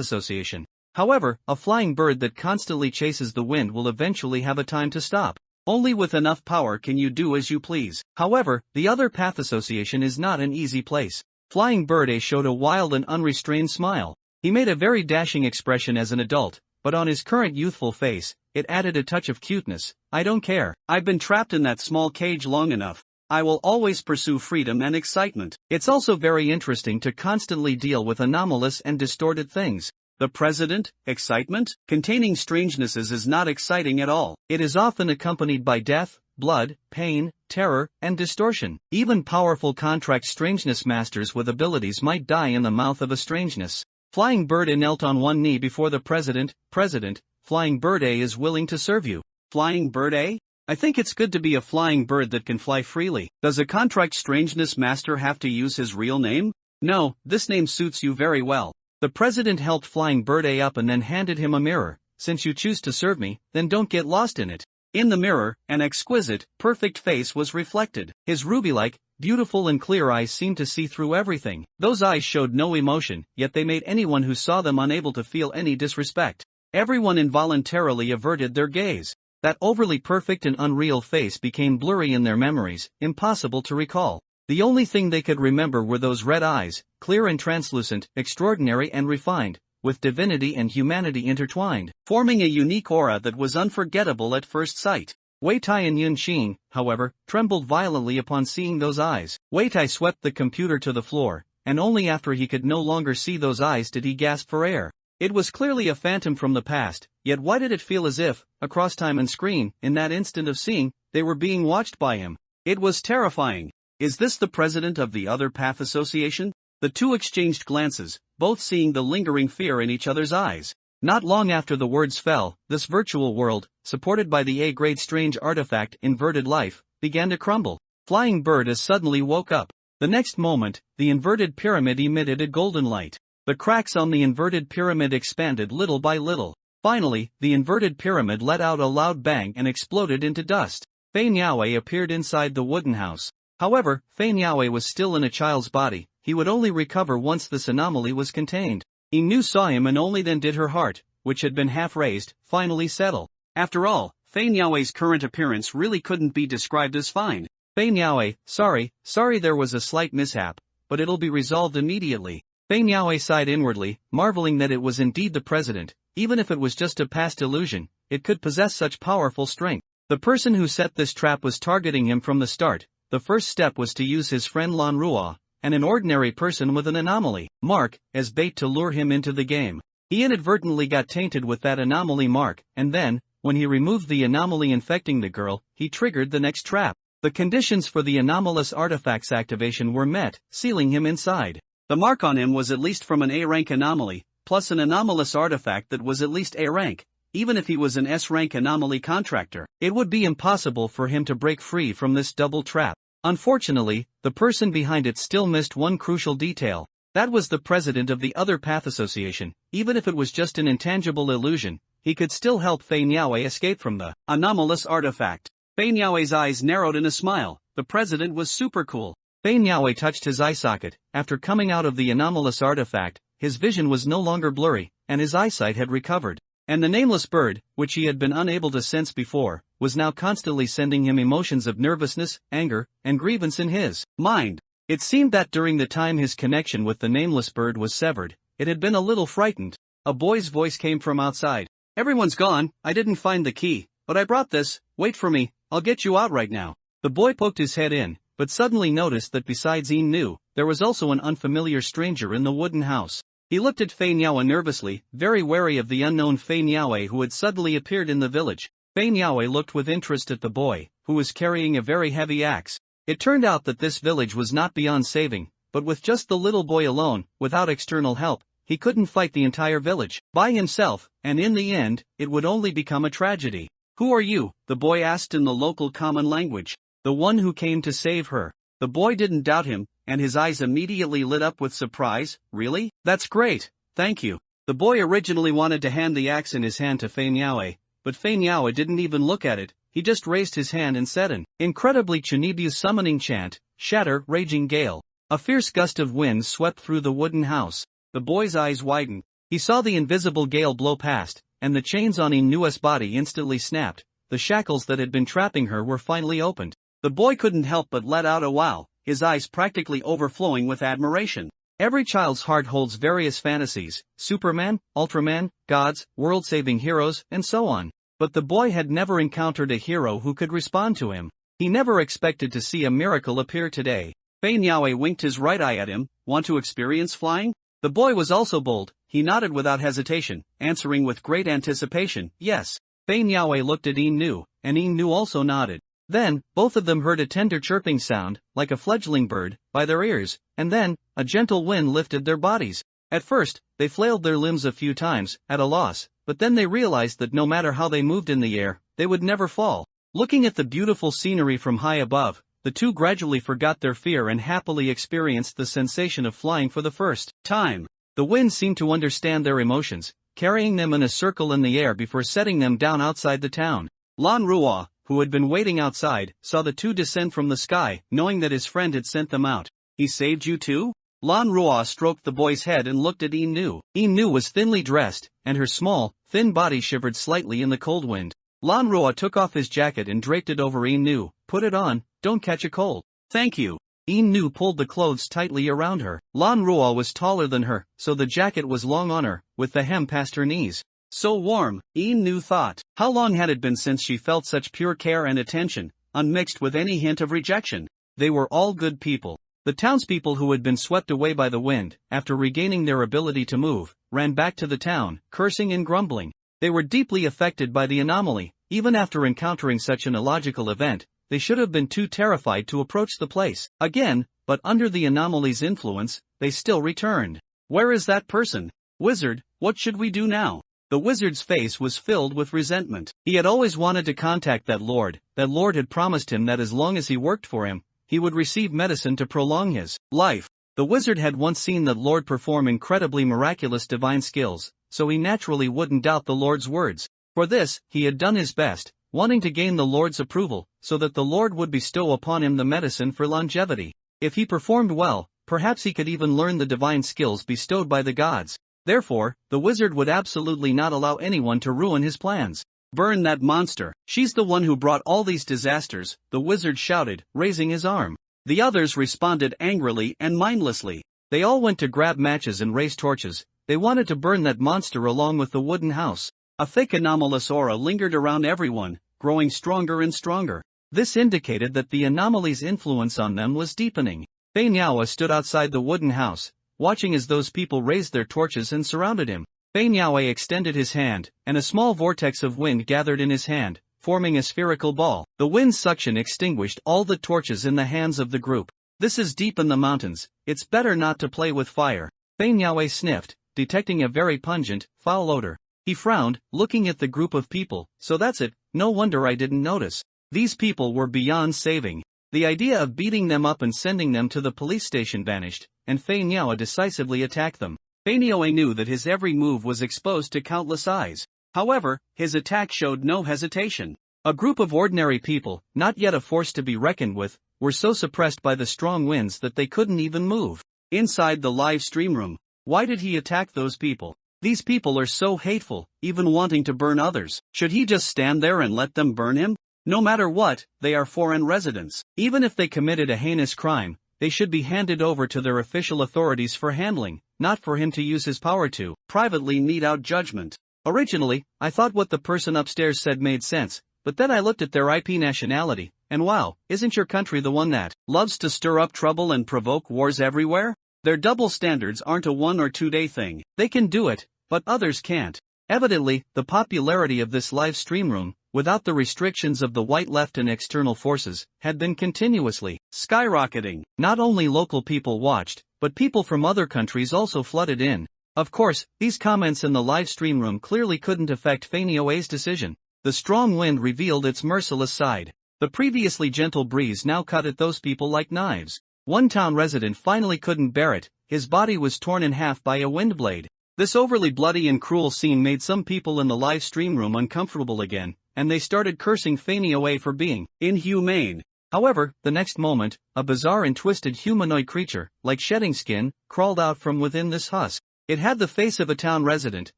Association. However, a flying bird that constantly chases the wind will eventually have a time to stop. Only with enough power can you do as you please." However, the Other Path Association is not an easy place. Flying Bird showed a wild and unrestrained smile. He made a very dashing expression as an adult, but on his current youthful face, it added a touch of cuteness. "I don't care. I've been trapped in that small cage long enough. I will always pursue freedom and excitement." It's also very interesting to constantly deal with anomalous and distorted things. The president, excitement, containing strangenesses is not exciting at all. It is often accompanied by death, blood, pain, terror, and distortion. Even powerful contract strangeness masters with abilities might die in the mouth of a strangeness. Flying Bird knelt on one knee before the president. "President, Flying Bird is willing to serve you." "Flying Bird? I think it's good to be a flying bird that can fly freely. Does a contract strangeness master have to use his real name?" "No, this name suits you very well." The president helped Flying Bird up and then handed him a mirror. "Since you choose to serve me, then don't get lost in it." In the mirror, an exquisite, perfect face was reflected. His ruby-like, beautiful and clear eyes seemed to see through everything. Those eyes showed no emotion, yet they made anyone who saw them unable to feel any disrespect. Everyone involuntarily averted their gaze. That overly perfect and unreal face became blurry in their memories, impossible to recall. The only thing they could remember were those red eyes, clear and translucent, extraordinary and refined, with divinity and humanity intertwined, forming a unique aura that was unforgettable at first sight. Wei Tai and Yun Xing, however, trembled violently upon seeing those eyes. Wei Tai swept the computer to the floor, and only after he could no longer see those eyes did he gasp for air. It was clearly a phantom from the past, yet why did it feel as if, across time and screen, in that instant of seeing, they were being watched by him? It was terrifying. Is this the president of the Other Path Association? The two exchanged glances, both seeing the lingering fear in each other's eyes. Not long after the words fell, this virtual world, supported by the A-grade strange artifact Inverted Life, began to crumble. Flying Bird suddenly woke up. The next moment, the inverted pyramid emitted a golden light. The cracks on the inverted pyramid expanded little by little. Finally, the inverted pyramid let out a loud bang and exploded into dust. Fei Niaowei appeared inside the wooden house. However, Fei Niaowei was still in a child's body. He would only recover once this anomaly was contained. Yingnu saw him and only then did her heart, which had been half raised, finally settle. After all, Fei Niaowei's current appearance really couldn't be described as fine. "Fei Niaowei, sorry there was a slight mishap, but it'll be resolved immediately." Fei Niaowei sighed inwardly, marveling that it was indeed the president. Even if it was just a past illusion, it could possess such powerful strength. The person who set this trap was targeting him from the start. The first step was to use his friend Lan Ruo, and an ordinary person with an anomaly mark, as bait to lure him into the game. He inadvertently got tainted with that anomaly mark, and then, when he removed the anomaly infecting the girl, he triggered the next trap. The conditions for the anomalous artifact's activation were met, sealing him inside. The mark on him was at least from an A-rank anomaly, plus an anomalous artifact that was at least A-rank. Even if he was an S-rank anomaly contractor, it would be impossible for him to break free from this double trap. Unfortunately, the person behind it still missed one crucial detail. That was the president of the Other Path Association. Even if it was just an intangible illusion, he could still help Fei Niaowei escape from the anomalous artifact. Fei Niaowei's eyes narrowed in a smile. The president was super cool. Fei Niaowei touched his eye socket. After coming out of the anomalous artifact, his vision was no longer blurry, and his eyesight had recovered. And the nameless bird, which he had been unable to sense before, was now constantly sending him emotions of nervousness, anger, and grievance in his mind. It seemed that during the time his connection with the nameless bird was severed, it had been a little frightened. A boy's voice came from outside. "Everyone's gone, I didn't find the key, but I brought this, wait for me, I'll get you out right now." The boy poked his head in, but suddenly noticed that besides Nu, there was also an unfamiliar stranger in the wooden house. He looked at Fei Niaoe nervously, very wary of the unknown Fei Niaoe who had suddenly appeared in the village. Fei Niaoe looked with interest at the boy, who was carrying a very heavy axe. It turned out that this village was not beyond saving, but with just the little boy alone, without external help, he couldn't fight the entire village by himself, and in the end, it would only become a tragedy. "Who are you?" the boy asked in the local common language. "The one who came to save her." The boy didn't doubt him, and his eyes immediately lit up with surprise. "Really? That's great, thank you." The boy originally wanted to hand the axe in his hand to Fei Niaoe, but Fei Niaoe didn't even look at it. He just raised his hand and said an incredibly Chunibu summoning chant, "Shatter, raging gale." A fierce gust of wind swept through the wooden house. The boy's eyes widened. He saw the invisible gale blow past, and the chains on Inua's body instantly snapped. The shackles that had been trapping her were finally opened. The boy couldn't help but let out a wow, his eyes practically overflowing with admiration. Every child's heart holds various fantasies: Superman, Ultraman, gods, world-saving heroes, and so on. But the boy had never encountered a hero who could respond to him. He never expected to see a miracle appear today. Fei Niaoe winked his right eye at him. "Want to experience flying?" The boy was also bold. He nodded without hesitation, answering with great anticipation, "Yes." Fei Niaoe looked at Nu, and Nu also nodded. Then, both of them heard a tender chirping sound, like a fledgling bird, by their ears, and then, a gentle wind lifted their bodies. At first, they flailed their limbs a few times, at a loss, but then they realized that no matter how they moved in the air, they would never fall. Looking at the beautiful scenery from high above, the two gradually forgot their fear and happily experienced the sensation of flying for the first time. The wind seemed to understand their emotions, carrying them in a circle in the air before setting them down outside the town. Lan Ruo, who had been waiting outside, saw the two descend from the sky, knowing that his friend had sent them out. "He saved you too?" Lan Ruo stroked the boy's head and looked at Nu. Nu was thinly dressed, and her small, thin body shivered slightly in the cold wind. Lan Ruo took off his jacket and draped it over Nu. "Put it on, don't catch a cold." "Thank you." Nu pulled the clothes tightly around her. Lan Ruo was taller than her, so the jacket was long on her, with the hem past her knees. So warm, Nu thought. How long had it been since she felt such pure care and attention, unmixed with any hint of rejection? They were all good people. The townspeople who had been swept away by the wind, after regaining their ability to move, ran back to the town, cursing and grumbling. They were deeply affected by the anomaly. Even after encountering such an illogical event, they should have been too terrified to approach the place again, but under the anomaly's influence, they still returned. "Where is that person? Wizard, what should we do now?" The wizard's face was filled with resentment. He had always wanted to contact that lord. That lord had promised him that as long as he worked for him, he would receive medicine to prolong his life. The wizard had once seen that lord perform incredibly miraculous divine skills, so he naturally wouldn't doubt the lord's words. For this, he had done his best, wanting to gain the lord's approval, so that the lord would bestow upon him the medicine for longevity. If he performed well, perhaps he could even learn the divine skills bestowed by the gods. Therefore, the wizard would absolutely not allow anyone to ruin his plans. "Burn that monster. She's the one who brought all these disasters," the wizard shouted, raising his arm. The others responded angrily and mindlessly. They all went to grab matches and raise torches. They wanted to burn that monster along with the wooden house. A thick anomalous aura lingered around everyone, growing stronger and stronger. This indicated that the anomaly's influence on them was deepening. Fei Niaoe stood outside the wooden house, watching as those people raised their torches and surrounded him. Fei Niaoe extended his hand, and a small vortex of wind gathered in his hand, forming a spherical ball. The wind's suction extinguished all the torches in the hands of the group. "This is deep in the mountains, it's better not to play with fire." Fei Niaoe sniffed, detecting a very pungent, foul odor. He frowned, looking at the group of people. "So that's it, no wonder I didn't notice. These people were beyond saving." The idea of beating them up and sending them to the police station vanished, and Fei Niaoe decisively attacked them. Fei Niaoe knew that his every move was exposed to countless eyes. However, his attack showed no hesitation. A group of ordinary people, not yet a force to be reckoned with, were so suppressed by the strong winds that they couldn't even move. Inside the live stream room, why did he attack those people? These people are so hateful, even wanting to burn others. Should he just stand there and let them burn him? No matter what, they are foreign residents. Even if they committed a heinous crime, they should be handed over to their official authorities for handling, not for him to use his power to privately mete out judgment. Originally, I thought what the person upstairs said made sense, but then I looked at their IP nationality, and wow, isn't your country the one that loves to stir up trouble and provoke wars everywhere? Their double standards aren't a 1 or 2 day thing. They can do it, but others can't. Evidently, the popularity of this live stream room, without the restrictions of the white left and external forces, had been continuously skyrocketing. Not only local people watched, but people from other countries also flooded in. Of course, these comments in the live stream room clearly couldn't affect Fanny Oa's decision. The strong wind revealed its merciless side. The previously gentle breeze now cut at those people like knives. One town resident finally couldn't bear it. His body was torn in half by a wind blade. This overly bloody and cruel scene made some people in the live stream room uncomfortable again, and they started cursing Fanny Oa for being inhumane. However, the next moment, a bizarre and twisted humanoid creature, like shedding skin, crawled out from within this husk. It had the face of a town resident,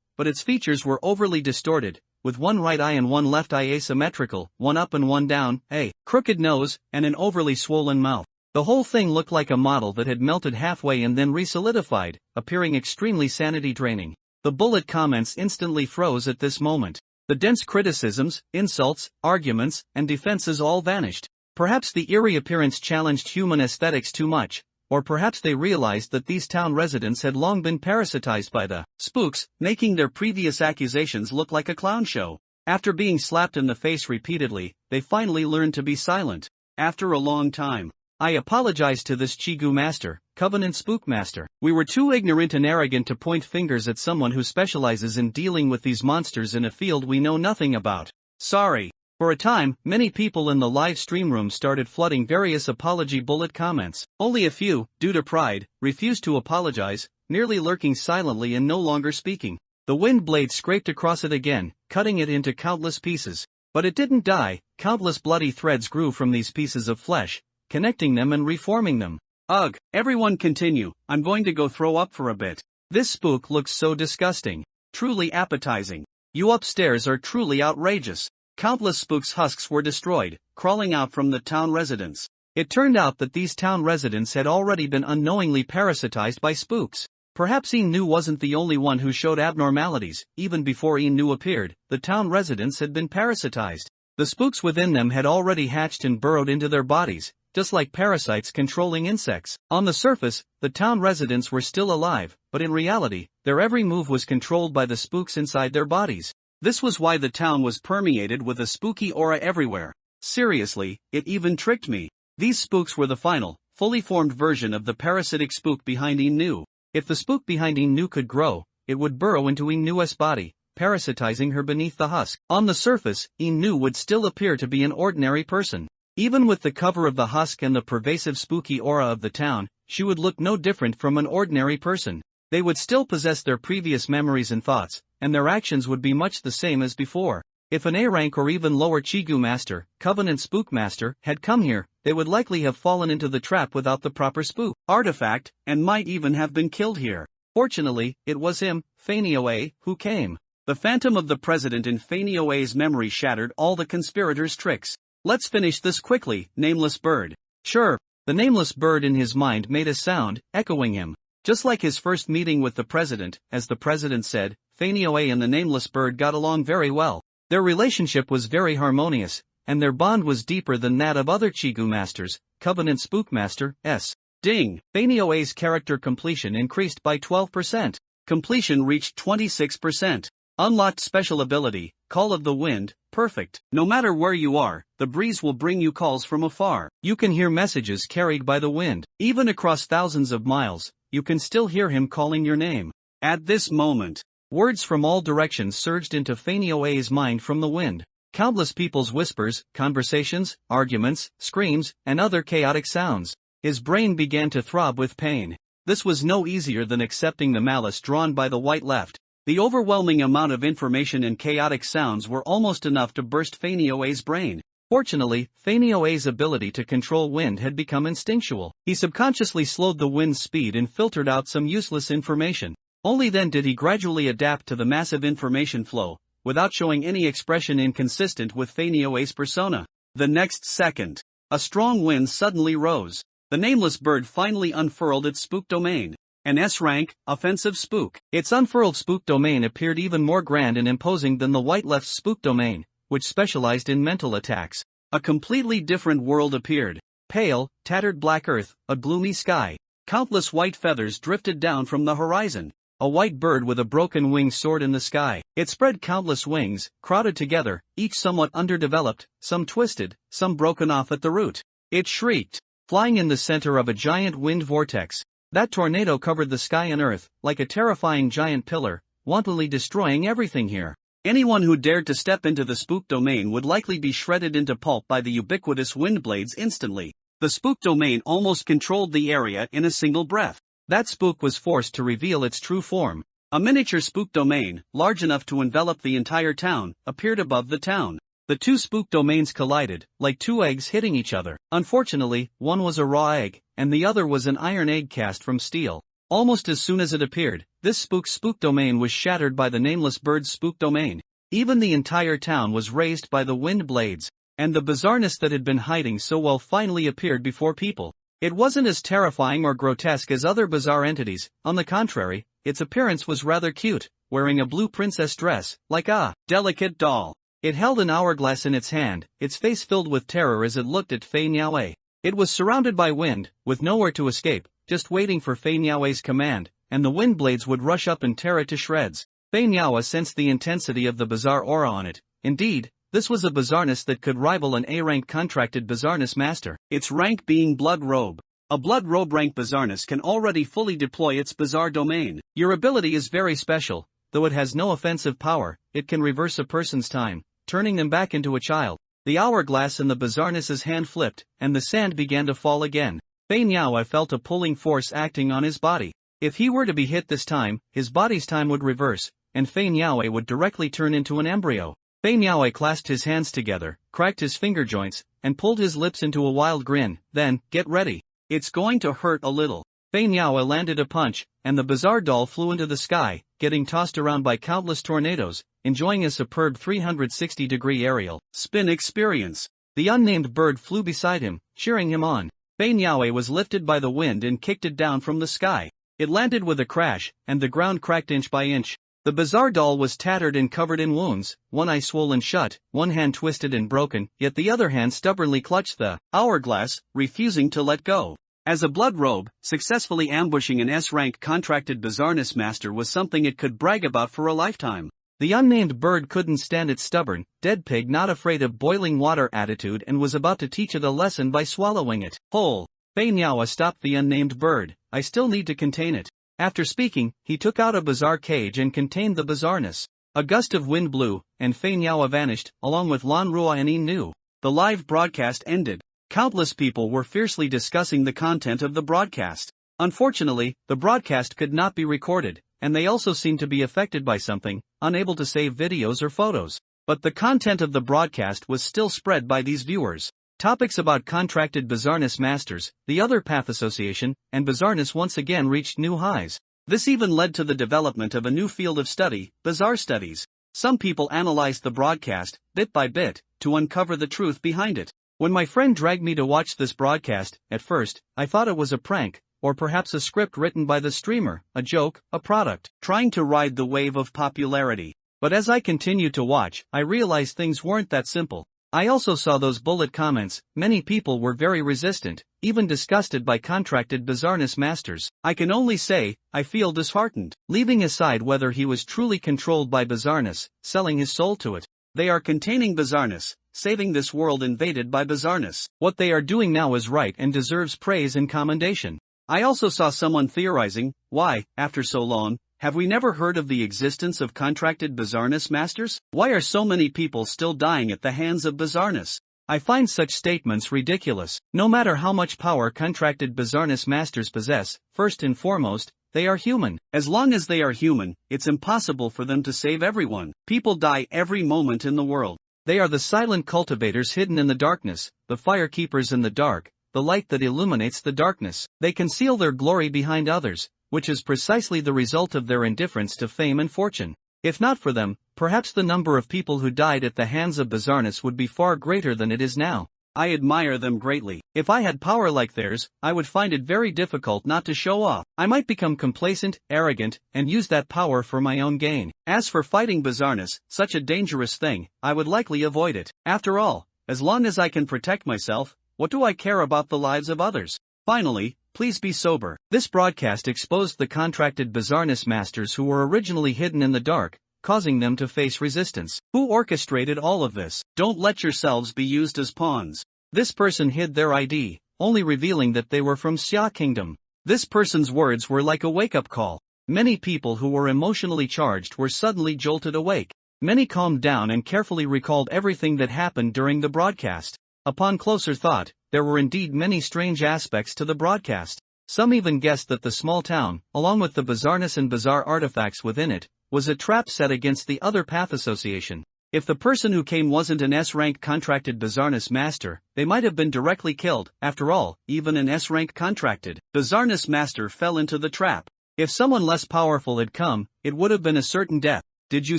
but its features were overly distorted, with one right eye and one left eye asymmetrical, one up and one down, a crooked nose, and an overly swollen mouth. The whole thing looked like a model that had melted halfway and then resolidified, appearing extremely sanity-draining. The bullet comments instantly froze at this moment. The dense criticisms, insults, arguments, and defenses all vanished. Perhaps the eerie appearance challenged human aesthetics too much, or perhaps they realized that these town residents had long been parasitized by the spooks, making their previous accusations look like a clown show. After being slapped in the face repeatedly, they finally learned to be silent. After a long time, I apologize to this Chigu master, Covenant Spook Master. We were too ignorant and arrogant to point fingers at someone who specializes in dealing with these monsters in a field we know nothing about. Sorry. For a time, many people in the live stream room started flooding various apology bullet comments. Only a few, due to pride, refused to apologize, merely lurking silently and no longer speaking. The wind blade scraped across it again, cutting it into countless pieces. But it didn't die. Countless bloody threads grew from these pieces of flesh, connecting them and reforming them. Ugh, everyone continue, I'm going to go throw up for a bit. This spook looks so disgusting. Truly appetizing. You upstairs are truly outrageous. Countless spooks' husks were destroyed, crawling out from the town residents. It turned out that these town residents had already been unknowingly parasitized by spooks. Perhaps Inu wasn't the only one who showed abnormalities. Even before Inu appeared, the town residents had been parasitized. The spooks within them had already hatched and burrowed into their bodies, just like parasites controlling insects. On the surface, the town residents were still alive, but in reality, their every move was controlled by the spooks inside their bodies. This was why the town was permeated with a spooky aura everywhere. Seriously, it even tricked me. These spooks were the final, fully formed version of the parasitic spook behind Inu. If the spook behind Inu could grow, it would burrow into Inu's body, parasitizing her beneath the husk. On the surface, Inu would still appear to be an ordinary person. Even with the cover of the husk and the pervasive spooky aura of the town, she would look no different from an ordinary person. They would still possess their previous memories and thoughts, and their actions would be much the same as before. If an A-rank or even lower Chigu Master, Covenant Spook Master, had come here, they would likely have fallen into the trap without the proper spook artifact, and might even have been killed here. Fortunately, it was him, Fanny Oa, who came. The phantom of the president in Fanny Oa's memory shattered all the conspirators' tricks. Let's finish this quickly, Nameless Bird. Sure. The nameless bird in his mind made a sound, echoing him. Just like his first meeting with the president, as the president said, Fanny Oa and the nameless bird got along very well. Their relationship was very harmonious, and their bond was deeper than that of other Chigu Masters, Covenant Spook Master, S. Ding! Fanny Oa's character completion increased by 12%. Completion reached 26%. Unlocked special ability, Call of the Wind, perfect. No matter where you are, the breeze will bring you calls from afar. You can hear messages carried by the wind. Even across thousands of miles, you can still hear him calling your name. At this moment, words from all directions surged into Fanny Oa's mind from the wind. Countless people's whispers, conversations, arguments, screams, and other chaotic sounds. His brain began to throb with pain. This was no easier than accepting the malice drawn by the white left. The overwhelming amount of information and chaotic sounds were almost enough to burst Fanny Oa's brain. Fortunately, Fanny Oa's ability to control wind had become instinctual. He subconsciously slowed the wind's speed and filtered out some useless information. Only then did he gradually adapt to the massive information flow, without showing any expression inconsistent with Feinyao's persona. The next second, a strong wind suddenly rose. The nameless bird finally unfurled its spook domain. An S-rank, offensive spook. Its unfurled spook domain appeared even more grand and imposing than the white left's spook domain, which specialized in mental attacks. A completely different world appeared. Pale, tattered black earth, a gloomy sky. Countless white feathers drifted down from the horizon. A white bird with a broken wing soared in the sky. It spread countless wings, crowded together, each somewhat underdeveloped, some twisted, some broken off at the root. It shrieked, flying in the center of a giant wind vortex. That tornado covered the sky and earth, like a terrifying giant pillar, wantonly destroying everything here. Anyone who dared to step into the spook domain would likely be shredded into pulp by the ubiquitous wind blades instantly. The spook domain almost controlled the area in a single breath. That spook was forced to reveal its true form. A miniature spook domain, large enough to envelop the entire town, appeared above the town. The two spook domains collided, like two eggs hitting each other. Unfortunately, one was a raw egg, and the other was an iron egg cast from steel. Almost as soon as it appeared, this spook domain was shattered by the nameless bird's spook domain. Even the entire town was razed by the wind blades, and the bizarreness that had been hiding so well finally appeared before people. It wasn't as terrifying or grotesque as other bizarre entities. On the contrary, its appearance was rather cute, wearing a blue princess dress, like a delicate doll. It held an hourglass in its hand, its face filled with terror as it looked at Feinyaoe. It was surrounded by wind, with nowhere to escape, just waiting for Feinyaoe's command, and the wind blades would rush up and tear it to shreds. Feinyaoe sensed the intensity of the bizarre aura on it. Indeed, this was a bizarreness that could rival an A-rank contracted bizarreness master, its rank being Blood Robe. A Blood Robe rank bizarreness can already fully deploy its bizarre domain. Your ability is very special, though it has no offensive power. It can reverse a person's time, turning them back into a child. The hourglass in the bizarreness's hand flipped, and the sand began to fall again. Feinyaoe felt a pulling force acting on his body. If he were to be hit this time, his body's time would reverse, and Feinyaoe would directly turn into an embryo. Feinyaoe clasped his hands together, cracked his finger joints, and pulled his lips into a wild grin. Then, get ready. It's going to hurt a little. Feinyaoe landed a punch, and the bizarre doll flew into the sky, getting tossed around by countless tornadoes, enjoying a superb 360-degree aerial spin experience. The unnamed bird flew beside him, cheering him on. Feinyaoe was lifted by the wind and kicked it down from the sky. It landed with a crash, and the ground cracked inch by inch. The bizarre doll was tattered and covered in wounds, one eye swollen shut, one hand twisted and broken, yet the other hand stubbornly clutched the hourglass, refusing to let go. As a Blood Robe, successfully ambushing an S-rank contracted bizarreness master was something it could brag about for a lifetime. The unnamed bird couldn't stand its stubborn, dead pig not afraid of boiling water attitude and was about to teach it a lesson by swallowing it whole. Feinyaoe stopped the unnamed bird. I still need to contain it. After speaking, he took out a bizarre cage and contained the bizarreness. A gust of wind blew, and Feinyaoe vanished, along with Lan Rua and Yin Nu. The live broadcast ended. Countless people were fiercely discussing the content of the broadcast. Unfortunately, the broadcast could not be recorded, and they also seemed to be affected by something, unable to save videos or photos. But the content of the broadcast was still spread by these viewers. Topics about contracted bizarreness masters, the other path association, and bizarreness once again reached new highs. This even led to the development of a new field of study, bizarre studies. Some people analyzed the broadcast, bit by bit, to uncover the truth behind it. When my friend dragged me to watch this broadcast, at first, I thought it was a prank, or perhaps a script written by the streamer, a joke, a product, trying to ride the wave of popularity. But as I continued to watch, I realized things weren't that simple. I also saw those bullet comments. Many people were very resistant, even disgusted by contracted bizarreness masters. I can only say, I feel disheartened. Leaving aside whether he was truly controlled by bizarreness, selling his soul to it. They are containing bizarreness, saving this world invaded by bizarreness. What they are doing now is right and deserves praise and commendation. I also saw someone theorizing, why, after so long, have we never heard of the existence of contracted bizarreness masters? Why are so many people still dying at the hands of bizarreness? I find such statements ridiculous. No matter how much power contracted bizarreness masters possess, first and foremost, they are human. As long as they are human, it's impossible for them to save everyone. People die every moment in the world. They are the silent cultivators hidden in the darkness, the firekeepers in the dark, the light that illuminates the darkness. They conceal their glory behind others, which is precisely the result of their indifference to fame and fortune. If not for them, perhaps the number of people who died at the hands of bizarreness would be far greater than it is now. I admire them greatly. If I had power like theirs, I would find it very difficult not to show off. I might become complacent, arrogant, and use that power for my own gain. As for fighting bizarreness, such a dangerous thing, I would likely avoid it. After all, as long as I can protect myself, what do I care about the lives of others? Finally, please be sober. This broadcast exposed the contracted bizarreness masters who were originally hidden in the dark, causing them to face resistance. Who orchestrated all of this? Don't let yourselves be used as pawns. This person hid their ID, only revealing that they were from Xia Kingdom. This person's words were like a wake-up call. Many people who were emotionally charged were suddenly jolted awake. Many calmed down and carefully recalled everything that happened during the broadcast. Upon closer thought, there were indeed many strange aspects to the broadcast. Some even guessed that the small town, along with the bizarreness and bizarre artifacts within it, was a trap set against the Other Path Association. If the person who came wasn't an S-rank contracted bizarreness master, they might have been directly killed. After all, even an S-rank contracted bizarreness master fell into the trap. If someone less powerful had come, it would have been a certain death. Did you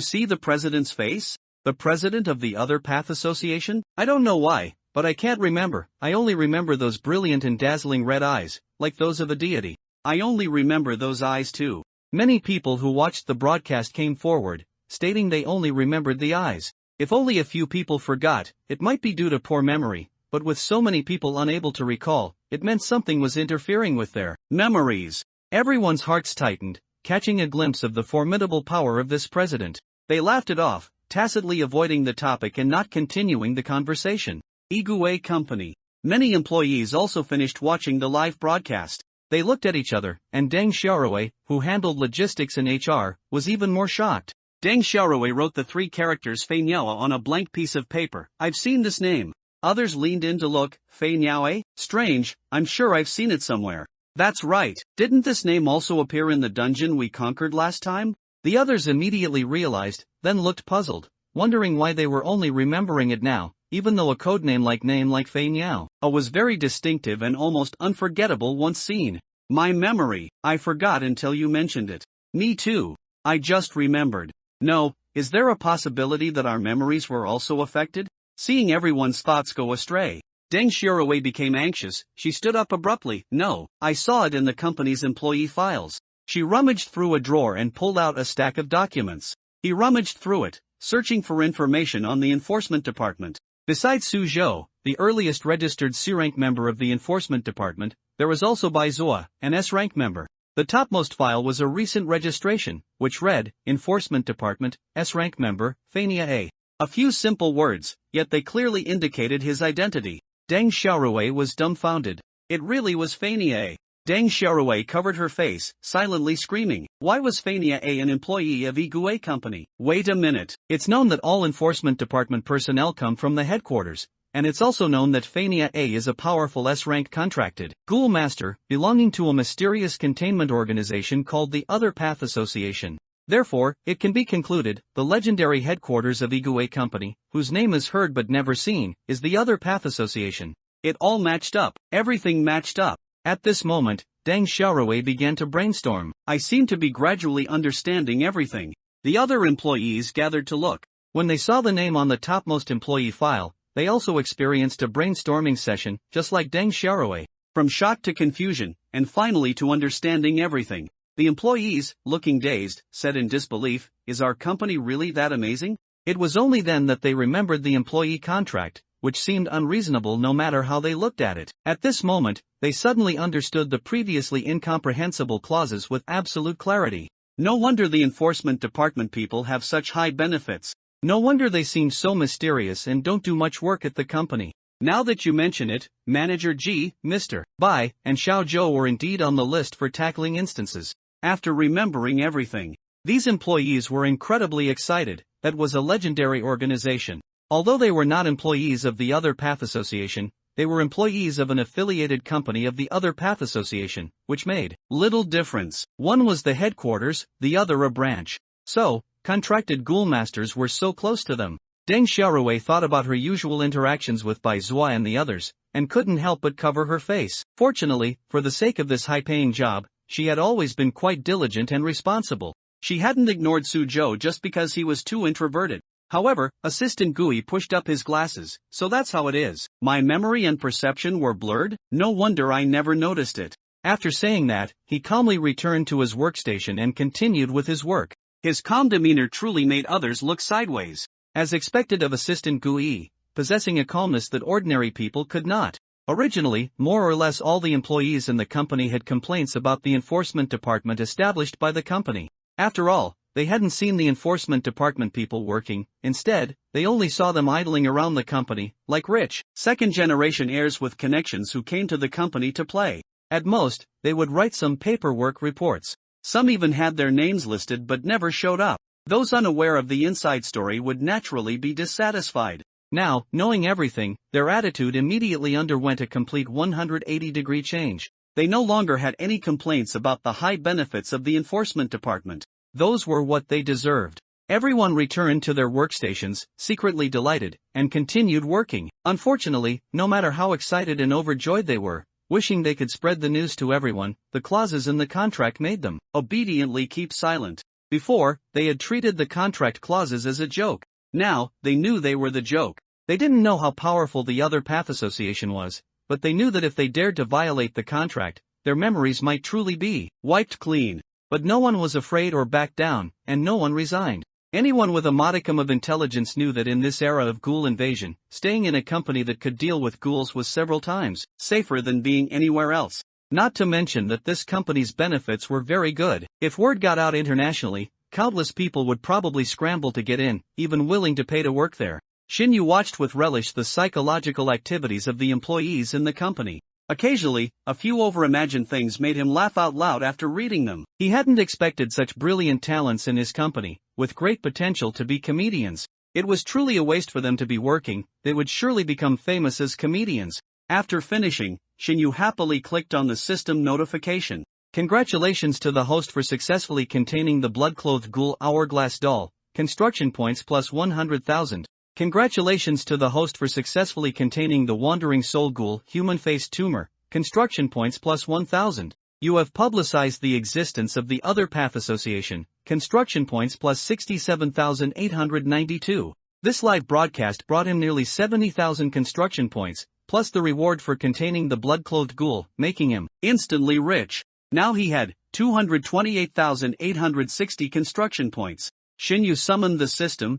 see the president's face? The president of the Other Path Association? I don't know why, but I can't remember. I only remember those brilliant and dazzling red eyes, like those of a deity. I only remember those eyes too. Many people who watched the broadcast came forward, stating they only remembered the eyes. If only a few people forgot, it might be due to poor memory, but with so many people unable to recall, it meant something was interfering with their memories. Everyone's hearts tightened, catching a glimpse of the formidable power of this president. They laughed it off, tacitly avoiding the topic and not continuing the conversation. Igue Company. Many employees also finished watching the live broadcast. They looked at each other, and Deng Xiaorui, who handled logistics and HR, was even more shocked. Deng Xiaorui wrote the three characters Fei Niaoe on a blank piece of paper. I've seen this name. Others leaned in to look. Fei Niaoe? Strange, I'm sure I've seen it somewhere. That's right, didn't this name also appear in the dungeon we conquered last time? The others immediately realized, then looked puzzled, wondering why they were only remembering it now, even though a codename like Fei Niaoe was very distinctive and almost unforgettable once seen. My memory, I forgot until you mentioned it. Me too. I just remembered. No, is there a possibility that our memories were also affected? Seeing everyone's thoughts go astray, Deng Xiaorui became anxious. She stood up abruptly. No, I saw it in the company's employee files. She rummaged through a drawer and pulled out a stack of documents. He rummaged through it, searching for information on the enforcement department. Besides Su Zhou, the earliest registered C-rank member of the enforcement department, there was also Bai Zhuo, an S-rank member. The topmost file was a recent registration, which read, Enforcement Department, S-rank member, Fei Niaoe. A few simple words, yet they clearly indicated his identity. Deng Xiaorui was dumbfounded. It really was Fei Niaoe. Deng Xiaorui covered her face, silently screaming. Why was Fei Niaoe an employee of Igue Company? Wait a minute. It's known that all enforcement department personnel come from the headquarters, and it's also known that Fei Niaoe is a powerful S-rank contracted ghoul master, belonging to a mysterious containment organization called the Other Path Association. Therefore, it can be concluded, the legendary headquarters of Igue Company, whose name is heard but never seen, is the Other Path Association. It all matched up. Everything matched up. At this moment, Deng Xiaorui began to brainstorm. I seem to be gradually understanding everything. The other employees gathered to look. When they saw the name on the topmost employee file, they also experienced a brainstorming session, just like Deng Xiaorui. From shock to confusion, and finally to understanding everything. The employees, looking dazed, said in disbelief, is our company really that amazing? It was only then that they remembered the employee contract, which seemed unreasonable no matter how they looked at it. At this moment, they suddenly understood the previously incomprehensible clauses with absolute clarity. No wonder the enforcement department people have such high benefits. No wonder they seem so mysterious and don't do much work at the company. Now that you mention it, Manager G, Mr. Bai, and Xiao Zhou were indeed on the list for tackling instances. After remembering everything, these employees were incredibly excited. That was a legendary organization. Although they were not employees of the Other Path Association, they were employees of an affiliated company of the Other Path Association, which made little difference. One was the headquarters, the other a branch. So, contracted ghoul masters were so close to them. Deng Xiaorui thought about her usual interactions with Bai Zhuo and the others, and couldn't help but cover her face. Fortunately, for the sake of this high-paying job, she had always been quite diligent and responsible. She hadn't ignored Suzhou just because he was too introverted. However, Assistant Gui pushed up his glasses. So that's how it is. My memory and perception were blurred? No wonder I never noticed it. After saying that, he calmly returned to his workstation and continued with his work. His calm demeanor truly made others look sideways. As expected of Assistant Gui, possessing a calmness that ordinary people could not. Originally, more or less all the employees in the company had complaints about the enforcement department established by the company. After all, they hadn't seen the enforcement department people working. Instead, they only saw them idling around the company, like rich, second-generation heirs with connections who came to the company to play. At most, they would write some paperwork reports. Some even had their names listed but never showed up. Those unaware of the inside story would naturally be dissatisfied. Now, knowing everything, their attitude immediately underwent a complete 180-degree change. They no longer had any complaints about the high benefits of the enforcement department. Those were what they deserved. Everyone returned to their workstations, secretly delighted, and continued working. Unfortunately, no matter how excited and overjoyed they were, wishing they could spread the news to everyone, the clauses in the contract made them obediently keep silent. Before, they had treated the contract clauses as a joke. Now, they knew they were the joke. They didn't know how powerful the other path association was, but they knew that if they dared to violate the contract, their memories might truly be wiped clean. But no one was afraid or backed down, and no one resigned. Anyone with a modicum of intelligence knew that in this era of ghoul invasion, staying in a company that could deal with ghouls was several times safer than being anywhere else. Not to mention that this company's benefits were very good. If word got out internationally, countless people would probably scramble to get in, even willing to pay to work there. Shinyu watched with relish the psychological activities of the employees in the company. Occasionally, a few overimagined things made him laugh out loud after reading them. He hadn't expected such brilliant talents in his company, with great potential to be comedians. It was truly a waste for them to be working. They would surely become famous as comedians. After finishing, Shinyu happily clicked on the system notification. Congratulations to the host for successfully containing the blood-clothed ghoul hourglass doll. Construction points plus 100,000. Congratulations to the host for successfully containing the wandering soul ghoul human-faced tumor. Construction points plus 1,000. You have publicized the existence of the other path association. Construction points plus 67,892. This live broadcast brought him nearly 70,000 construction points, plus the reward for containing the blood-clothed ghoul, making him instantly rich. Now he had 228,860 construction points. Shinyu summoned the system,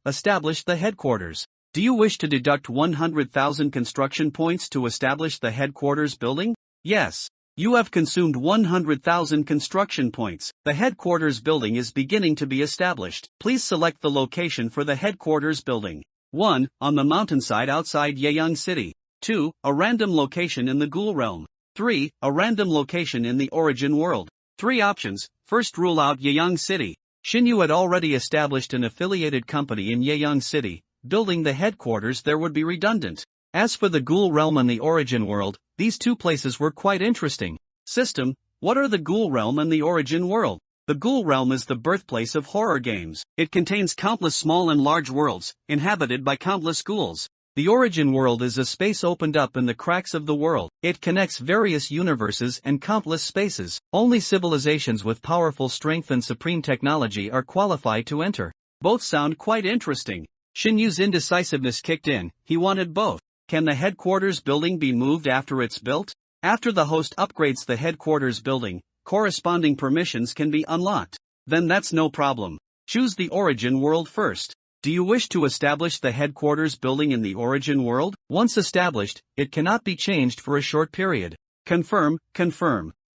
established the headquarters. Do you wish to deduct 100,000 construction points to establish the headquarters building? Yes. You have consumed 100,000 construction points. The headquarters building is beginning to be established. Please select the location for the headquarters building. 1. On the mountainside outside Yeyang City. 2. A random location in the Ghoul Realm. 3. A random location in the Origin World. 3 options. First, rule out Yeyang City. Shinyu had already established an affiliated company in Yeyang City. Building the headquarters there would be redundant. As for the Ghoul Realm and the Origin World, these two places were quite interesting. System, what are the Ghoul Realm and the Origin World? The Ghoul Realm is the birthplace of horror games. It contains countless small and large worlds, inhabited by countless ghouls. The Origin World is a space opened up in the cracks of the world. It connects various universes and countless spaces. Only civilizations with powerful strength and supreme technology are qualified to enter. Both sound quite interesting. Shinyu's indecisiveness kicked in. He wanted both. Can the headquarters building be moved after it's built? After the host upgrades the headquarters building, corresponding permissions can be unlocked. Then that's no problem. Choose the Origin World first. Do you wish to establish the headquarters building in the Origin World? Once established, it cannot be changed for a short period. Confirm.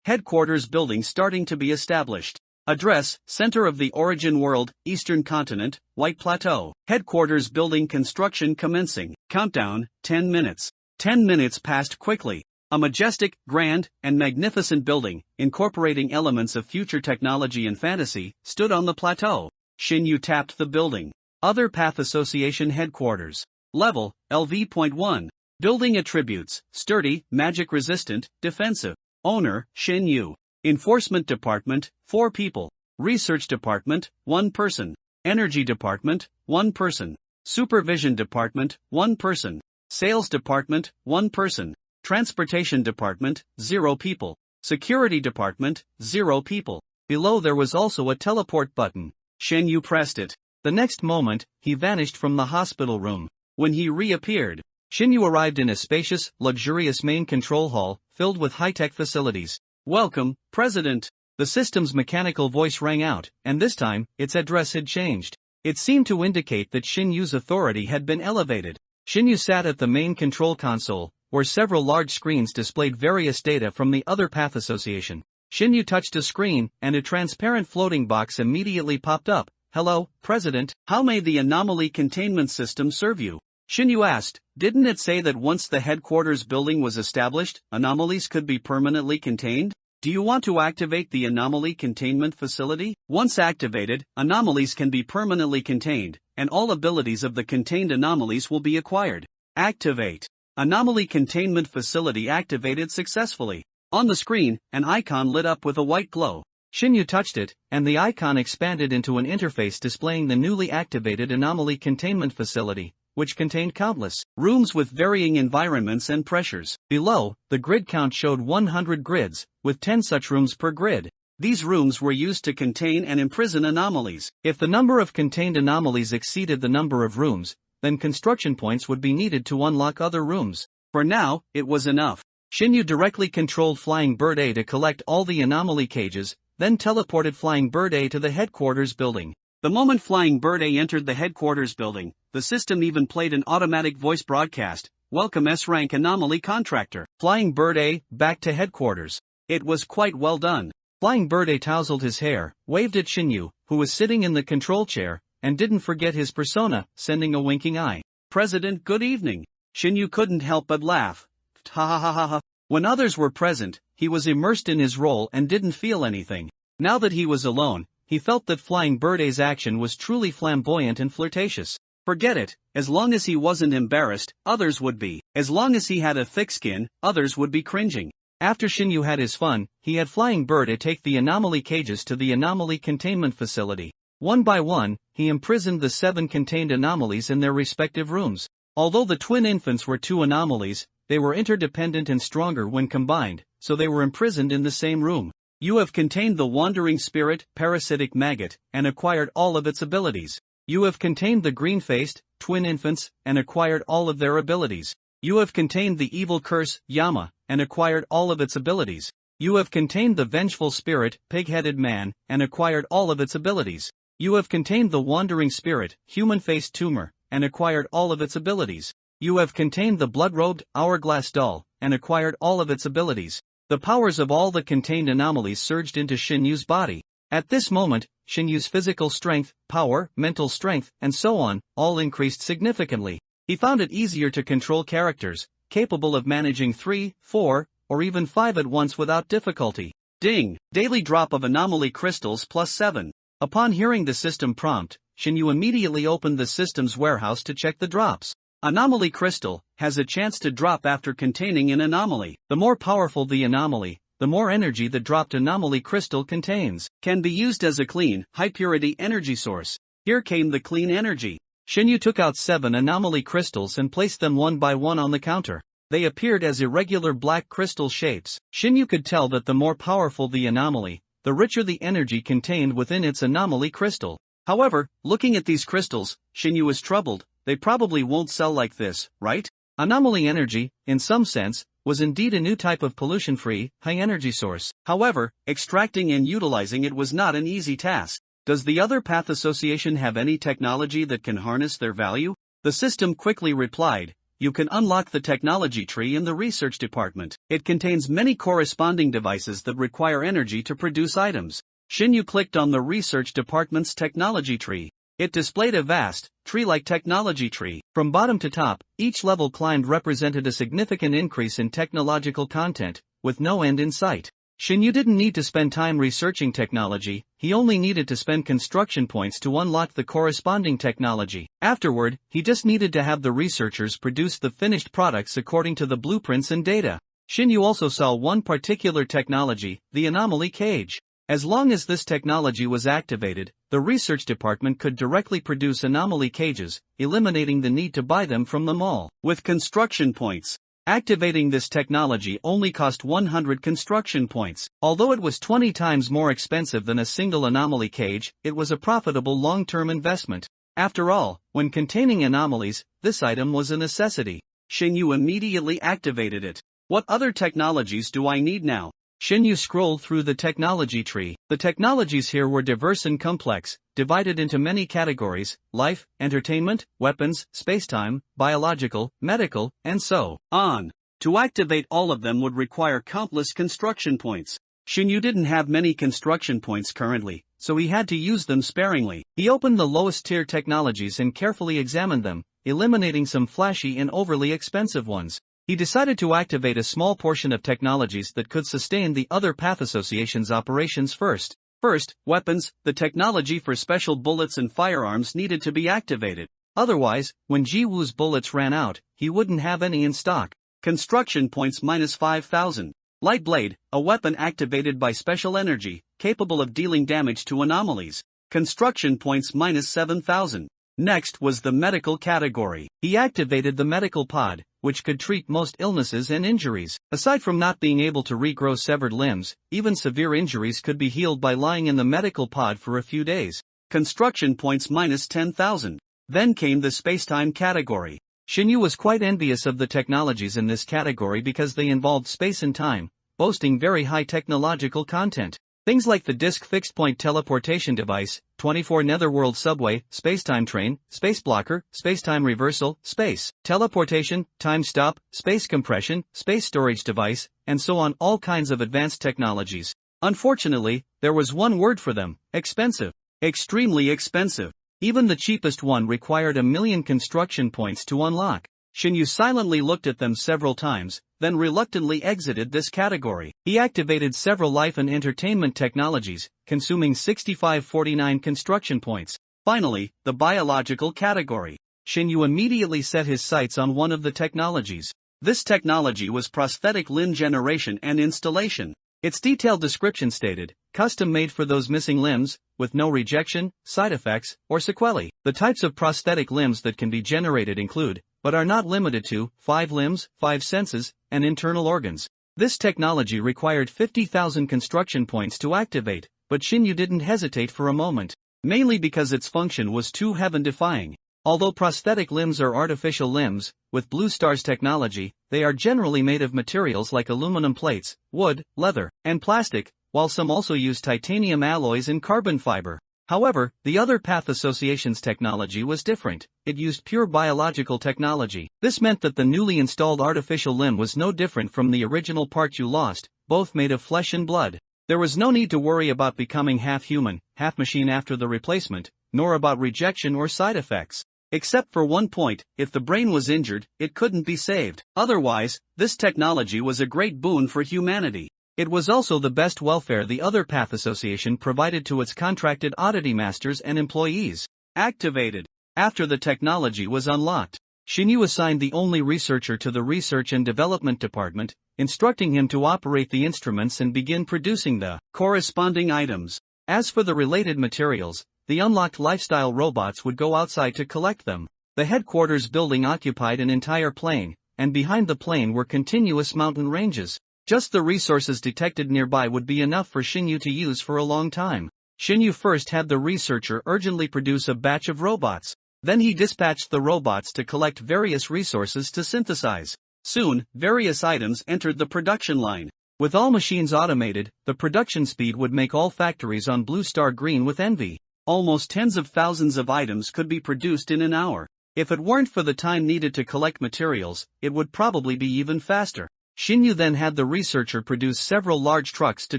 Headquarters building starting to be established. Address, center of the Origin World, Eastern Continent, White Plateau. Headquarters building construction commencing. Countdown, 10 minutes. 10 minutes passed quickly. A majestic, grand, and magnificent building, incorporating elements of future technology and fantasy, stood on the plateau. Shinyu tapped the building. Other Path Association Headquarters. Level, LV.1. Building attributes, sturdy, magic-resistant, defensive. Owner, Shinyu. Enforcement Department, 4 people. Research Department, 1 person. Energy Department, 1 person. Supervision Department, 1 person. Sales Department, 1 person. Transportation Department, 0 people. Security department, 0 people. Below there was also a teleport button. Shinyu pressed it. The next moment, he vanished from the hospital room. When he reappeared, Shinyu arrived in a spacious, luxurious main control hall, filled with high-tech facilities. "Welcome, President." The system's mechanical voice rang out, and this time, its address had changed. It seemed to indicate that Shinyu's authority had been elevated. Shinyu sat at the main control console, where several large screens displayed various data from the other path association. Shinyu touched a screen, and a transparent floating box immediately popped up. "Hello, President, how may the anomaly containment system serve you?" Shinyu asked. "Didn't it say that once the headquarters building was established, anomalies could be permanently contained? Do you want to activate the anomaly containment facility? Once activated, anomalies can be permanently contained, and all abilities of the contained anomalies will be acquired." Activate. Anomaly containment facility activated successfully. On the screen, an icon lit up with a white glow. Shinyu touched it, and the icon expanded into an interface displaying the newly activated anomaly containment facility, which contained countless rooms with varying environments and pressures. Below, the grid count showed 100 grids, with 10 such rooms per grid. These rooms were used to contain and imprison anomalies. If the number of contained anomalies exceeded the number of rooms, then construction points would be needed to unlock other rooms. For now, it was enough. Shinyu directly controlled Flying Bird A to collect all the anomaly cages, then teleported Flying Bird A to the headquarters building. The moment Flying Bird A entered the headquarters building, the system even played an automatic voice broadcast. "Welcome S-rank anomaly contractor. Flying Bird A, back to headquarters." It was quite well done. Flying Bird A tousled his hair, waved at Shinyu, who was sitting in the control chair, and didn't forget his persona, sending a winking eye. "President, good evening." Shinyu couldn't help but laugh. Ha ha ha ha ha. When others were present, he was immersed in his role and didn't feel anything. Now that he was alone, he felt that Flying Bird A's action was truly flamboyant and flirtatious. Forget it, as long as he wasn't embarrassed, others would be. As long as he had a thick skin, others would be cringing. After Shinyu had his fun, he had Flying Bird A take the anomaly cages to the anomaly containment facility. One by one, he imprisoned the 7 contained anomalies in their respective rooms. Although the twin infants were 2 anomalies, they were interdependent and stronger when combined, so they were imprisoned in the same room. You have contained the wandering spirit, parasitic maggot, and acquired all of its abilities. You have contained the green-faced, twin infants, and acquired all of their abilities. You have contained the evil curse, Yama, and acquired all of its abilities. You have contained the vengeful spirit, pig-headed man, and acquired all of its abilities. You have contained the wandering spirit, human-faced tumor, and acquired all of its abilities. You have contained the blood-robed, hourglass doll, and acquired all of its abilities. The powers of all the contained anomalies surged into Shinyu's body. At this moment, Shinyu's physical strength, power, mental strength, and so on, all increased significantly. He found it easier to control characters, capable of managing 3, 4, or even 5 at once without difficulty. Ding! Daily drop of anomaly crystals +7. Upon hearing the system prompt, Shinyu immediately opened the system's warehouse to check the drops. Anomaly crystal has a chance to drop after containing an anomaly. The more powerful the anomaly, the more energy the dropped anomaly crystal contains. Can be used as a clean, high-purity energy source. Here came the clean energy. Shinyu took out 7 anomaly crystals and placed them one by one on the counter. They appeared as irregular black crystal shapes. Shinyu could tell that the more powerful the anomaly, the richer the energy contained within its anomaly crystal. However, looking at these crystals, Shinyu was troubled. They probably won't sell like this, right? Anomaly energy, in some sense, was indeed a new type of pollution-free, high-energy source. However, extracting and utilizing it was not an easy task. Does the other path association have any technology that can harness their value? The system quickly replied, you can unlock the technology tree in the research department. It contains many corresponding devices that require energy to produce items. Shinyu clicked on the research department's technology tree. It displayed a vast, tree-like technology tree. From bottom to top, each level climbed represented a significant increase in technological content, with no end in sight. Shinyu didn't need to spend time researching technology, he only needed to spend construction points to unlock the corresponding technology. Afterward, he just needed to have the researchers produce the finished products according to the blueprints and data. Shinyu also saw one particular technology, the anomaly cage. As long as this technology was activated, the research department could directly produce anomaly cages, eliminating the need to buy them from the mall. With construction points, Activating this technology only cost 100 construction points. Although it was 20 times more expensive than a single anomaly cage, it was a profitable long-term investment. After all, when containing anomalies, this item was a necessity. Xinyu immediately activated it. What other technologies do I need now? Xinyu scrolled through the technology tree. The technologies here were diverse and complex, divided into many categories: life, entertainment, weapons, spacetime, biological, medical, and so on. To activate all of them would require countless construction points. Xinyu didn't have many construction points currently, so he had to use them sparingly. He opened the lowest tier technologies and carefully examined them, eliminating some flashy and overly expensive ones. He decided to activate a small portion of technologies that could sustain the other path association's operations first. First, weapons. The technology for special bullets and firearms needed to be activated. Otherwise, when Jiwu's bullets ran out, he wouldn't have any in stock. Construction points minus 5,000. Light blade, a weapon activated by special energy, capable of dealing damage to anomalies. Construction points minus 7,000. Next was the medical category. He activated the medical pod, which could treat most illnesses and injuries. Aside from not being able to regrow severed limbs, even severe injuries could be healed by lying in the medical pod for a few days. Construction points minus 10,000. Then came the spacetime category. Xinyu was quite envious of the technologies in this category because they involved space and time, boasting very high technological content. Things like the disc fixed-point teleportation device, 24 netherworld subway, spacetime train, space blocker, spacetime reversal, space teleportation, time stop, space compression, space storage device, and so on. All kinds of advanced technologies. Unfortunately, there was one word for them: expensive. Extremely expensive. Even the cheapest one required 1,000,000 construction points to unlock. Xinyu silently looked at them several times, then reluctantly exited this category. He activated several life and entertainment technologies, consuming 6549 construction points. Finally, the biological category. Xinyu immediately set his sights on one of the technologies. This technology was prosthetic limb generation and installation. Its detailed description stated, custom made for those missing limbs, with no rejection, side effects, or sequelae. The types of prosthetic limbs that can be generated include, but are not limited to, 5 limbs, 5 senses, and internal organs. This technology required 50,000 construction points to activate, but Xinyu didn't hesitate for a moment, mainly because its function was too heaven-defying. Although prosthetic limbs are artificial limbs, with Blue Star's technology, they are generally made of materials like aluminum plates, wood, leather, and plastic, while some also use titanium alloys and carbon fiber. However, the other path association's technology was different. It used pure biological technology. This meant that the newly installed artificial limb was no different from the original part you lost, both made of flesh and blood. There was no need to worry about becoming half human, half machine after the replacement, nor about rejection or side effects. Except for one point: if the brain was injured, it couldn't be saved. Otherwise, this technology was a great boon for humanity. It was also the best welfare the other path association provided to its contracted oddity masters and employees. Activated. After the technology was unlocked, Xinyu assigned the only researcher to the research and development department, instructing him to operate the instruments and begin producing the corresponding items. As for the related materials, the unlocked lifestyle robots would go outside to collect them. The headquarters building occupied an entire plain, and behind the plain were continuous mountain ranges. Just the resources detected nearby would be enough for Xinyu to use for a long time. Xinyu first had the researcher urgently produce a batch of robots. Then he dispatched the robots to collect various resources to synthesize. Soon, various items entered the production line. With all machines automated, the production speed would make all factories on Blue Star green with envy. Almost tens of thousands of items could be produced in an hour. If it weren't for the time needed to collect materials, it would probably be even faster. Xinyu then had the researcher produce several large trucks to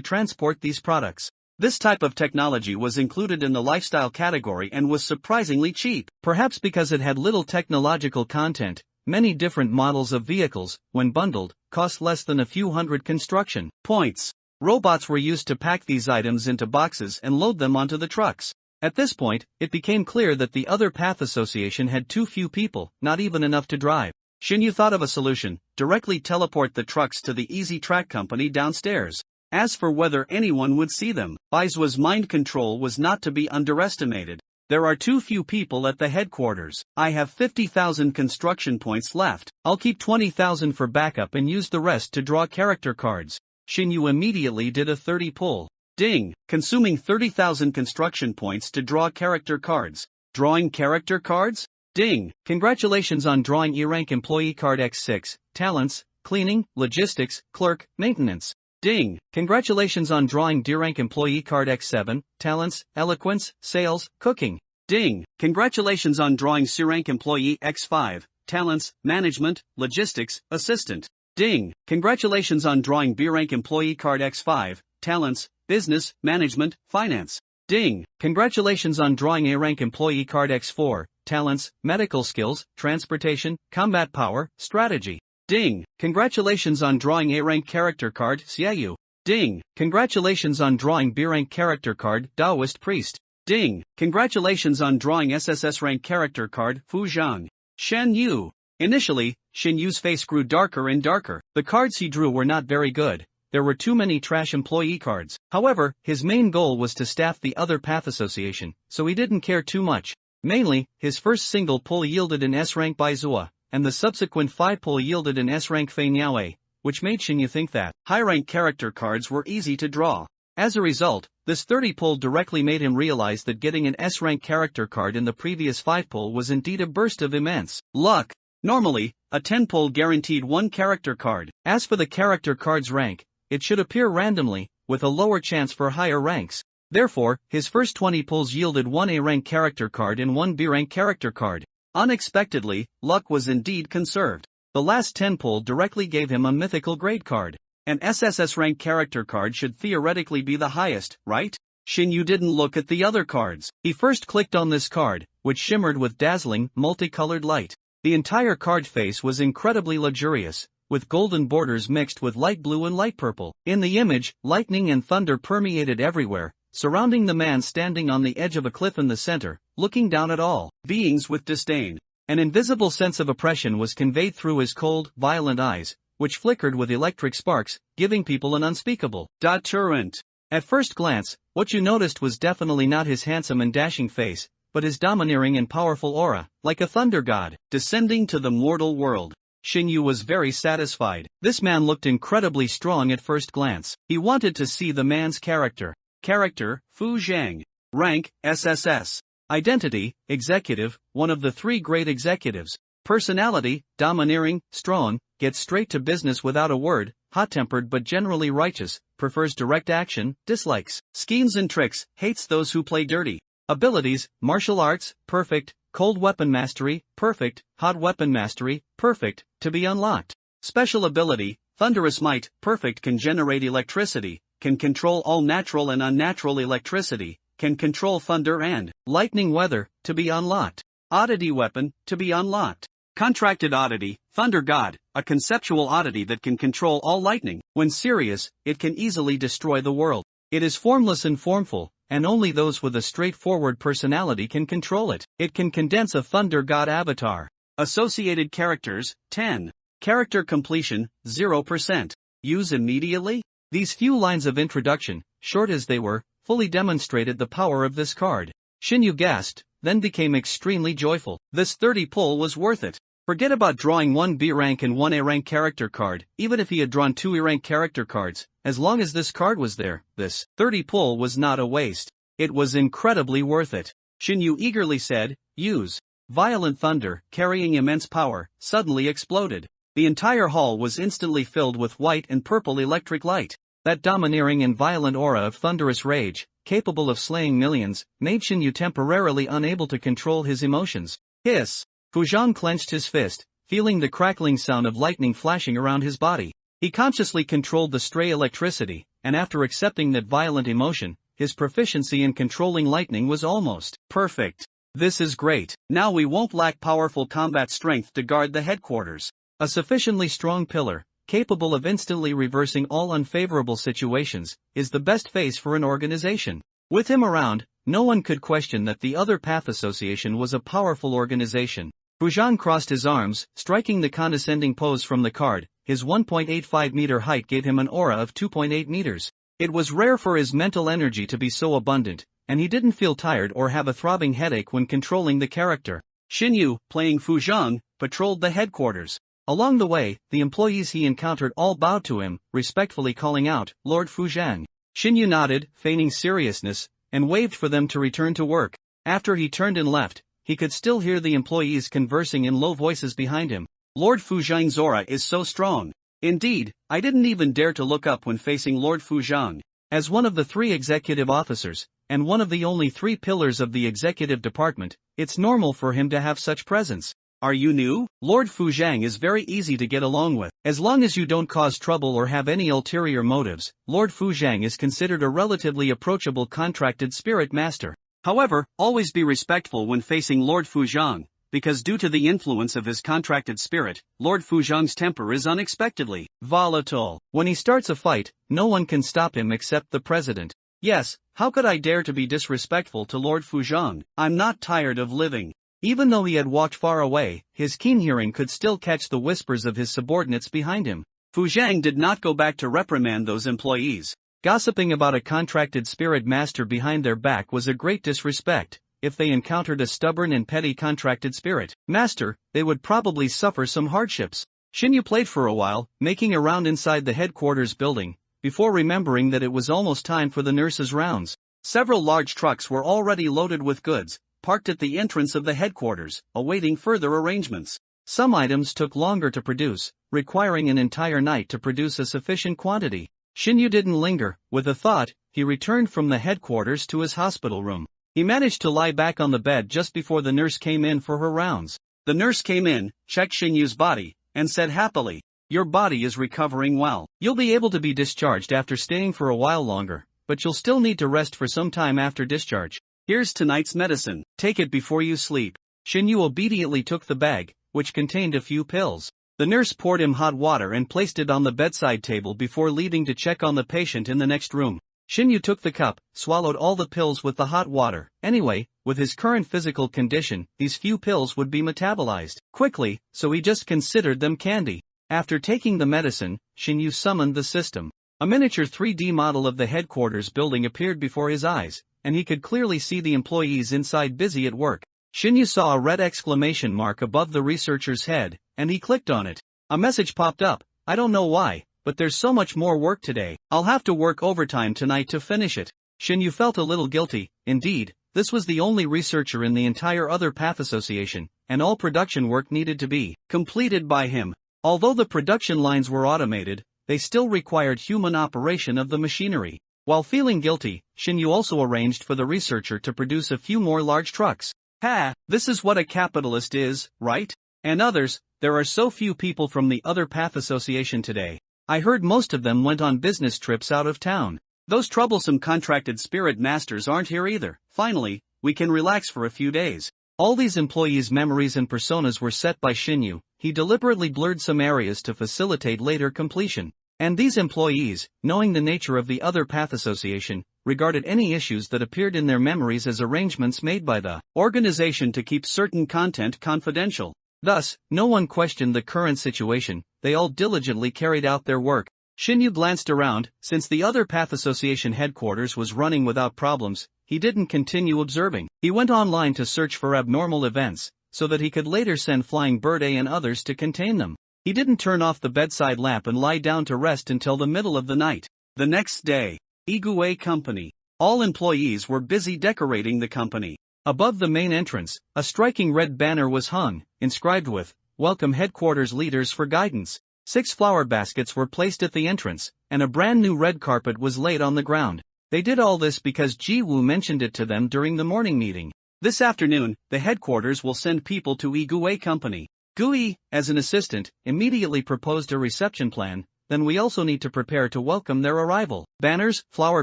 transport these products. This type of technology was included in the lifestyle category and was surprisingly cheap. Perhaps because it had little technological content, many different models of vehicles, when bundled, cost less than a few hundred construction points. Robots were used to pack these items into boxes and load them onto the trucks. At this point, it became clear that the other path association had too few people, not even enough to drive. Xinyu thought of a solution: directly teleport the trucks to the Easy Track company downstairs. As for whether anyone would see them, Aizua's mind control was not to be underestimated. There are too few people at the headquarters. I have 50,000 construction points left. I'll keep 20,000 for backup and use the rest to draw character cards. Shinyu immediately did a 30 pull. Ding! Consuming 30,000 construction points to draw character cards. Drawing character cards? Ding! Congratulations on drawing E-rank employee card X6, talents, cleaning, logistics, clerk, maintenance. Ding! Congratulations on drawing D-rank employee card X7, talents, eloquence, sales, cooking. Ding! Congratulations on drawing C-rank employee X5, talents, management, logistics, assistant. Ding! Congratulations on drawing B-rank employee card X5, talents, business, management, finance. Ding! Congratulations on drawing A-rank employee card X4, talents, medical skills, transportation, combat power, strategy. Ding! Congratulations on drawing A-rank character card Xiaoyu. Ding! Congratulations on drawing B-rank character card Daoist priest. Ding! Congratulations on drawing SSS rank character card Fu Zhang. Shen Yu. Initially, Shen Yu's face grew darker and darker. The cards he drew were not very good. There were too many trash employee cards. However, his main goal was to staff the other path association, so he didn't care too much. Mainly, his first single pull yielded an S-rank by Zua, and the subsequent 5 pull yielded an S-rank Fei Niaowei, which made Shinyu think that high-rank character cards were easy to draw. As a result, this 30 pull directly made him realize that getting an S-rank character card in the previous 5 pull was indeed a burst of immense luck. Normally, a 10 pull guaranteed 1 character card. As for the character card's rank, it should appear randomly, with a lower chance for higher ranks. Therefore, his first 20 pulls yielded 1 A-rank character card and 1 B-rank character card. Unexpectedly, luck was indeed conserved. The last 10 pull directly gave him a mythical grade card. An SSS rank character card should theoretically be the highest, right? Shinyu didn't look at the other cards. He first clicked on this card, which shimmered with dazzling, multicolored light. The entire card face was incredibly luxurious, with golden borders mixed with light blue and light purple. In the image, lightning and thunder permeated everywhere, surrounding the man standing on the edge of a cliff in the center, looking down at all beings with disdain. An invisible sense of oppression was conveyed through his cold, violent eyes, which flickered with electric sparks, giving people an unspeakable deterrent. At first glance, what you noticed was definitely not his handsome and dashing face, but his domineering and powerful aura, like a thunder god, descending to the mortal world. Shinyu was very satisfied. This man looked incredibly strong at first glance. He wanted to see the man's character. Character, Fu Zhang. Rank, SSS. Identity, executive, one of the 3 great executives. Personality, domineering, strong, gets straight to business without a word, hot-tempered but generally righteous, prefers direct action, dislikes schemes and tricks, hates those who play dirty. Abilities, martial arts, perfect, cold weapon mastery, perfect, hot weapon mastery, perfect, to be unlocked. Special ability, thunderous might, perfect, can generate electricity, can control all natural and unnatural electricity, can control thunder and lightning weather, to be unlocked. Oddity weapon, to be unlocked. Contracted oddity, thunder god, a conceptual oddity that can control all lightning. When serious, it can easily destroy the world. It is formless and formful, and only those with a straightforward personality can control it. It can condense a thunder god avatar. Associated characters, 10. Character completion, 0%. Use immediately? These few lines of introduction, short as they were, fully demonstrated the power of this card. Shinyu gasped, then became extremely joyful. This 30 pull was worth it. Forget about drawing 1 B-rank and 1 A-rank character card. Even if he had drawn 2 E-rank character cards, as long as this card was there, this 30 pull was not a waste. It was incredibly worth it. Shinyu eagerly said, use. Violent thunder, carrying immense power, suddenly exploded. The entire hall was instantly filled with white and purple electric light. That domineering and violent aura of thunderous rage, capable of slaying millions, made Shinyu temporarily unable to control his emotions. Hiss! Fu Zhang clenched his fist, feeling the crackling sound of lightning flashing around his body. He consciously controlled the stray electricity, and after accepting that violent emotion, his proficiency in controlling lightning was almost perfect. This is great. Now we won't lack powerful combat strength to guard the headquarters. A sufficiently strong pillar, capable of instantly reversing all unfavorable situations, is the best face for an organization. With him around, no one could question that the other Path Association was a powerful organization. Fu Zhang crossed his arms, striking the condescending pose from the card. His 1.85 meter height gave him an aura of 2.8 meters. It was rare for his mental energy to be so abundant, and he didn't feel tired or have a throbbing headache when controlling the character. Xinyu, playing Fu Zhang, patrolled the headquarters. Along the way, the employees he encountered all bowed to him, respectfully calling out, "Lord Fu Zhang." Xinyu nodded, feigning seriousness, and waved for them to return to work. After he turned and left, he could still hear the employees conversing in low voices behind him. Lord Fu Zhang's aura is so strong. Indeed, I didn't even dare to look up when facing Lord Fu Zhang. As one of the 3 executive officers, and one of the only 3 pillars of the executive department, it's normal for him to have such presence. Are you new? Lord Fu Zhang is very easy to get along with. As long as you don't cause trouble or have any ulterior motives, Lord Fu Zhang is considered a relatively approachable contracted spirit master. However, always be respectful when facing Lord Fu Zhang, because due to the influence of his contracted spirit, Lord Fu Zhang's temper is unexpectedly volatile. When he starts a fight, no one can stop him except the president. Yes, how could I dare to be disrespectful to Lord Fu Zhang? I'm not tired of living. Even though he had walked far away, his keen hearing could still catch the whispers of his subordinates behind him. Fu Zhang did not go back to reprimand those employees. Gossiping about a contracted spirit master behind their back was a great disrespect. If they encountered a stubborn and petty contracted spirit master, they would probably suffer some hardships. Xinyu played for a while, making a round inside the headquarters building, before remembering that it was almost time for the nurse's rounds. Several large trucks were already loaded with goods, parked at the entrance of the headquarters, awaiting further arrangements. Some items took longer to produce, requiring an entire night to produce a sufficient quantity. Xinyu didn't linger. With a thought, he returned from the headquarters to his hospital room. He managed to lie back on the bed just before the nurse came in for her rounds. The nurse came in, checked Xinyu's body, and said happily, "Your body is recovering well. You'll be able to be discharged after staying for a while longer, but you'll still need to rest for some time after discharge. Here's tonight's medicine. Take it before you sleep." Xinyu obediently took the bag, which contained a few pills. The nurse poured him hot water and placed it on the bedside table before leaving to check on the patient in the next room. Xinyu took the cup, swallowed all the pills with the hot water. Anyway, with his current physical condition, these few pills would be metabolized quickly, so he just considered them candy. After taking the medicine, Xinyu summoned the system. A miniature 3D model of the headquarters building appeared before his eyes, and he could clearly see the employees inside busy at work. Xinyu saw a red exclamation mark above the researcher's head, and he clicked on it. A message popped up. "I don't know why, but there's so much more work today. I'll have to work overtime tonight to finish it." Xinyu felt a little guilty. Indeed, this was the only researcher in the entire Other Path Association, and all production work needed to be completed by him. Although the production lines were automated, they still required human operation of the machinery. While feeling guilty, Xinyu also arranged for the researcher to produce a few more large trucks. "Ha, this is what a capitalist is, right? And others, there are so few people from the Other Path Association today. I heard most of them went on business trips out of town. Those troublesome contracted spirit masters aren't here either. Finally, we can relax for a few days." All these employees' memories and personas were set by Xinyu. He deliberately blurred some areas to facilitate later completion. And these employees, knowing the nature of the Other Path Association, regarded any issues that appeared in their memories as arrangements made by the organization to keep certain content confidential. Thus, no one questioned the current situation. They all diligently carried out their work. Xinyu glanced around. Since the Other Path Association headquarters was running without problems, he didn't continue observing. He went online to search for abnormal events, so that he could later send Flying Bird A and others to contain them. He didn't turn off the bedside lamp and lie down to rest until the middle of the night. The next day, Igue Company. All employees were busy decorating the company. Above the main entrance, a striking red banner was hung, inscribed with, "Welcome Headquarters Leaders for Guidance." 6 flower baskets were placed at the entrance, and a brand new red carpet was laid on the ground. They did all this because Ji-woo mentioned it to them during the morning meeting. "This afternoon, the headquarters will send people to Igue Company." Gui, as an assistant, immediately proposed a reception plan. "Then we also need to prepare to welcome their arrival. Banners, flower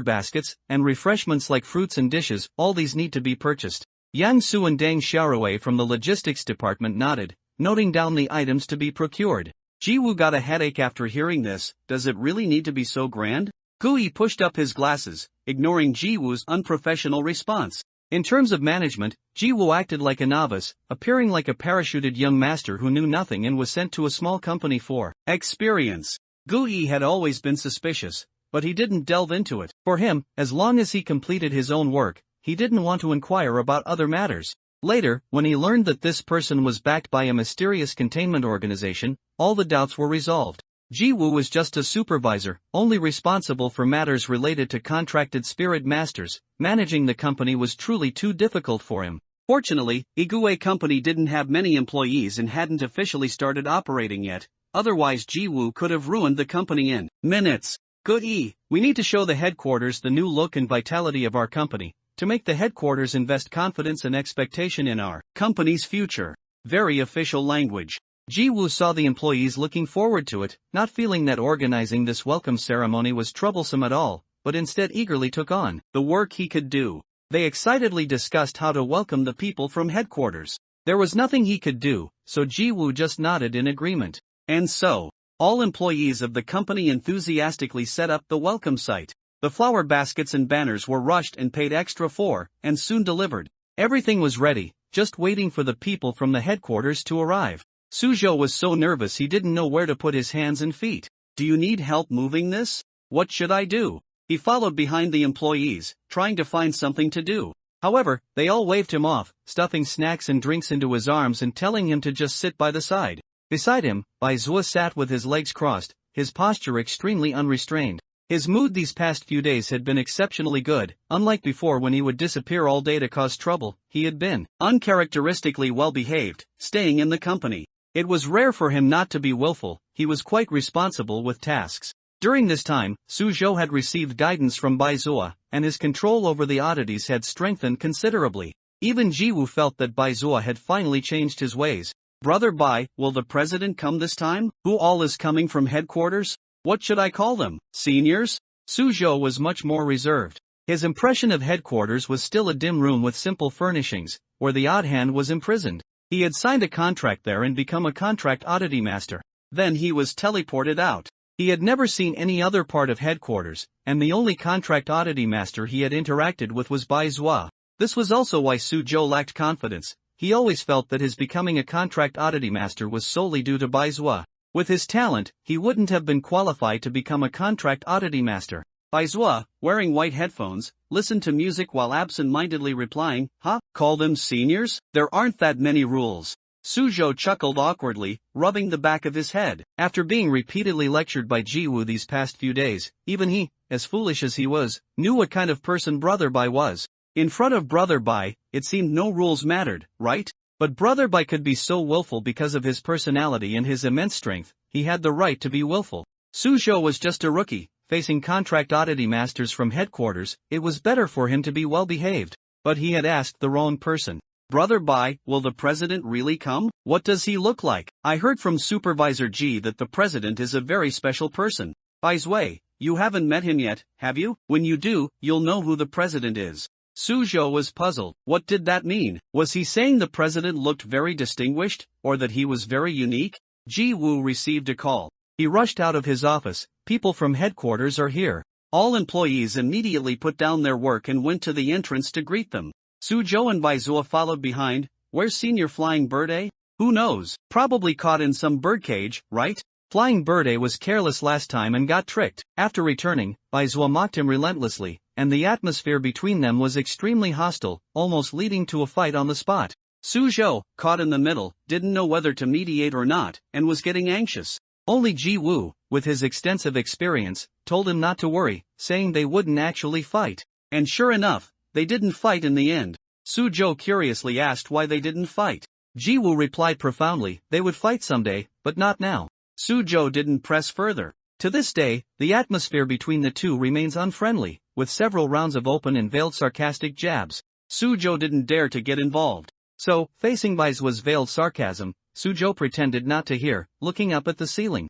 baskets, and refreshments like fruits and dishes, all these need to be purchased." Yang Su and Deng Xiaorui from the logistics department nodded, noting down the items to be procured. Ji-woo got a headache after hearing this. Does it really need to be so grand? Gui pushed up his glasses, ignoring Ji-woo's unprofessional response. In terms of management, Ji-woo acted like a novice, appearing like a parachuted young master who knew nothing and was sent to a small company for experience. Gui had always been suspicious, but he didn't delve into it. For him, as long as he completed his own work, he didn't want to inquire about other matters. Later, when he learned that this person was backed by a mysterious containment organization, all the doubts were resolved. Ji-woo was just a supervisor, only responsible for matters related to contracted spirit masters. Managing the company was truly too difficult for him. Fortunately, Igue Company didn't have many employees and hadn't officially started operating yet, otherwise Ji-woo could have ruined the company in minutes. Good E, we need to show the headquarters the new look and vitality of our company, to make the headquarters invest confidence and expectation in our company's future. Very official language. Ji-woo saw the employees looking forward to it, not feeling that organizing this welcome ceremony was troublesome at all, but instead eagerly took on the work he could do. They excitedly discussed how to welcome the people from headquarters. There was nothing he could do, so Ji-woo just nodded in agreement. And so, all employees of the company enthusiastically set up the welcome site. The flower baskets and banners were rushed and paid extra for, and soon delivered. Everything was ready, just waiting for the people from the headquarters to arrive. Suzhou was so nervous he didn't know where to put his hands and feet. Do you need help moving this? What should I do? He followed behind the employees, trying to find something to do. However, they all waved him off, stuffing snacks and drinks into his arms and telling him to just sit by the side. Beside him, Bai Zhuo sat with his legs crossed, his posture extremely unrestrained. His mood these past few days had been exceptionally good. Unlike before when he would disappear all day to cause trouble, he had been uncharacteristically well behaved, staying in the company. It was rare for him not to be willful, he was quite responsible with tasks. During this time, Suzhou had received guidance from Bai Zhuo, and his control over the oddities had strengthened considerably. Even Ji-woo felt that Bai Zhuo had finally changed his ways. Brother Bai, will the president come this time? Who all is coming from headquarters? What should I call them? Seniors? Suzhou was much more reserved. His impression of headquarters was still a dim room with simple furnishings, where the odd hand was imprisoned. He had signed a contract there and become a contract oddity master. Then he was teleported out. He had never seen any other part of headquarters, and the only contract oddity master he had interacted with was Bai Zhuo. This was also why Suzhou lacked confidence. He always felt that his becoming a contract oddity master was solely due to Bai Zhuo. With his talent, he wouldn't have been qualified to become a contract oddity master. Bai Zhuo, wearing white headphones, listened to music while absent-mindedly replying, "Huh? Call them seniors? There aren't that many rules." Suzhou chuckled awkwardly, rubbing the back of his head. After being repeatedly lectured by Ji-woo these past few days, even he, as foolish as he was, knew what kind of person Brother Bai was. In front of Brother Bai, it seemed no rules mattered, right? But Brother Bai could be so willful because of his personality and his immense strength, he had the right to be willful. Suzhou was just a rookie, facing contract oddity masters from headquarters. It was better for him to be well behaved. But he had asked the wrong person. Brother Bai, will the president really come? What does he look like? I heard from Supervisor G that the president is a very special person. Bai Zhuo, you haven't met him yet, have you? When you do, you'll know who the president is. Suzhou was puzzled. What did that mean? Was he saying the president looked very distinguished, or that he was very unique? Ji-woo received a call. He rushed out of his office. People from headquarters are here. All employees immediately put down their work and went to the entrance to greet them. Suzhou and Bai Zhuo followed behind. Where's Senior Flying Bird A? Who knows? Probably caught in some birdcage, right? Flying Bird A was careless last time and got tricked. After returning, Bai Zhuo mocked him relentlessly, and the atmosphere between them was extremely hostile, almost leading to a fight on the spot. Suzhou, caught in the middle, didn't know whether to mediate or not, and was getting anxious. Only Ji-woo, with his extensive experience, told him not to worry, saying they wouldn't actually fight. And sure enough, they didn't fight in the end. Suzhou curiously asked why they didn't fight. Ji-woo replied profoundly, they would fight someday, but not now. Suzhou didn't press further. To this day, the atmosphere between the two remains unfriendly, with several rounds of open and veiled sarcastic jabs. Suzhou didn't dare to get involved. So, facing Bai Zhuo's veiled sarcasm, Suzhou pretended not to hear, looking up at the ceiling.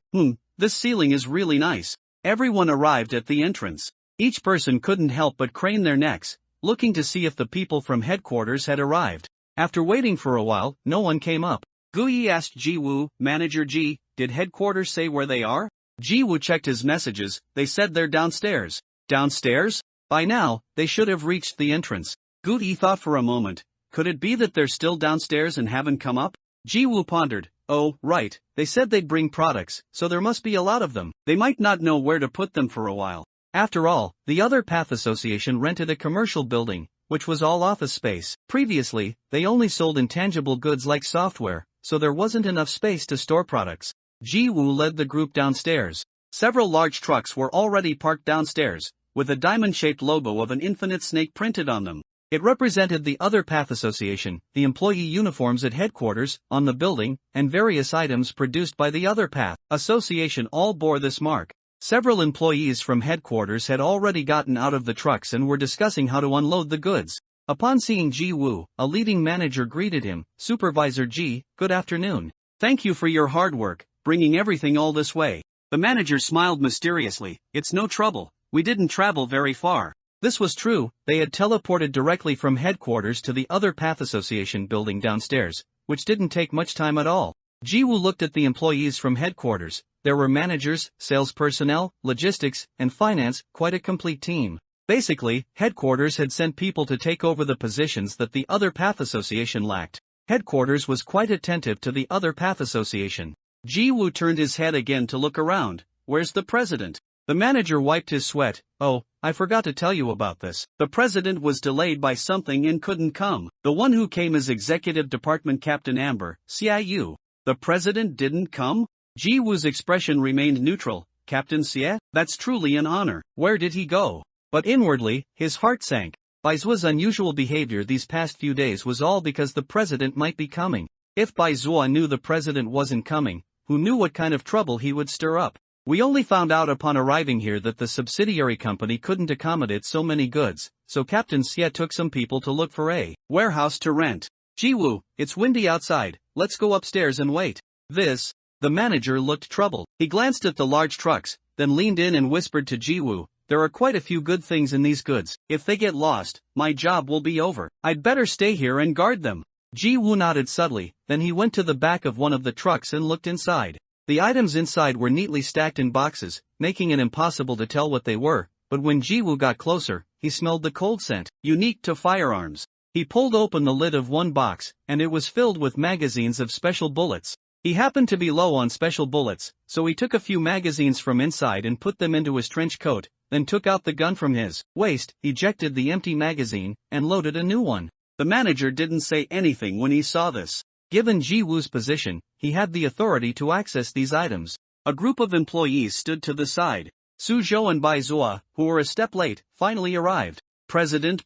This ceiling is really nice. Everyone arrived at the entrance. Each person couldn't help but crane their necks, looking to see if the people from headquarters had arrived. After waiting for a while, no one came up. Guyi asked Ji-woo, Manager Ji, did headquarters say where they are? Ji-woo checked his messages. They said they're downstairs. Downstairs? By now, they should have reached the entrance. Guyi thought for a moment. Could it be that they're still downstairs and haven't come up? Ji-woo pondered. Oh, right, they said they'd bring products, so there must be a lot of them. They might not know where to put them for a while. After all, the other Path Association rented a commercial building, which was all office space. Previously, they only sold intangible goods like software, so there wasn't enough space to store products. Ji-woo led the group downstairs. Several large trucks were already parked downstairs, with a diamond-shaped logo of an infinite snake printed on them. It represented the Other Path Association, the employee uniforms at headquarters, on the building, and various items produced by the Other Path Association all bore this mark. Several employees from headquarters had already gotten out of the trucks and were discussing how to unload the goods. Upon seeing Ji-woo, a leading manager greeted him. "Supervisor Ji, good afternoon. Thank you for your hard work, bringing everything all this way." The manager smiled mysteriously. "It's no trouble, we didn't travel very far." This was true, they had teleported directly from headquarters to the Other Path Association building downstairs, which didn't take much time at all. Ji-woo looked at the employees from headquarters. There were managers, sales personnel, logistics, and finance, quite a complete team. Basically, headquarters had sent people to take over the positions that the Other Path Association lacked. Headquarters was quite attentive to the Other Path Association. Ji-woo turned his head again to look around. "Where's the president?" The manager wiped his sweat. "Oh, I forgot to tell you about this. The president was delayed by something and couldn't come. The one who came is Executive Department Captain Amber, CIU. The president didn't come?" Ji-woo's expression remained neutral. "Captain Xie? That's truly an honor. Where did he go?" But inwardly, his heart sank. Baizuo's unusual behavior these past few days was all because the president might be coming. If Baizuo knew the president wasn't coming, who knew what kind of trouble he would stir up? "We only found out upon arriving here that the subsidiary company couldn't accommodate so many goods, so Captain Xie took some people to look for a warehouse to rent." "Ji-woo, it's windy outside, let's go upstairs and wait." The manager looked troubled. He glanced at the large trucks, then leaned in and whispered to Ji-woo, "There are quite a few good things in these goods. If they get lost, my job will be over. I'd better stay here and guard them." Ji-woo nodded subtly, then he went to the back of one of the trucks and looked inside. The items inside were neatly stacked in boxes, making it impossible to tell what they were, but when Ji-woo got closer, he smelled the cold scent, unique to firearms. He pulled open the lid of one box, and it was filled with magazines of special bullets. He happened to be low on special bullets, so he took a few magazines from inside and put them into his trench coat, then took out the gun from his waist, ejected the empty magazine, and loaded a new one. The manager didn't say anything when he saw this. Given Ji-woo's position, he had the authority to access these items. A group of employees stood to the side. Suzhou and Baizuo, who were a step late, finally arrived. President.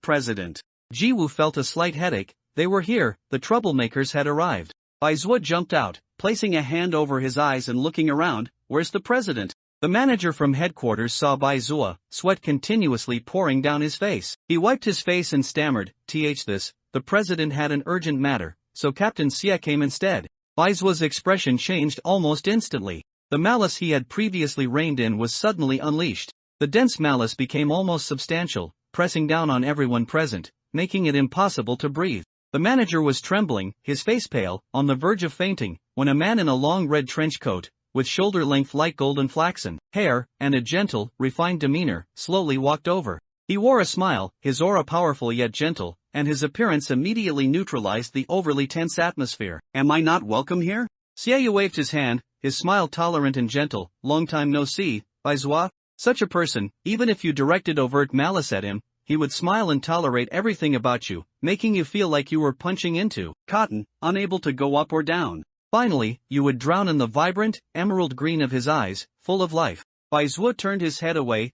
Ji-woo felt a slight headache. They were here, the troublemakers had arrived. Baizuo jumped out, placing a hand over his eyes and looking around. "Where's the president?" The manager from headquarters saw Baizuo, sweat continuously pouring down his face. He wiped his face and stammered, the president had an urgent matter, so Captain Xie came instead." Baizuo's expression changed almost instantly. The malice he had previously reined in was suddenly unleashed. The dense malice became almost substantial, pressing down on everyone present, making it impossible to breathe. The manager was trembling, his face pale, on the verge of fainting, when a man in a long red trench coat, with shoulder-length light golden flaxen hair, and a gentle, refined demeanor, slowly walked over. He wore a smile, his aura powerful yet gentle, and his appearance immediately neutralized the overly tense atmosphere. "Am I not welcome here?" Xie waved his hand, his smile tolerant and gentle. "Long time no see, Baizuo." Such a person, even if you directed overt malice at him, he would smile and tolerate everything about you, making you feel like you were punching into cotton, unable to go up or down. Finally, you would drown in the vibrant, emerald green of his eyes, full of life. Baizuo turned his head away.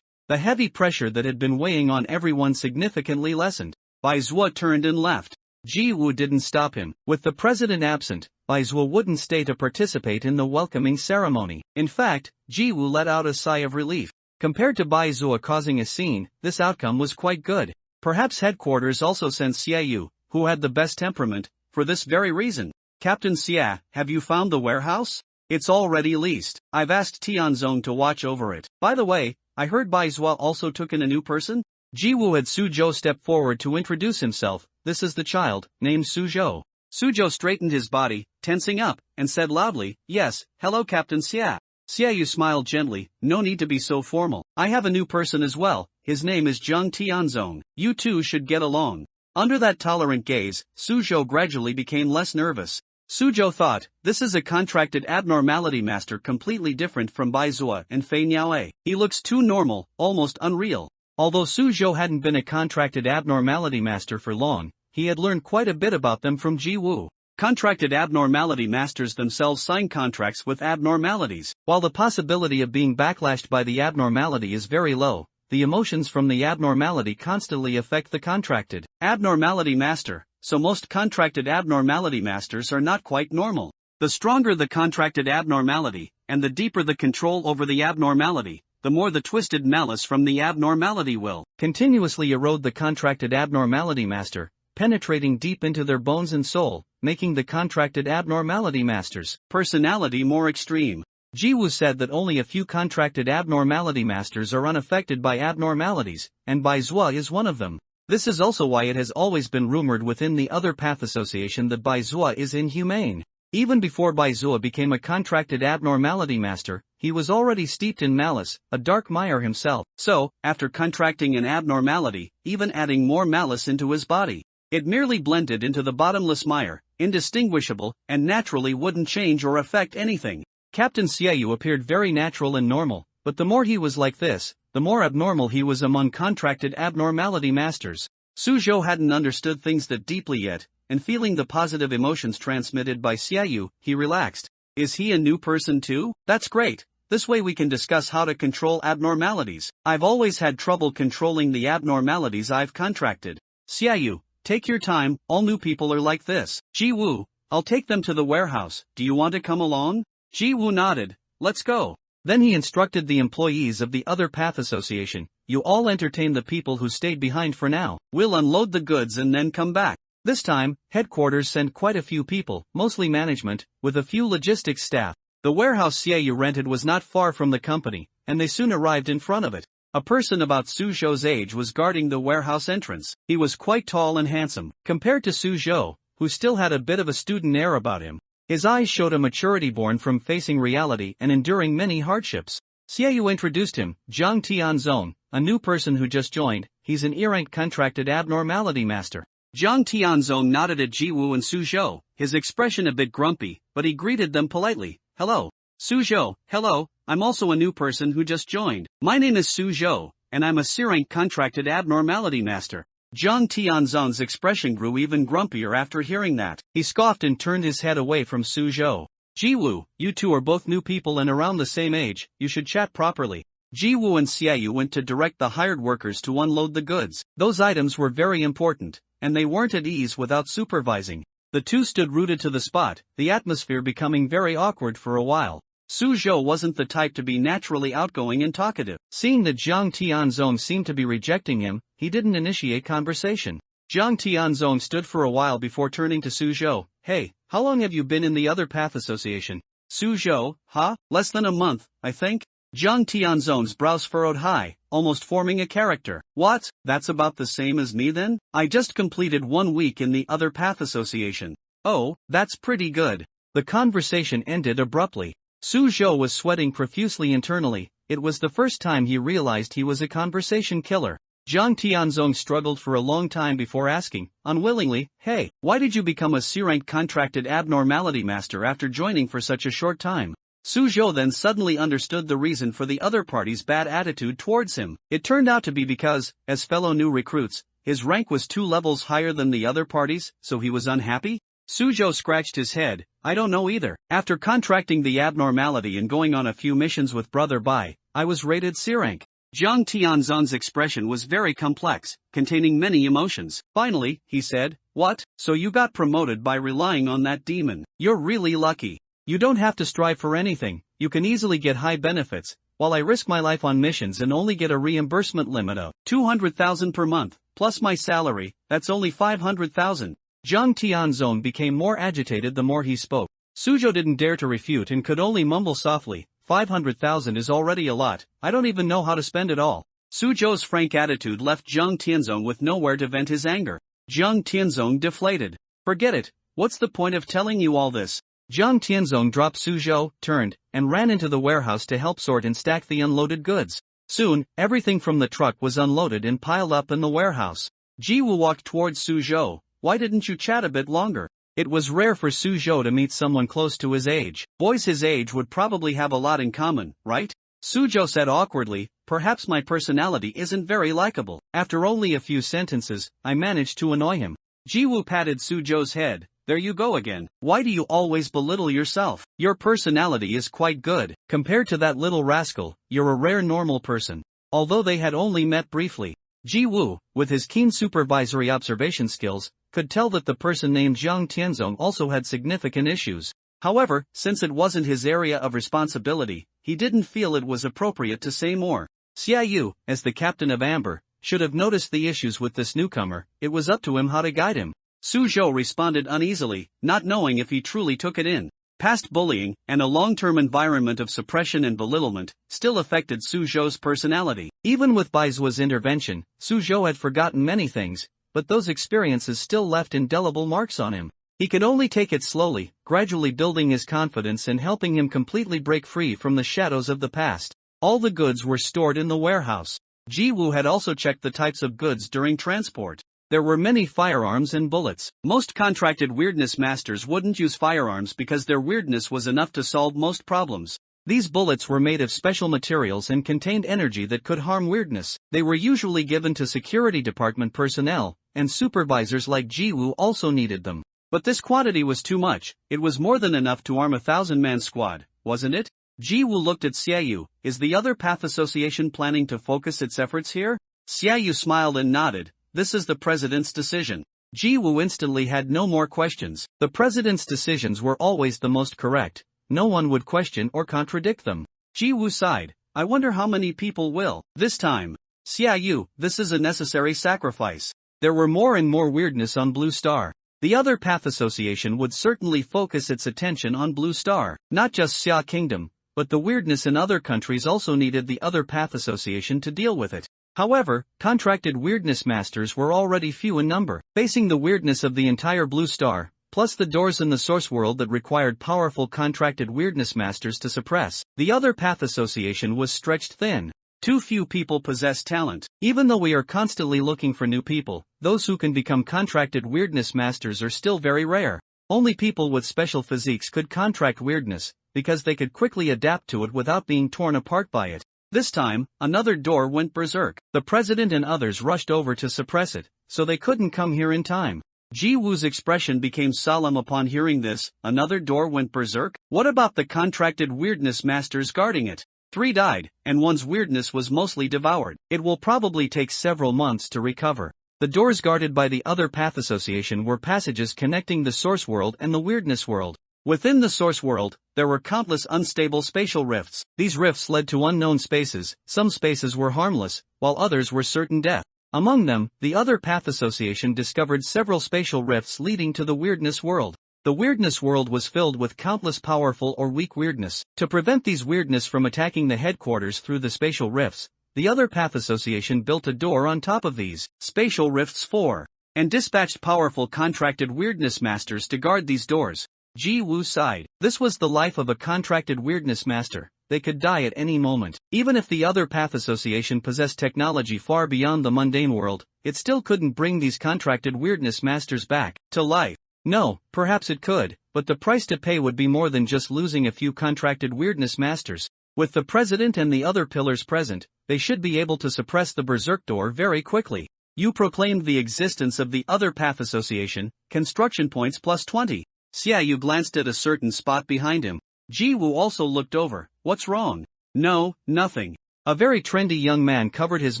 The heavy pressure that had been weighing on everyone significantly lessened. Baizuo turned and left. Ji-woo didn't stop him. With the president absent, Baizuo wouldn't stay to participate in the welcoming ceremony. In fact, Ji-woo let out a sigh of relief. Compared to Baizuo causing a scene, this outcome was quite good. Perhaps headquarters also sent Xie, who had the best temperament, for this very reason. "Captain Xie, have you found the warehouse? It's already leased. I've asked Tianzong to watch over it. By the way, I heard Baizuo also took in a new person?" Ji-woo had Suzhou step forward to introduce himself. "This is the child, named Suzhou." Suzhou straightened his body, tensing up, and said loudly, "Yes, hello Captain Xie." Xie smiled gently. "No need to be so formal. I have a new person as well, his name is Zhang Tianzong. You two should get along." Under that tolerant gaze, Suzhou gradually became less nervous. Suzhou thought, this is a contracted abnormality master completely different from Baizuo and Fei Niaoe. He looks too normal, almost unreal. Although Suzhou hadn't been a contracted abnormality master for long, he had learned quite a bit about them from Ji-woo. Contracted abnormality masters themselves sign contracts with abnormalities. While the possibility of being backlashed by the abnormality is very low, the emotions from the abnormality constantly affect the contracted abnormality master, so most contracted abnormality masters are not quite normal. The stronger the contracted abnormality, and the deeper the control over the abnormality, the more the twisted malice from the abnormality will continuously erode the contracted abnormality master, penetrating deep into their bones and soul, making the contracted abnormality master's personality more extreme. Ji-woo said that only a few contracted abnormality masters are unaffected by abnormalities, and Bai Zua is one of them. This is also why it has always been rumored within the Other Path Association that Bai Zua is inhumane. Even before Bai Zua became a contracted abnormality master, he was already steeped in malice, a dark mire himself. So, after contracting an abnormality, even adding more malice into his body, it merely blended into the bottomless mire, indistinguishable, and naturally wouldn't change or affect anything. Captain Xiaoyu appeared very natural and normal, but the more he was like this, the more abnormal he was among contracted abnormality masters. Suzhou hadn't understood things that deeply yet, and feeling the positive emotions transmitted by Xiaoyu, he relaxed. Is he a new person too? That's great. This way we can discuss how to control abnormalities. I've always had trouble controlling the abnormalities I've contracted. Xiaoyu, take your time, all new people are like this. Ji-woo, I'll take them to the warehouse, do you want to come along? Ji-woo nodded, let's go. Then he instructed the employees of the Other Path Association, you all entertain the people who stayed behind for now. We'll unload the goods and then come back. This time, headquarters sent quite a few people, mostly management, with a few logistics staff. The warehouse Xiaoyu rented was not far from the company, and they soon arrived in front of it. A person about Suzhou's age was guarding the warehouse entrance. He was quite tall and handsome, compared to Suzhou, who still had a bit of a student air about him. His eyes showed a maturity born from facing reality and enduring many hardships. Xiaoyu introduced him, Zhang Tianzong, a new person who just joined. He's an E-rank contracted abnormality master. Zhang Tianzong nodded at Ji-woo and Suzhou, his expression a bit grumpy, but he greeted them politely. Hello. Suzhou, hello, I'm also a new person who just joined. My name is Suzhou, and I'm a C-rank contracted abnormality master. Zhang Tianzong's expression grew even grumpier after hearing that. He scoffed and turned his head away from Suzhou. Ji-woo, you two are both new people and around the same age, you should chat properly. Ji-woo and Xiaoyu went to direct the hired workers to unload the goods. Those items were very important, and they weren't at ease without supervising. The two stood rooted to the spot, the atmosphere becoming very awkward for a while. Suzhou wasn't the type to be naturally outgoing and talkative. Seeing that Zhang Tianzong seemed to be rejecting him, he didn't initiate conversation. Zhang Tianzong stood for a while before turning to Suzhou. Hey, how long have you been in the Other Path Association? Suzhou, huh? Less than a month, I think. Zhang Tianzong's brows furrowed high, almost forming a character. What? That's about the same as me then? I just completed 1 week in the Other Path Association. Oh, that's pretty good. The conversation ended abruptly. Suzhou was sweating profusely internally. It was the first time he realized he was a conversation killer. Zhang Tianzong struggled for a long time before asking, unwillingly, hey, why did you become a C-rank contracted abnormality master after joining for such a short time? Suzhou then suddenly understood the reason for the other party's bad attitude towards him. It turned out to be because, as fellow new recruits, his rank was 2 levels higher than the other parties, so he was unhappy? Suzhou scratched his head, I don't know either. After contracting the abnormality and going on a few missions with Brother Bai, I was rated C-rank. Zhang Tianzong's expression was very complex, containing many emotions. Finally, he said, what? So you got promoted by relying on that demon? You're really lucky. You don't have to strive for anything, you can easily get high benefits, while I risk my life on missions and only get a reimbursement limit of 200,000 per month, plus my salary, that's only 500,000. Zhang Tianzong became more agitated the more he spoke. Suzhou didn't dare to refute and could only mumble softly, 500,000 is already a lot, I don't even know how to spend it all. Suzhou's frank attitude left Zhang Tianzong with nowhere to vent his anger. Zhang Tianzong deflated. Forget it, what's the point of telling you all this? Zhang Tianzong dropped Suzhou, turned, and ran into the warehouse to help sort and stack the unloaded goods. Soon, everything from the truck was unloaded and piled up in the warehouse. Ji-woo walked towards Suzhou. Why didn't you chat a bit longer? It was rare for Suzhou to meet someone close to his age. Boys his age would probably have a lot in common, right? Suzhou said awkwardly, perhaps my personality isn't very likable. After only a few sentences, I managed to annoy him. Jiwoo patted Suzhou's head. There you go again. Why do you always belittle yourself? Your personality is quite good. Compared to that little rascal, you're a rare normal person. Although they had only met briefly, Jiwoo, with his keen supervisory observation skills, could tell that the person named Jiang Tianzong also had significant issues. However, since it wasn't his area of responsibility, he didn't feel it was appropriate to say more. Xiaoyu, as the captain of Amber, should have noticed the issues with this newcomer. It was up to him how to guide him. Suzhou responded uneasily, not knowing if he truly took it in. Past bullying, and a long-term environment of suppression and belittlement, still affected Suzhou's personality. Even with Baizuo's intervention, Suzhou had forgotten many things, but those experiences still left indelible marks on him. He could only take it slowly, gradually building his confidence and helping him completely break free from the shadows of the past. All the goods were stored in the warehouse. Jiwoo had also checked the types of goods during transport. There were many firearms and bullets. Most contracted weirdness masters wouldn't use firearms because their weirdness was enough to solve most problems. These bullets were made of special materials and contained energy that could harm weirdness. They were usually given to security department personnel, and supervisors like Jiwoo also needed them. But this quantity was too much. It was more than enough to arm a 1,000-man squad, wasn't it? Jiwoo looked at Xiaoyu. Is the other path association planning to focus its efforts here? Xiaoyu smiled and nodded. This is the president's decision. Jiwoo instantly had no more questions. The president's decisions were always the most correct. No one would question or contradict them. Jiwoo sighed. I wonder how many people will. This time. Xiaoyu, this is a necessary sacrifice. There were more and more weirdness on Blue Star. The other path association would certainly focus its attention on Blue Star. Not just Xia Kingdom, but the weirdness in other countries also needed the other path association to deal with it. However, contracted weirdness masters were already few in number. Facing the weirdness of the entire Blue Star, plus the doors in the source world that required powerful contracted weirdness masters to suppress, the other path association was stretched thin. Too few people possess talent. Even though we are constantly looking for new people, those who can become contracted weirdness masters are still very rare. Only people with special physiques could contract weirdness, because they could quickly adapt to it without being torn apart by it. This time, another door went berserk. The president and others rushed over to suppress it, so they couldn't come here in time. Jiwoo's expression became solemn upon hearing this. Another door went berserk? What about the contracted weirdness masters guarding it? 3 died, and one's weirdness was mostly devoured. It will probably take several months to recover. The doors guarded by the other path association were passages connecting the source world and the weirdness world. Within the source world, there were countless unstable spatial rifts. These rifts led to unknown spaces. Some spaces were harmless, while others were certain death. Among them, the other path association discovered several spatial rifts leading to the weirdness world. The weirdness world was filled with countless powerful or weak weirdness. To prevent these weirdness from attacking the headquarters through the spatial rifts, the other path association built a door on top of these spatial rifts 4, and dispatched powerful contracted weirdness masters to guard these doors. Jiwoo sighed. This was the life of a contracted weirdness master. They could die at any moment. Even if the other path association possessed technology far beyond the mundane world, it still couldn't bring these contracted weirdness masters back to life. No, perhaps it could, but the price to pay would be more than just losing a few contracted weirdness masters. With the president and the other pillars present, they should be able to suppress the berserk door very quickly. You proclaimed the existence of the other path association, construction points plus 20. Xiaoyu glanced at a certain spot behind him. Jiwoo also looked over. What's wrong? No, nothing. A very trendy young man covered his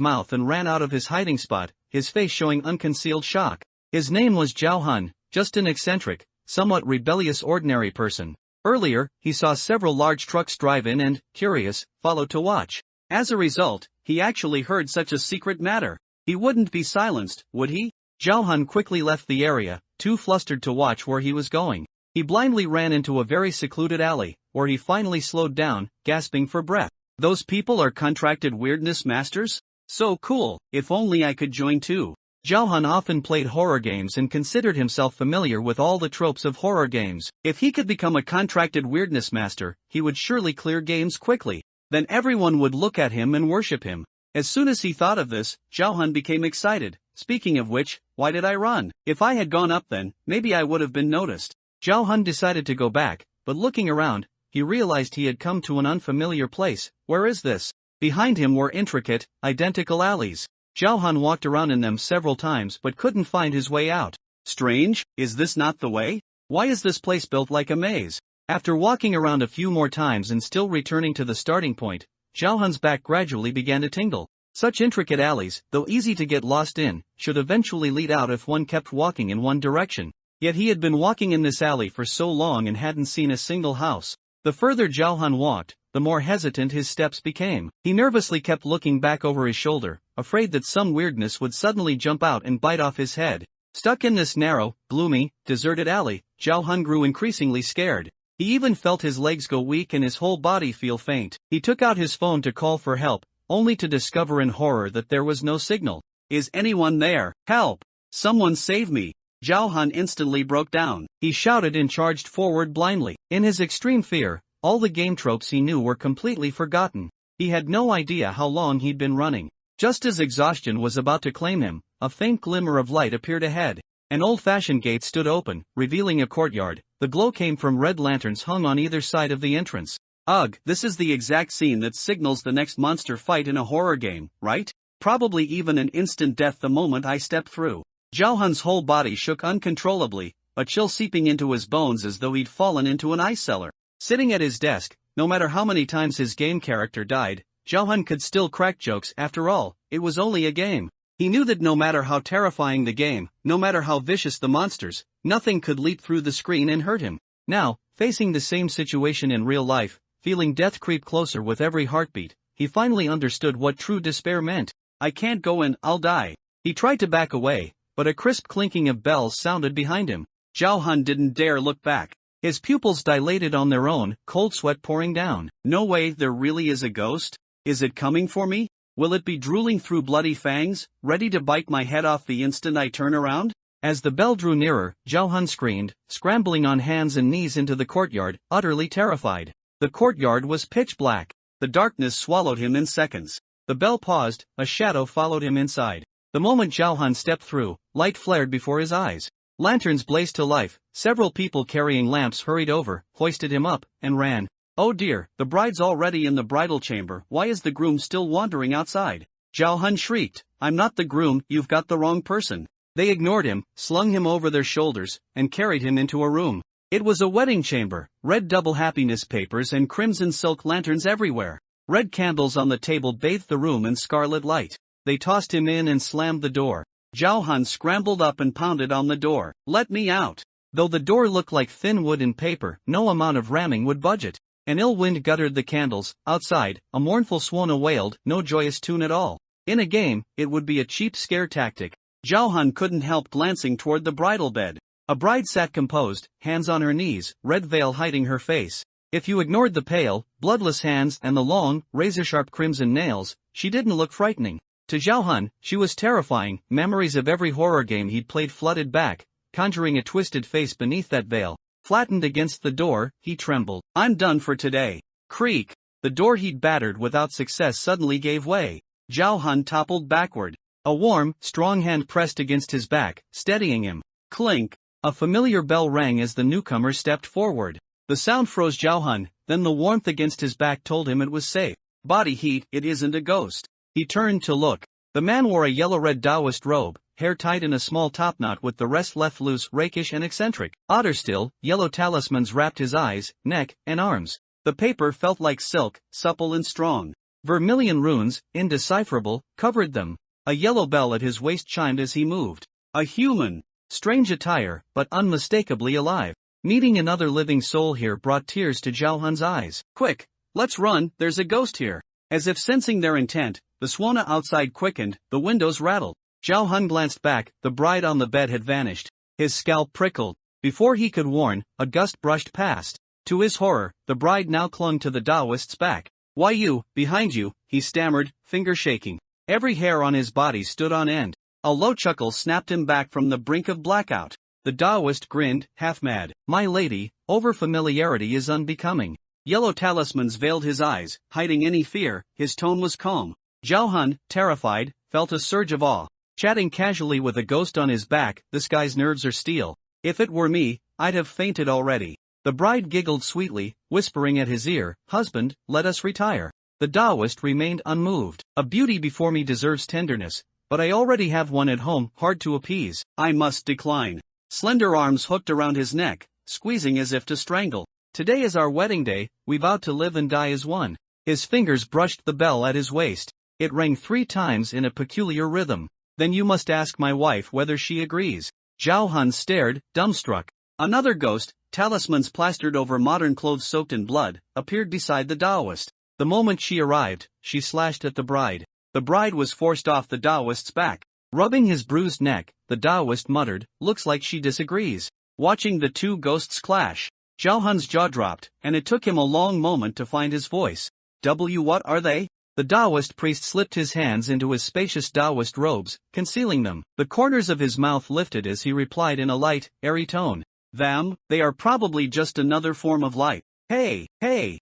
mouth and ran out of his hiding spot, his face showing unconcealed shock. His name was Zhao Hun, just an eccentric, somewhat rebellious ordinary person. Earlier, he saw several large trucks drive in and, curious, followed to watch. As a result, he actually heard such a secret matter. He wouldn't be silenced, would he? Zhao Hun quickly left the area, too flustered to watch where he was going. He blindly ran into a very secluded alley, where he finally slowed down, gasping for breath. Those people are contracted weirdness masters? So cool, if only I could join too. Zhao Hun often played horror games and considered himself familiar with all the tropes of horror games. If he could become a contracted weirdness master, he would surely clear games quickly. Then everyone would look at him and worship him. As soon as he thought of this, Zhao Hun became excited. Speaking of which, why did I run? If I had gone up then, maybe I would have been noticed. Zhao Hun decided to go back, but looking around, he realized he had come to an unfamiliar place. Where is this? Behind him were intricate, identical alleys. Zhao Han walked around in them several times but couldn't find his way out. Strange, is this not the way? Why is this place built like a maze? After walking around a few more times and still returning to the starting point, Zhao Han's back gradually began to tingle. Such intricate alleys, though easy to get lost in, should eventually lead out if one kept walking in one direction. Yet he had been walking in this alley for so long and hadn't seen a single house. The further Zhao Han walked, the more hesitant his steps became. He nervously kept looking back over his shoulder, afraid that some weirdness would suddenly jump out and bite off his head. Stuck in this narrow, gloomy, deserted alley, Zhao Han grew increasingly scared. He even felt his legs go weak and his whole body feel faint. He took out his phone to call for help, only to discover in horror that there was no signal. Is anyone there? Help! Someone save me! Zhao Han instantly broke down. He shouted and charged forward blindly. In his extreme fear, all the game tropes he knew were completely forgotten. He had no idea how long he'd been running. Just as exhaustion was about to claim him, a faint glimmer of light appeared ahead. An old-fashioned gate stood open, revealing a courtyard. The glow came from red lanterns hung on either side of the entrance. Ugh, this is the exact scene that signals the next monster fight in a horror game, right? Probably even an instant death the moment I step through. Zhao Han's whole body shook uncontrollably, a chill seeping into his bones as though he'd fallen into an ice cellar. Sitting at his desk, no matter how many times his game character died, Zhao Han could still crack jokes. After all, it was only a game. He knew that no matter how terrifying the game, no matter how vicious the monsters, nothing could leap through the screen and hurt him. Now, facing the same situation in real life, feeling death creep closer with every heartbeat, he finally understood what true despair meant. I can't go in, I'll die. He tried to back away, but a crisp clinking of bells sounded behind him. Zhao Han didn't dare look back. His pupils dilated on their own, cold sweat pouring down. No way, there really is a ghost? Is it coming for me? Will it be drooling through bloody fangs, ready to bite my head off the instant I turn around? As the bell drew nearer, Zhao Han screamed, scrambling on hands and knees into the courtyard, utterly terrified. The courtyard was pitch black. The darkness swallowed him in seconds. The bell paused, a shadow followed him inside. The moment Zhao Han stepped through, light flared before his eyes. Lanterns blazed to life, several people carrying lamps hurried over, hoisted him up, and ran. Oh dear, the bride's already in the bridal chamber. Why is the groom still wandering outside? Zhao Han shrieked, I'm not the groom, you've got the wrong person. They ignored him, slung him over their shoulders, and carried him into a room. It was a wedding chamber, red double happiness papers and crimson silk lanterns everywhere. Red candles on the table bathed the room in scarlet light. They tossed him in and slammed the door. Zhao Han scrambled up and pounded on the door. Let me out. Though the door looked like thin wood and paper, no amount of ramming would budge it. An ill wind guttered the candles. Outside, a mournful Swona wailed, no joyous tune at all. In a game, it would be a cheap scare tactic. Zhao Han couldn't help glancing toward the bridal bed. A bride sat composed, hands on her knees, red veil hiding her face. If you ignored the pale, bloodless hands and the long, razor-sharp crimson nails, she didn't look frightening. To Zhao Han, she was terrifying. Memories of every horror game he'd played flooded back, conjuring a twisted face beneath that veil. Flattened against the door, he trembled. I'm done for today. Creak. The door he'd battered without success suddenly gave way. Zhao Han toppled backward. A warm, strong hand pressed against his back, steadying him. Clink. A familiar bell rang as the newcomer stepped forward. The sound froze Zhao Han, then the warmth against his back told him it was safe. Body heat, it isn't a ghost. He turned to look. The man wore a yellow-red Taoist robe, hair tied in a small topknot with the rest left loose, rakish and eccentric. Odder still, yellow talismans wrapped his eyes, neck, and arms. The paper felt like silk, supple and strong. Vermilion runes, indecipherable, covered them. A yellow bell at his waist chimed as he moved. A human. Strange attire, but unmistakably alive. Meeting another living soul here brought tears to Zhao Han's eyes. Quick, let's run, there's a ghost here. As if sensing their intent, the Swona outside quickened, the windows rattled. Zhao Han glanced back, the bride on the bed had vanished. His scalp prickled. Before he could warn, a gust brushed past. To his horror, the bride now clung to the Taoist's back. Why you, behind you, he stammered, finger shaking. Every hair on his body stood on end. A low chuckle snapped him back from the brink of blackout. The Taoist grinned, half mad. My lady, over-familiarity is unbecoming. Yellow talismans veiled his eyes, hiding any fear. His tone was calm. Zhao Han, terrified, felt a surge of awe. Chatting casually with a ghost on his back, this guy's nerves are steel. If it were me, I'd have fainted already. The bride giggled sweetly, whispering at his ear, Husband, let us retire. The Taoist remained unmoved. A beauty before me deserves tenderness, but I already have one at home, hard to appease. I must decline. Slender arms hooked around his neck, squeezing as if to strangle. Today is our wedding day, we vowed to live and die as one. His fingers brushed the bell at his waist. It rang 3 times in a peculiar rhythm. Then you must ask my wife whether she agrees. Zhao Han stared, dumbstruck. Another ghost, talismans plastered over modern clothes soaked in blood, appeared beside the Taoist. The moment she arrived, she slashed at the bride. The bride was forced off the Taoist's back. Rubbing his bruised neck, the Taoist muttered, looks like she disagrees. Watching the 2 ghosts clash, Zhao Han's jaw dropped, and it took him a long moment to find his voice. What are they? The Taoist priest slipped his hands into his spacious Taoist robes, concealing them. The corners of his mouth lifted as he replied in a light, airy tone. They are probably just another form of light. Hey!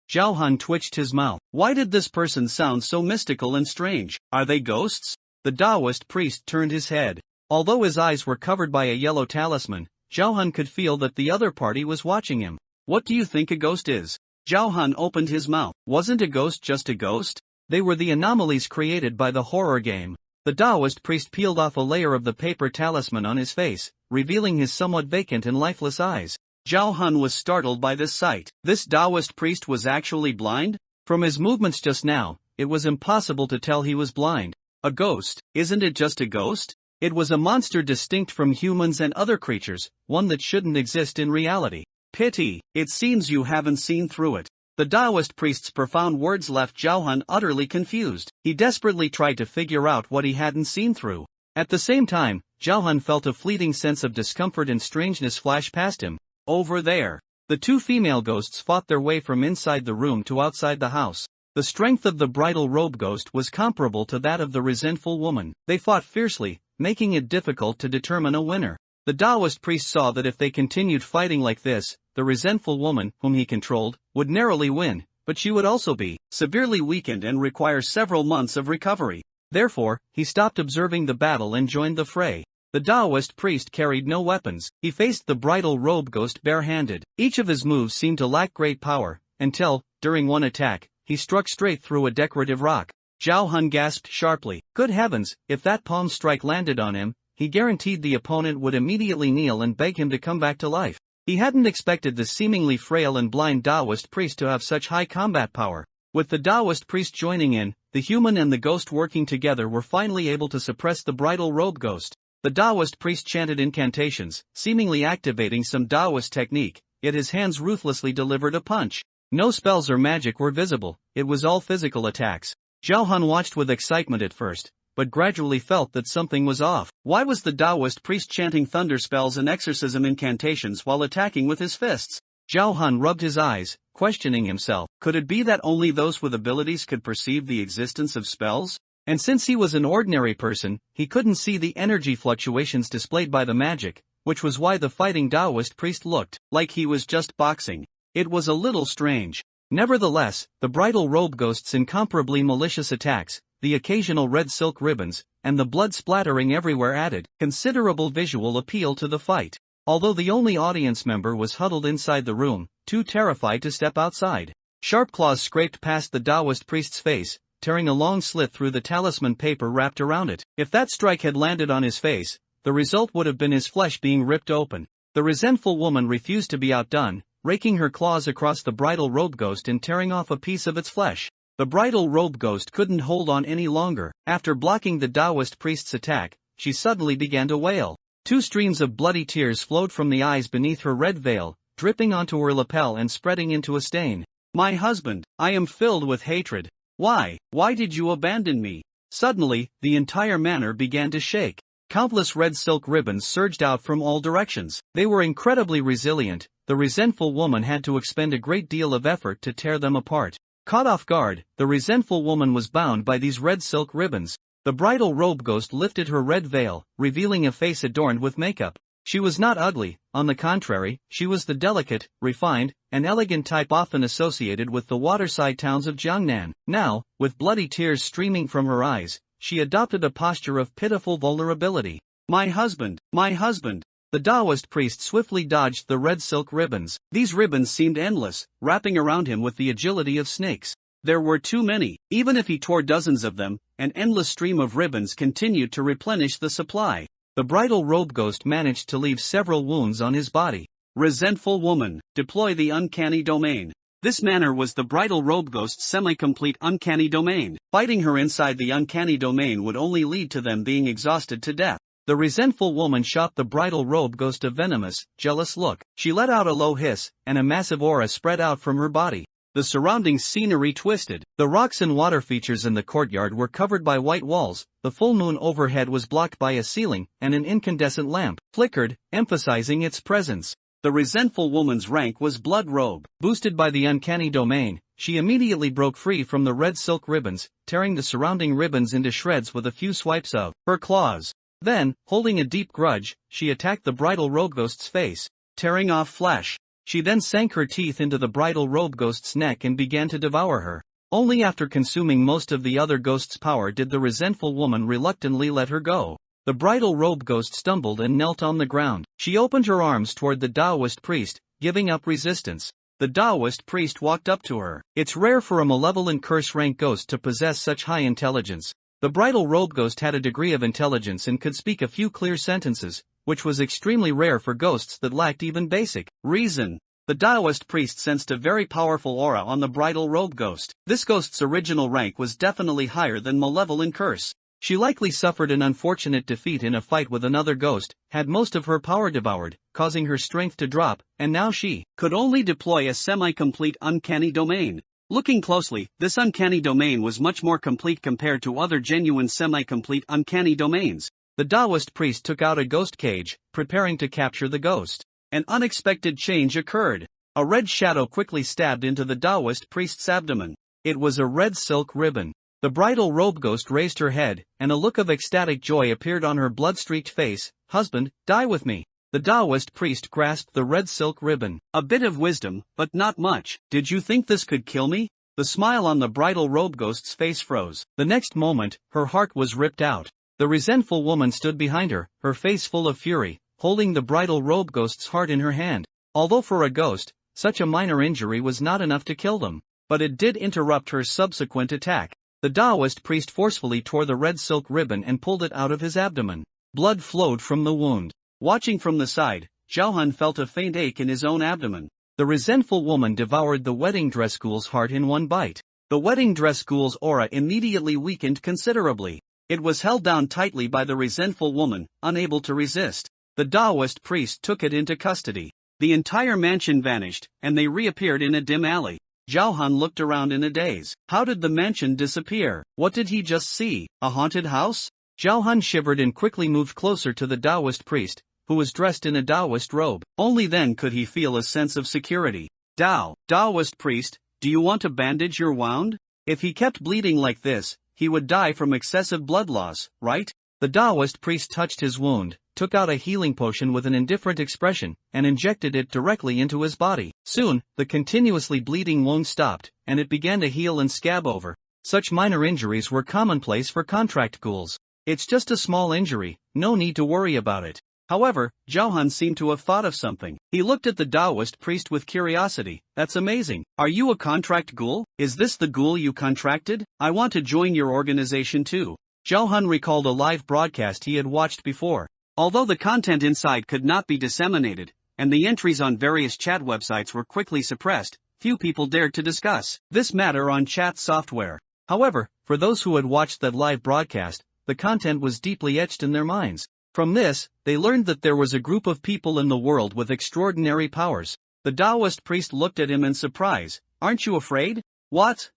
Zhao Han twitched his mouth. Why did this person sound so mystical and strange? Are they ghosts? The Taoist priest turned his head. Although his eyes were covered by a yellow talisman, Zhao Han could feel that the other party was watching him. What do you think a ghost is? Zhao Han opened his mouth. Wasn't a ghost just a ghost? They were the anomalies created by the horror game. The Taoist priest peeled off a layer of the paper talisman on his face, revealing his somewhat vacant and lifeless eyes. Zhao Han was startled by this sight. This Taoist priest was actually blind? From his movements just now, it was impossible to tell he was blind. A ghost, isn't it just a ghost? It was a monster distinct from humans and other creatures, one that shouldn't exist in reality. Pity, it seems you haven't seen through it. The Taoist priest's profound words left Zhao Han utterly confused. He desperately tried to figure out what he hadn't seen through. At the same time, Zhao Han felt a fleeting sense of discomfort and strangeness flash past him. Over there. The 2 female ghosts fought their way from inside the room to outside the house. The strength of the bridal robe ghost was comparable to that of the resentful woman. They fought fiercely, making it difficult to determine a winner. The Taoist priest saw that if they continued fighting like this, the resentful woman, whom he controlled, would narrowly win, but she would also be severely weakened and require several months of recovery. Therefore, he stopped observing the battle and joined the fray. The Taoist priest carried no weapons. He faced the bridal robe ghost barehanded. Each of his moves seemed to lack great power, until, during one attack, he struck straight through a decorative rock. Zhao Han gasped sharply. Good heavens, if that palm strike landed on him, he guaranteed the opponent would immediately kneel and beg him to come back to life. He hadn't expected the seemingly frail and blind Taoist priest to have such high combat power. With the Taoist priest joining in, the human and the ghost working together were finally able to suppress the bridal robe ghost. The Taoist priest chanted incantations, seemingly activating some Taoist technique, yet his hands ruthlessly delivered a punch. No spells or magic were visible, it was all physical attacks. Zhao Han watched with excitement at first, but gradually felt that something was off. Why was the Taoist priest chanting thunder spells and exorcism incantations while attacking with his fists? Zhao Han rubbed his eyes, questioning himself. Could it be that only those with abilities could perceive the existence of spells? And since he was an ordinary person, he couldn't see the energy fluctuations displayed by the magic, which was why the fighting Taoist priest looked like he was just boxing. It was a little strange. Nevertheless, the bridal robe ghost's incomparably malicious attacks, the occasional red silk ribbons, and the blood splattering everywhere added considerable visual appeal to the fight. Although the only audience member was huddled inside the room, too terrified to step outside. Sharp claws scraped past the Taoist priest's face, tearing a long slit through the talisman paper wrapped around it. If that strike had landed on his face, the result would have been his flesh being ripped open. The resentful woman refused to be outdone, raking her claws across the bridal robe ghost and tearing off a piece of its flesh. The bridal robe ghost couldn't hold on any longer. After blocking the Taoist priest's attack, she suddenly began to wail. 2 streams of bloody tears flowed from the eyes beneath her red veil, dripping onto her lapel and spreading into a stain. My husband, I am filled with hatred. Why did you abandon me? Suddenly, the entire manor began to shake. Countless red silk ribbons surged out from all directions. They were incredibly resilient. The resentful woman had to expend a great deal of effort to tear them apart. Caught off guard, the resentful woman was bound by these red silk ribbons. The bridal robe ghost lifted her red veil, revealing a face adorned with makeup. She was not ugly, on the contrary, she was the delicate, refined, and elegant type often associated with the waterside towns of Jiangnan. Now, with bloody tears streaming from her eyes, she adopted a posture of pitiful vulnerability. My husband, my husband! The Taoist priest swiftly dodged the red silk ribbons. These ribbons seemed endless, wrapping around him with the agility of snakes. There were too many. Even if he tore dozens of them, an endless stream of ribbons continued to replenish the supply. The bridal robe ghost managed to leave several wounds on his body. Resentful woman, deploy the uncanny domain. This manner was the bridal robe ghost's semi-complete uncanny domain. Fighting her inside the uncanny domain would only lead to them being exhausted to death. The resentful woman shot the bridal robe ghost a venomous, jealous look. She let out a low hiss, and a massive aura spread out from her body. The surrounding scenery twisted. The rocks and water features in the courtyard were covered by white walls, the full moon overhead was blocked by a ceiling, and an incandescent lamp flickered, emphasizing its presence. The resentful woman's rank was blood robe. Boosted by the uncanny domain, she immediately broke free from the red silk ribbons, tearing the surrounding ribbons into shreds with a few swipes of her claws. Then, holding a deep grudge, she attacked the bridal robe ghost's face, tearing off flesh. She then sank her teeth into the bridal robe ghost's neck and began to devour her. Only after consuming most of the other ghost's power did the resentful woman reluctantly let her go. The bridal robe ghost stumbled and knelt on the ground. She opened her arms toward the Taoist priest, giving up resistance. The Taoist priest walked up to her. It's rare for a malevolent curse-rank ghost to possess such high intelligence. The bridal robe ghost had a degree of intelligence and could speak a few clear sentences, which was extremely rare for ghosts that lacked even basic reason. The Taoist priest sensed a very powerful aura on the bridal robe ghost. This ghost's original rank was definitely higher than malevolent curse. She likely suffered an unfortunate defeat in a fight with another ghost, had most of her power devoured, causing her strength to drop, and now she could only deploy a semi-complete uncanny domain. Looking closely, this uncanny domain was much more complete compared to other genuine semi-complete uncanny domains. The Taoist priest took out a ghost cage, preparing to capture the ghost. An unexpected change occurred. A red shadow quickly stabbed into the Taoist priest's abdomen. It was a red silk ribbon. The bridal robe ghost raised her head, and a look of ecstatic joy appeared on her blood-streaked face. Husband, die with me. The Taoist priest grasped the red silk ribbon. A bit of wisdom, but not much. Did you think this could kill me? The smile on the bridal robe ghost's face froze. The next moment, her heart was ripped out. The resentful woman stood behind her, her face full of fury, holding the bridal robe ghost's heart in her hand. Although for a ghost, such a minor injury was not enough to kill them. But it did interrupt her subsequent attack. The Taoist priest forcefully tore the red silk ribbon and pulled it out of his abdomen. Blood flowed from the wound. Watching from the side, Zhaohan felt a faint ache in his own abdomen. The resentful woman devoured the wedding dress ghoul's heart in one bite. The wedding dress ghoul's aura immediately weakened considerably. It was held down tightly by the resentful woman, unable to resist. The Taoist priest took it into custody. The entire mansion vanished, and they reappeared in a dim alley. Zhaohan looked around in a daze. How did the mansion disappear? What did he just see? A haunted house? Zhaohan shivered and quickly moved closer to the Taoist priest, who was dressed in a Taoist robe. Only then could he feel a sense of security. Taoist priest, do you want to bandage your wound? If he kept bleeding like this, he would die from excessive blood loss, right? The Taoist priest touched his wound, took out a healing potion with an indifferent expression, and injected it directly into his body. Soon, the continuously bleeding wound stopped, and it began to heal and scab over. Such minor injuries were commonplace for contract ghouls. It's just a small injury, no need to worry about it. However, Zhaohan seemed to have thought of something. He looked at the Taoist priest with curiosity. That's amazing. Are you a contract ghoul? Is this the ghoul you contracted? I want to join your organization too. Zhaohan recalled a live broadcast he had watched before. Although the content inside could not be disseminated, and the entries on various chat websites were quickly suppressed, few people dared to discuss this matter on chat software. However, for those who had watched that live broadcast, the content was deeply etched in their minds. From this, they learned that there was a group of people in the world with extraordinary powers. The Taoist priest looked at him in surprise. Aren't you afraid? What?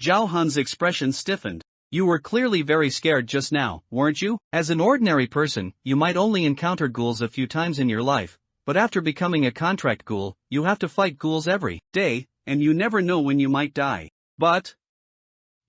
Zhaohan's expression stiffened. You were clearly very scared just now, weren't you? As an ordinary person, you might only encounter ghouls a few times in your life, but after becoming a contract ghoul, you have to fight ghouls every day, and you never know when you might die. But...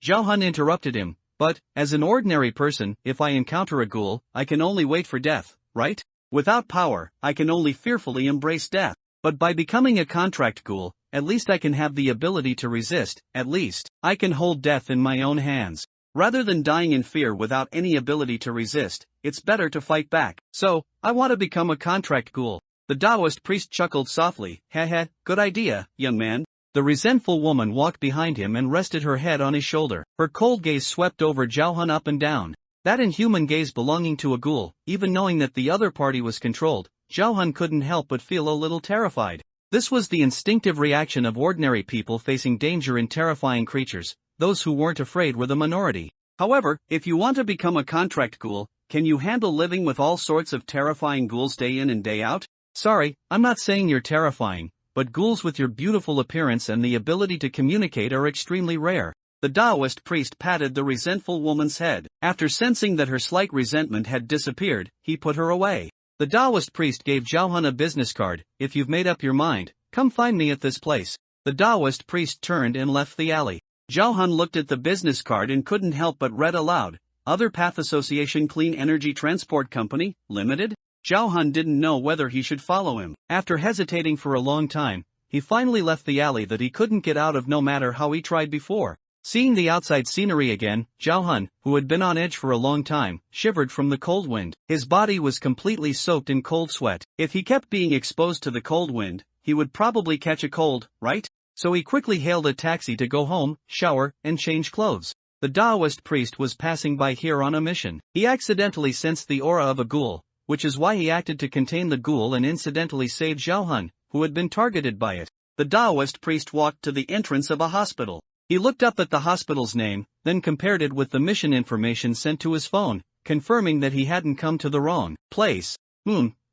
Zhaohan interrupted him. But, as an ordinary person, if I encounter a ghoul, I can only wait for death, right? Without power, I can only fearfully embrace death. But by becoming a contract ghoul, at least I can have the ability to resist, at least, I can hold death in my own hands. Rather than dying in fear without any ability to resist, it's better to fight back. So, I want to become a contract ghoul. The Taoist priest chuckled softly. Heh, good idea, young man. The resentful woman walked behind him and rested her head on his shoulder. Her cold gaze swept over Zhao up and down. That inhuman gaze belonging to a ghoul. Even knowing that the other party was controlled, Zhao couldn't help but feel a little terrified. This was the instinctive reaction of ordinary people facing danger in terrifying creatures. Those who weren't afraid were the minority. However, if you want to become a contract ghoul, can you handle living with all sorts of terrifying ghouls day in and day out? Sorry, I'm not saying you're terrifying, but ghouls with your beautiful appearance and the ability to communicate are extremely rare. The Taoist priest patted the resentful woman's head. After sensing that her slight resentment had disappeared, he put her away. The Taoist priest gave Zhao a business card. If you've made up your mind, come find me at this place. The Taoist priest turned and left the alley. Zhao looked at the business card and couldn't help but read aloud. Other Path Association Clean Energy Transport Company, Limited? Zhao didn't know whether he should follow him. After hesitating for a long time, he finally left the alley that he couldn't get out of no matter how he tried before. Seeing the outside scenery again, Zhao, who had been on edge for a long time, shivered from the cold wind. His body was completely soaked in cold sweat. If he kept being exposed to the cold wind, he would probably catch a cold, right? So he quickly hailed a taxi to go home, shower, and change clothes. The Taoist priest was passing by here on a mission. He accidentally sensed the aura of a ghoul, which is why he acted to contain the ghoul and incidentally saved Zhao, who had been targeted by it. The Taoist priest walked to the entrance of a hospital. He looked up at the hospital's name, then compared it with the mission information sent to his phone, confirming that he hadn't come to the wrong place.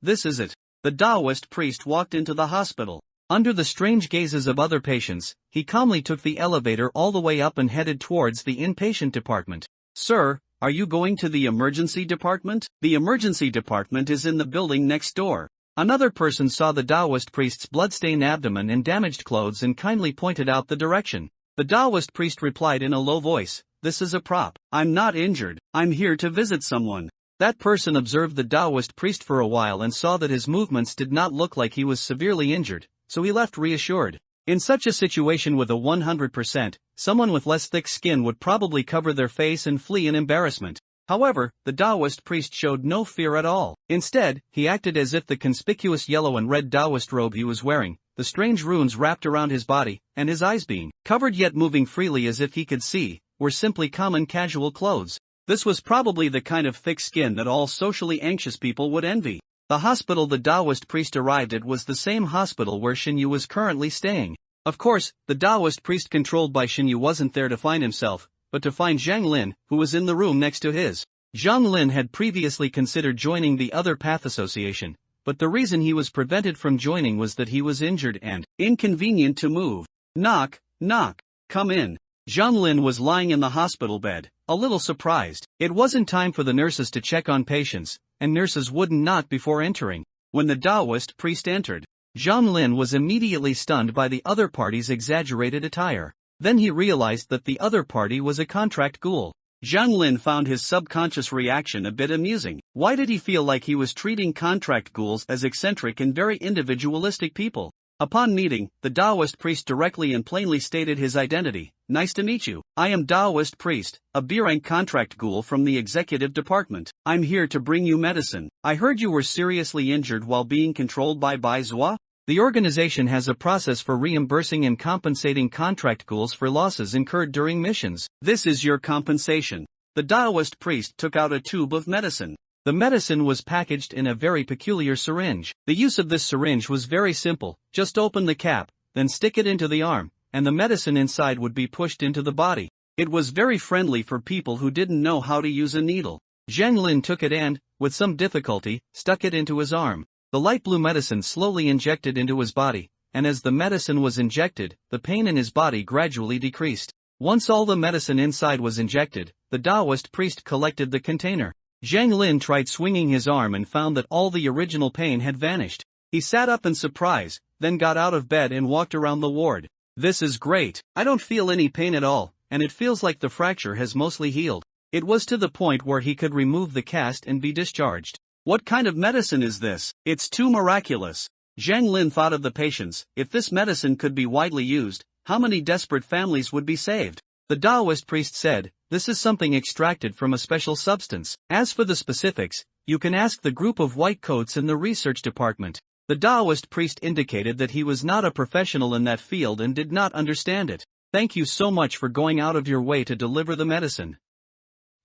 This is it. The Taoist priest walked into the hospital. Under the strange gazes of other patients, he calmly took the elevator all the way up and headed towards the inpatient department. Sir, are you going to the emergency department? The emergency department is in the building next door. Another person saw the Taoist priest's bloodstained abdomen and damaged clothes and kindly pointed out the direction. The Taoist priest replied in a low voice, "This is a prop. I'm not injured. I'm here to visit someone." That person observed the Taoist priest for a while and saw that his movements did not look like he was severely injured, so he left reassured. In such a situation with a 100%, someone with less thick skin would probably cover their face and flee in embarrassment. However, the Taoist priest showed no fear at all. Instead, he acted as if the conspicuous yellow and red Taoist robe he was wearing, the strange runes wrapped around his body, and his eyes being covered yet moving freely as if he could see, were simply common casual clothes. This was probably the kind of thick skin that all socially anxious people would envy. The hospital the Taoist priest arrived at was the same hospital where Xinyu was currently staying. Of course, the Taoist priest controlled by Xinyu wasn't there to find himself, but to find Zhang Lin, who was in the room next to his. Zhang Lin had previously considered joining the other Path Association, but the reason he was prevented from joining was that he was injured and inconvenient to move. Knock, knock, come in. Zhang Lin was lying in the hospital bed, a little surprised. It wasn't time for the nurses to check on patients, and nurses wouldn't knock before entering. When the Taoist priest entered, Zhang Lin was immediately stunned by the other party's exaggerated attire. Then he realized that the other party was a contract ghoul. Zhang Lin found his subconscious reaction a bit amusing. Why did he feel like he was treating contract ghouls as eccentric and very individualistic people? Upon meeting, the Taoist priest directly and plainly stated his identity. "Nice to meet you. I am Taoist priest, a B-rank contract ghoul from the executive department. I'm here to bring you medicine. I heard you were seriously injured while being controlled by Bai Zhua." The organization has a process for reimbursing and compensating contract ghouls for losses incurred during missions. This is your compensation. The Taoist priest took out a tube of medicine. The medicine was packaged in a very peculiar syringe. The use of this syringe was very simple. Just open the cap, then stick it into the arm, and the medicine inside would be pushed into the body. It was very friendly for people who didn't know how to use a needle. Zhang Lin took it and, with some difficulty, stuck it into his arm. The light blue medicine slowly injected into his body, and as the medicine was injected, the pain in his body gradually decreased. Once all the medicine inside was injected, the Taoist priest collected the container. Zhang Lin tried swinging his arm and found that all the original pain had vanished. He sat up in surprise, then got out of bed and walked around the ward. "This is great. I don't feel any pain at all, and it feels like the fracture has mostly healed." It was to the point where he could remove the cast and be discharged. "What kind of medicine is this? It's too miraculous." Zhang Lin thought of the patients. If this medicine could be widely used, how many desperate families would be saved? The Taoist priest said, "This is something extracted from a special substance. As for the specifics, you can ask the group of white coats in the research department." The Taoist priest indicated that he was not a professional in that field and did not understand it. Thank you so much for going out of your way to deliver the medicine.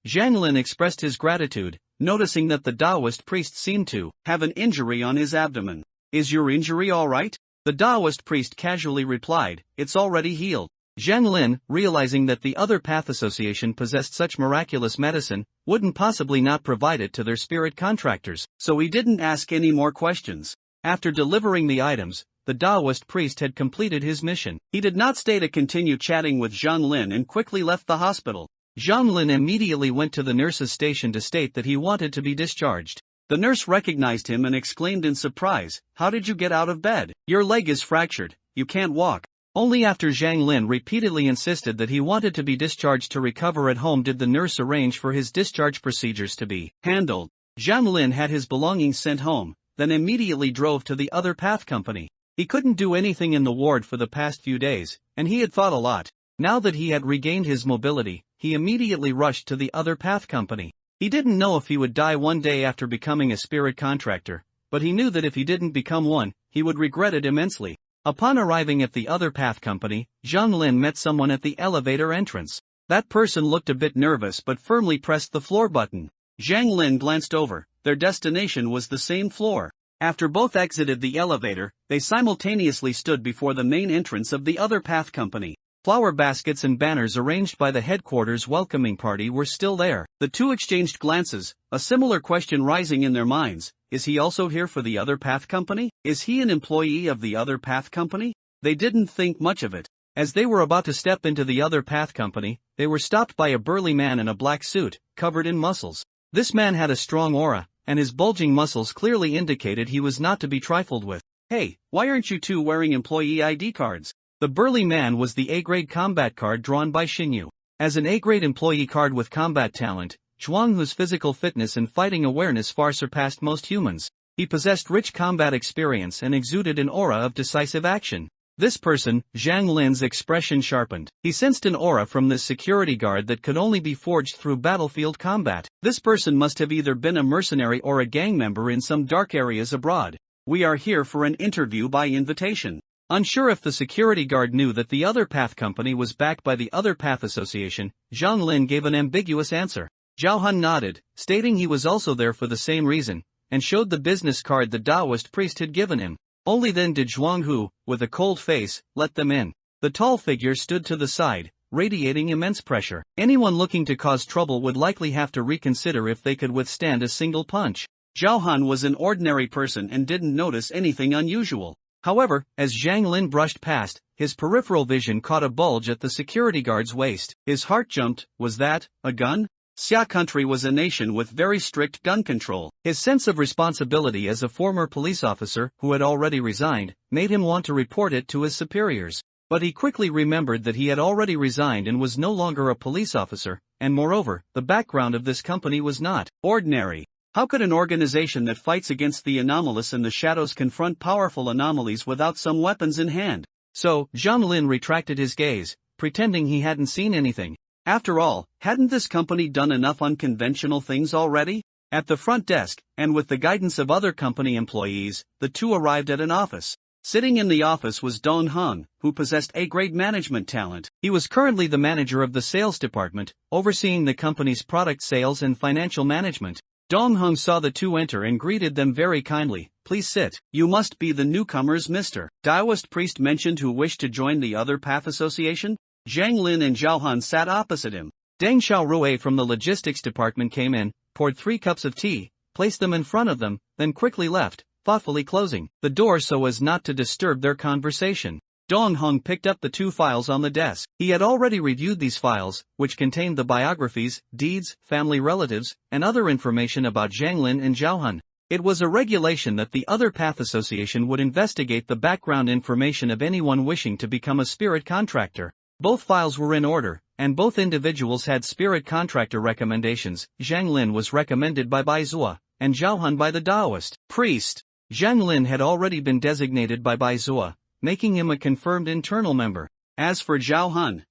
Zhang Lin expressed his gratitude, noticing that the Taoist priest seemed to have an injury on his abdomen. Is your injury alright? The Taoist priest casually replied, it's already healed. Zhang Lin, realizing that the other path association possessed such miraculous medicine, wouldn't possibly not provide it to their spirit contractors, so he didn't ask any more questions. After delivering the items, the Taoist priest had completed his mission. He did not stay to continue chatting with Zhang Lin and quickly left the hospital. Zhang Lin immediately went to the nurse's station to state that he wanted to be discharged. The nurse recognized him and exclaimed in surprise, how did you get out of bed? Your leg is fractured, you can't walk. Only after Zhang Lin repeatedly insisted that he wanted to be discharged to recover at home did the nurse arrange for his discharge procedures to be handled. Zhang Lin had his belongings sent home, then immediately drove to the other path company. He couldn't do anything in the ward for the past few days, and he had thought a lot. Now that he had regained his mobility, he immediately rushed to the other path company. He didn't know if he would die one day after becoming a spirit contractor, but he knew that if he didn't become one, he would regret it immensely. Upon arriving at the other path company, Zhang Lin met someone at the elevator entrance. That person looked a bit nervous but firmly pressed the floor button. Zhang Lin glanced over. Their destination was the same floor. After both exited the elevator, they simultaneously stood before the main entrance of the other path company. Flower baskets and banners arranged by the headquarters welcoming party were still there. The two exchanged glances, a similar question rising in their minds. Is he also here for the other path company? Is he an employee of the other path company? They didn't think much of it. As they were about to step into the other path company, they were stopped by a burly man in a black suit, covered in muscles. This man had a strong aura, and his bulging muscles clearly indicated he was not to be trifled with. Hey, why aren't you two wearing employee ID cards? The burly man was the A-grade combat card drawn by Xinyu. As an A-grade employee card with combat talent, Zhuanghu's physical fitness and fighting awareness far surpassed most humans. He possessed rich combat experience and exuded an aura of decisive action. This person, Zhang Lin's expression sharpened. He sensed an aura from this security guard that could only be forged through battlefield combat. This person must have either been a mercenary or a gang member in some dark areas abroad. We are here for an interview by invitation. Unsure if the security guard knew that the other path company was backed by the other path association, Zhang Lin gave an ambiguous answer. Zhao Hun nodded, stating he was also there for the same reason, and showed the business card the Taoist priest had given him. Only then did Zhuanghu, with a cold face, let them in. The tall figure stood to the side, radiating immense pressure. Anyone looking to cause trouble would likely have to reconsider if they could withstand a single punch. Zhao Han was an ordinary person and didn't notice anything unusual. However, as Zhang Lin brushed past, his peripheral vision caught a bulge at the security guard's waist. His heart jumped. Was that a gun? Xia country was a nation with very strict gun control. His sense of responsibility as a former police officer who had already resigned made him want to report it to his superiors. But he quickly remembered that he had already resigned and was no longer a police officer, and moreover, the background of this company was not ordinary. How could an organization that fights against the anomalous and the shadows confront powerful anomalies without some weapons in hand? So, Zhang Lin retracted his gaze, pretending he hadn't seen anything. After all, hadn't this company done enough unconventional things already? At the front desk, and with the guidance of other company employees, the two arrived at an office. Sitting in the office was Dong Hung, who possessed A-grade management talent. He was currently the manager of the sales department, overseeing the company's product sales and financial management. Dong Hung saw the two enter and greeted them very kindly. Please sit. You must be the newcomers, Mr. Taoist priest mentioned who wished to join the other path association. Zhang Lin and Zhao Han sat opposite him. Deng Xiaorui from the logistics department came in, poured 3 cups of tea, placed them in front of them, then quickly left, thoughtfully closing the door so as not to disturb their conversation. Dong Hung picked up the 2 files on the desk. He had already reviewed these files, which contained the biographies, deeds, family relatives, and other information about Zhang Lin and Zhao Han. It was a regulation that the other path association would investigate the background information of anyone wishing to become a spirit contractor. Both files were in order, and both individuals had spirit contractor recommendations. Zhang Lin was recommended by Bai Zua, and Zhao Han by the Taoist priest. Zhang Lin had already been designated by Bai Zua, making him a confirmed internal member. As for Zhao Han,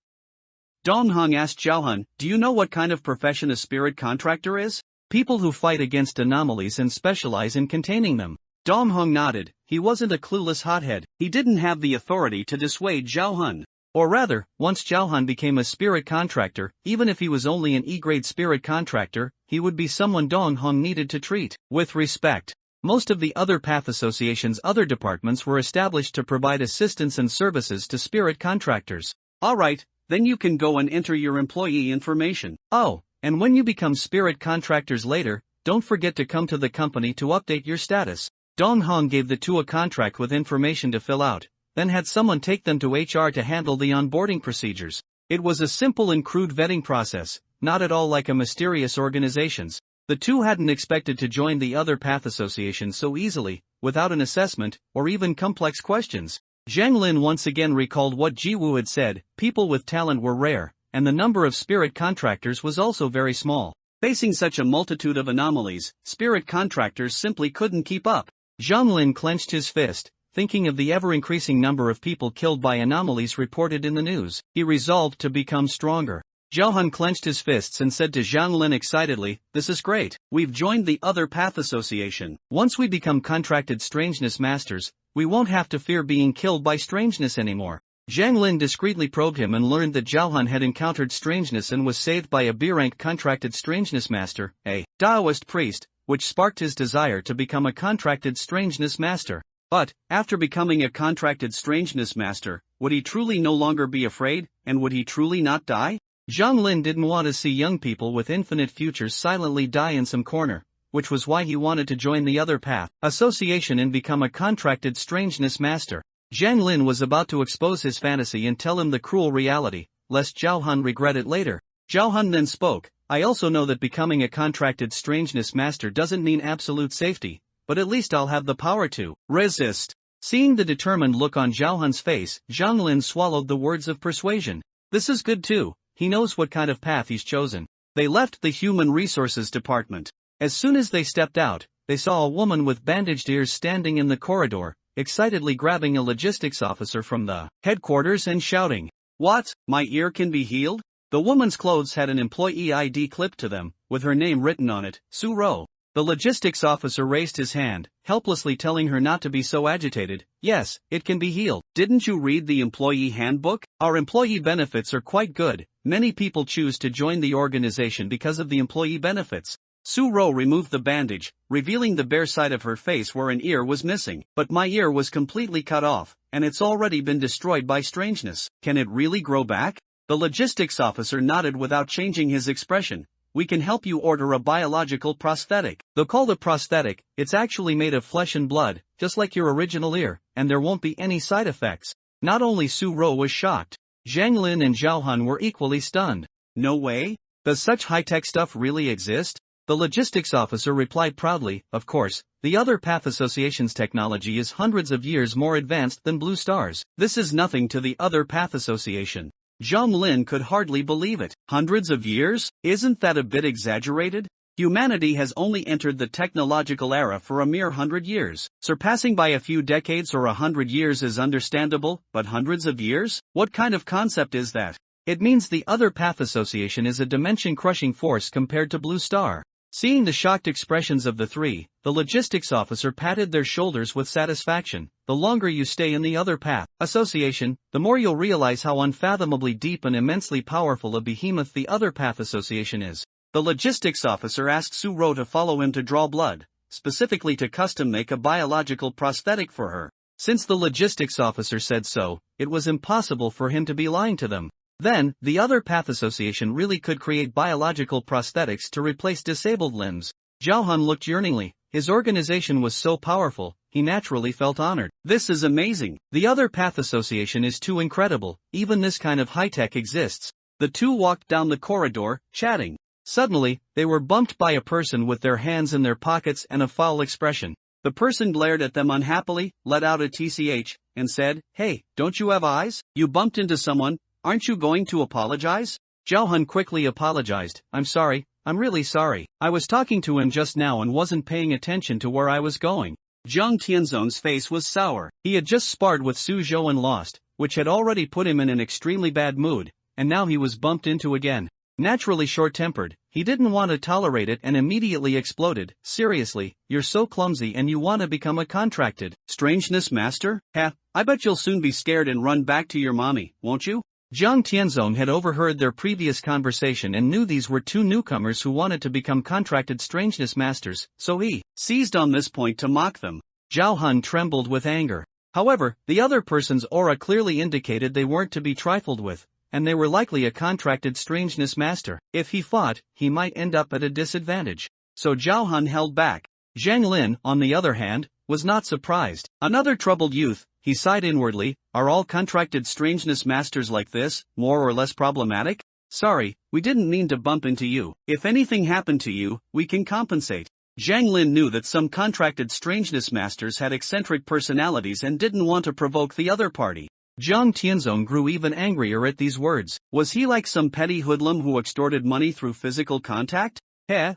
Dong Hung asked Zhao Han, do you know what kind of profession a spirit contractor is? People who fight against anomalies and specialize in containing them. Dong Hong nodded. He wasn't a clueless hothead. He didn't have the authority to dissuade Zhao Hun. Or rather, once Zhao Hun became a spirit contractor, even if he was only an E-grade spirit contractor, he would be someone Dong Hong needed to treat with respect. Most of the other path associations' other departments were established to provide assistance and services to spirit contractors. Alright, then you can go and enter your employee information. Oh, and when you become spirit contractors later, don't forget to come to the company to update your status. Dong Hong gave the two a contract with information to fill out, then had someone take them to HR to handle the onboarding procedures. It was a simple and crude vetting process, not at all like a mysterious organization's. The two hadn't expected to join the other path association so easily, without an assessment, or even complex questions. Zhang Lin once again recalled what Jiwoo had said: people with talent were rare, and the number of spirit contractors was also very small. Facing such a multitude of anomalies, spirit contractors simply couldn't keep up. Zhang Lin clenched his fist, thinking of the ever-increasing number of people killed by anomalies reported in the news. He resolved to become stronger. Zhao Hun clenched his fists and said to Zhang Lin excitedly, "This is great. We've joined the other path association. Once we become contracted strangeness masters, we won't have to fear being killed by strangeness anymore." Zhang Lin discreetly probed him and learned that Zhao Hun had encountered strangeness and was saved by a B-rank contracted strangeness master, a Taoist priest, which sparked his desire to become a contracted strangeness master. But, after becoming a contracted strangeness master, would he truly no longer be afraid, and would he truly not die? Zhang Lin didn't want to see young people with infinite futures silently die in some corner, which was why he wanted to join the other path association and become a contracted strangeness master. Zhang Lin was about to expose his fantasy and tell him the cruel reality, lest Zhao Hun regret it later. Zhao Hun then spoke, "I also know that becoming a contracted strangeness master doesn't mean absolute safety, but at least I'll have the power to resist." Seeing the determined look on Zhao Hun's face, Zhang Lin swallowed the words of persuasion. This is good too. He knows what kind of path he's chosen. They left the Human Resources Department. As soon as they stepped out, they saw a woman with bandaged ears standing in the corridor, excitedly grabbing a logistics officer from the headquarters and shouting, "What? My ear can be healed?" The woman's clothes had an employee ID clipped to them, with her name written on it, Su Ro. The logistics officer raised his hand, helplessly telling her not to be so agitated. "Yes, it can be healed. Didn't you read the employee handbook? Our employee benefits are quite good. Many people choose to join the organization because of the employee benefits." Su Ro removed the bandage, revealing the bare side of her face where an ear was missing. "But my ear was completely cut off, and it's already been destroyed by strangeness. Can it really grow back?" The logistics officer nodded without changing his expression. "We can help you order a biological prosthetic." Though called a prosthetic, it's actually made of flesh and blood, just like your original ear, and there won't be any side effects. Not only Su Ro was shocked, Zhang Lin and Zhao Hun were equally stunned. "No way? Does such high-tech stuff really exist?" The logistics officer replied proudly, "Of course, the other path association's technology is hundreds of years more advanced than Blue Star's. This is nothing to the other path association." Zhang Lin could hardly believe it. Hundreds of years? Isn't that a bit exaggerated? Humanity has only entered the technological era for a mere 100 years. Surpassing by a few decades or 100 years is understandable, but hundreds of years? What kind of concept is that? It means the other path association is a dimension-crushing force compared to Blue Star. Seeing the shocked expressions of the three, the logistics officer patted their shoulders with satisfaction. "The longer you stay in the other path association, the more you'll realize how unfathomably deep and immensely powerful a behemoth the other path association is." The logistics officer asked Su Ro to follow him to draw blood, specifically to custom-make a biological prosthetic for her. Since the logistics officer said so, it was impossible for him to be lying to them. Then, the other path association really could create biological prosthetics to replace disabled limbs. Zhao Hun looked yearningly. His organization was so powerful, he naturally felt honored. "This is amazing. The other path association is too incredible. Even this kind of high-tech exists." The two walked down the corridor, chatting. Suddenly, they were bumped by a person with their hands in their pockets and a foul expression. The person glared at them unhappily, let out a tch, and said, "Hey, don't you have eyes? You bumped into someone. Aren't you going to apologize?" Zhao Hun quickly apologized. "I'm sorry, I'm really sorry. I was talking to him just now and wasn't paying attention to where I was going." Zhang Tianzong's face was sour. He had just sparred with Su Zhou and lost, which had already put him in an extremely bad mood, and now he was bumped into again. Naturally short-tempered, he didn't want to tolerate it and immediately exploded. Seriously, you're so clumsy and you want to become a contracted strangeness master? Heh, I bet you'll soon be scared and run back to your mommy, won't you? Jiang Tianzong had overheard their previous conversation and knew these were two newcomers who wanted to become contracted strangeness masters, so he seized on this point to mock them. Zhao Hun trembled with anger. However, the other person's aura clearly indicated they weren't to be trifled with, and they were likely a contracted strangeness master. If he fought, he might end up at a disadvantage. So Zhao Hun held back. Zhang Lin, on the other hand, was not surprised. Another troubled youth, he sighed inwardly. Are all contracted strangeness masters like this, more or less problematic? Sorry, we didn't mean to bump into you. If anything happened to you, we can compensate. Zhang Lin knew that some contracted strangeness masters had eccentric personalities and didn't want to provoke the other party. Jiang Tianzong grew even angrier at these words. Was he like some petty hoodlum who extorted money through physical contact? Jiang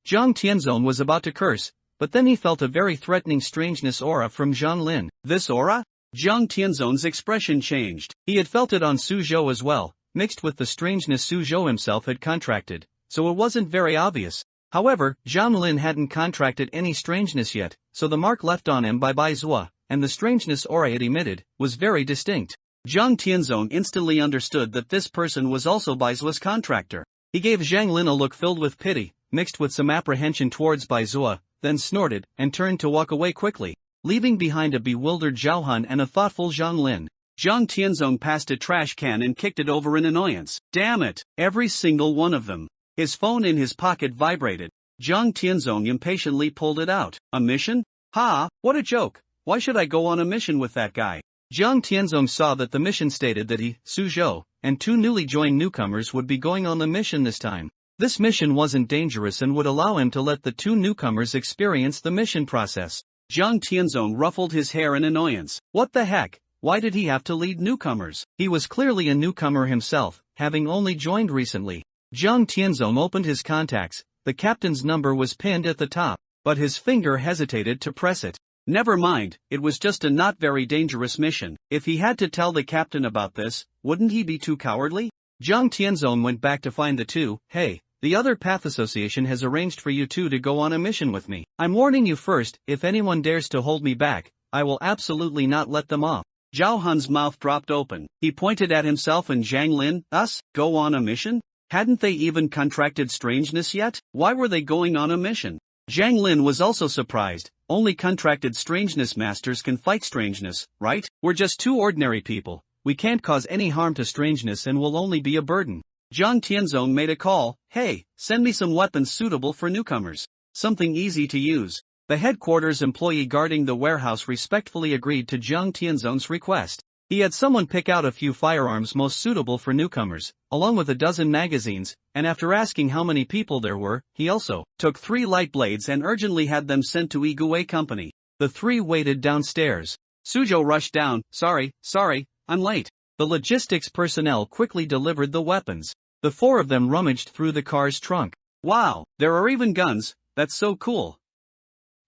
Tianzong was about to curse, but then he felt a very threatening strangeness aura from Zhang Lin. This aura? Jiang Tianzong's expression changed. He had felt it on Su Zhou as well, mixed with the strangeness Su Zhou himself had contracted, so it wasn't very obvious. However, Zhang Lin hadn't contracted any strangeness yet, so the mark left on him by Bai Zua, and the strangeness aura it emitted, was very distinct. Jiang Tianzong instantly understood that this person was also Bai Zua's contractor. He gave Zhang Lin a look filled with pity, mixed with some apprehension towards Bai Zua, then snorted, and turned to walk away quickly, leaving behind a bewildered Zhao Hun and a thoughtful Zhang Lin. Jiang Tianzong passed a trash can and kicked it over in annoyance. Damn it, every single one of them. His phone in his pocket vibrated. Jiang Tianzong impatiently pulled it out. A mission? Ha, what a joke. Why should I go on a mission with that guy? Jiang Tianzong saw that the mission stated that he, Su Zhou, and two newly joined newcomers would be going on the mission this time. This mission wasn't dangerous and would allow him to let the two newcomers experience the mission process. Jiang Tianzong ruffled his hair in annoyance. What the heck? Why did he have to lead newcomers? He was clearly a newcomer himself, having only joined recently. Jiang Tianzong opened his contacts. The captain's number was pinned at the top, but his finger hesitated to press it. Never mind, it was just a not very dangerous mission. If he had to tell the captain about this, wouldn't he be too cowardly? Jiang Tianzong went back to find the two. Hey, the other path association has arranged for you two to go on a mission with me. I'm warning you first, if anyone dares to hold me back, I will absolutely not let them off. Zhao Hun's mouth dropped open. He pointed at himself and Zhang Lin. Us? Go on a mission? Hadn't they even contracted strangeness yet? Why were they going on a mission? Zhang Lin was also surprised. Only contracted strangeness masters can fight strangeness, right? We're just two ordinary people. We can't cause any harm to strangeness and will only be a burden. Jiang Tianzong made a call. Hey, send me some weapons suitable for newcomers. Something easy to use. The headquarters employee guarding the warehouse respectfully agreed to Jiang Tianzong's request. He had someone pick out a few firearms most suitable for newcomers, along with a dozen magazines, and after asking how many people there were, he also took 3 light blades and urgently had them sent to Igue Company. The 3 waited downstairs. Suzhou rushed down. Sorry, I'm late. The logistics personnel quickly delivered the weapons. The 4 of them rummaged through the car's trunk. Wow, there are even guns, that's so cool.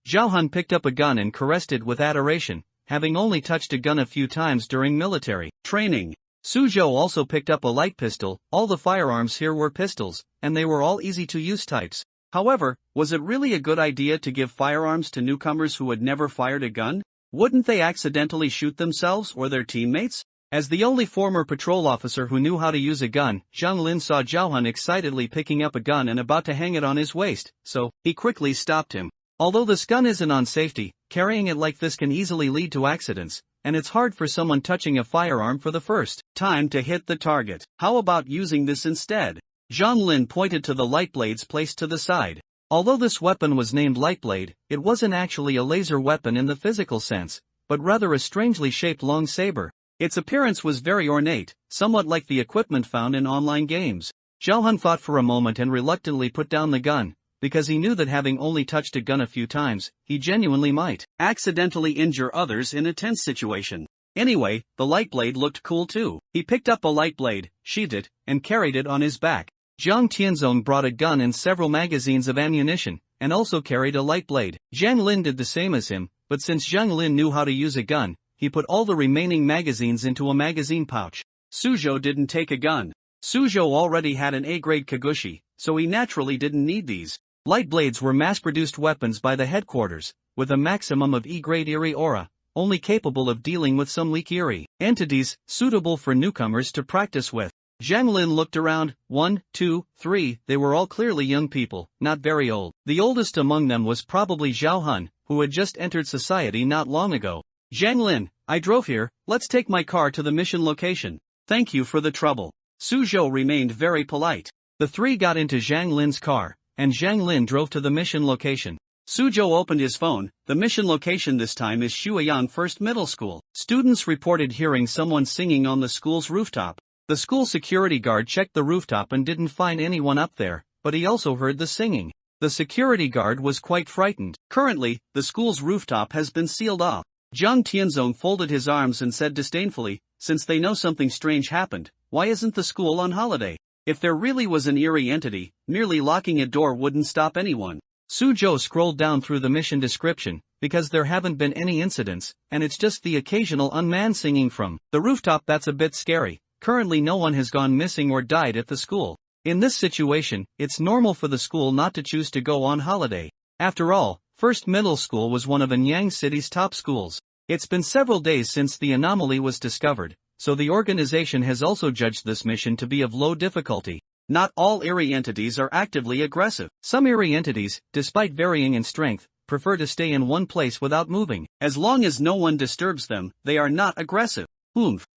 Zhao Hun picked up a gun and caressed it with adoration, having only touched a gun a few times during military training. Su Zhou also picked up a light pistol. All the firearms here were pistols, and they were all easy-to-use types. However, was it really a good idea to give firearms to newcomers who had never fired a gun? Wouldn't they accidentally shoot themselves or their teammates? As the only former patrol officer who knew how to use a gun, Zhang Lin saw Zhao Hun excitedly picking up a gun and about to hang it on his waist, so he quickly stopped him. Although this gun isn't on safety, carrying it like this can easily lead to accidents, and it's hard for someone touching a firearm for the first time to hit the target. How about using this instead? Zhang Lin pointed to the light blades placed to the side. Although this weapon was named Light Blade, it wasn't actually a laser weapon in the physical sense, but rather a strangely shaped long saber. Its appearance was very ornate, somewhat like the equipment found in online games. Zhao Hun thought for a moment and reluctantly put down the gun, because he knew that having only touched a gun a few times, he genuinely might accidentally injure others in a tense situation. Anyway, the light blade looked cool too. He picked up a light blade, sheathed it, and carried it on his back. Jiang Tianzong brought a gun and several magazines of ammunition, and also carried a light blade. Zhang Lin did the same as him, but since Zhang Lin knew how to use a gun, he put all the remaining magazines into a magazine pouch. Suzhou didn't take a gun. Suzhou already had an A-grade Kagushi, so he naturally didn't need these. Light blades were mass-produced weapons by the headquarters, with a maximum of E-grade Eri aura, only capable of dealing with some weak Eri entities, suitable for newcomers to practice with. Zhang Lin looked around. 1, 2, 3, they were all clearly young people, not very old. The oldest among them was probably Zhao Hun, who had just entered society not long ago. Zhang Lin, I drove here, let's take my car to the mission location. Thank you for the trouble. Suzhou remained very polite. The three got into Zhang Lin's car, and Zhang Lin drove to the mission location. Suzhou opened his phone. The mission location this time is Shuoyang First Middle School. Students reported hearing someone singing on the school's rooftop. The school security guard checked the rooftop and didn't find anyone up there, but he also heard the singing. The security guard was quite frightened. Currently, the school's rooftop has been sealed off. Zhang Tianzong folded his arms and said disdainfully, since they know something strange happened, why isn't the school on holiday? If there really was an eerie entity, merely locking a door wouldn't stop anyone. Suzhou scrolled down through the mission description, because there haven't been any incidents, and it's just the occasional unmanned singing from the rooftop that's a bit scary. Currently no one has gone missing or died at the school. In this situation, it's normal for the school not to choose to go on holiday. After all, First Middle School was one of Anyang City's top schools. It's been several days since the anomaly was discovered, so the organization has also judged this mission to be of low difficulty. Not all eerie entities are actively aggressive. Some eerie entities, despite varying in strength, prefer to stay in one place without moving. As long as no one disturbs them, they are not aggressive.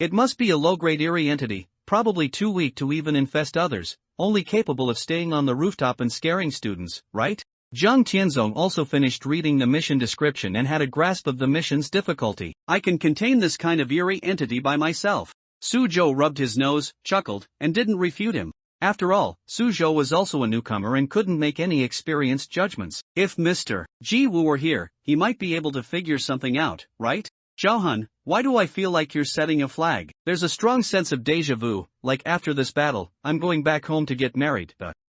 It must be a low-grade eerie entity, probably too weak to even infest others, only capable of staying on the rooftop and scaring students, right? Zhang Tianzong also finished reading the mission description and had a grasp of the mission's difficulty. I can contain this kind of eerie entity by myself. Suzhou rubbed his nose, chuckled, and didn't refute him. After all, Suzhou was also a newcomer and couldn't make any experienced judgments. If Mr. Ji Wu were here, he might be able to figure something out, right? Zhao Hun, why do I feel like you're setting a flag? There's a strong sense of déjà vu, like after this battle, I'm going back home to get married.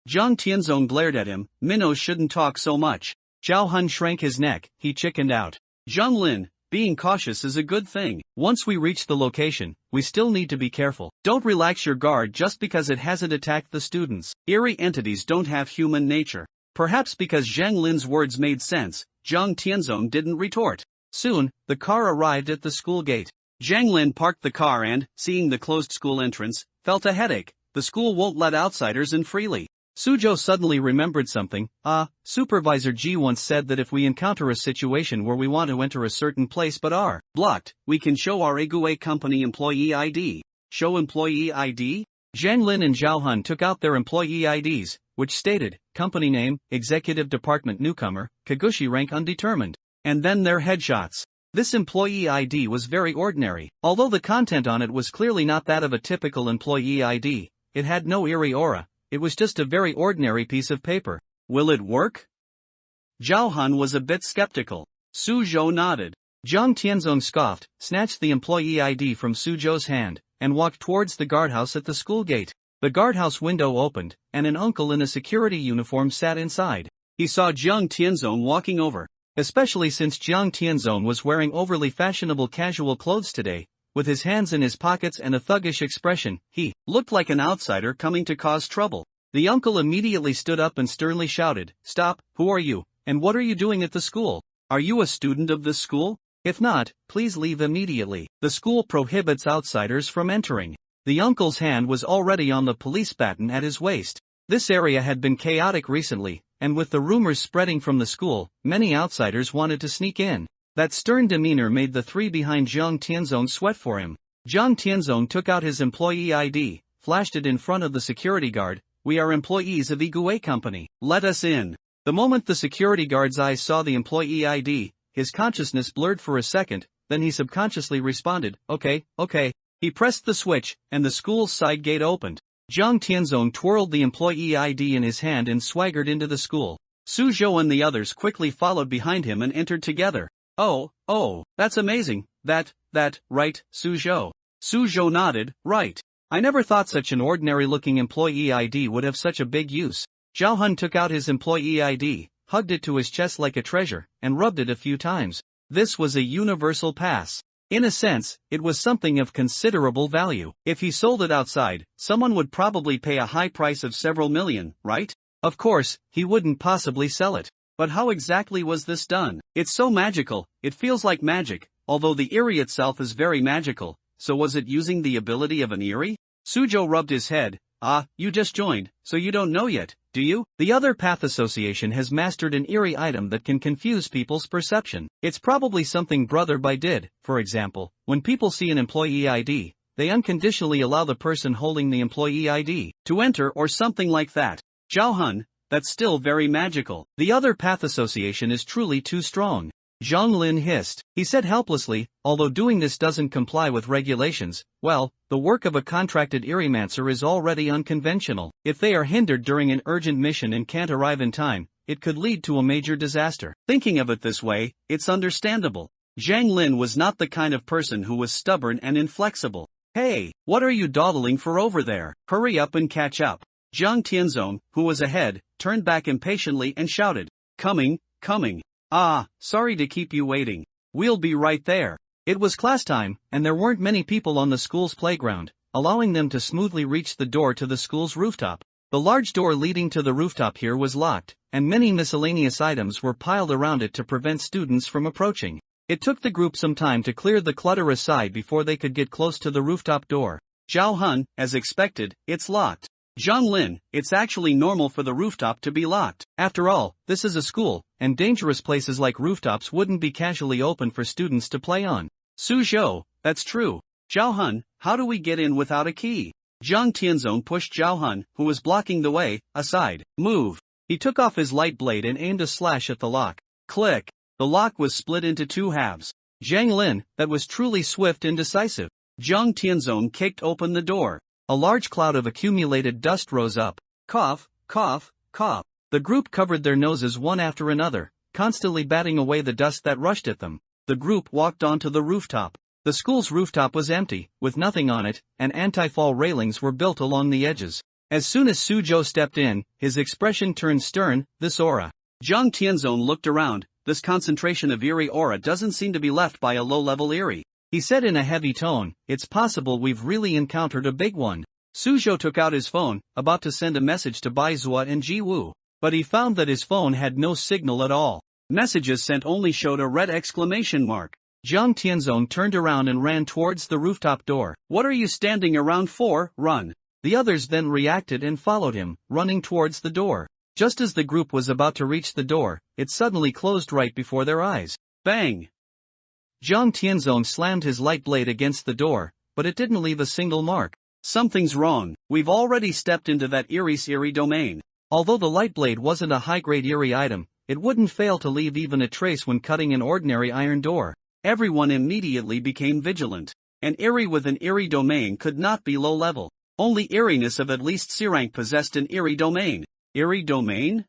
Zhang Tianzong glared at him. Minnows shouldn't talk so much. Zhao Hun shrank his neck. He chickened out. Zhang Lin, being cautious is a good thing. Once we reach the location, we still need to be careful. Don't relax your guard just because it hasn't attacked the students. Eerie entities don't have human nature. Perhaps because Zhang Lin's words made sense, Zhang Tianzong didn't retort. Soon, the car arrived at the school gate. Zhang Lin parked the car and, seeing the closed school entrance, felt a headache. The school won't let outsiders in freely. Suzhou suddenly remembered something. Supervisor Ji once said that if we encounter a situation where we want to enter a certain place but are blocked, we can show our Ague company employee ID. Show employee ID? Zhang Lin and Zhao Hun took out their employee IDs, which stated, company name, executive department newcomer, Kagushi rank undetermined. And then their headshots. This employee ID was very ordinary. Although the content on it was clearly not that of a typical employee ID, it had no eerie aura, it was just a very ordinary piece of paper. Will it work? Zhao Han was a bit skeptical. Suzhou nodded. Zhang Tianzong scoffed, snatched the employee ID from Suzhou's hand, and walked towards the guardhouse at the school gate. The guardhouse window opened, and an uncle in a security uniform sat inside. He saw Zhang Tianzong walking over. Especially since Zhang Tianzong was wearing overly fashionable casual clothes today, with his hands in his pockets and a thuggish expression, he looked like an outsider coming to cause trouble. The uncle immediately stood up and sternly shouted, "Stop, who are you, and what are you doing at the school? Are you a student of this school? If not, please leave immediately. The school prohibits outsiders from entering." The uncle's hand was already on the police baton at his waist. This area had been chaotic recently, and with the rumors spreading from the school, many outsiders wanted to sneak in. That stern demeanor made the three behind Zhang Tianzong sweat for him. Zhang Tianzong took out his employee ID, flashed it in front of the security guard. "We are employees of Igue Company. Let us in." The moment the security guard's eyes saw the employee ID, his consciousness blurred for a second, then he subconsciously responded, okay. He pressed the switch, and the school's side gate opened. Zhang Tianzong twirled the employee ID in his hand and swaggered into the school. Suzhou and the others quickly followed behind him and entered together. Oh, that's amazing. That, right, Suzhou? Suzhou nodded, right. I never thought such an ordinary-looking employee ID would have such a big use. Zhao Hun took out his employee ID, hugged it to his chest like a treasure, and rubbed it a few times. This was a universal pass. In a sense, it was something of considerable value. If he sold it outside, someone would probably pay a high price of several million, right? Of course, he wouldn't possibly sell it. But how exactly was this done? It's so magical, it feels like magic, although the Eri itself is very magical, so was it using the ability of an Eri? Sujo rubbed his head. You just joined, so you don't know yet, do you? The other Path Association has mastered an Eri item that can confuse people's perception. It's probably something Brother Bai did. For example, when people see an employee ID, they unconditionally allow the person holding the employee ID to enter or something like that. Zhao Hun, that's still very magical. The other Path Association is truly too strong. Zhang Lin hissed. He said helplessly, although doing this doesn't comply with regulations, well, the work of a contracted Erimancer is already unconventional. If they are hindered during an urgent mission and can't arrive in time, it could lead to a major disaster. Thinking of it this way, it's understandable. Zhang Lin was not the kind of person who was stubborn and inflexible. Hey, what are you dawdling for over there? Hurry up and catch up. Jiang Tianzong, who was ahead, turned back impatiently and shouted, Coming. Sorry to keep you waiting. We'll be right there. It was class time, and there weren't many people on the school's playground, allowing them to smoothly reach the door to the school's rooftop. The large door leading to the rooftop here was locked, and many miscellaneous items were piled around it to prevent students from approaching. It took the group some time to clear the clutter aside before they could get close to the rooftop door. Zhao Hun, as expected, it's locked. Zhang Lin, it's actually normal for the rooftop to be locked. After all, this is a school, and dangerous places like rooftops wouldn't be casually open for students to play on. Su Zhou, that's true. Zhao Hun, how do we get in without a key? Jiang Tianzong pushed Zhao Hun, who was blocking the way, aside. Move. He took off his light blade and aimed a slash at the lock. Click. The lock was split into two halves. Zhang Lin, that was truly swift and decisive. Jiang Tianzong kicked open the door. A large cloud of accumulated dust rose up. Cough, cough, cough. The group covered their noses one after another, constantly batting away the dust that rushed at them. The group walked onto the rooftop. The school's rooftop was empty, with nothing on it, and anti-fall railings were built along the edges. As soon as Suzhou stepped in, his expression turned stern. This aura. Jiang Tianzong looked around. This concentration of eerie aura doesn't seem to be left by a low-level eerie. He said in a heavy tone, it's possible we've really encountered a big one. Suzhou took out his phone, about to send a message to Bai Zua and Ji Wu. But he found that his phone had no signal at all. Messages sent only showed a red exclamation mark. Jiang Tianzong turned around and ran towards the rooftop door. What are you standing around for? Run. The others then reacted and followed him, running towards the door. Just as the group was about to reach the door, it suddenly closed right before their eyes. Bang! Jiang Tianzong slammed his light blade against the door, but it didn't leave a single mark. Something's wrong. We've already stepped into that eerie domain. Although the light blade wasn't a high-grade eerie item, it wouldn't fail to leave even a trace when cutting an ordinary iron door. Everyone immediately became vigilant. An eerie with an eerie domain could not be low-level. Only eeriness of at least C rank possessed an eerie domain. Eerie domain?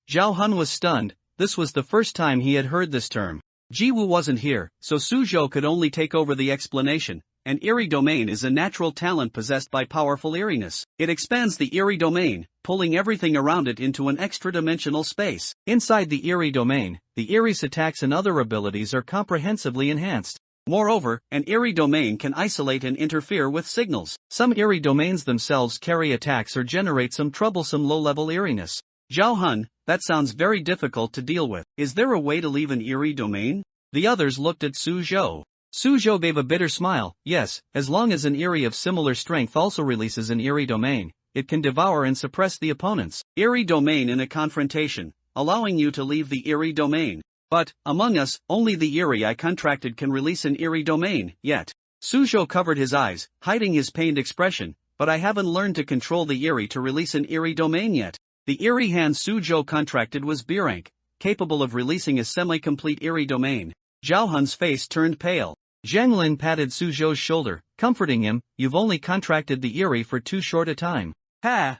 Zhao Hun was stunned. This was the first time he had heard this term. Ji Wu wasn't here, so Suzhou could only take over the explanation. An eerie domain is a natural talent possessed by powerful eeriness. It expands the eerie domain, pulling everything around it into an extra-dimensional space. Inside the eerie domain, the eerie's attacks and other abilities are comprehensively enhanced. Moreover, an eerie domain can isolate and interfere with signals. Some eerie domains themselves carry attacks or generate some troublesome low-level eeriness. Zhao Hun, that sounds very difficult to deal with. Is there a way to leave an eerie domain? The others looked at Suzhou. Suzhou gave a bitter smile. Yes, as long as an eerie of similar strength also releases an eerie domain, it can devour and suppress the opponents. Eerie domain in a confrontation, allowing you to leave the eerie domain. But, among us, only the eerie I contracted can release an eerie domain, yet. Suzhou covered his eyes, hiding his pained expression, but I haven't learned to control the eerie to release an eerie domain yet. The eerie hand Suzhou contracted was B rank, capable of releasing a semi-complete eerie domain. Zhao Hun's face turned pale. Zhang Lin patted Suzhou's shoulder, comforting him. You've only contracted the eerie for too short a time. Ha!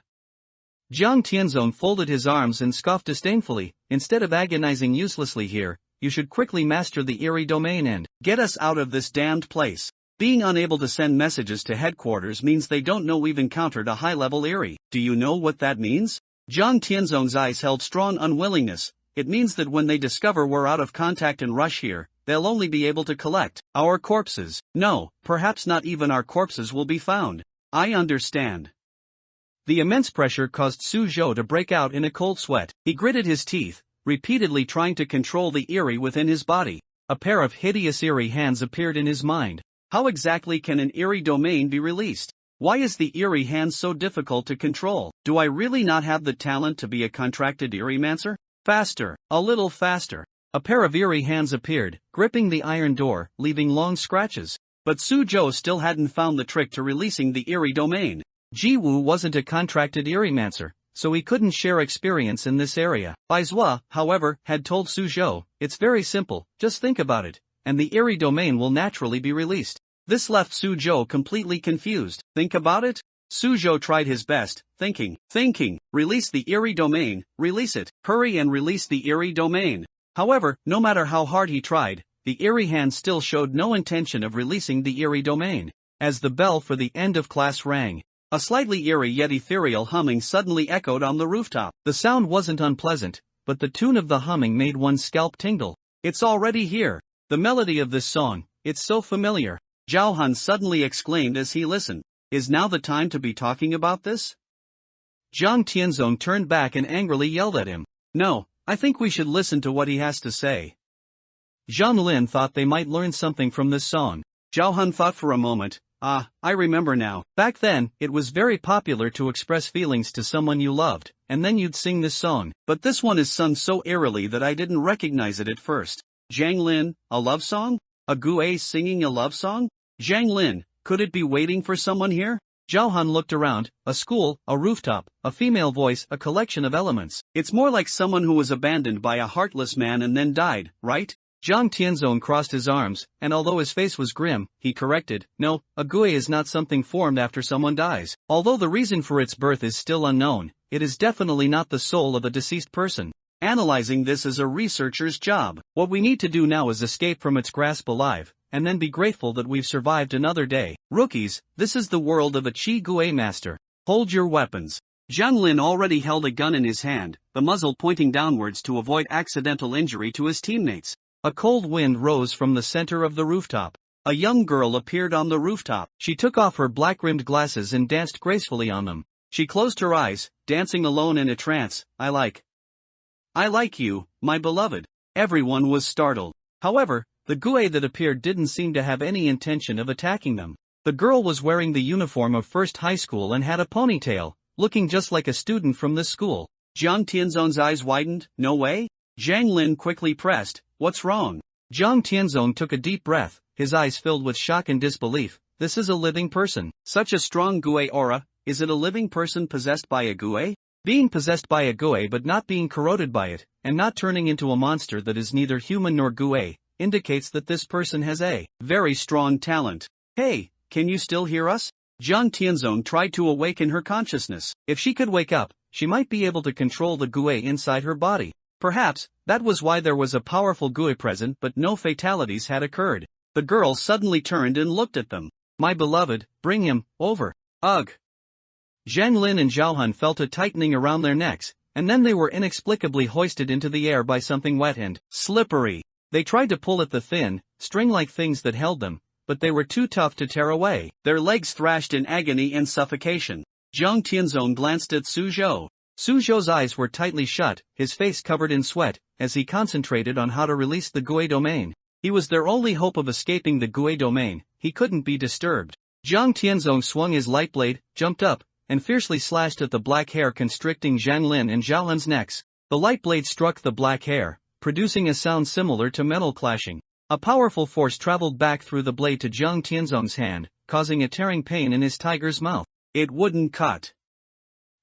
Jiang Tianzong folded his arms and scoffed disdainfully. Instead of agonizing uselessly here, you should quickly master the eerie domain and get us out of this damned place. Being unable to send messages to headquarters means they don't know we've encountered a high-level eerie. Do you know what that means? Jiang Tianzong's eyes held strong unwillingness. It means that when they discover we're out of contact and rush here, they'll only be able to collect our corpses. No, perhaps not even our corpses will be found. I understand. The immense pressure caused Suzhou to break out in a cold sweat. He gritted his teeth, repeatedly trying to control the eerie within his body. A pair of hideous eerie hands appeared in his mind. How exactly can an eerie domain be released? Why is the eerie hand so difficult to control? Do I really not have the talent to be a contracted eerie-mancer? Faster, a little faster. A pair of eerie hands appeared, gripping the iron door, leaving long scratches. But Suzhou still hadn't found the trick to releasing the eerie domain. Jiwoo wasn't a contracted eerie-mancer, so he couldn't share experience in this area. Baizhua, however, had told Suzhou, it's very simple, just think about it, and the eerie domain will naturally be released. This left Suzhou completely confused. Think about it? Suzhou tried his best, thinking, release the eerie domain, release it, hurry and release the eerie domain. However, no matter how hard he tried, the eerie hand still showed no intention of releasing the eerie domain. As the bell for the end of class rang, a slightly eerie yet ethereal humming suddenly echoed on the rooftop. The sound wasn't unpleasant, but the tune of the humming made one's scalp tingle. It's already here. The melody of this song, it's so familiar. Zhao Han suddenly exclaimed as he listened. Is now the time to be talking about this? Jiang Tianzong turned back and angrily yelled at him. No, I think we should listen to what he has to say. Zhang Lin thought they might learn something from this song. Zhao Han thought for a moment. I remember now. Back then, it was very popular to express feelings to someone you loved, and then you'd sing this song. But this one is sung so eerily that I didn't recognize it at first. Zhang Lin, a love song? A Gue singing a love song? Zhang Lin, could it be waiting for someone here? Zhao Han looked around, a school, a rooftop, a female voice, a collection of elements. It's more like someone who was abandoned by a heartless man and then died, right? Jiang Tianzong crossed his arms, and although his face was grim, he corrected, no, a Gue is not something formed after someone dies. Although the reason for its birth is still unknown, it is definitely not the soul of a deceased person. Analyzing this is a researcher's job. What we need to do now is escape from its grasp alive, and then be grateful that we've survived another day. Rookies, this is the world of a Chi Gue master. Hold your weapons. Zhang Lin already held a gun in his hand, the muzzle pointing downwards to avoid accidental injury to his teammates. A cold wind rose from the center of the rooftop. A young girl appeared on the rooftop. She took off her black-rimmed glasses and danced gracefully on them. She closed her eyes, dancing alone in a trance. I like you, my beloved. Everyone was startled. However, the Gue that appeared didn't seem to have any intention of attacking them. The girl was wearing the uniform of First High School and had a ponytail, looking just like a student from this school. Jiang Tianzong's eyes widened. No way? Zhang Lin quickly pressed. What's wrong? Jiang Tianzong took a deep breath, his eyes filled with shock and disbelief. This is a living person. Such a strong Gue aura. Is it a living person possessed by a Gue? Being possessed by a Gue but not being corroded by it, and not turning into a monster that is neither human nor Gue, indicates that this person has a very strong talent. Hey, can you still hear us? Jiang Tianzong tried to awaken her consciousness. If she could wake up, she might be able to control the Gue inside her body. Perhaps, that was why there was a powerful Gue present but no fatalities had occurred. The girl suddenly turned and looked at them. My beloved, bring him over. Ugh. Zhang Lin and Zhao Han felt a tightening around their necks, and then they were inexplicably hoisted into the air by something wet and slippery. They tried to pull at the thin, string-like things that held them, but they were too tough to tear away. Their legs thrashed in agony and suffocation. Jiang Tianzong glanced at Suzhou. Suzhou's eyes were tightly shut, his face covered in sweat, as he concentrated on how to release the Gue domain. He was their only hope of escaping the Gue domain. He couldn't be disturbed. Jiang Tianzong swung his light blade, jumped up, and fiercely slashed at the black hair constricting Zhang Lin and Zhao Han's necks. The light blade struck the black hair, producing a sound similar to metal clashing. A powerful force traveled back through the blade to Jiang Tianzong's hand, causing a tearing pain in his tiger's mouth. It wouldn't cut.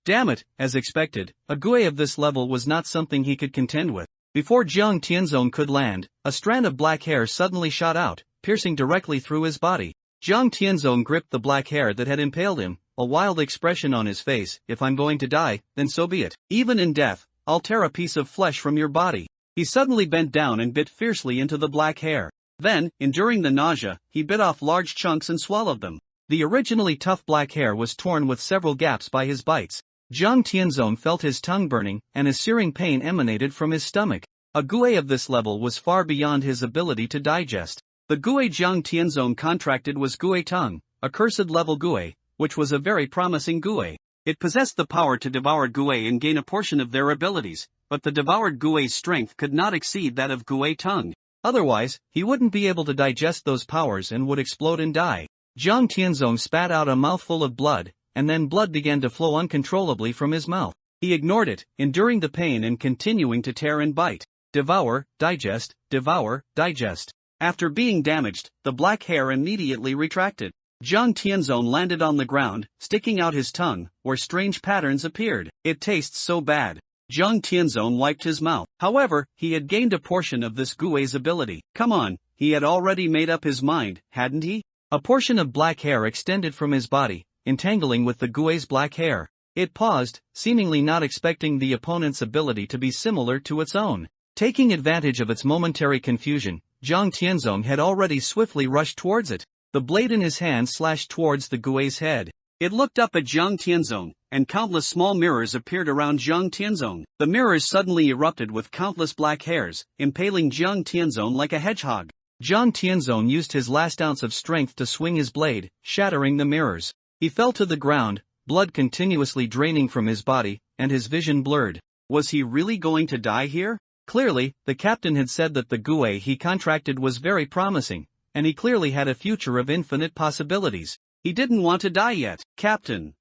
Damn it, as expected, a Gue of this level was not something he could contend with. Before Jiang Tianzong could land, a strand of black hair suddenly shot out, piercing directly through his body. Jiang Tianzong gripped the black hair that had impaled him, a wild expression on his face. If I'm going to die, then so be it. Even in death, I'll tear a piece of flesh from your body. He suddenly bent down and bit fiercely into the black hair. Then, enduring the nausea, he bit off large chunks and swallowed them. The originally tough black hair was torn with several gaps by his bites. Jiang Tianzong felt his tongue burning, and a searing pain emanated from his stomach. A gue of this level was far beyond his ability to digest. The gue Jiang Tianzong contracted was gue tongue, a cursed level gue, which was a very promising gue. It possessed the power to devour gue and gain a portion of their abilities, but the devoured gue's strength could not exceed that of gue tongue. Otherwise, he wouldn't be able to digest those powers and would explode and die. Jiang Tianzong spat out a mouthful of blood, and then blood began to flow uncontrollably from his mouth. He ignored it, enduring the pain and continuing to tear and bite. Devour, digest, devour, digest. After being damaged, the black hair immediately retracted. Jiang Tianzong landed on the ground, sticking out his tongue, where strange patterns appeared. It tastes so bad. Jiang Tianzong wiped his mouth. However, he had gained a portion of this gue's ability. Come on, he had already made up his mind, hadn't he? A portion of black hair extended from his body, entangling with the gue's black hair. It paused, seemingly not expecting the opponent's ability to be similar to its own. Taking advantage of its momentary confusion, Jiang Tianzong had already swiftly rushed towards it. The blade in his hand slashed towards the gue's head. It looked up at Jiang Tianzong, and countless small mirrors appeared around Jiang Tianzong. The mirrors suddenly erupted with countless black hairs, impaling Jiang Tianzong like a hedgehog. Jiang Tianzong used his last ounce of strength to swing his blade, shattering the mirrors. He fell to the ground, blood continuously draining from his body, and his vision blurred. Was he really going to die here? Clearly, the captain had said that the gue he contracted was very promising, and he clearly had a future of infinite possibilities. He didn't want to die yet, Captain.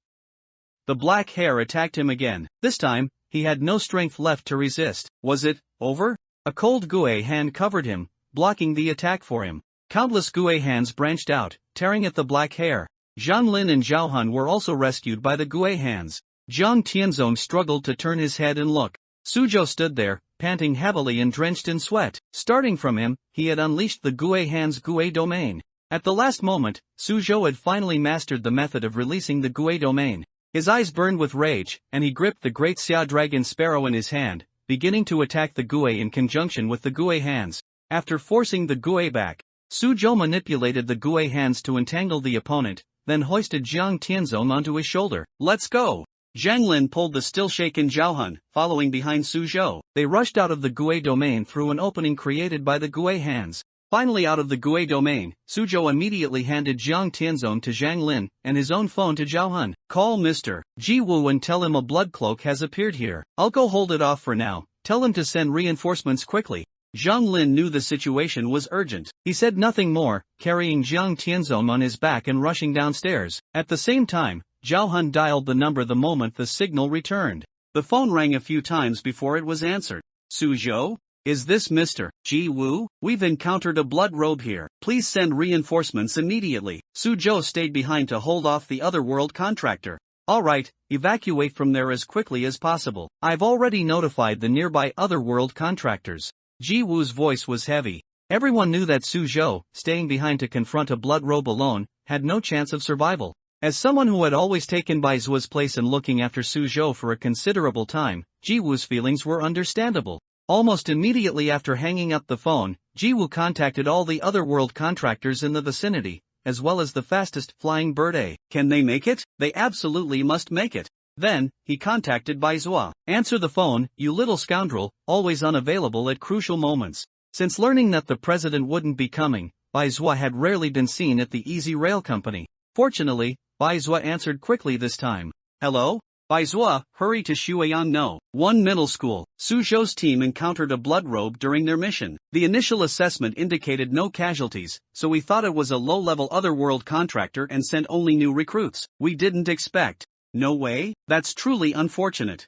The black hair attacked him again. This time, he had no strength left to resist. Was it over? A cold gue hand covered him, blocking the attack for him. Countless gue hands branched out, tearing at the black hair. Zhang Lin and Zhao Hun were also rescued by the gue hands. Jiang Tianzong struggled to turn his head and look. Suzhou stood there, panting heavily and drenched in sweat. Starting from him, he had unleashed the gue hand's gue domain. At the last moment, Suzhou had finally mastered the method of releasing the gue domain. His eyes burned with rage, and he gripped the great Xia dragon sparrow in his hand, beginning to attack the gue in conjunction with the gue hands. After forcing the gue back, Suzhou manipulated the gue hands to entangle the opponent, then hoisted Jiang Tianzong onto his shoulder. Let's go! Zhang Lin pulled the still-shaken Zhao Hun, following behind Suzhou. They rushed out of the gue domain through an opening created by the gue hands. Finally out of the gue domain, Suzhou immediately handed Jiang Tianzong to Zhang Lin, and his own phone to Zhao Hun. Call Mr. Ji Wu and tell him a blood cloak has appeared here. I'll go hold it off for now. Tell him to send reinforcements quickly. Zhang Lin knew the situation was urgent. He said nothing more, carrying Jiang Tianzong on his back and rushing downstairs. At the same time, Zhao Hun dialed the number the moment the signal returned. The phone rang a few times before it was answered. Suzhou? Is this Mr. Ji Wu? We've encountered a blood robe here. Please send reinforcements immediately. Suzhou stayed behind to hold off the otherworld contractor. Alright, evacuate from there as quickly as possible. I've already notified the nearby otherworld contractors. Ji Wu's voice was heavy. Everyone knew that Suzhou, staying behind to confront a blood robe alone, had no chance of survival. As someone who had always taken Bai Zuo's place in looking after Suzhou for a considerable time, Ji Wu's feelings were understandable. Almost immediately after hanging up the phone, Ji Wu contacted all the otherworld contractors in the vicinity, as well as the fastest flying bird A. Can they make it? They absolutely must make it. Then, he contacted Bai Zuo. Answer the phone, you little scoundrel, always unavailable at crucial moments. Since learning that the president wouldn't be coming, Bai Zuo had rarely been seen at the Easy Rail Company. Fortunately, Bai Zuo answered quickly this time. Hello? Bai Zuo, hurry to Shuiyang No. 1 Middle School. Suzhou's team encountered a blood robe during their mission. The initial assessment indicated no casualties, so we thought it was a low-level otherworld contractor and sent only new recruits. We didn't expect. No way? That's truly unfortunate.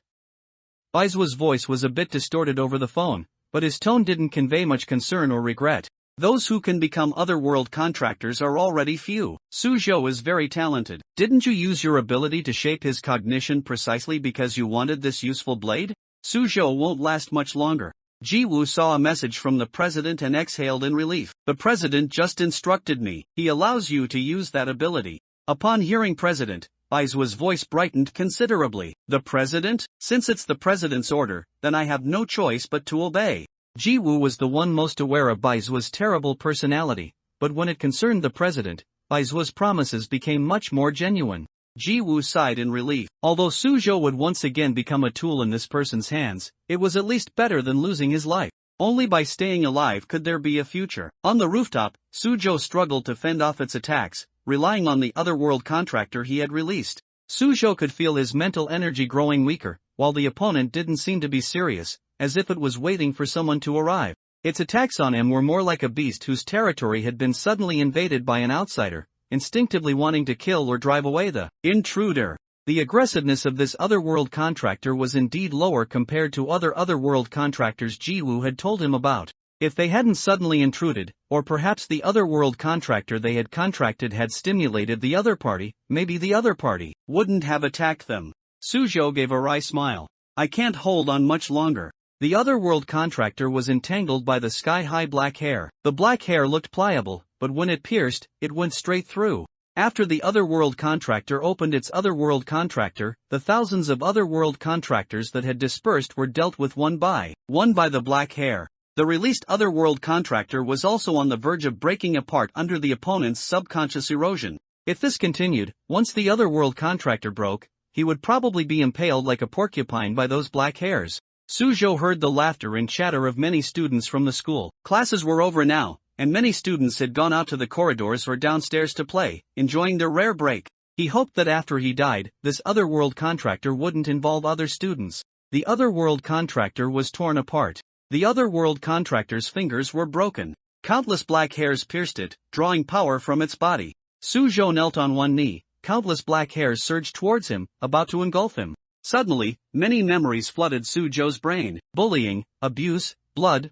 Bai Zuo's voice was a bit distorted over the phone, but his tone didn't convey much concern or regret. Those who can become otherworld contractors are already few. Suzhou is very talented. Didn't you use your ability to shape his cognition precisely because you wanted this useful blade? Suzhou won't last much longer. Ji Wu saw a message from the president and exhaled in relief. The president just instructed me. He allows you to use that ability. Upon hearing president, Bai Zuo's voice brightened considerably. The president? Since it's the president's order, then I have no choice but to obey. Ji Wu was the one most aware of Bai Zuo's terrible personality, but when it concerned the president, Bai Zuo's promises became much more genuine. Ji Wu sighed in relief. Although Suzhou would once again become a tool in this person's hands, it was at least better than losing his life. Only by staying alive could there be a future. On the rooftop, Sujo struggled to fend off its attacks, relying on the otherworld contractor he had released. Sujo could feel his mental energy growing weaker, while the opponent didn't seem to be serious, as if it was waiting for someone to arrive. Its attacks on him were more like a beast whose territory had been suddenly invaded by an outsider, instinctively wanting to kill or drive away the intruder. The aggressiveness of this otherworld contractor was indeed lower compared to other otherworld contractors Jiwoo had told him about. If they hadn't suddenly intruded, or perhaps the otherworld contractor they had contracted had stimulated the other party, maybe the other party wouldn't have attacked them. Sujo gave a wry smile. I can't hold on much longer. The otherworld contractor was entangled by the sky-high black hair. The black hair looked pliable, but when it pierced, it went straight through. After the otherworld contractor opened its otherworld contractor, the thousands of otherworld contractors that had dispersed were dealt with one by the black hair. The released otherworld contractor was also on the verge of breaking apart under the opponent's subconscious erosion. If this continued, once the otherworld contractor broke, he would probably be impaled like a porcupine by those black hairs. Sujo heard the laughter and chatter of many students from the school. Classes were over now, and many students had gone out to the corridors or downstairs to play, enjoying their rare break. He hoped that after he died, this otherworld contractor wouldn't involve other students. The otherworld contractor was torn apart. The otherworld contractor's fingers were broken. Countless black hairs pierced it, drawing power from its body. Sujo knelt on one knee. Countless black hairs surged towards him, about to engulf him. Suddenly, many memories flooded Sujo's brain. Bullying, abuse, blood.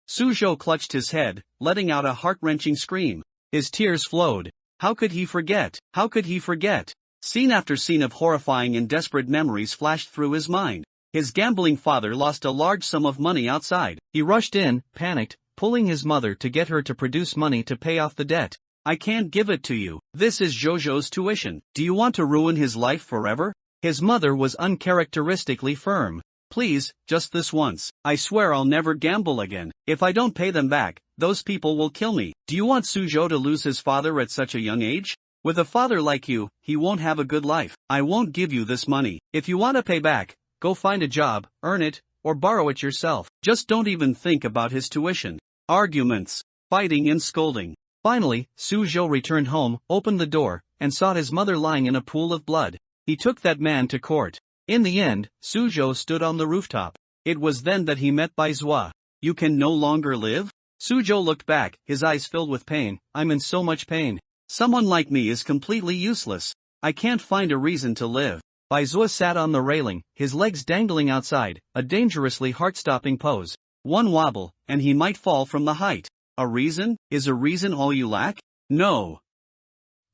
Sujo clutched his head, letting out a heart-wrenching scream. His tears flowed. How could he forget? Scene after scene of horrifying and desperate memories flashed through his mind. His gambling father lost a large sum of money outside. He rushed in, panicked, pulling his mother to get her to produce money to pay off the debt. I can't give it to you. This is Jojo's tuition. Do you want to ruin his life forever? His mother was uncharacteristically firm. Please, just this once. I swear I'll never gamble again. If I don't pay them back, those people will kill me. Do you want Sujo to lose his father at such a young age? With a father like you, he won't have a good life. I won't give you this money. If you want to pay back, go find a job, earn it, or borrow it yourself. Just don't even think about his tuition. Arguments, fighting and scolding. Finally, Sujo returned home, opened the door, and saw his mother lying in a pool of blood. He took that man to court. In the end, Sujo stood on the rooftop. It was then that he met Baizua. You can no longer live? Sujo looked back, his eyes filled with pain. I'm in so much pain. Someone like me is completely useless. I can't find a reason to live. Baizua sat on the railing, his legs dangling outside, a dangerously heart-stopping pose. One wobble, and he might fall from the height. A reason? Is a reason all you lack? No.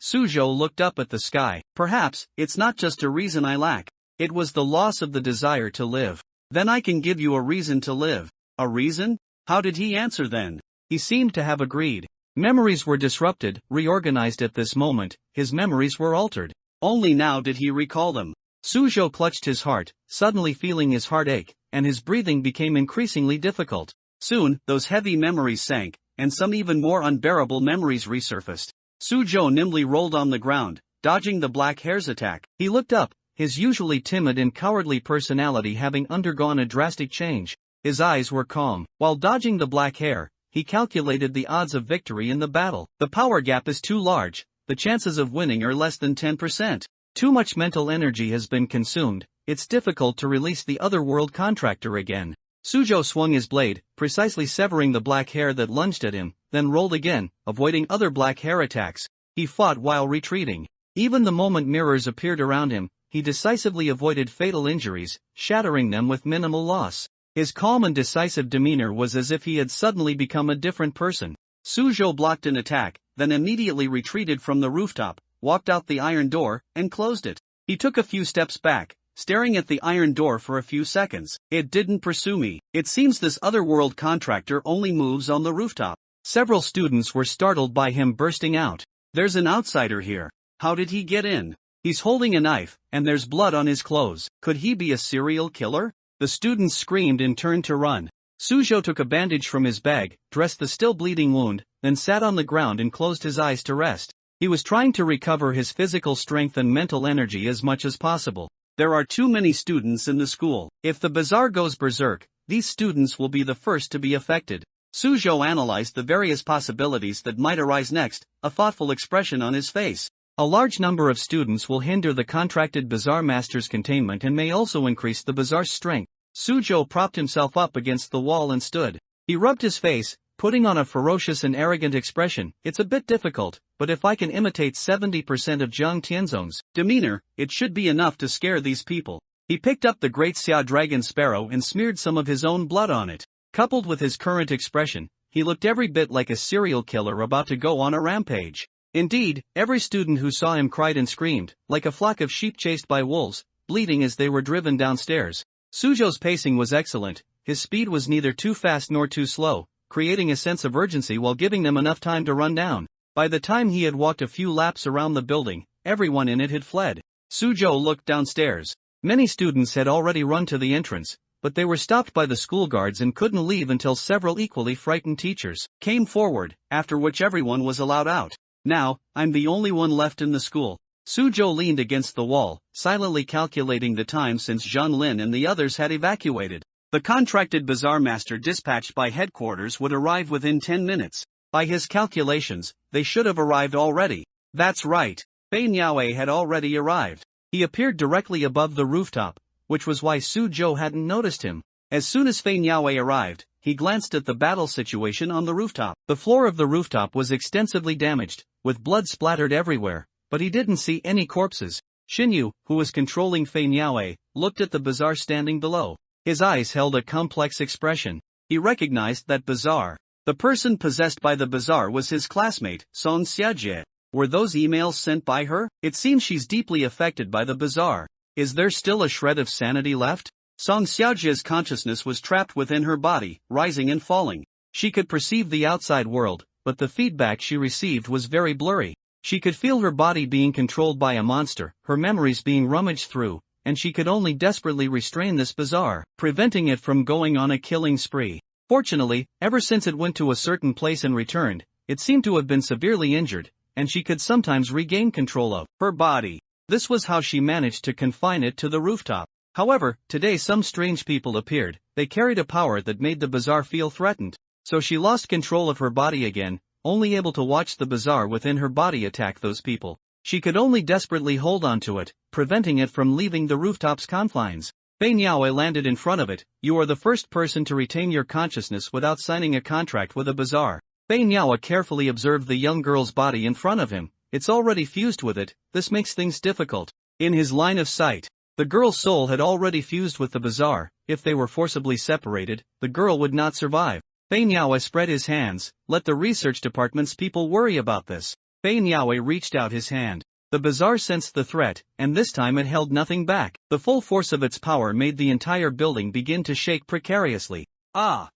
Sujo looked up at the sky. Perhaps, it's not just a reason I lack. It was the loss of the desire to live. Then I can give you a reason to live. A reason? How did he answer then? He seemed to have agreed. Memories were disrupted, reorganized at this moment, his memories were altered. Only now did he recall them. Sujo clutched his heart, suddenly feeling his heart ache, and his breathing became increasingly difficult. Soon, those heavy memories sank, and some even more unbearable memories resurfaced. Sujo nimbly rolled on the ground, dodging the black hair's attack. He looked up, his usually timid and cowardly personality having undergone a drastic change. His eyes were calm. While dodging the black hair, he calculated the odds of victory in the battle. The power gap is too large, the chances of winning are less than 10%. Too much mental energy has been consumed, it's difficult to release the otherworld contractor again. Sujo swung his blade, precisely severing the black hair that lunged at him, then rolled again, avoiding other black hair attacks. He fought while retreating. Even the moment mirrors appeared around him, he decisively avoided fatal injuries, shattering them with minimal loss. His calm and decisive demeanor was as if he had suddenly become a different person. Sujo blocked an attack, then immediately retreated from the rooftop, walked out the iron door, and closed it. He took a few steps back, staring at the iron door for a few seconds. It didn't pursue me. It seems this otherworld contractor only moves on the rooftop. Several students were startled by him bursting out. There's an outsider here. How did he get in? He's holding a knife, and there's blood on his clothes. Could he be a serial killer? The students screamed and turned to run. Sujo took a bandage from his bag, dressed the still bleeding wound, then sat on the ground and closed his eyes to rest. He was trying to recover his physical strength and mental energy as much as possible. There are too many students in the school. If the bazaar goes berserk, these students will be the first to be affected. Suzhou analyzed the various possibilities that might arise next, a thoughtful expression on his face. A large number of students will hinder the contracted bazaar master's containment and may also increase the bazaar's strength. Suzhou propped himself up against the wall and stood. He rubbed his face, putting on a ferocious and arrogant expression. It's a bit difficult, but if I can imitate 70% of Jiang Tianzong's demeanor, it should be enough to scare these people. He picked up the great Xia dragon sparrow and smeared some of his own blood on it. Coupled with his current expression, he looked every bit like a serial killer about to go on a rampage. Indeed, every student who saw him cried and screamed, like a flock of sheep chased by wolves, bleating as they were driven downstairs. Suzhou's pacing was excellent, his speed was neither too fast nor too slow, creating a sense of urgency while giving them enough time to run down. By the time he had walked a few laps around the building, everyone in it had fled. Suzhou looked downstairs. Many students had already run to the entrance, but they were stopped by the school guards and couldn't leave until several equally frightened teachers came forward, after which everyone was allowed out. Now, I'm the only one left in the school. Suzhou leaned against the wall, silently calculating the time since Zhang Lin and the others had evacuated. The contracted bazaar master dispatched by headquarters would arrive within 10 minutes. By his calculations, they should have arrived already. That's right, Fei Niaowei had already arrived. He appeared directly above the rooftop, which was why Suzhou hadn't noticed him. As soon as Fei Niaowei arrived, he glanced at the battle situation on the rooftop. The floor of the rooftop was extensively damaged, with blood splattered everywhere, but he didn't see any corpses. Xinyu, who was controlling Fei Niaowei, looked at the bazaar standing below. His eyes held a complex expression. He recognized that bazaar. The person possessed by the bazaar was his classmate, Song Xiajie. Were those emails sent by her? It seems she's deeply affected by the bazaar. Is there still a shred of sanity left? Song Xiajie's consciousness was trapped within her body, rising and falling. She could perceive the outside world, but the feedback she received was very blurry. She could feel her body being controlled by a monster, her memories being rummaged through, and she could only desperately restrain this bazaar, preventing it from going on a killing spree. Fortunately, ever since it went to a certain place and returned, it seemed to have been severely injured, and she could sometimes regain control of her body. This was how she managed to confine it to the rooftop. However, today some strange people appeared. They carried a power that made the bazaar feel threatened. So she lost control of her body again, only able to watch the bazaar within her body attack those people. She could only desperately hold on to it, preventing it from leaving the rooftop's confines. Fei Niaowei landed in front of it. You are the first person to retain your consciousness without signing a contract with a bazaar. Fei Niaowei carefully observed the young girl's body in front of him. It's already fused with it, this makes things difficult. In his line of sight, the girl's soul had already fused with the bazaar. If they were forcibly separated, the girl would not survive. Fei Niaowei spread his hands. Let the research department's people worry about this. Fei Niaowei reached out his hand. The bazaar sensed the threat, and this time it held nothing back. The full force of its power made the entire building begin to shake precariously. Ah!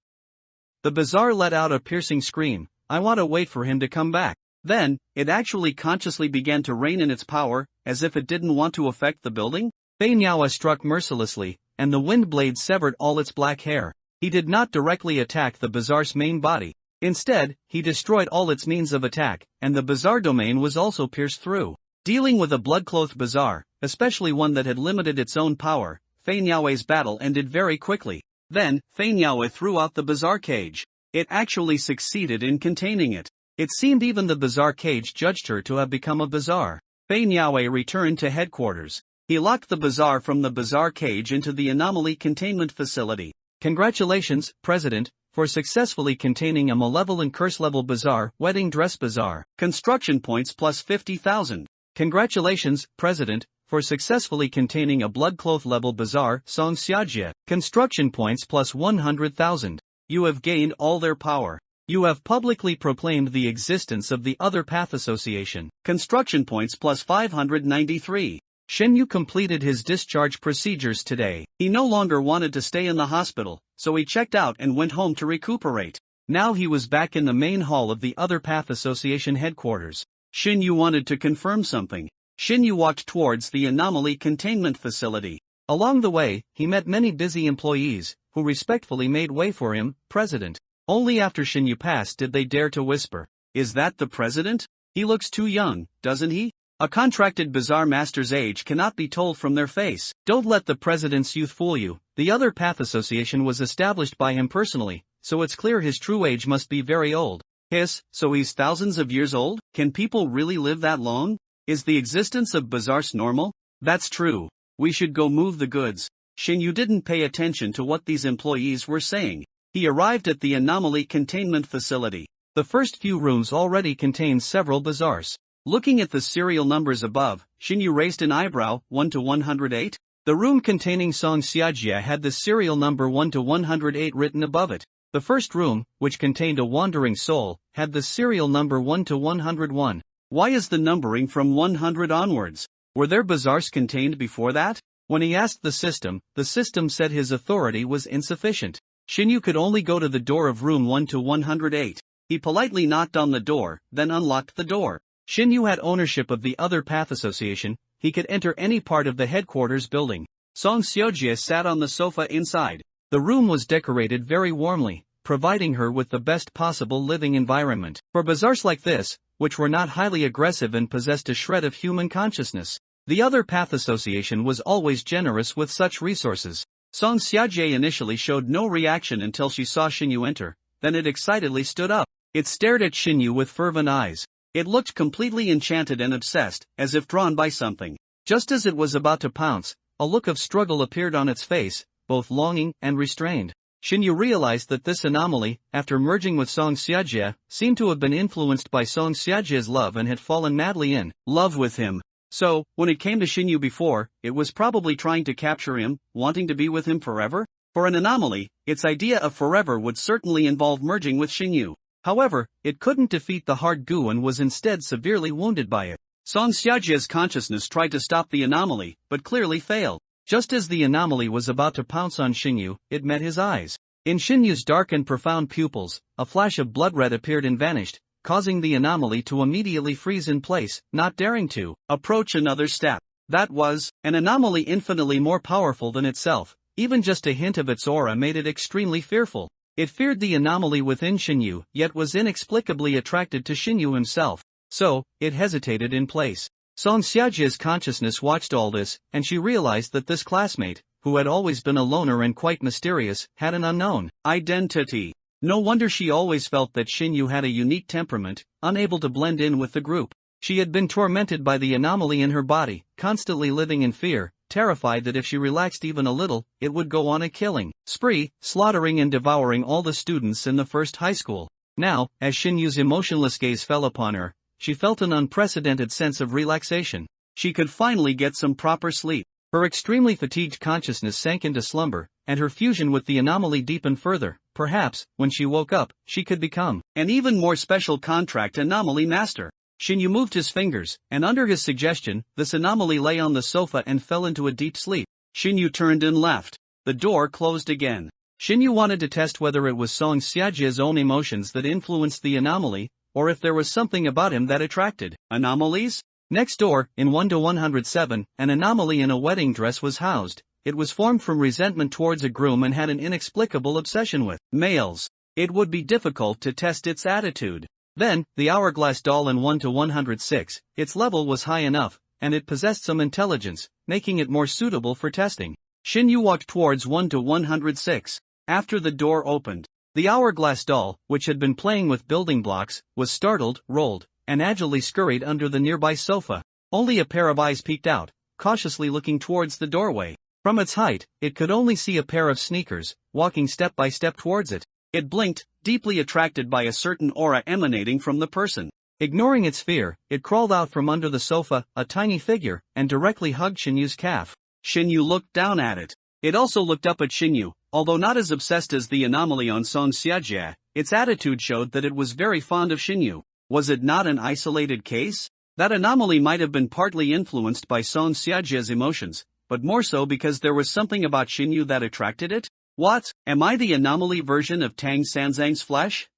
The bazaar let out a piercing scream. I want to wait for him to come back. Then, it actually consciously began to rein in its power, as if it didn't want to affect the building. Fei Niaowei struck mercilessly, and the wind blade severed all its black hair. He did not directly attack the bazaar's main body. Instead, he destroyed all its means of attack, and the bazaar domain was also pierced through. Dealing with a blood-clothed bazaar, especially one that had limited its own power, Fei Niaowei's battle ended very quickly. Then, Fei Niaowei threw out the bazaar cage. It actually succeeded in containing it. It seemed even the bazaar cage judged her to have become a bazaar. Fei Niaowei returned to headquarters. He locked the bazaar from the bazaar cage into the anomaly containment facility. Congratulations, President, for successfully containing a malevolent curse-level bazaar, wedding dress bazaar. Construction points plus 50,000. Congratulations, President, for successfully containing a blood-cloth level bazaar, Song Xiajie. Construction points plus 100,000. You have gained all their power. You have publicly proclaimed the existence of the Other Path Association. Construction points plus 593. Xinyu completed his discharge procedures today. He no longer wanted to stay in the hospital, so he checked out and went home to recuperate. Now he was back in the main hall of the Other Path Association headquarters. Xinyu wanted to confirm something. Xinyu walked towards the anomaly containment facility. Along the way, he met many busy employees, who respectfully made way for him, President. Only after Xinyu passed did they dare to whisper, "Is that the president? He looks too young, doesn't he?" A contracted bazaar master's age cannot be told from their face. Don't let the president's youth fool you. The other path association was established by him personally, so it's clear his true age must be very old. Hiss, so he's thousands of years old? Can people really live that long? Is the existence of bazaars normal? That's true. We should go move the goods. Shinyu didn't pay attention to what these employees were saying. He arrived at the anomaly containment facility. The first few rooms already contained several bazaars. Looking at the serial numbers above, Shinyu raised an eyebrow. 1 to 108? The room containing Song Xiajie had the serial number 1 to 108 written above it. The first room, which contained a wandering soul, had the serial number 1 to 101. Why is the numbering from 100 onwards? Were there bazaars contained before that? When he asked the system said his authority was insufficient. Shinyu could only go to the door of room 1 to 108. He politely knocked on the door, then unlocked the door. Shinyu had ownership of the other path association. He could enter any part of the headquarters building. Song Xiojie sat on the sofa inside. The room was decorated very warmly, providing her with the best possible living environment. For bazaars like this, which were not highly aggressive and possessed a shred of human consciousness, the other path association was always generous with such resources. Song Xiajie initially showed no reaction until she saw Shinyu enter, then it excitedly stood up. It stared at Shinyu with fervent eyes. It looked completely enchanted and obsessed, as if drawn by something. Just as it was about to pounce, a look of struggle appeared on its face, both longing and restrained. Shinyu realized that this anomaly, after merging with Song Xiajie, seemed to have been influenced by Song Xiajie's love and had fallen madly in love with him. So, when it came to Shinyu before, it was probably trying to capture him, wanting to be with him forever? For an anomaly, its idea of forever would certainly involve merging with Shinyu. However, it couldn't defeat the hard goo and was instead severely wounded by it. Song Xiajie's consciousness tried to stop the anomaly, but clearly failed. Just as the anomaly was about to pounce on Shinyu, it met his eyes. In Shinyu's dark and profound pupils, a flash of blood red appeared and vanished, causing the anomaly to immediately freeze in place, not daring to approach another step. That was an anomaly infinitely more powerful than itself. Even just a hint of its aura made it extremely fearful. It feared the anomaly within Shinyu, yet was inexplicably attracted to Shinyu himself. So, it hesitated in place. Song Xiajie's consciousness watched all this, and she realized that this classmate, who had always been a loner and quite mysterious, had an unknown identity. No wonder she always felt that Shinyu had a unique temperament, unable to blend in with the group. She had been tormented by the anomaly in her body, constantly living in fear, terrified that if she relaxed even a little, it would go on a killing spree, slaughtering and devouring all the students in the first high school. Now, as Shinyu's emotionless gaze fell upon her, she felt an unprecedented sense of relaxation. She could finally get some proper sleep. Her extremely fatigued consciousness sank into slumber, and her fusion with the anomaly deepened further. Perhaps, when she woke up, she could become an even more special contract anomaly master. Shinyu moved his fingers, and under his suggestion, this anomaly lay on the sofa and fell into a deep sleep. Shinyu turned and left. The door closed again. Shinyu wanted to test whether it was Song Xiajie's own emotions that influenced the anomaly, or if there was something about him that attracted anomalies. Next door, in 1 to 107, an anomaly in a wedding dress was housed. It was formed from resentment towards a groom and had an inexplicable obsession with males. It would be difficult to test its attitude. Then, the hourglass doll in 1 to 106, its level was high enough, and it possessed some intelligence, making it more suitable for testing. Shinyu walked towards 1 to 106. After the door opened, the hourglass doll, which had been playing with building blocks, was startled, rolled, and agilely scurried under the nearby sofa. Only a pair of eyes peeked out, cautiously looking towards the doorway. From its height, it could only see a pair of sneakers, walking step by step towards it. It blinked, deeply attracted by a certain aura emanating from the person. Ignoring its fear, it crawled out from under the sofa, a tiny figure, and directly hugged Shinyu's calf. Shinyu looked down at it. It also looked up at Shinyu. Although not as obsessed as the anomaly on Song Xiajie, its attitude showed that it was very fond of Shinyu. Was it not an isolated case? That anomaly might have been partly influenced by Song Xiajie's emotions, but more so because there was something about Shinyu that attracted it? What? Am I the anomaly version of Tang Sanzang's flesh?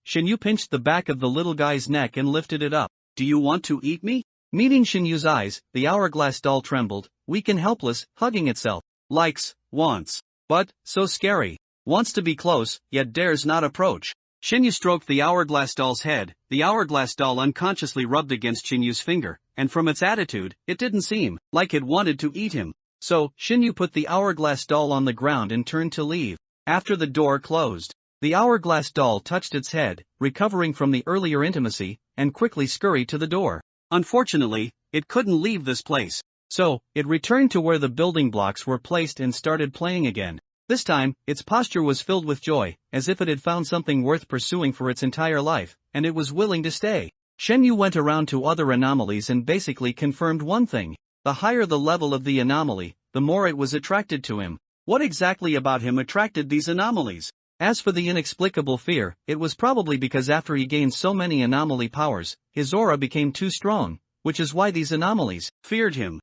Shinyu pinched the back of the little guy's neck and lifted it up. Do you want to eat me? Meeting Shinyu's eyes, the hourglass doll trembled, weak and helpless, hugging itself. Likes, wants. But, so scary. Wants to be close, yet dares not approach. Shinyu stroked the hourglass doll's head. The hourglass doll unconsciously rubbed against Shinyu's finger, and from its attitude, it didn't seem like it wanted to eat him. So, Shinyu put the hourglass doll on the ground and turned to leave. After the door closed, the hourglass doll touched its head, recovering from the earlier intimacy, and quickly scurried to the door. Unfortunately, it couldn't leave this place. So, it returned to where the building blocks were placed and started playing again. This time, its posture was filled with joy, as if it had found something worth pursuing for its entire life, and it was willing to stay. Shinyu went around to other anomalies and basically confirmed one thing. The higher the level of the anomaly, the more it was attracted to him. What exactly about him attracted these anomalies? As for the inexplicable fear, it was probably because after he gained so many anomaly powers, his aura became too strong, which is why these anomalies feared him.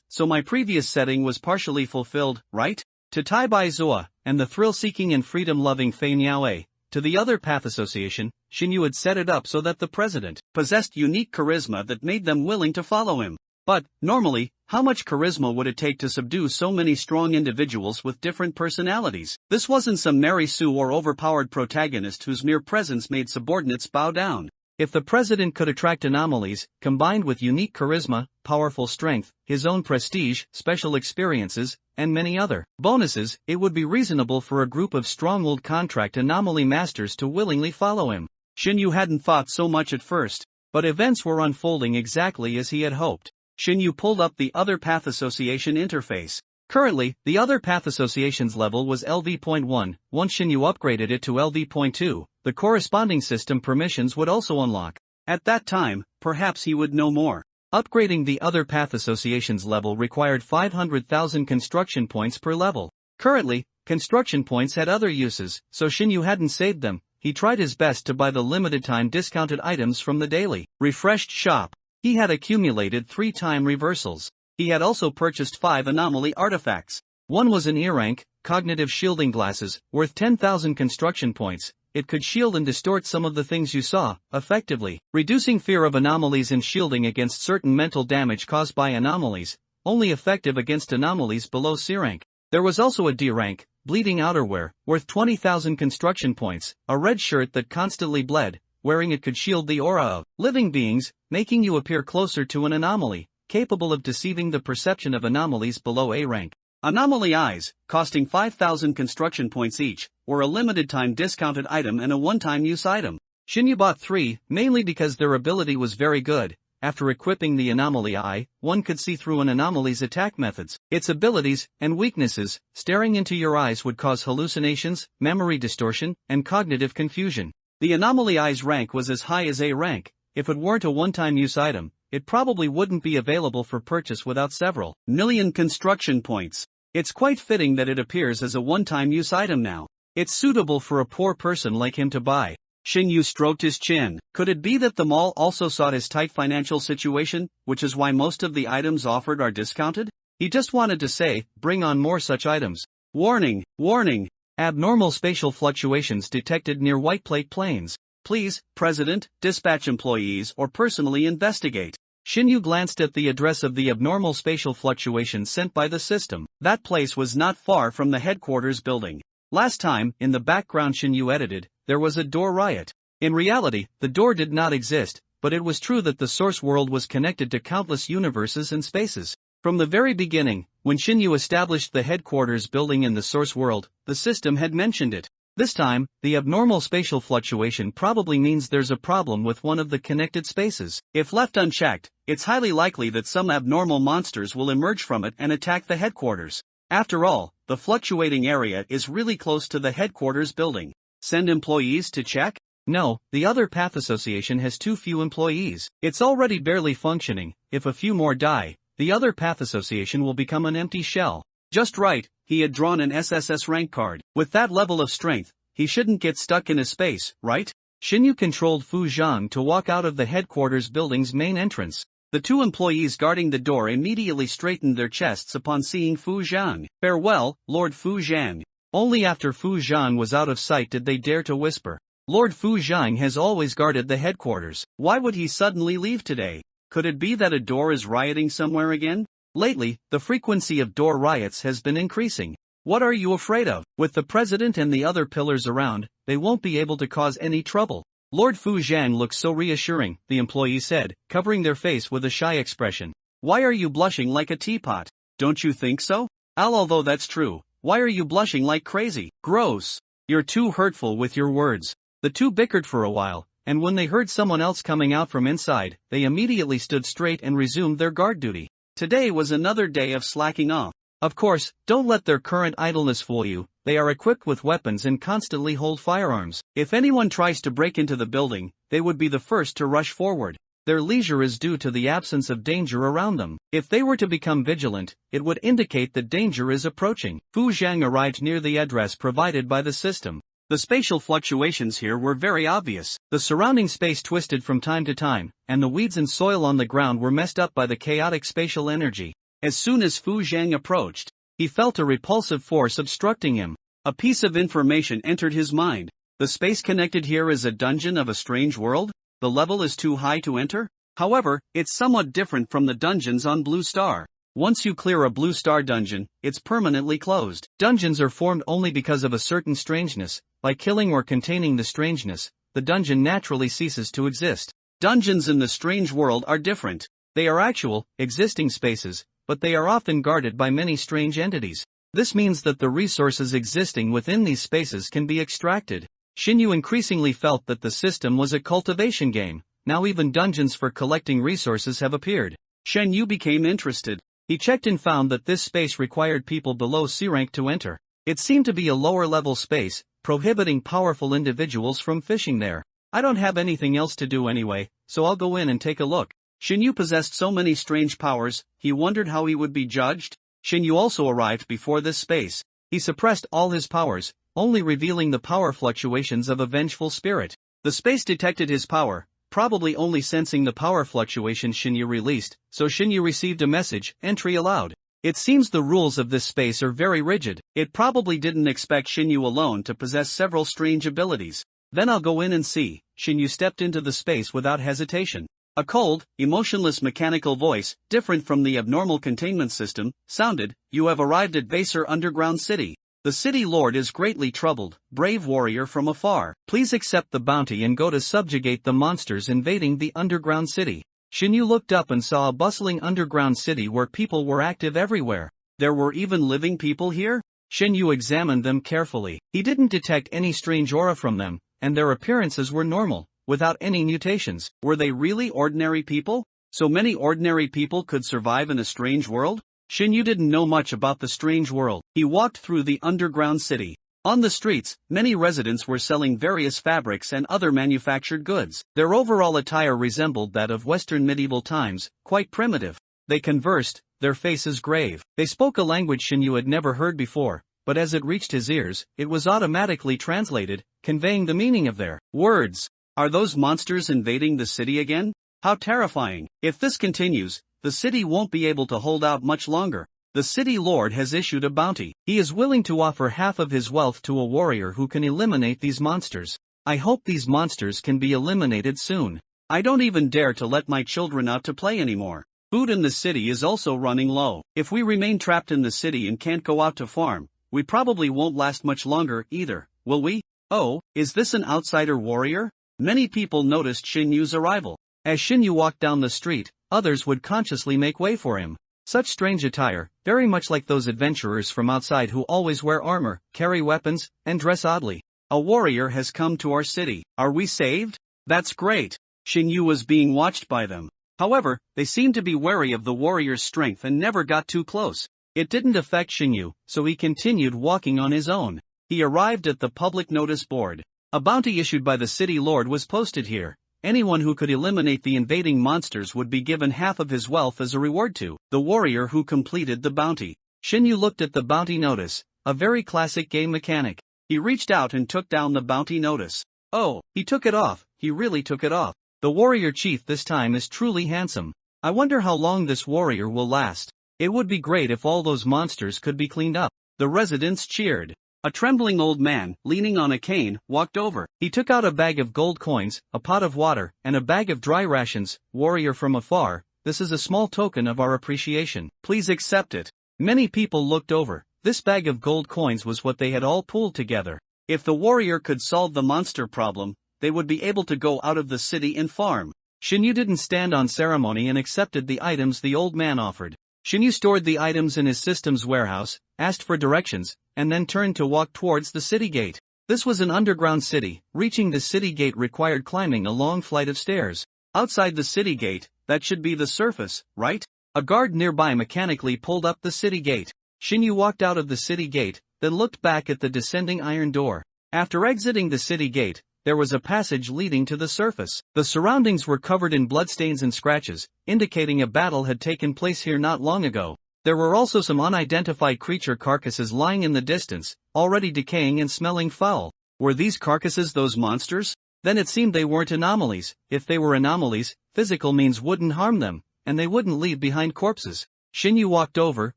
So my previous setting was partially fulfilled, right? To Tai Bai Zoa, and the thrill-seeking and freedom-loving Fei Niaoe, to the other path association, Shinyu had set it up so that the president possessed unique charisma that made them willing to follow him. But, normally, how much charisma would it take to subdue so many strong individuals with different personalities? This wasn't some Mary Sue or overpowered protagonist whose mere presence made subordinates bow down. If the president could attract anomalies, combined with unique charisma, powerful strength, his own prestige, special experiences, and many other bonuses, it would be reasonable for a group of strong-willed contract anomaly masters to willingly follow him. Shinyu hadn't thought so much at first, but events were unfolding exactly as he had hoped. Shinyu pulled up the Other Path Association interface. Currently, the Other Path Association's level was LV.1. Once Shinyu upgraded it to LV.2, the corresponding system permissions would also unlock. At that time, perhaps he would know more. Upgrading the Other Path Association's level required 500,000 construction points per level. Currently, construction points had other uses, so Shinyu hadn't saved them. He tried his best to buy the limited-time discounted items from the daily refreshed shop. He had accumulated 3 time reversals. He had also purchased 5 anomaly artifacts. One was an earrank, cognitive shielding glasses, worth 10,000 construction points. It could shield and distort some of the things you saw, effectively reducing fear of anomalies and shielding against certain mental damage caused by anomalies, only effective against anomalies below C rank. There was also a D rank, bleeding outerwear, worth 20,000 construction points, a red shirt that constantly bled. Wearing it could shield the aura of living beings, making you appear closer to an anomaly, capable of deceiving the perception of anomalies below A rank. Anomaly eyes, costing 5,000 construction points each, were a limited-time discounted item and a one-time use item. Shinyu bought 3, mainly because their ability was very good. After equipping the anomaly eye, one could see through an anomaly's attack methods, its abilities, and weaknesses. Staring into your eyes would cause hallucinations, memory distortion, and cognitive confusion. The anomaly eye's rank was as high as A rank. If it weren't a one-time use item, it probably wouldn't be available for purchase without several million construction points. It's quite fitting that it appears as a one-time use item now. It's suitable for a poor person like him to buy. Shinyu stroked his chin. Could it be that the mall also sought his tight financial situation, which is why most of the items offered are discounted? He just wanted to say, bring on more such items. Warning, warning. Abnormal spatial fluctuations detected near White Plate Plains. Please, President, dispatch employees or personally investigate. Shinyu glanced at the address of the abnormal spatial fluctuations sent by the system. That place was not far from the headquarters building. Last time, in the background Shinyu edited, there was a door riot. In reality, the door did not exist, but it was true that the source world was connected to countless universes and spaces. From the very beginning, when Shinyu established the headquarters building in the source world, the system had mentioned it. This time, the abnormal spatial fluctuation probably means there's a problem with one of the connected spaces. If left unchecked, it's highly likely that some abnormal monsters will emerge from it and attack the headquarters. After all, the fluctuating area is really close to the headquarters building. Send employees to check? No, the Other Path Association has too few employees. It's already barely functioning. If a few more die, the Other Path Association will become an empty shell. Just right, he had drawn an SSS rank card. With that level of strength, he shouldn't get stuck in a space, right? Shinyu controlled Fu Zhang to walk out of the headquarters building's main entrance. The 2 employees guarding the door immediately straightened their chests upon seeing Fu Zhang. Farewell, Lord Fu Zhang. Only after Fu Zhang was out of sight did they dare to whisper. Lord Fu Zhang has always guarded the headquarters. Why would he suddenly leave today? Could it be that a door is rioting somewhere again? Lately, the frequency of door riots has been increasing. What are you afraid of? With the president and the other pillars around, they won't be able to cause any trouble. Lord Fu Zhang looks so reassuring, the employee said, covering their face with a shy expression. Why are you blushing like a teapot? Don't you think so? Although that's true, why are you blushing like crazy? Gross. You're too hurtful with your words. The two bickered for a while, and when they heard someone else coming out from inside, they immediately stood straight and resumed their guard duty. Today was another day of slacking off. Of course, don't let their current idleness fool you. They are equipped with weapons and constantly hold firearms. If anyone tries to break into the building, they would be the first to rush forward. Their leisure is due to the absence of danger around them. If they were to become vigilant, it would indicate that danger is approaching. Fu Zhang arrived near the address provided by the system. The spatial fluctuations here were very obvious. The surrounding space twisted from time to time, and the weeds and soil on the ground were messed up by the chaotic spatial energy. As soon as Fu Zhang approached, he felt a repulsive force obstructing him. A piece of information entered his mind. The space connected here is a dungeon of a strange world? The level is too high to enter? However, it's somewhat different from the dungeons on Blue Star. Once you clear a Blue Star dungeon, it's permanently closed. Dungeons are formed only because of a certain strangeness. By killing or containing the strangeness, the dungeon naturally ceases to exist. Dungeons in the strange world are different. They are actual, existing spaces, but they are often guarded by many strange entities. This means that the resources existing within these spaces can be extracted. Xinyu increasingly felt that the system was a cultivation game. Now even dungeons for collecting resources have appeared. Xinyu became interested. He checked and found that this space required people below C rank to enter. It seemed to be a lower-level space, prohibiting powerful individuals from fishing there. I don't have anything else to do anyway, so I'll go in and take a look. Xinyu possessed so many strange powers, he wondered how he would be judged. Xinyu also arrived before this space. He suppressed all his powers, only revealing the power fluctuations of a vengeful spirit. The space detected his power, probably only sensing the power fluctuations Xinyu released, so Xinyu received a message, entry allowed. It seems the rules of this space are very rigid. It probably didn't expect Xinyu alone to possess several strange abilities. Then I'll go in and see. Xinyu stepped into the space without hesitation. A cold, emotionless mechanical voice, different from the abnormal containment system, sounded, "You have arrived at Vaser Underground City. The city lord is greatly troubled, brave warrior from afar. Please accept the bounty and go to subjugate the monsters invading the underground city." Xinyu looked up and saw a bustling underground city where people were active everywhere. There were even living people here? Xinyu examined them carefully. He didn't detect any strange aura from them, and their appearances were normal, without any mutations. Were they really ordinary people? So many ordinary people could survive in a strange world? Xinyu didn't know much about the strange world. He walked through the underground city. On the streets, many residents were selling various fabrics and other manufactured goods. Their overall attire resembled that of Western medieval times, quite primitive. They conversed, their faces grave. They spoke a language Xinyu had never heard before, but as it reached his ears, it was automatically translated, conveying the meaning of their words. Are those monsters invading the city again? How terrifying. If this continues, the city won't be able to hold out much longer. The city lord has issued a bounty. He is willing to offer half of his wealth to a warrior who can eliminate these monsters. I hope these monsters can be eliminated soon. I don't even dare to let my children out to play anymore. Food in the city is also running low. If we remain trapped in the city and can't go out to farm, we probably won't last much longer either, will we? Oh, is this an outsider warrior? Many people noticed Xinyu's arrival. As Xinyu walked down the street, others would consciously make way for him. Such strange attire, very much like those adventurers from outside who always wear armor, carry weapons, and dress oddly. A warrior has come to our city. Are we saved? That's great. Xinyu was being watched by them. However, they seemed to be wary of the warrior's strength and never got too close. It didn't affect Xinyu, so he continued walking on his own. He arrived at the public notice board. A bounty issued by the city lord was posted here. Anyone who could eliminate the invading monsters would be given half of his wealth as a reward to the warrior who completed the bounty. Xinyu looked at the bounty notice, a very classic game mechanic. He reached out and took down the bounty notice. Oh, he took it off, he really took it off. The warrior chief this time is truly handsome. I wonder how long this warrior will last. It would be great if all those monsters could be cleaned up. The residents cheered. A trembling old man, leaning on a cane, walked over. He took out a bag of gold coins, a pot of water, and a bag of dry rations. Warrior from afar, this is a small token of our appreciation. Please accept it. Many people looked over. This bag of gold coins was what they had all pooled together. If the warrior could solve the monster problem, they would be able to go out of the city and farm. Shinyu didn't stand on ceremony and accepted the items the old man offered. Shinyu stored the items in his system's warehouse, asked for directions, and then turned to walk towards the city gate. This was an underground city. Reaching the city gate required climbing a long flight of stairs. Outside the city gate, that should be the surface, right? A guard nearby mechanically pulled up the city gate. Shinyu walked out of the city gate, then looked back at the descending iron door. After exiting the city gate, there was a passage leading to the surface. The surroundings were covered in bloodstains and scratches, indicating a battle had taken place here not long ago. There were also some unidentified creature carcasses lying in the distance, already decaying and smelling foul. Were these carcasses those monsters? Then it seemed they weren't anomalies. If they were anomalies, physical means wouldn't harm them, and they wouldn't leave behind corpses. Shinyu walked over,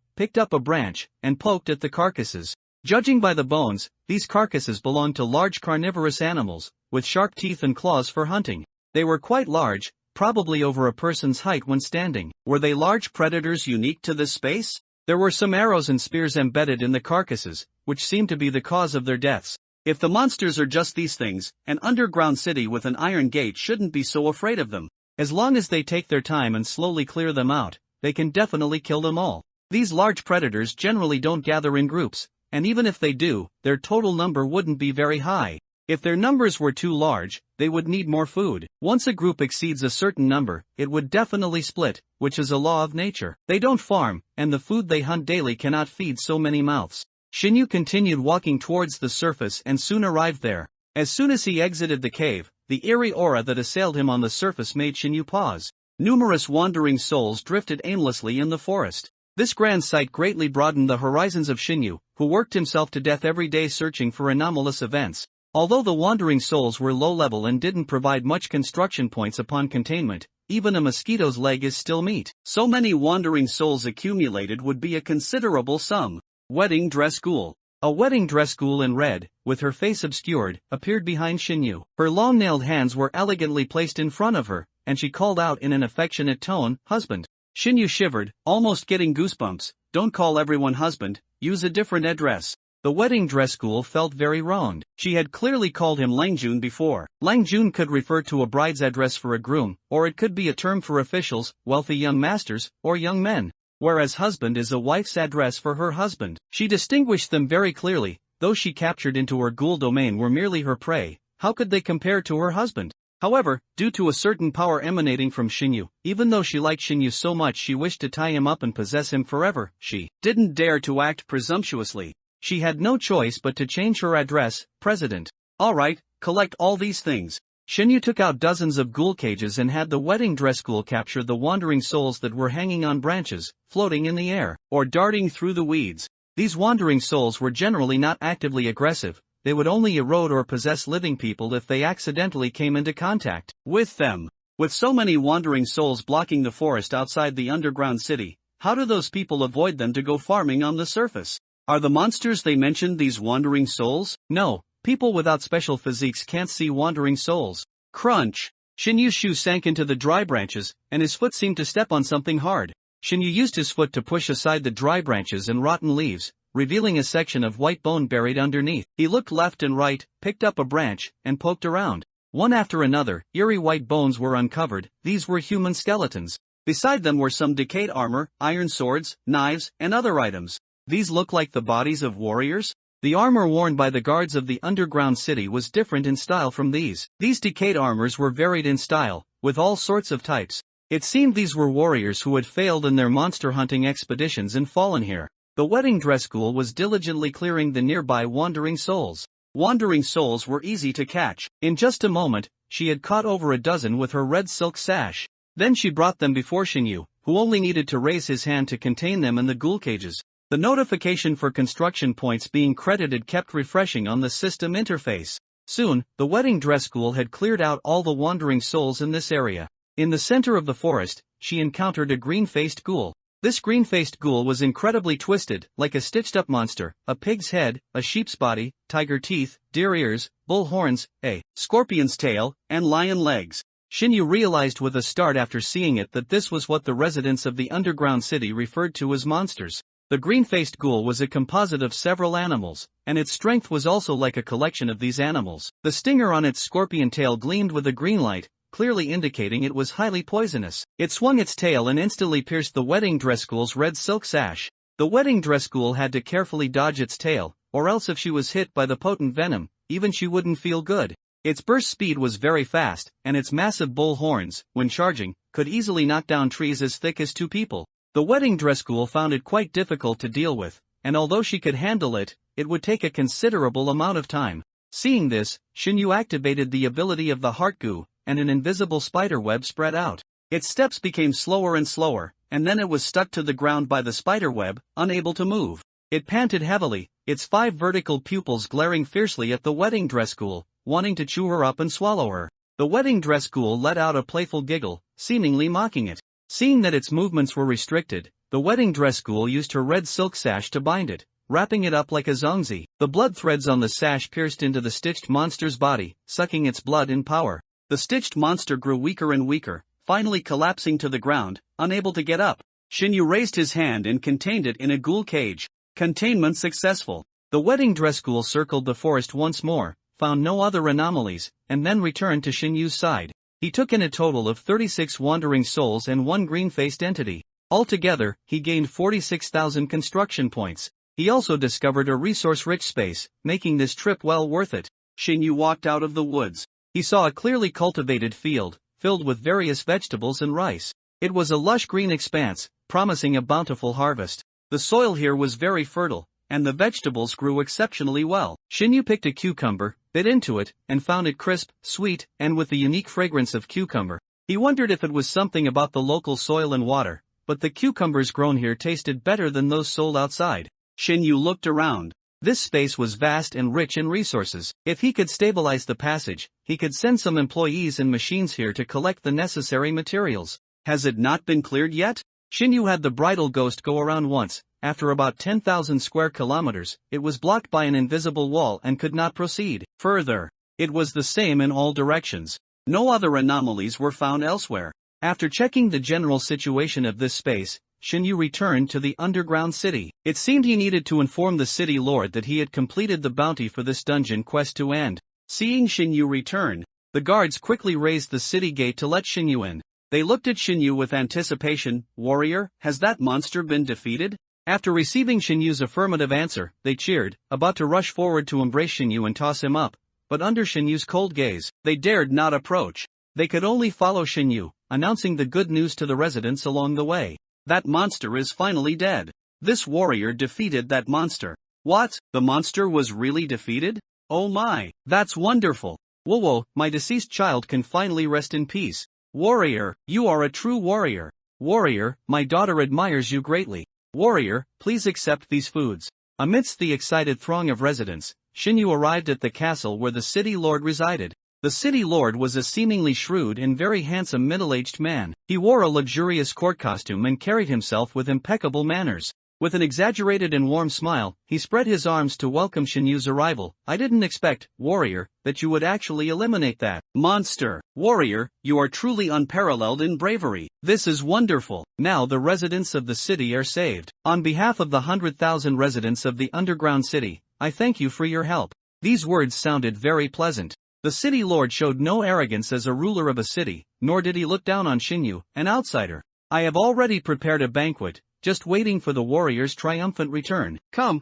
picked up a branch, and poked at the carcasses. Judging by the bones, these carcasses belonged to large carnivorous animals, with sharp teeth and claws for hunting. They were quite large, probably over a person's height when standing. Were they large predators unique to this space? There were some arrows and spears embedded in the carcasses, which seemed to be the cause of their deaths. If the monsters are just these things, an underground city with an iron gate shouldn't be so afraid of them. As long as they take their time and slowly clear them out, they can definitely kill them all. These large predators generally don't gather in groups, and even if they do, their total number wouldn't be very high. If their numbers were too large, they would need more food. Once a group exceeds a certain number, it would definitely split, which is a law of nature. They don't farm, and the food they hunt daily cannot feed so many mouths. Shinyu continued walking towards the surface and soon arrived there. As soon as he exited the cave, the eerie aura that assailed him on the surface made Shinyu pause. Numerous wandering souls drifted aimlessly in the forest. This grand sight greatly broadened the horizons of Shinyu, who worked himself to death every day searching for anomalous events. Although the wandering souls were low-level and didn't provide much construction points upon containment, even a mosquito's leg is still meat. So many wandering souls accumulated would be a considerable sum. Wedding dress ghoul. A wedding dress ghoul in red, with her face obscured, appeared behind Shinyu. Her long-nailed hands were elegantly placed in front of her, and she called out in an affectionate tone, "Husband." Shinyu shivered, almost getting goosebumps. Don't call everyone husband, use a different address. The wedding dress ghoul felt very wronged. She had clearly called him Langjun before. Langjun could refer to a bride's address for a groom, or it could be a term for officials, wealthy young masters, or young men. Whereas husband is a wife's address for her husband. She distinguished them very clearly. Those she captured into her ghoul domain were merely her prey. How could they compare to her husband? However, due to a certain power emanating from Shinyu, even though she liked Shinyu so much she wished to tie him up and possess him forever, she didn't dare to act presumptuously. She had no choice but to change her address, President. Alright, collect all these things. Shinyu took out dozens of ghoul cages and had the wedding dress ghoul capture the wandering souls that were hanging on branches, floating in the air, or darting through the weeds. These wandering souls were generally not actively aggressive. They would only erode or possess living people if they accidentally came into contact with them. With so many wandering souls blocking the forest outside the underground city, how do those people avoid them to go farming on the surface? Are the monsters they mentioned these wandering souls? No, people without special physiques can't see wandering souls. Crunch! Shinyu's shoe sank into the dry branches, and his foot seemed to step on something hard. Shinyu used his foot to push aside the dry branches and rotten leaves, revealing a section of white bone buried underneath. He looked left and right, picked up a branch, and poked around. One after another, eerie white bones were uncovered. These were human skeletons. Beside them were some decayed armor, iron swords, knives, and other items. These look like the bodies of warriors? The armor worn by the guards of the underground city was different in style from these. These decayed armors were varied in style, with all sorts of types. It seemed these were warriors who had failed in their monster hunting expeditions and fallen here. The wedding dress ghoul was diligently clearing the nearby wandering souls. Wandering souls were easy to catch. In just a moment, she had caught over a dozen with her red silk sash. Then she brought them before Shinyu, who only needed to raise his hand to contain them in the ghoul cages. The notification for construction points being credited kept refreshing on the system interface. Soon, the wedding dress ghoul had cleared out all the wandering souls in this area. In the center of the forest, she encountered a green-faced ghoul. This green-faced ghoul was incredibly twisted, like a stitched-up monster, a pig's head, a sheep's body, tiger teeth, deer ears, bull horns, a scorpion's tail, and lion legs. Shinyu realized with a start after seeing it that this was what the residents of the underground city referred to as monsters. The green-faced ghoul was a composite of several animals, and its strength was also like a collection of these animals. The stinger on its scorpion tail gleamed with a green light, clearly indicating it was highly poisonous. It swung its tail and instantly pierced the wedding dress ghoul's red silk sash. The wedding dress ghoul had to carefully dodge its tail, or else if she was hit by the potent venom, even she wouldn't feel good. Its burst speed was very fast, and its massive bull horns, when charging, could easily knock down trees as thick as two people. The wedding dress ghoul found it quite difficult to deal with, and although she could handle it, it would take a considerable amount of time. Seeing this, Shinyu activated the ability of the heart goo, and an invisible spider web spread out. Its steps became slower and slower, and then it was stuck to the ground by the spider web, unable to move. It panted heavily, its 5 vertical pupils glaring fiercely at the wedding dress ghoul, wanting to chew her up and swallow her. The wedding dress ghoul let out a playful giggle, seemingly mocking it. Seeing that its movements were restricted, the wedding dress ghoul used her red silk sash to bind it, wrapping it up like a zongzi. The blood threads on the sash pierced into the stitched monster's body, sucking its blood in power. The stitched monster grew weaker and weaker, finally collapsing to the ground, unable to get up. Shinyu raised his hand and contained it in a ghoul cage. Containment successful. The wedding dress ghoul circled the forest once more, found no other anomalies, and then returned to Shinyu's side. He took in a total of 36 wandering souls and 1 green-faced entity. Altogether, he gained 46,000 construction points. He also discovered a resource-rich space, making this trip well worth it. Shinyu walked out of the woods. He saw a clearly cultivated field, filled with various vegetables and rice. It was a lush green expanse, promising a bountiful harvest. The soil here was very fertile, and the vegetables grew exceptionally well. Shinyu picked a cucumber, bit into it, and found it crisp, sweet, and with the unique fragrance of cucumber. He wondered if it was something about the local soil and water, but the cucumbers grown here tasted better than those sold outside. Shinyu looked around. This space was vast and rich in resources. If he could stabilize the passage, he could send some employees and machines here to collect the necessary materials. Has it not been cleared yet? Shinyu had the bridal ghost go around once. After about 10,000 square kilometers, it was blocked by an invisible wall and could not proceed further. It was the same in all directions. No other anomalies were found elsewhere. After checking the general situation of this space, Shinyu returned to the underground city. It seemed he needed to inform the city lord that he had completed the bounty for this dungeon quest to end. Seeing Shinyu return, the guards quickly raised the city gate to let Shinyu in. They looked at Shinyu with anticipation. "Warrior, has that monster been defeated?" After receiving Shinyu's affirmative answer, they cheered, about to rush forward to embrace Shinyu and toss him up. But under Shinyu's cold gaze, they dared not approach. They could only follow Shinyu, announcing the good news to the residents along the way. "That monster is finally dead. This warrior defeated that monster." "What? The monster was really defeated? Oh my, that's wonderful. Whoa, my deceased child can finally rest in peace. Warrior, you are a true warrior. Warrior, my daughter admires you greatly. Warrior, please accept these foods." Amidst the excited throng of residents, Shinyu arrived at the castle where the city lord resided. The city lord was a seemingly shrewd and very handsome middle-aged man. He wore a luxurious court costume and carried himself with impeccable manners. With an exaggerated and warm smile, he spread his arms to welcome Shinyu's arrival. "I didn't expect, warrior, that you would actually eliminate that monster. Warrior, you are truly unparalleled in bravery. This is wonderful. Now the residents of the city are saved. On behalf of the 100,000 residents of the underground city, I thank you for your help." These words sounded very pleasant. The city lord showed no arrogance as a ruler of a city, nor did he look down on Shinyu, an outsider. "I have already prepared a banquet, just waiting for the warrior's triumphant return. Come,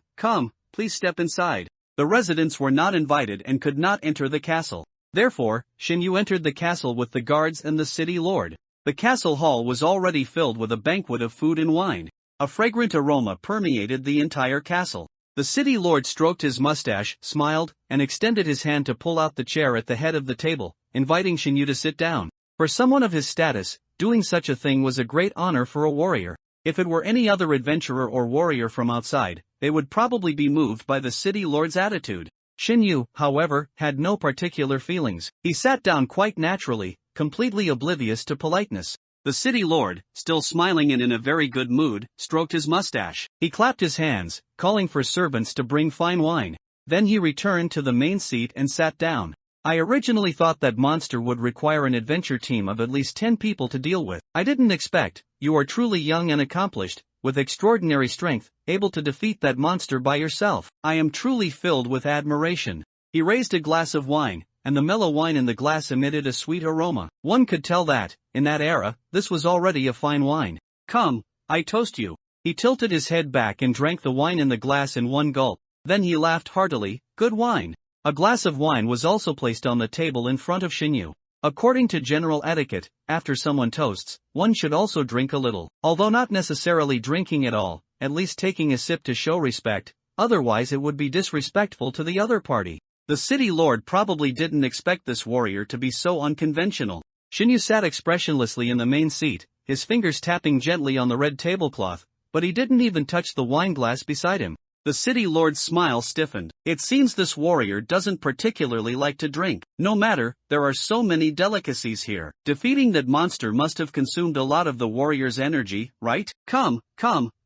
please step inside." The residents were not invited and could not enter the castle. Therefore, Shinyu entered the castle with the guards and the city lord. The castle hall was already filled with a banquet of food and wine. A fragrant aroma permeated the entire castle. The city lord stroked his mustache, smiled, and extended his hand to pull out the chair at the head of the table, inviting Shinyu to sit down. For someone of his status, doing such a thing was a great honor for a warrior. If it were any other adventurer or warrior from outside, they would probably be moved by the city lord's attitude. Shinyu, however, had no particular feelings. He sat down quite naturally, completely oblivious to politeness. The city lord, still smiling and in a very good mood, stroked his mustache. He clapped his hands, calling for servants to bring fine wine. Then he returned to the main seat and sat down. "I originally thought that monster would require an adventure team of at least 10 people to deal with. I didn't expect. You are truly young and accomplished, with extraordinary strength, able to defeat that monster by yourself. I am truly filled with admiration. He raised a glass of wine, and the mellow wine in the glass emitted a sweet aroma. One could tell that, in that era, this was already a fine wine. Come, I toast you. He tilted his head back and drank the wine in the glass in one gulp. Then he laughed heartily. Good wine. A glass of wine was also placed on the table in front of Shinyu. According to general etiquette, after someone toasts, one should also drink a little. Although not necessarily drinking at all, at least taking a sip to show respect, otherwise it would be disrespectful to the other party. The city lord probably didn't expect this warrior to be so unconventional. Shinyu sat expressionlessly in the main seat, his fingers tapping gently on the red tablecloth, but he didn't even touch the wineglass beside him. The city lord's smile stiffened. It seems this warrior doesn't particularly like to drink. No matter, there are so many delicacies here. Defeating that monster must have consumed a lot of the warrior's energy, right? Come,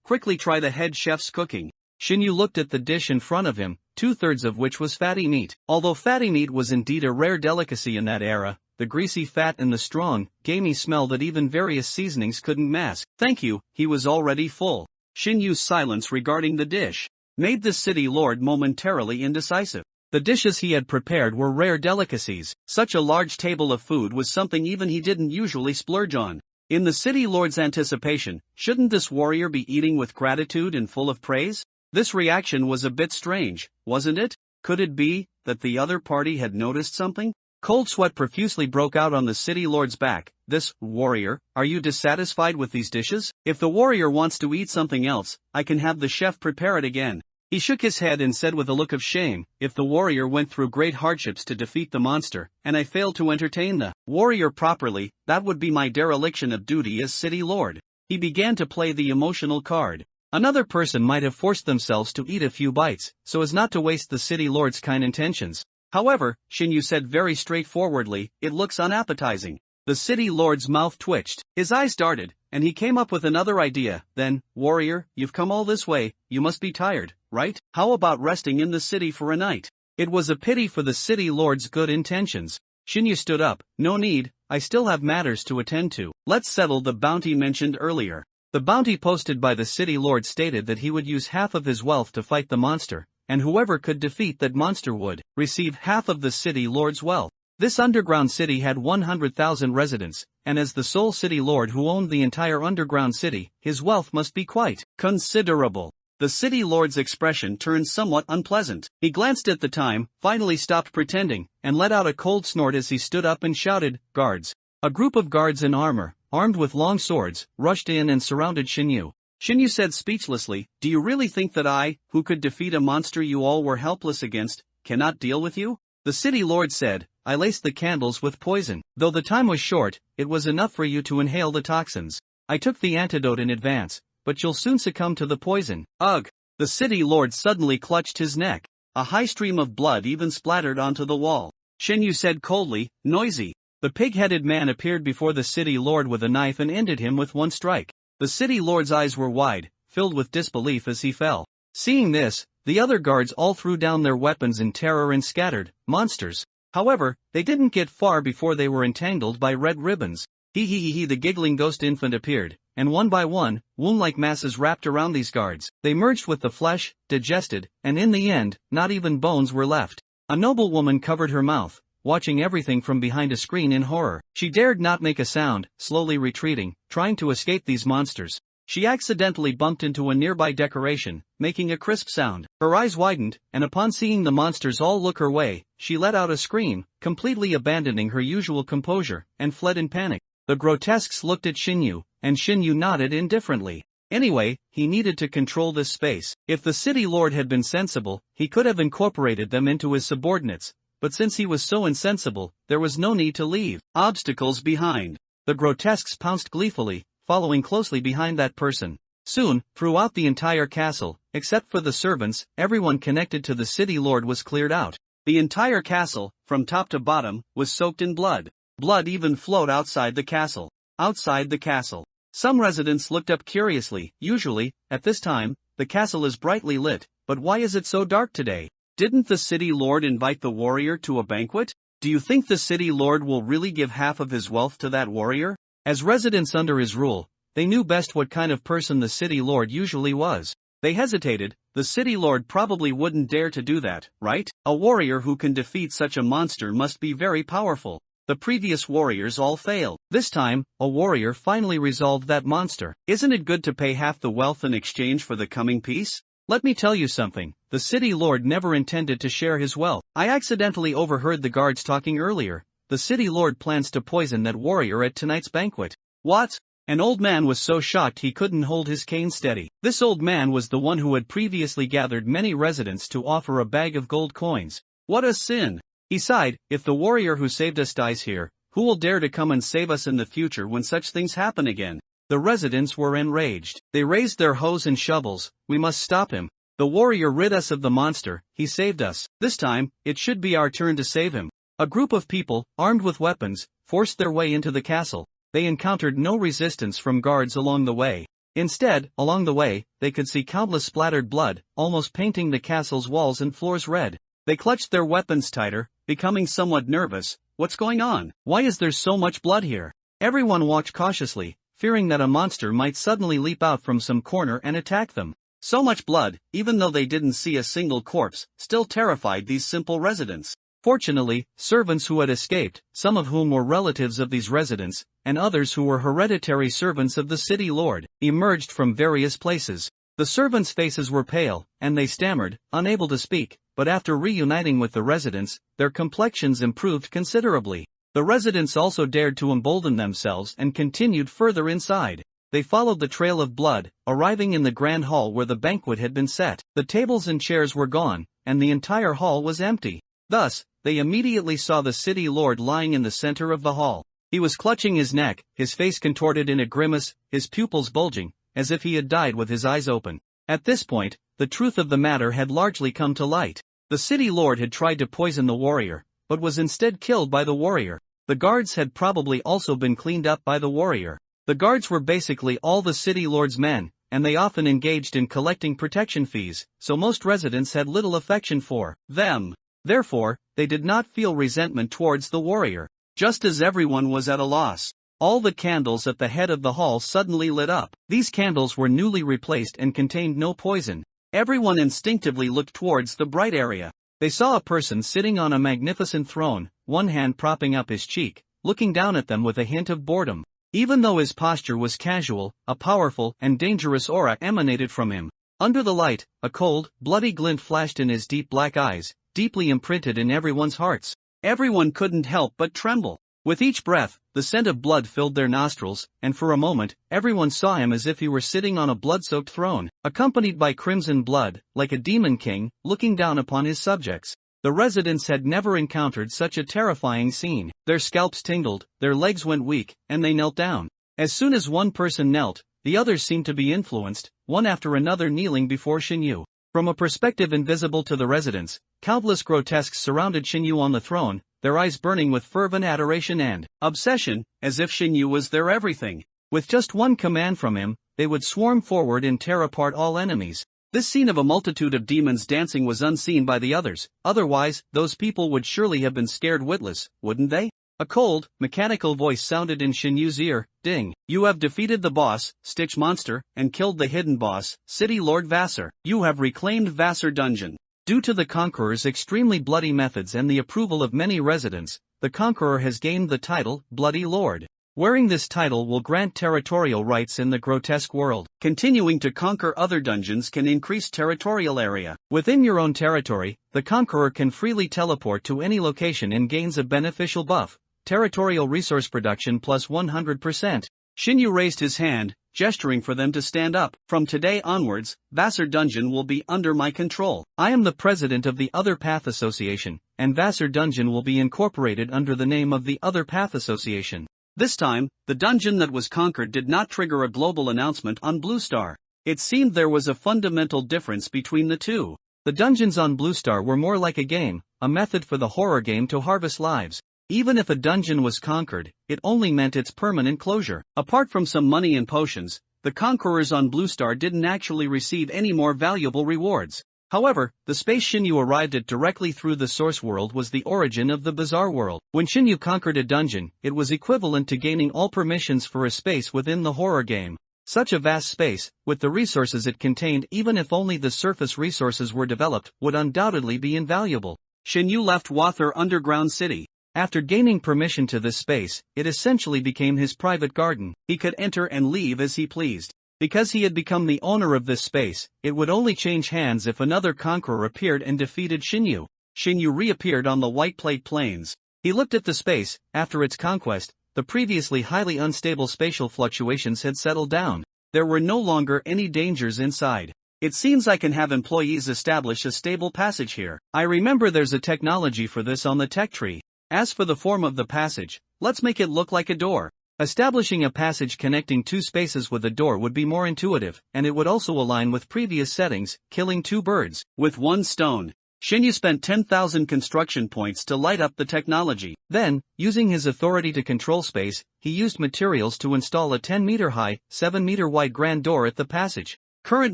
quickly try the head chef's cooking. Shinyu looked at the dish in front of him, 2/3 of which was fatty meat. Although fatty meat was indeed a rare delicacy in that era, the greasy fat and the strong, gamey smell that even various seasonings couldn't mask. Thank you, he was already full. Shinyu's silence regarding the dish made the city lord momentarily indecisive. The dishes he had prepared were rare delicacies. Such a large table of food was something even he didn't usually splurge on. In the city lord's anticipation, shouldn't this warrior be eating with gratitude and full of praise? This reaction was a bit strange, wasn't it? Could it be that the other party had noticed something? Cold sweat profusely broke out on the city lord's back. This, warrior, are you dissatisfied with these dishes? If the warrior wants to eat something else, I can have the chef prepare it again. He shook his head and said with a look of shame, if the warrior went through great hardships to defeat the monster, and I failed to entertain the warrior properly, that would be my dereliction of duty as city lord. He began to play the emotional card. Another person might have forced themselves to eat a few bites, so as not to waste the city lord's kind intentions. However, Shinyu said very straightforwardly, it looks unappetizing. The city lord's mouth twitched, his eyes darted, and he came up with another idea. Then, warrior, you've come all this way, you must be tired, right? How about resting in the city for a night? It was a pity for the city lord's good intentions. Shinyu stood up, no need, I still have matters to attend to. Let's settle the bounty mentioned earlier. The bounty posted by the city lord stated that he would use half of his wealth to fight the monster, and whoever could defeat that monster would receive half of the city lord's wealth. This underground city had 100,000 residents, and as the sole city lord who owned the entire underground city, his wealth must be quite considerable. The city lord's expression turned somewhat unpleasant. He glanced at the time, finally stopped pretending, and let out a cold snort as he stood up and shouted, guards. A group of guards in armor, armed with long swords, rushed in and surrounded Shinyu. Shinyu said speechlessly, do you really think that I, who could defeat a monster you all were helpless against, cannot deal with you? The city lord said, I laced the candles with poison. Though the time was short, it was enough for you to inhale the toxins. I took the antidote in advance, but you'll soon succumb to the poison. Ugh! The city lord suddenly clutched his neck. A high stream of blood even splattered onto the wall. Shinyu said coldly, noisy. The pig-headed man appeared before the city lord with a knife and ended him with one strike. The city lord's eyes were wide, filled with disbelief as he fell. Seeing this, the other guards all threw down their weapons in terror and scattered. Monsters. However, they didn't get far before they were entangled by red ribbons. The giggling ghost infant appeared, and one by one, wound-like masses wrapped around these guards. They merged with the flesh, digested, and in the end, not even bones were left. A noble woman covered her mouth, watching everything from behind a screen in horror. She dared not make a sound, slowly retreating, trying to escape these monsters. She accidentally bumped into a nearby decoration, making a crisp sound. Her eyes widened, and upon seeing the monsters all look her way, she let out a scream, completely abandoning her usual composure, and fled in panic. The grotesques looked at Shinyu, and Shinyu nodded indifferently. Anyway, he needed to control this space. If the city lord had been sensible, he could have incorporated them into his subordinates, but since he was so insensible, there was no need to leave obstacles behind. The grotesques pounced gleefully, following closely behind that person. Soon, throughout the entire castle, except for the servants, everyone connected to the city lord was cleared out. The entire castle, from top to bottom, was soaked in blood. Blood even flowed outside the castle. Outside the castle. Some residents looked up curiously. Usually, at this time, the castle is brightly lit, but why is it so dark today? Didn't the city lord invite the warrior to a banquet? Do you think the city lord will really give half of his wealth to that warrior? As residents under his rule, they knew best what kind of person the city lord usually was. They hesitated. The city lord probably wouldn't dare to do that, right? A warrior who can defeat such a monster must be very powerful. The previous warriors all failed. This time, a warrior finally resolved that monster. Isn't it good to pay half the wealth in exchange for the coming peace? Let me tell you something, the city lord never intended to share his wealth. I accidentally overheard the guards talking earlier. The city lord plans to poison that warrior at tonight's banquet. What? An old man was so shocked he couldn't hold his cane steady. This old man was the one who had previously gathered many residents to offer a bag of gold coins. What a sin! He sighed, if the warrior who saved us dies here, who will dare to come and save us in the future when such things happen again? The residents were enraged. They raised their hoes and shovels. We must stop him. The warrior rid us of the monster, he saved us. This time, it should be our turn to save him. A group of people, armed with weapons, forced their way into the castle. They encountered no resistance from guards along the way. Instead, along the way, they could see countless splattered blood, almost painting the castle's walls and floors red. They clutched their weapons tighter, becoming somewhat nervous. What's going on? Why is there so much blood here? Everyone walked cautiously, fearing that a monster might suddenly leap out from some corner and attack them. So much blood, even though they didn't see a single corpse, still terrified these simple residents. Fortunately, servants who had escaped, some of whom were relatives of these residents, and others who were hereditary servants of the city lord, emerged from various places. The servants' faces were pale, and they stammered, unable to speak, but after reuniting with the residents, their complexions improved considerably. The residents also dared to embolden themselves and continued further inside. They followed the trail of blood, arriving in the grand hall where the banquet had been set. The tables and chairs were gone, and the entire hall was empty. Thus, they immediately saw the city lord lying in the center of the hall. He was clutching his neck, his face contorted in a grimace, his pupils bulging, as if he had died with his eyes open. At this point, the truth of the matter had largely come to light. The city lord had tried to poison the warrior, but was instead killed by the warrior. The guards had probably also been cleaned up by the warrior. The guards were basically all the city lord's men, and they often engaged in collecting protection fees, so most residents had little affection for them. Therefore, they did not feel resentment towards the warrior. Just as everyone was at a loss, all the candles at the head of the hall suddenly lit up. These candles were newly replaced and contained no poison. Everyone instinctively looked towards the bright area. They saw a person sitting on a magnificent throne, one hand propping up his cheek, looking down at them with a hint of boredom. Even though his posture was casual, a powerful and dangerous aura emanated from him. Under the light, a cold, bloody glint flashed in his deep black eyes, deeply imprinted in everyone's hearts. Everyone couldn't help but tremble. With each breath, the scent of blood filled their nostrils, and for a moment, everyone saw him as if he were sitting on a blood-soaked throne, accompanied by crimson blood, like a demon king, looking down upon his subjects. The residents had never encountered such a terrifying scene. Their scalps tingled, their legs went weak, and they knelt down. As soon as one person knelt, the others seemed to be influenced, one after another kneeling before Shinyu. From a perspective invisible to the residents, countless grotesques surrounded Shinyu on the throne, their eyes burning with fervent adoration and obsession, as if Shinyu was their everything. With just one command from him, they would swarm forward and tear apart all enemies. This scene of a multitude of demons dancing was unseen by the others, otherwise, those people would surely have been scared witless, wouldn't they? A cold, mechanical voice sounded in Shinyu's ear, "Ding! You have defeated the boss, Stitch Monster, and killed the hidden boss, City Lord Vassar. You have reclaimed Vassar Dungeon." Due to the Conqueror's extremely bloody methods and the approval of many residents, the Conqueror has gained the title, Bloody Lord. Wearing this title will grant territorial rights in the grotesque world. Continuing to conquer other dungeons can increase territorial area. Within your own territory, the Conqueror can freely teleport to any location and gains a beneficial buff. Territorial resource production plus 100%. Shinyu raised his hand, gesturing for them to stand up. From today onwards, Vassar Dungeon will be under my control. I am the president of the Other Path Association, and Vassar Dungeon will be incorporated under the name of the Other Path Association. This time, the dungeon that was conquered did not trigger a global announcement on Blue Star. It seemed there was a fundamental difference between the two. The dungeons on Blue Star were more like a game, a method for the horror game to harvest lives. Even if a dungeon was conquered, it only meant its permanent closure. Apart from some money and potions, the conquerors on Blue Star didn't actually receive any more valuable rewards. However, the space Shinyu arrived at directly through the source world was the origin of the bizarre world. When Shinyu conquered a dungeon, it was equivalent to gaining all permissions for a space within the horror game. Such a vast space, with the resources it contained, even if only the surface resources were developed, would undoubtedly be invaluable. Shinyu left Wather Underground City. After gaining permission to this space, it essentially became his private garden. He could enter and leave as he pleased. Because he had become the owner of this space, it would only change hands if another conqueror appeared and defeated Shinyu. Shinyu reappeared on the White Plate Plains. He looked at the space. After its conquest, the previously highly unstable spatial fluctuations had settled down. There were no longer any dangers inside. It seems I can have employees establish a stable passage here. I remember there's a technology for this on the tech tree. As for the form of the passage, let's make it look like a door. Establishing a passage connecting two spaces with a door would be more intuitive, and it would also align with previous settings, killing two birds with one stone. Shinyu spent 10,000 construction points to light up the technology. Then, using his authority to control space, he used materials to install a 10-meter-high, 7-meter-wide grand door at the passage. Current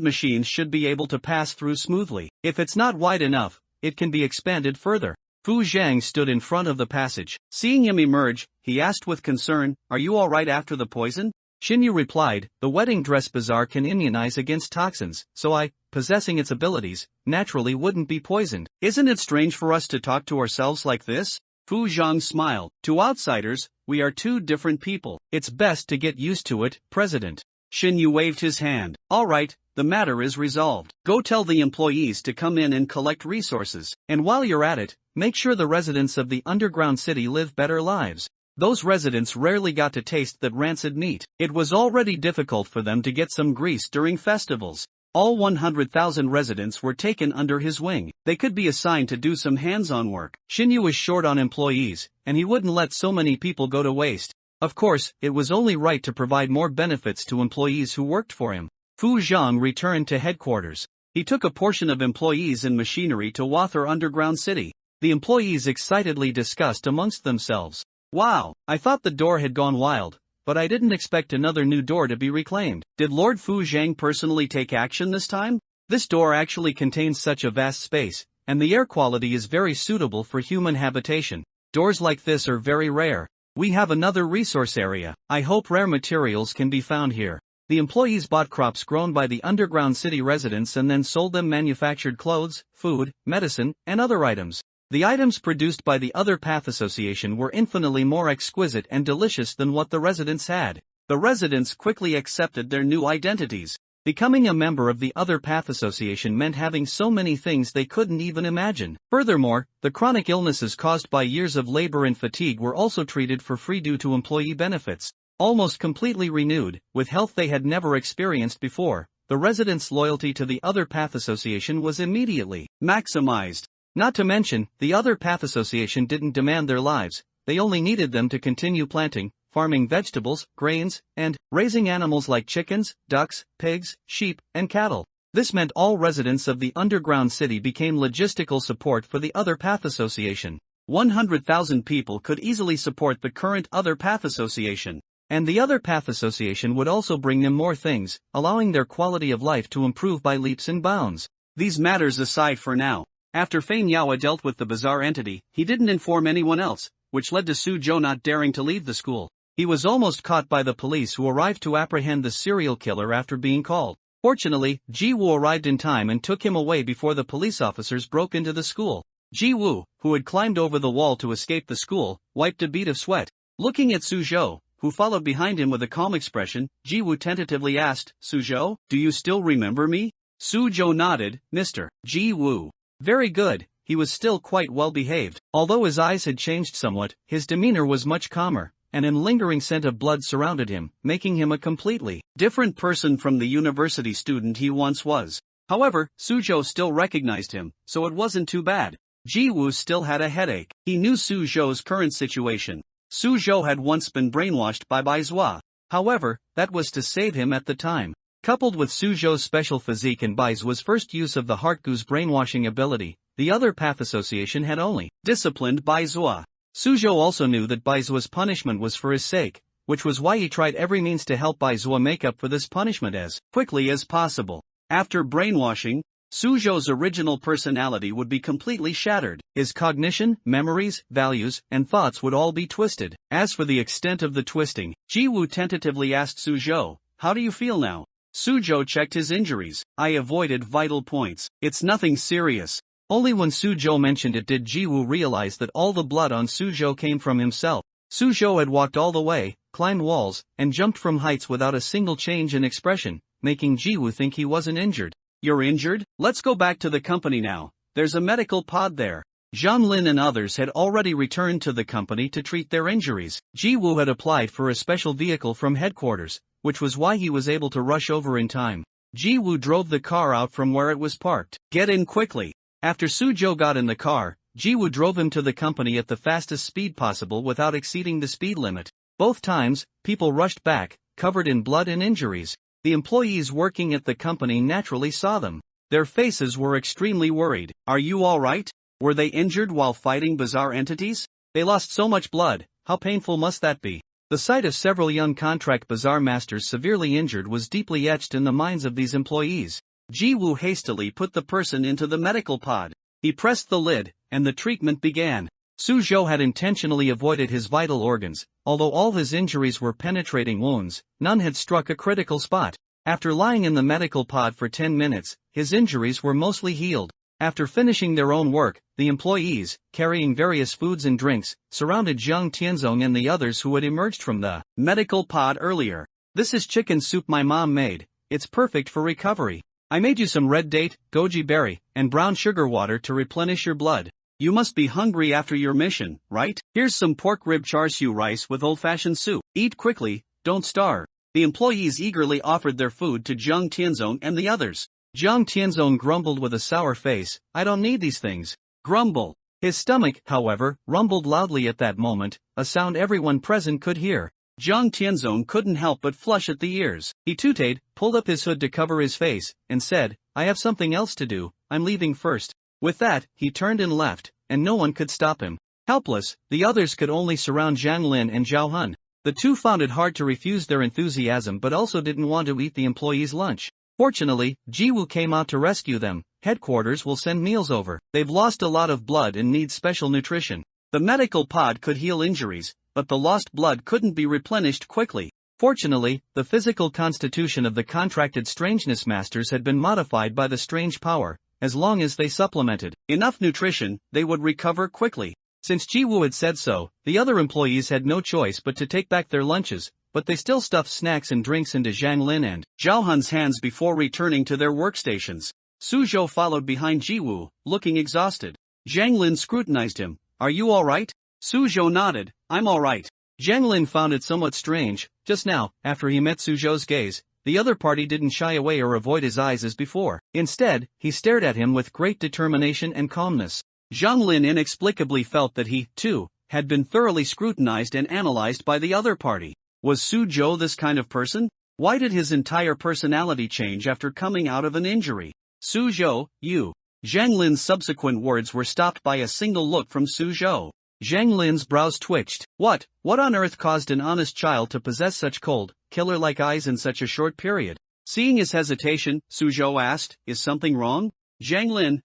machines should be able to pass through smoothly. If it's not wide enough, it can be expanded further. Fu Zhang stood in front of the passage. Seeing him emerge, he asked with concern, "Are you all right after the poison?" Shinyu replied, "The wedding dress bazaar can immunize against toxins, so I, possessing its abilities, naturally wouldn't be poisoned." "Isn't it strange for us to talk to ourselves like this?" Fu Zhang smiled. "To outsiders, we are two different people. It's best to get used to it, President." Shinyu waved his hand. "All right, the matter is resolved. Go tell the employees to come in and collect resources. And while you're at it, make sure the residents of the underground city live better lives. Those residents rarely got to taste that rancid meat. It was already difficult for them to get some grease during festivals. All 100,000 residents were taken under his wing. They could be assigned to do some hands-on work. Shinyu was short on employees, and he wouldn't let so many people go to waste. Of course, it was only right to provide more benefits to employees who worked for him. Fu Zhang returned to headquarters. He took a portion of employees and machinery to Wather Underground City. The employees excitedly discussed amongst themselves. "Wow, I thought the door had gone wild, but I didn't expect another new door to be reclaimed. Did Lord Fu Zhang personally take action this time?" This door actually contains such a vast space, and the air quality is very suitable for human habitation. Doors like this are very rare. We have another resource area. I hope rare materials can be found here. The employees bought crops grown by the underground city residents and then sold them manufactured clothes, food, medicine, and other items. The items produced by the Other Path Association were infinitely more exquisite and delicious than what the residents had. The residents quickly accepted their new identities. Becoming a member of the Other Path Association meant having so many things they couldn't even imagine. Furthermore, the chronic illnesses caused by years of labor and fatigue were also treated for free due to employee benefits. Almost completely renewed, with health they had never experienced before, the residents' loyalty to the Other Path Association was immediately maximized. Not to mention, the Other Path Association didn't demand their lives, they only needed them to continue planting, farming vegetables, grains, and raising animals like chickens, ducks, pigs, sheep, and cattle. This meant all residents of the underground city became logistical support for the Other Path Association. 100,000 people could easily support the current Other Path Association. And the Other Path Association would also bring them more things, allowing their quality of life to improve by leaps and bounds. These matters aside for now. After Fein Yaoa dealt with the bizarre entity, he didn't inform anyone else, which led to Su Zhou not daring to leave the school. He was almost caught by the police who arrived to apprehend the serial killer after being called. Fortunately, Ji Wu arrived in time and took him away before the police officers broke into the school. Ji Wu, who had climbed over the wall to escape the school, wiped a bead of sweat. Looking at Su Zhou, who followed behind him with a calm expression, Ji Wu tentatively asked, "Su Zhou, do you still remember me?" Su Zhou nodded. "Mr. Ji Wu." Very good, he was still quite well behaved. Although his eyes had changed somewhat, his demeanor was much calmer, and a lingering scent of blood surrounded him, making him a completely different person from the university student he once was. However, Su Zhou still recognized him, so it wasn't too bad. Ji Wu still had a headache. He knew Su Zhou's current situation. Su Zhou had once been brainwashed by Bai Zua. However, that was to save him at the time. Coupled with Su Zhou's special physique and Bai Zua's first use of the Heart Goose brainwashing ability, the Other Path Association had only disciplined Bai Zua. Su Zhou also knew that Bai Zua's punishment was for his sake, which was why he tried every means to help Bai Zua make up for this punishment as quickly as possible. After brainwashing, Su Zhou's original personality would be completely shattered. His cognition, memories, values, and thoughts would all be twisted. As for the extent of the twisting, Ji Wu tentatively asked Su Zhou, how do you feel now? Suzhou checked his injuries. I avoided vital points. It's nothing serious. Only when Suzhou mentioned it did Jiwoo realize that all the blood on Suzhou came from himself. Suzhou had walked all the way, climbed walls, and jumped from heights without a single change in expression, making Jiwoo think he wasn't injured. You're injured? Let's go back to the company now. There's a medical pod there. Zhang Lin and others had already returned to the company to treat their injuries. Jiwoo had applied for a special vehicle from headquarters, which was why he was able to rush over in time. Jiwoo drove the car out from where it was parked. Get in quickly. After Suzhou got in the car, Jiwoo drove him to the company at the fastest speed possible without exceeding the speed limit. Both times, people rushed back, covered in blood and injuries. The employees working at the company naturally saw them. Their faces were extremely worried. Are you all right? Were they injured while fighting bizarre entities? They lost so much blood, how painful must that be? The sight of several young contract bazaar masters severely injured was deeply etched in the minds of these employees. Jiwoo hastily put the person into the medical pod. He pressed the lid, and the treatment began. Suzhou had intentionally avoided his vital organs. Although all his injuries were penetrating wounds, none had struck a critical spot. After lying in the medical pod for 10 minutes, his injuries were mostly healed. After finishing their own work, the employees, carrying various foods and drinks, surrounded Zhang Tianzong and the others who had emerged from the medical pod earlier. This is chicken soup my mom made. It's perfect for recovery. I made you some red date, goji berry, and brown sugar water to replenish your blood. You must be hungry after your mission, right? Here's some pork rib char siu rice with old-fashioned soup. Eat quickly, don't starve. The employees eagerly offered their food to Zhang Tianzong and the others. Zhang Tianzong grumbled with a sour face, I don't need these things. Grumble. His stomach, however, rumbled loudly at that moment, a sound everyone present could hear. Zhang Tianzong couldn't help but flush at the ears. He tooted, pulled up his hood to cover his face, and said, I have something else to do, I'm leaving first. With that, he turned and left, and no one could stop him. Helpless, the others could only surround Zhang Lin and Zhao Hun. The two found it hard to refuse their enthusiasm but also didn't want to eat the employees' lunch. Fortunately, Jiwoo came out to rescue them. Headquarters will send meals over. They've lost a lot of blood and need special nutrition. The medical pod could heal injuries, but the lost blood couldn't be replenished quickly. Fortunately, the physical constitution of the contracted strangeness masters had been modified by the strange power. As long as they supplemented enough nutrition, they would recover quickly. Since Jiwoo had said so, the other employees had no choice but to take back their lunches, but they still stuffed snacks and drinks into Zhang Lin and Zhao Hun's hands before returning to their workstations. Suzhou followed behind Jiwoo, looking exhausted. Zhang Lin scrutinized him. Are you all right? Suzhou nodded. I'm all right. Zhang Lin found it somewhat strange. Just now, after he met Suzhou's gaze, the other party didn't shy away or avoid his eyes as before. Instead, he stared at him with great determination and calmness. Zhang Lin inexplicably felt that he, too, had been thoroughly scrutinized and analyzed by the other party. Was Suzhou this kind of person? Why did his entire personality change after coming out of an injury? Suzhou, you. Zhang Lin's subsequent words were stopped by a single look from Suzhou. Zhang Lin's brows twitched. What on earth caused an honest child to possess such cold, killer-like eyes in such a short period? Seeing his hesitation, Suzhou asked, is something wrong? Zhang Lin,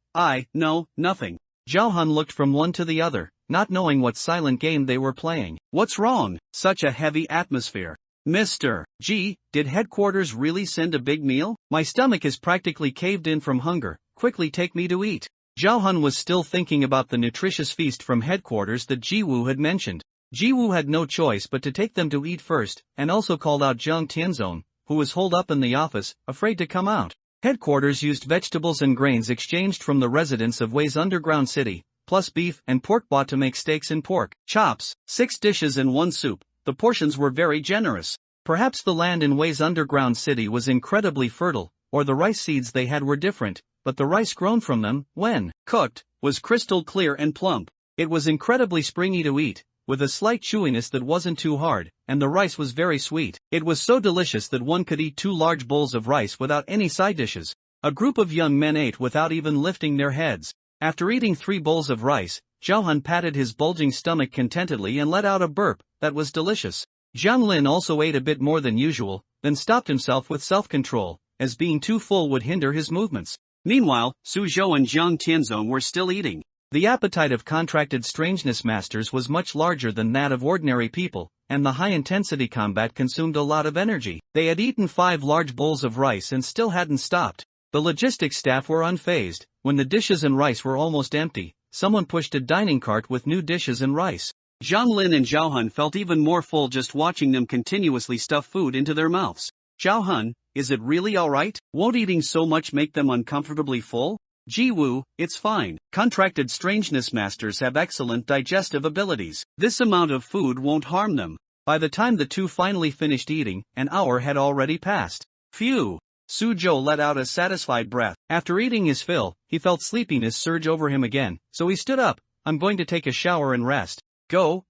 no, nothing. Zhao Hun looked from one to the other, not knowing what silent game they were playing. What's wrong? Such a heavy atmosphere. Mr. G, did headquarters really send a big meal? My stomach is practically caved in from hunger, quickly take me to eat. Zhao Hun was still thinking about the nutritious feast from headquarters that Jiwoo had mentioned. Jiwoo had no choice but to take them to eat first, and also called out Zhang Tianzong, who was holed up in the office, afraid to come out. Headquarters used vegetables and grains exchanged from the residents of Wei's underground city, plus beef and pork bought to make steaks and pork chops, 6 dishes and 1 soup. The portions were very generous. Perhaps the land in Wei's underground city was incredibly fertile, or the rice seeds they had were different, but the rice grown from them, when cooked, was crystal clear and plump. It was incredibly springy to eat, with a slight chewiness that wasn't too hard, and the rice was very sweet. It was so delicious that one could eat 2 large bowls of rice without any side dishes. A group of young men ate without even lifting their heads. After eating 3 bowls of rice, Zhao Hun patted his bulging stomach contentedly and let out a burp. That was delicious. Zhang Lin also ate a bit more than usual, then stopped himself with self-control, as being too full would hinder his movements. Meanwhile, Suzhou and Zhang Tianzong were still eating. The appetite of contracted strangeness masters was much larger than that of ordinary people, and the high-intensity combat consumed a lot of energy. They had eaten 5 large bowls of rice and still hadn't stopped. The logistics staff were unfazed. When the dishes and rice were almost empty, someone pushed a dining cart with new dishes and rice. Zhang Lin and Zhao Hun felt even more full just watching them continuously stuff food into their mouths. Zhao Hun, is it really alright? Won't eating so much make them uncomfortably full? Ji Woo, it's fine. Contracted strangeness masters have excellent digestive abilities. This amount of food won't harm them. By the time the two finally finished eating, an hour had already passed. Phew! Suzhou let out a satisfied breath. After eating his fill, he felt sleepiness surge over him again, so he stood up. I'm going to take a shower and rest. Go.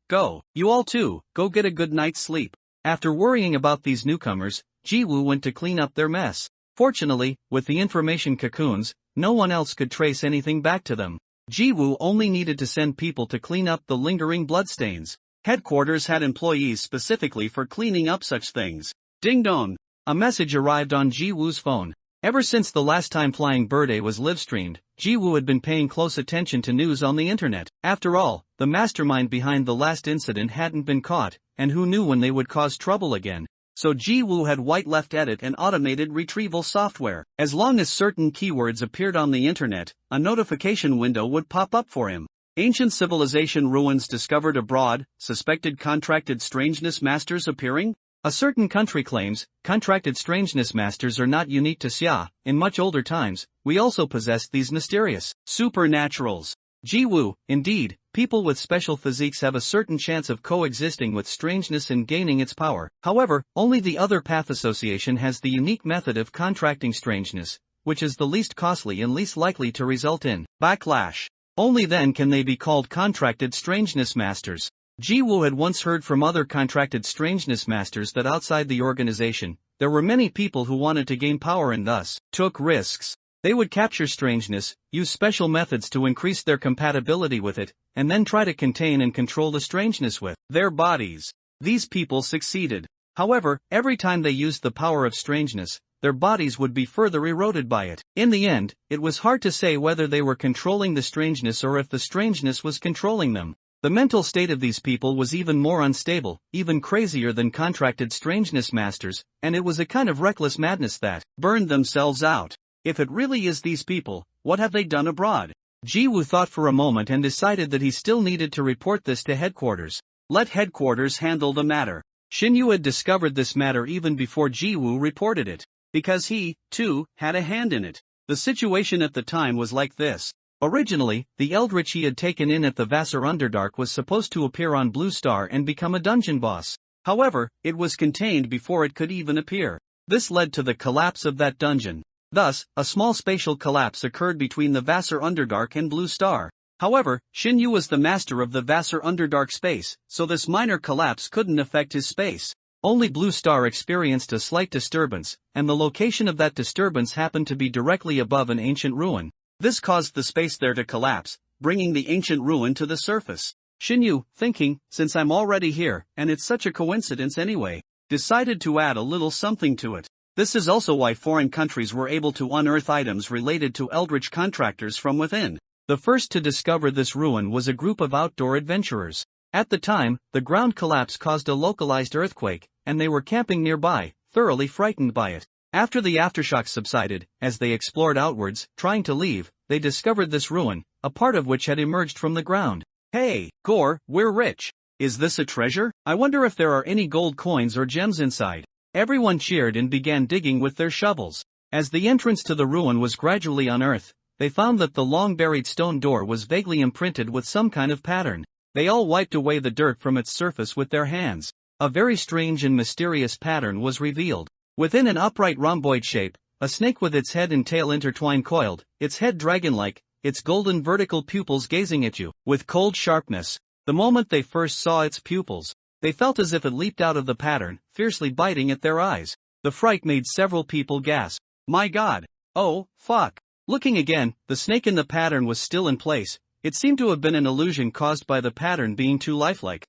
You all too, go get a good night's sleep. After worrying about these newcomers, Ji Woo went to clean up their mess. Fortunately, with the information cocoons, no one else could trace anything back to them. Ji Woo only needed to send people to clean up the lingering bloodstains. Headquarters had employees specifically for cleaning up such things. Ding dong! A message arrived on Ji Woo's phone. Ever since the last time Flying Birthday was live-streamed, Ji Woo had been paying close attention to news on the internet. After all, the mastermind behind the last incident hadn't been caught, and who knew when they would cause trouble again. So Ji Woo had white-left edit and automated retrieval software. As long as certain keywords appeared on the internet, a notification window would pop up for him. Ancient civilization ruins discovered abroad, suspected contracted strangeness masters appearing? A certain country claims, contracted strangeness masters are not unique to Xia. In much older times, we also possessed these mysterious supernaturals. Ji Woo, indeed, people with special physiques have a certain chance of coexisting with strangeness and gaining its power. However, only the other path association has the unique method of contracting strangeness, which is the least costly and least likely to result in backlash. Only then can they be called contracted strangeness masters. Ji Woo had once heard from other contracted strangeness masters that outside the organization, there were many people who wanted to gain power and thus took risks. They would capture strangeness, use special methods to increase their compatibility with it, and then try to contain and control the strangeness with their bodies. These people succeeded. However, every time they used the power of strangeness, their bodies would be further eroded by it. In the end, it was hard to say whether they were controlling the strangeness or if the strangeness was controlling them. The mental state of these people was even more unstable, even crazier than contracted strangeness masters, and it was a kind of reckless madness that burned themselves out. If it really is these people, what have they done abroad? Ji Woo thought for a moment and decided that he still needed to report this to headquarters. Let headquarters handle the matter. Xin Yu had discovered this matter even before Ji Woo reported it, because he, too, had a hand in it. The situation at the time was like this. Originally, the Eldritch he had taken in at the Vassar Underdark was supposed to appear on Blue Star and become a dungeon boss. However, it was contained before it could even appear. This led to the collapse of that dungeon. Thus, a small spatial collapse occurred between the Vassar Underdark and Blue Star. However, Xin Yu was the master of the Vassar Underdark space, so this minor collapse couldn't affect his space. Only Blue Star experienced a slight disturbance, and the location of that disturbance happened to be directly above an ancient ruin. This caused the space there to collapse, bringing the ancient ruin to the surface. Xin Yu, thinking, since I'm already here, and it's such a coincidence anyway, decided to add a little something to it. This is also why foreign countries were able to unearth items related to Eldritch contractors from within. The first to discover this ruin was a group of outdoor adventurers. At the time, the ground collapse caused a localized earthquake, and they were camping nearby, thoroughly frightened by it. After the aftershocks subsided, as they explored outwards, trying to leave, they discovered this ruin, a part of which had emerged from the ground. Hey, Gore, we're rich. Is this a treasure? I wonder if there are any gold coins or gems inside. Everyone cheered and began digging with their shovels. As the entrance to the ruin was gradually unearthed, they found that the long-buried stone door was vaguely imprinted with some kind of pattern. They all wiped away the dirt from its surface with their hands. A very strange and mysterious pattern was revealed. Within an upright rhomboid shape, a snake with its head and tail intertwined coiled, its head dragon-like, its golden vertical pupils gazing at you with cold sharpness. The moment they first saw its pupils, they felt as if it leaped out of the pattern, fiercely biting at their eyes. The fright made several people gasp. My God! Oh, fuck! Looking again, the snake in the pattern was still in place. It seemed to have been an illusion caused by the pattern being too lifelike.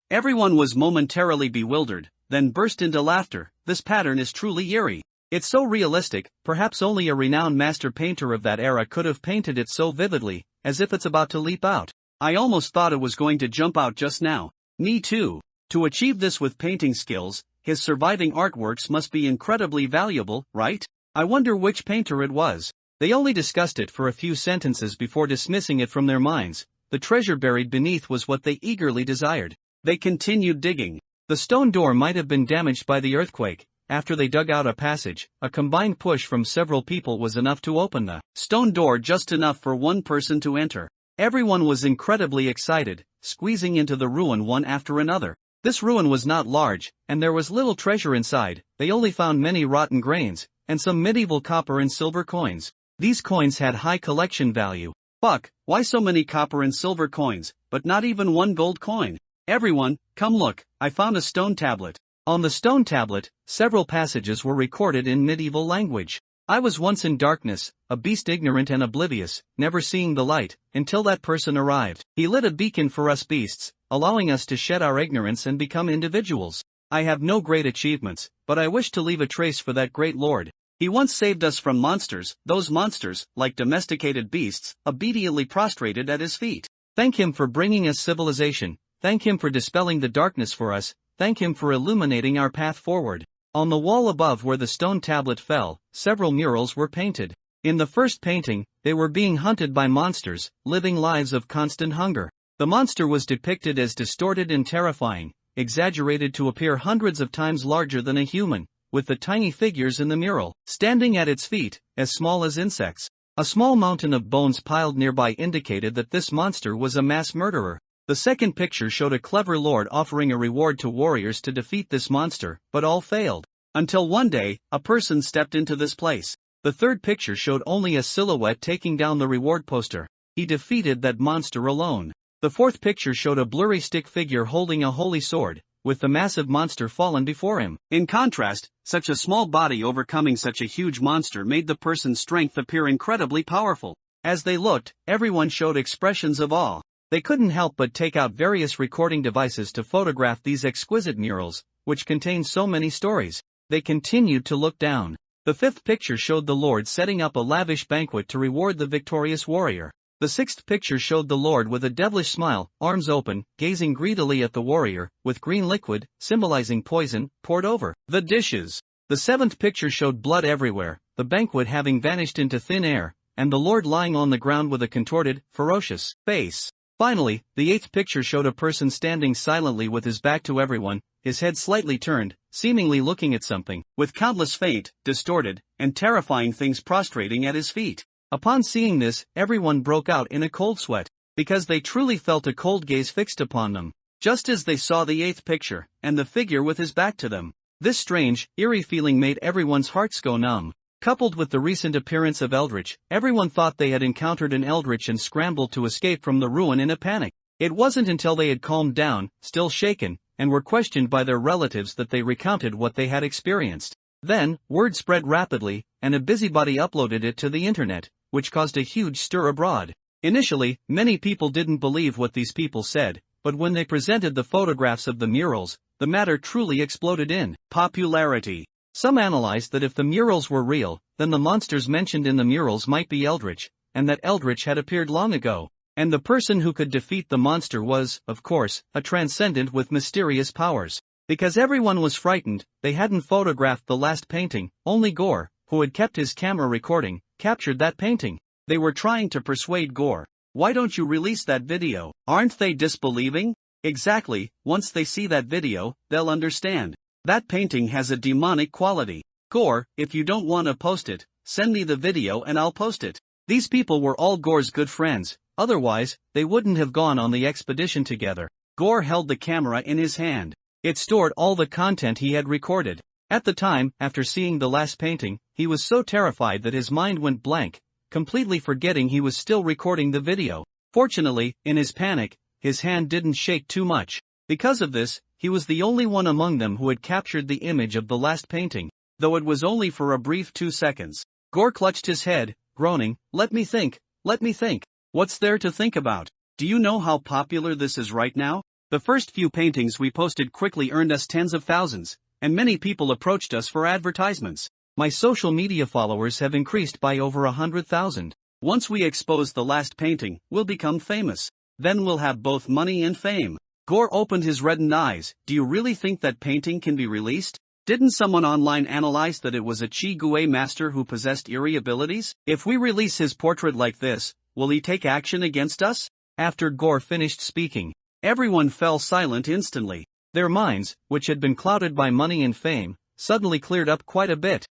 Everyone was momentarily bewildered, then burst into laughter. This pattern is truly eerie. It's so realistic, perhaps only a renowned master painter of that era could have painted it so vividly, as if it's about to leap out. I almost thought it was going to jump out just now. Me too. To achieve this with painting skills, his surviving artworks must be incredibly valuable, right? I wonder which painter it was. They only discussed it for a few sentences before dismissing it from their minds. The treasure buried beneath was what they eagerly desired. They continued digging. The stone door might have been damaged by the earthquake. After they dug out a passage, a combined push from several people was enough to open the stone door, just enough for one person to enter. Everyone was incredibly excited, squeezing into the ruin one after another. This ruin was not large, and there was little treasure inside. They only found many rotten grains, and some medieval copper and silver coins. These coins had high collection value. Fuck, why so many copper and silver coins, but not even one gold coin? Everyone, come look, I found a stone tablet. On the stone tablet, several passages were recorded in medieval language. I was once in darkness, a beast ignorant and oblivious, never seeing the light, until that person arrived. He lit a beacon for us beasts, allowing us to shed our ignorance and become individuals. I have no great achievements, but I wish to leave a trace for that great lord. He once saved us from monsters. Those monsters, like domesticated beasts, obediently prostrated at his feet. Thank him for bringing us civilization. Thank him for dispelling the darkness for us. Thank him for illuminating our path forward. On the wall above where the stone tablet fell, several murals were painted. In the first painting, they were being hunted by monsters, living lives of constant hunger. The monster was depicted as distorted and terrifying, exaggerated to appear hundreds of times larger than a human, with the tiny figures in the mural, standing at its feet, as small as insects. A small mountain of bones piled nearby indicated that this monster was a mass murderer. The second picture showed a clever lord offering a reward to warriors to defeat this monster, but all failed. Until one day, a person stepped into this place. The third picture showed only a silhouette taking down the reward poster. He defeated that monster alone. The fourth picture showed a blurry stick figure holding a holy sword, with the massive monster fallen before him. In contrast, such a small body overcoming such a huge monster made the person's strength appear incredibly powerful. As they looked, everyone showed expressions of awe. They couldn't help but take out various recording devices to photograph these exquisite murals, which contain so many stories. They continued to look down. The fifth picture showed the lord setting up a lavish banquet to reward the victorious warrior. The sixth picture showed the lord with a devilish smile, arms open, gazing greedily at the warrior, with green liquid, symbolizing poison, poured over the dishes. The seventh picture showed blood everywhere, the banquet having vanished into thin air, and the lord lying on the ground with a contorted, ferocious face. Finally, the eighth picture showed a person standing silently with his back to everyone, his head slightly turned, seemingly looking at something, with countless faint, distorted, and terrifying things prostrating at his feet. Upon seeing this, everyone broke out in a cold sweat, because they truly felt a cold gaze fixed upon them, just as they saw the eighth picture, and the figure with his back to them. This strange, eerie feeling made everyone's hearts go numb. Coupled with the recent appearance of Eldritch, everyone thought they had encountered an Eldritch and scrambled to escape from the ruin in a panic. It wasn't until they had calmed down, still shaken, and were questioned by their relatives that they recounted what they had experienced. Then, word spread rapidly, and a busybody uploaded it to the internet, which caused a huge stir abroad. Initially, many people didn't believe what these people said, but when they presented the photographs of the murals, the matter truly exploded in popularity. Some analyzed that if the murals were real, then the monsters mentioned in the murals might be Eldritch, and that Eldritch had appeared long ago, and the person who could defeat the monster was, of course, a transcendent with mysterious powers. Because everyone was frightened, they hadn't photographed the last painting. Only Gore, who had kept his camera recording, captured that painting. They were trying to persuade Gore. Why don't you release that video? Aren't they disbelieving? Exactly, once they see that video, they'll understand. That painting has a demonic quality. Gore, if you don't want to post it, send me the video and I'll post it. These people were all Gore's good friends, otherwise, they wouldn't have gone on the expedition together. Gore held the camera in his hand. It stored all the content he had recorded. At the time, after seeing the last painting, he was so terrified that his mind went blank, completely forgetting he was still recording the video. Fortunately, in his panic, his hand didn't shake too much. Because of this, he was the only one among them who had captured the image of the last painting, though it was only for a brief 2 seconds. Gore clutched his head, groaning, let me think. What's there to think about? Do you know how popular this is right now? The first few paintings we posted quickly earned us tens of thousands, and many people approached us for advertisements. My social media followers have increased by over 100,000. Once we expose the last painting, we'll become famous. Then we'll have both money and fame. Gore opened his reddened eyes. Do you really think that painting can be released? Didn't someone online analyze that it was a Chi-Gui master who possessed eerie abilities? If we release his portrait like this, will he take action against us? After Gore finished speaking, everyone fell silent instantly. Their minds, which had been clouded by money and fame, suddenly cleared up quite a bit.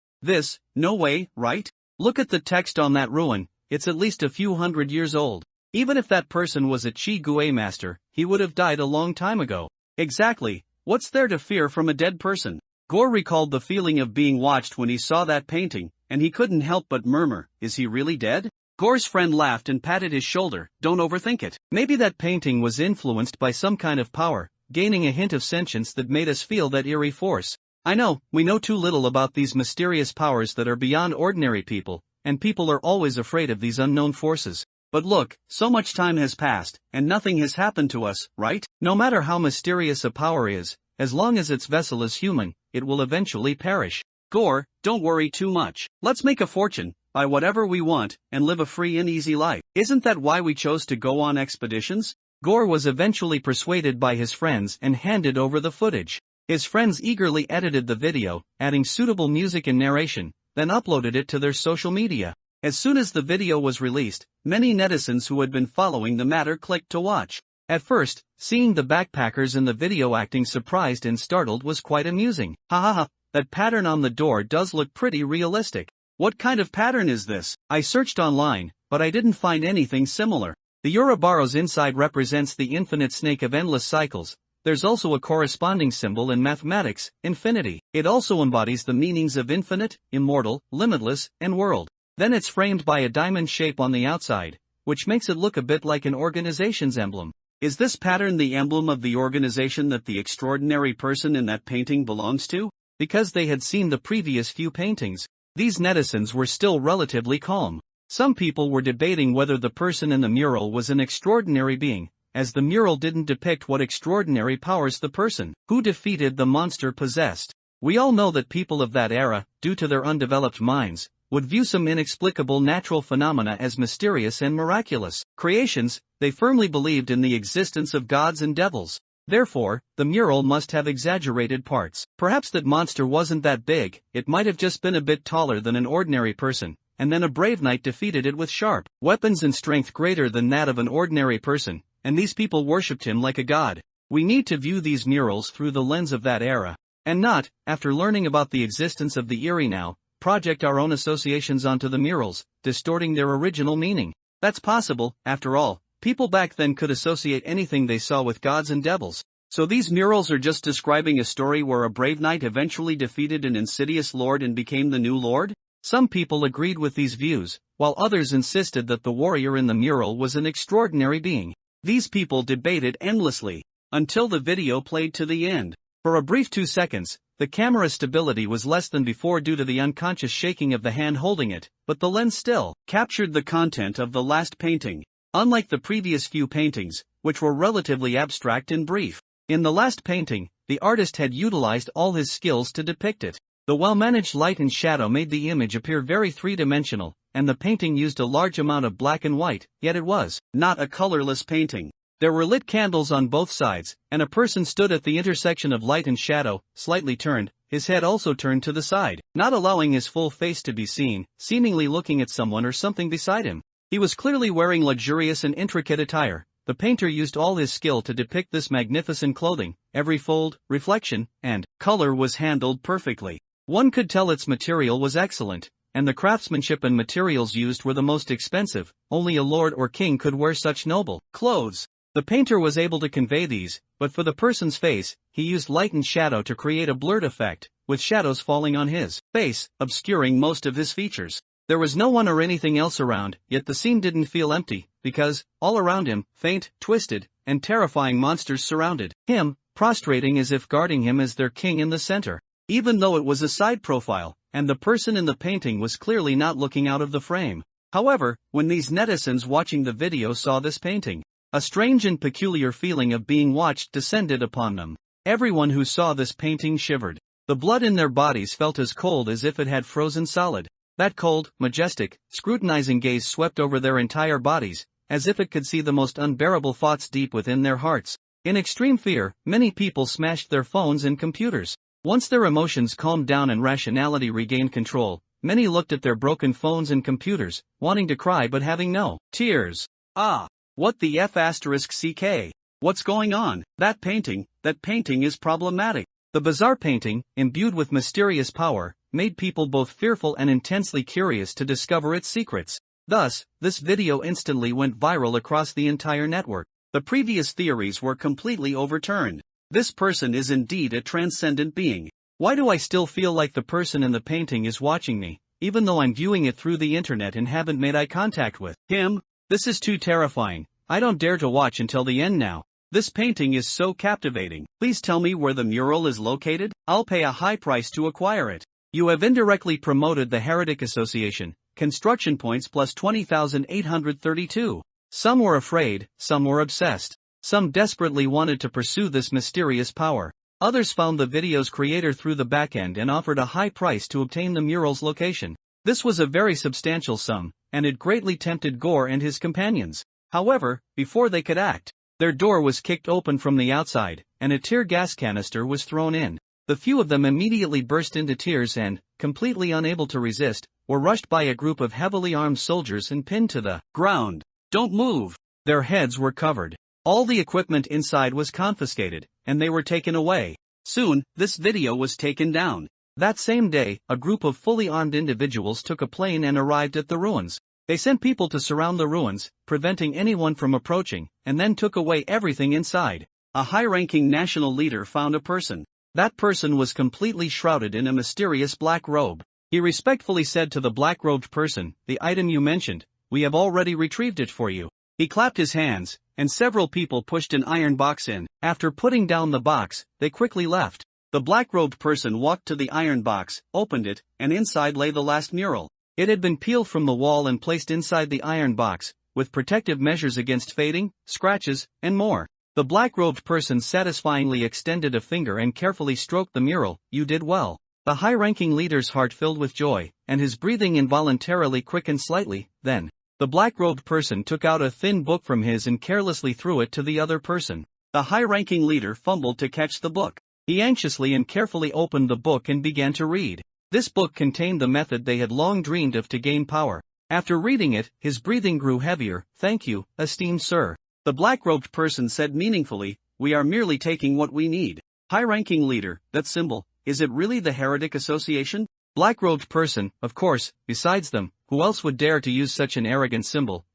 No way, right? Look at the text on that ruin, it's at least a few hundred years old. Even if that person was a Chi-Gui master, he would have died a long time ago. Exactly, what's there to fear from a dead person? Gore recalled the feeling of being watched when he saw that painting, and he couldn't help but murmur, is he really dead? Gore's friend laughed and patted his shoulder. Don't overthink it. Maybe that painting was influenced by some kind of power, gaining a hint of sentience that made us feel that eerie force. I know, we know too little about these mysterious powers that are beyond ordinary people, and people are always afraid of these unknown forces. But look, so much time has passed, and nothing has happened to us, right? No matter how mysterious a power is, as long as its vessel is human, it will eventually perish. Gore, don't worry too much. Let's make a fortune, buy whatever we want, and live a free and easy life. Isn't that why we chose to go on expeditions? Gore was eventually persuaded by his friends and handed over the footage. His friends eagerly edited the video, adding suitable music and narration, then uploaded it to their social media. As soon as the video was released, many netizens who had been following the matter clicked to watch. At first, seeing the backpackers in the video acting surprised and startled was quite amusing. Ha, that pattern on the door does look pretty realistic. What kind of pattern is this? I searched online, but I didn't find anything similar. The Ouroboros inside represents the infinite snake of endless cycles. There's also a corresponding symbol in mathematics, infinity. It also embodies the meanings of infinite, immortal, limitless, and world. Then it's framed by a diamond shape on the outside, which makes it look a bit like an organization's emblem. Is this pattern the emblem of the organization that the extraordinary person in that painting belongs to? Because they had seen the previous few paintings, these netizens were still relatively calm. Some people were debating whether the person in the mural was an extraordinary being, as the mural didn't depict what extraordinary powers the person who defeated the monster possessed. We all know that people of that era, due to their undeveloped minds, would view some inexplicable natural phenomena as mysterious and miraculous creations. They firmly believed in the existence of gods and devils. Therefore, the mural must have exaggerated parts. Perhaps that monster wasn't that big, it might have just been a bit taller than an ordinary person, and then a brave knight defeated it with sharp weapons and strength greater than that of an ordinary person, and these people worshipped him like a god. We need to view these murals through the lens of that era, and not, after learning about the existence of the eerie now, project our own associations onto the murals, distorting their original meaning. That's possible, after all. People back then could associate anything they saw with gods and devils. So these murals are just describing a story where a brave knight eventually defeated an insidious lord and became the new lord? Some people agreed with these views, while others insisted that the warrior in the mural was an extraordinary being. These people debated endlessly, until the video played to the end. For a brief 2 seconds, the camera stability was less than before due to the unconscious shaking of the hand holding it, but the lens still captured the content of the last painting. Unlike the previous few paintings, which were relatively abstract and brief, in the last painting, the artist had utilized all his skills to depict it. The well-managed light and shadow made the image appear very three-dimensional, and the painting used a large amount of black and white, yet it was not a colorless painting. There were lit candles on both sides, and a person stood at the intersection of light and shadow, slightly turned, his head also turned to the side, not allowing his full face to be seen, seemingly looking at someone or something beside him. He was clearly wearing luxurious and intricate attire. The painter used all his skill to depict this magnificent clothing. Every fold, reflection, and color was handled perfectly. One could tell its material was excellent, and the craftsmanship and materials used were the most expensive. Only a lord or king could wear such noble clothes. The painter was able to convey these, but for the person's face, he used light and shadow to create a blurred effect, with shadows falling on his face, obscuring most of his features. There was no one or anything else around, yet the scene didn't feel empty, because, all around him, faint, twisted, and terrifying monsters surrounded him, prostrating as if guarding him as their king in the center. Even though it was a side profile, and the person in the painting was clearly not looking out of the frame. However, when these netizens watching the video saw this painting, a strange and peculiar feeling of being watched descended upon them. Everyone who saw this painting shivered. The blood in their bodies felt as cold as if it had frozen solid. That cold, majestic, scrutinizing gaze swept over their entire bodies, as if it could see the most unbearable thoughts deep within their hearts. In extreme fear, many people smashed their phones and computers. Once their emotions calmed down and rationality regained control, many looked at their broken phones and computers, wanting to cry but having no tears. Ah, what the F***ck? What's going on? That painting is problematic. The bizarre painting, imbued with mysterious power, made people both fearful and intensely curious to discover its secrets. Thus, this video instantly went viral across the entire network. The previous theories were completely overturned. This person is indeed a transcendent being. Why do I still feel like the person in the painting is watching me, even though I'm viewing it through the internet and haven't made eye contact with him? This is too terrifying. I don't dare to watch until the end now. This painting is so captivating. Please tell me where the mural is located. I'll pay a high price to acquire it. You have indirectly promoted the Heretic Association. Construction points plus 20,832. Some were afraid, some were obsessed. Some desperately wanted to pursue this mysterious power. Others found the video's creator through the backend and offered a high price to obtain the mural's location. This was a very substantial sum, and it greatly tempted Gore and his companions. However, before they could act, their door was kicked open from the outside, and a tear gas canister was thrown in. The few of them immediately burst into tears and, completely unable to resist, were rushed by a group of heavily armed soldiers and pinned to the ground. Don't move! Their heads were covered. All the equipment inside was confiscated, and they were taken away. Soon, this video was taken down. That same day, a group of fully armed individuals took a plane and arrived at the ruins. They sent people to surround the ruins, preventing anyone from approaching, and then took away everything inside. A high-ranking national leader found a person. That person was completely shrouded in a mysterious black robe. He respectfully said to the black-robed person, "The item you mentioned, we have already retrieved it for you." He clapped his hands, and several people pushed an iron box in. After putting down the box, they quickly left. The black-robed person walked to the iron box, opened it, and inside lay the last mural. It had been peeled from the wall and placed inside the iron box, with protective measures against fading, scratches, and more. The black-robed person satisfyingly extended a finger and carefully stroked the mural. "You did well." The high-ranking leader's heart filled with joy, and his breathing involuntarily quickened slightly. Then, the black-robed person took out a thin book from his and carelessly threw it to the other person. The high-ranking leader fumbled to catch the book. He anxiously and carefully opened the book and began to read. This book contained the method they had long dreamed of to gain power. After reading it, his breathing grew heavier. "Thank you, esteemed sir." The black-robed person said meaningfully, "We are merely taking what we need." High-ranking leader, that symbol, is it really the Heretic Association? Black-robed person, of course, besides them, who else would dare to use such an arrogant symbol?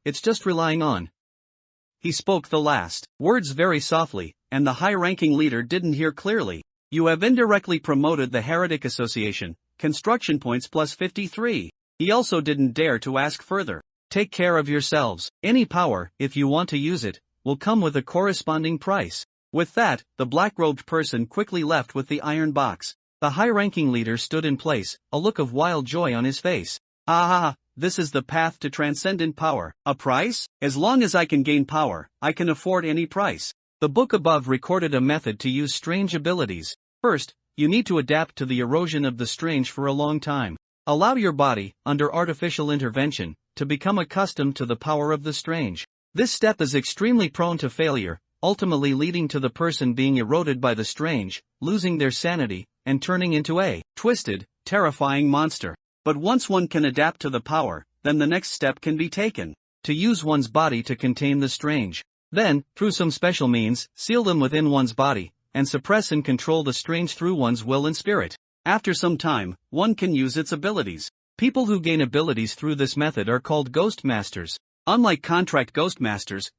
It's just relying on. He spoke the last words very softly, and the high-ranking leader didn't hear clearly. "You have indirectly promoted the Heretic Association, construction points plus 53. He also didn't dare to ask further. Take care of yourselves. Any power, if you want to use it, will come with a corresponding price. With that, the black-robed person quickly left with the iron box. The high-ranking leader stood in place, a look of wild joy on his face. Ah, this is the path to transcendent power. A price? As long as I can gain power, I can afford any price. The book above recorded a method to use strange abilities. First, you need to adapt to the erosion of the strange for a long time. Allow your body, under artificial intervention, to become accustomed to the power of the strange. This step is extremely prone to failure, ultimately leading to the person being eroded by the strange, losing their sanity, and turning into a twisted, terrifying monster. But once one can adapt to the power, then the next step can be taken. To use one's body to contain the strange. Then, through some special means, seal them within one's body, and suppress and control the strange through one's will and spirit. After some time, one can use its abilities. People who gain abilities through this method are called ghost masters. Unlike contract ghost masters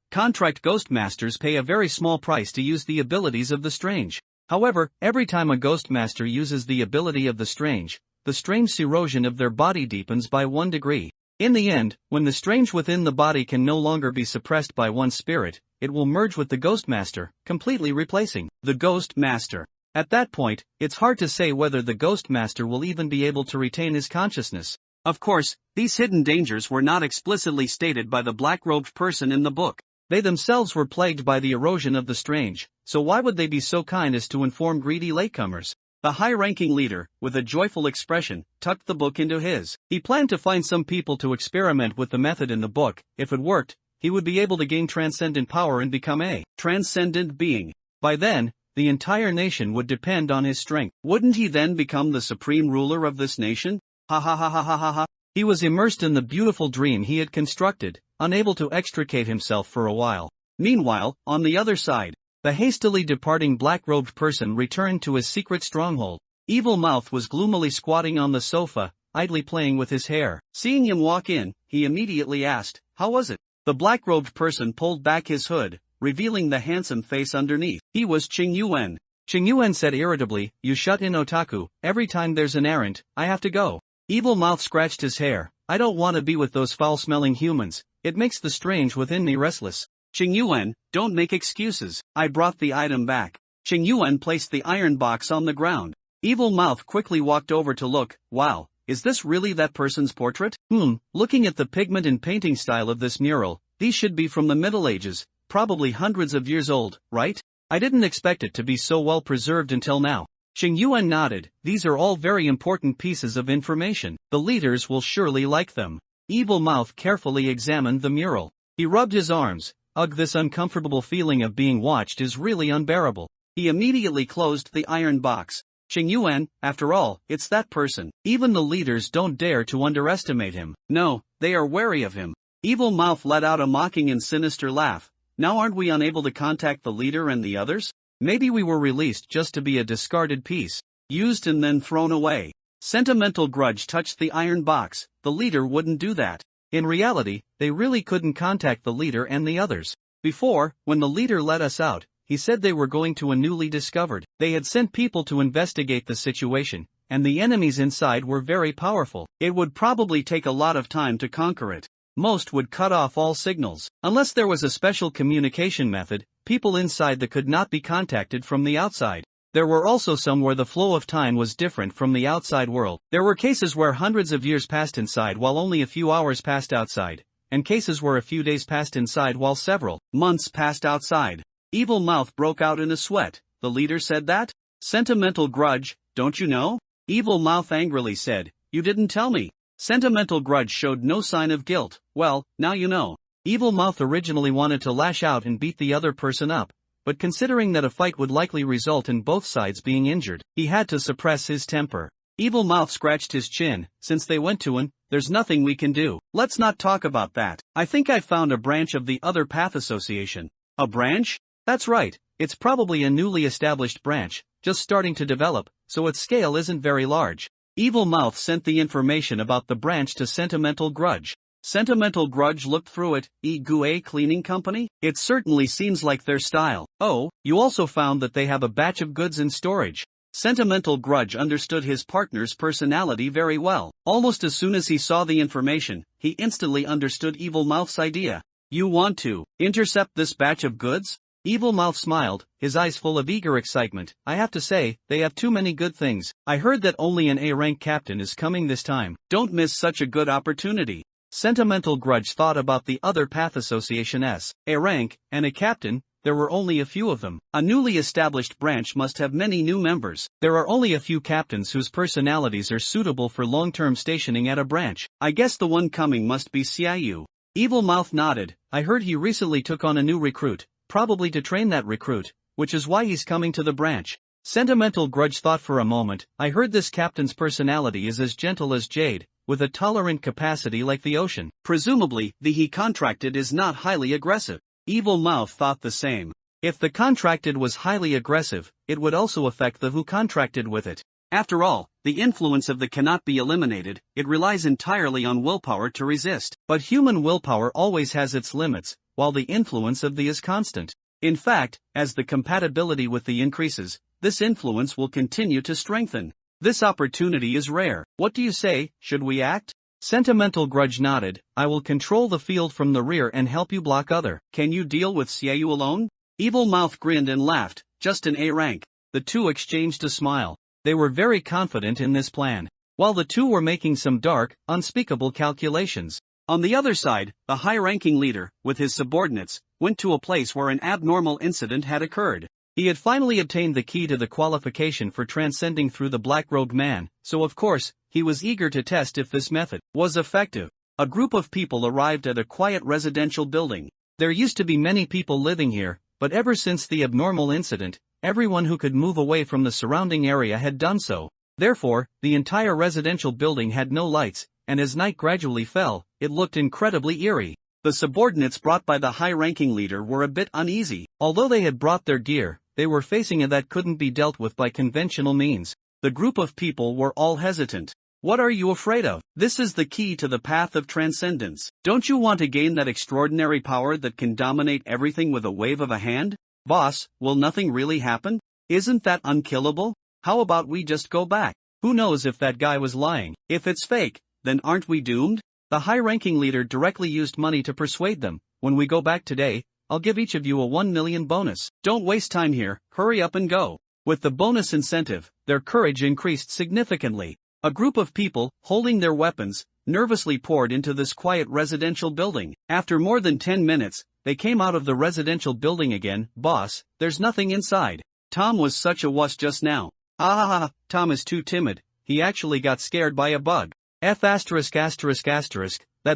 pay a very small price to use the abilities of the strange. However, every time a ghost master uses the ability of the strange's erosion of their body deepens by 1 degree. In the end, when the strange within the body can no longer be suppressed by one's spirit, it will merge with the ghost master, completely replacing the ghost master. At that point, it's hard to say whether the ghost master will even be able to retain his consciousness. Of course, these hidden dangers were not explicitly stated by the black-robed person in the book. They themselves were plagued by the erosion of the strange, so why would they be so kind as to inform greedy latecomers? The high-ranking leader, with a joyful expression, tucked the book into his. He planned to find some people to experiment with the method in the book. If it worked, he would be able to gain transcendent power and become a transcendent being. By then, the entire nation would depend on his strength. Wouldn't he then become the supreme ruler of this nation? Ha ha ha ha ha ha ha. He was immersed in the beautiful dream he had constructed, unable to extricate himself for a while. Meanwhile, on the other side, the hastily departing black-robed person returned to his secret stronghold. Evil Mouth was gloomily squatting on the sofa, idly playing with his hair. Seeing him walk in, he immediately asked, "How was it?" The black-robed person pulled back his hood, revealing the handsome face underneath. He was Qing Yuan. Qing Yuan said irritably, "You shut in, otaku. Every time there's an errand, I have to go." Evil Mouth scratched his hair. "I don't want to be with those foul-smelling humans. It makes the strange within me restless." Qing Yuan, don't make excuses. I brought the item back. Qing Yuan placed the iron box on the ground. Evil Mouth quickly walked over to look. Wow, is this really that person's portrait? Looking at the pigment and painting style of this mural, these should be from the Middle Ages, probably hundreds of years old, right? I didn't expect it to be so well preserved until now. Qing Yuan nodded. These are all very important pieces of information. The leaders will surely like them. Evil Mouth carefully examined the mural. He rubbed his arms. Ugh, this uncomfortable feeling of being watched is really unbearable. He immediately closed the iron box. Qing Yuan, after all, it's that person. Even the leaders don't dare to underestimate him. No, they are wary of him. Evil Mouth let out a mocking and sinister laugh. Now aren't we unable to contact the leader and the others? Maybe we were released just to be a discarded piece, used and then thrown away. Sentimental grudge touched the iron box. The leader wouldn't do that. In reality, they really couldn't contact the leader and the others. Before, when the leader let us out, he said they were going to a newly discovered. They had sent people to investigate the situation, and the enemies inside were very powerful. It would probably take a lot of time to conquer it. Most would cut off all signals. Unless there was a special communication method, people inside that could not be contacted from the outside. There were also some where the flow of time was different from the outside world. There were cases where hundreds of years passed inside while only a few hours passed outside, and cases where a few days passed inside while several months passed outside. Evil Mouth broke out in a sweat. The leader said that? Sentimental grudge, don't you know? Evil Mouth angrily said, "You didn't tell me." Sentimental grudge showed no sign of guilt. Well, now you know. Evil Mouth originally wanted to lash out and beat the other person up. But considering that a fight would likely result in both sides being injured, he had to suppress his temper. Evil Mouth scratched his chin. Since they went to him, there's nothing we can do. Let's not talk about that. I think I found a branch of the Other Path Association. A branch? That's right. It's probably a newly established branch, just starting to develop, so its scale isn't very large. Evil Mouth sent the information about the branch to Sentimental Grudge. Sentimental Grudge looked through it. Gue Cleaning Company? It certainly seems like their style. Oh, you also found that they have a batch of goods in storage. Sentimental Grudge understood his partner's personality very well. Almost as soon as he saw the information, he instantly understood Evil Mouth's idea. You want to intercept this batch of goods? Evil Mouth smiled, his eyes full of eager excitement. I have to say, they have too many good things. I heard that only an A-rank captain is coming this time. Don't miss such a good opportunity. Sentimental Grudge thought about the Other Path Association's A rank, and a captain. There were only a few of them. A newly established branch must have many new members. There are only a few captains whose personalities are suitable for long-term stationing at a branch. I guess the one coming must be Xiaoyu. Evil Mouth nodded. I heard he recently took on a new recruit, probably to train that recruit, which is why he's coming to the branch. Sentimental Grudge thought for a moment. I heard this captain's personality is as gentle as jade, with a tolerant capacity like the ocean. Presumably, the he contracted is not highly aggressive. Evil Mouth thought the same. If the contracted was highly aggressive, it would also affect the who contracted with it. After all, the influence of the cannot be eliminated, it relies entirely on willpower to resist. But human willpower always has its limits, while the influence of the is constant. In fact, as the compatibility with the increases, this influence will continue to strengthen. This opportunity is rare. What do you say, should we act? Sentimental Grudge nodded. I will control the field from the rear and help you block other. Can you deal with Xiaoyu alone? Evil Mouth grinned and laughed. Just an A rank. The two exchanged a smile. They were very confident in this plan, while the two were making some dark, unspeakable calculations. On the other side, the high-ranking leader, with his subordinates, went to a place where an abnormal incident had occurred. He had finally obtained the key to the qualification for transcending through the black-robed man, so of course, he was eager to test if this method was effective. A group of people arrived at a quiet residential building. There used to be many people living here, but ever since the abnormal incident, everyone who could move away from the surrounding area had done so. Therefore, the entire residential building had no lights, and as night gradually fell, it looked incredibly eerie. The subordinates brought by the high-ranking leader were a bit uneasy. Although they had brought their gear, they were facing a that couldn't be dealt with by conventional means. The group of people were all hesitant. What are you afraid of? This is the key to the path of transcendence. Don't you want to gain that extraordinary power that can dominate everything with a wave of a hand? Boss, will nothing really happen? Isn't that unkillable? How about we just go back? Who knows if that guy was lying? If it's fake, then aren't we doomed? The high-ranking leader directly used money to persuade them. When we go back today, I'll give each of you a 1 million bonus. Don't waste time here, hurry up and go. With the bonus incentive, their courage increased significantly. A group of people, holding their weapons, nervously poured into this quiet residential building. After more than 10 minutes, they came out of the residential building again. Boss, there's nothing inside. Tom was such a wuss just now. Tom is too timid, he actually got scared by a bug. That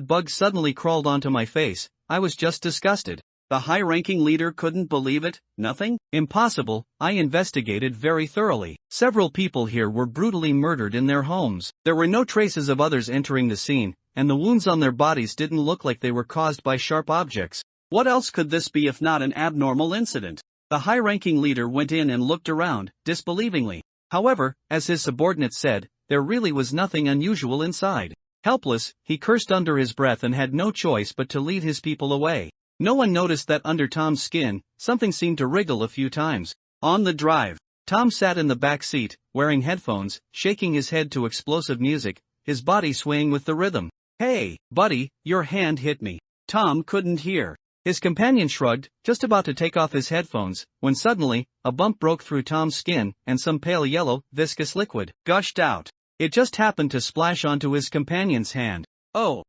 bug suddenly crawled onto my face, I was just disgusted. The high-ranking leader couldn't believe it. Nothing? Impossible. I investigated very thoroughly. Several people here were brutally murdered in their homes. There were no traces of others entering the scene, and the wounds on their bodies didn't look like they were caused by sharp objects. What else could this be if not an abnormal incident? The high-ranking leader went in and looked around, disbelievingly. However, as his subordinates said, there really was nothing unusual inside. Helpless, he cursed under his breath and had no choice but to lead his people away. No one noticed that under Tom's skin, something seemed to wriggle a few times. On the drive, Tom sat in the back seat, wearing headphones, shaking his head to explosive music, his body swaying with the rhythm. Hey, buddy, your hand hit me. Tom couldn't hear. His companion shrugged, just about to take off his headphones, when suddenly, a bump broke through Tom's skin, and some pale yellow, viscous liquid gushed out. It just happened to splash onto his companion's hand. Oh,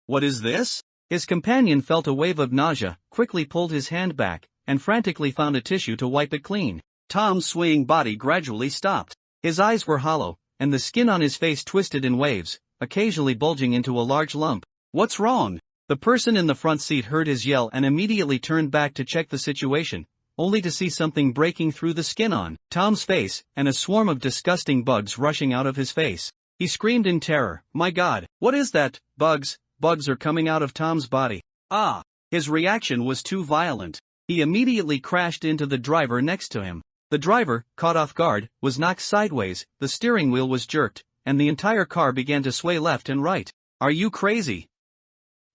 what is this? His companion felt a wave of nausea, quickly pulled his hand back, and frantically found a tissue to wipe it clean. Tom's swaying body gradually stopped. His eyes were hollow, and the skin on his face twisted in waves, occasionally bulging into a large lump. What's wrong? The person in the front seat heard his yell and immediately turned back to check the situation, only to see something breaking through the skin on Tom's face, and a swarm of disgusting bugs rushing out of his face. He screamed in terror, "My God, what is that? Bugs are coming out of Tom's body." His reaction was too violent. He immediately crashed into the driver next to him. The driver, caught off guard, was knocked sideways, the steering wheel was jerked, and the entire car began to sway left and right. Are you crazy?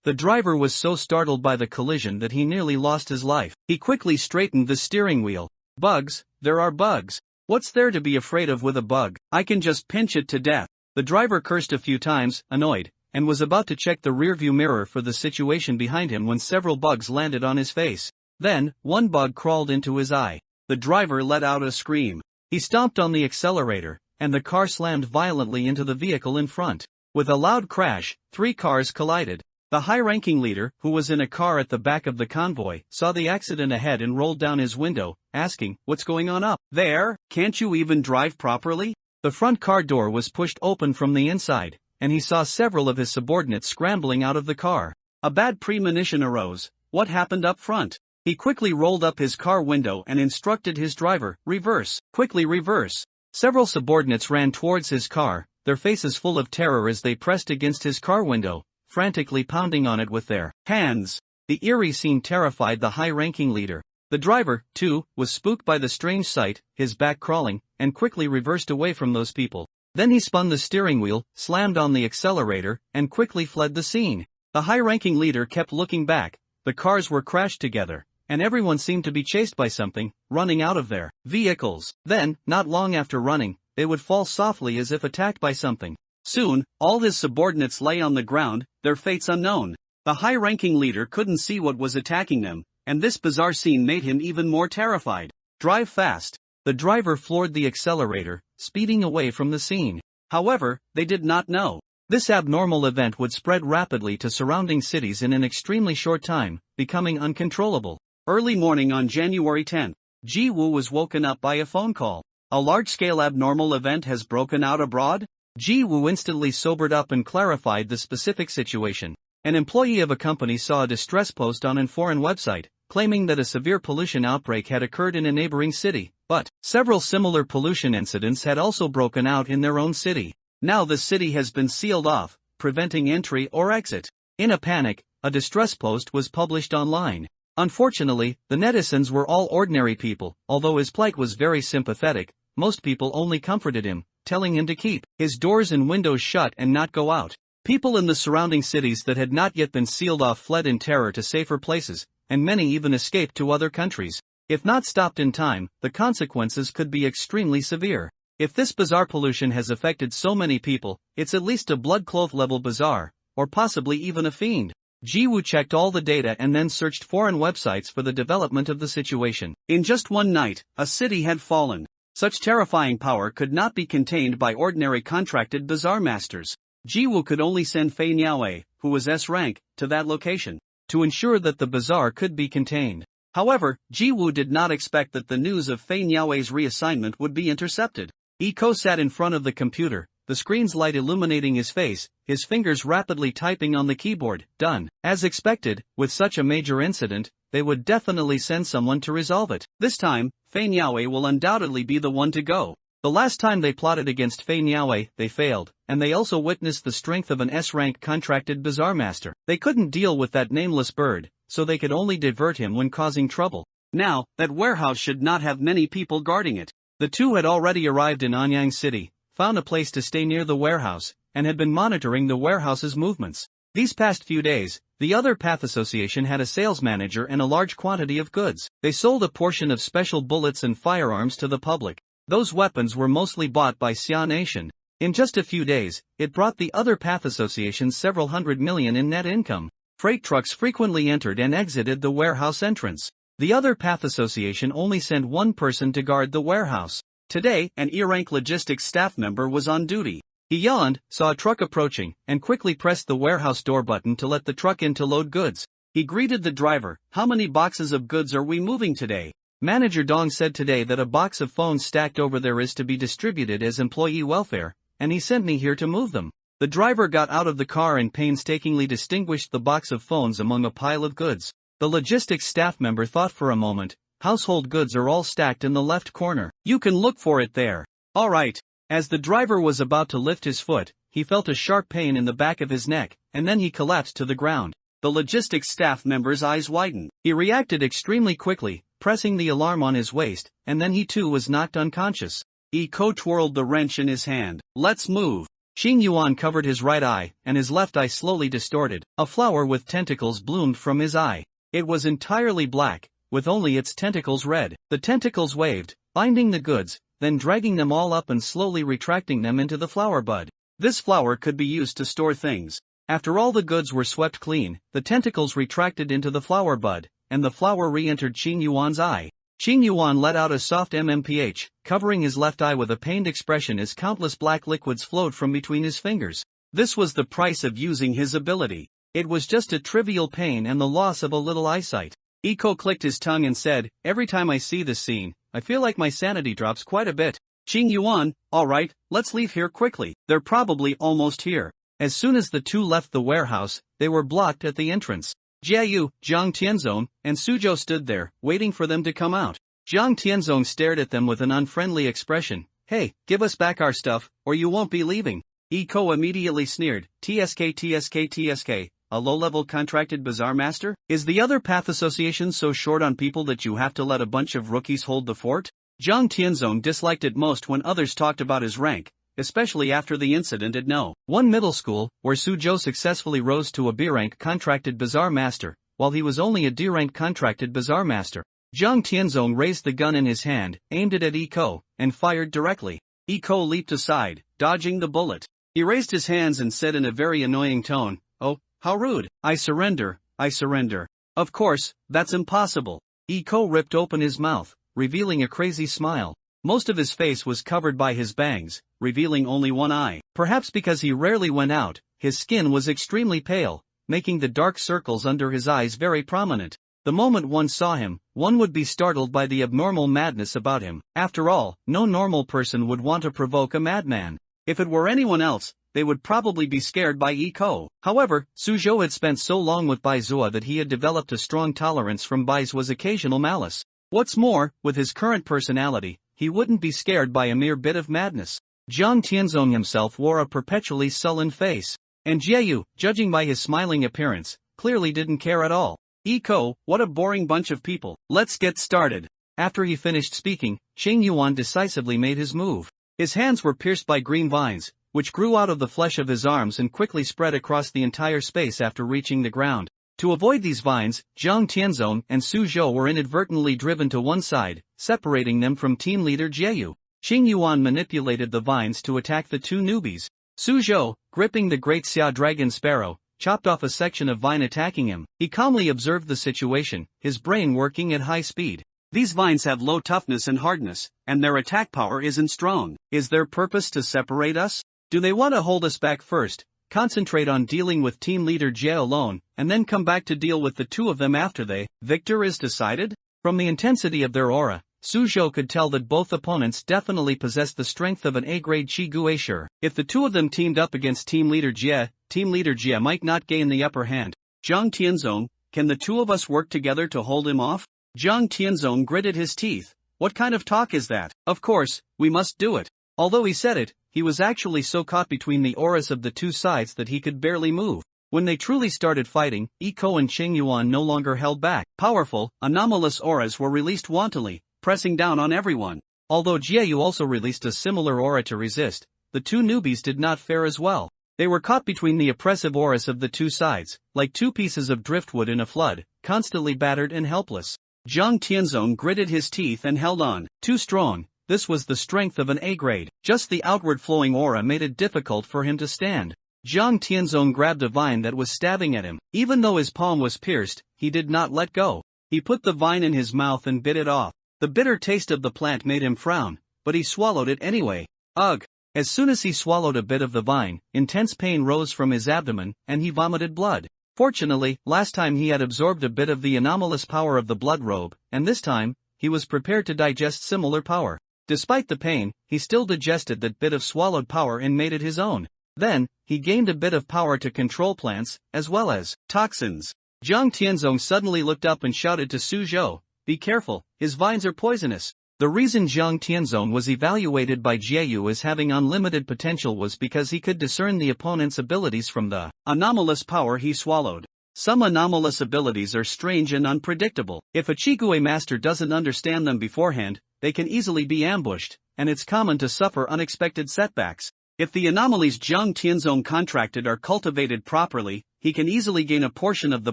The driver was so startled by the collision that he nearly lost his life. He quickly straightened the steering wheel. Bugs? There are bugs. What's there to be afraid of with a bug? I can just pinch it to death. The driver cursed a few times, annoyed, and was about to check the rearview mirror for the situation behind him when several bugs landed on his face. Then, one bug crawled into his eye. The driver let out a scream. He stomped on the accelerator, and the car slammed violently into the vehicle in front. With a loud crash, 3 cars collided. The high-ranking leader, who was in a car at the back of the convoy, saw the accident ahead and rolled down his window, asking, "What's going on up there? Can't you even drive properly?" The front car door was pushed open from the inside, and he saw several of his subordinates scrambling out of the car. A bad premonition arose. What happened up front? He quickly rolled up his car window and instructed his driver, "Reverse, quickly reverse." Several subordinates ran towards his car, their faces full of terror as they pressed against his car window, frantically pounding on it with their hands. The eerie scene terrified the high-ranking leader. The driver, too, was spooked by the strange sight, his back crawling, and quickly reversed away from those people. Then he spun the steering wheel, slammed on the accelerator, and quickly fled the scene. The high-ranking leader kept looking back. The cars were crashed together, and everyone seemed to be chased by something, running out of their vehicles. Then, not long after running, they would fall softly as if attacked by something. Soon, all his subordinates lay on the ground, their fates unknown. The high-ranking leader couldn't see what was attacking them, and this bizarre scene made him even more terrified. Drive fast. The driver floored the accelerator, speeding away from the scene. However, they did not know. This abnormal event would spread rapidly to surrounding cities in an extremely short time, becoming uncontrollable. Early morning on January 10th, Ji Woo was woken up by a phone call. A large-scale abnormal event has broken out abroad? Ji Woo instantly sobered up and clarified the specific situation. An employee of a company saw a distress post on a foreign website, claiming that a severe pollution outbreak had occurred in a neighboring city, but several similar pollution incidents had also broken out in their own city. Now the city has been sealed off, preventing entry or exit. In a panic, a distress post was published online. Unfortunately, the netizens were all ordinary people. Although his plight was very sympathetic, most people only comforted him, telling him to keep his doors and windows shut and not go out. People in the surrounding cities that had not yet been sealed off fled in terror to safer places, and many even escaped to other countries. If not stopped in time, the consequences could be extremely severe. If this bizarre pollution has affected so many people, it's at least a blood-cloth level bizarre, or possibly even a fiend. Ji Woo checked all the data and then searched foreign websites for the development of the situation. In just one night, a city had fallen. Such terrifying power could not be contained by ordinary contracted bazaar masters. Ji Woo could only send Fei Niaowei, who was S rank, to that location, to ensure that the bazaar could be contained. However, Ji Woo did not expect that the news of Fei Niaowei's reassignment would be intercepted. Iko sat in front of the computer, the screen's light illuminating his face, his fingers rapidly typing on the keyboard. Done. As expected, with such a major incident, they would definitely send someone to resolve it. This time, Fei Niaowei will undoubtedly be the one to go. The last time they plotted against Fei Niaowei, they failed, and they also witnessed the strength of an S-rank contracted bazaar master. They couldn't deal with that nameless bird, so they could only divert him when causing trouble. Now, that warehouse should not have many people guarding it. The two had already arrived in Anyang City, found a place to stay near the warehouse, and had been monitoring the warehouse's movements. These past few days, the other Path Association had a sales manager and a large quantity of goods. They sold a portion of special bullets and firearms to the public. Those weapons were mostly bought by Xia Nation. In just a few days, it brought the other Path Association several hundred million in net income. Freight trucks frequently entered and exited the warehouse entrance. The other Path Association only sent one person to guard the warehouse. Today, an E-rank logistics staff member was on duty. He yawned, saw a truck approaching, and quickly pressed the warehouse door button to let the truck in to load goods. He greeted the driver. "How many boxes of goods are we moving today?" Manager Dong said today that a box of phones stacked over there is to be distributed as employee welfare, and he sent me here to move them. The driver got out of the car and painstakingly distinguished the box of phones among a pile of goods. The logistics staff member thought for a moment. Household goods are all stacked in the left corner. You can look for it there. All right. As the driver was about to lift his foot, he felt a sharp pain in the back of his neck, and then he collapsed to the ground. The logistics staff member's eyes widened. He reacted extremely quickly, pressing the alarm on his waist, and then he too was knocked unconscious. Iko twirled the wrench in his hand. "Let's move." Xing Yuan covered his right eye, and his left eye slowly distorted. A flower with tentacles bloomed from his eye. It was entirely black, with only its tentacles red. The tentacles waved, binding the goods, then dragging them all up and slowly retracting them into the flower bud. This flower could be used to store things. After all the goods were swept clean, the tentacles retracted into the flower bud, and the flower re-entered Xing Yuan's eye. Xing Yuan let out a soft MMPH, covering his left eye with a pained expression as countless black liquids flowed from between his fingers. This was the price of using his ability. It was just a trivial pain and the loss of a little eyesight. Iko clicked his tongue and said, "Every time I see this scene, I feel like my sanity drops quite a bit." Xing Yuan, "Alright, let's leave here quickly. They're probably almost here." As soon as the two left the warehouse, they were blocked at the entrance. Jiayu, Jiang Tianzong, and Suzhou stood there, waiting for them to come out. Jiang Tianzong stared at them with an unfriendly expression. "Hey, give us back our stuff, or you won't be leaving." Iko immediately sneered. TSK, a low-level contracted bazaar master? Is the other Path Association so short on people that you have to let a bunch of rookies hold the fort? Jiang Tianzong disliked it most when others talked about his rank, especially after the incident at No. 1 Middle School, where Suzhou successfully rose to a B-rank contracted bazaar master, while he was only a D-rank contracted bazaar master. Jiang Tianzong raised the gun in his hand, aimed it at Iko, and fired directly. Iko leaped aside, dodging the bullet. He raised his hands and said in a very annoying tone, "Oh, how rude. I surrender, I surrender." "Of course, that's impossible." Iko ripped open his mouth, revealing a crazy smile. Most of his face was covered by his bangs, revealing only one eye. Perhaps because he rarely went out, his skin was extremely pale, making the dark circles under his eyes very prominent. The moment one saw him, one would be startled by the abnormal madness about him. After all, no normal person would want to provoke a madman. If it were anyone else, they would probably be scared by Iko. However, Suzhou had spent so long with Bai Zua that he had developed a strong tolerance from Bai Zua's occasional malice. What's more, with his current personality, he wouldn't be scared by a mere bit of madness. Jiang Tianzong himself wore a perpetually sullen face. And Jieyu, judging by his smiling appearance, clearly didn't care at all. Iko, what a boring bunch of people. Let's get started. After he finished speaking, Qing Yuan decisively made his move. His hands were pierced by green vines, which grew out of the flesh of his arms and quickly spread across the entire space after reaching the ground. To avoid these vines, Jiang Tianzong and Suzhou were inadvertently driven to one side, separating them from team leader Jieyu. Qing Yuan manipulated the vines to attack the two newbies. Suzhou, gripping the great Xia dragon sparrow, chopped off a section of vine attacking him. He calmly observed the situation, his brain working at high speed. These vines have low toughness and hardness, and their attack power isn't strong. Is their purpose to separate us? Do they want to hold us back first, concentrate on dealing with team leader Jie alone, and then come back to deal with the two of them after the victor is decided? From the intensity of their aura, Suzhou could tell that both opponents definitely possessed the strength of an A-grade Qi Guisher. If the two of them teamed up against team leader Jie might not gain the upper hand. Jiang Tianzong, can the two of us work together to hold him off? Jiang Tianzong gritted his teeth. What kind of talk is that? Of course, we must do it. Although he said it, he was actually so caught between the auras of the two sides that he could barely move. When they truly started fighting, Iko and Qing Yuan no longer held back. Powerful, anomalous auras were released wantonly, pressing down on everyone. Although Jieyu also released a similar aura to resist, the two newbies did not fare as well. They were caught between the oppressive auras of the two sides, like two pieces of driftwood in a flood, constantly battered and helpless. Jiang Tianzong gritted his teeth and held on. Too strong. This was the strength of an A-grade. Just the outward flowing aura made it difficult for him to stand. Jiang Tianzong grabbed a vine that was stabbing at him. Even though his palm was pierced, he did not let go. He put the vine in his mouth and bit it off. The bitter taste of the plant made him frown, but he swallowed it anyway. Ugh! As soon as he swallowed a bit of the vine, intense pain rose from his abdomen, and he vomited blood. Fortunately, last time he had absorbed a bit of the anomalous power of the blood robe, and this time, he was prepared to digest similar power. Despite the pain, he still digested that bit of swallowed power and made it his own. Then, he gained a bit of power to control plants, as well as toxins. Jiang Tianzong suddenly looked up and shouted to Suzhou, "Be careful, his vines are poisonous." The reason Jiang Tianzong was evaluated by Jieyu as having unlimited potential was because he could discern the opponent's abilities from the anomalous power he swallowed. Some anomalous abilities are strange and unpredictable. If a Chigui master doesn't understand them beforehand, they can easily be ambushed, and it's common to suffer unexpected setbacks. If the anomalies Jiang Tianzong contracted are cultivated properly, he can easily gain a portion of the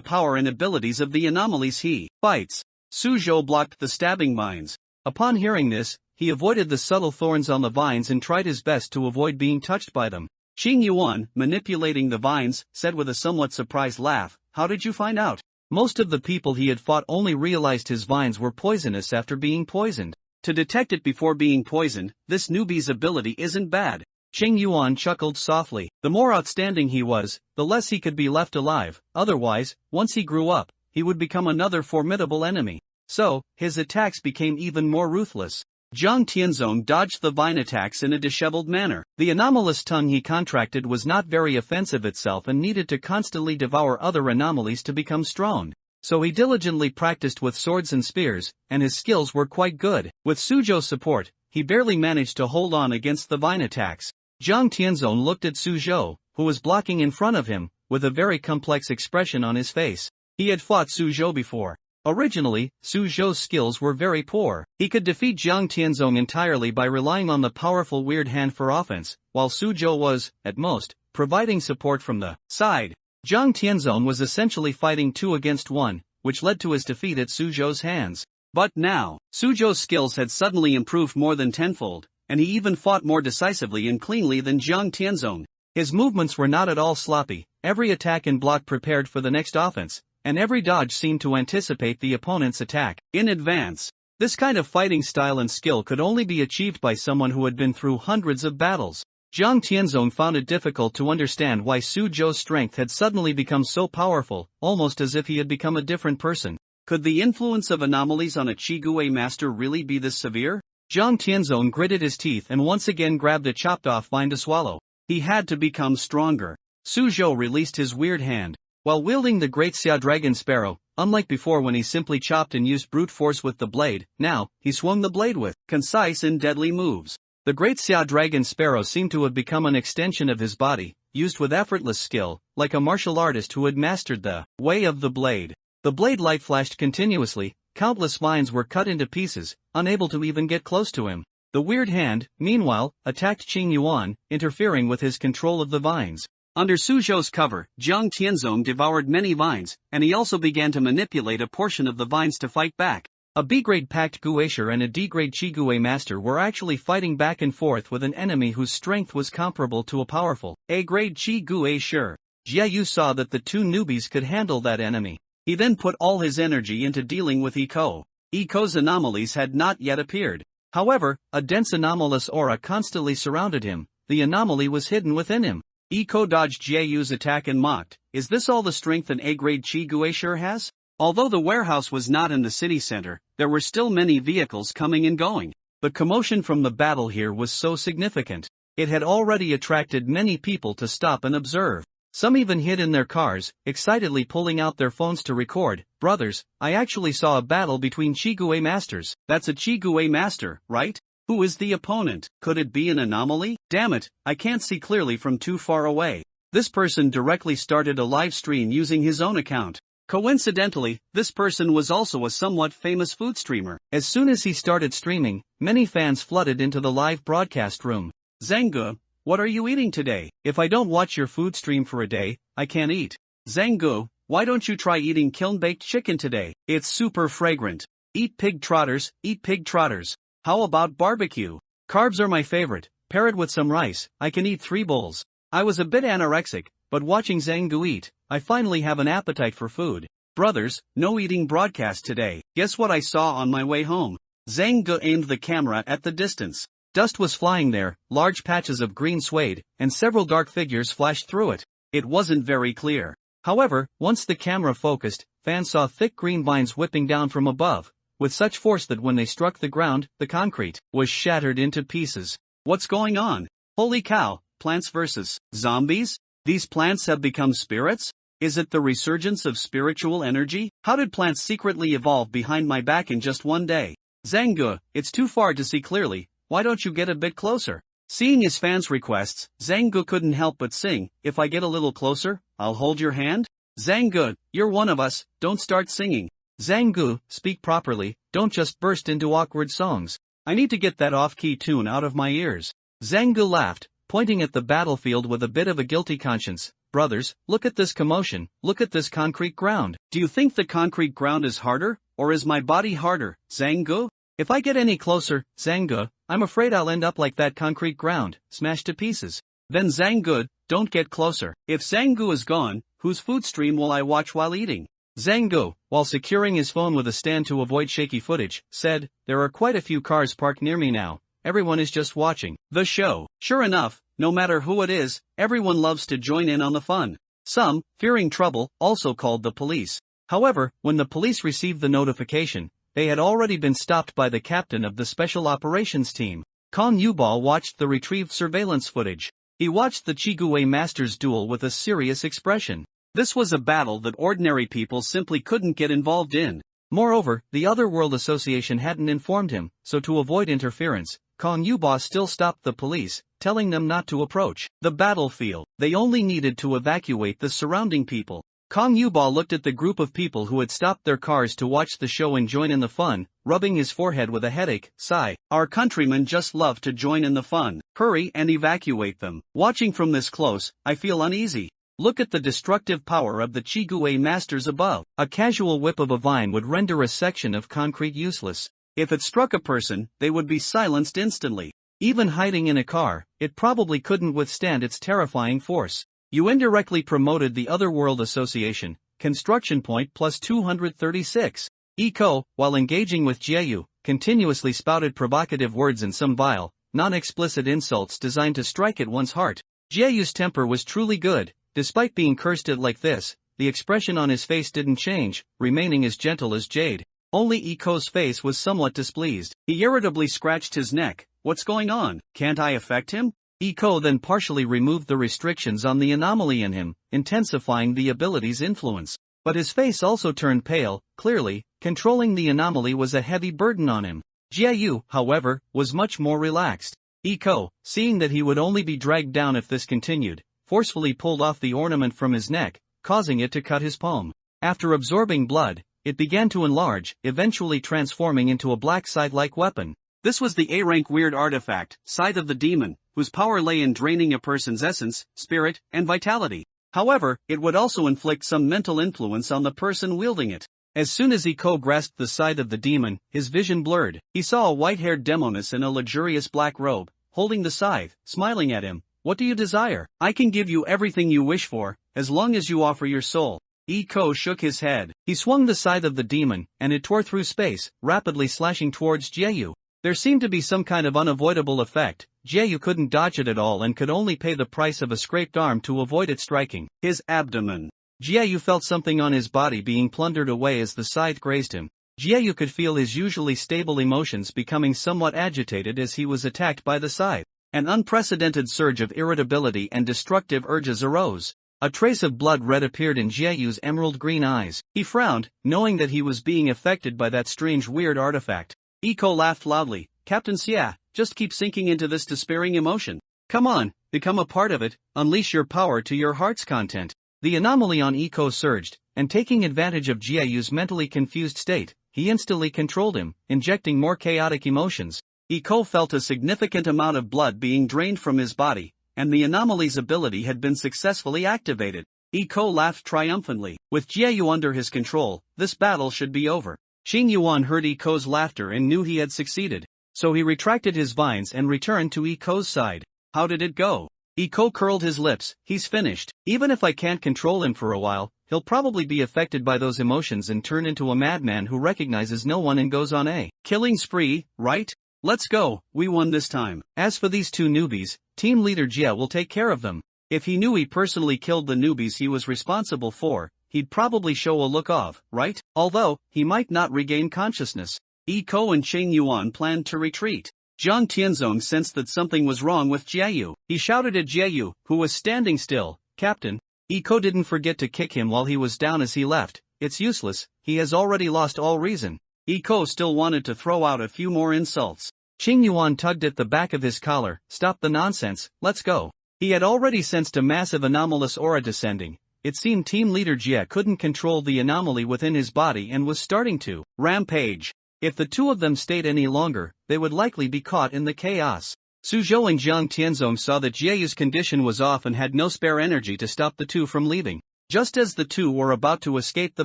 power and abilities of the anomalies he fights. Suzhou blocked the stabbing vines. Upon hearing this, he avoided the subtle thorns on the vines and tried his best to avoid being touched by them. Qing Yuan, manipulating the vines, said with a somewhat surprised laugh, "How did you find out?" Most of the people he had fought only realized his vines were poisonous after being poisoned. To detect it before being poisoned, this newbie's ability isn't bad. Qing Yuan chuckled softly. The more outstanding he was, the less he could be left alive. Otherwise, once he grew up, he would become another formidable enemy. So, his attacks became even more ruthless. Jiang Tianzong dodged the vine attacks in a disheveled manner. The anomalous tongue he contracted was not very offensive itself and needed to constantly devour other anomalies to become strong. So he diligently practiced with swords and spears, and his skills were quite good. With Suzhou's support, he barely managed to hold on against the vine attacks. Jiang Tianzong looked at Suzhou, who was blocking in front of him, with a very complex expression on his face. He had fought Suzhou before. Originally, Suzhou's skills were very poor. He could defeat Jiang Tianzong entirely by relying on the powerful weird hand for offense, while Suzhou was, at most, providing support from the side. Jiang Tianzong was essentially fighting 2 against 1, which led to his defeat at Suzhou's hands. But now, Suzhou's skills had suddenly improved more than tenfold, and he even fought more decisively and cleanly than Jiang Tianzong. His movements were not at all sloppy, every attack and block prepared for the next offense, and every dodge seemed to anticipate the opponent's attack in advance. This kind of fighting style and skill could only be achieved by someone who had been through hundreds of battles. Jiang Tianzong found it difficult to understand why Suzhou's strength had suddenly become so powerful, almost as if he had become a different person. Could the influence of anomalies on a Chigui master really be this severe? Jiang Tianzong gritted his teeth and once again grabbed a chopped-off vine to swallow. He had to become stronger. Su Zhou released his weird hand. While wielding the Great Xia Dragon Sparrow, unlike before when he simply chopped and used brute force with the blade, now, he swung the blade with concise and deadly moves. The Great Xia Dragon Sparrow seemed to have become an extension of his body, used with effortless skill, like a martial artist who had mastered the way of the blade. The blade light flashed continuously, countless vines were cut into pieces, unable to even get close to him. The weird hand, meanwhile, attacked Qing Yuan, interfering with his control of the vines. Under Su Zhou's cover, Jiang Tianzong devoured many vines, and he also began to manipulate a portion of the vines to fight back. A B-grade Pact Guaisher and a D-grade Qigui Master were actually fighting back and forth with an enemy whose strength was comparable to a powerful A-grade Qigui. Jie Yu saw that the two newbies could handle that enemy. He then put all his energy into dealing with Iko. Iko's anomalies had not yet appeared. However, a dense anomalous aura constantly surrounded him. The anomaly was hidden within him. Iko dodged Jie Yu's attack and mocked, "Is this all the strength an A-grade Qigui has?" Although the warehouse was not in the city center, there were still many vehicles coming and going. The commotion from the battle here was so significant. It had already attracted many people to stop and observe. Some even hid in their cars, excitedly pulling out their phones to record. "Brothers, I actually saw a battle between Qigui masters." "That's a Qigui master, right? Who is the opponent? Could it be an anomaly? Damn it, I can't see clearly from too far away." This person directly started a live stream using his own account. Coincidentally, this person was also a somewhat famous food streamer. As soon as he started streaming, many fans flooded into the live broadcast room. "Zhang, what are you eating today? If I don't watch your food stream for a day, I can't eat." "Zhang, why don't you try eating kiln-baked chicken today? It's super fragrant." "Eat pig trotters, eat pig trotters." "How about barbecue?" "Carbs are my favorite, pair it with some rice, I can eat 3 bowls." I was a bit anorexic, but watching Zhang eat, I finally have an appetite for food. "Brothers, no eating broadcast today. Guess what I saw on my way home?" Zhang aimed the camera at the distance. Dust was flying there, large patches of green suede, and several dark figures flashed through it. It wasn't very clear. However, once the camera focused, fans saw thick green vines whipping down from above, with such force that when they struck the ground, the concrete was shattered into pieces. "What's going on? Holy cow, plants versus zombies? These plants have become spirits? Is it the resurgence of spiritual energy? How did plants secretly evolve behind my back in just one day?" "Zhang, it's too far to see clearly, why don't you get a bit closer?" Seeing his fans' requests, Zhang couldn't help but sing, "If I get a little closer, I'll hold your hand." "Zhang, you're one of us, don't start singing." "Zhang, speak properly, don't just burst into awkward songs. I need to get that off-key tune out of my ears." Zhang laughed, pointing at the battlefield with a bit of a guilty conscience. "Brothers, look at this commotion, look at this concrete ground. Do you think the concrete ground is harder, or is my body harder, Zhang? If I get any closer, Zhang, I'm afraid I'll end up like that concrete ground, smashed to pieces." "Then Zhang, don't get closer. If Zhang is gone, whose food stream will I watch while eating?" Zhang, while securing his phone with a stand to avoid shaky footage, said, "There are quite a few cars parked near me now. Everyone is just watching the show." Sure enough, no matter who it is, everyone loves to join in on the fun. Some, fearing trouble, also called the police. However, when the police received the notification, they had already been stopped by the captain of the special operations team. Kong Yubal watched the retrieved surveillance footage. He watched the Qigui Master's duel with a serious expression. This was a battle that ordinary people simply couldn't get involved in. Moreover, the Otherworld Association hadn't informed him, so to avoid interference, Kong Yuba still stopped the police, telling them not to approach the battlefield. They only needed to evacuate the surrounding people. Kong Yuba looked at the group of people who had stopped their cars to watch the show and join in the fun, rubbing his forehead with a headache. "Sigh, our countrymen just love to join in the fun. Hurry and evacuate them." Watching from this close, I feel uneasy. Look at the destructive power of the Qigui masters above. A casual whip of a vine would render a section of concrete useless. If it struck a person, they would be silenced instantly. Even hiding in a car, it probably couldn't withstand its terrifying force. You indirectly promoted the Otherworld Association, construction point plus 236. Iko, while engaging with Jieyu, continuously spouted provocative words and some vile, non-explicit insults designed to strike at one's heart. Jieyu's temper was truly good. Despite being cursed at like this, the expression on his face didn't change, remaining as gentle as jade. Only Iko's face was somewhat displeased. He irritably scratched his neck. What's going on? Can't I affect him? Iko then partially removed the restrictions on the anomaly in him, intensifying the ability's influence. But his face also turned pale. Clearly, controlling the anomaly was a heavy burden on him. Jiayu, however, was much more relaxed. Iko, seeing that he would only be dragged down if this continued, forcefully pulled off the ornament from his neck, causing it to cut his palm. After absorbing blood, it began to enlarge, eventually transforming into a black scythe-like weapon. This was the A-rank weird artifact, Scythe of the Demon, whose power lay in draining a person's essence, spirit, and vitality. However, it would also inflict some mental influence on the person wielding it. As soon as Iko grasped the Scythe of the Demon, his vision blurred. He saw a white-haired demoness in a luxurious black robe, holding the scythe, smiling at him. What do you desire? I can give you everything you wish for, as long as you offer your soul. Iko shook his head. He swung the Scythe of the Demon, and it tore through space, rapidly slashing towards Jiayu. There seemed to be some kind of unavoidable effect. Jiayu couldn't dodge it at all and could only pay the price of a scraped arm to avoid it striking his abdomen. Jiayu felt something on his body being plundered away as the scythe grazed him. Jiayu could feel his usually stable emotions becoming somewhat agitated as he was attacked by the scythe. An unprecedented surge of irritability and destructive urges arose. A trace of blood red appeared in Jiayu's emerald green eyes. He frowned, knowing that he was being affected by that strange weird artifact. Iko laughed loudly. Captain Xia, just keep sinking into this despairing emotion. Come on, become a part of it, unleash your power to your heart's content. The anomaly on Iko surged, and taking advantage of Jiayu's mentally confused state, he instantly controlled him, injecting more chaotic emotions. Iko felt a significant amount of blood being drained from his body, and the anomaly's ability had been successfully activated. Iko laughed triumphantly. With Jiayu under his control, this battle should be over. Xing Yuan heard Iko's laughter and knew he had succeeded. So he retracted his vines and returned to Iko's side. How did it go? Iko curled his lips. He's finished. Even if I can't control him for a while, he'll probably be affected by those emotions and turn into a madman who recognizes no one and goes on a killing spree, right? Let's go, we won this time. As for these two newbies, team leader Jia will take care of them. If he knew he personally killed the newbies he was responsible for, he'd probably show a look of, right? Although, he might not regain consciousness. Iko and Cheng Yuan planned to retreat. Jiang Tianzong sensed that something was wrong with Jiayu. He shouted at Jiayu, who was standing still, Captain. Iko didn't forget to kick him while he was down as he left. It's useless, he has already lost all reason. Iko still wanted to throw out a few more insults. Cheng Yuan tugged at the back of his collar. Stop the nonsense, let's go. He had already sensed a massive anomalous aura descending. It seemed team leader Jia couldn't control the anomaly within his body and was starting to rampage. If the two of them stayed any longer, they would likely be caught in the chaos. Suzhou and Jiang Tianzong saw that Jiayu's condition was off and had no spare energy to stop the two from leaving. Just as the two were about to escape the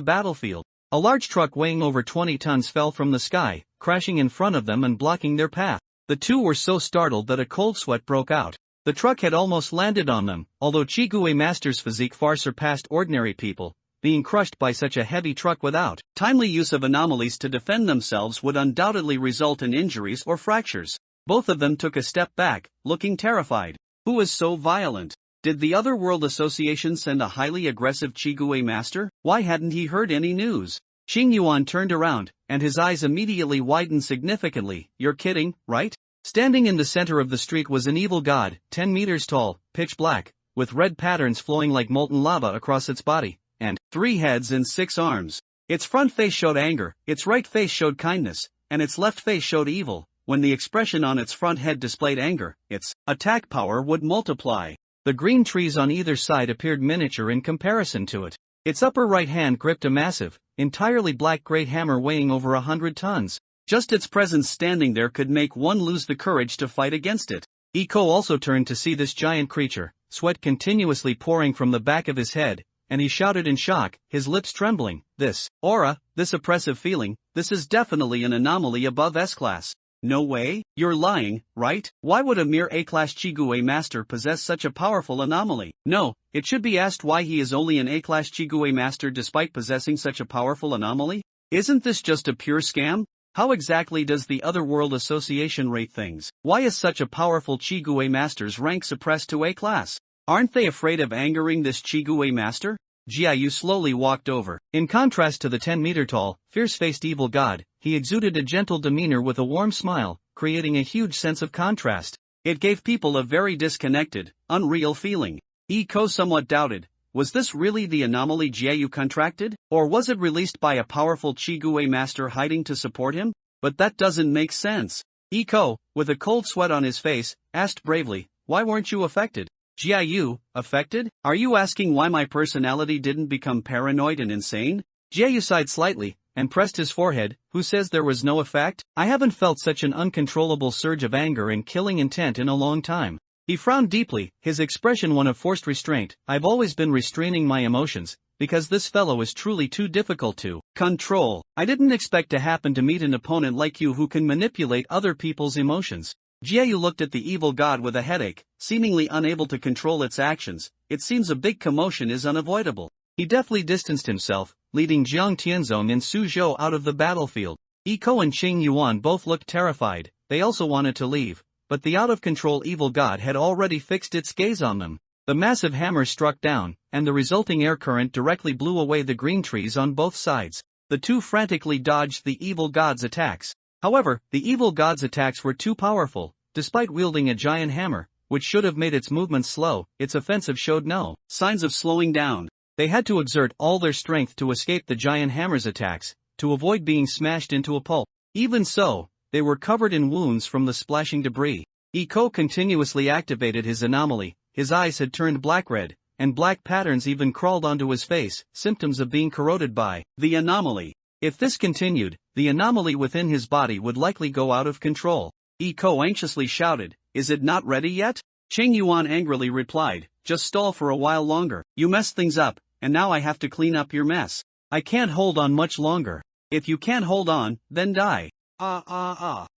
battlefield, a large truck weighing over 20 tons fell from the sky, crashing in front of them and blocking their path. The two were so startled that a cold sweat broke out. The truck had almost landed on them, although Chigue Master's physique far surpassed ordinary people. Being crushed by such a heavy truck without timely use of anomalies to defend themselves would undoubtedly result in injuries or fractures. Both of them took a step back, looking terrified. Who is so violent? Did the Otherworld Association send a highly aggressive Chigue Master? Why hadn't he heard any news? Xing Yuan turned around, and his eyes immediately widened significantly. You're kidding, right? Standing in the center of the street was an evil god, 10 meters tall, pitch black, with red patterns flowing like molten lava across its body, and 3 heads and 6 arms. Its front face showed anger, its right face showed kindness, and its left face showed evil. When the expression on its front head displayed anger, its attack power would multiply. The green trees on either side appeared miniature in comparison to it. Its upper right hand gripped a massive, entirely black great hammer weighing over 100 tons. Just its presence standing there could make one lose the courage to fight against it. Iko also turned to see this giant creature, sweat continuously pouring from the back of his head, and he shouted in shock, his lips trembling, this aura, this oppressive feeling, this is definitely an anomaly above S-class. No way? You're lying, right? Why would a mere A-class Chigue Master possess such a powerful anomaly? No, it should be asked why he is only an A-class Chigue Master despite possessing such a powerful anomaly? Isn't this just a pure scam? How exactly does the Otherworld Association rate things? Why is such a powerful Chigue Master's rank suppressed to A-class? Aren't they afraid of angering this Chigue Master? Jiayu slowly walked over. In contrast to the 10-meter-tall, fierce-faced evil god, he exuded a gentle demeanor with a warm smile, creating a huge sense of contrast. It gave people a very disconnected, unreal feeling. Iko somewhat doubted, was this really the anomaly Jiayu contracted? Or was it released by a powerful Chigue master hiding to support him? But that doesn't make sense. Iko, with a cold sweat on his face, asked bravely, why weren't you affected? Jiayu, affected? Are you asking why my personality didn't become paranoid and insane? Jiayu sighed slightly, and pressed his forehead. Who says there was no effect? I haven't felt such an uncontrollable surge of anger and killing intent in a long time. He frowned deeply, his expression one of forced restraint. I've always been restraining my emotions, because this fellow is truly too difficult to control. I didn't expect to happen to meet an opponent like you who can manipulate other people's emotions. Jiayu looked at the evil god with a headache, seemingly unable to control its actions. It seems a big commotion is unavoidable. He deftly distanced himself, leading Jiang Tianzong and Su Zhou out of the battlefield. Iko and Qing Yuan both looked terrified. They also wanted to leave, but the out-of-control evil god had already fixed its gaze on them. The massive hammer struck down, and the resulting air current directly blew away the green trees on both sides. The two frantically dodged the evil god's attacks. However, the evil god's attacks were too powerful. Despite wielding a giant hammer, which should have made its movements slow, its offensive showed no signs of slowing down. They had to exert all their strength to escape the giant hammer's attacks, to avoid being smashed into a pulp. Even so, they were covered in wounds from the splashing debris. Iko continuously activated his anomaly. His eyes had turned black-red, and black patterns even crawled onto his face, symptoms of being corroded by the anomaly. If this continued, the anomaly within his body would likely go out of control. Iko anxiously shouted, is it not ready yet? Qing Yuan angrily replied, just stall for a while longer. You messed things up, and now I have to clean up your mess. I can't hold on much longer. If you can't hold on, then die.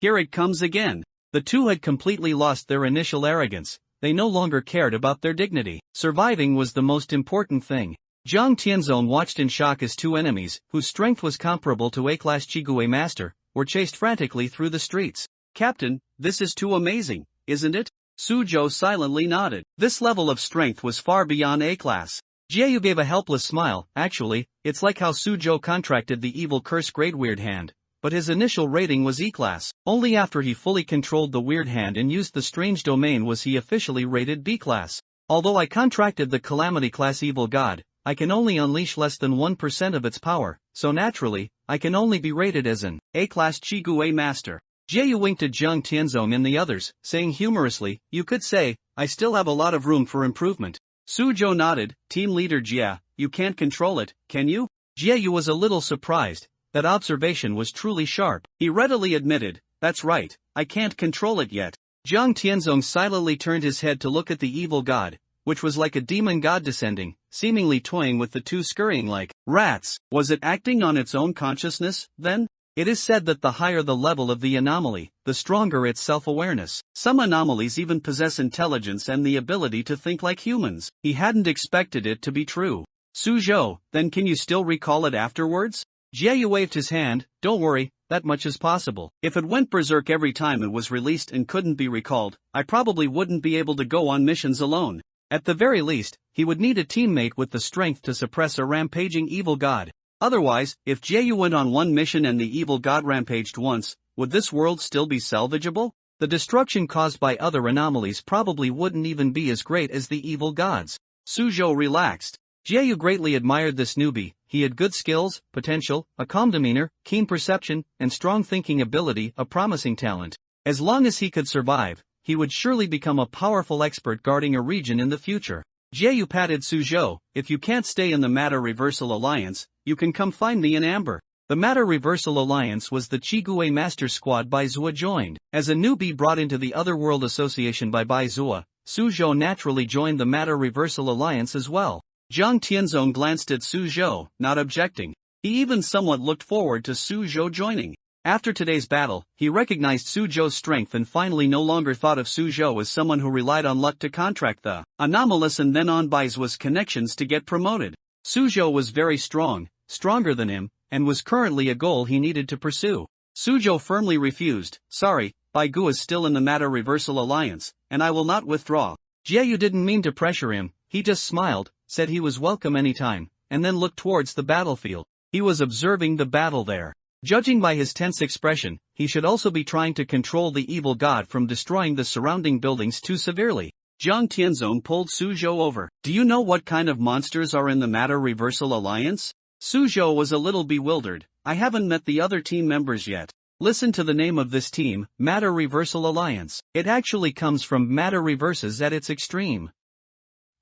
Here it comes again. The two had completely lost their initial arrogance. They no longer cared about their dignity. Surviving was the most important thing. Jiang Tianzong watched in shock as two enemies, whose strength was comparable to A-class Chigue master, were chased frantically through the streets. Captain, this is too amazing, isn't it? Su Zhou silently nodded. This level of strength was far beyond A-class. Jiayu gave a helpless smile. Actually, it's like how Su Zhou contracted the evil curse grade Weird Hand. But his initial rating was E-class. Only after he fully controlled the Weird Hand and used the strange domain was he officially rated B-class. Although I contracted the Calamity class evil god, I can only unleash less than 1% of its power, so naturally, I can only be rated as an A-class Chigue master. Jiayu winked at Jiang Tianzong and the others, saying humorously, you could say, I still have a lot of room for improvement. Su Zhou nodded, team leader Jia, you can't control it, can you? Jiayu was a little surprised. That observation was truly sharp. He readily admitted, that's right, I can't control it yet. Jiang Tianzong silently turned his head to look at the evil god, which was like a demon god descending, seemingly toying with the two scurrying like rats. Was it acting on its own consciousness, then? It is said that the higher the level of the anomaly, the stronger its self-awareness. Some anomalies even possess intelligence and the ability to think like humans. He hadn't expected it to be true. Su Zhou, then can you still recall it afterwards? Jiayu waved his hand, don't worry, that much is possible. If it went berserk every time it was released and couldn't be recalled, I probably wouldn't be able to go on missions alone. At the very least, he would need a teammate with the strength to suppress a rampaging evil god. Otherwise, if Jiayu went on one mission and the evil god rampaged once, would this world still be salvageable? The destruction caused by other anomalies probably wouldn't even be as great as the evil gods. Su Zhou relaxed. Jiayu greatly admired this newbie. He had good skills, potential, a calm demeanor, keen perception, and strong thinking ability, a promising talent. As long as he could survive, he would surely become a powerful expert guarding a region in the future. Jiayu patted Su Zhou, if you can't stay in the Matter Reversal Alliance, you can come find me in Amber. The Matter Reversal Alliance was the Chigue Master Squad Bai Zua joined. As a newbie brought into the Otherworld Association by Bai Zua, Su Zhou naturally joined the Matter Reversal Alliance as well. Jiang Tianzong glanced at Su Zhou, not objecting. He even somewhat looked forward to Su Zhou joining. After today's battle, he recognized Su Zhou's strength and finally no longer thought of Su Zhou as someone who relied on luck to contract the anomalous and then on Bai Zua's connections to get promoted. Su Zhou was very strong, stronger than him, and was currently a goal he needed to pursue. Su Zhou firmly refused, sorry, Bai Gu is still in the Matter Reversal Alliance, and I will not withdraw. Jiayu didn't mean to pressure him, he just smiled, said he was welcome anytime, and then looked towards the battlefield. He was observing the battle there. Judging by his tense expression, he should also be trying to control the evil god from destroying the surrounding buildings too severely. Jiang Tianzong pulled Suzhou over. Do you know what kind of monsters are in the Matter Reversal Alliance? Suzhou was a little bewildered. I haven't met the other team members yet. Listen to the name of this team, Matter Reversal Alliance. It actually comes from matter reverses at its extreme.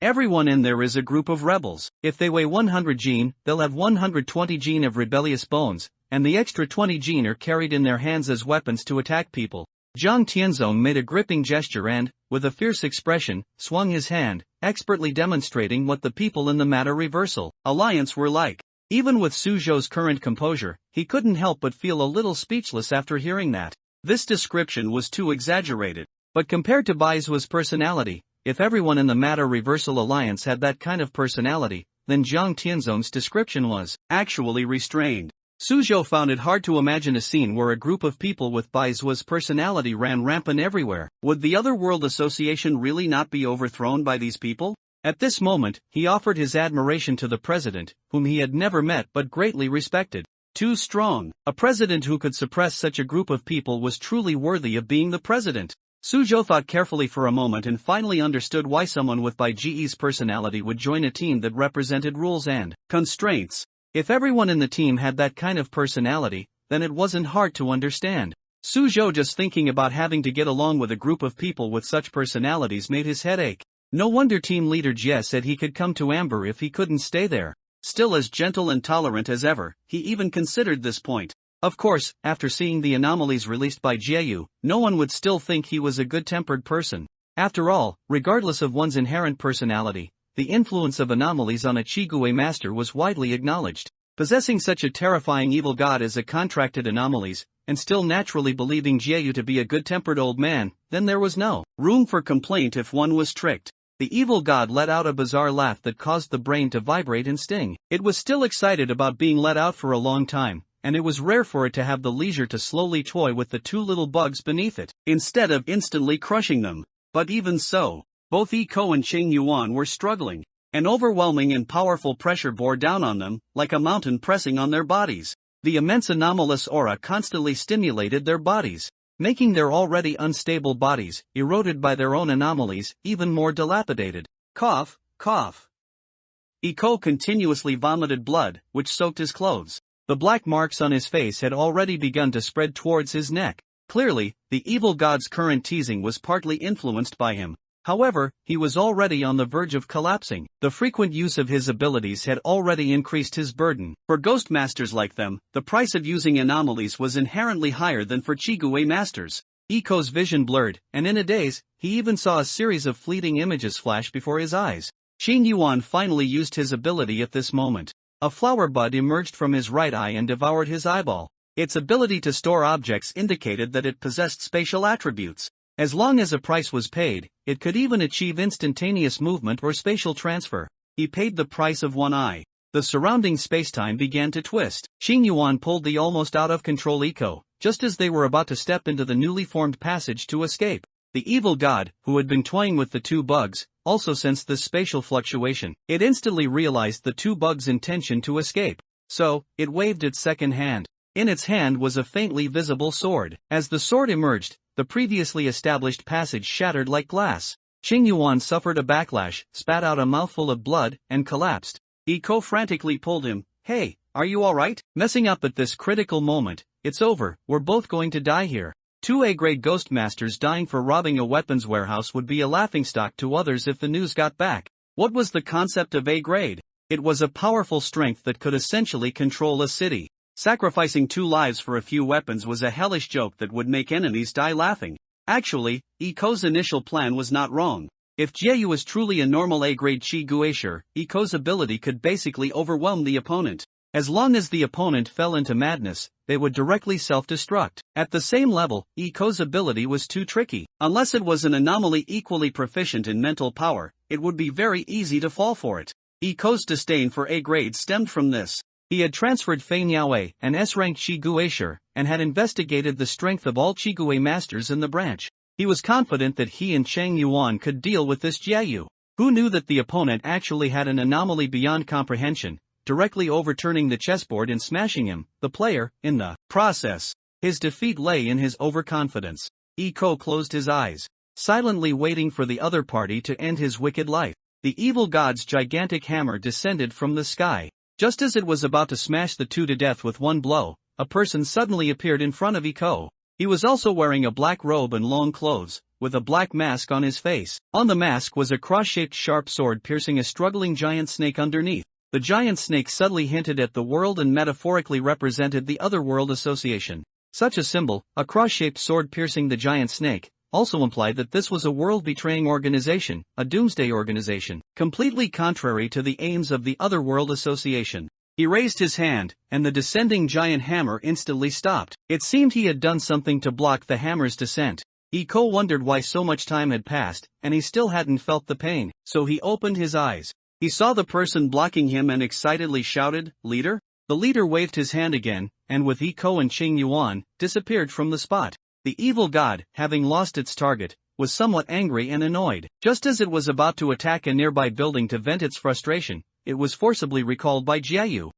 Everyone in there is a group of rebels. If they weigh 100 gene, they'll have 120 gene of rebellious bones, and the extra 20 gene are carried in their hands as weapons to attack people. Jiang Tianzong made a gripping gesture and, with a fierce expression, swung his hand, expertly demonstrating what the people in the Matter Reversal Alliance were like. Even with Suzhou's current composure, he couldn't help but feel a little speechless after hearing that. This description was too exaggerated. But compared to Baizu's personality, if everyone in the Matter Reversal Alliance had that kind of personality, then Jiang Tianzong's description was actually restrained. Suzhou found it hard to imagine a scene where a group of people with Baizu's personality ran rampant everywhere. Would the Otherworld Association really not be overthrown by these people? At this moment, he offered his admiration to the president, whom he had never met but greatly respected. Too strong. A president who could suppress such a group of people was truly worthy of being the president. Suzhou thought carefully for a moment and finally understood why someone with Bai Ji's personality would join a team that represented rules and constraints. If everyone in the team had that kind of personality, then it wasn't hard to understand. Suzhou just thinking about having to get along with a group of people with such personalities made his head ache. No wonder team leader Jie said he could come to Amber if he couldn't stay there. Still as gentle and tolerant as ever, he even considered this point. Of course, after seeing the anomalies released by Jieyu, no one would still think he was a good-tempered person. After all, regardless of one's inherent personality, the influence of anomalies on a Chigue master was widely acknowledged. Possessing such a terrifying evil god as a contracted anomalies, and still naturally believing Jieyu to be a good-tempered old man, then there was no room for complaint if one was tricked. The evil god let out a bizarre laugh that caused the brain to vibrate and sting. It was still excited about being let out for a long time, and it was rare for it to have the leisure to slowly toy with the two little bugs beneath it, instead of instantly crushing them. But even so, both Iko and Cheng Yuan were struggling. An overwhelming and powerful pressure bore down on them, like a mountain pressing on their bodies. The immense anomalous aura constantly stimulated their bodies, making their already unstable bodies, eroded by their own anomalies, even more dilapidated. Cough, cough. Iko continuously vomited blood, which soaked his clothes. The black marks on his face had already begun to spread towards his neck. Clearly, the evil god's current teasing was partly influenced by him. However, he was already on the verge of collapsing. The frequent use of his abilities had already increased his burden. For ghost masters like them, the price of using anomalies was inherently higher than for Chigue masters. Iko's vision blurred, and in a daze, he even saw a series of fleeting images flash before his eyes. Cheng Yuan finally used his ability at this moment. A flower bud emerged from his right eye and devoured his eyeball. Its ability to store objects indicated that it possessed spatial attributes. As long as a price was paid, it could even achieve instantaneous movement or spatial transfer. He paid the price of one eye. The surrounding spacetime began to twist. Cheng Yuan pulled the almost out-of-control Iko, just as they were about to step into the newly formed passage to escape. The evil god, who had been toying with the two bugs, also sensed this spatial fluctuation. It instantly realized the two bugs' intention to escape. So, it waved its second hand. In its hand was a faintly visible sword. As the sword emerged, the previously established passage shattered like glass. Cheng Yuan suffered a backlash, spat out a mouthful of blood, and collapsed. Iko frantically pulled him. Hey, are you alright? Messing up at this critical moment. It's over, we're both going to die here. Two A-grade ghost masters dying for robbing a weapons warehouse would be a laughingstock to others if the news got back. What was the concept of A-grade? It was a powerful strength that could essentially control a city. Sacrificing 2 lives for a few weapons was a hellish joke that would make enemies die laughing. Actually, Iko's initial plan was not wrong. If Jieyu was truly a normal A-grade Chi Guisher, Iko's ability could basically overwhelm the opponent. As long as the opponent fell into madness, they would directly self-destruct. At the same level, Iko's ability was too tricky. Unless it was an anomaly equally proficient in mental power, it would be very easy to fall for it. Iko's disdain for A-grade stemmed from this. He had transferred Fei Niaowei, an S-rank Chiguisher, and had investigated the strength of all Chigue masters in the branch. He was confident that he and Cheng Yuan could deal with this Jieyu. Who knew that the opponent actually had an anomaly beyond comprehension, directly overturning the chessboard and smashing him, the player, in the process. His defeat lay in his overconfidence. Iko closed his eyes, silently waiting for the other party to end his wicked life. The evil god's gigantic hammer descended from the sky. Just as it was about to smash the two to death with one blow, a person suddenly appeared in front of Iko. He was also wearing a black robe and long clothes, with a black mask on his face. On the mask was a cross-shaped sharp sword piercing a struggling giant snake underneath. The giant snake subtly hinted at the world and metaphorically represented the Otherworld Association. Such a symbol, a cross-shaped sword piercing the giant snake, also implied that this was a world-betraying organization, a doomsday organization, completely contrary to the aims of the Otherworld Association. He raised his hand, and the descending giant hammer instantly stopped. It seemed he had done something to block the hammer's descent. Iko wondered why so much time had passed, and he still hadn't felt the pain, so he opened his eyes. He saw the person blocking him and excitedly shouted, "Leader?" The leader waved his hand again, and with Iko and Qing Yuan, disappeared from the spot. The evil god, having lost its target, was somewhat angry and annoyed. Just as it was about to attack a nearby building to vent its frustration, it was forcibly recalled by Jiayu.